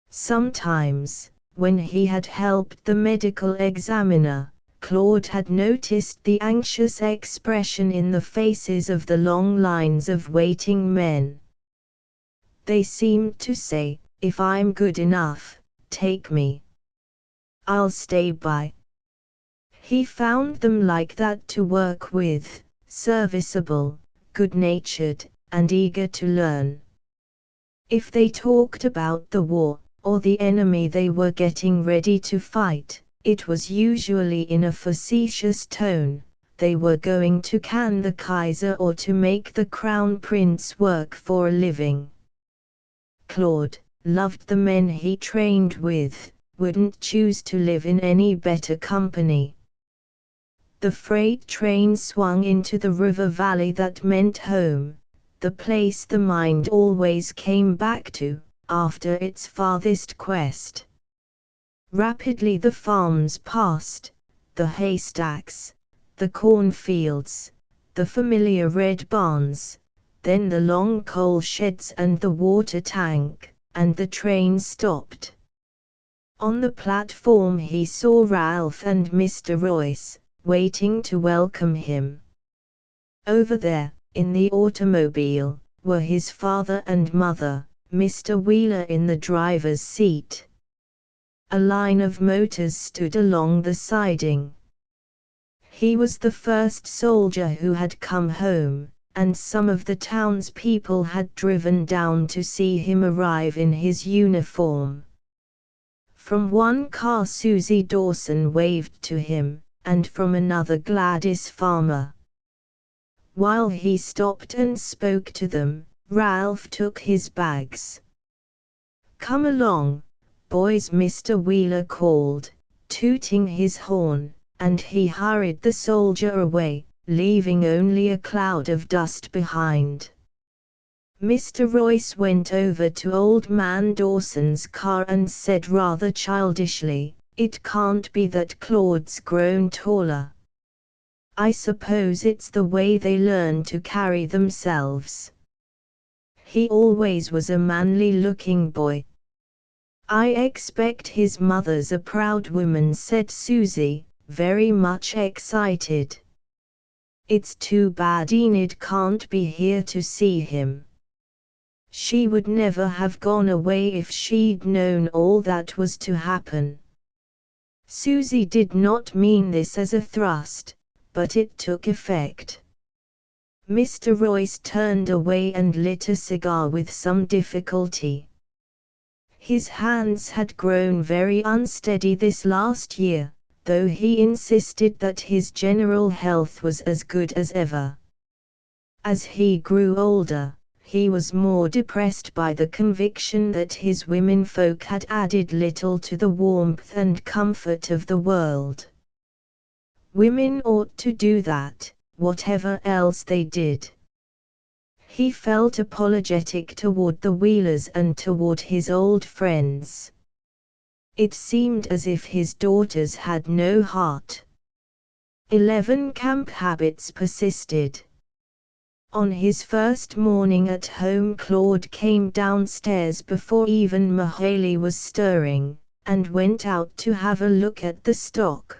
Sometimes, when he had helped the medical examiner, Claude had noticed the anxious expression in the faces of the long lines of waiting men. They seemed to say, "If I'm good enough, take me. I'll stay by." He found them like that to work with, serviceable, good-natured, and eager to learn. If they talked about the war, or the enemy they were getting ready to fight, it was usually in a facetious tone. They were going to can the Kaiser or to make the Crown Prince work for a living. Claude loved the men he trained with, wouldn't choose to live in any better company. The freight train swung into the river valley that meant home, the place the mind always came back to, after its farthest quest. Rapidly the farms passed, the haystacks, the cornfields, the familiar red barns, then the long coal sheds and the water tank, and the train stopped. On the platform he saw Ralph and Mr. Royce, waiting to welcome him. Over there, in the automobile, were his father and mother, Mr. Wheeler in the driver's seat. A line of motors stood along the siding. He was the first soldier who had come home, and some of the townspeople had driven down to see him arrive in his uniform. From one car Susie Dawson waved to him, and from another Gladys Farmer. While he stopped and spoke to them, Ralph took his bags. "Come along, boys," Mr. Wheeler called, tooting his horn, and he hurried the soldier away, leaving only a cloud of dust behind. Mr. Royce went over to Old Man Dawson's car and said rather childishly, "It can't be that Claude's grown taller. I suppose it's the way they learn to carry themselves. He always was a manly-looking boy." "I expect his mother's a proud woman," said Susie, very much excited. "It's too bad Enid can't be here to see him. She would never have gone away if she'd known all that was to happen." Susie did not mean this as a thrust, but it took effect. Mr. Royce turned away and lit a cigar with some difficulty. His hands had grown very unsteady this last year, though he insisted that his general health was as good as ever. As he grew older, he was more depressed by the conviction that his womenfolk had added little to the warmth and comfort of the world. Women ought to do that, whatever else they did. He felt apologetic toward the Wheelers and toward his old friends. It seemed as if his daughters had no heart. 11 Camp habits persisted. On his first morning at home, Claude came downstairs before even Mahaley was stirring, and went out to have a look at the stock.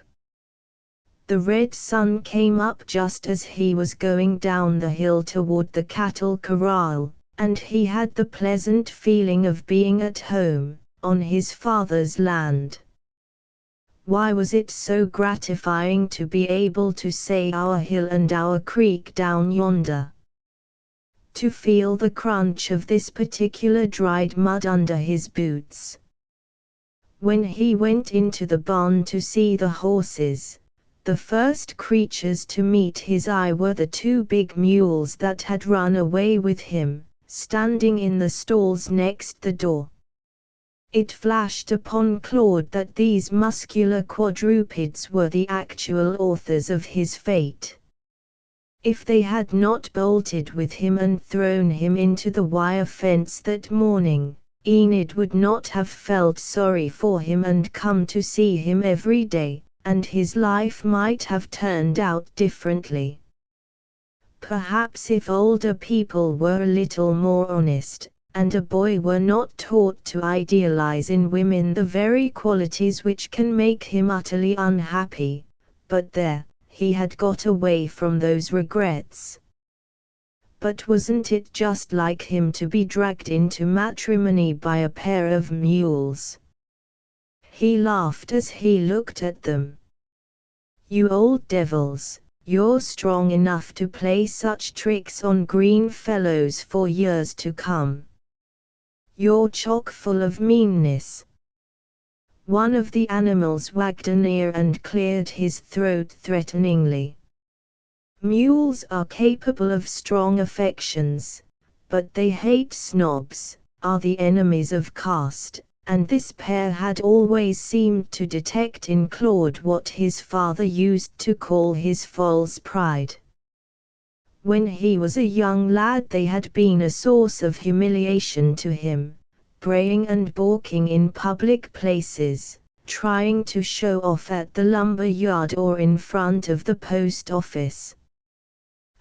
The red sun came up just as he was going down the hill toward the cattle corral, and he had the pleasant feeling of being at home, on his father's land. Why was it so gratifying to be able to say "our hill and our creek down yonder"? to feel the crunch of this particular dried mud under his boots. When he went into the barn to see the horses, the first creatures to meet his eye were the two big mules that had run away with him, standing in the stalls next the door. It flashed upon Claude that these muscular quadrupeds were the actual authors of his fate. If they had not bolted with him and thrown him into the wire fence that morning, Enid would not have felt sorry for him and come to see him every day, and his life might have turned out differently. Perhaps if older people were a little more honest, and a boy were not taught to idealize in women the very qualities which can make him utterly unhappy, but there, he had got away from those regrets. But wasn't it just like him to be dragged into matrimony by a pair of mules? He laughed as he looked at them. You old devils, you're strong enough to play such tricks on green fellows for years to come. You're chock full of meanness. One of the animals wagged an ear and cleared his throat threateningly. Mules are capable of strong affections, but they hate snobs, are the enemies of caste, and this pair had always seemed to detect in Claude what his father used to call his false pride. When he was a young lad they had been a source of humiliation to him, braying and balking in public places, trying to show off at the lumber yard or in front of the post office.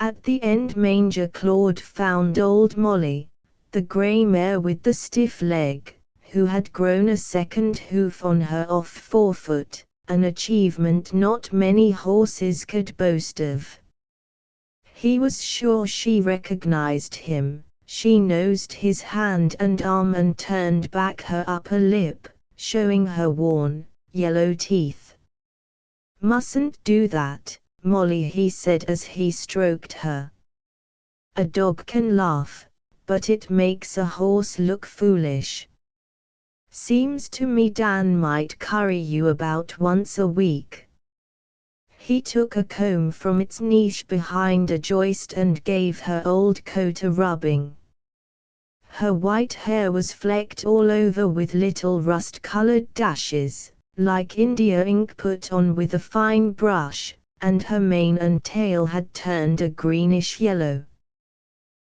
At the end manger Claude found old Molly, the grey mare with the stiff leg, who had grown a second hoof on her off forefoot, an achievement not many horses could boast of. He was sure she recognized him. She nosed his hand and arm and turned back her upper lip, showing her worn, yellow teeth. "Mustn't do that, Molly," he said as he stroked her. "A dog can laugh, but it makes a horse look foolish. Seems to me Dan might curry you about once a week." He took a comb from its niche behind a joist and gave her old coat a rubbing. Her white hair was flecked all over with little rust-colored dashes, like India ink put on with a fine brush, and her mane and tail had turned a greenish yellow.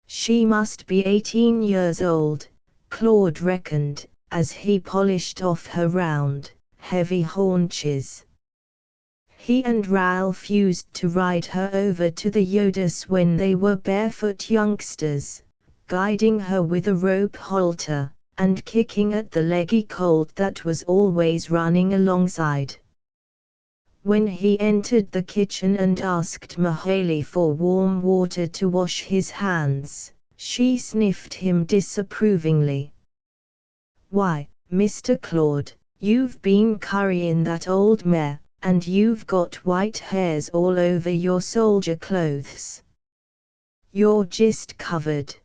She must be 18 years old, Claude reckoned, as he polished off her round, heavy haunches. He and Ralph used to ride her over to the Yodis when they were barefoot youngsters, guiding her with a rope halter, and kicking at the leggy colt that was always running alongside. When he entered the kitchen and asked Mahaley for warm water to wash his hands, she sniffed him disapprovingly. "Why, Mr. Claude, you've been currying that old mare, and you've got white hairs all over your soldier clothes. You're just covered."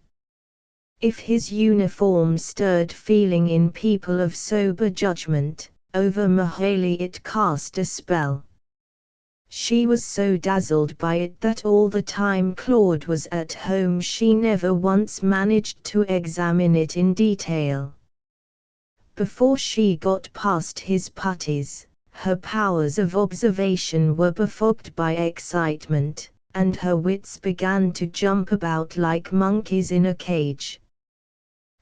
If his uniform stirred feeling in people of sober judgment, over Mahaley it cast a spell. She was so dazzled by it that all the time Claude was at home she never once managed to examine it in detail. Before she got past his puttees, her powers of observation were befogged by excitement, and her wits began to jump about like monkeys in a cage.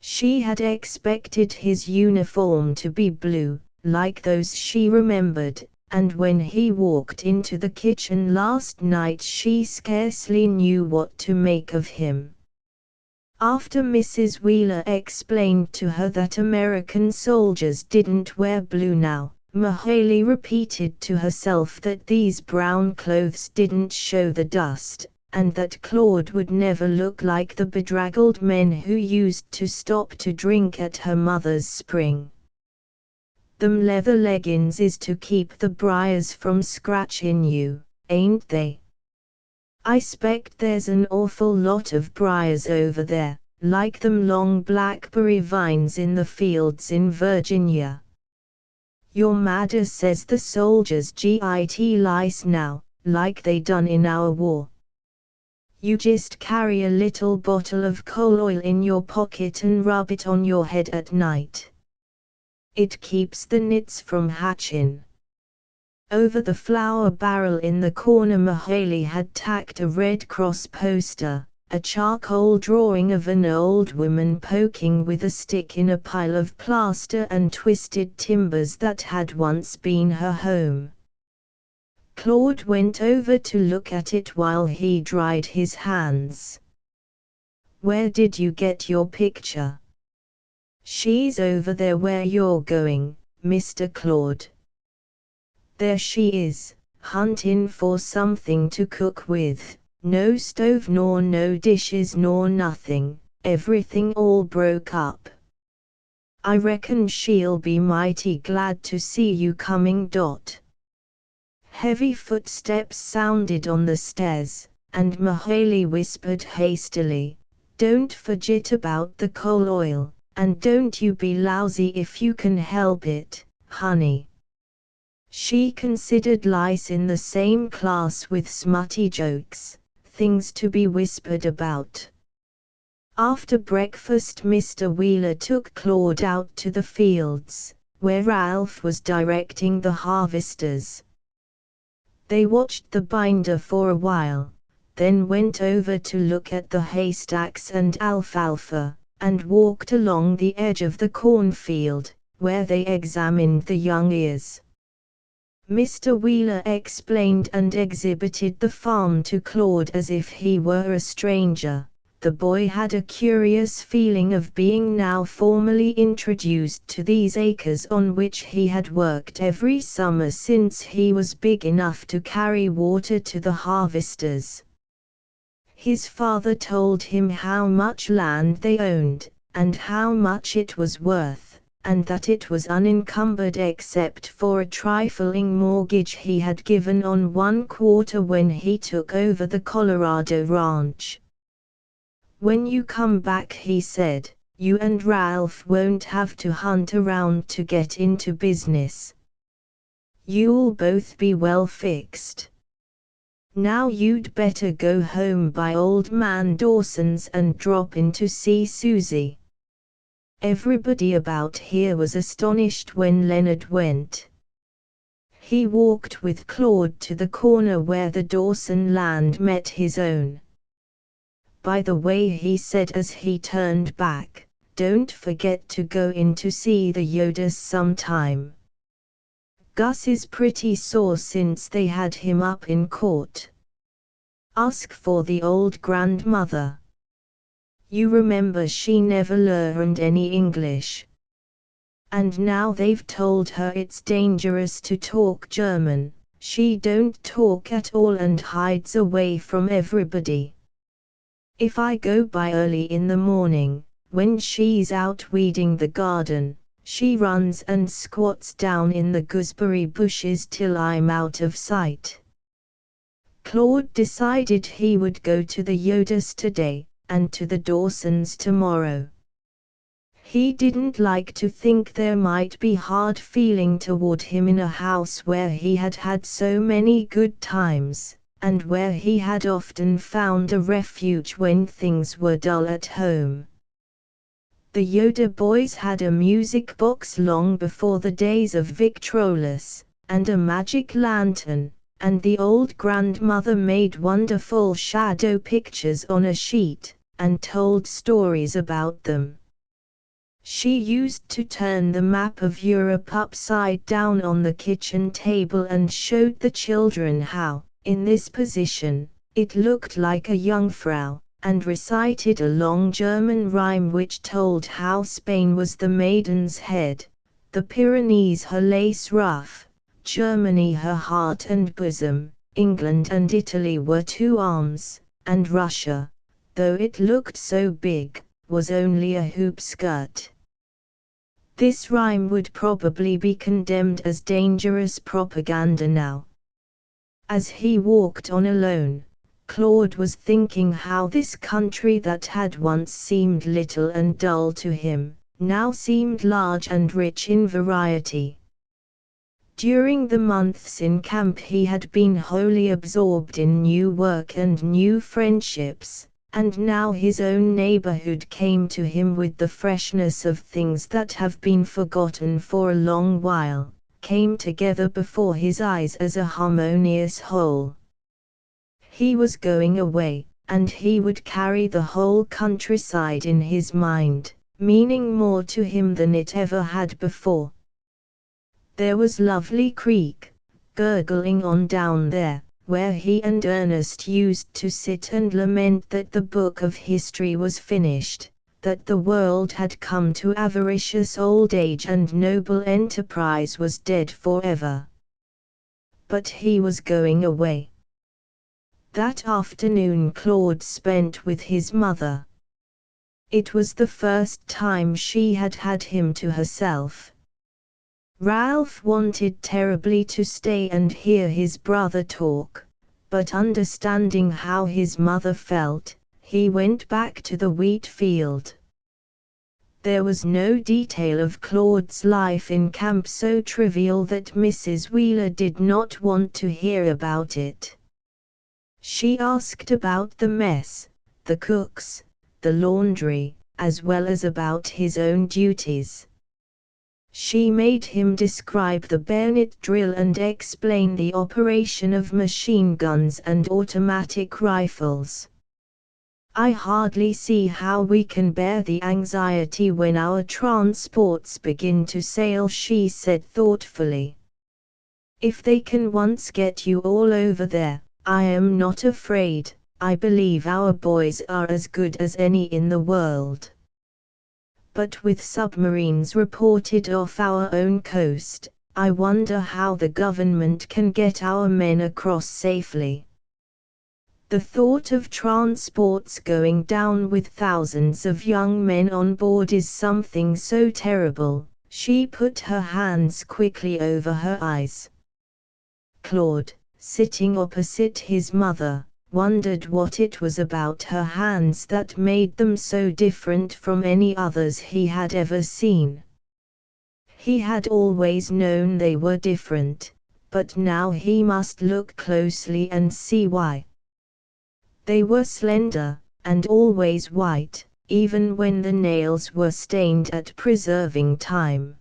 She had expected his uniform to be blue, like those she remembered, and when he walked into the kitchen last night she scarcely knew what to make of him. After Mrs. Wheeler explained to her that American soldiers didn't wear blue now, Mahaley repeated to herself that these brown clothes didn't show the dust, and that Claude would never look like the bedraggled men who used to stop to drink at her mother's spring. "Them leather leggins is to keep the briars from scratchin' you, ain't they?" I spect there's an awful lot of briars over there, like them long blackberry vines in the fields in Virginia. Your madder says the soldiers git lice now, like they done in our war. You just carry a little bottle of coal oil in your pocket and rub it on your head at night. It keeps the nits from hatching. Over the flour barrel in the corner Mahaley had tacked a Red Cross poster, a charcoal drawing of an old woman poking with a stick in a pile of plaster and twisted timbers that had once been her home. Claude went over to look at it while he dried his hands. Where did you get your picture? She's over there where you're going, Mr. Claude. There she is, hunting for something to cook with, no stove nor no dishes nor nothing, everything all broke up. I reckon she'll be mighty glad to see you coming. Heavy footsteps sounded on the stairs, and Mahaley whispered hastily, "Don't forget about the coal oil, and don't you be lousy if you can help it, honey." She considered lice in the same class with smutty jokes, things to be whispered about. After breakfast Mr. Wheeler took Claude out to the fields, where Ralph was directing the harvesters. They watched the binder for a while, then went over to look at the haystacks and alfalfa, and walked along the edge of the cornfield, where they examined the young ears. Mr. Wheeler explained and exhibited the farm to Claude as if he were a stranger. The boy had a curious feeling of being now formally introduced to these acres on which he had worked every summer since he was big enough to carry water to the harvesters. His father told him how much land they owned, and how much it was worth, and that it was unencumbered except for a trifling mortgage he had given on 1/4 when he took over the Colorado ranch. "When you come back," he said, "you and Ralph won't have to hunt around to get into business. You'll both be well fixed. Now you'd better go home by old man Dawson's and drop in to see Susie." Everybody about here was astonished when Leonard went. He walked with Claude to the corner where the Dawson land met his own. "By the way," he said as he turned back, "don't forget to go in to see the Yodas sometime. Gus is pretty sore since they had him up in court. Ask for the old grandmother. You remember she never learned any English. And now they've told her it's dangerous to talk German, she don't talk at all and hides away from everybody. If I go by early in the morning, when she's out weeding the garden, she runs and squats down in the gooseberry bushes till I'm out of sight." Claude decided he would go to the Yodas today, and to the Dawsons tomorrow. He didn't like to think there might be hard feeling toward him in a house where he had had so many good times, and where he had often found a refuge when things were dull at home. The Yoda boys had a music box long before the days of Victrolas, and a magic lantern, and the old grandmother made wonderful shadow pictures on a sheet, and told stories about them. She used to turn the map of Europe upside down on the kitchen table and showed the children how, in this position, it looked like a Jungfrau, and recited a long German rhyme which told how Spain was the maiden's head, the Pyrenees her lace ruff, Germany her heart and bosom, England and Italy were 2 arms, and Russia, though it looked so big, was only a hoop skirt. This rhyme would probably be condemned as dangerous propaganda now. As he walked on alone, Claude was thinking how this country that had once seemed little and dull to him, now seemed large and rich in variety. During the months in camp he had been wholly absorbed in new work and new friendships, and now his own neighborhood came to him with the freshness of things that have been forgotten for a long while, came together before his eyes as a harmonious whole. He was going away, and he would carry the whole countryside in his mind, meaning more to him than it ever had before. There was Lovely Creek, gurgling on down there, where he and Ernest used to sit and lament that the book of history was finished, that the world had come to avaricious old age and noble enterprise was dead forever. But he was going away. That afternoon Claude spent with his mother. It was the first time she had had him to herself. Ralph wanted terribly to stay and hear his brother talk, but understanding how his mother felt, he went back to the wheat field. There was no detail of Claude's life in camp so trivial that Mrs. Wheeler did not want to hear about it. She asked about the mess, the cooks, the laundry, as well as about his own duties. She made him describe the bayonet drill and explain the operation of machine guns and automatic rifles. "I hardly see how we can bear the anxiety when our transports begin to sail," she said thoughtfully. "If they can once get you all over there, I am not afraid. I believe our boys are as good as any in the world. But with submarines reported off our own coast, I wonder how the government can get our men across safely. The thought of transports going down with thousands of young men on board is something so terrible." She put her hands quickly over her eyes. Claude, sitting opposite his mother, wondered what it was about her hands that made them so different from any others he had ever seen. He had always known they were different, but now he must look closely and see why. They were slender, and always white, even when the nails were stained at preserving time.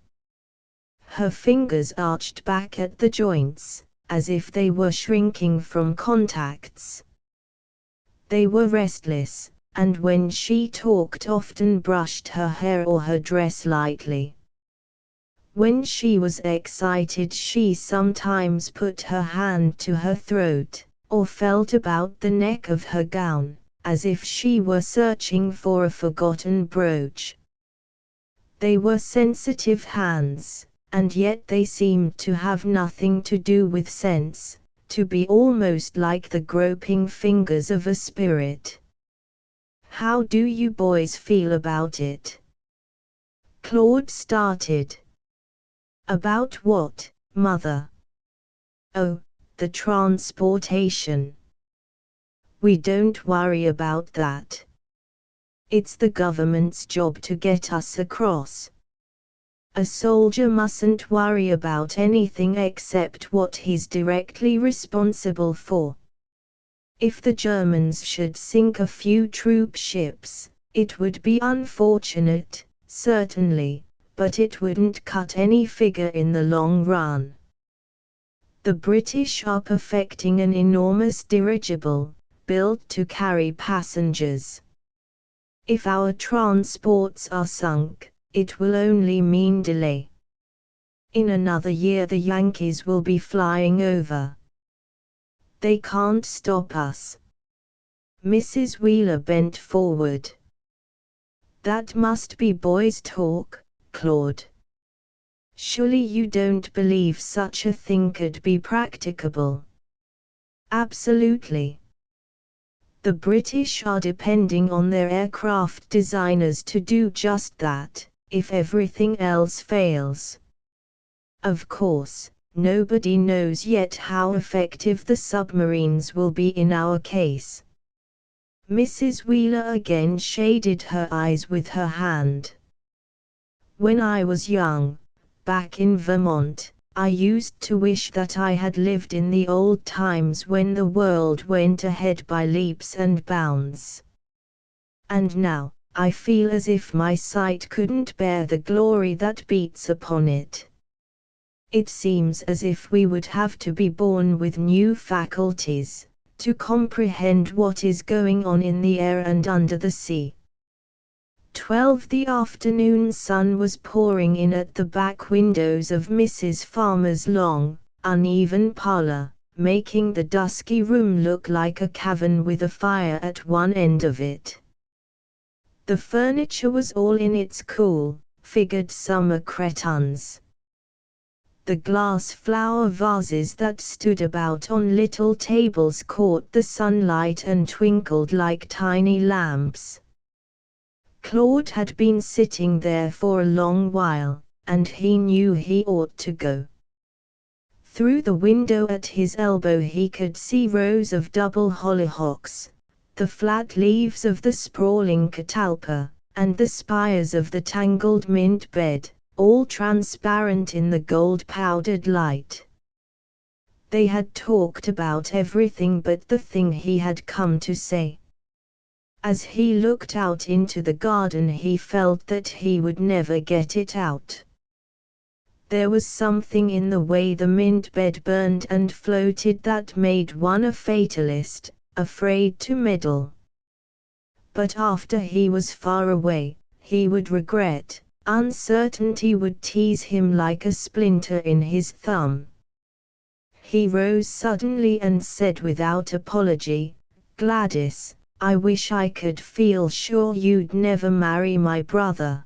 Her fingers arched back at the joints, as if they were shrinking from contacts. They were restless, and when she talked often brushed her hair or her dress lightly. When she was excited she sometimes put her hand to her throat, or felt about the neck of her gown, as if she were searching for a forgotten brooch. They were sensitive hands, and yet they seemed to have nothing to do with sense, to be almost like the groping fingers of a spirit. "How do you boys feel about it?" Claude started. "About what, Mother?" "Oh, the transportation. We don't worry about that. It's the government's job to get us across. A soldier mustn't worry about anything except what he's directly responsible for. If the Germans should sink a few troop ships, it would be unfortunate, certainly, but it wouldn't cut any figure in the long run. The British are perfecting an enormous dirigible, built to carry passengers. If our transports are sunk, it will only mean delay. In another year the Yankees will be flying over. They can't stop us." Mrs. Wheeler bent forward. "That must be boys' talk, Claude. Surely you don't believe such a thing could be practicable?" "Absolutely. The British are depending on their aircraft designers to do just that, if everything else fails. Of course, nobody knows yet how effective the submarines will be in our case." Mrs. Wheeler again shaded her eyes with her hand. "When I was young, back in Vermont, I used to wish that I had lived in the old times when the world went ahead by leaps and bounds. And now, I feel as if my sight couldn't bear the glory that beats upon it. It seems as if we would have to be born with new faculties, to comprehend what is going on in the air and under the sea." 12. The afternoon sun was pouring in at the back windows of Mrs. Farmer's long, uneven parlor, making the dusky room look like a cavern with a fire at one end of it. The furniture was all in its cool, figured summer cretonnes. The glass flower vases that stood about on little tables caught the sunlight and twinkled like tiny lamps. Claude had been sitting there for a long while, and he knew he ought to go. Through the window at his elbow he could see rows of double hollyhocks, the flat leaves of the sprawling catalpa, and the spires of the tangled mint bed, all transparent in the gold-powdered light. They had talked about everything but the thing he had come to say. As he looked out into the garden he felt that he would never get it out. There was something in the way the mint bed burned and floated that made one a fatalist, afraid to meddle. But after he was far away, he would regret, uncertainty would tease him like a splinter in his thumb. He rose suddenly and said without apology, "Gladys, I wish I could feel sure you'd never marry my brother."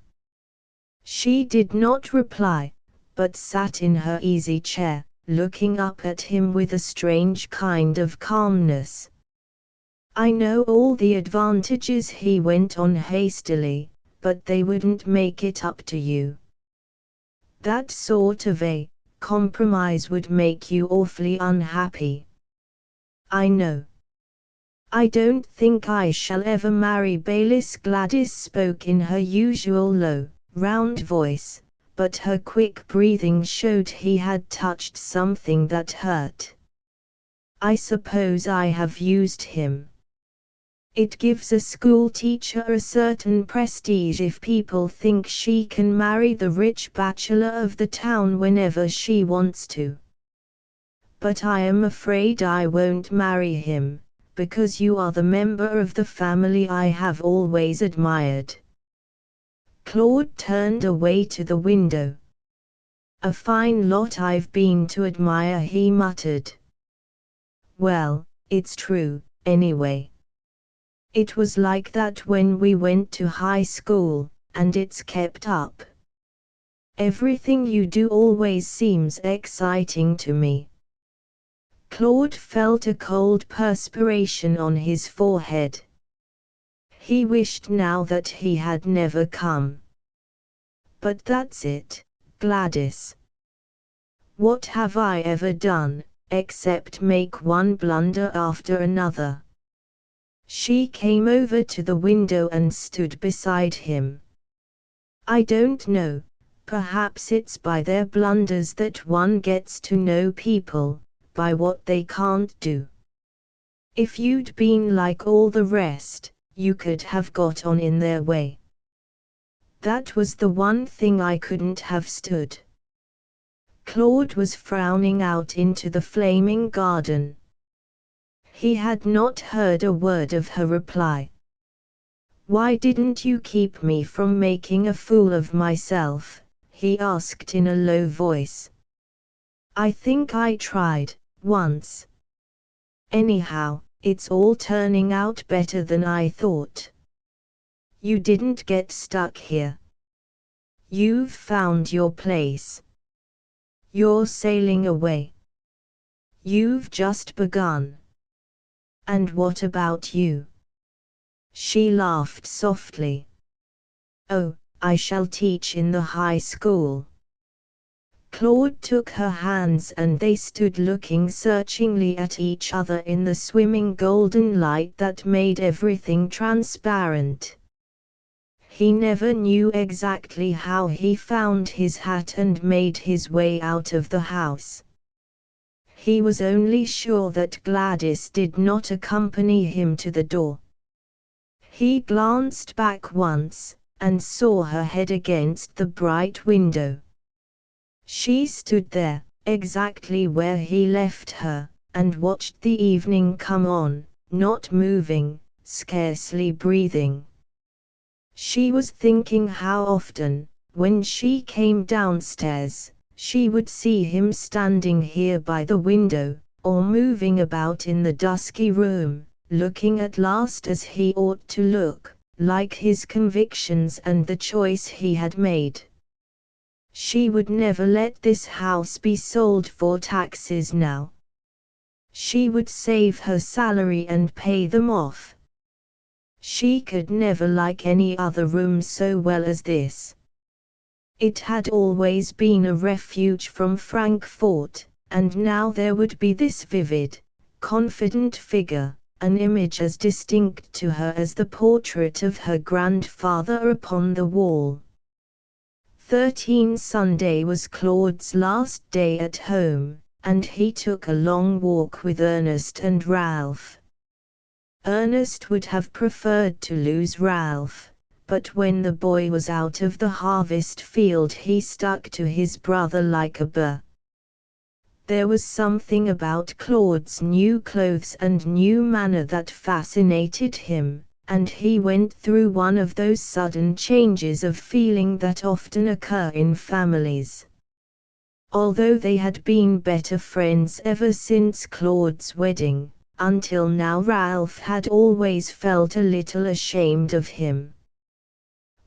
She did not reply, but sat in her easy chair, looking up at him with a strange kind of calmness. "I know all the advantages," he went on hastily, "but they wouldn't make it up to you. That sort of a compromise would make you awfully unhappy. I know. I don't think I shall ever marry Baylis." Gladys spoke in her usual low, round voice, but her quick breathing showed he had touched something that hurt. "I suppose I have used him. It gives a school teacher a certain prestige if people think she can marry the rich bachelor of the town whenever she wants to. But I am afraid I won't marry him, because you are the member of the family I have always admired." Claude turned away to the window. "A fine lot I've been to admire," he muttered. "Well, it's true, anyway. It was like that when we went to high school, and it's kept up. Everything you do always seems exciting to me." Claude felt a cold perspiration on his forehead. He wished now that he had never come. "But that's it, Gladys. What have I ever done, except make one blunder after another?" She came over to the window and stood beside him. "I don't know, perhaps it's by their blunders that one gets to know people, by what they can't do. If you'd been like all the rest, you could have got on in their way. That was the one thing I couldn't have stood." Claude was frowning out into the flaming garden. He had not heard a word of her reply. "Why didn't you keep me from making a fool of myself?" he asked in a low voice. "I think I tried, once. Anyhow, it's all turning out better than I thought. You didn't get stuck here. You've found your place. You're sailing away. You've just begun. And what about you?" She laughed softly. "Oh, I shall teach in the high school." Claude took her hands and they stood looking searchingly at each other in the swimming golden light that made everything transparent. He never knew exactly how he found his hat and made his way out of the house. He was only sure that Gladys did not accompany him to the door. He glanced back once, and saw her head against the bright window. She stood there, exactly where he left her, and watched the evening come on, not moving, scarcely breathing. She was thinking how often, when she came downstairs, she would see him standing here by the window, or moving about in the dusky room, looking at last as he ought to look, like his convictions and the choice he had made. She would never let this house be sold for taxes now. She would save her salary and pay them off. She could never like any other room so well as this. It had always been a refuge from Frankfort, and now there would be this vivid, confident figure, an image as distinct to her as the portrait of her grandfather upon the wall. 13 Sunday was Claude's last day at home, and he took a long walk with Ernest and Ralph. Ernest would have preferred to lose Ralph, but when the boy was out of the harvest field he stuck to his brother like a burr. There was something about Claude's new clothes and new manner that fascinated him, and he went through one of those sudden changes of feeling that often occur in families. Although they had been better friends ever since Claude's wedding, until now Ralph had always felt a little ashamed of him.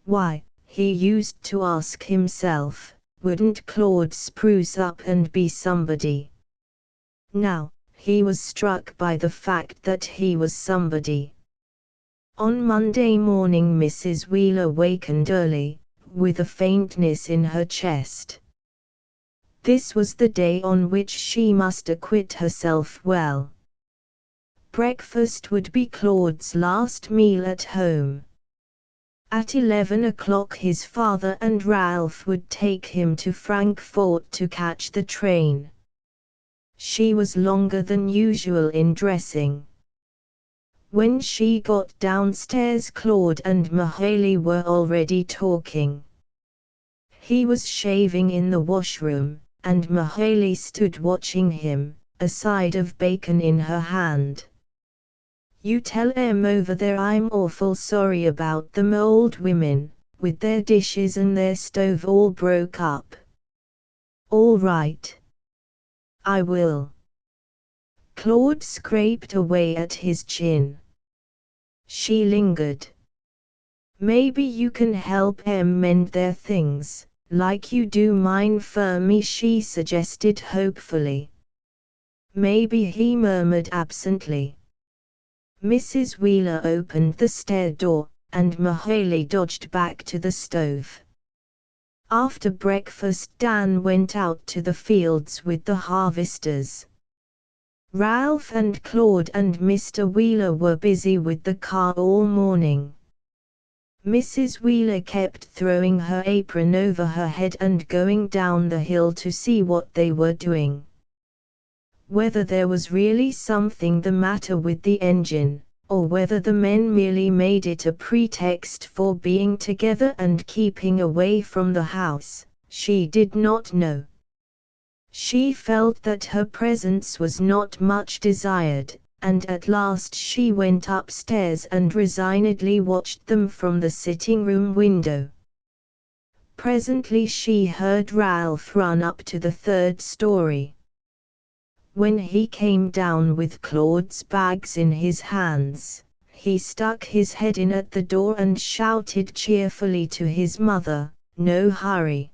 Why, he used to ask himself, wouldn't Claude spruce up and be somebody? Now, he was struck by the fact that he was somebody. On Monday morning Mrs. Wheeler wakened early, with a faintness in her chest. This was the day on which she must acquit herself well. Breakfast would be Claude's last meal at home. At 11 o'clock his father and Ralph would take him to Frankfort to catch the train. She was longer than usual in dressing. When she got downstairs Claude and Mahalie were already talking. He was shaving in the washroom, and Mahalie stood watching him, a side of bacon in her hand. "You tell 'em over there I'm awful sorry about them old women, with their dishes and their stove all broke up." "All right. I will." Claude scraped away at his chin. She lingered. "Maybe you can help 'em mend their things, like you do mine for me," she suggested hopefully. "Maybe," he murmured absently. Mrs. Wheeler opened the stair door, and Mahalie dodged back to the stove. After breakfast Dan went out to the fields with the harvesters. Ralph and Claude and Mr. Wheeler were busy with the car all morning. Mrs. Wheeler kept throwing her apron over her head and going down the hill to see what they were doing. Whether there was really something the matter with the engine, or whether the men merely made it a pretext for being together and keeping away from the house, she did not know. She felt that her presence was not much desired, and at last she went upstairs and resignedly watched them from the sitting-room window. Presently she heard Ralph run up to the third story. When he came down with Claude's bags in his hands, he stuck his head in at the door and shouted cheerfully to his mother, "No hurry.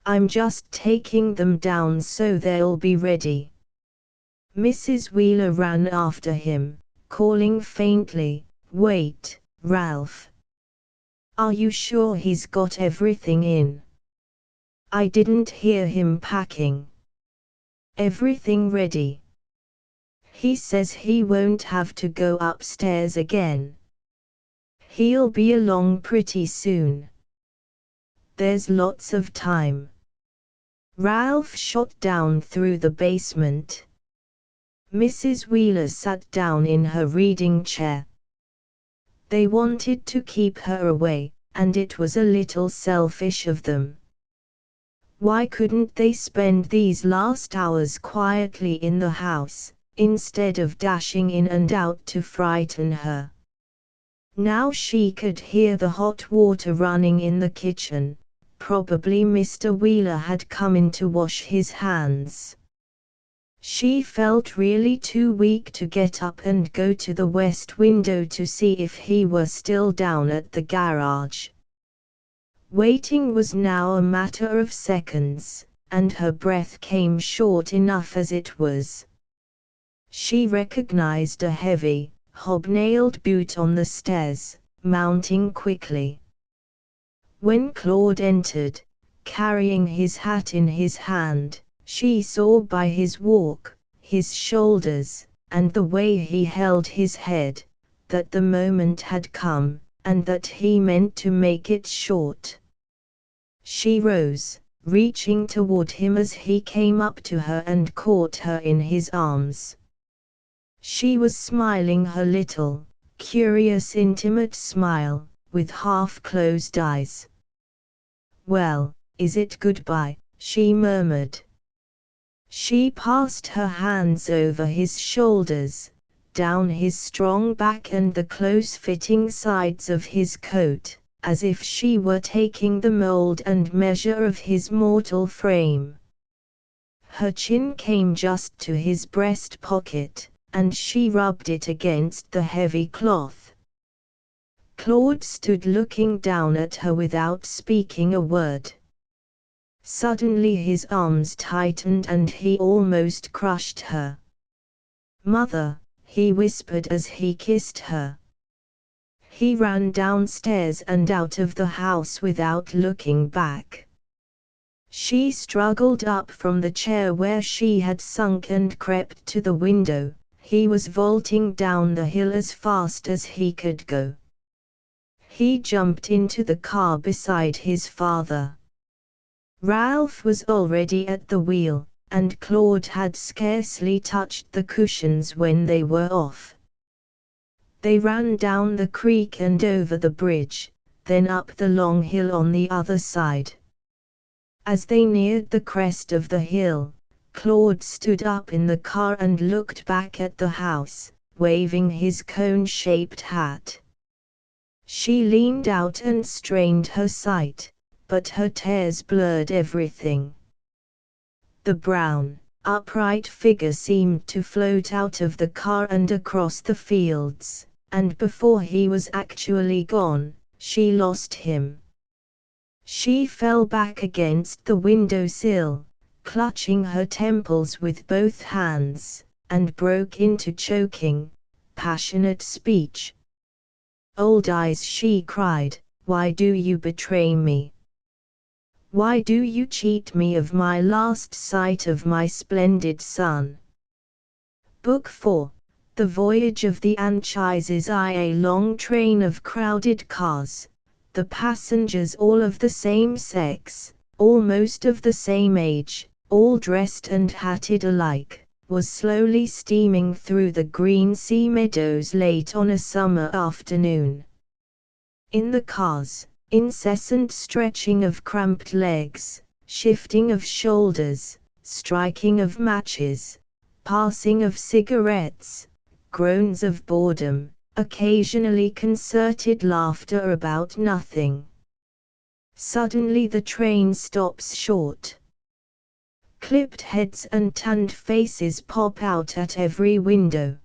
I'm just taking them down so they'll be ready." Mrs. Wheeler ran after him, calling faintly, "Wait, Ralph. Are you sure he's got everything in?" I didn't hear him packing. Everything ready. He says he won't have to go upstairs again. He'll be along pretty soon. There's lots of time. Ralph shot down through the basement. Mrs. Wheeler sat down in her reading chair. They wanted to keep her away, and it was a little selfish of them. Why couldn't they spend these last hours quietly in the house, instead of dashing in and out to frighten her? Now she could hear the hot water running in the kitchen. Probably Mr. Wheeler had come in to wash his hands. She felt really too weak to get up and go to the west window to see if he were still down at the garage. Waiting was now a matter of seconds, and her breath came short enough as it was. She recognized a heavy, hobnailed boot on the stairs, mounting quickly. When Claude entered, carrying his hat in his hand, she saw by his walk, his shoulders, and the way he held his head, that the moment had come, and that he meant to make it short. She rose, reaching toward him as he came up to her and caught her in his arms. She was smiling her little, curious intimate smile, with half-closed eyes. "Well, is it goodbye?" she murmured. She passed her hands over his shoulders, down his strong back and the close-fitting sides of his coat, as if she were taking the mold and measure of his mortal frame. Her chin came just to his breast pocket, and she rubbed it against the heavy cloth. Claude stood looking down at her without speaking a word. Suddenly his arms tightened and he almost crushed her. "Mother," he whispered as he kissed her. He ran downstairs and out of the house without looking back. She struggled up from the chair where she had sunk and crept to the window. He was vaulting down the hill as fast as he could go. He jumped into the car beside his father. Ralph was already at the wheel, and Claude had scarcely touched the cushions when they were off. They ran down the creek and over the bridge, then up the long hill on the other side. As they neared the crest of the hill, Claude stood up in the car and looked back at the house, waving his cone-shaped hat. She leaned out and strained her sight, but her tears blurred everything. The brown, upright figure seemed to float out of the car and across the fields, and before he was actually gone, she lost him. She fell back against the window-sill, clutching her temples with both hands, and broke into choking, passionate speech. "Old Eyes," she cried, "why do you betray me? Why do you cheat me of my last sight of my splendid son?" Book 4, The Voyage of the Anchises. A long train of crowded cars, the passengers all of the same sex, almost of the same age, all dressed and hatted alike, was slowly steaming through the green sea meadows late on a summer afternoon. In the cars, incessant stretching of cramped legs, shifting of shoulders, striking of matches, passing of cigarettes, groans of boredom, occasionally concerted laughter about nothing. Suddenly the train stops short. Clipped heads and tanned faces pop out at every window.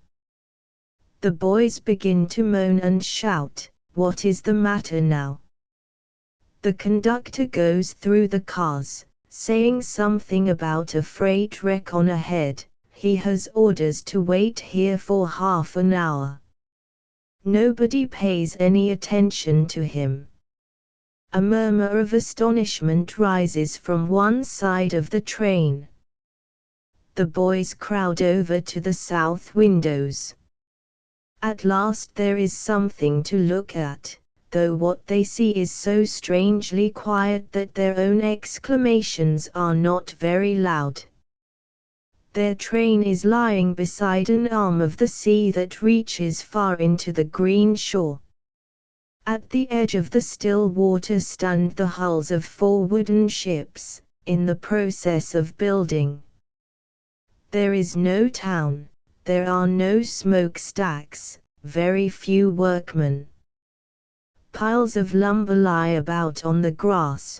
The boys begin to moan and shout, "What is the matter now?" The conductor goes through the cars, saying something about a freight wreck on ahead. He has orders to wait here for half an hour. Nobody pays any attention to him. A murmur of astonishment rises from one side of the train. The boys crowd over to the south windows. At last there is something to look at, though what they see is so strangely quiet that their own exclamations are not very loud. Their train is lying beside an arm of the sea that reaches far into the green shore. At the edge of the still water stand the hulls of 4 wooden ships, in the process of building. There is no town, there are no smokestacks, very few workmen. Piles of lumber lie about on the grass.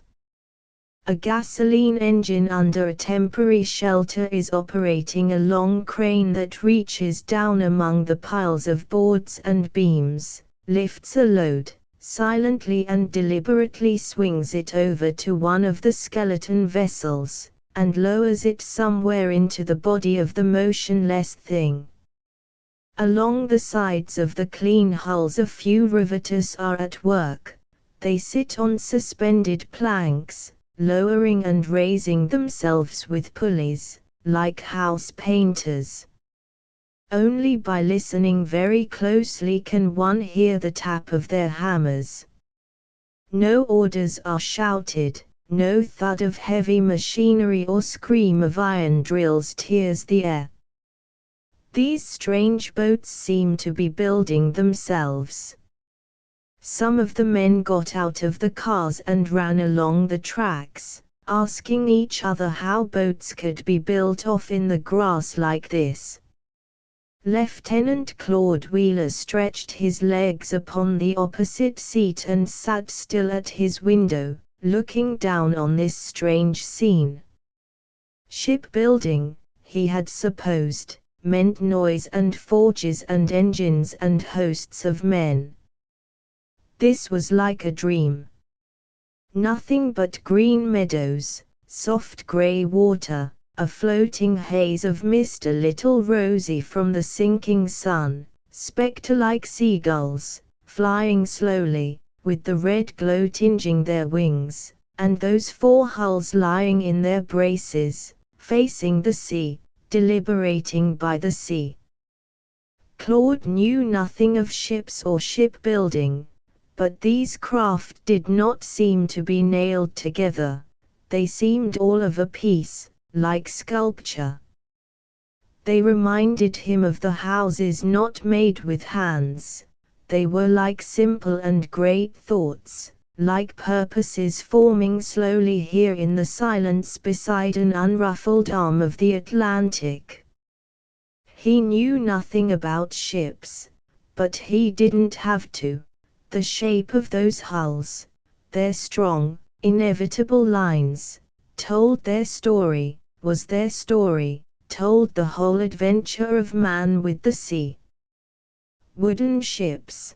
A gasoline engine under a temporary shelter is operating a long crane that reaches down among the piles of boards and beams, lifts a load, silently and deliberately swings it over to one of the skeleton vessels, and lowers it somewhere into the body of the motionless thing. Along the sides of the clean hulls a few riveters are at work. They sit on suspended planks, lowering and raising themselves with pulleys, like house painters. Only by listening very closely can one hear the tap of their hammers. No orders are shouted, no thud of heavy machinery or scream of iron drills tears the air. These strange boats seem to be building themselves. Some of the men got out of the cars and ran along the tracks, asking each other how boats could be built off in the grass like this. Lieutenant Claude Wheeler stretched his legs upon the opposite seat and sat still at his window, looking down on this strange scene. Shipbuilding, he had supposed, meant noise and forges and engines and hosts of men. This was like a dream. Nothing but green meadows, soft grey water, a floating haze of mist a little rosy from the sinking sun, spectre-like seagulls, flying slowly, with the red glow tinging their wings, and those 4 hulls lying in their braces, facing the sea, deliberating by the sea. Claude knew nothing of ships or shipbuilding, but these craft did not seem to be nailed together, they seemed all of a piece, like sculpture. They reminded him of the houses not made with hands, they were like simple and great thoughts, like purposes forming slowly here in the silence beside an unruffled arm of the Atlantic. He knew nothing about ships, but he didn't have to. The shape of those hulls, their strong, inevitable lines, told their story, was their story, told the whole adventure of man with the sea. Wooden ships.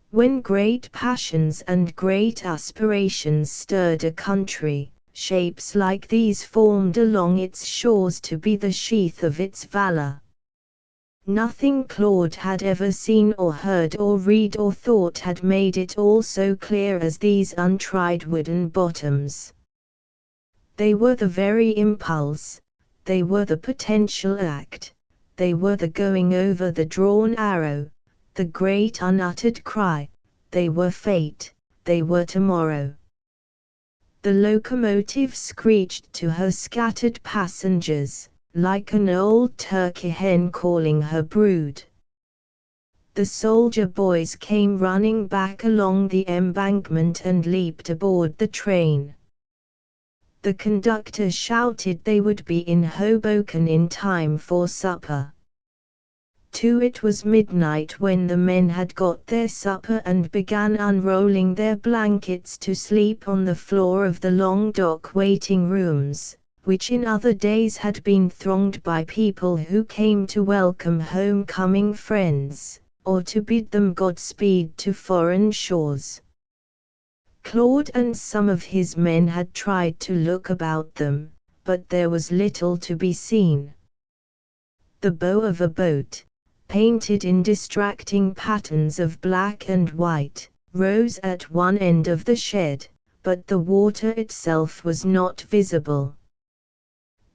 When great passions and great aspirations stirred a country, shapes like these formed along its shores to be the sheath of its valor. Nothing Claude had ever seen or heard or read or thought had made it all so clear as these untried wooden bottoms. They were the very impulse, they were the potential act, they were the going over the drawn arrow, the great unuttered cry, they were fate, they were tomorrow. The locomotive screeched to her scattered passengers, like an old turkey hen calling her brood. The soldier boys came running back along the embankment and leaped aboard the train. The conductor shouted they would be in Hoboken in time for supper. It was midnight when the men had got their supper and began unrolling their blankets to sleep on the floor of the long dock waiting rooms, which in other days had been thronged by people who came to welcome homecoming friends, or to bid them Godspeed to foreign shores. Claude and some of his men had tried to look about them, but there was little to be seen. The bow of a boat, painted in distracting patterns of black and white, rose at one end of the shed, but the water itself was not visible.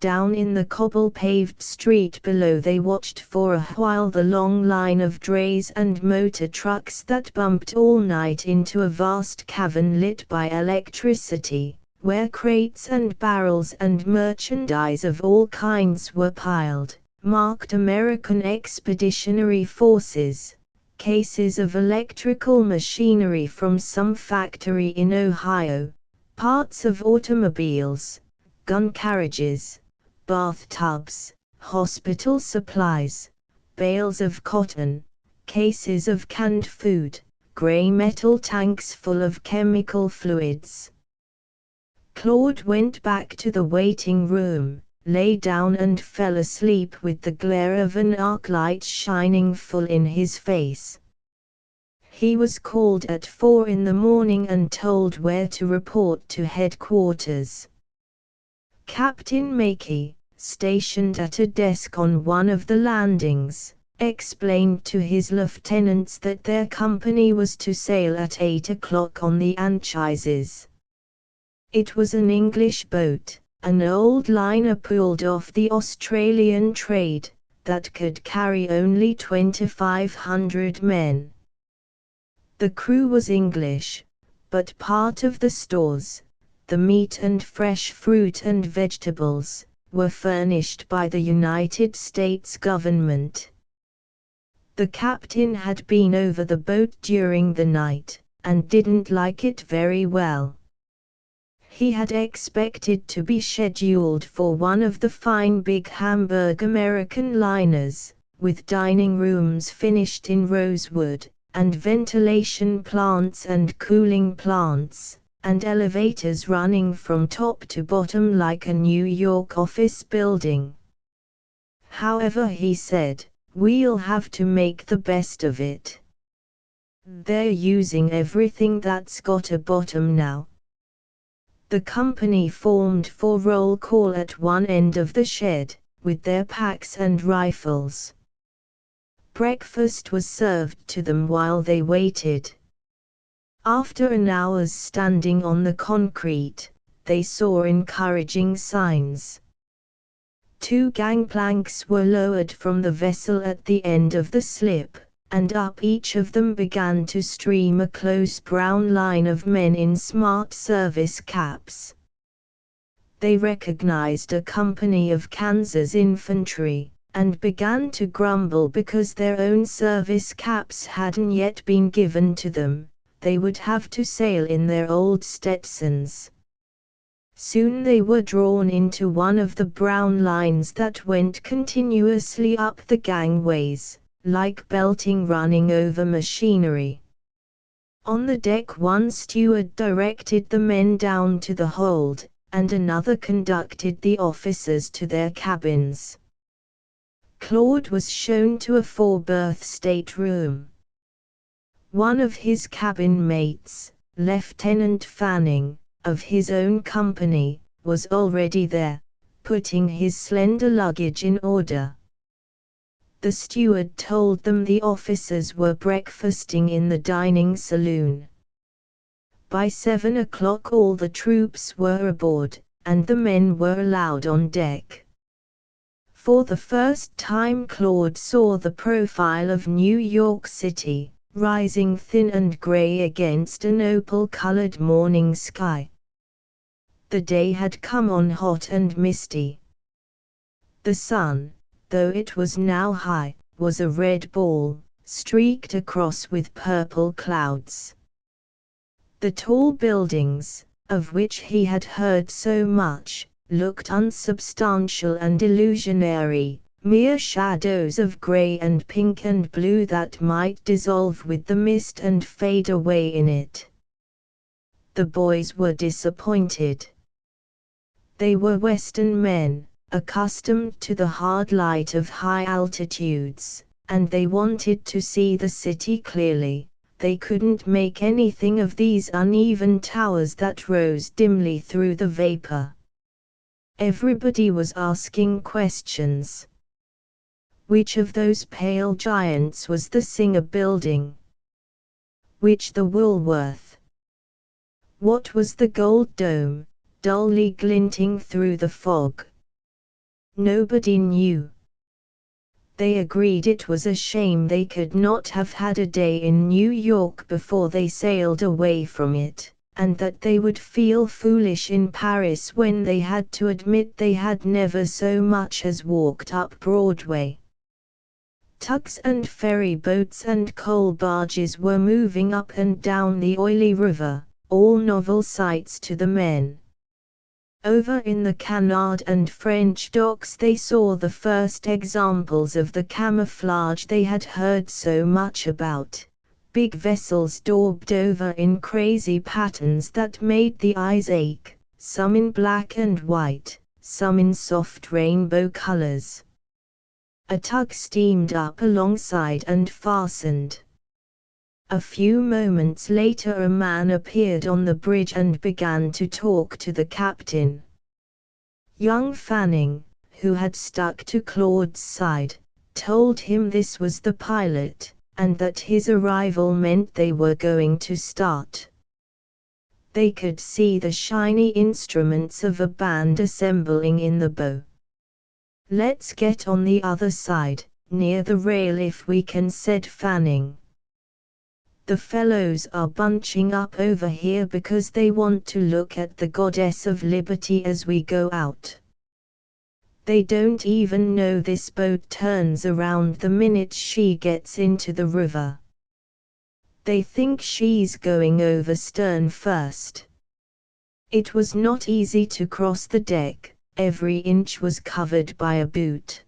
Down in the cobble-paved street below they watched for a while the long line of drays and motor trucks that bumped all night into a vast cavern lit by electricity, where crates and barrels and merchandise of all kinds were piled, marked American Expeditionary Forces, cases of electrical machinery from some factory in Ohio, parts of automobiles, gun carriages, bathtubs, hospital supplies, bales of cotton, cases of canned food, gray metal tanks full of chemical fluids. Claude went back to the waiting room, lay down and fell asleep with the glare of an arc light shining full in his face. He was called at 4 in the morning and told where to report to headquarters. Captain Mackey, stationed at a desk on one of the landings, explained to his lieutenants that their company was to sail at 8 o'clock on the Anchises. It was an English boat, an old liner pulled off the Australian trade, that could carry only 2,500 men. The crew was English, but part of the stores, the meat and fresh fruit and vegetables, were furnished by the United States government. The captain had been over the boat during the night, and didn't like it very well. He had expected to be scheduled for one of the fine big Hamburg American liners, with dining rooms finished in rosewood, and ventilation plants and cooling plants, and elevators running from top to bottom like a New York office building. However, he said, "We'll have to make the best of it. They're using everything that's got a bottom now." The company formed for roll call at one end of the shed, with their packs and rifles. Breakfast was served to them while they waited. After an hour's standing on the concrete, they saw encouraging signs. 2 gangplanks were lowered from the vessel at the end of the slip, and up each of them began to stream a close brown line of men in smart service caps. They recognized a company of Kansas infantry, and began to grumble because their own service caps hadn't yet been given to them. They would have to sail in their old Stetsons. Soon they were drawn into one of the brown lines that went continuously up the gangways, like belting running over machinery. On the deck one steward directed the men down to the hold, and another conducted the officers to their cabins. Claude was shown to a 4-berth stateroom. One of his cabin mates, Lieutenant Fanning, of his own company, was already there, putting his slender luggage in order. The steward told them the officers were breakfasting in the dining saloon. By 7 o'clock all the troops were aboard, and the men were allowed on deck. For the first time Claude saw the profile of New York City, rising thin and gray against an opal-colored morning sky. The day had come on hot and misty. The sun, though it was now high, was a red ball, streaked across with purple clouds. The tall buildings, of which he had heard so much, looked unsubstantial and illusionary, mere shadows of gray and pink and blue that might dissolve with the mist and fade away in it. The boys were disappointed. They were Western men, accustomed to the hard light of high altitudes, and they wanted to see the city clearly. They couldn't make anything of these uneven towers that rose dimly through the vapor. Everybody was asking questions. Which of those pale giants was the Singer building? Which the Woolworth? What was the gold dome, dully glinting through the fog? Nobody knew. They agreed it was a shame they could not have had a day in New York before they sailed away from it, and that they would feel foolish in Paris when they had to admit they had never so much as walked up Broadway. Tugs and ferry boats and coal barges were moving up and down the oily river, all novel sights to the men. Over in the Canard and French docks they saw the first examples of the camouflage they had heard so much about. Big vessels daubed over in crazy patterns that made the eyes ache, some in black and white, some in soft rainbow colors. A tug steamed up alongside and fastened. A few moments later a man appeared on the bridge and began to talk to the captain. Young Fanning, who had stuck to Claude's side, told him this was the pilot, and that his arrival meant they were going to start. They could see the shiny instruments of a band assembling in the bow. "Let's get on the other side, near the rail if we can," said Fanning. "The fellows are bunching up over here because they want to look at the Goddess of Liberty as we go out. They don't even know this boat turns around the minute she gets into the river. They think she's going over stern first." It was not easy to cross the deck, every inch was covered by a boot.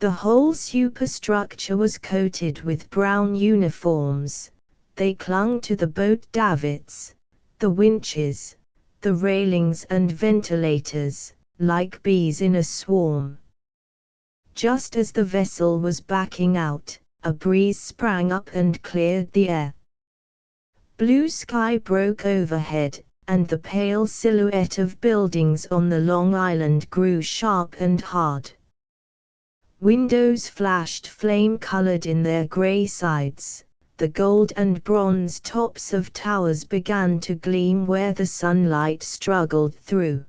The whole superstructure was coated with brown uniforms. They clung to the boat davits, the winches, the railings and ventilators, like bees in a swarm. Just as the vessel was backing out, a breeze sprang up and cleared the air. Blue sky broke overhead, and the pale silhouette of buildings on the Long Island grew sharp and hard. Windows flashed flame-colored in their gray sides, the gold and bronze tops of towers began to gleam where the sunlight struggled through.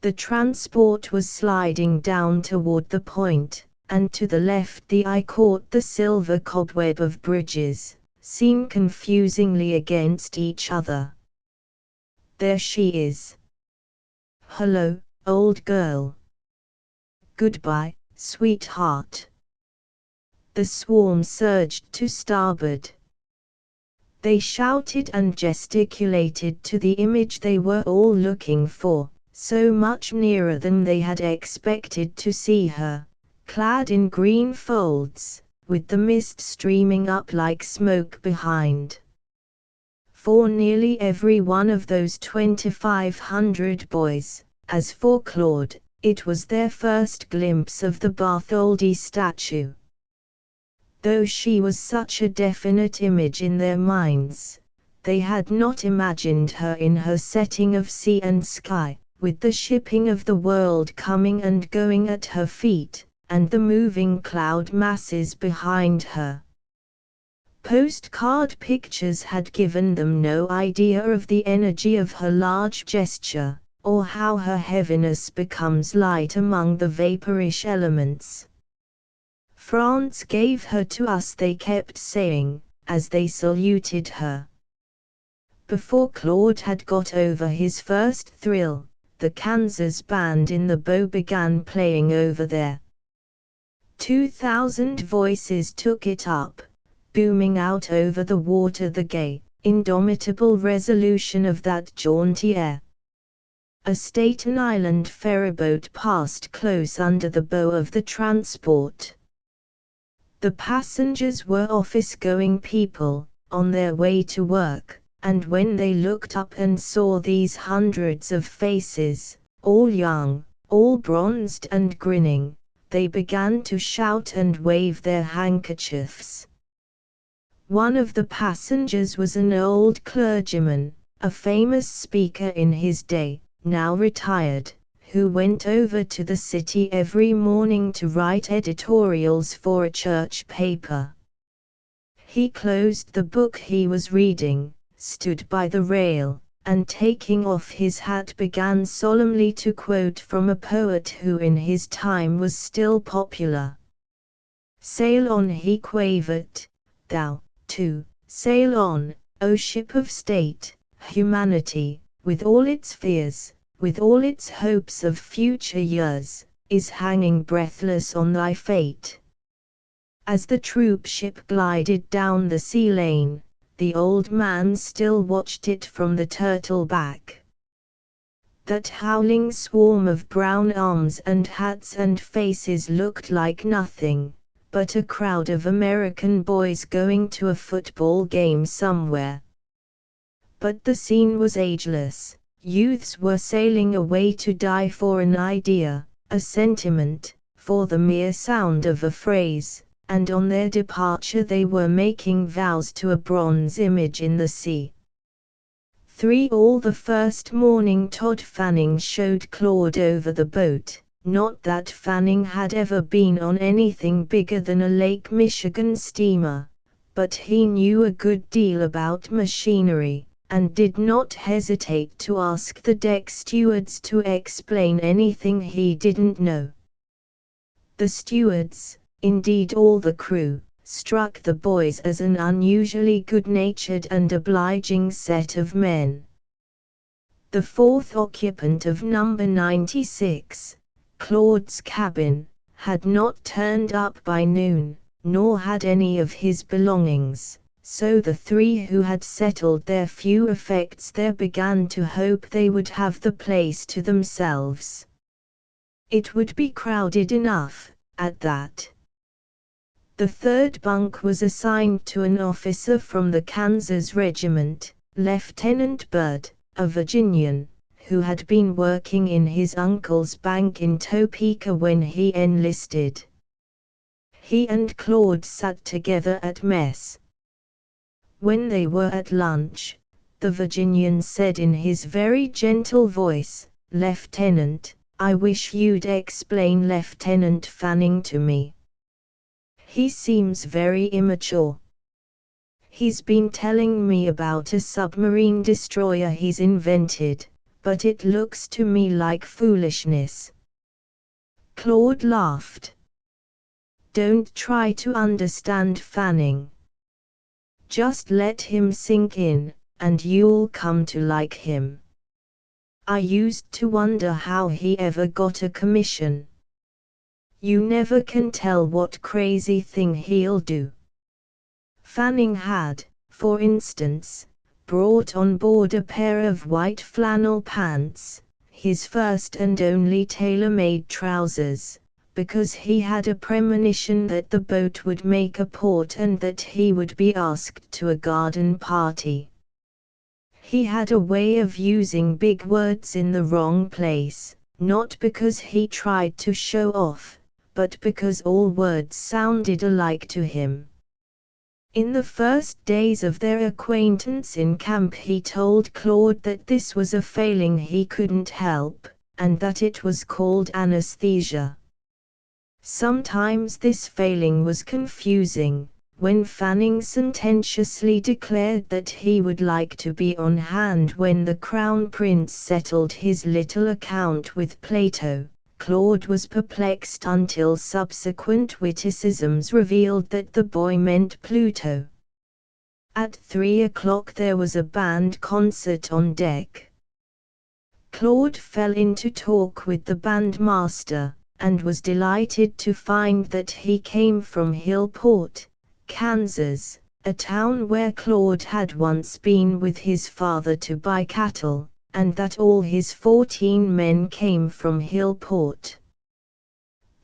The transport was sliding down toward the point, and to the left the eye caught the silver cobweb of bridges, seen confusingly against each other. "There she is. Hello, old girl. Goodbye, sweetheart." The swarm surged to starboard. They shouted and gesticulated to the image they were all looking for, so much nearer than they had expected to see her, clad in green folds, with the mist streaming up like smoke behind. For nearly every one of those 2,500 boys, as for Claude, it was their first glimpse of the Bartholdi statue. Though she was such a definite image in their minds, they had not imagined her in her setting of sea and sky, with the shipping of the world coming and going at her feet, and the moving cloud masses behind her. Postcard pictures had given them no idea of the energy of her large gesture, or how her heaviness becomes light among the vaporish elements. "France gave her to us," they kept saying, as they saluted her. Before Claude had got over his first thrill, the Kansas band in the bow began playing over there. 2,000 voices took it up, booming out over the water the gay, indomitable resolution of that jaunty air. A Staten Island ferryboat passed close under the bow of the transport. The passengers were office-going people, on their way to work, and when they looked up and saw these hundreds of faces, all young, all bronzed and grinning, they began to shout and wave their handkerchiefs. One of the passengers was an old clergyman, a famous speaker in his day, now retired, who went over to the city every morning to write editorials for a church paper. He closed the book he was reading, stood by the rail, and taking off his hat began solemnly to quote from a poet who in his time was still popular. "Sail on," he quavered, "thou, too, sail on, O ship of state. Humanity, with all its fears, with all its hopes of future years, is hanging breathless on thy fate." As the troop ship glided down the sea lane, the old man still watched it from the turtle back. That howling swarm of brown arms and hats and faces looked like nothing but a crowd of American boys going to a football game somewhere. But the scene was ageless. Youths were sailing away to die for an idea, a sentiment, for the mere sound of a phrase, and on their departure they were making vows to a bronze image in the sea. 3 All the first morning Todd Fanning showed Claude over the boat, not that Fanning had ever been on anything bigger than a Lake Michigan steamer, but he knew a good deal about machinery, and did not hesitate to ask the deck stewards to explain anything he didn't know. The stewards, indeed all the crew, struck the boys as an unusually good-natured and obliging set of men. The fourth occupant of number 96, Claude's cabin, had not turned up by noon, nor had any of his belongings, so the 3 who had settled their few effects there began to hope they would have the place to themselves. It would be crowded enough, at that. The third bunk was assigned to an officer from the Kansas Regiment, Lieutenant Byrd, a Virginian, who had been working in his uncle's bank in Topeka when he enlisted. He and Claude sat together at mess. When they were at lunch, the Virginian said in his very gentle voice, "Lieutenant, I wish you'd explain Lieutenant Fanning to me. He seems very immature. He's been telling me about a submarine destroyer he's invented, but it looks to me like foolishness." Claude laughed. "Don't try to understand Fanning. Just let him sink in, and you'll come to like him. I used to wonder how he ever got a commission. You never can tell what crazy thing he'll do. Fanning had, for instance, brought on board a pair of white flannel pants, his first and only tailor-made trousers, because he had a premonition that the boat would make a port and that he would be asked to a garden party. He had a way of using big words in the wrong place, not because he tried to show off, but because all words sounded alike to him. In the first days of their acquaintance in camp he told Claude that this was a failing he couldn't help, and that it was called anesthesia. Sometimes this failing was confusing. When Fanning sententiously declared that he would like to be on hand when the Crown Prince settled his little account with Plato, Claude was perplexed until subsequent witticisms revealed that the boy meant Pluto. At 3 o'clock there was a band concert on deck. Claude fell into talk with the bandmaster, and was delighted to find that he came from Hillport, Kansas, a town where Claude had once been with his father to buy cattle, and that all his 14 men came from Hillport.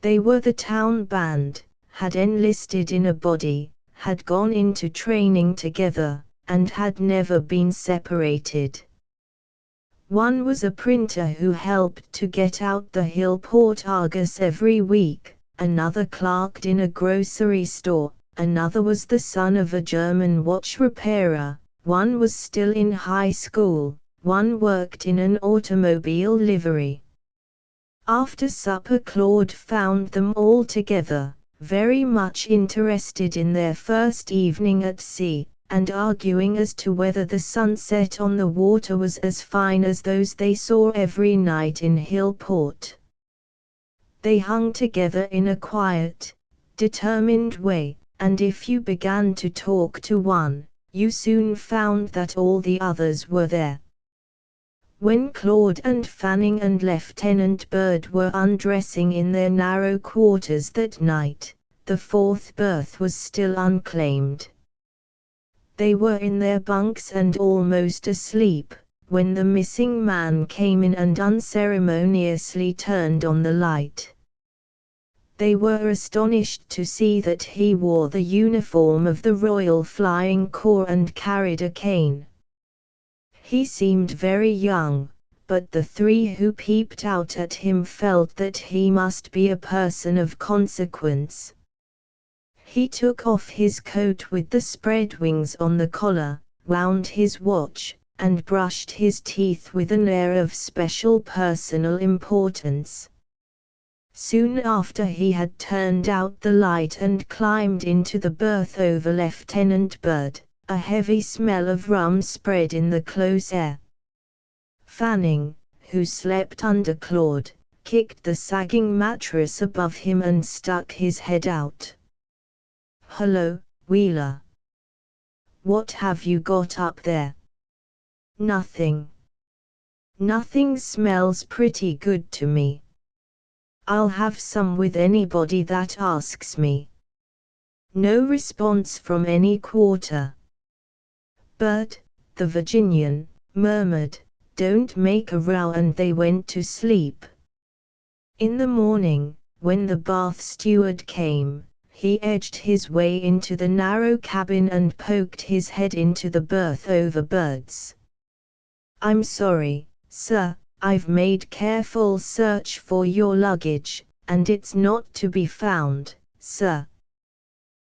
They were the town band, had enlisted in a body, had gone into training together, and had never been separated. One was a printer who helped to get out the Hillport Argus every week, another clerked in a grocery store, another was the son of a German watch repairer, one was still in high school, one worked in an automobile livery. After supper Claude found them all together, very much interested in their first evening at sea, and arguing as to whether the sunset on the water was as fine as those they saw every night in Hillport. They hung together in a quiet, determined way, and if you began to talk to one, you soon found that all the others were there. When Claude and Fanning and Lieutenant Bird were undressing in their narrow quarters that night, the fourth berth was still unclaimed. They were in their bunks and almost asleep, when the missing man came in and unceremoniously turned on the light. They were astonished to see that he wore the uniform of the Royal Flying Corps and carried a cane. He seemed very young, but the three who peeped out at him felt that he must be a person of consequence. He took off his coat with the spread wings on the collar, wound his watch, and brushed his teeth with an air of special personal importance. Soon after he had turned out the light and climbed into the berth over Lieutenant Bird, a heavy smell of rum spread in the close air. Fanning, who slept under Claude, kicked the sagging mattress above him and stuck his head out. "Hello, Wheeler. What have you got up there?" "Nothing. Nothing smells pretty good to me. I'll have some with anybody that asks me." No response from any quarter. Bert, the Virginian, murmured, "Don't make a row," and they went to sleep. In the morning, when the bath steward came, he edged his way into the narrow cabin and poked his head into the berth over Bird's. "I'm sorry, sir, I've made careful search for your luggage, and it's not to be found, sir."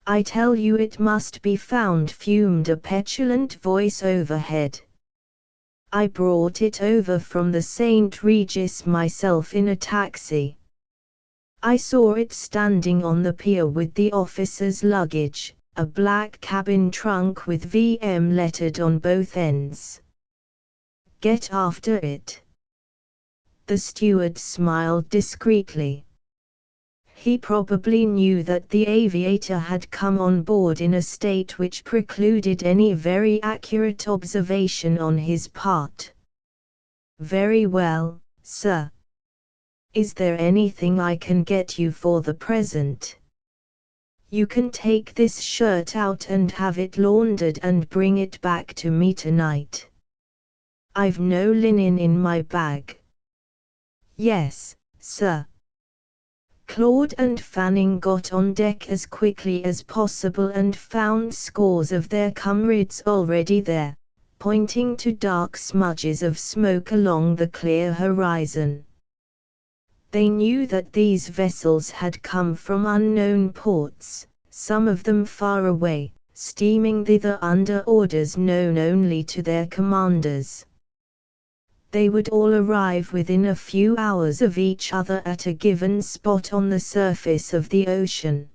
"I tell you it must be found," fumed a petulant voice overhead. "I brought it over from the St. Regis myself in a taxi. I saw it standing on the pier with the officer's luggage, a black cabin trunk with VM lettered on both ends. Get after it." The steward smiled discreetly. He probably knew that the aviator had come on board in a state which precluded any very accurate observation on his part. "Very well, sir. Is there anything I can get you for the present? You can take this shirt out and have it laundered and bring it back to me tonight. I've no linen in my bag." "Yes, sir." Claude and Fanning got on deck as quickly as possible and found scores of their comrades already there, pointing to dark smudges of smoke along the clear horizon. They knew that these vessels had come from unknown ports, some of them far away, steaming thither under orders known only to their commanders. They would all arrive within a few hours of each other at a given spot on the surface of the ocean.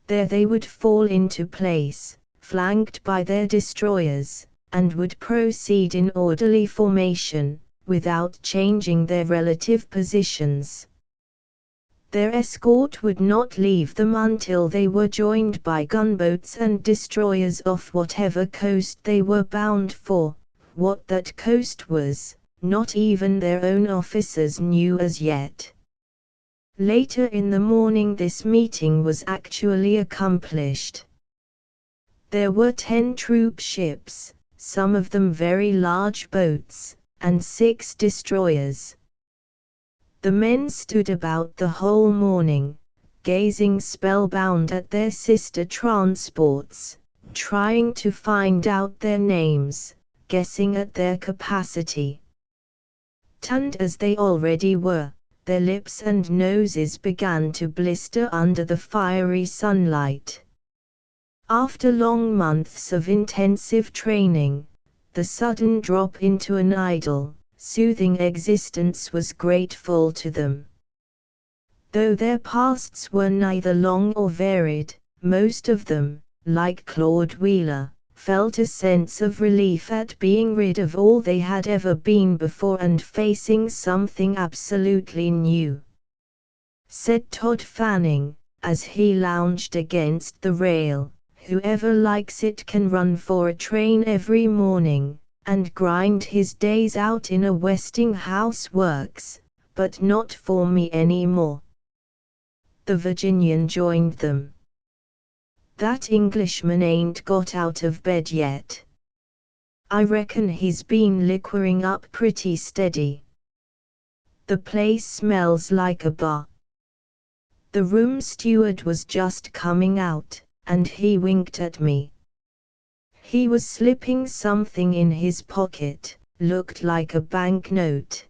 There they would fall into place, flanked by their destroyers, and would proceed in orderly formation, without changing their relative positions. Their escort would not leave them until they were joined by gunboats and destroyers off whatever coast they were bound for. What that coast was, not even their own officers knew as yet. Later in the morning this meeting was actually accomplished. There were 10 troop ships, some of them very large boats, and 6 destroyers. The men stood about the whole morning, gazing spellbound at their sister transports, trying to find out their names, guessing at their capacity. Tanned as they already were, their lips and noses began to blister under the fiery sunlight. After long months of intensive training, the sudden drop into an idle, soothing existence was grateful to them. Though their pasts were neither long or varied, most of them, like Claude Wheeler, felt a sense of relief at being rid of all they had ever been before and facing something absolutely new. Said Todd Fanning, as he lounged against the rail, "Whoever likes it can run for a train every morning, and grind his days out in a Westinghouse works, but not for me anymore." The Virginian joined them. "That Englishman ain't got out of bed yet. I reckon he's been liquoring up pretty steady. The place smells like a bar." The room steward was just coming out, and he winked at me. He was slipping something in his pocket, looked like a banknote.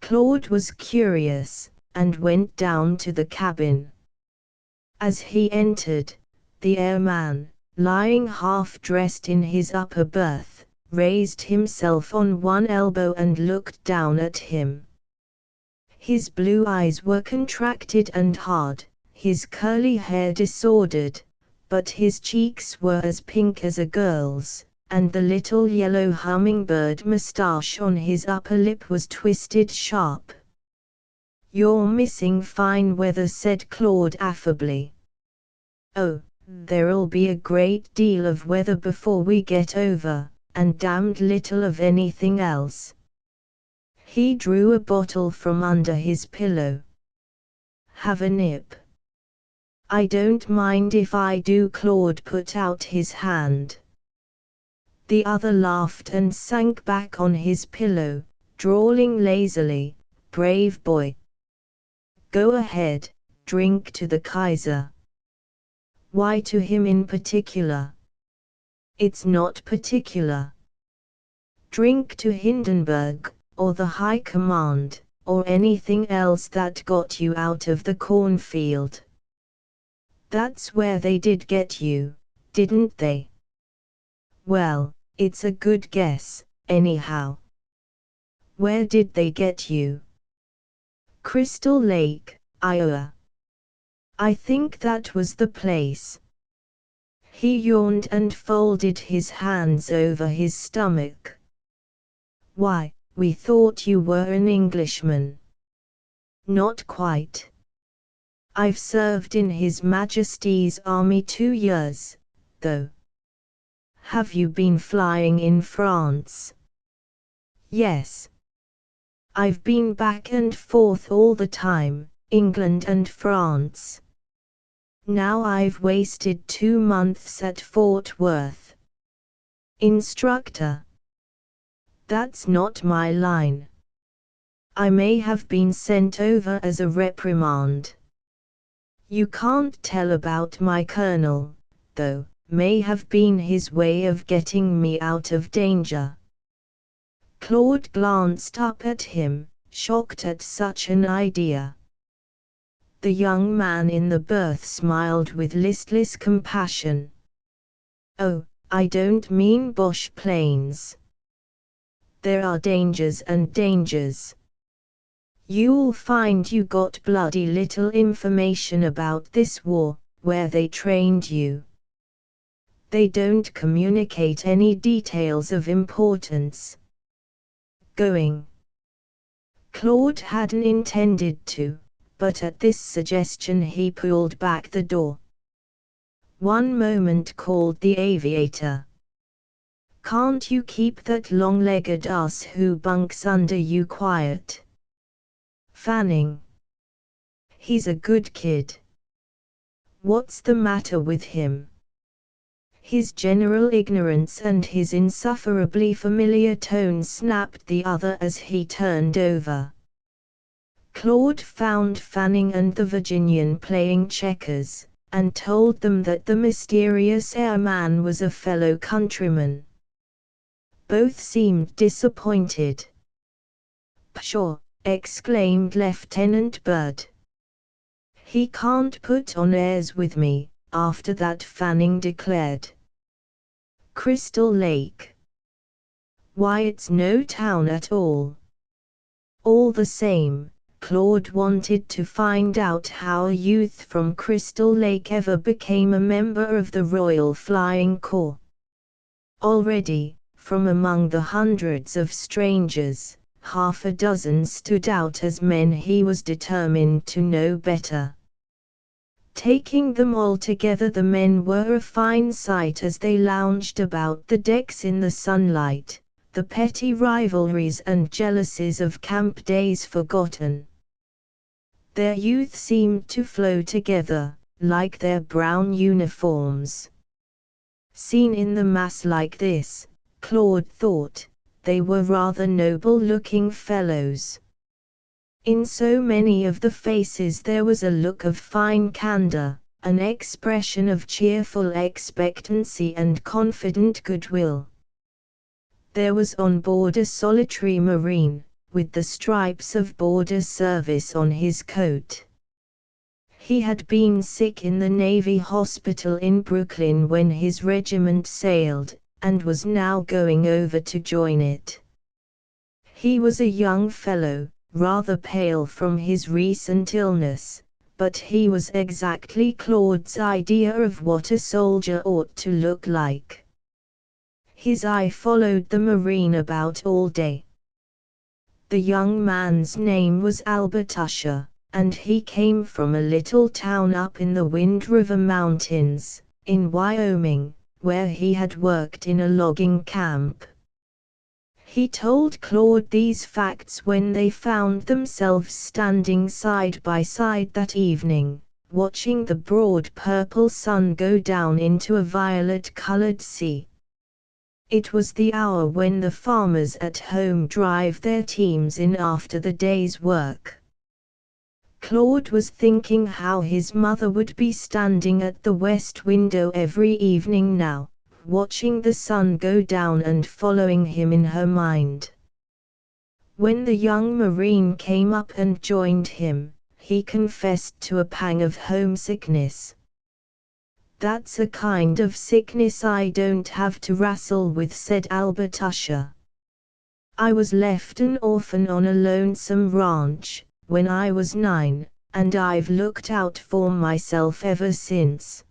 Claude was curious, and went down to the cabin. As he entered, the airman, lying half-dressed in his upper berth, raised himself on one elbow and looked down at him. His blue eyes were contracted and hard, his curly hair disordered, but his cheeks were as pink as a girl's, and the little yellow hummingbird mustache on his upper lip was twisted sharp. "You're missing fine weather," said Claude affably. "Oh, there'll be a great deal of weather before we get over, and damned little of anything else." He drew a bottle from under his pillow. "Have a nip?" "I don't mind if I do." Claude put out his hand. The other laughed and sank back on his pillow, drawling lazily, "Brave boy. Go ahead, drink to the Kaiser." "Why to him in particular?" "It's not particular. Drink to Hindenburg, or the High Command, or anything else that got you out of the cornfield." "That's where they did get you, didn't they?" "Well, it's a good guess, anyhow." "Where did they get you?" "Crystal Lake, Iowa." "I think that was the place." He yawned and folded his hands over his stomach. "Why, we thought you were an Englishman." "Not quite. I've served in His Majesty's Army 2 years, though." "Have you been flying in France?" "Yes. I've been back and forth all the time, England and France. Now I've wasted 2 months at Fort Worth." "Instructor?" "That's not my line. I may have been sent over as a reprimand." "You can't tell about my colonel, though. May have been his way of getting me out of danger." Claude glanced up at him, shocked at such an idea. The young man in the berth smiled with listless compassion. "Oh, I don't mean Boche planes. There are dangers and dangers. You'll find you got bloody little information about this war, where they trained you. They don't communicate any details of importance." "Going?" Claude hadn't intended to, but at this suggestion he pulled back the door. "One moment," called the aviator. "Can't you keep that long-legged ass who bunks under you quiet?" "Fanning. He's a good kid." "What's the matter with him?" His general ignorance and his insufferably familiar tone snapped the other as he turned over. Claude found Fanning and the Virginian playing checkers, and told them that the mysterious airman was a fellow countryman. Both seemed disappointed. "Pshaw!" exclaimed Lieutenant Byrd. "He can't put on airs with me." After that, Fanning declared. "Crystal Lake? Why, it's no town at all." "All the same, Claude wanted to find out how a youth from Crystal Lake ever became a member of the Royal Flying Corps. Already, from among the hundreds of strangers, half a dozen stood out as men he was determined to know better. Taking them all together, the men were a fine sight as they lounged about the decks in the sunlight, the petty rivalries and jealousies of camp days forgotten. Their youth seemed to flow together, like their brown uniforms. Seen in the mass like this, Claude thought, they were rather noble-looking fellows. In so many of the faces there was a look of fine candor, an expression of cheerful expectancy and confident goodwill. There was on board a solitary Marine, with the stripes of border service on his coat. He had been sick in the Navy hospital in Brooklyn when his regiment sailed, and was now going over to join it. He was a young fellow, rather pale from his recent illness, but he was exactly Claude's idea of what a soldier ought to look like. His eye followed the Marine about all day. The young man's name was Albert Usher, and he came from a little town up in the Wind River Mountains, in Wyoming, where he had worked in a logging camp. He told Claude these facts when they found themselves standing side by side that evening, watching the broad purple sun go down into a violet-colored sea. It was the hour when the farmers at home drive their teams in after the day's work. Claude was thinking how his mother would be standing at the west window every evening now, watching the sun go down and following him in her mind. When the young Marine came up and joined him, he confessed to a pang of homesickness. "That's a kind of sickness I don't have to wrestle with," said Albert Usher. "I was left an orphan on a lonesome ranch when I was 9, and I've looked out for myself ever since."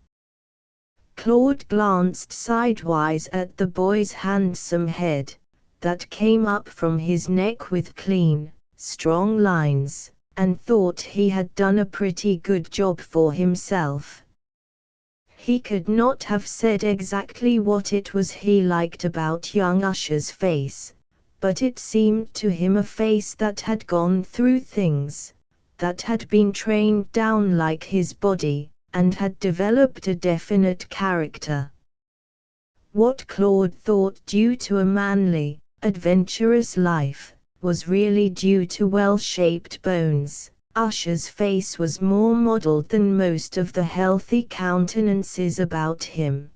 Claude glanced sidewise at the boy's handsome head, that came up from his neck with clean, strong lines, and thought he had done a pretty good job for himself. He could not have said exactly what it was he liked about young Usher's face, but it seemed to him a face that had gone through things, that had been trained down like his body, and had developed a definite character. What Claude thought due to a manly, adventurous life, was really due to well-shaped bones. Usher's face was more modeled than most of the healthy countenances about him.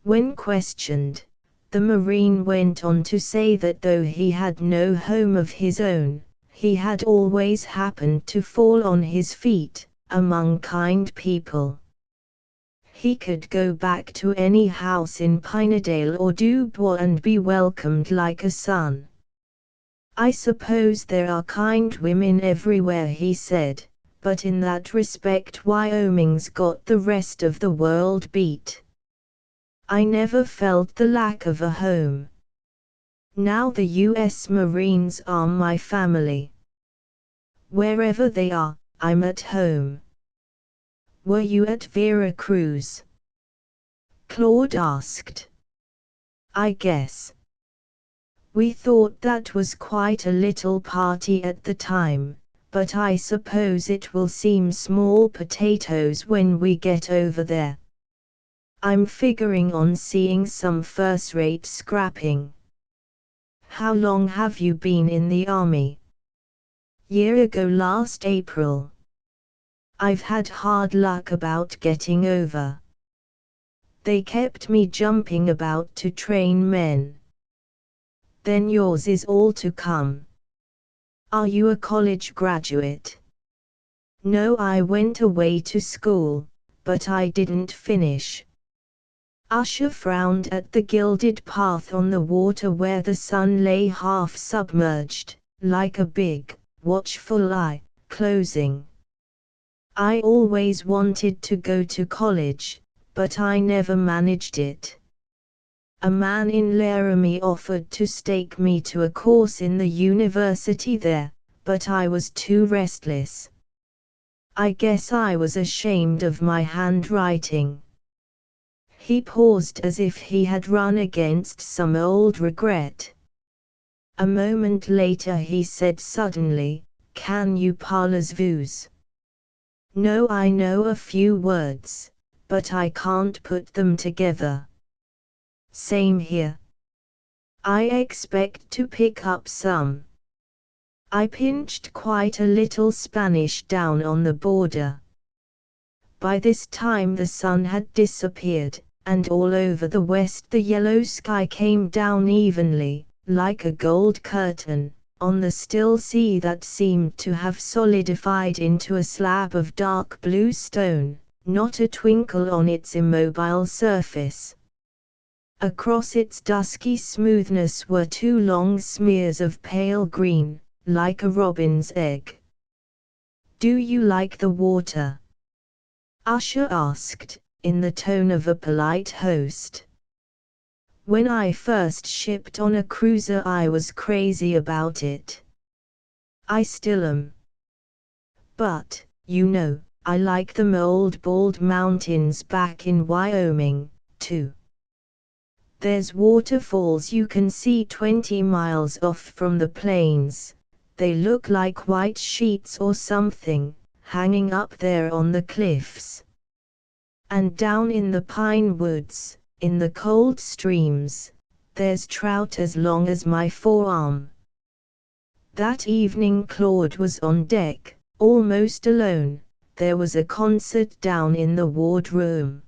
When questioned, the Marine went on to say that though he had no home of his own, he had always happened to fall on his feet, among kind people. He could go back to any house in Pinedale or Dubois and be welcomed like a son. "I suppose there are kind women everywhere," he said, "but in that respect Wyoming's got the rest of the world beat. I never felt the lack of a home. Now the U.S. Marines are my family. Wherever they are, I'm at home." "Were you at Vera Cruz?" Claude asked. "I guess. We thought that was quite a little party at the time, but I suppose it will seem small potatoes when we get over there. I'm figuring on seeing some first-rate scrapping." "How long have you been in the Army?" "Year ago last April. I've had hard luck about getting over. They kept me jumping about to train men." "Then yours is all to come. Are you a college graduate?" "No, I went away to school, but I didn't finish." Usher frowned at the gilded path on the water where the sun lay half submerged, like a big, watchful eye, closing. I always wanted to go to college, but I never managed it. A man in Laramie offered to stake me to a course in the university there, but I was too restless. I guess I was ashamed of my handwriting. He paused as if he had run against some old regret. A moment later he said suddenly, "Can you parlez-vous?" "No, I know a few words, but I can't put them together." "Same here. I expect to pick up some." I pinched quite a little Spanish down on the border. By this time the sun had disappeared, and all over the west the yellow sky came down evenly, like a gold curtain, on the still sea that seemed to have solidified into a slab of dark blue stone, not a twinkle on its immobile surface. Across its dusky smoothness were two long smears of pale green, like a robin's egg. "Do you like the water?" Usher asked, in the tone of a polite host. "When I first shipped on a cruiser I was crazy about it. I still am. But, you know, I like them old bald mountains back in Wyoming, too. There's waterfalls you can see 20 miles off from the plains. They look like white sheets or something, hanging up there on the cliffs. And down in the pine woods, in the cold streams, there's trout as long as my forearm." That evening Claude was on deck, almost alone. There was a concert down in the wardroom.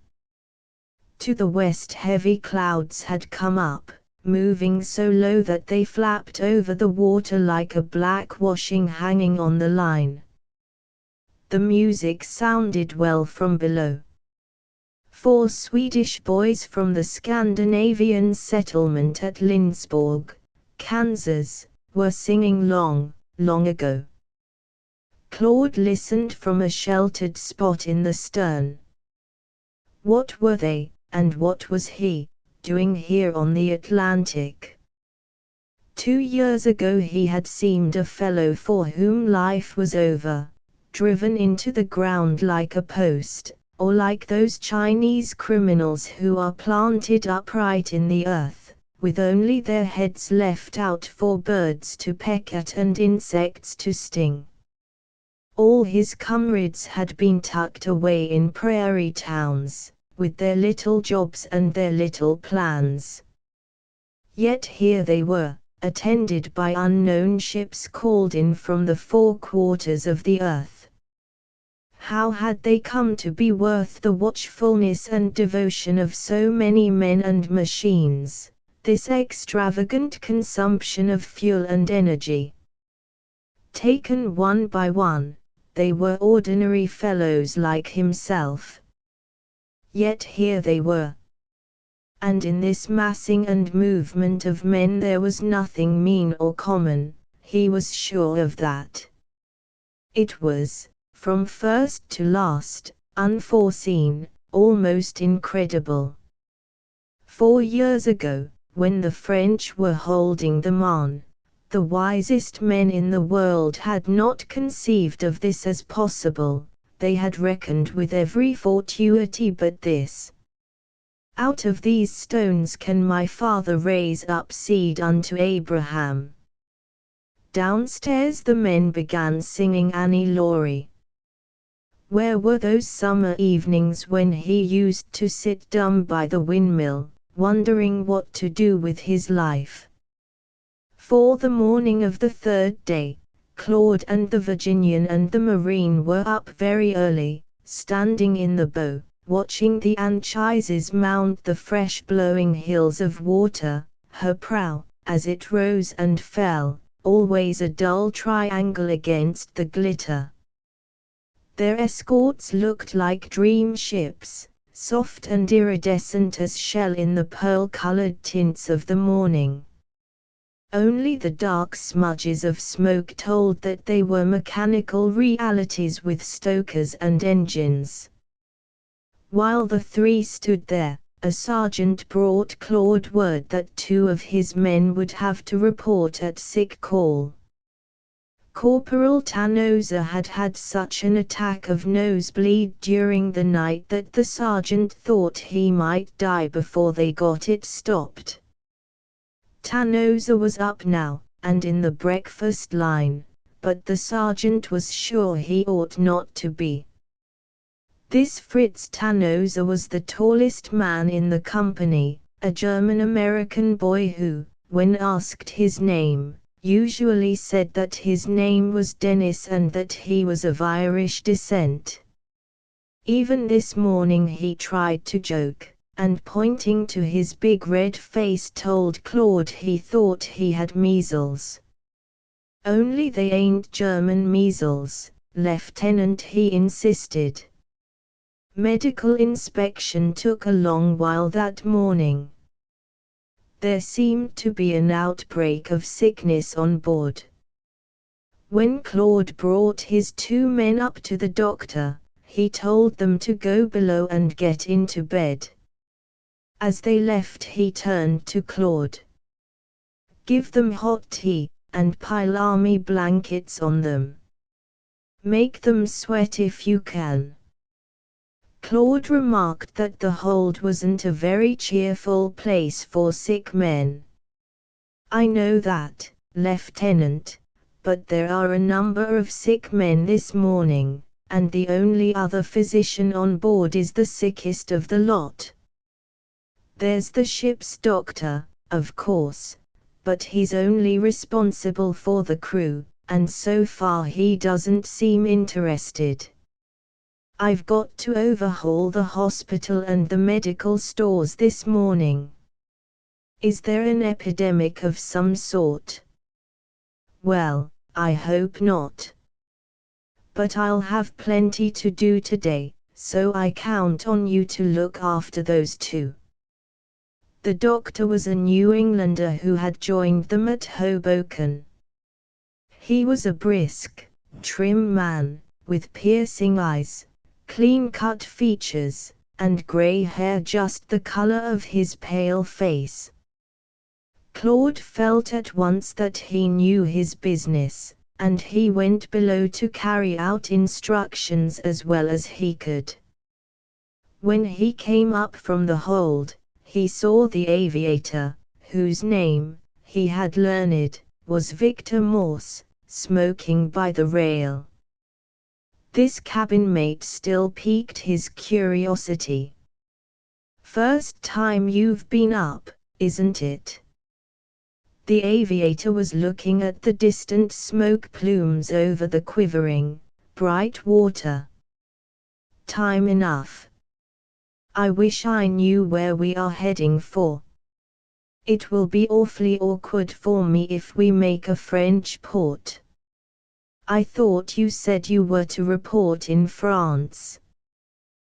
To the west heavy clouds had come up, moving so low that they flapped over the water like a black washing hanging on the line. The music sounded well from below. 4 Swedish boys from the Scandinavian settlement at Lindsborg, Kansas, were singing Long, Long Ago. Claude listened from a sheltered spot in the stern. What were they, and what was he, doing here on the Atlantic? 2 years ago he had seemed a fellow for whom life was over, driven into the ground like a post, or like those Chinese criminals who are planted upright in the earth, with only their heads left out for birds to peck at and insects to sting. All his comrades had been tucked away in prairie towns, with their little jobs and their little plans. Yet here they were, attended by unknown ships called in from the 4 quarters of the earth. How had they come to be worth the watchfulness and devotion of so many men and machines, this extravagant consumption of fuel and energy? Taken one by one, they were ordinary fellows like himself. Yet here they were. And in this massing and movement of men there was nothing mean or common, he was sure of that. It was, from first to last, unforeseen, almost incredible. 4 years ago, when the French were holding the Marne, the wisest men in the world had not conceived of this as possible. They had reckoned with every fortuity but this. Out of these stones can my father raise up seed unto Abraham. Downstairs the men began singing Annie Laurie. Where were those summer evenings when he used to sit dumb by the windmill, wondering what to do with his life? For the morning of the 3rd day, Claude and the Virginian and the Marine were up very early, standing in the bow, watching the Anchises mount the fresh blowing hills of water, her prow, as it rose and fell, always a dull triangle against the glitter. Their escorts looked like dream ships, soft and iridescent as shell in the pearl-colored tints of the morning. Only the dark smudges of smoke told that they were mechanical realities with stokers and engines. While the three stood there, a sergeant brought Claude word that 2 of his men would have to report at sick call. Corporal Tanosa had had such an attack of nosebleed during the night that the sergeant thought he might die before they got it stopped. Tanosa was up now, and in the breakfast line, but the sergeant was sure he ought not to be. This Fritz Tanosa was the tallest man in the company, a German-American boy who, when asked his name, usually said that his name was Dennis and that he was of Irish descent. Even this morning he tried to joke, and pointing to his big red face told Claude he thought he had measles. "Only they ain't German measles, Lieutenant," he insisted. Medical inspection took a long while that morning. There seemed to be an outbreak of sickness on board. When Claude brought his 2 men up to the doctor, he told them to go below and get into bed. As they left he turned to Claude. "Give them hot tea, and pile army blankets on them. Make them sweat if you can." Claude remarked that the hold wasn't a very cheerful place for sick men. "I know that, Lieutenant, but there are a number of sick men this morning, and the only other physician on board is the sickest of the lot. There's the ship's doctor, of course, but he's only responsible for the crew, and so far he doesn't seem interested. I've got to overhaul the hospital and the medical stores this morning." "Is there an epidemic of some sort?" "Well, I hope not. But I'll have plenty to do today, so I count on you to look after those 2. The doctor was a New Englander who had joined them at Hoboken. He was a brisk, trim man, with piercing eyes, clean-cut features, and grey hair just the color of his pale face. Claude felt at once that he knew his business, and he went below to carry out instructions as well as he could. When he came up from the hold, he saw the aviator, whose name, he had learned, was Victor Morse, smoking by the rail. This cabin mate still piqued his curiosity. "First time you've been up, isn't it?" The aviator was looking at the distant smoke plumes over the quivering, bright water. "Time enough. I wish I knew where we are heading for. It will be awfully awkward for me if we make a French port. I thought you said you were to report in France."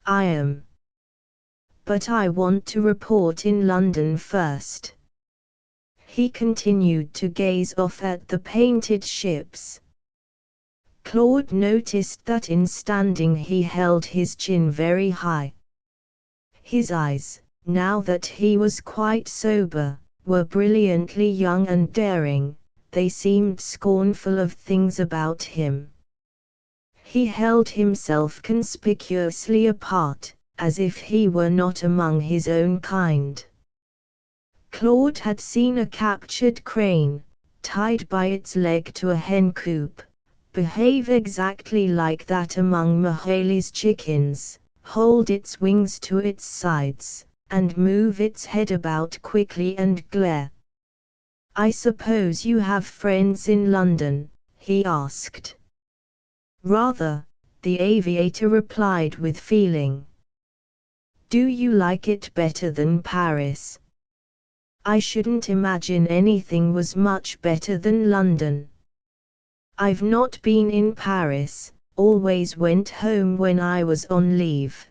"I am. But I want to report in London first." He continued to gaze off at the painted ships. Claude noticed that in standing he held his chin very high. His eyes, now that he was quite sober, were brilliantly young and daring. They seemed scornful of things about him. He held himself conspicuously apart, as if he were not among his own kind. Claude had seen a captured crane, tied by its leg to a hen coop, behave exactly like that among Mahali's chickens, hold its wings to its sides, and move its head about quickly and glare. "I suppose you have friends in London?" he asked. "Rather," the aviator replied with feeling. "Do you like it better than Paris?" "I shouldn't imagine anything was much better than London. I've not been in Paris, always went home when I was on leave.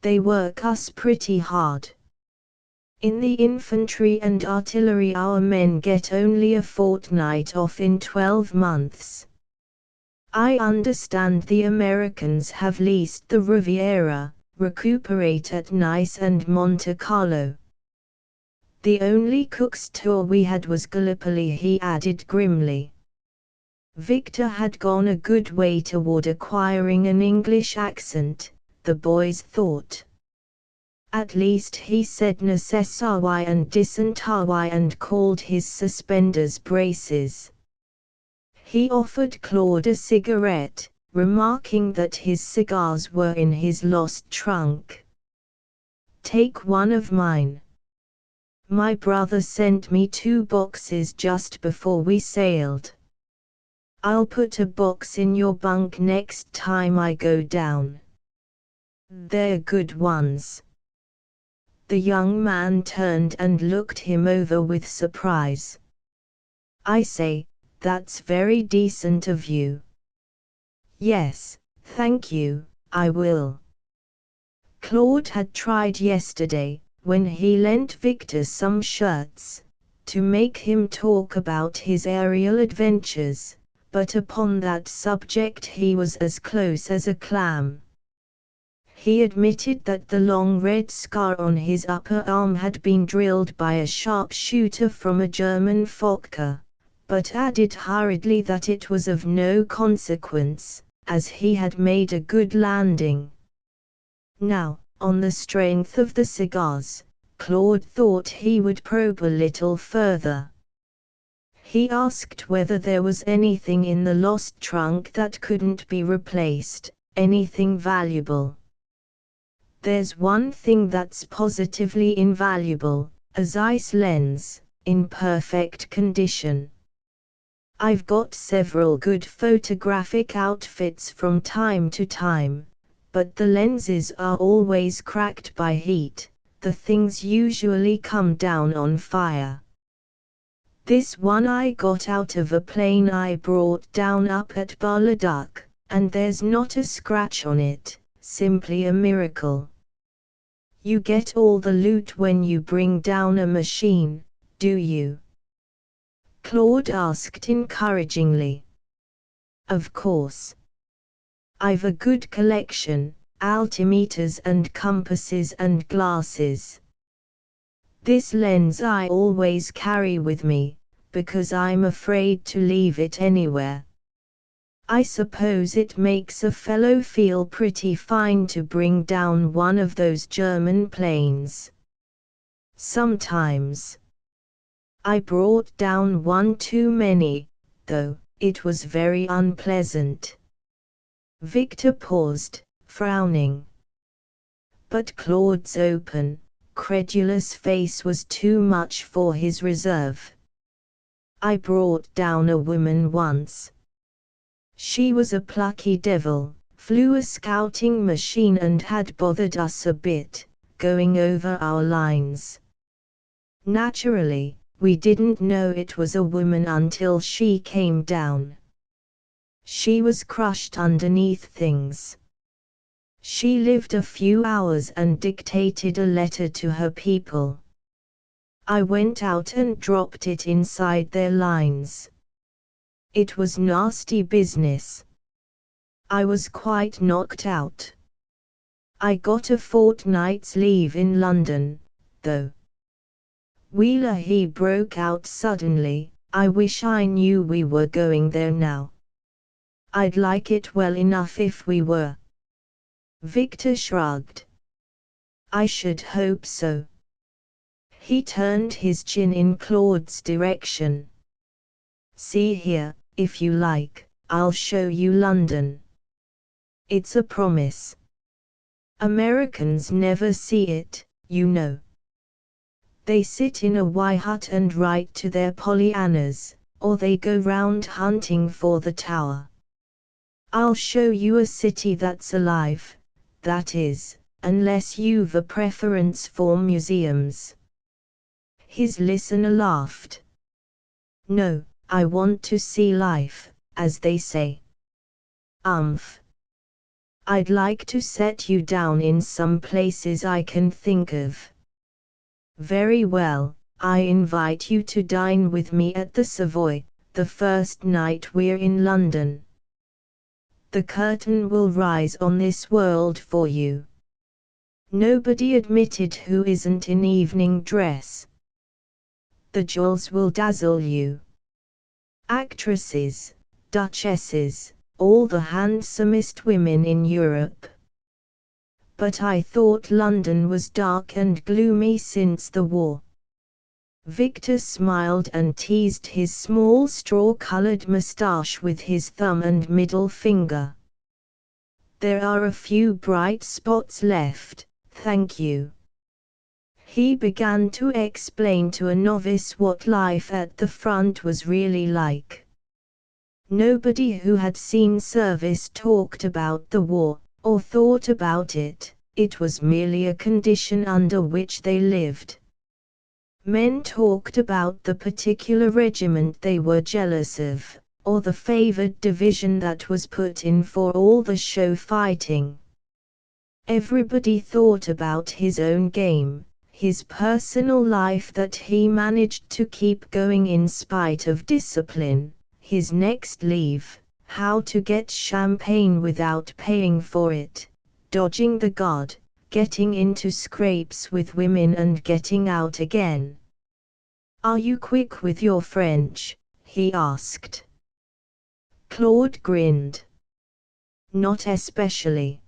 They work us pretty hard." In the infantry and artillery our men get only a fortnight off in 12 months. I understand the Americans have leased the Riviera, recuperate at Nice and Monte Carlo. The only cook's tour we had was Gallipoli, he added grimly. Victor had gone a good way toward acquiring an English accent, the boys thought. At least he said necessawi and dysentery and called his suspenders braces. He offered Claude a cigarette, remarking that his cigars were in his lost trunk. "Take one of mine. My brother sent me 2 boxes just before we sailed. I'll put a box in your bunk next time I go down. They're good ones." The young man turned and looked him over with surprise. "I say, that's very decent of you." "Yes, thank you, I will." Claude had tried yesterday, when he lent Victor some shirts, to make him talk about his aerial adventures, but upon that subject he was as close as a clam. He admitted that the long red scar on his upper arm had been drilled by a sharpshooter from a German Fokker, but added hurriedly that it was of no consequence, as he had made a good landing. Now, on the strength of the cigars, Claude thought he would probe a little further. He asked whether there was anything in the lost trunk that couldn't be replaced, anything valuable. "There's one thing that's positively invaluable, a Zeiss lens, in perfect condition. I've got several good photographic outfits from time to time, but the lenses are always cracked by heat, the things usually come down on fire. This one I got out of a plane I brought down up at Bar-le-Duc, and there's not a scratch on it, simply a miracle." "You get all the loot when you bring down a machine, do you?" Claude asked encouragingly. "Of course. I've a good collection, altimeters and compasses and glasses. This lens I always carry with me, because I'm afraid to leave it anywhere. I suppose it makes a fellow feel pretty fine to bring down one of those German planes. Sometimes. I brought down one too many, though, it was very unpleasant." Victor paused, frowning. But Claude's open, credulous face was too much for his reserve. "I brought down a woman once. She was a plucky devil, flew a scouting machine and had bothered us a bit, going over our lines. Naturally, we didn't know it was a woman until she came down. She was crushed underneath things. She lived a few hours and dictated a letter to her people. I went out and dropped it inside their lines. It was nasty business. I was quite knocked out. I got a fortnight's leave in London, though." "Wheeler," he broke out suddenly, "I wish I knew we were going there now. I'd like it well enough if we were." Victor shrugged. "I should hope so." He turned his chin in Claude's direction. "See here, if you like, I'll show you London. It's a promise. Americans never see it, you know. They sit in a Y-hut and write to their Pollyannas, or they go round hunting for the tower. I'll show you a city that's alive, that is, unless you've a preference for museums." His listener laughed. "No, I want to see life, as they say." "Umph. I'd like to set you down in some places I can think of." Very well, I invite you to dine with me at the Savoy, the first night we're in London. The curtain will rise on this world for you. Nobody admitted who isn't in evening dress. The jewels will dazzle you. Actresses, duchesses, all the handsomest women in Europe. But I thought London was dark and gloomy since the war. Victor smiled and teased his small straw-colored moustache with his thumb and middle finger. There are a few bright spots left, thank you. He began to explain to a novice what life at the front was really like. Nobody who had seen service talked about the war, or thought about it. It was merely a condition under which they lived. Men talked about the particular regiment they were jealous of, or the favored division that was put in for all the show fighting. Everybody thought about his own game, his personal life that he managed to keep going in spite of discipline, his next leave, how to get champagne without paying for it, dodging the guard, getting into scrapes with women and getting out again. Are you quick with your French? He asked. Claude grinned. Not especially.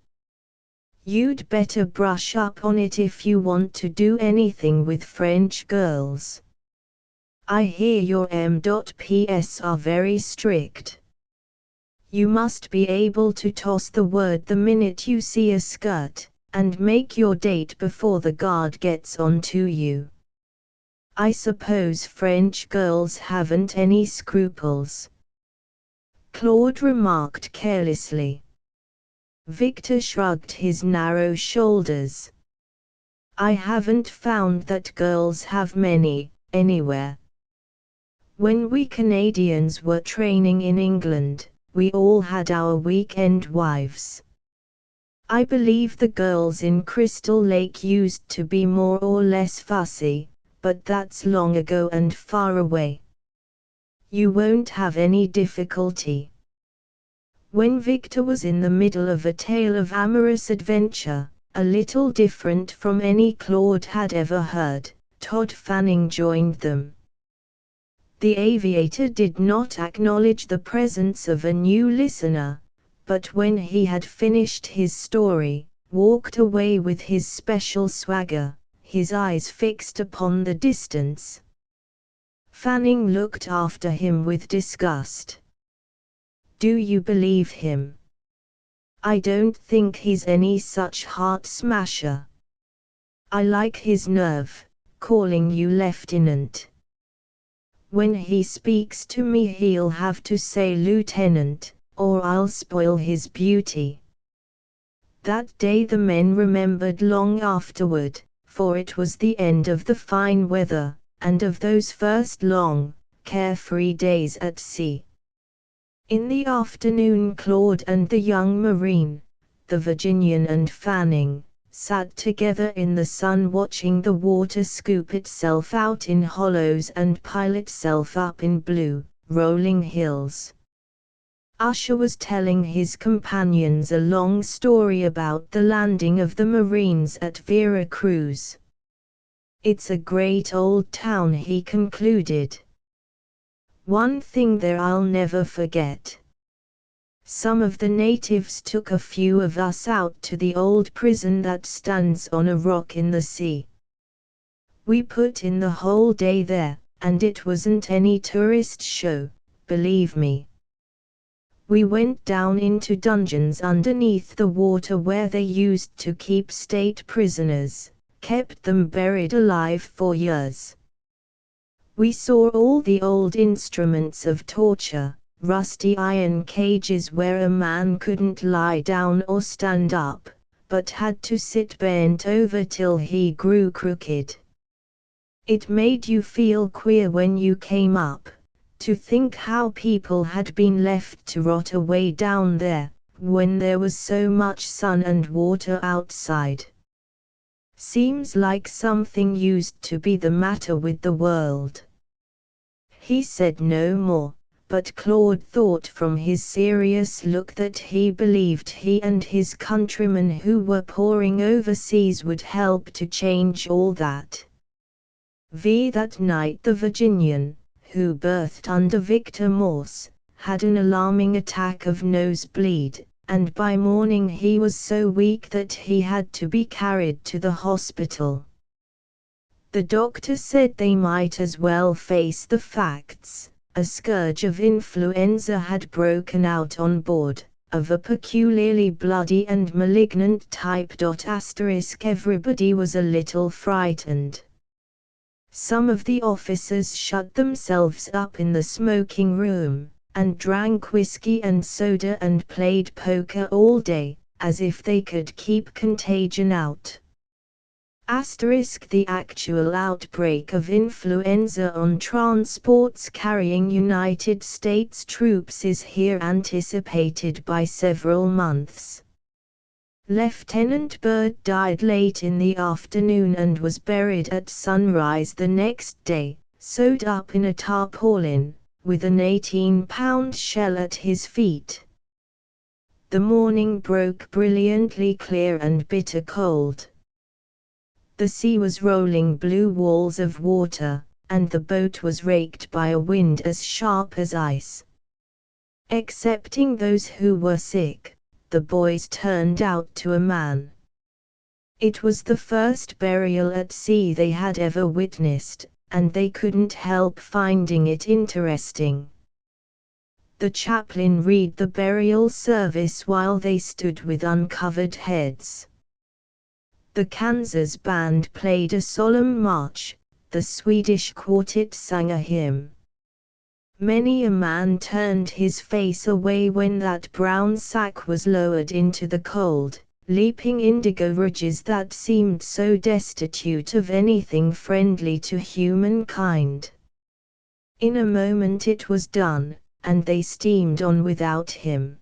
You'd better brush up on it if you want to do anything with French girls. I hear your M.Ps are very strict. You must be able to toss the word the minute you see a skirt, and make your date before the guard gets on to you. I suppose French girls haven't any scruples. Claude remarked carelessly. Victor shrugged his narrow shoulders. I haven't found that girls have many, anywhere. When we Canadians were training in England, we all had our weekend wives. I believe the girls in Crystal Lake used to be more or less fussy, but that's long ago and far away. You won't have any difficulty. When Victor was in the middle of a tale of amorous adventure, a little different from any Claude had ever heard, Todd Fanning joined them. The aviator did not acknowledge the presence of a new listener, but when he had finished his story, walked away with his special swagger, his eyes fixed upon the distance. Fanning looked after him with disgust. Do you believe him? I don't think he's any such heart smasher. I like his nerve, calling you lieutenant. When he speaks to me he'll have to say lieutenant, or I'll spoil his beauty. That day the men remembered long afterward, for it was the end of the fine weather, and of those first long, carefree days at sea. In the afternoon Claude and the young Marine, the Virginian and Fanning, sat together in the sun watching the water scoop itself out in hollows and pile itself up in blue, rolling hills. Usher was telling his companions a long story about the landing of the Marines at Vera Cruz. It's a great old town, he concluded. One thing there I'll never forget. Some of the natives took a few of us out to the old prison that stands on a rock in the sea. We put in the whole day there, and it wasn't any tourist show, believe me. We went down into dungeons underneath the water where they used to keep state prisoners, kept them buried alive for years. We saw all the old instruments of torture, rusty iron cages where a man couldn't lie down or stand up, but had to sit bent over till he grew crooked. It made you feel queer when you came up, to think how people had been left to rot away down there, when there was so much sun and water outside. Seems like something used to be the matter with the world." He said no more, but Claude thought from his serious look that he believed he and his countrymen who were pouring overseas would help to change all that. That night the Virginian, who berthed under Victor Morse, had an alarming attack of nosebleed, and by morning he was so weak that he had to be carried to the hospital. The doctor said they might as well face the facts. A scourge of influenza had broken out on board, of a peculiarly bloody and malignant type. Everybody was a little frightened. Some of the officers shut themselves up in the smoking room, and drank whiskey and soda and played poker all day, as if they could keep contagion out. The actual outbreak of influenza on transports carrying United States troops is here anticipated by several months. Lieutenant Byrd died late in the afternoon and was buried at sunrise the next day, sewed up in a tarpaulin, with an 18-pound shell at his feet. The morning broke brilliantly clear and bitter cold. The sea was rolling blue walls of water, and the boat was raked by a wind as sharp as ice. Excepting those who were sick, the boys turned out to a man. It was the first burial at sea they had ever witnessed, and they couldn't help finding it interesting. The chaplain read the burial service while they stood with uncovered heads. The Kansas band played a solemn march, the Swedish quartet sang a hymn. Many a man turned his face away when that brown sack was lowered into the cold, leaping indigo ridges that seemed so destitute of anything friendly to humankind. In a moment it was done, and they steamed on without him.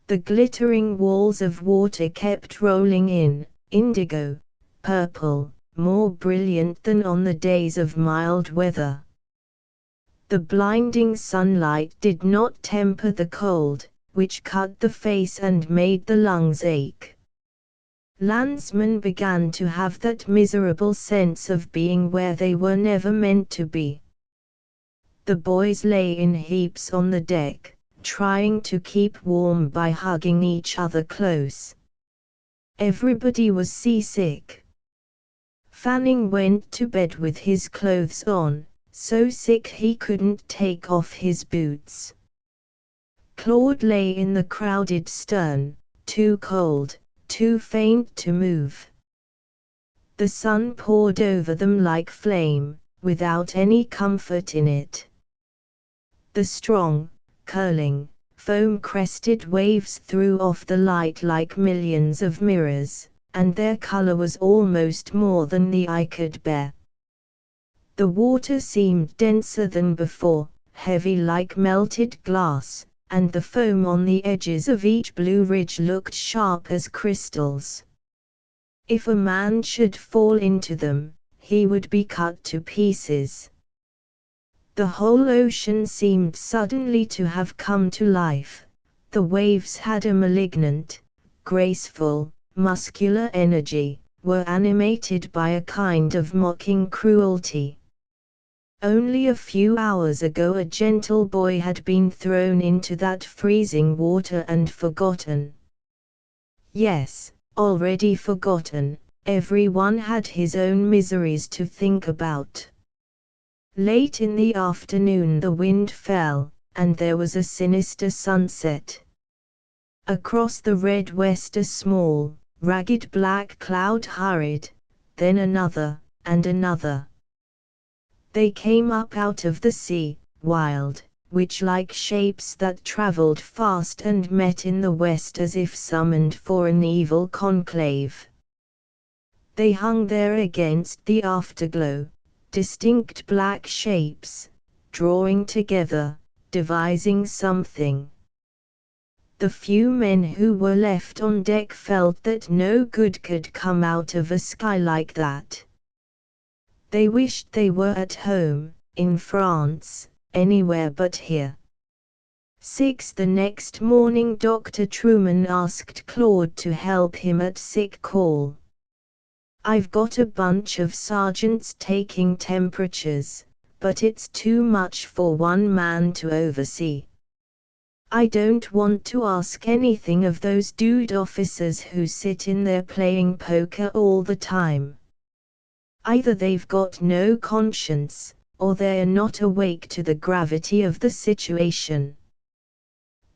The glittering walls of water kept rolling in, indigo, purple, more brilliant than on the days of mild weather. The blinding sunlight did not temper the cold, which cut the face and made the lungs ache. Landsmen began to have that miserable sense of being where they were never meant to be. The boys lay in heaps on the deck, trying to keep warm by hugging each other close. Everybody was seasick. Fanning went to bed with his clothes on, so sick he couldn't take off his boots. Claude lay in the crowded stern, too cold, too faint to move. The sun poured over them like flame, without any comfort in it. The strong, curling, foam-crested waves threw off the light like millions of mirrors, and their color was almost more than the eye could bear. The water seemed denser than before, heavy like melted glass, and the foam on the edges of each blue ridge looked sharp as crystals. If a man should fall into them, he would be cut to pieces. The whole ocean seemed suddenly to have come to life. The waves had a malignant, graceful, muscular energy, were animated by a kind of mocking cruelty. Only a few hours ago a gentle boy had been thrown into that freezing water and forgotten. Yes, already forgotten, everyone had his own miseries to think about. Late in the afternoon the wind fell, and there was a sinister sunset. Across the red west a small, ragged black cloud hurried, then another, and another. They came up out of the sea, wild, witch-like shapes that traveled fast and met in the west as if summoned for an evil conclave. They hung there against the afterglow, distinct black shapes, drawing together, devising something. The few men who were left on deck felt that no good could come out of a sky like that. They wished they were at home, in France, anywhere but here. 6. The next morning Dr. Truman asked Claude to help him at sick call. "I've got a bunch of sergeants taking temperatures, but it's too much for one man to oversee. I don't want to ask anything of those dude officers who sit in there playing poker all the time. Either they've got no conscience, or they're not awake to the gravity of the situation."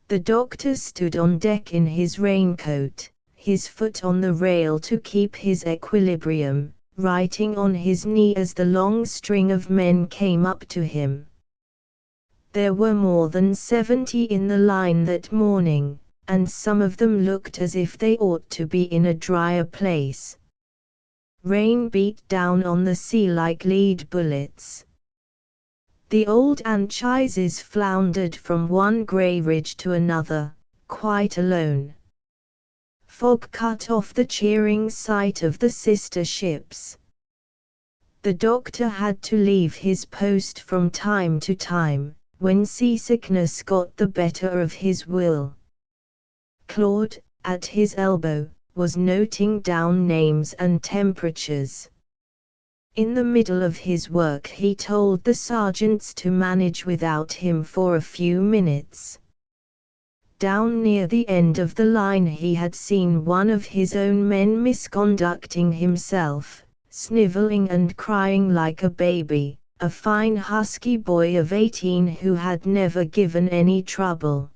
The doctor stood on deck in his raincoat, his foot on the rail to keep his equilibrium, writing on his knee as the long string of men came up to him. There were more than 70 in the line that morning, and some of them looked as if they ought to be in a drier place. Rain beat down on the sea like lead bullets. The old Anchises floundered from one grey ridge to another, quite alone. Fog cut off the cheering sight of the sister ships. The doctor had to leave his post from time to time, when seasickness got the better of his will. Claude, at his elbow, was noting down names and temperatures. In the middle of his work he told the sergeants to manage without him for a few minutes. Down near the end of the line he had seen one of his own men misconducting himself, sniveling and crying like a baby, a fine husky boy of 18 who had never given any trouble.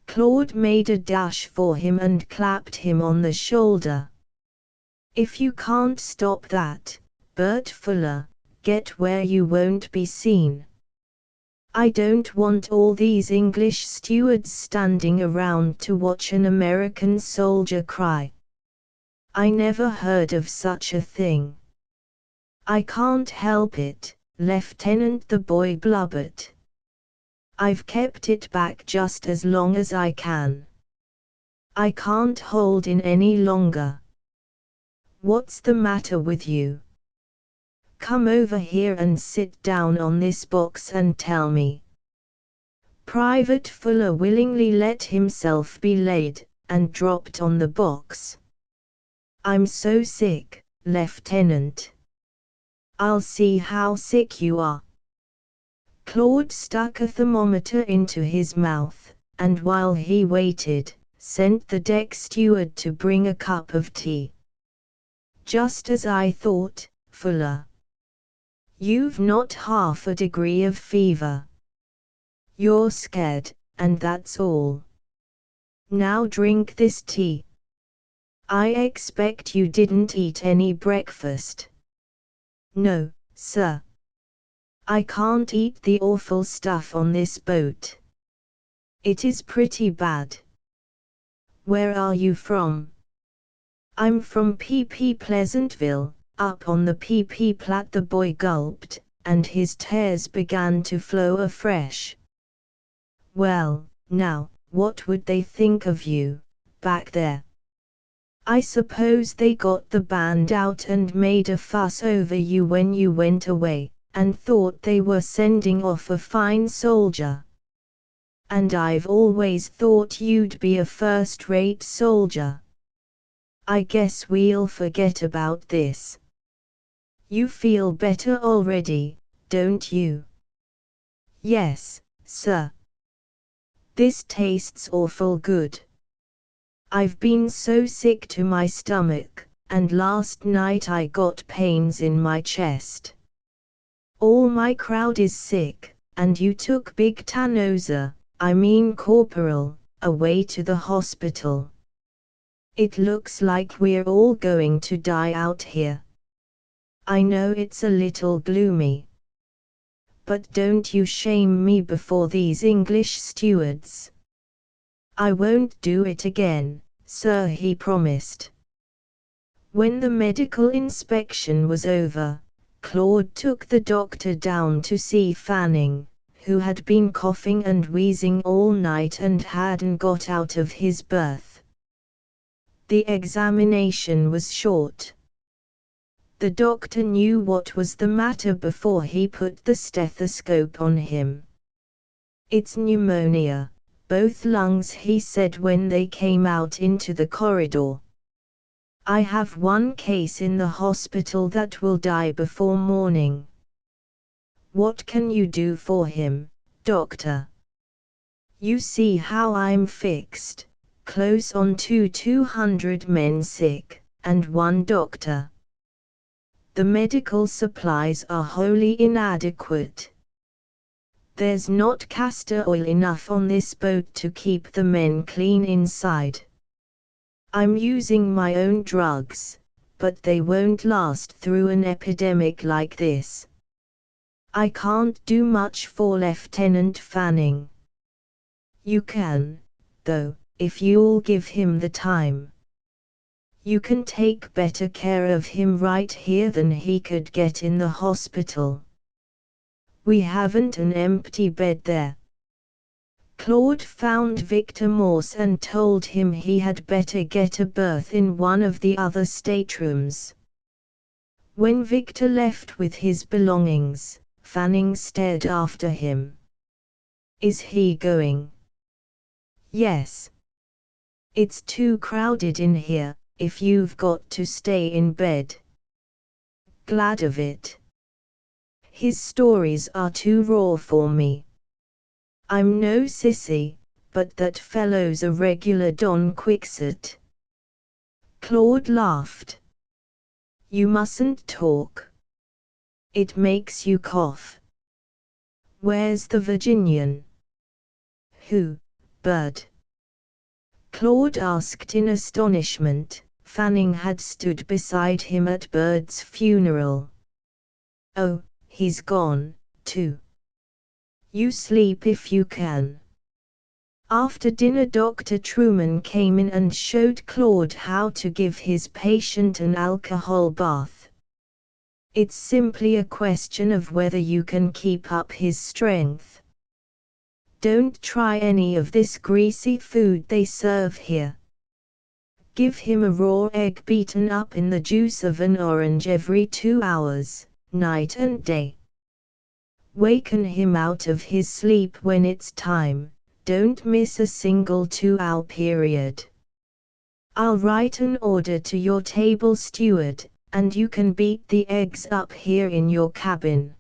Claude made a dash for him and clapped him on the shoulder. "If you can't stop that, Bert Fuller, get where you won't be seen. I don't want all these English stewards standing around to watch an American soldier cry. I never heard of such a thing." "I can't help it, Lieutenant," the boy blubbered. "I've kept it back just as long as I can. I can't hold in any longer." "What's the matter with you? Come over here and sit down on this box and tell me." Private Fuller willingly let himself be laid, and dropped on the box. "I'm so sick, Lieutenant." "I'll see how sick you are." Claude stuck a thermometer into his mouth, and while he waited, sent the deck steward to bring a cup of tea. "Just as I thought, Fuller. You've not half a degree of fever. You're scared, and that's all. Now drink this tea. I expect you didn't eat any breakfast." "No, sir. I can't eat the awful stuff on this boat. It is pretty bad." "Where are you from?" "I'm from P.P. Pleasantville, up on the P.P. Platte." The boy gulped, and his tears began to flow afresh. "Well, now, what would they think of you, back there? I suppose they got the band out and made a fuss over you when you went away, and thought they were sending off a fine soldier. And I've always thought you'd be a first-rate soldier. I guess we'll forget about this. You feel better already, don't you?" "Yes, sir. This tastes awful good. I've been so sick to my stomach, and last night I got pains in my chest. All my crowd is sick, and you took Big Tanosa, I mean Corporal, away to the hospital. It looks like we're all going to die out here. I know it's a little gloomy. But don't you shame me before these English stewards." "I won't do it again, sir," he promised. When the medical inspection was over, Claude took the doctor down to see Fanning, who had been coughing and wheezing all night and hadn't got out of his berth. The examination was short. The doctor knew what was the matter before he put the stethoscope on him. "It's pneumonia, both lungs," he said when they came out into the corridor. "I have one case in the hospital that will die before morning." "What can you do for him, doctor?" "You see how I'm fixed, close on to 200 men sick, and one doctor. The medical supplies are wholly inadequate. There's not castor oil enough on this boat to keep the men clean inside. I'm using my own drugs, but they won't last through an epidemic like this. I can't do much for Lieutenant Fanning." "You can, though, if you'll give him the time. You can take better care of him right here than he could get in the hospital. We haven't an empty bed there." Claude found Victor Morse and told him he had better get a berth in one of the other staterooms. When Victor left with his belongings, Fanning stared after him. "Is he going?" "Yes. It's too crowded in here, if you've got to stay in bed." "Glad of it. His stories are too raw for me. I'm no sissy, but that fellow's a regular Don Quixote." Claude laughed. "You mustn't talk. It makes you cough." "Where's the Virginian?" "Who, Bird?" Claude asked in astonishment. Fanning had stood beside him at Bird's funeral. "Oh, he's gone, too. You sleep if you can." After dinner Dr. Truman came in and showed Claude how to give his patient an alcohol bath. "It's simply a question of whether you can keep up his strength. Don't try any of this greasy food they serve here. Give him a raw egg beaten up in the juice of an orange every 2 hours, night and day. Waken him out of his sleep when it's time, don't miss a single 2-hour period. I'll write an order to your table steward, and you can beat the eggs up here in your cabin.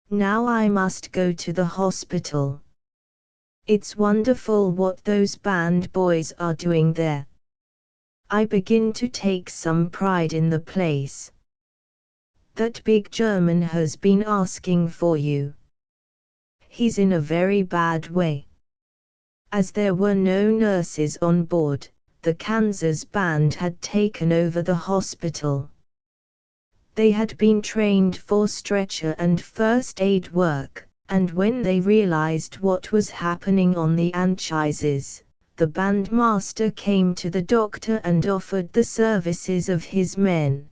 Now I must go to the hospital. It's wonderful what those band boys are doing there. I begin to take some pride in the place. That big German has been asking for you. He's in a very bad way." As there were no nurses on board, the Kansas band had taken over the hospital. They had been trained for stretcher and first aid work, and when they realized what was happening on the Anchises, the bandmaster came to the doctor and offered the services of his men.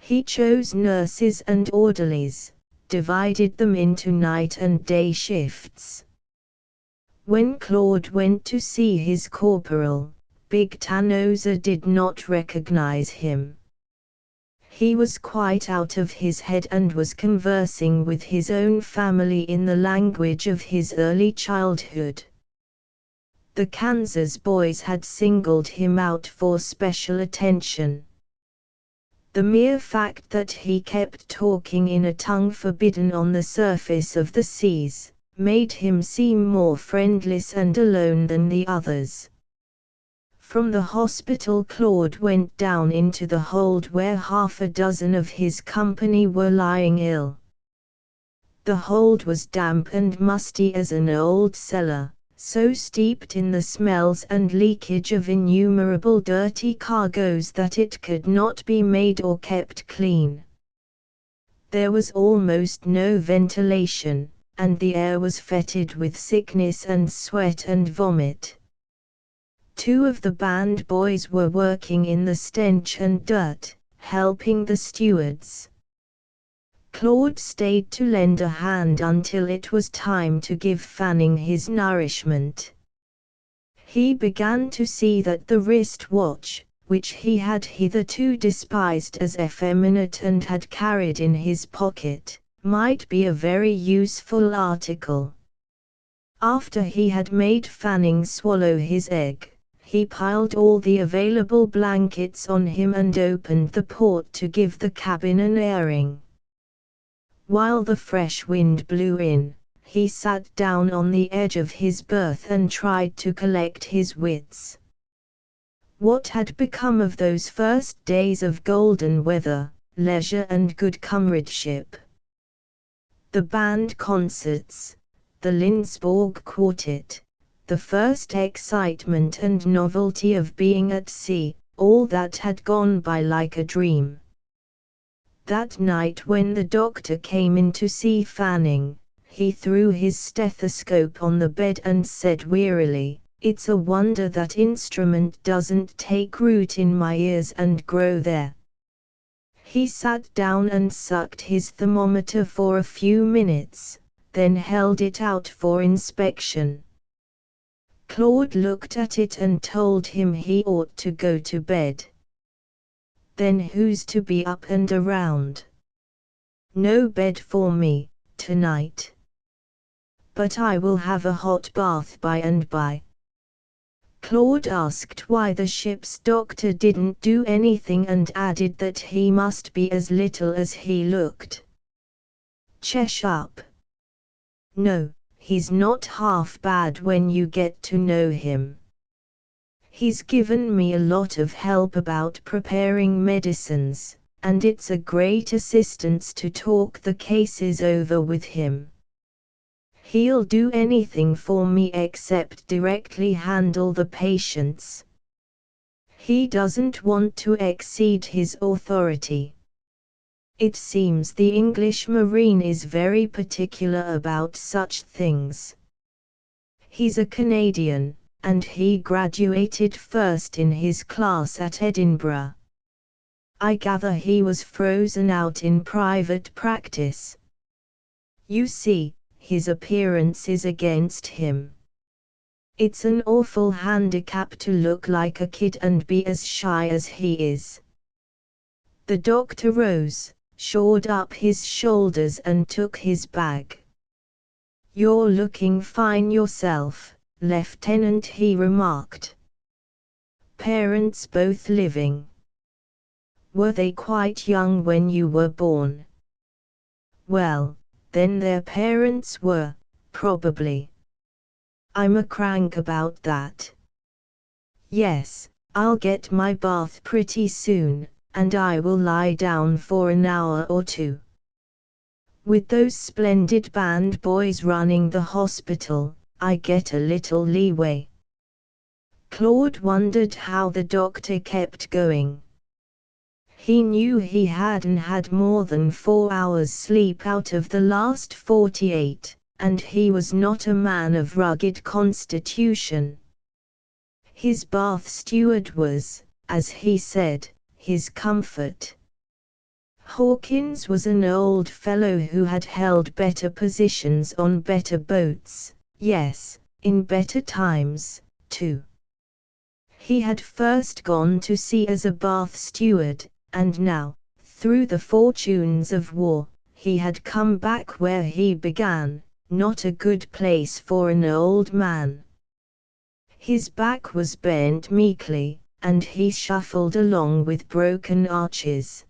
He chose nurses and orderlies, divided them into night and day shifts. When Claude went to see his corporal, Big Tanosa did not recognize him. He was quite out of his head and was conversing with his own family in the language of his early childhood. The Kansas boys had singled him out for special attention. The mere fact that he kept talking in a tongue forbidden on the surface of the seas, made him seem more friendless and alone than the others. From the hospital Claude went down into the hold where half a dozen of his company were lying ill. The hold was damp and musty as an old cellar, so steeped in the smells and leakage of innumerable dirty cargoes that it could not be made or kept clean. There was almost no ventilation, and the air was fetid with sickness and sweat and vomit. 2 of the band boys were working in the stench and dirt, helping the stewards. Claude stayed to lend a hand until it was time to give Fanning his nourishment. He began to see that the wristwatch, which he had hitherto despised as effeminate and had carried in his pocket, might be a very useful article. After he had made Fanning swallow his egg, he piled all the available blankets on him and opened the port to give the cabin an airing. While the fresh wind blew in, he sat down on the edge of his berth and tried to collect his wits. What had become of those first days of golden weather, leisure and good comradeship? The band concerts, the Lindsborg Quartet, the first excitement and novelty of being at sea, all that had gone by like a dream. That night when the doctor came in to see Fanning, he threw his stethoscope on the bed and said wearily, "It's a wonder that instrument doesn't take root in my ears and grow there." He sat down and sucked his thermometer for a few minutes, then held it out for inspection. Claude looked at it and told him he ought to go to bed. "Then who's to be up and around?" "No bed for me, tonight. But I will have a hot bath by and by." Claude asked why the ship's doctor didn't do anything and added that he must be as little as he looked. "Chesh up. No, he's not half bad when you get to know him. He's given me a lot of help about preparing medicines, and it's a great assistance to talk the cases over with him. He'll do anything for me except directly handle the patients. He doesn't want to exceed his authority. It seems the English Marine is very particular about such things. He's a Canadian, and he graduated first in his class at Edinburgh. I gather he was frozen out in private practice. You see, his appearance is against him. It's an awful handicap to look like a kid and be as shy as he is." The doctor rose, shored up his shoulders and took his bag. "You're looking fine yourself, Lieutenant," he remarked. "Parents both living? Were they quite young when you were born?" "Well, then their parents were, probably. I'm a crank about that. Yes, I'll get my bath pretty soon, and I will lie down for an hour or two. With those splendid band boys running the hospital, I get a little leeway." Claude wondered how the doctor kept going. He knew he hadn't had more than 4 hours sleep out of the last 48, and he was not a man of rugged constitution. His bath steward was, as he said, his comfort. Hawkins was an old fellow who had held better positions on better boats, yes, in better times, too. He had first gone to sea as a bath steward, and now, through the fortunes of war, he had come back where he began, not a good place for an old man. His back was bent meekly, and he shuffled along with broken arches.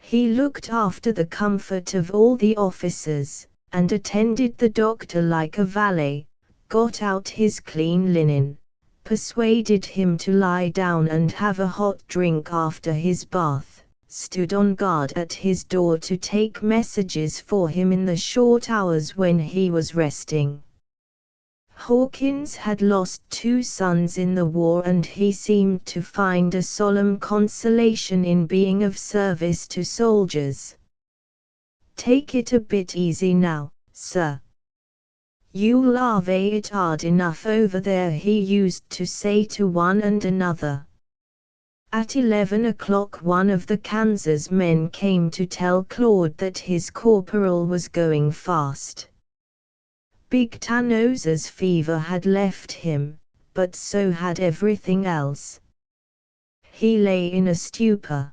He looked after the comfort of all the officers, and attended the doctor like a valet, got out his clean linen, persuaded him to lie down and have a hot drink after his bath, stood on guard at his door to take messages for him in the short hours when he was resting. Hawkins had lost 2 sons in the war, and he seemed to find a solemn consolation in being of service to soldiers. "Take it a bit easy now, sir. You'll have it hard enough over there," he used to say to one and another. At 11 o'clock one of the Kansas men came to tell Claude that his corporal was going fast. Big Tannozer's fever had left him, but so had everything else. He lay in a stupor.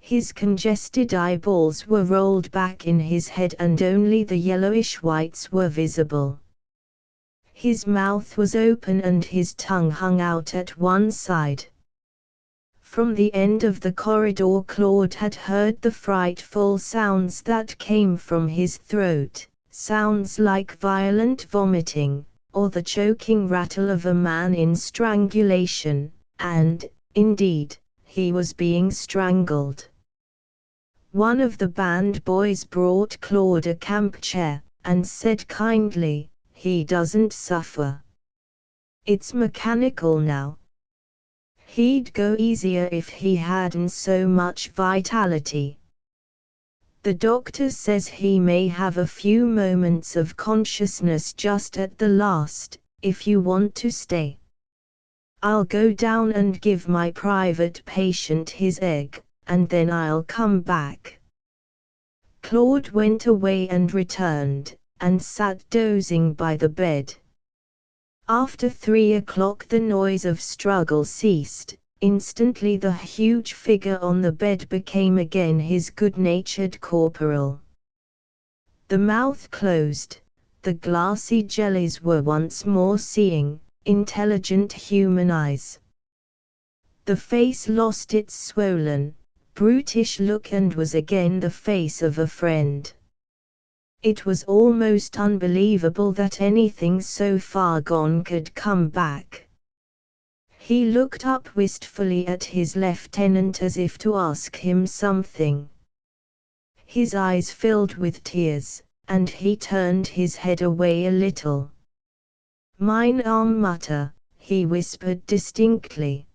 His congested eyeballs were rolled back in his head and only the yellowish whites were visible. His mouth was open and his tongue hung out at one side. From the end of the corridor Claude had heard the frightful sounds that came from his throat, sounds like violent vomiting, or the choking rattle of a man in strangulation, and, indeed, he was being strangled. One of the band boys brought Claude a camp chair, and said kindly, "He doesn't suffer. It's mechanical now. He'd go easier if he hadn't so much vitality. The doctor says he may have a few moments of consciousness just at the last, if you want to stay. I'll go down and give my private patient his egg, and then I'll come back." Claude went away and returned, and sat dozing by the bed. After 3 o'clock the noise of struggle ceased. Instantly the huge figure on the bed became again his good-natured corporal. The mouth closed, the glassy jellies were once more seeing, intelligent human eyes. The face lost its swollen, brutish look and was again the face of a friend. It was almost unbelievable that anything so far gone could come back. He looked up wistfully at his lieutenant as if to ask him something. His eyes filled with tears, and he turned his head away a little. "Meine Arme Mutter," he whispered distinctly.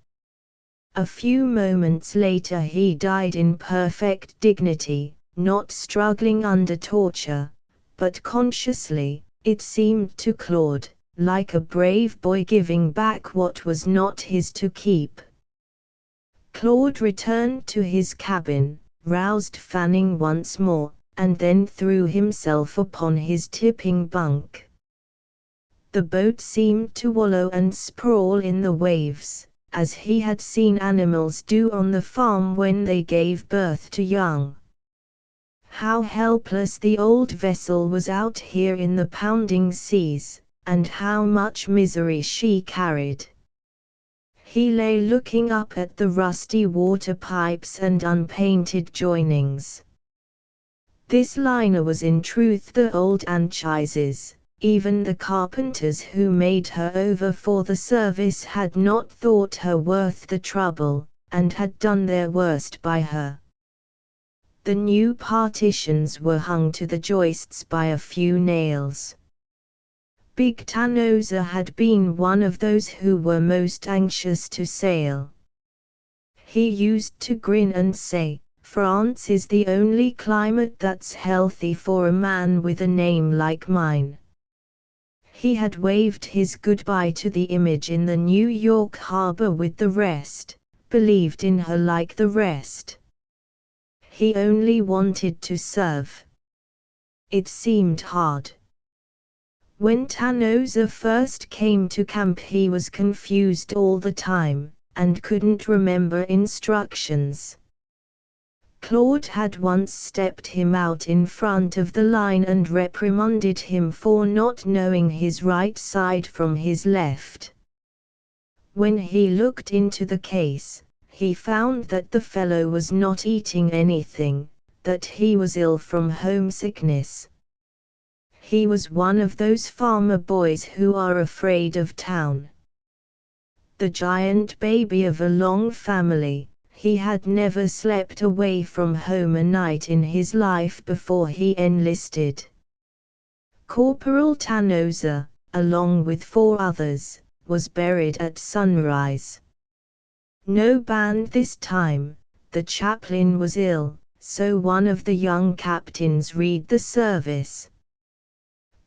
A few moments later he died in perfect dignity, not struggling under torture, but consciously, it seemed to Claude, like a brave boy giving back what was not his to keep. Claude returned to his cabin, roused Fanning once more, and then threw himself upon his tipping bunk. The boat seemed to wallow and sprawl in the waves, as he had seen animals do on the farm when they gave birth to young. How helpless the old vessel was out here in the pounding seas, and how much misery she carried. He lay looking up at the rusty water pipes and unpainted joinings. This liner was in truth the old Anchises. Even the carpenters who made her over for the service had not thought her worth the trouble, and had done their worst by her. The new partitions were hung to the joists by a few nails. Big Tanoza had been one of those who were most anxious to sail. He used to grin and say, "France is the only climate that's healthy for a man with a name like mine." He had waved his goodbye to the image in the New York harbor with the rest, believed in her like the rest. He only wanted to serve. It seemed hard. When Tanoza first came to camp he was confused all the time, and couldn't remember instructions. Claude had once stepped him out in front of the line and reprimanded him for not knowing his right side from his left. When he looked into the case, he found that the fellow was not eating anything, that he was ill from homesickness. He was one of those farmer boys who are afraid of town. The giant baby of a long family, he had never slept away from home a night in his life before he enlisted. Corporal Tanoza, along with 4 others, was buried at sunrise. No band this time, the chaplain was ill, so one of the young captains read the service.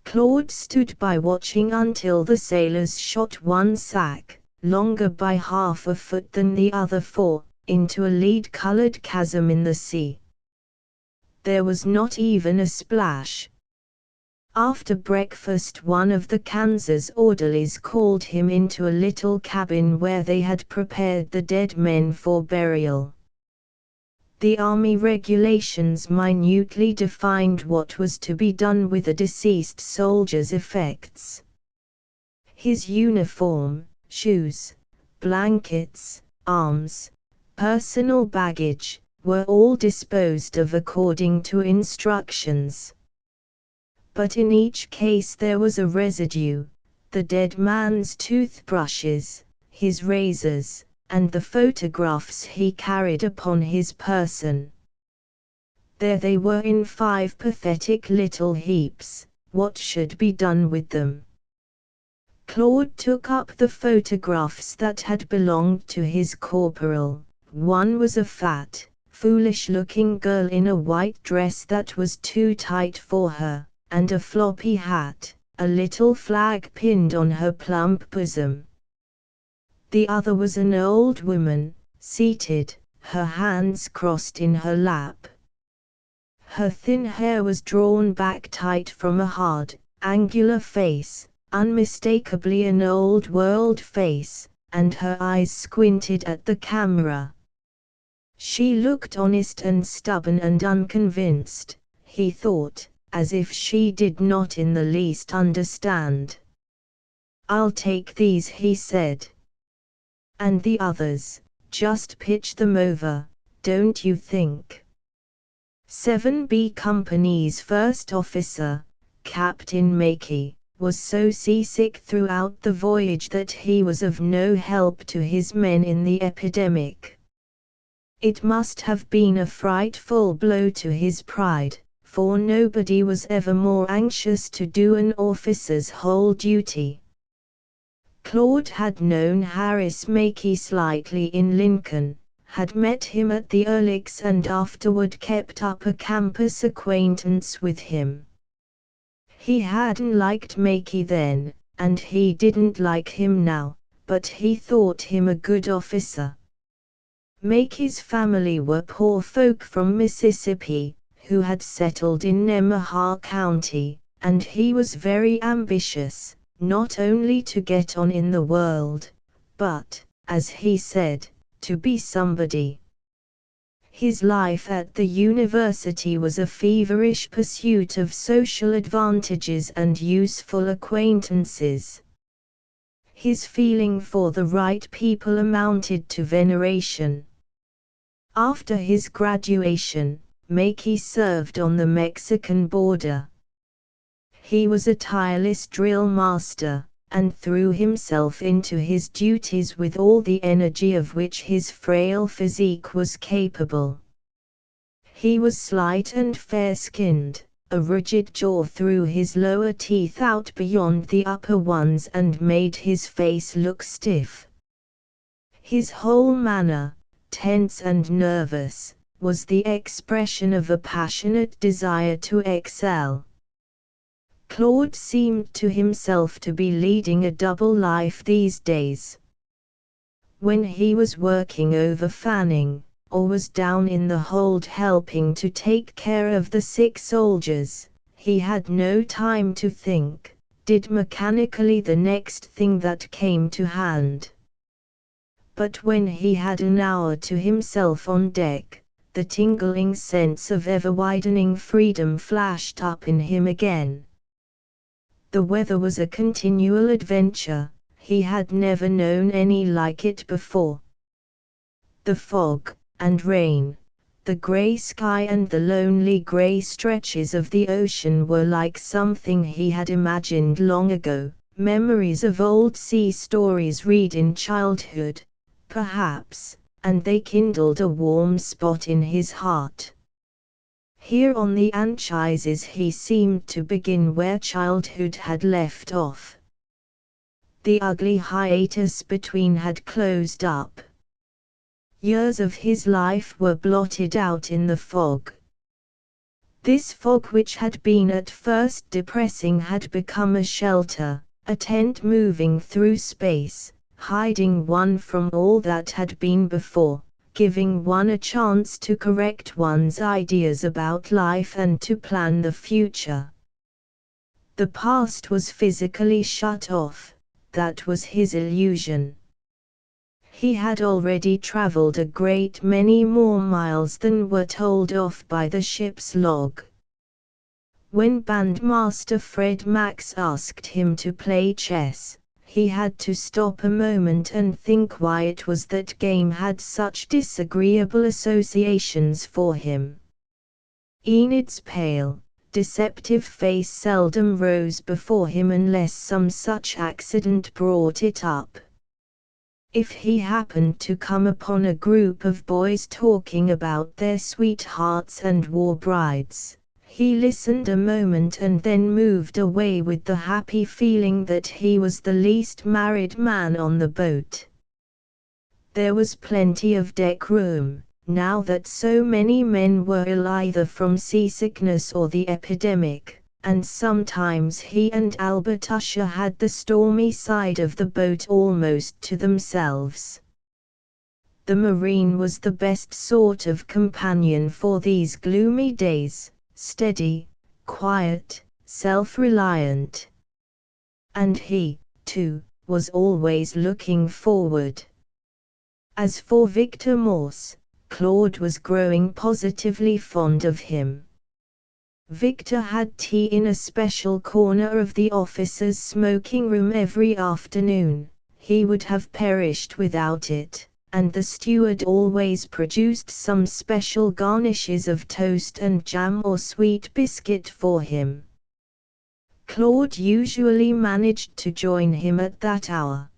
Claude stood by watching until the sailors shot one sack, longer by half a foot than the other four, into a lead-colored chasm in the sea. There was not even a splash. After breakfast, one of the Kansas orderlies called him into a little cabin where they had prepared the dead men for burial. The Army regulations minutely defined what was to be done with a deceased soldier's effects. His uniform, shoes, blankets, arms, personal baggage, were all disposed of according to instructions. But in each case there was a residue: the dead man's toothbrushes, his razors, and the photographs he carried upon his person. There they were in 5 pathetic little heaps. What should be done with them? Claude took up the photographs that had belonged to his corporal. One was a fat, foolish-looking girl in a white dress that was too tight for her, and a floppy hat, a little flag pinned on her plump bosom. The other was an old woman, seated, her hands crossed in her lap. Her thin hair was drawn back tight from a hard, angular face, unmistakably an old-world face, and her eyes squinted at the camera. She looked honest and stubborn and unconvinced, he thought, as if she did not in the least understand. "I'll take these," he said. "And the others, just pitch them over, don't you think?" 7B Company's first officer, Captain Mackey, was so seasick throughout the voyage that he was of no help to his men in the epidemic. It must have been a frightful blow to his pride, for nobody was ever more anxious to do an officer's whole duty. Claude had known Harris Mackey slightly in Lincoln, had met him at the Ehrlichs and afterward kept up a campus acquaintance with him. He hadn't liked Mackey then, and he didn't like him now, but he thought him a good officer. Mackey's family were poor folk from Mississippi, who had settled in Nemaha County, and he was very ambitious, not only to get on in the world, but, as he said, to be somebody. His life at the university was a feverish pursuit of social advantages and useful acquaintances. His feeling for the right people amounted to veneration. After his graduation, Mackey served on the Mexican border. He was a tireless drill master, and threw himself into his duties with all the energy of which his frail physique was capable. He was slight and fair-skinned, a rigid jaw threw his lower teeth out beyond the upper ones and made his face look stiff. His whole manner, tense and nervous, was the expression of a passionate desire to excel. Claude seemed to himself to be leading a double life these days. When he was working over fanning, or was down in the hold helping to take care of the sick soldiers, he had no time to think, did mechanically the next thing that came to hand. But when he had an hour to himself on deck, the tingling sense of ever-widening freedom flashed up in him again. The weather was a continual adventure, he had never known any like it before. The fog, and rain, the grey sky and the lonely grey stretches of the ocean were like something he had imagined long ago, memories of old sea stories read in childhood, perhaps, and they kindled a warm spot in his heart. Here on the Anchises he seemed to begin where childhood had left off. The ugly hiatus between had closed up. Years of his life were blotted out in the fog. This fog, which had been at first depressing, had become a shelter, a tent moving through space, hiding one from all that had been before, giving one a chance to correct one's ideas about life and to plan the future. The past was physically shut off, that was his illusion. He had already traveled a great many more miles than were told off by the ship's log. When Bandmaster Fred Max asked him to play chess, he had to stop a moment and think why it was that game had such disagreeable associations for him. Enid's pale, deceptive face seldom rose before him unless some such accident brought it up. If he happened to come upon a group of boys talking about their sweethearts and war brides, he listened a moment and then moved away with the happy feeling that he was the least married man on the boat. There was plenty of deck room, now that so many men were ill either from seasickness or the epidemic, and sometimes he and Albert Usher had the stormy side of the boat almost to themselves. The marine was the best sort of companion for these gloomy days, steady, quiet, self-reliant. And he, too, was always looking forward. As for Victor Morse, Claude was growing positively fond of him. Victor had tea in a special corner of the officers' smoking room every afternoon. He would have perished without it, and the steward always produced some special garnishes of toast and jam or sweet biscuit for him. Claude usually managed to join him at that hour.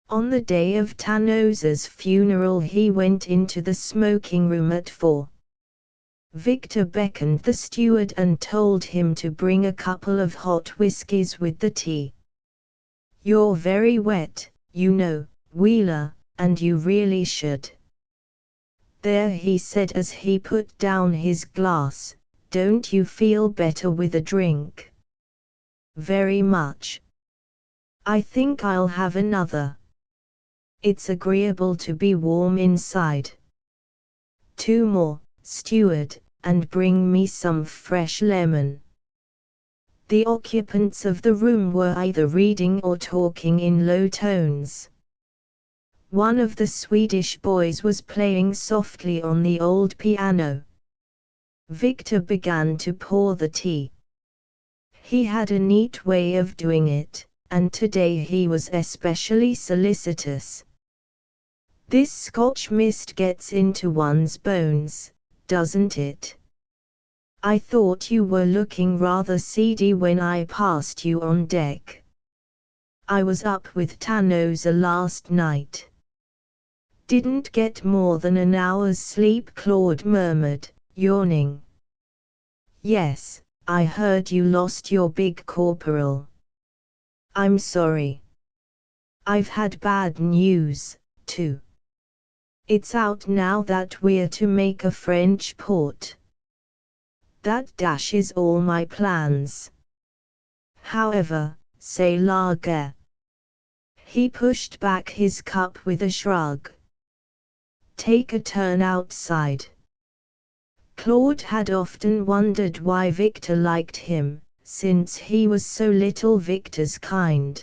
On the day of Tanosa's funeral he went into the smoking room at 4. Victor beckoned the steward and told him to bring a couple of hot whiskies with the tea. "You're very wet, you know, Wheeler, and you really should." "There," he said as he put down his glass, "don't you feel better with a drink?" "Very much. I think I'll have another. It's agreeable to be warm inside." "Two more, steward, and bring me some fresh lemon." The occupants of the room were either reading or talking in low tones. One of the Swedish boys was playing softly on the old piano. Victor began to pour the tea. He had a neat way of doing it, and today he was especially solicitous. "This Scotch mist gets into one's bones, doesn't it? I thought you were looking rather seedy when I passed you on deck." "I was up with Tanosa last night." "Didn't get more than an hour's sleep," Claude murmured, yawning. "Yes, I heard you lost your big corporal." "I'm sorry. I've had bad news, too. It's out now that we're to make a French port. That dashes all my plans. However, c'est la guerre." He pushed back his cup with a shrug. "Take a turn outside." Claude had often wondered why Victor liked him, since he was so little Victor's kind.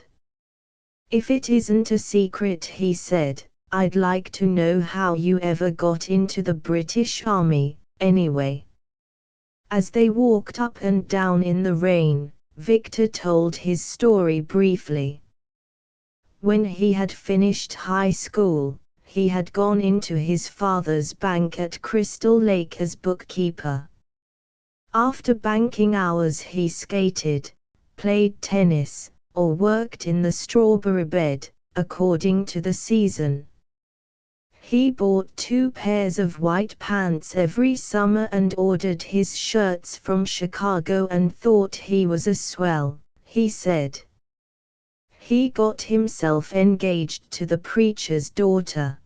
"If it isn't a secret," he said, "I'd like to know how you ever got into the British Army, anyway." As they walked up and down in the rain, Victor told his story briefly. When he had finished high school, he had gone into his father's bank at Crystal Lake as bookkeeper. After banking hours he skated, played tennis, or worked in the strawberry bed, according to the season. He bought 2 pairs of white pants every summer and ordered his shirts from Chicago and thought he was a swell, he said. He got himself engaged to the preacher's daughter.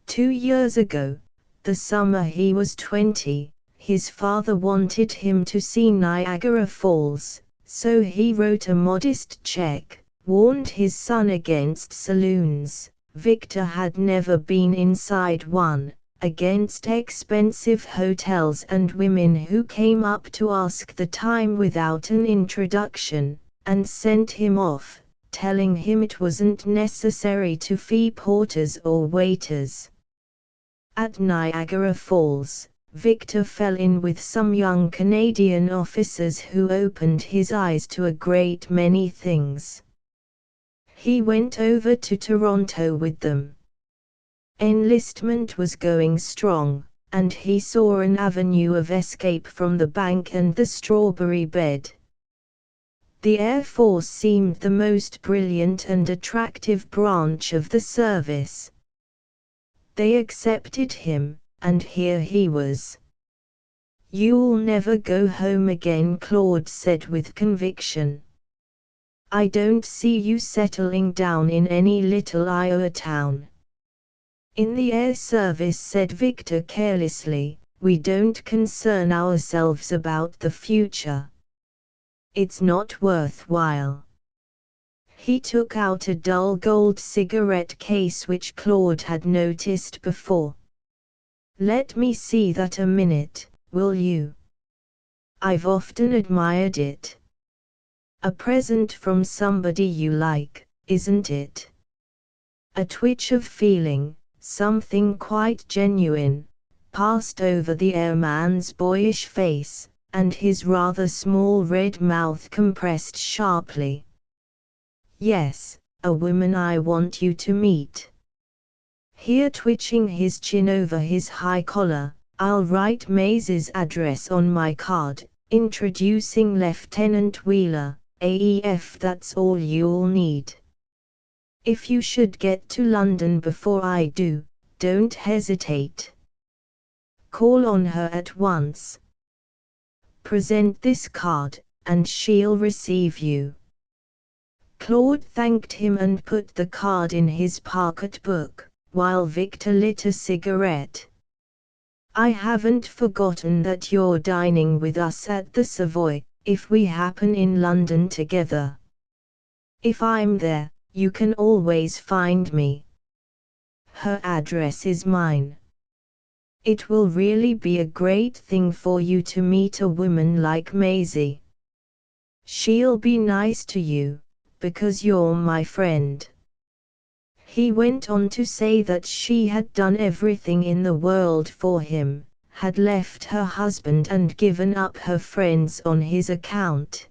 2 years ago, the summer he was 20, his father wanted him to see Niagara Falls, so he wrote a modest check, warned his son against saloons, Victor had never been inside one, against expensive hotels and women who came up to ask the time without an introduction, and sent him off, telling him it wasn't necessary to fee porters or waiters. At Niagara Falls, Victor fell in with some young Canadian officers who opened his eyes to a great many things. He went over to Toronto with them. Enlistment was going strong, and he saw an avenue of escape from the bank and the strawberry bed. The Air Force seemed the most brilliant and attractive branch of the service. They accepted him, and here he was. "You'll never go home again," Claude said with conviction. "I don't see you settling down in any little Iowa town." "In the Air Service," said Victor carelessly, "we don't concern ourselves about the future. It's not worthwhile." He took out a dull gold cigarette case which Claude had noticed before. "Let me see that a minute, will you? I've often admired it. A present from somebody you like, isn't it?" A twitch of feeling, something quite genuine, passed over the airman's boyish face, and his rather small red mouth compressed sharply. "Yes, a woman I want you to meet." Here, twitching his chin over his high collar, "I'll write Maisie's address on my card, introducing Lieutenant Wheeler, AEF. That's all you'll need. If you should get to London before I do, don't hesitate. Call on her at once. Present this card, and she'll receive you." Claude thanked him and put the card in his pocketbook, while Victor lit a cigarette. "I haven't forgotten that you're dining with us at the Savoy, if we happen in London together. If I'm there, you can always find me. Her address is mine. It will really be a great thing for you to meet a woman like Maisie. She'll be nice to you, because you're my friend." He went on to say that she had done everything in the world for him, had left her husband and given up her friends on his account.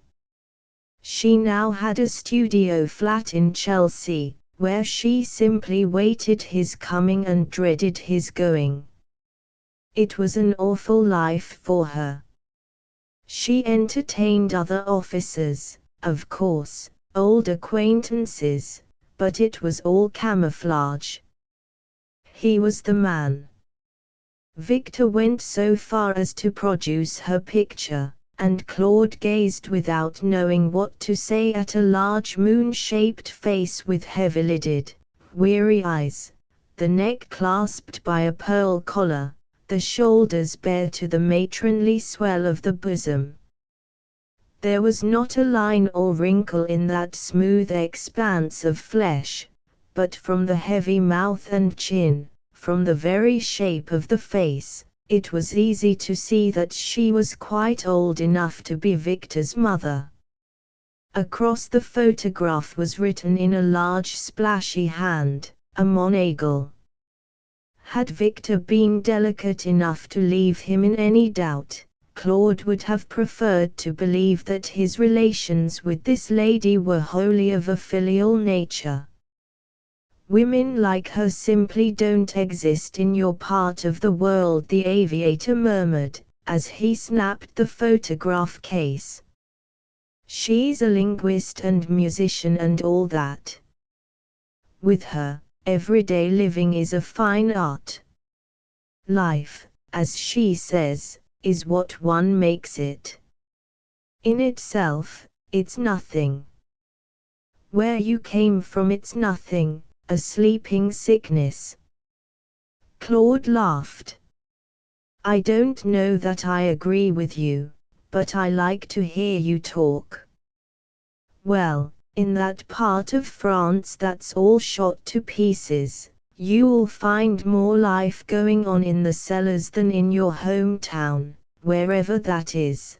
She now had a studio flat in Chelsea, where she simply waited his coming and dreaded his going. It was an awful life for her. She entertained other officers, of course, old acquaintances, but it was all camouflage. He was the man. Victor went so far as to produce her picture, and Claude gazed without knowing what to say at a large moon-shaped face with heavy-lidded, weary eyes, the neck clasped by a pearl collar, the shoulders bare to the matronly swell of the bosom. There was not a line or wrinkle in that smooth expanse of flesh, but from the heavy mouth and chin, from the very shape of the face, it was easy to see that she was quite old enough to be Victor's mother. Across the photograph was written in a large splashy hand, a monocle. Had Victor been delicate enough to leave him in any doubt, Claude would have preferred to believe that his relations with this lady were wholly of a filial nature. "Women like her simply don't exist in your part of the world," the aviator murmured, as he snapped the photograph case. "She's a linguist and musician and all that. With her, everyday living is a fine art. Life, as she says, is what one makes it. In itself, it's nothing. Where you came from, it's nothing, a sleeping sickness." Claude laughed. "I don't know that I agree with you, but I like to hear you talk." "Well, In that part of France that's all shot to pieces, you'll find more life going on in the cellars than in your hometown, wherever that is.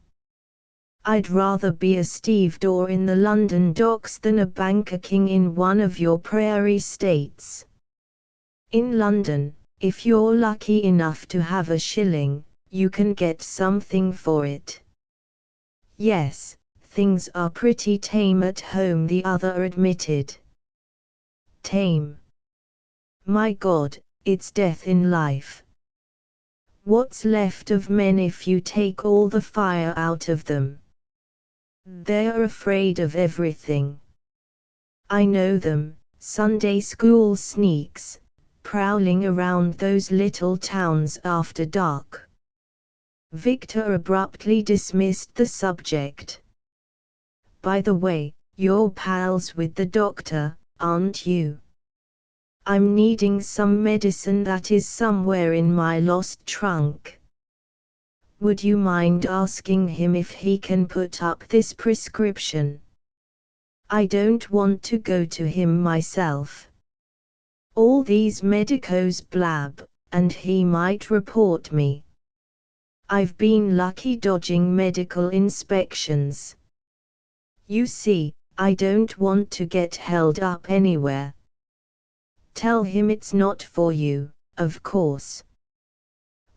I'd rather be a stevedore in the London docks than a banker king in one of your prairie states. In London, if you're lucky enough to have a shilling, you can get something for it. Yes, things are pretty tame at home, the other admitted. Tame. My God, it's death in life. What's left of men if you take all the fire out of them? They're afraid of everything. I know them, Sunday school sneaks, prowling around those little towns after dark. Victor abruptly dismissed the subject. By the way, you're pals with the doctor, aren't you? I'm needing some medicine that is somewhere in my lost trunk. Would you mind asking him if he can put up this prescription? I don't want to go to him myself. All these medicos blab, and he might report me. I've been lucky dodging medical inspections. You see, I don't want to get held up anywhere. Tell him it's not for you, of course.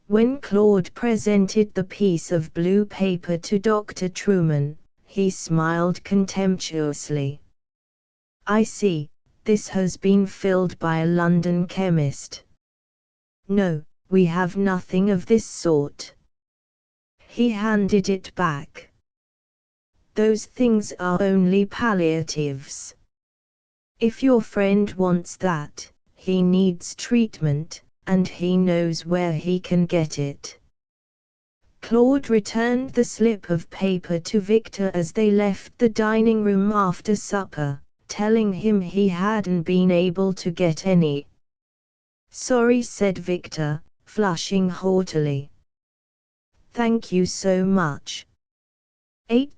When Claude presented the piece of blue paper to Dr. Truman, he smiled contemptuously. I see, this has been filled by a London chemist. No, we have nothing of this sort. He handed it back. Those things are only palliatives. If your friend wants that, he needs treatment, and he knows where he can get it. Claude returned the slip of paper to Victor as they left the dining room after supper, telling him he hadn't been able to get any. Sorry, said Victor, flushing haughtily. Thank you so much.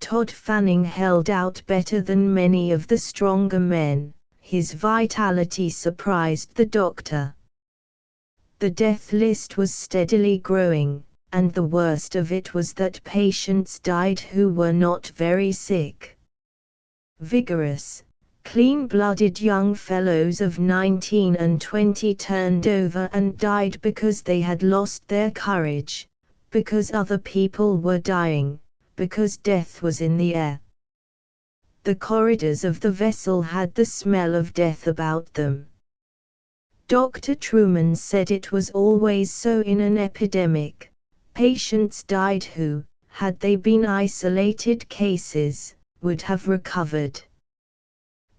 Todd Fanning held out better than many of the stronger men. His vitality surprised the doctor. The death list was steadily growing, and the worst of it was that patients died who were not very sick. Vigorous, clean-blooded young fellows of 19 and 20 turned over and died because they had lost their courage, because other people were dying, because death was in the air. The corridors of the vessel had the smell of death about them. Dr. Truman said it was always so in an epidemic. Patients died who, had they been isolated cases, would have recovered.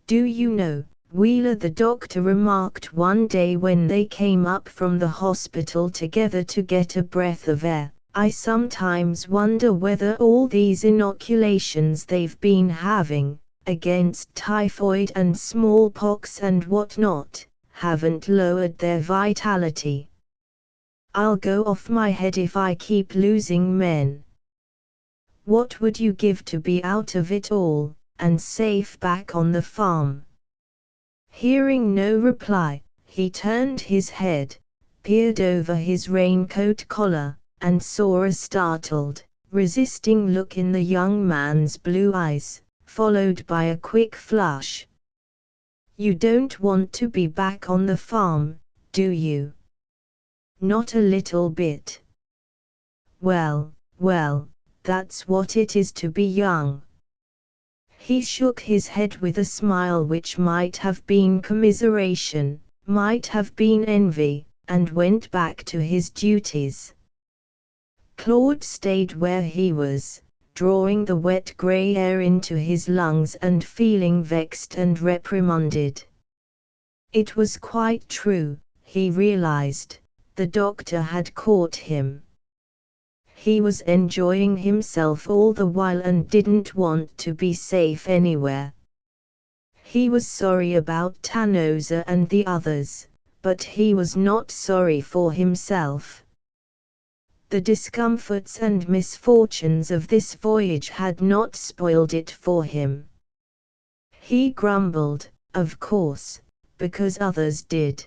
Do you know, Wheeler, the doctor remarked one day when they came up from the hospital together to get a breath of air, I sometimes wonder whether all these inoculations they've been having, against typhoid and smallpox and whatnot, haven't lowered their vitality. I'll go off my head if I keep losing men. What would you give to be out of it all, and safe back on the farm? Hearing no reply, he turned his head, peered over his raincoat collar, and saw a startled, resisting look in the young man's blue eyes, followed by a quick flush. You don't want to be back on the farm, do you? Not a little bit. Well, that's what it is to be young. He shook his head with a smile which might have been commiseration, might have been envy, and went back to his duties. Claude stayed where he was, drawing the wet grey air into his lungs and feeling vexed and reprimanded. It was quite true, he realized, the doctor had caught him. He was enjoying himself all the while and didn't want to be safe anywhere. He was sorry about Tanosa and the others, but he was not sorry for himself. The discomforts and misfortunes of this voyage had not spoiled it for him. He grumbled, of course, because others did.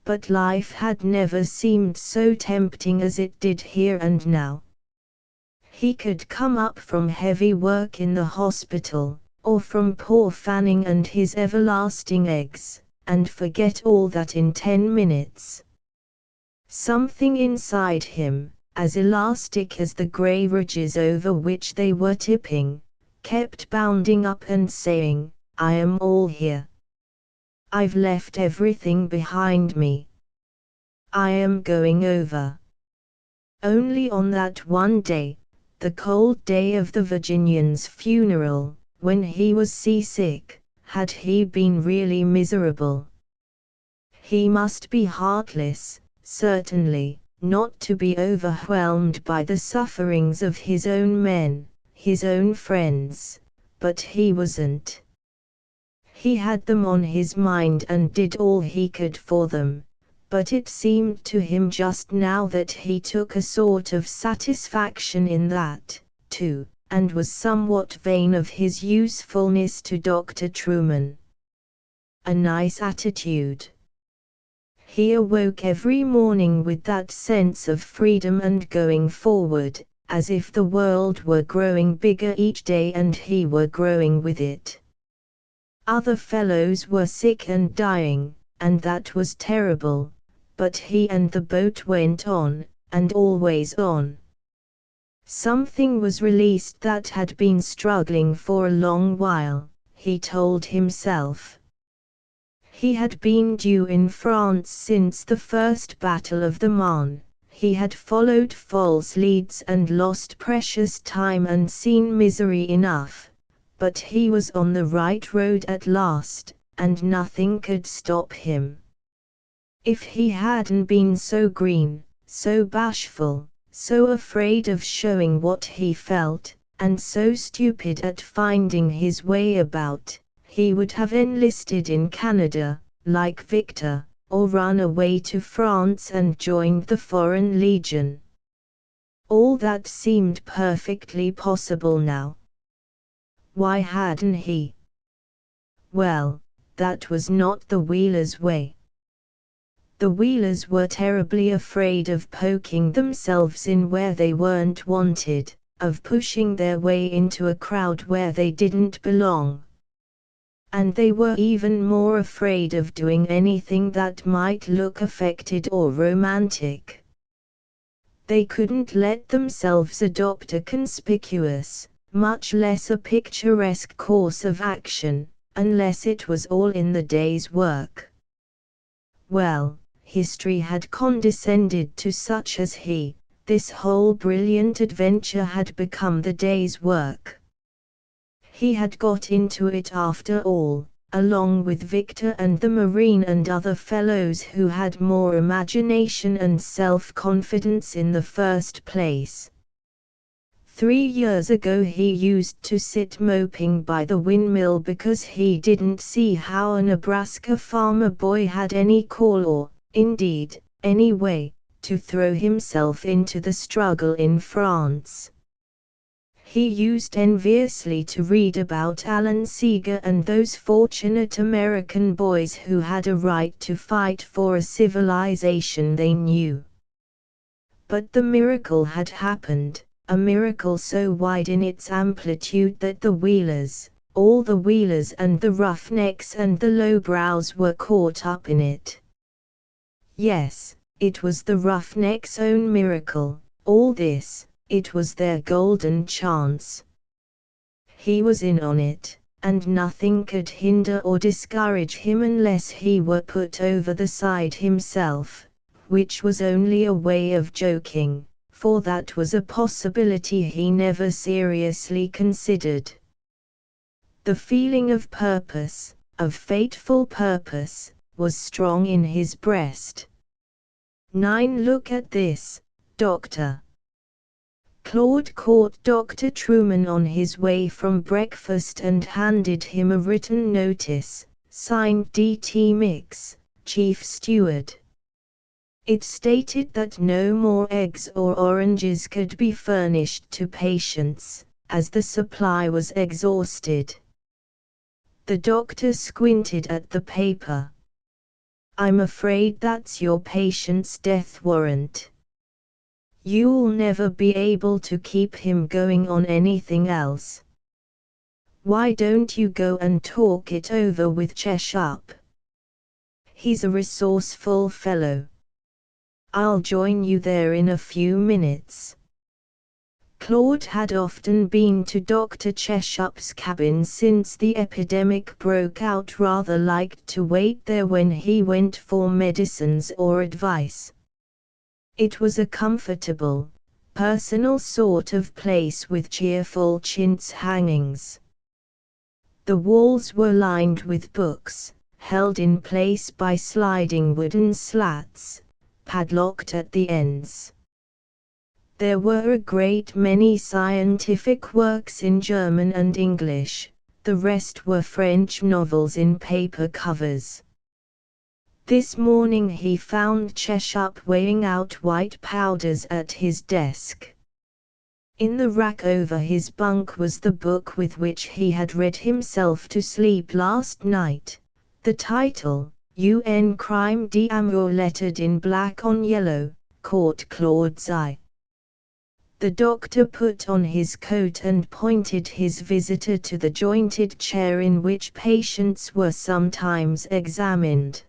But life had never seemed so tempting as it did here and now. He could come up from heavy work in the hospital, or from poor Fanning and his everlasting eggs, and forget all that in 10 minutes. Something inside him, as elastic as the grey ridges over which they were tipping, kept bounding up and saying, I am all here. I've left everything behind me. I am going over. Only on that one day, the cold day of the Virginian's funeral, when he was seasick, had he been really miserable. He must be heartless, certainly, not to be overwhelmed by the sufferings of his own men, his own friends, but he wasn't. He had them on his mind and did all he could for them, but it seemed to him just now that he took a sort of satisfaction in that, too, and was somewhat vain of his usefulness to Dr. Truman. A nice attitude. He awoke every morning with that sense of freedom and going forward, as if the world were growing bigger each day and he were growing with it. Other fellows were sick and dying, and that was terrible, but he and the boat went on, and always on. Something was released that had been struggling for a long while, he told himself. He had been due in France since the first Battle of the Marne. He had followed false leads and lost precious time and seen misery enough, but he was on the right road at last, and nothing could stop him. If he hadn't been so green, so bashful, so afraid of showing what he felt, and so stupid at finding his way about, he would have enlisted in Canada, like Victor, or run away to France and joined the Foreign Legion. All that seemed perfectly possible now. Why hadn't he? Well, that was not the Wheelers' way. The Wheelers were terribly afraid of poking themselves in where they weren't wanted, of pushing their way into a crowd where they didn't belong. And they were even more afraid of doing anything that might look affected or romantic. They couldn't let themselves adopt a conspicuous, much less a picturesque course of action, unless it was all in the day's work. Well, history had condescended to such as he. This whole brilliant adventure had become the day's work. He had got into it after all, along with Victor and the Marine and other fellows who had more imagination and self-confidence in the first place. 3 years ago he used to sit moping by the windmill because he didn't see how a Nebraska farmer boy had any call or, indeed, any way, to throw himself into the struggle in France. He used enviously to read about Alan Seeger and those fortunate American boys who had a right to fight for a civilization they knew. But the miracle had happened, a miracle so wide in its amplitude that the Wheelers, all the Wheelers and the roughnecks and the lowbrows were caught up in it. Yes, it was the roughnecks' own miracle, all this. It was their golden chance. He was in on it, and nothing could hinder or discourage him unless he were put over the side himself, which was only a way of joking, for that was a possibility he never seriously considered. The feeling of purpose, of fateful purpose, was strong in his breast. Look at this, Doctor. Claude caught Dr. Truman on his way from breakfast and handed him a written notice, signed D.T. Mix, Chief Steward. It stated that no more eggs or oranges could be furnished to patients, as the supply was exhausted. The doctor squinted at the paper. I'm afraid that's your patient's death warrant. You'll never be able to keep him going on anything else. Why don't you go and talk it over with Cheshup? He's a resourceful fellow. I'll join you there in a few minutes. Claude had often been to Dr. Cheshup's cabin since the epidemic broke out, rather liked to wait there when he went for medicines or advice. It was a comfortable, personal sort of place with cheerful chintz hangings. The walls were lined with books, held in place by sliding wooden slats, padlocked at the ends. There were a great many scientific works in German and English, the rest were French novels in paper covers. This morning he found Cheshup weighing out white powders at his desk. In the rack over his bunk was the book with which he had read himself to sleep last night. The title, UN Crime d'Amour, lettered in black on yellow, caught Claude's eye. The doctor put on his coat and pointed his visitor to the jointed chair in which patients were sometimes examined.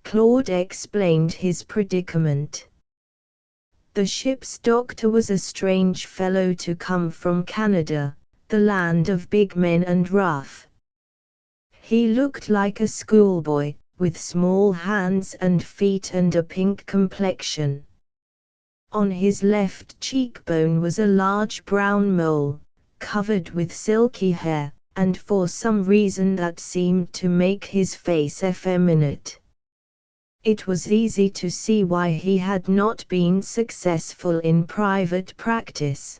Claude explained his predicament. The ship's doctor was a strange fellow to come from Canada, the land of big men and rough. He looked like a schoolboy, with small hands and feet and a pink complexion. On his left cheekbone was a large brown mole, covered with silky hair, and for some reason that seemed to make his face effeminate. It was easy to see why he had not been successful in private practice.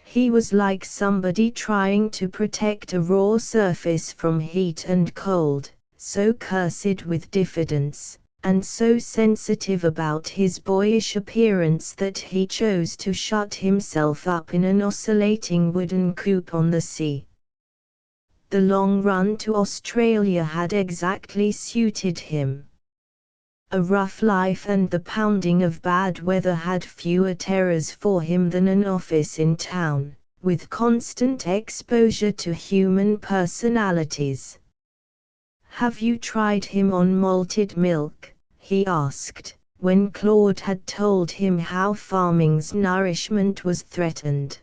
He was like somebody trying to protect a raw surface from heat and cold, so cursed with diffidence, and so sensitive about his boyish appearance that he chose to shut himself up in an oscillating wooden coop on the sea. The long run to Australia had exactly suited him. A rough life and the pounding of bad weather had fewer terrors for him than an office in town, with constant exposure to human personalities. "Have you tried him on malted milk?" he asked, when Claude had told him how farming's nourishment was threatened.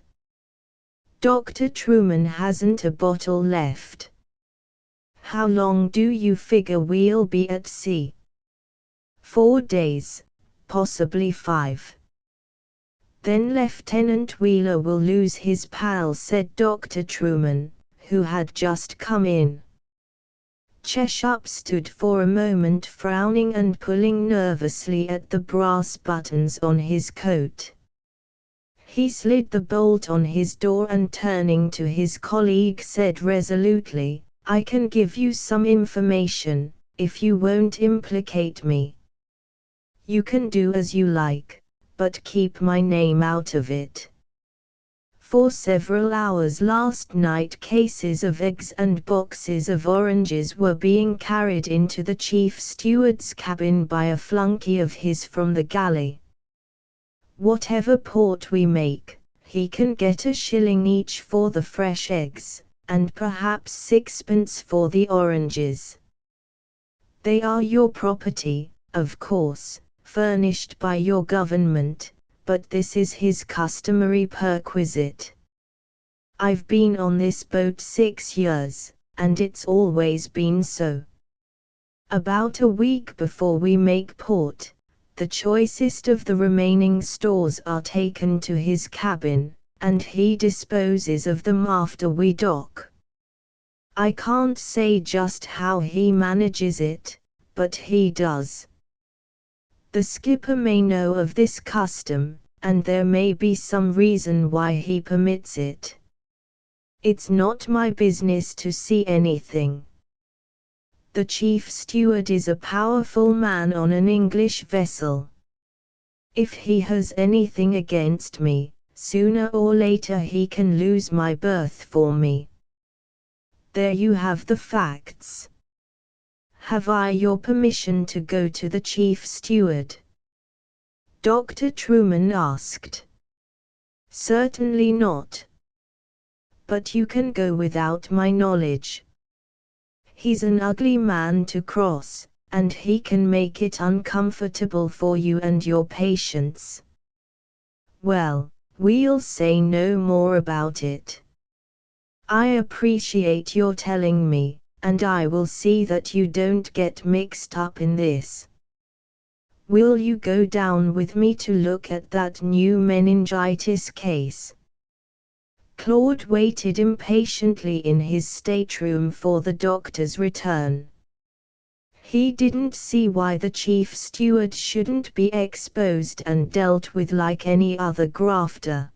"Dr. Truman hasn't a bottle left." "How long do you figure we'll be at sea?" 4 days, possibly 5. "Then Lieutenant Wheeler will lose his pal," said Dr. Truman, who had just come in. Cheshup stood for a moment frowning and pulling nervously at the brass buttons on his coat. He slid the bolt on his door and turning to his colleague said resolutely, "I can give you some information, if you won't implicate me. You can do as you like, but keep my name out of it." For several hours last night cases of eggs and boxes of oranges were being carried into the chief steward's cabin by a flunky of his from the galley. "Whatever port we make, he can get a shilling each for the fresh eggs, and perhaps 6pence for the oranges. They are your property, of course, furnished by your government, but this is his customary perquisite. I've been on this boat 6 years, and it's always been so. About a week before we make port, the choicest of the remaining stores are taken to his cabin, and he disposes of them after we dock. I can't say just how he manages it, but he does. The skipper may know of this custom, and there may be some reason why he permits it. It's not my business to see anything. The chief steward is a powerful man on an English vessel. If he has anything against me, sooner or later he can lose my berth for me. There you have the facts. Have I your permission to go to the chief steward? Dr. Truman asked. Certainly not. But you can go without my knowledge. He's an ugly man to cross, and he can make it uncomfortable for you and your patients. Well, we'll say no more about it. I appreciate your telling me, and I will see that you don't get mixed up in this. Will you go down with me to look at that new meningitis case? Claude waited impatiently in his stateroom for the doctor's return. He didn't see why the chief steward shouldn't be exposed and dealt with like any other grafter.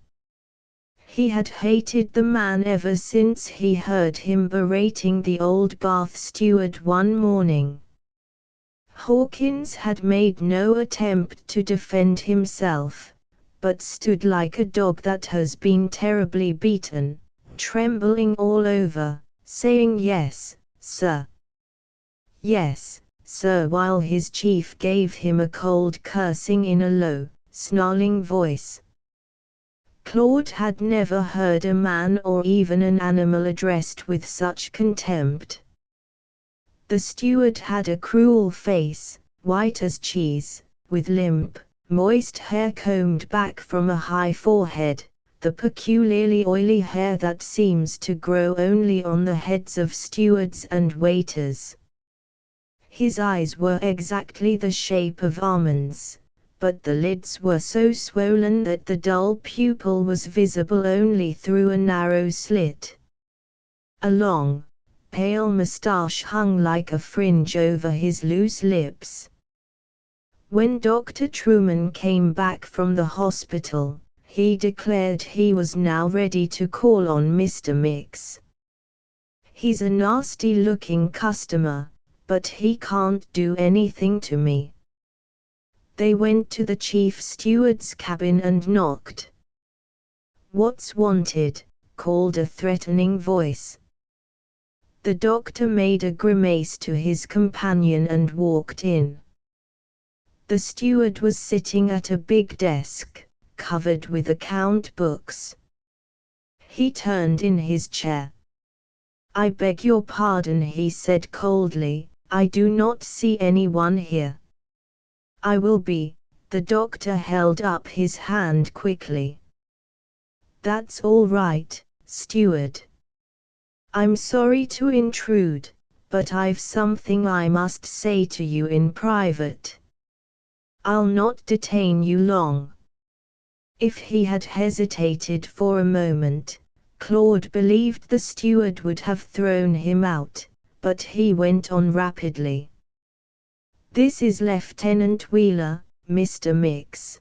He had hated the man ever since he heard him berating the old bath steward one morning. Hawkins had made no attempt to defend himself, but stood like a dog that has been terribly beaten, trembling all over, saying yes, sir. Yes, sir, while his chief gave him a cold cursing in a low, snarling voice. Claude had never heard a man or even an animal addressed with such contempt. The steward had a cruel face, white as cheese, with limp, moist hair combed back from a high forehead, the peculiarly oily hair that seems to grow only on the heads of stewards and waiters. His eyes were exactly the shape of almonds, but the lids were so swollen that the dull pupil was visible only through a narrow slit. A long, pale moustache hung like a fringe over his loose lips. When Dr. Truman came back from the hospital, he declared he was now ready to call on Mr. Mix. He's a nasty-looking customer, but he can't do anything to me. They went to the chief steward's cabin and knocked. What's wanted? Called a threatening voice. The doctor made a grimace to his companion and walked in. The steward was sitting at a big desk, covered with account books. He turned in his chair. I beg your pardon, he said coldly, I do not see anyone here. I will be. The doctor held up his hand quickly. That's all right, steward. I'm sorry to intrude, but I've something I must say to you in private. I'll not detain you long. If he had hesitated for a moment, Claude believed the steward would have thrown him out, but he went on rapidly. This is Lieutenant Wheeler, Mr. Mix.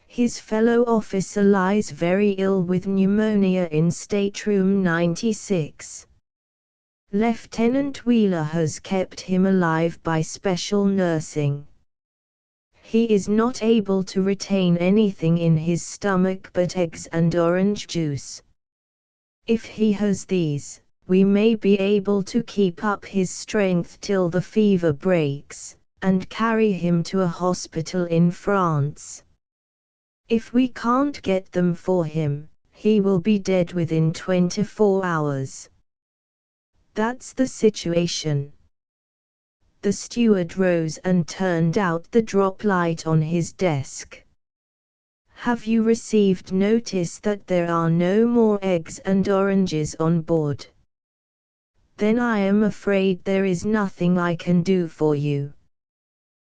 His fellow officer lies very ill with pneumonia in stateroom 96. Lieutenant Wheeler has kept him alive by special nursing. He is not able to retain anything in his stomach but eggs and orange juice. If he has these, we may be able to keep up his strength till the fever breaks, and carry him to a hospital in France. If we can't get them for him, he will be dead within 24 hours. That's the situation. The steward rose and turned out the drop light on his desk. Have you received notice that there are no more eggs and oranges on board? Then I am afraid there is nothing I can do for you.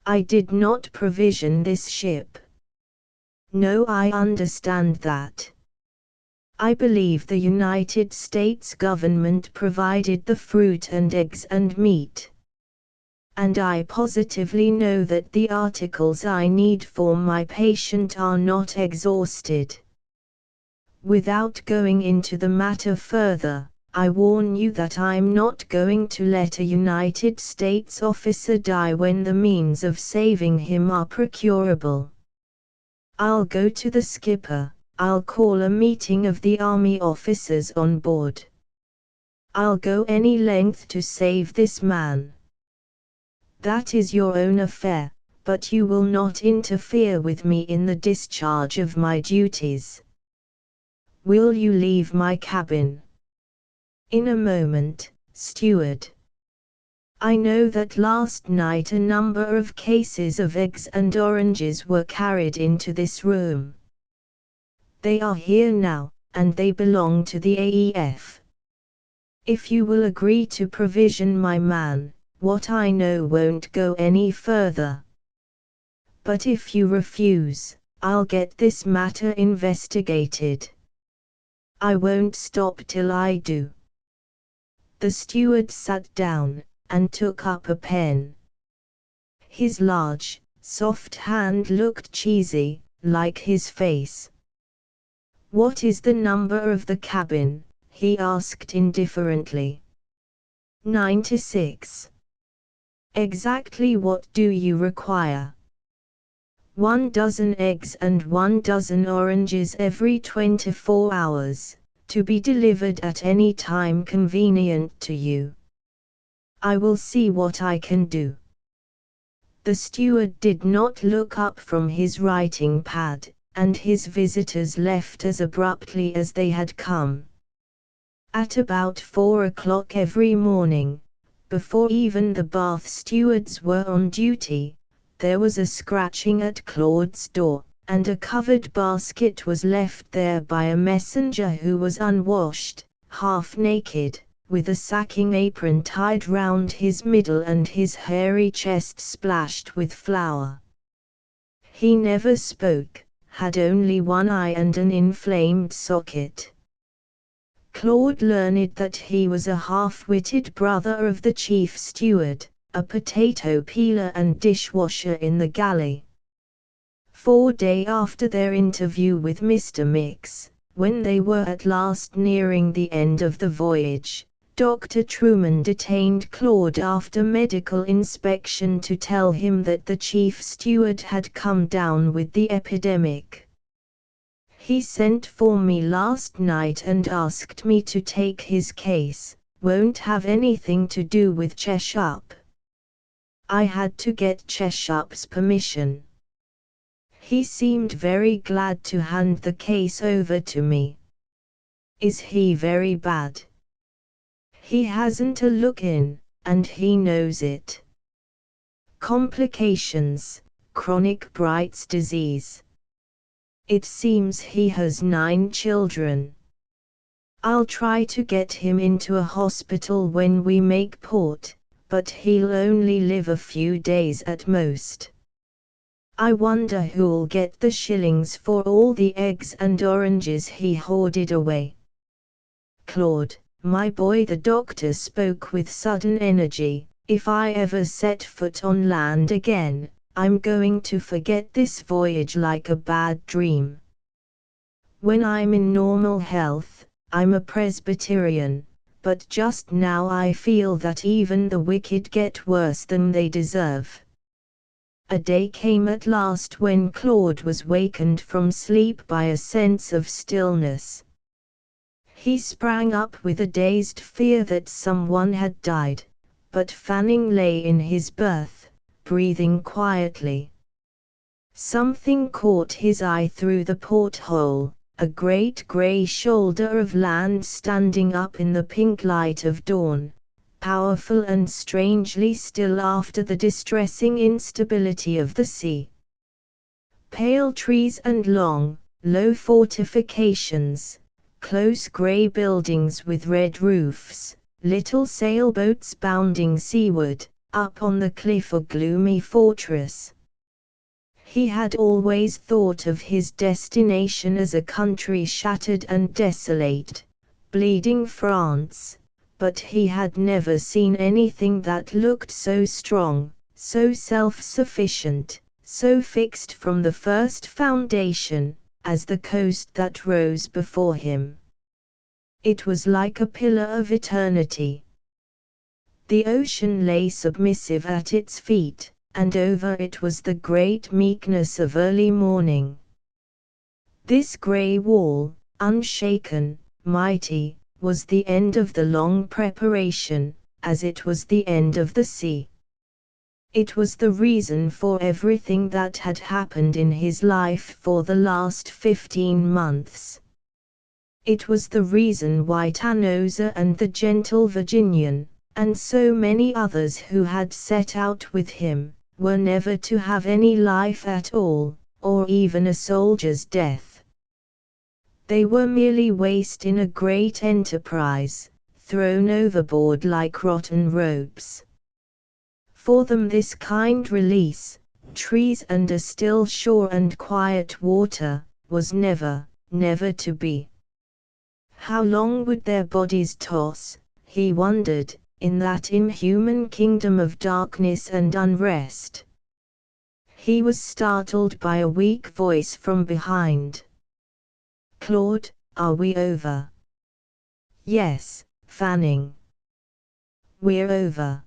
I did not provision this ship. No, I understand that. I believe the United States government provided the fruit and eggs and meat. And I positively know that the articles I need for my patient are not exhausted. Without going into the matter further, I warn you that I'm not going to let a United States officer die when the means of saving him are procurable. I'll go to the skipper, I'll call a meeting of the Army officers on board. I'll go any length to save this man. That is your own affair, but you will not interfere with me in the discharge of my duties. Will you leave my cabin? In a moment, steward. I know that last night a number of cases of eggs and oranges were carried into this room. They are here now, and they belong to the AEF. If you will agree to provision my man, what I know won't go any further. But if you refuse, I'll get this matter investigated. I won't stop till I do. The steward sat down, and took up a pen. His large, soft hand looked cheesy, like his face. What is the number of the cabin? He asked indifferently. 96. Exactly what do you require? 1 dozen eggs and 1 dozen oranges every 24 hours, to be delivered at any time convenient to you. I will see what I can do. The steward did not look up from his writing pad, and his visitors left as abruptly as they had come. At about 4 o'clock every morning, before even the bath stewards were on duty, there was a scratching at Claude's door, and a covered basket was left there by a messenger who was unwashed, half naked, with a sacking apron tied round his middle and his hairy chest splashed with flour. He never spoke, had only one eye and an inflamed socket. Claude learned that he was a half-witted brother of the chief steward, a potato peeler and dishwasher in the galley. 4 days after their interview with Mr. Mix, when they were at last nearing the end of the voyage, Dr. Truman detained Claude after medical inspection to tell him that the chief steward had come down with the epidemic. He sent for me last night and asked me to take his case, won't have anything to do with Cheshup. I had to get Cheshup's permission. He seemed very glad to hand the case over to me. Is he very bad? He hasn't a look in, and he knows it. Complications, chronic Bright's disease. It seems he has 9 children. I'll try to get him into a hospital when we make port, but he'll only live a few days at most. I wonder who'll get the shillings for all the eggs and oranges he hoarded away. Claude, my boy, the doctor spoke with sudden energy, if I ever set foot on land again, I'm going to forget this voyage like a bad dream. When I'm in normal health, I'm a Presbyterian, but just now I feel that even the wicked get worse than they deserve. A day came at last when Claude was wakened from sleep by a sense of stillness. He sprang up with a dazed fear that someone had died, but Fanning lay in his berth, breathing quietly. Something caught his eye through the porthole, a great grey shoulder of land standing up in the pink light of dawn, powerful and strangely still after the distressing instability of the sea. Pale trees and long, low fortifications, close grey buildings with red roofs, little sailboats bounding seaward, up on the cliff a gloomy fortress. He had always thought of his destination as a country shattered and desolate, bleeding France, but he had never seen anything that looked so strong, so self-sufficient, so fixed from the first foundation, as the coast that rose before him. It was like a pillar of eternity. The ocean lay submissive at its feet, and over it was the great meekness of early morning. This grey wall, unshaken, mighty, was the end of the long preparation, as it was the end of the sea. It was the reason for everything that had happened in his life for the last 15 months. It was the reason why Tanosa and the gentle Virginian, and so many others who had set out with him, were never to have any life at all, or even a soldier's death. They were merely waste in a great enterprise, thrown overboard like rotten ropes. For them this kind release, trees and a still shore and quiet water, was never, never to be. How long would their bodies toss, he wondered, in that inhuman kingdom of darkness and unrest? He was startled by a weak voice from behind. "Claude, are we over?" "Yes, Fanning. We're over."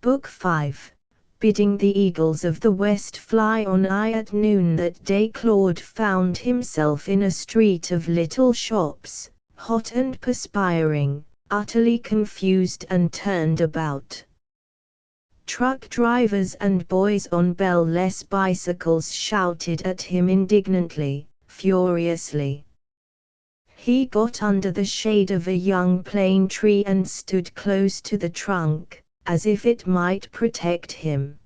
Book 5. Bidding the eagles of the west fly on high. At noon that day Claude found himself in a street of little shops, hot and perspiring, utterly confused and turned about. Truck drivers and boys on bell-less bicycles shouted at him indignantly, furiously. He got under the shade of a young plane tree and stood close to the trunk, as if it might protect him.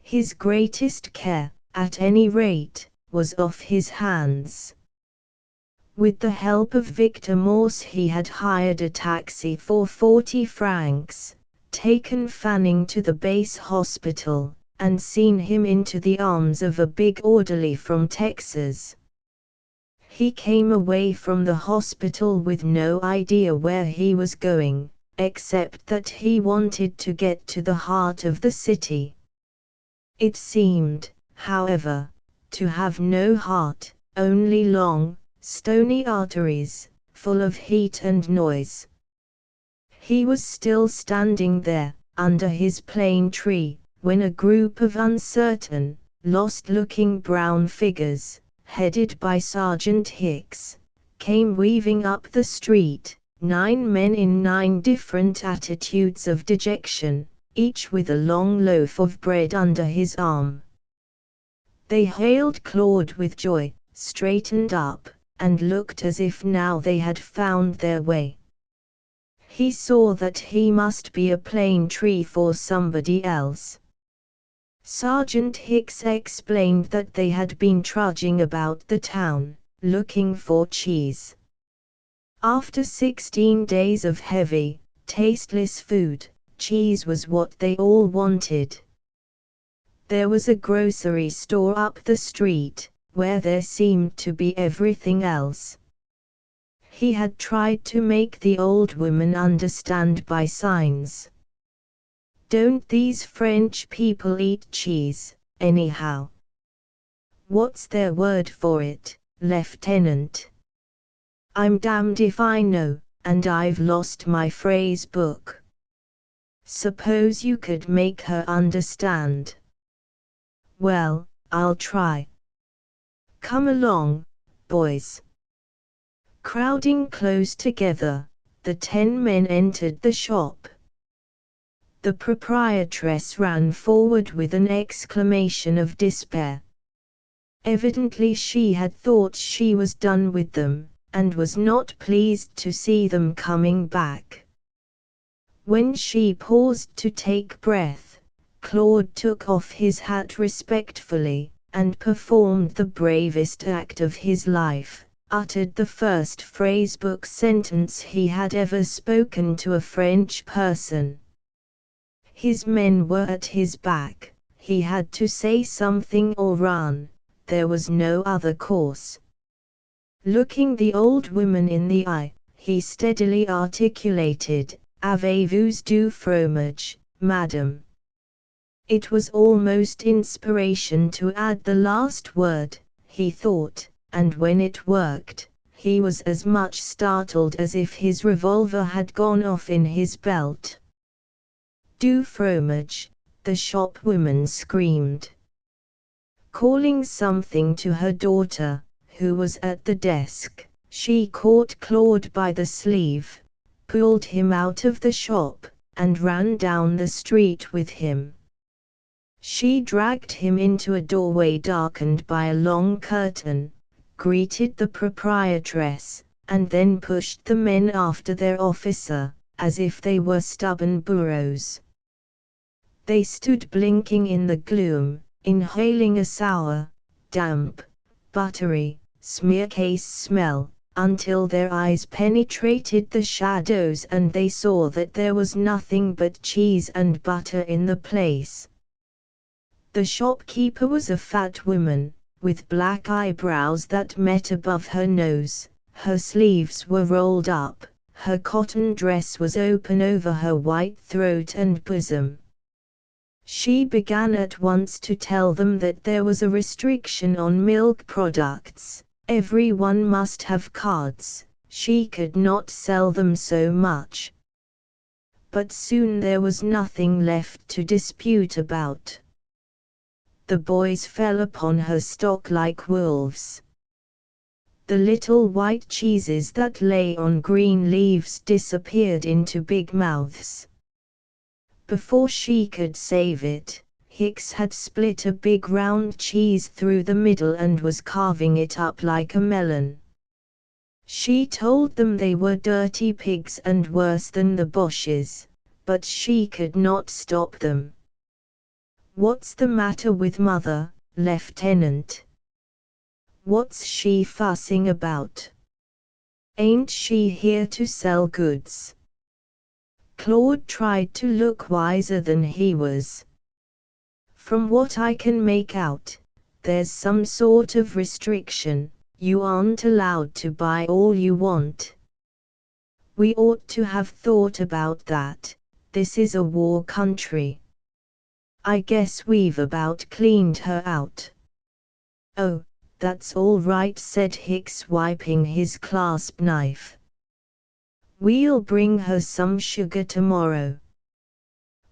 His greatest care, at any rate, was off his hands. With the help of Victor Morse he had hired a taxi for 40 francs, taken Fanning to the base hospital, and seen him into the arms of a big orderly from Texas. He came away from the hospital with no idea where he was going, except that he wanted to get to the heart of the city. It seemed, however, to have no heart, only long, stony arteries, full of heat and noise. He was still standing there, under his plane tree, when a group of uncertain, lost-looking brown figures, headed by Sergeant Hicks, came weaving up the street, 9 men in 9 different attitudes of dejection, each with a long loaf of bread under his arm. They hailed Claude with joy, straightened up, and looked as if now they had found their way. He saw that he must be a plane tree for somebody else. Sergeant Hicks explained that they had been trudging about the town, looking for cheese. After 16 days of heavy, tasteless food, cheese was what they all wanted. There was a grocery store up the street, where there seemed to be everything else. He had tried to make the old woman understand by signs. "Don't these French people eat cheese, anyhow?" "What's their word for it, Lieutenant?" "I'm damned if I know, and I've lost my phrase book." "Suppose you could make her understand." "Well, I'll try. Come along, boys." Crowding close together, the 10 men entered the shop. The proprietress ran forward with an exclamation of despair. Evidently she had thought she was done with them, and was not pleased to see them coming back. When she paused to take breath, Claude took off his hat respectfully, and performed the bravest act of his life, uttered the first phrasebook sentence he had ever spoken to a French person. His men were at his back, he had to say something or run, there was no other course. Looking the old woman in the eye, he steadily articulated, "Avez-vous du fromage, madame?" It was almost inspiration to add the last word, he thought, and when it worked, he was as much startled as if his revolver had gone off in his belt. "Du fromage," the shopwoman screamed. Calling something to her daughter, who was at the desk, She caught Claude by the sleeve, pulled him out of the shop, and ran down the street with him. She dragged him into a doorway darkened by a long curtain, greeted the proprietress, and then pushed the men after their officer, as if they were stubborn burros. They stood blinking in the gloom, inhaling a sour, damp, buttery, smearcase smell, until their eyes penetrated the shadows and they saw that there was nothing but cheese and butter in the place. The shopkeeper was a fat woman, with black eyebrows that met above her nose. Her sleeves were rolled up, her cotton dress was open over her white throat and bosom. She began at once to tell them that there was a restriction on milk products. Everyone must have cards, she could not sell them so much. But soon there was nothing left to dispute about. The boys fell upon her stock like wolves. The little white cheeses that lay on green leaves disappeared into big mouths. Before she could save it, Hicks had split a big round cheese through the middle and was carving it up like a melon. She told them they were dirty pigs and worse than the Boches, but she could not stop them. "What's the matter with Mother, Lieutenant? What's she fussing about? Ain't she here to sell goods?" Claude tried to look wiser than he was. "From what I can make out, there's some sort of restriction. You aren't allowed to buy all you want. We ought to have thought about that. This is a war country. I guess we've about cleaned her out." "Oh, that's all right," said Hicks, wiping his clasp knife. "We'll bring her some sugar tomorrow.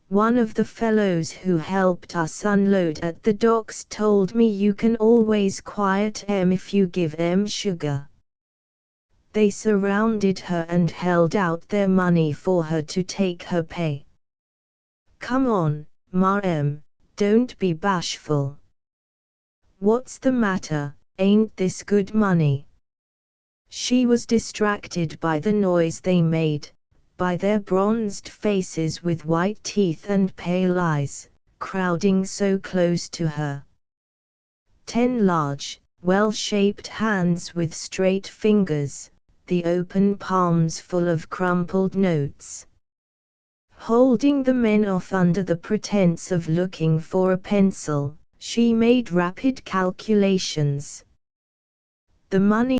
One of the fellows who helped us unload at the docks told me you can always quiet 'em if you give 'em sugar." They surrounded her and held out their money for her to take her pay. "Come on, Ma'am, don't be bashful. What's the matter, ain't this good money?" She was distracted by the noise they made, by their bronzed faces with white teeth and pale eyes, crowding so close to her. 10 large, well-shaped hands with straight fingers, the open palms full of crumpled notes. Holding the men off under the pretense of looking for a pencil, she made rapid calculations. The money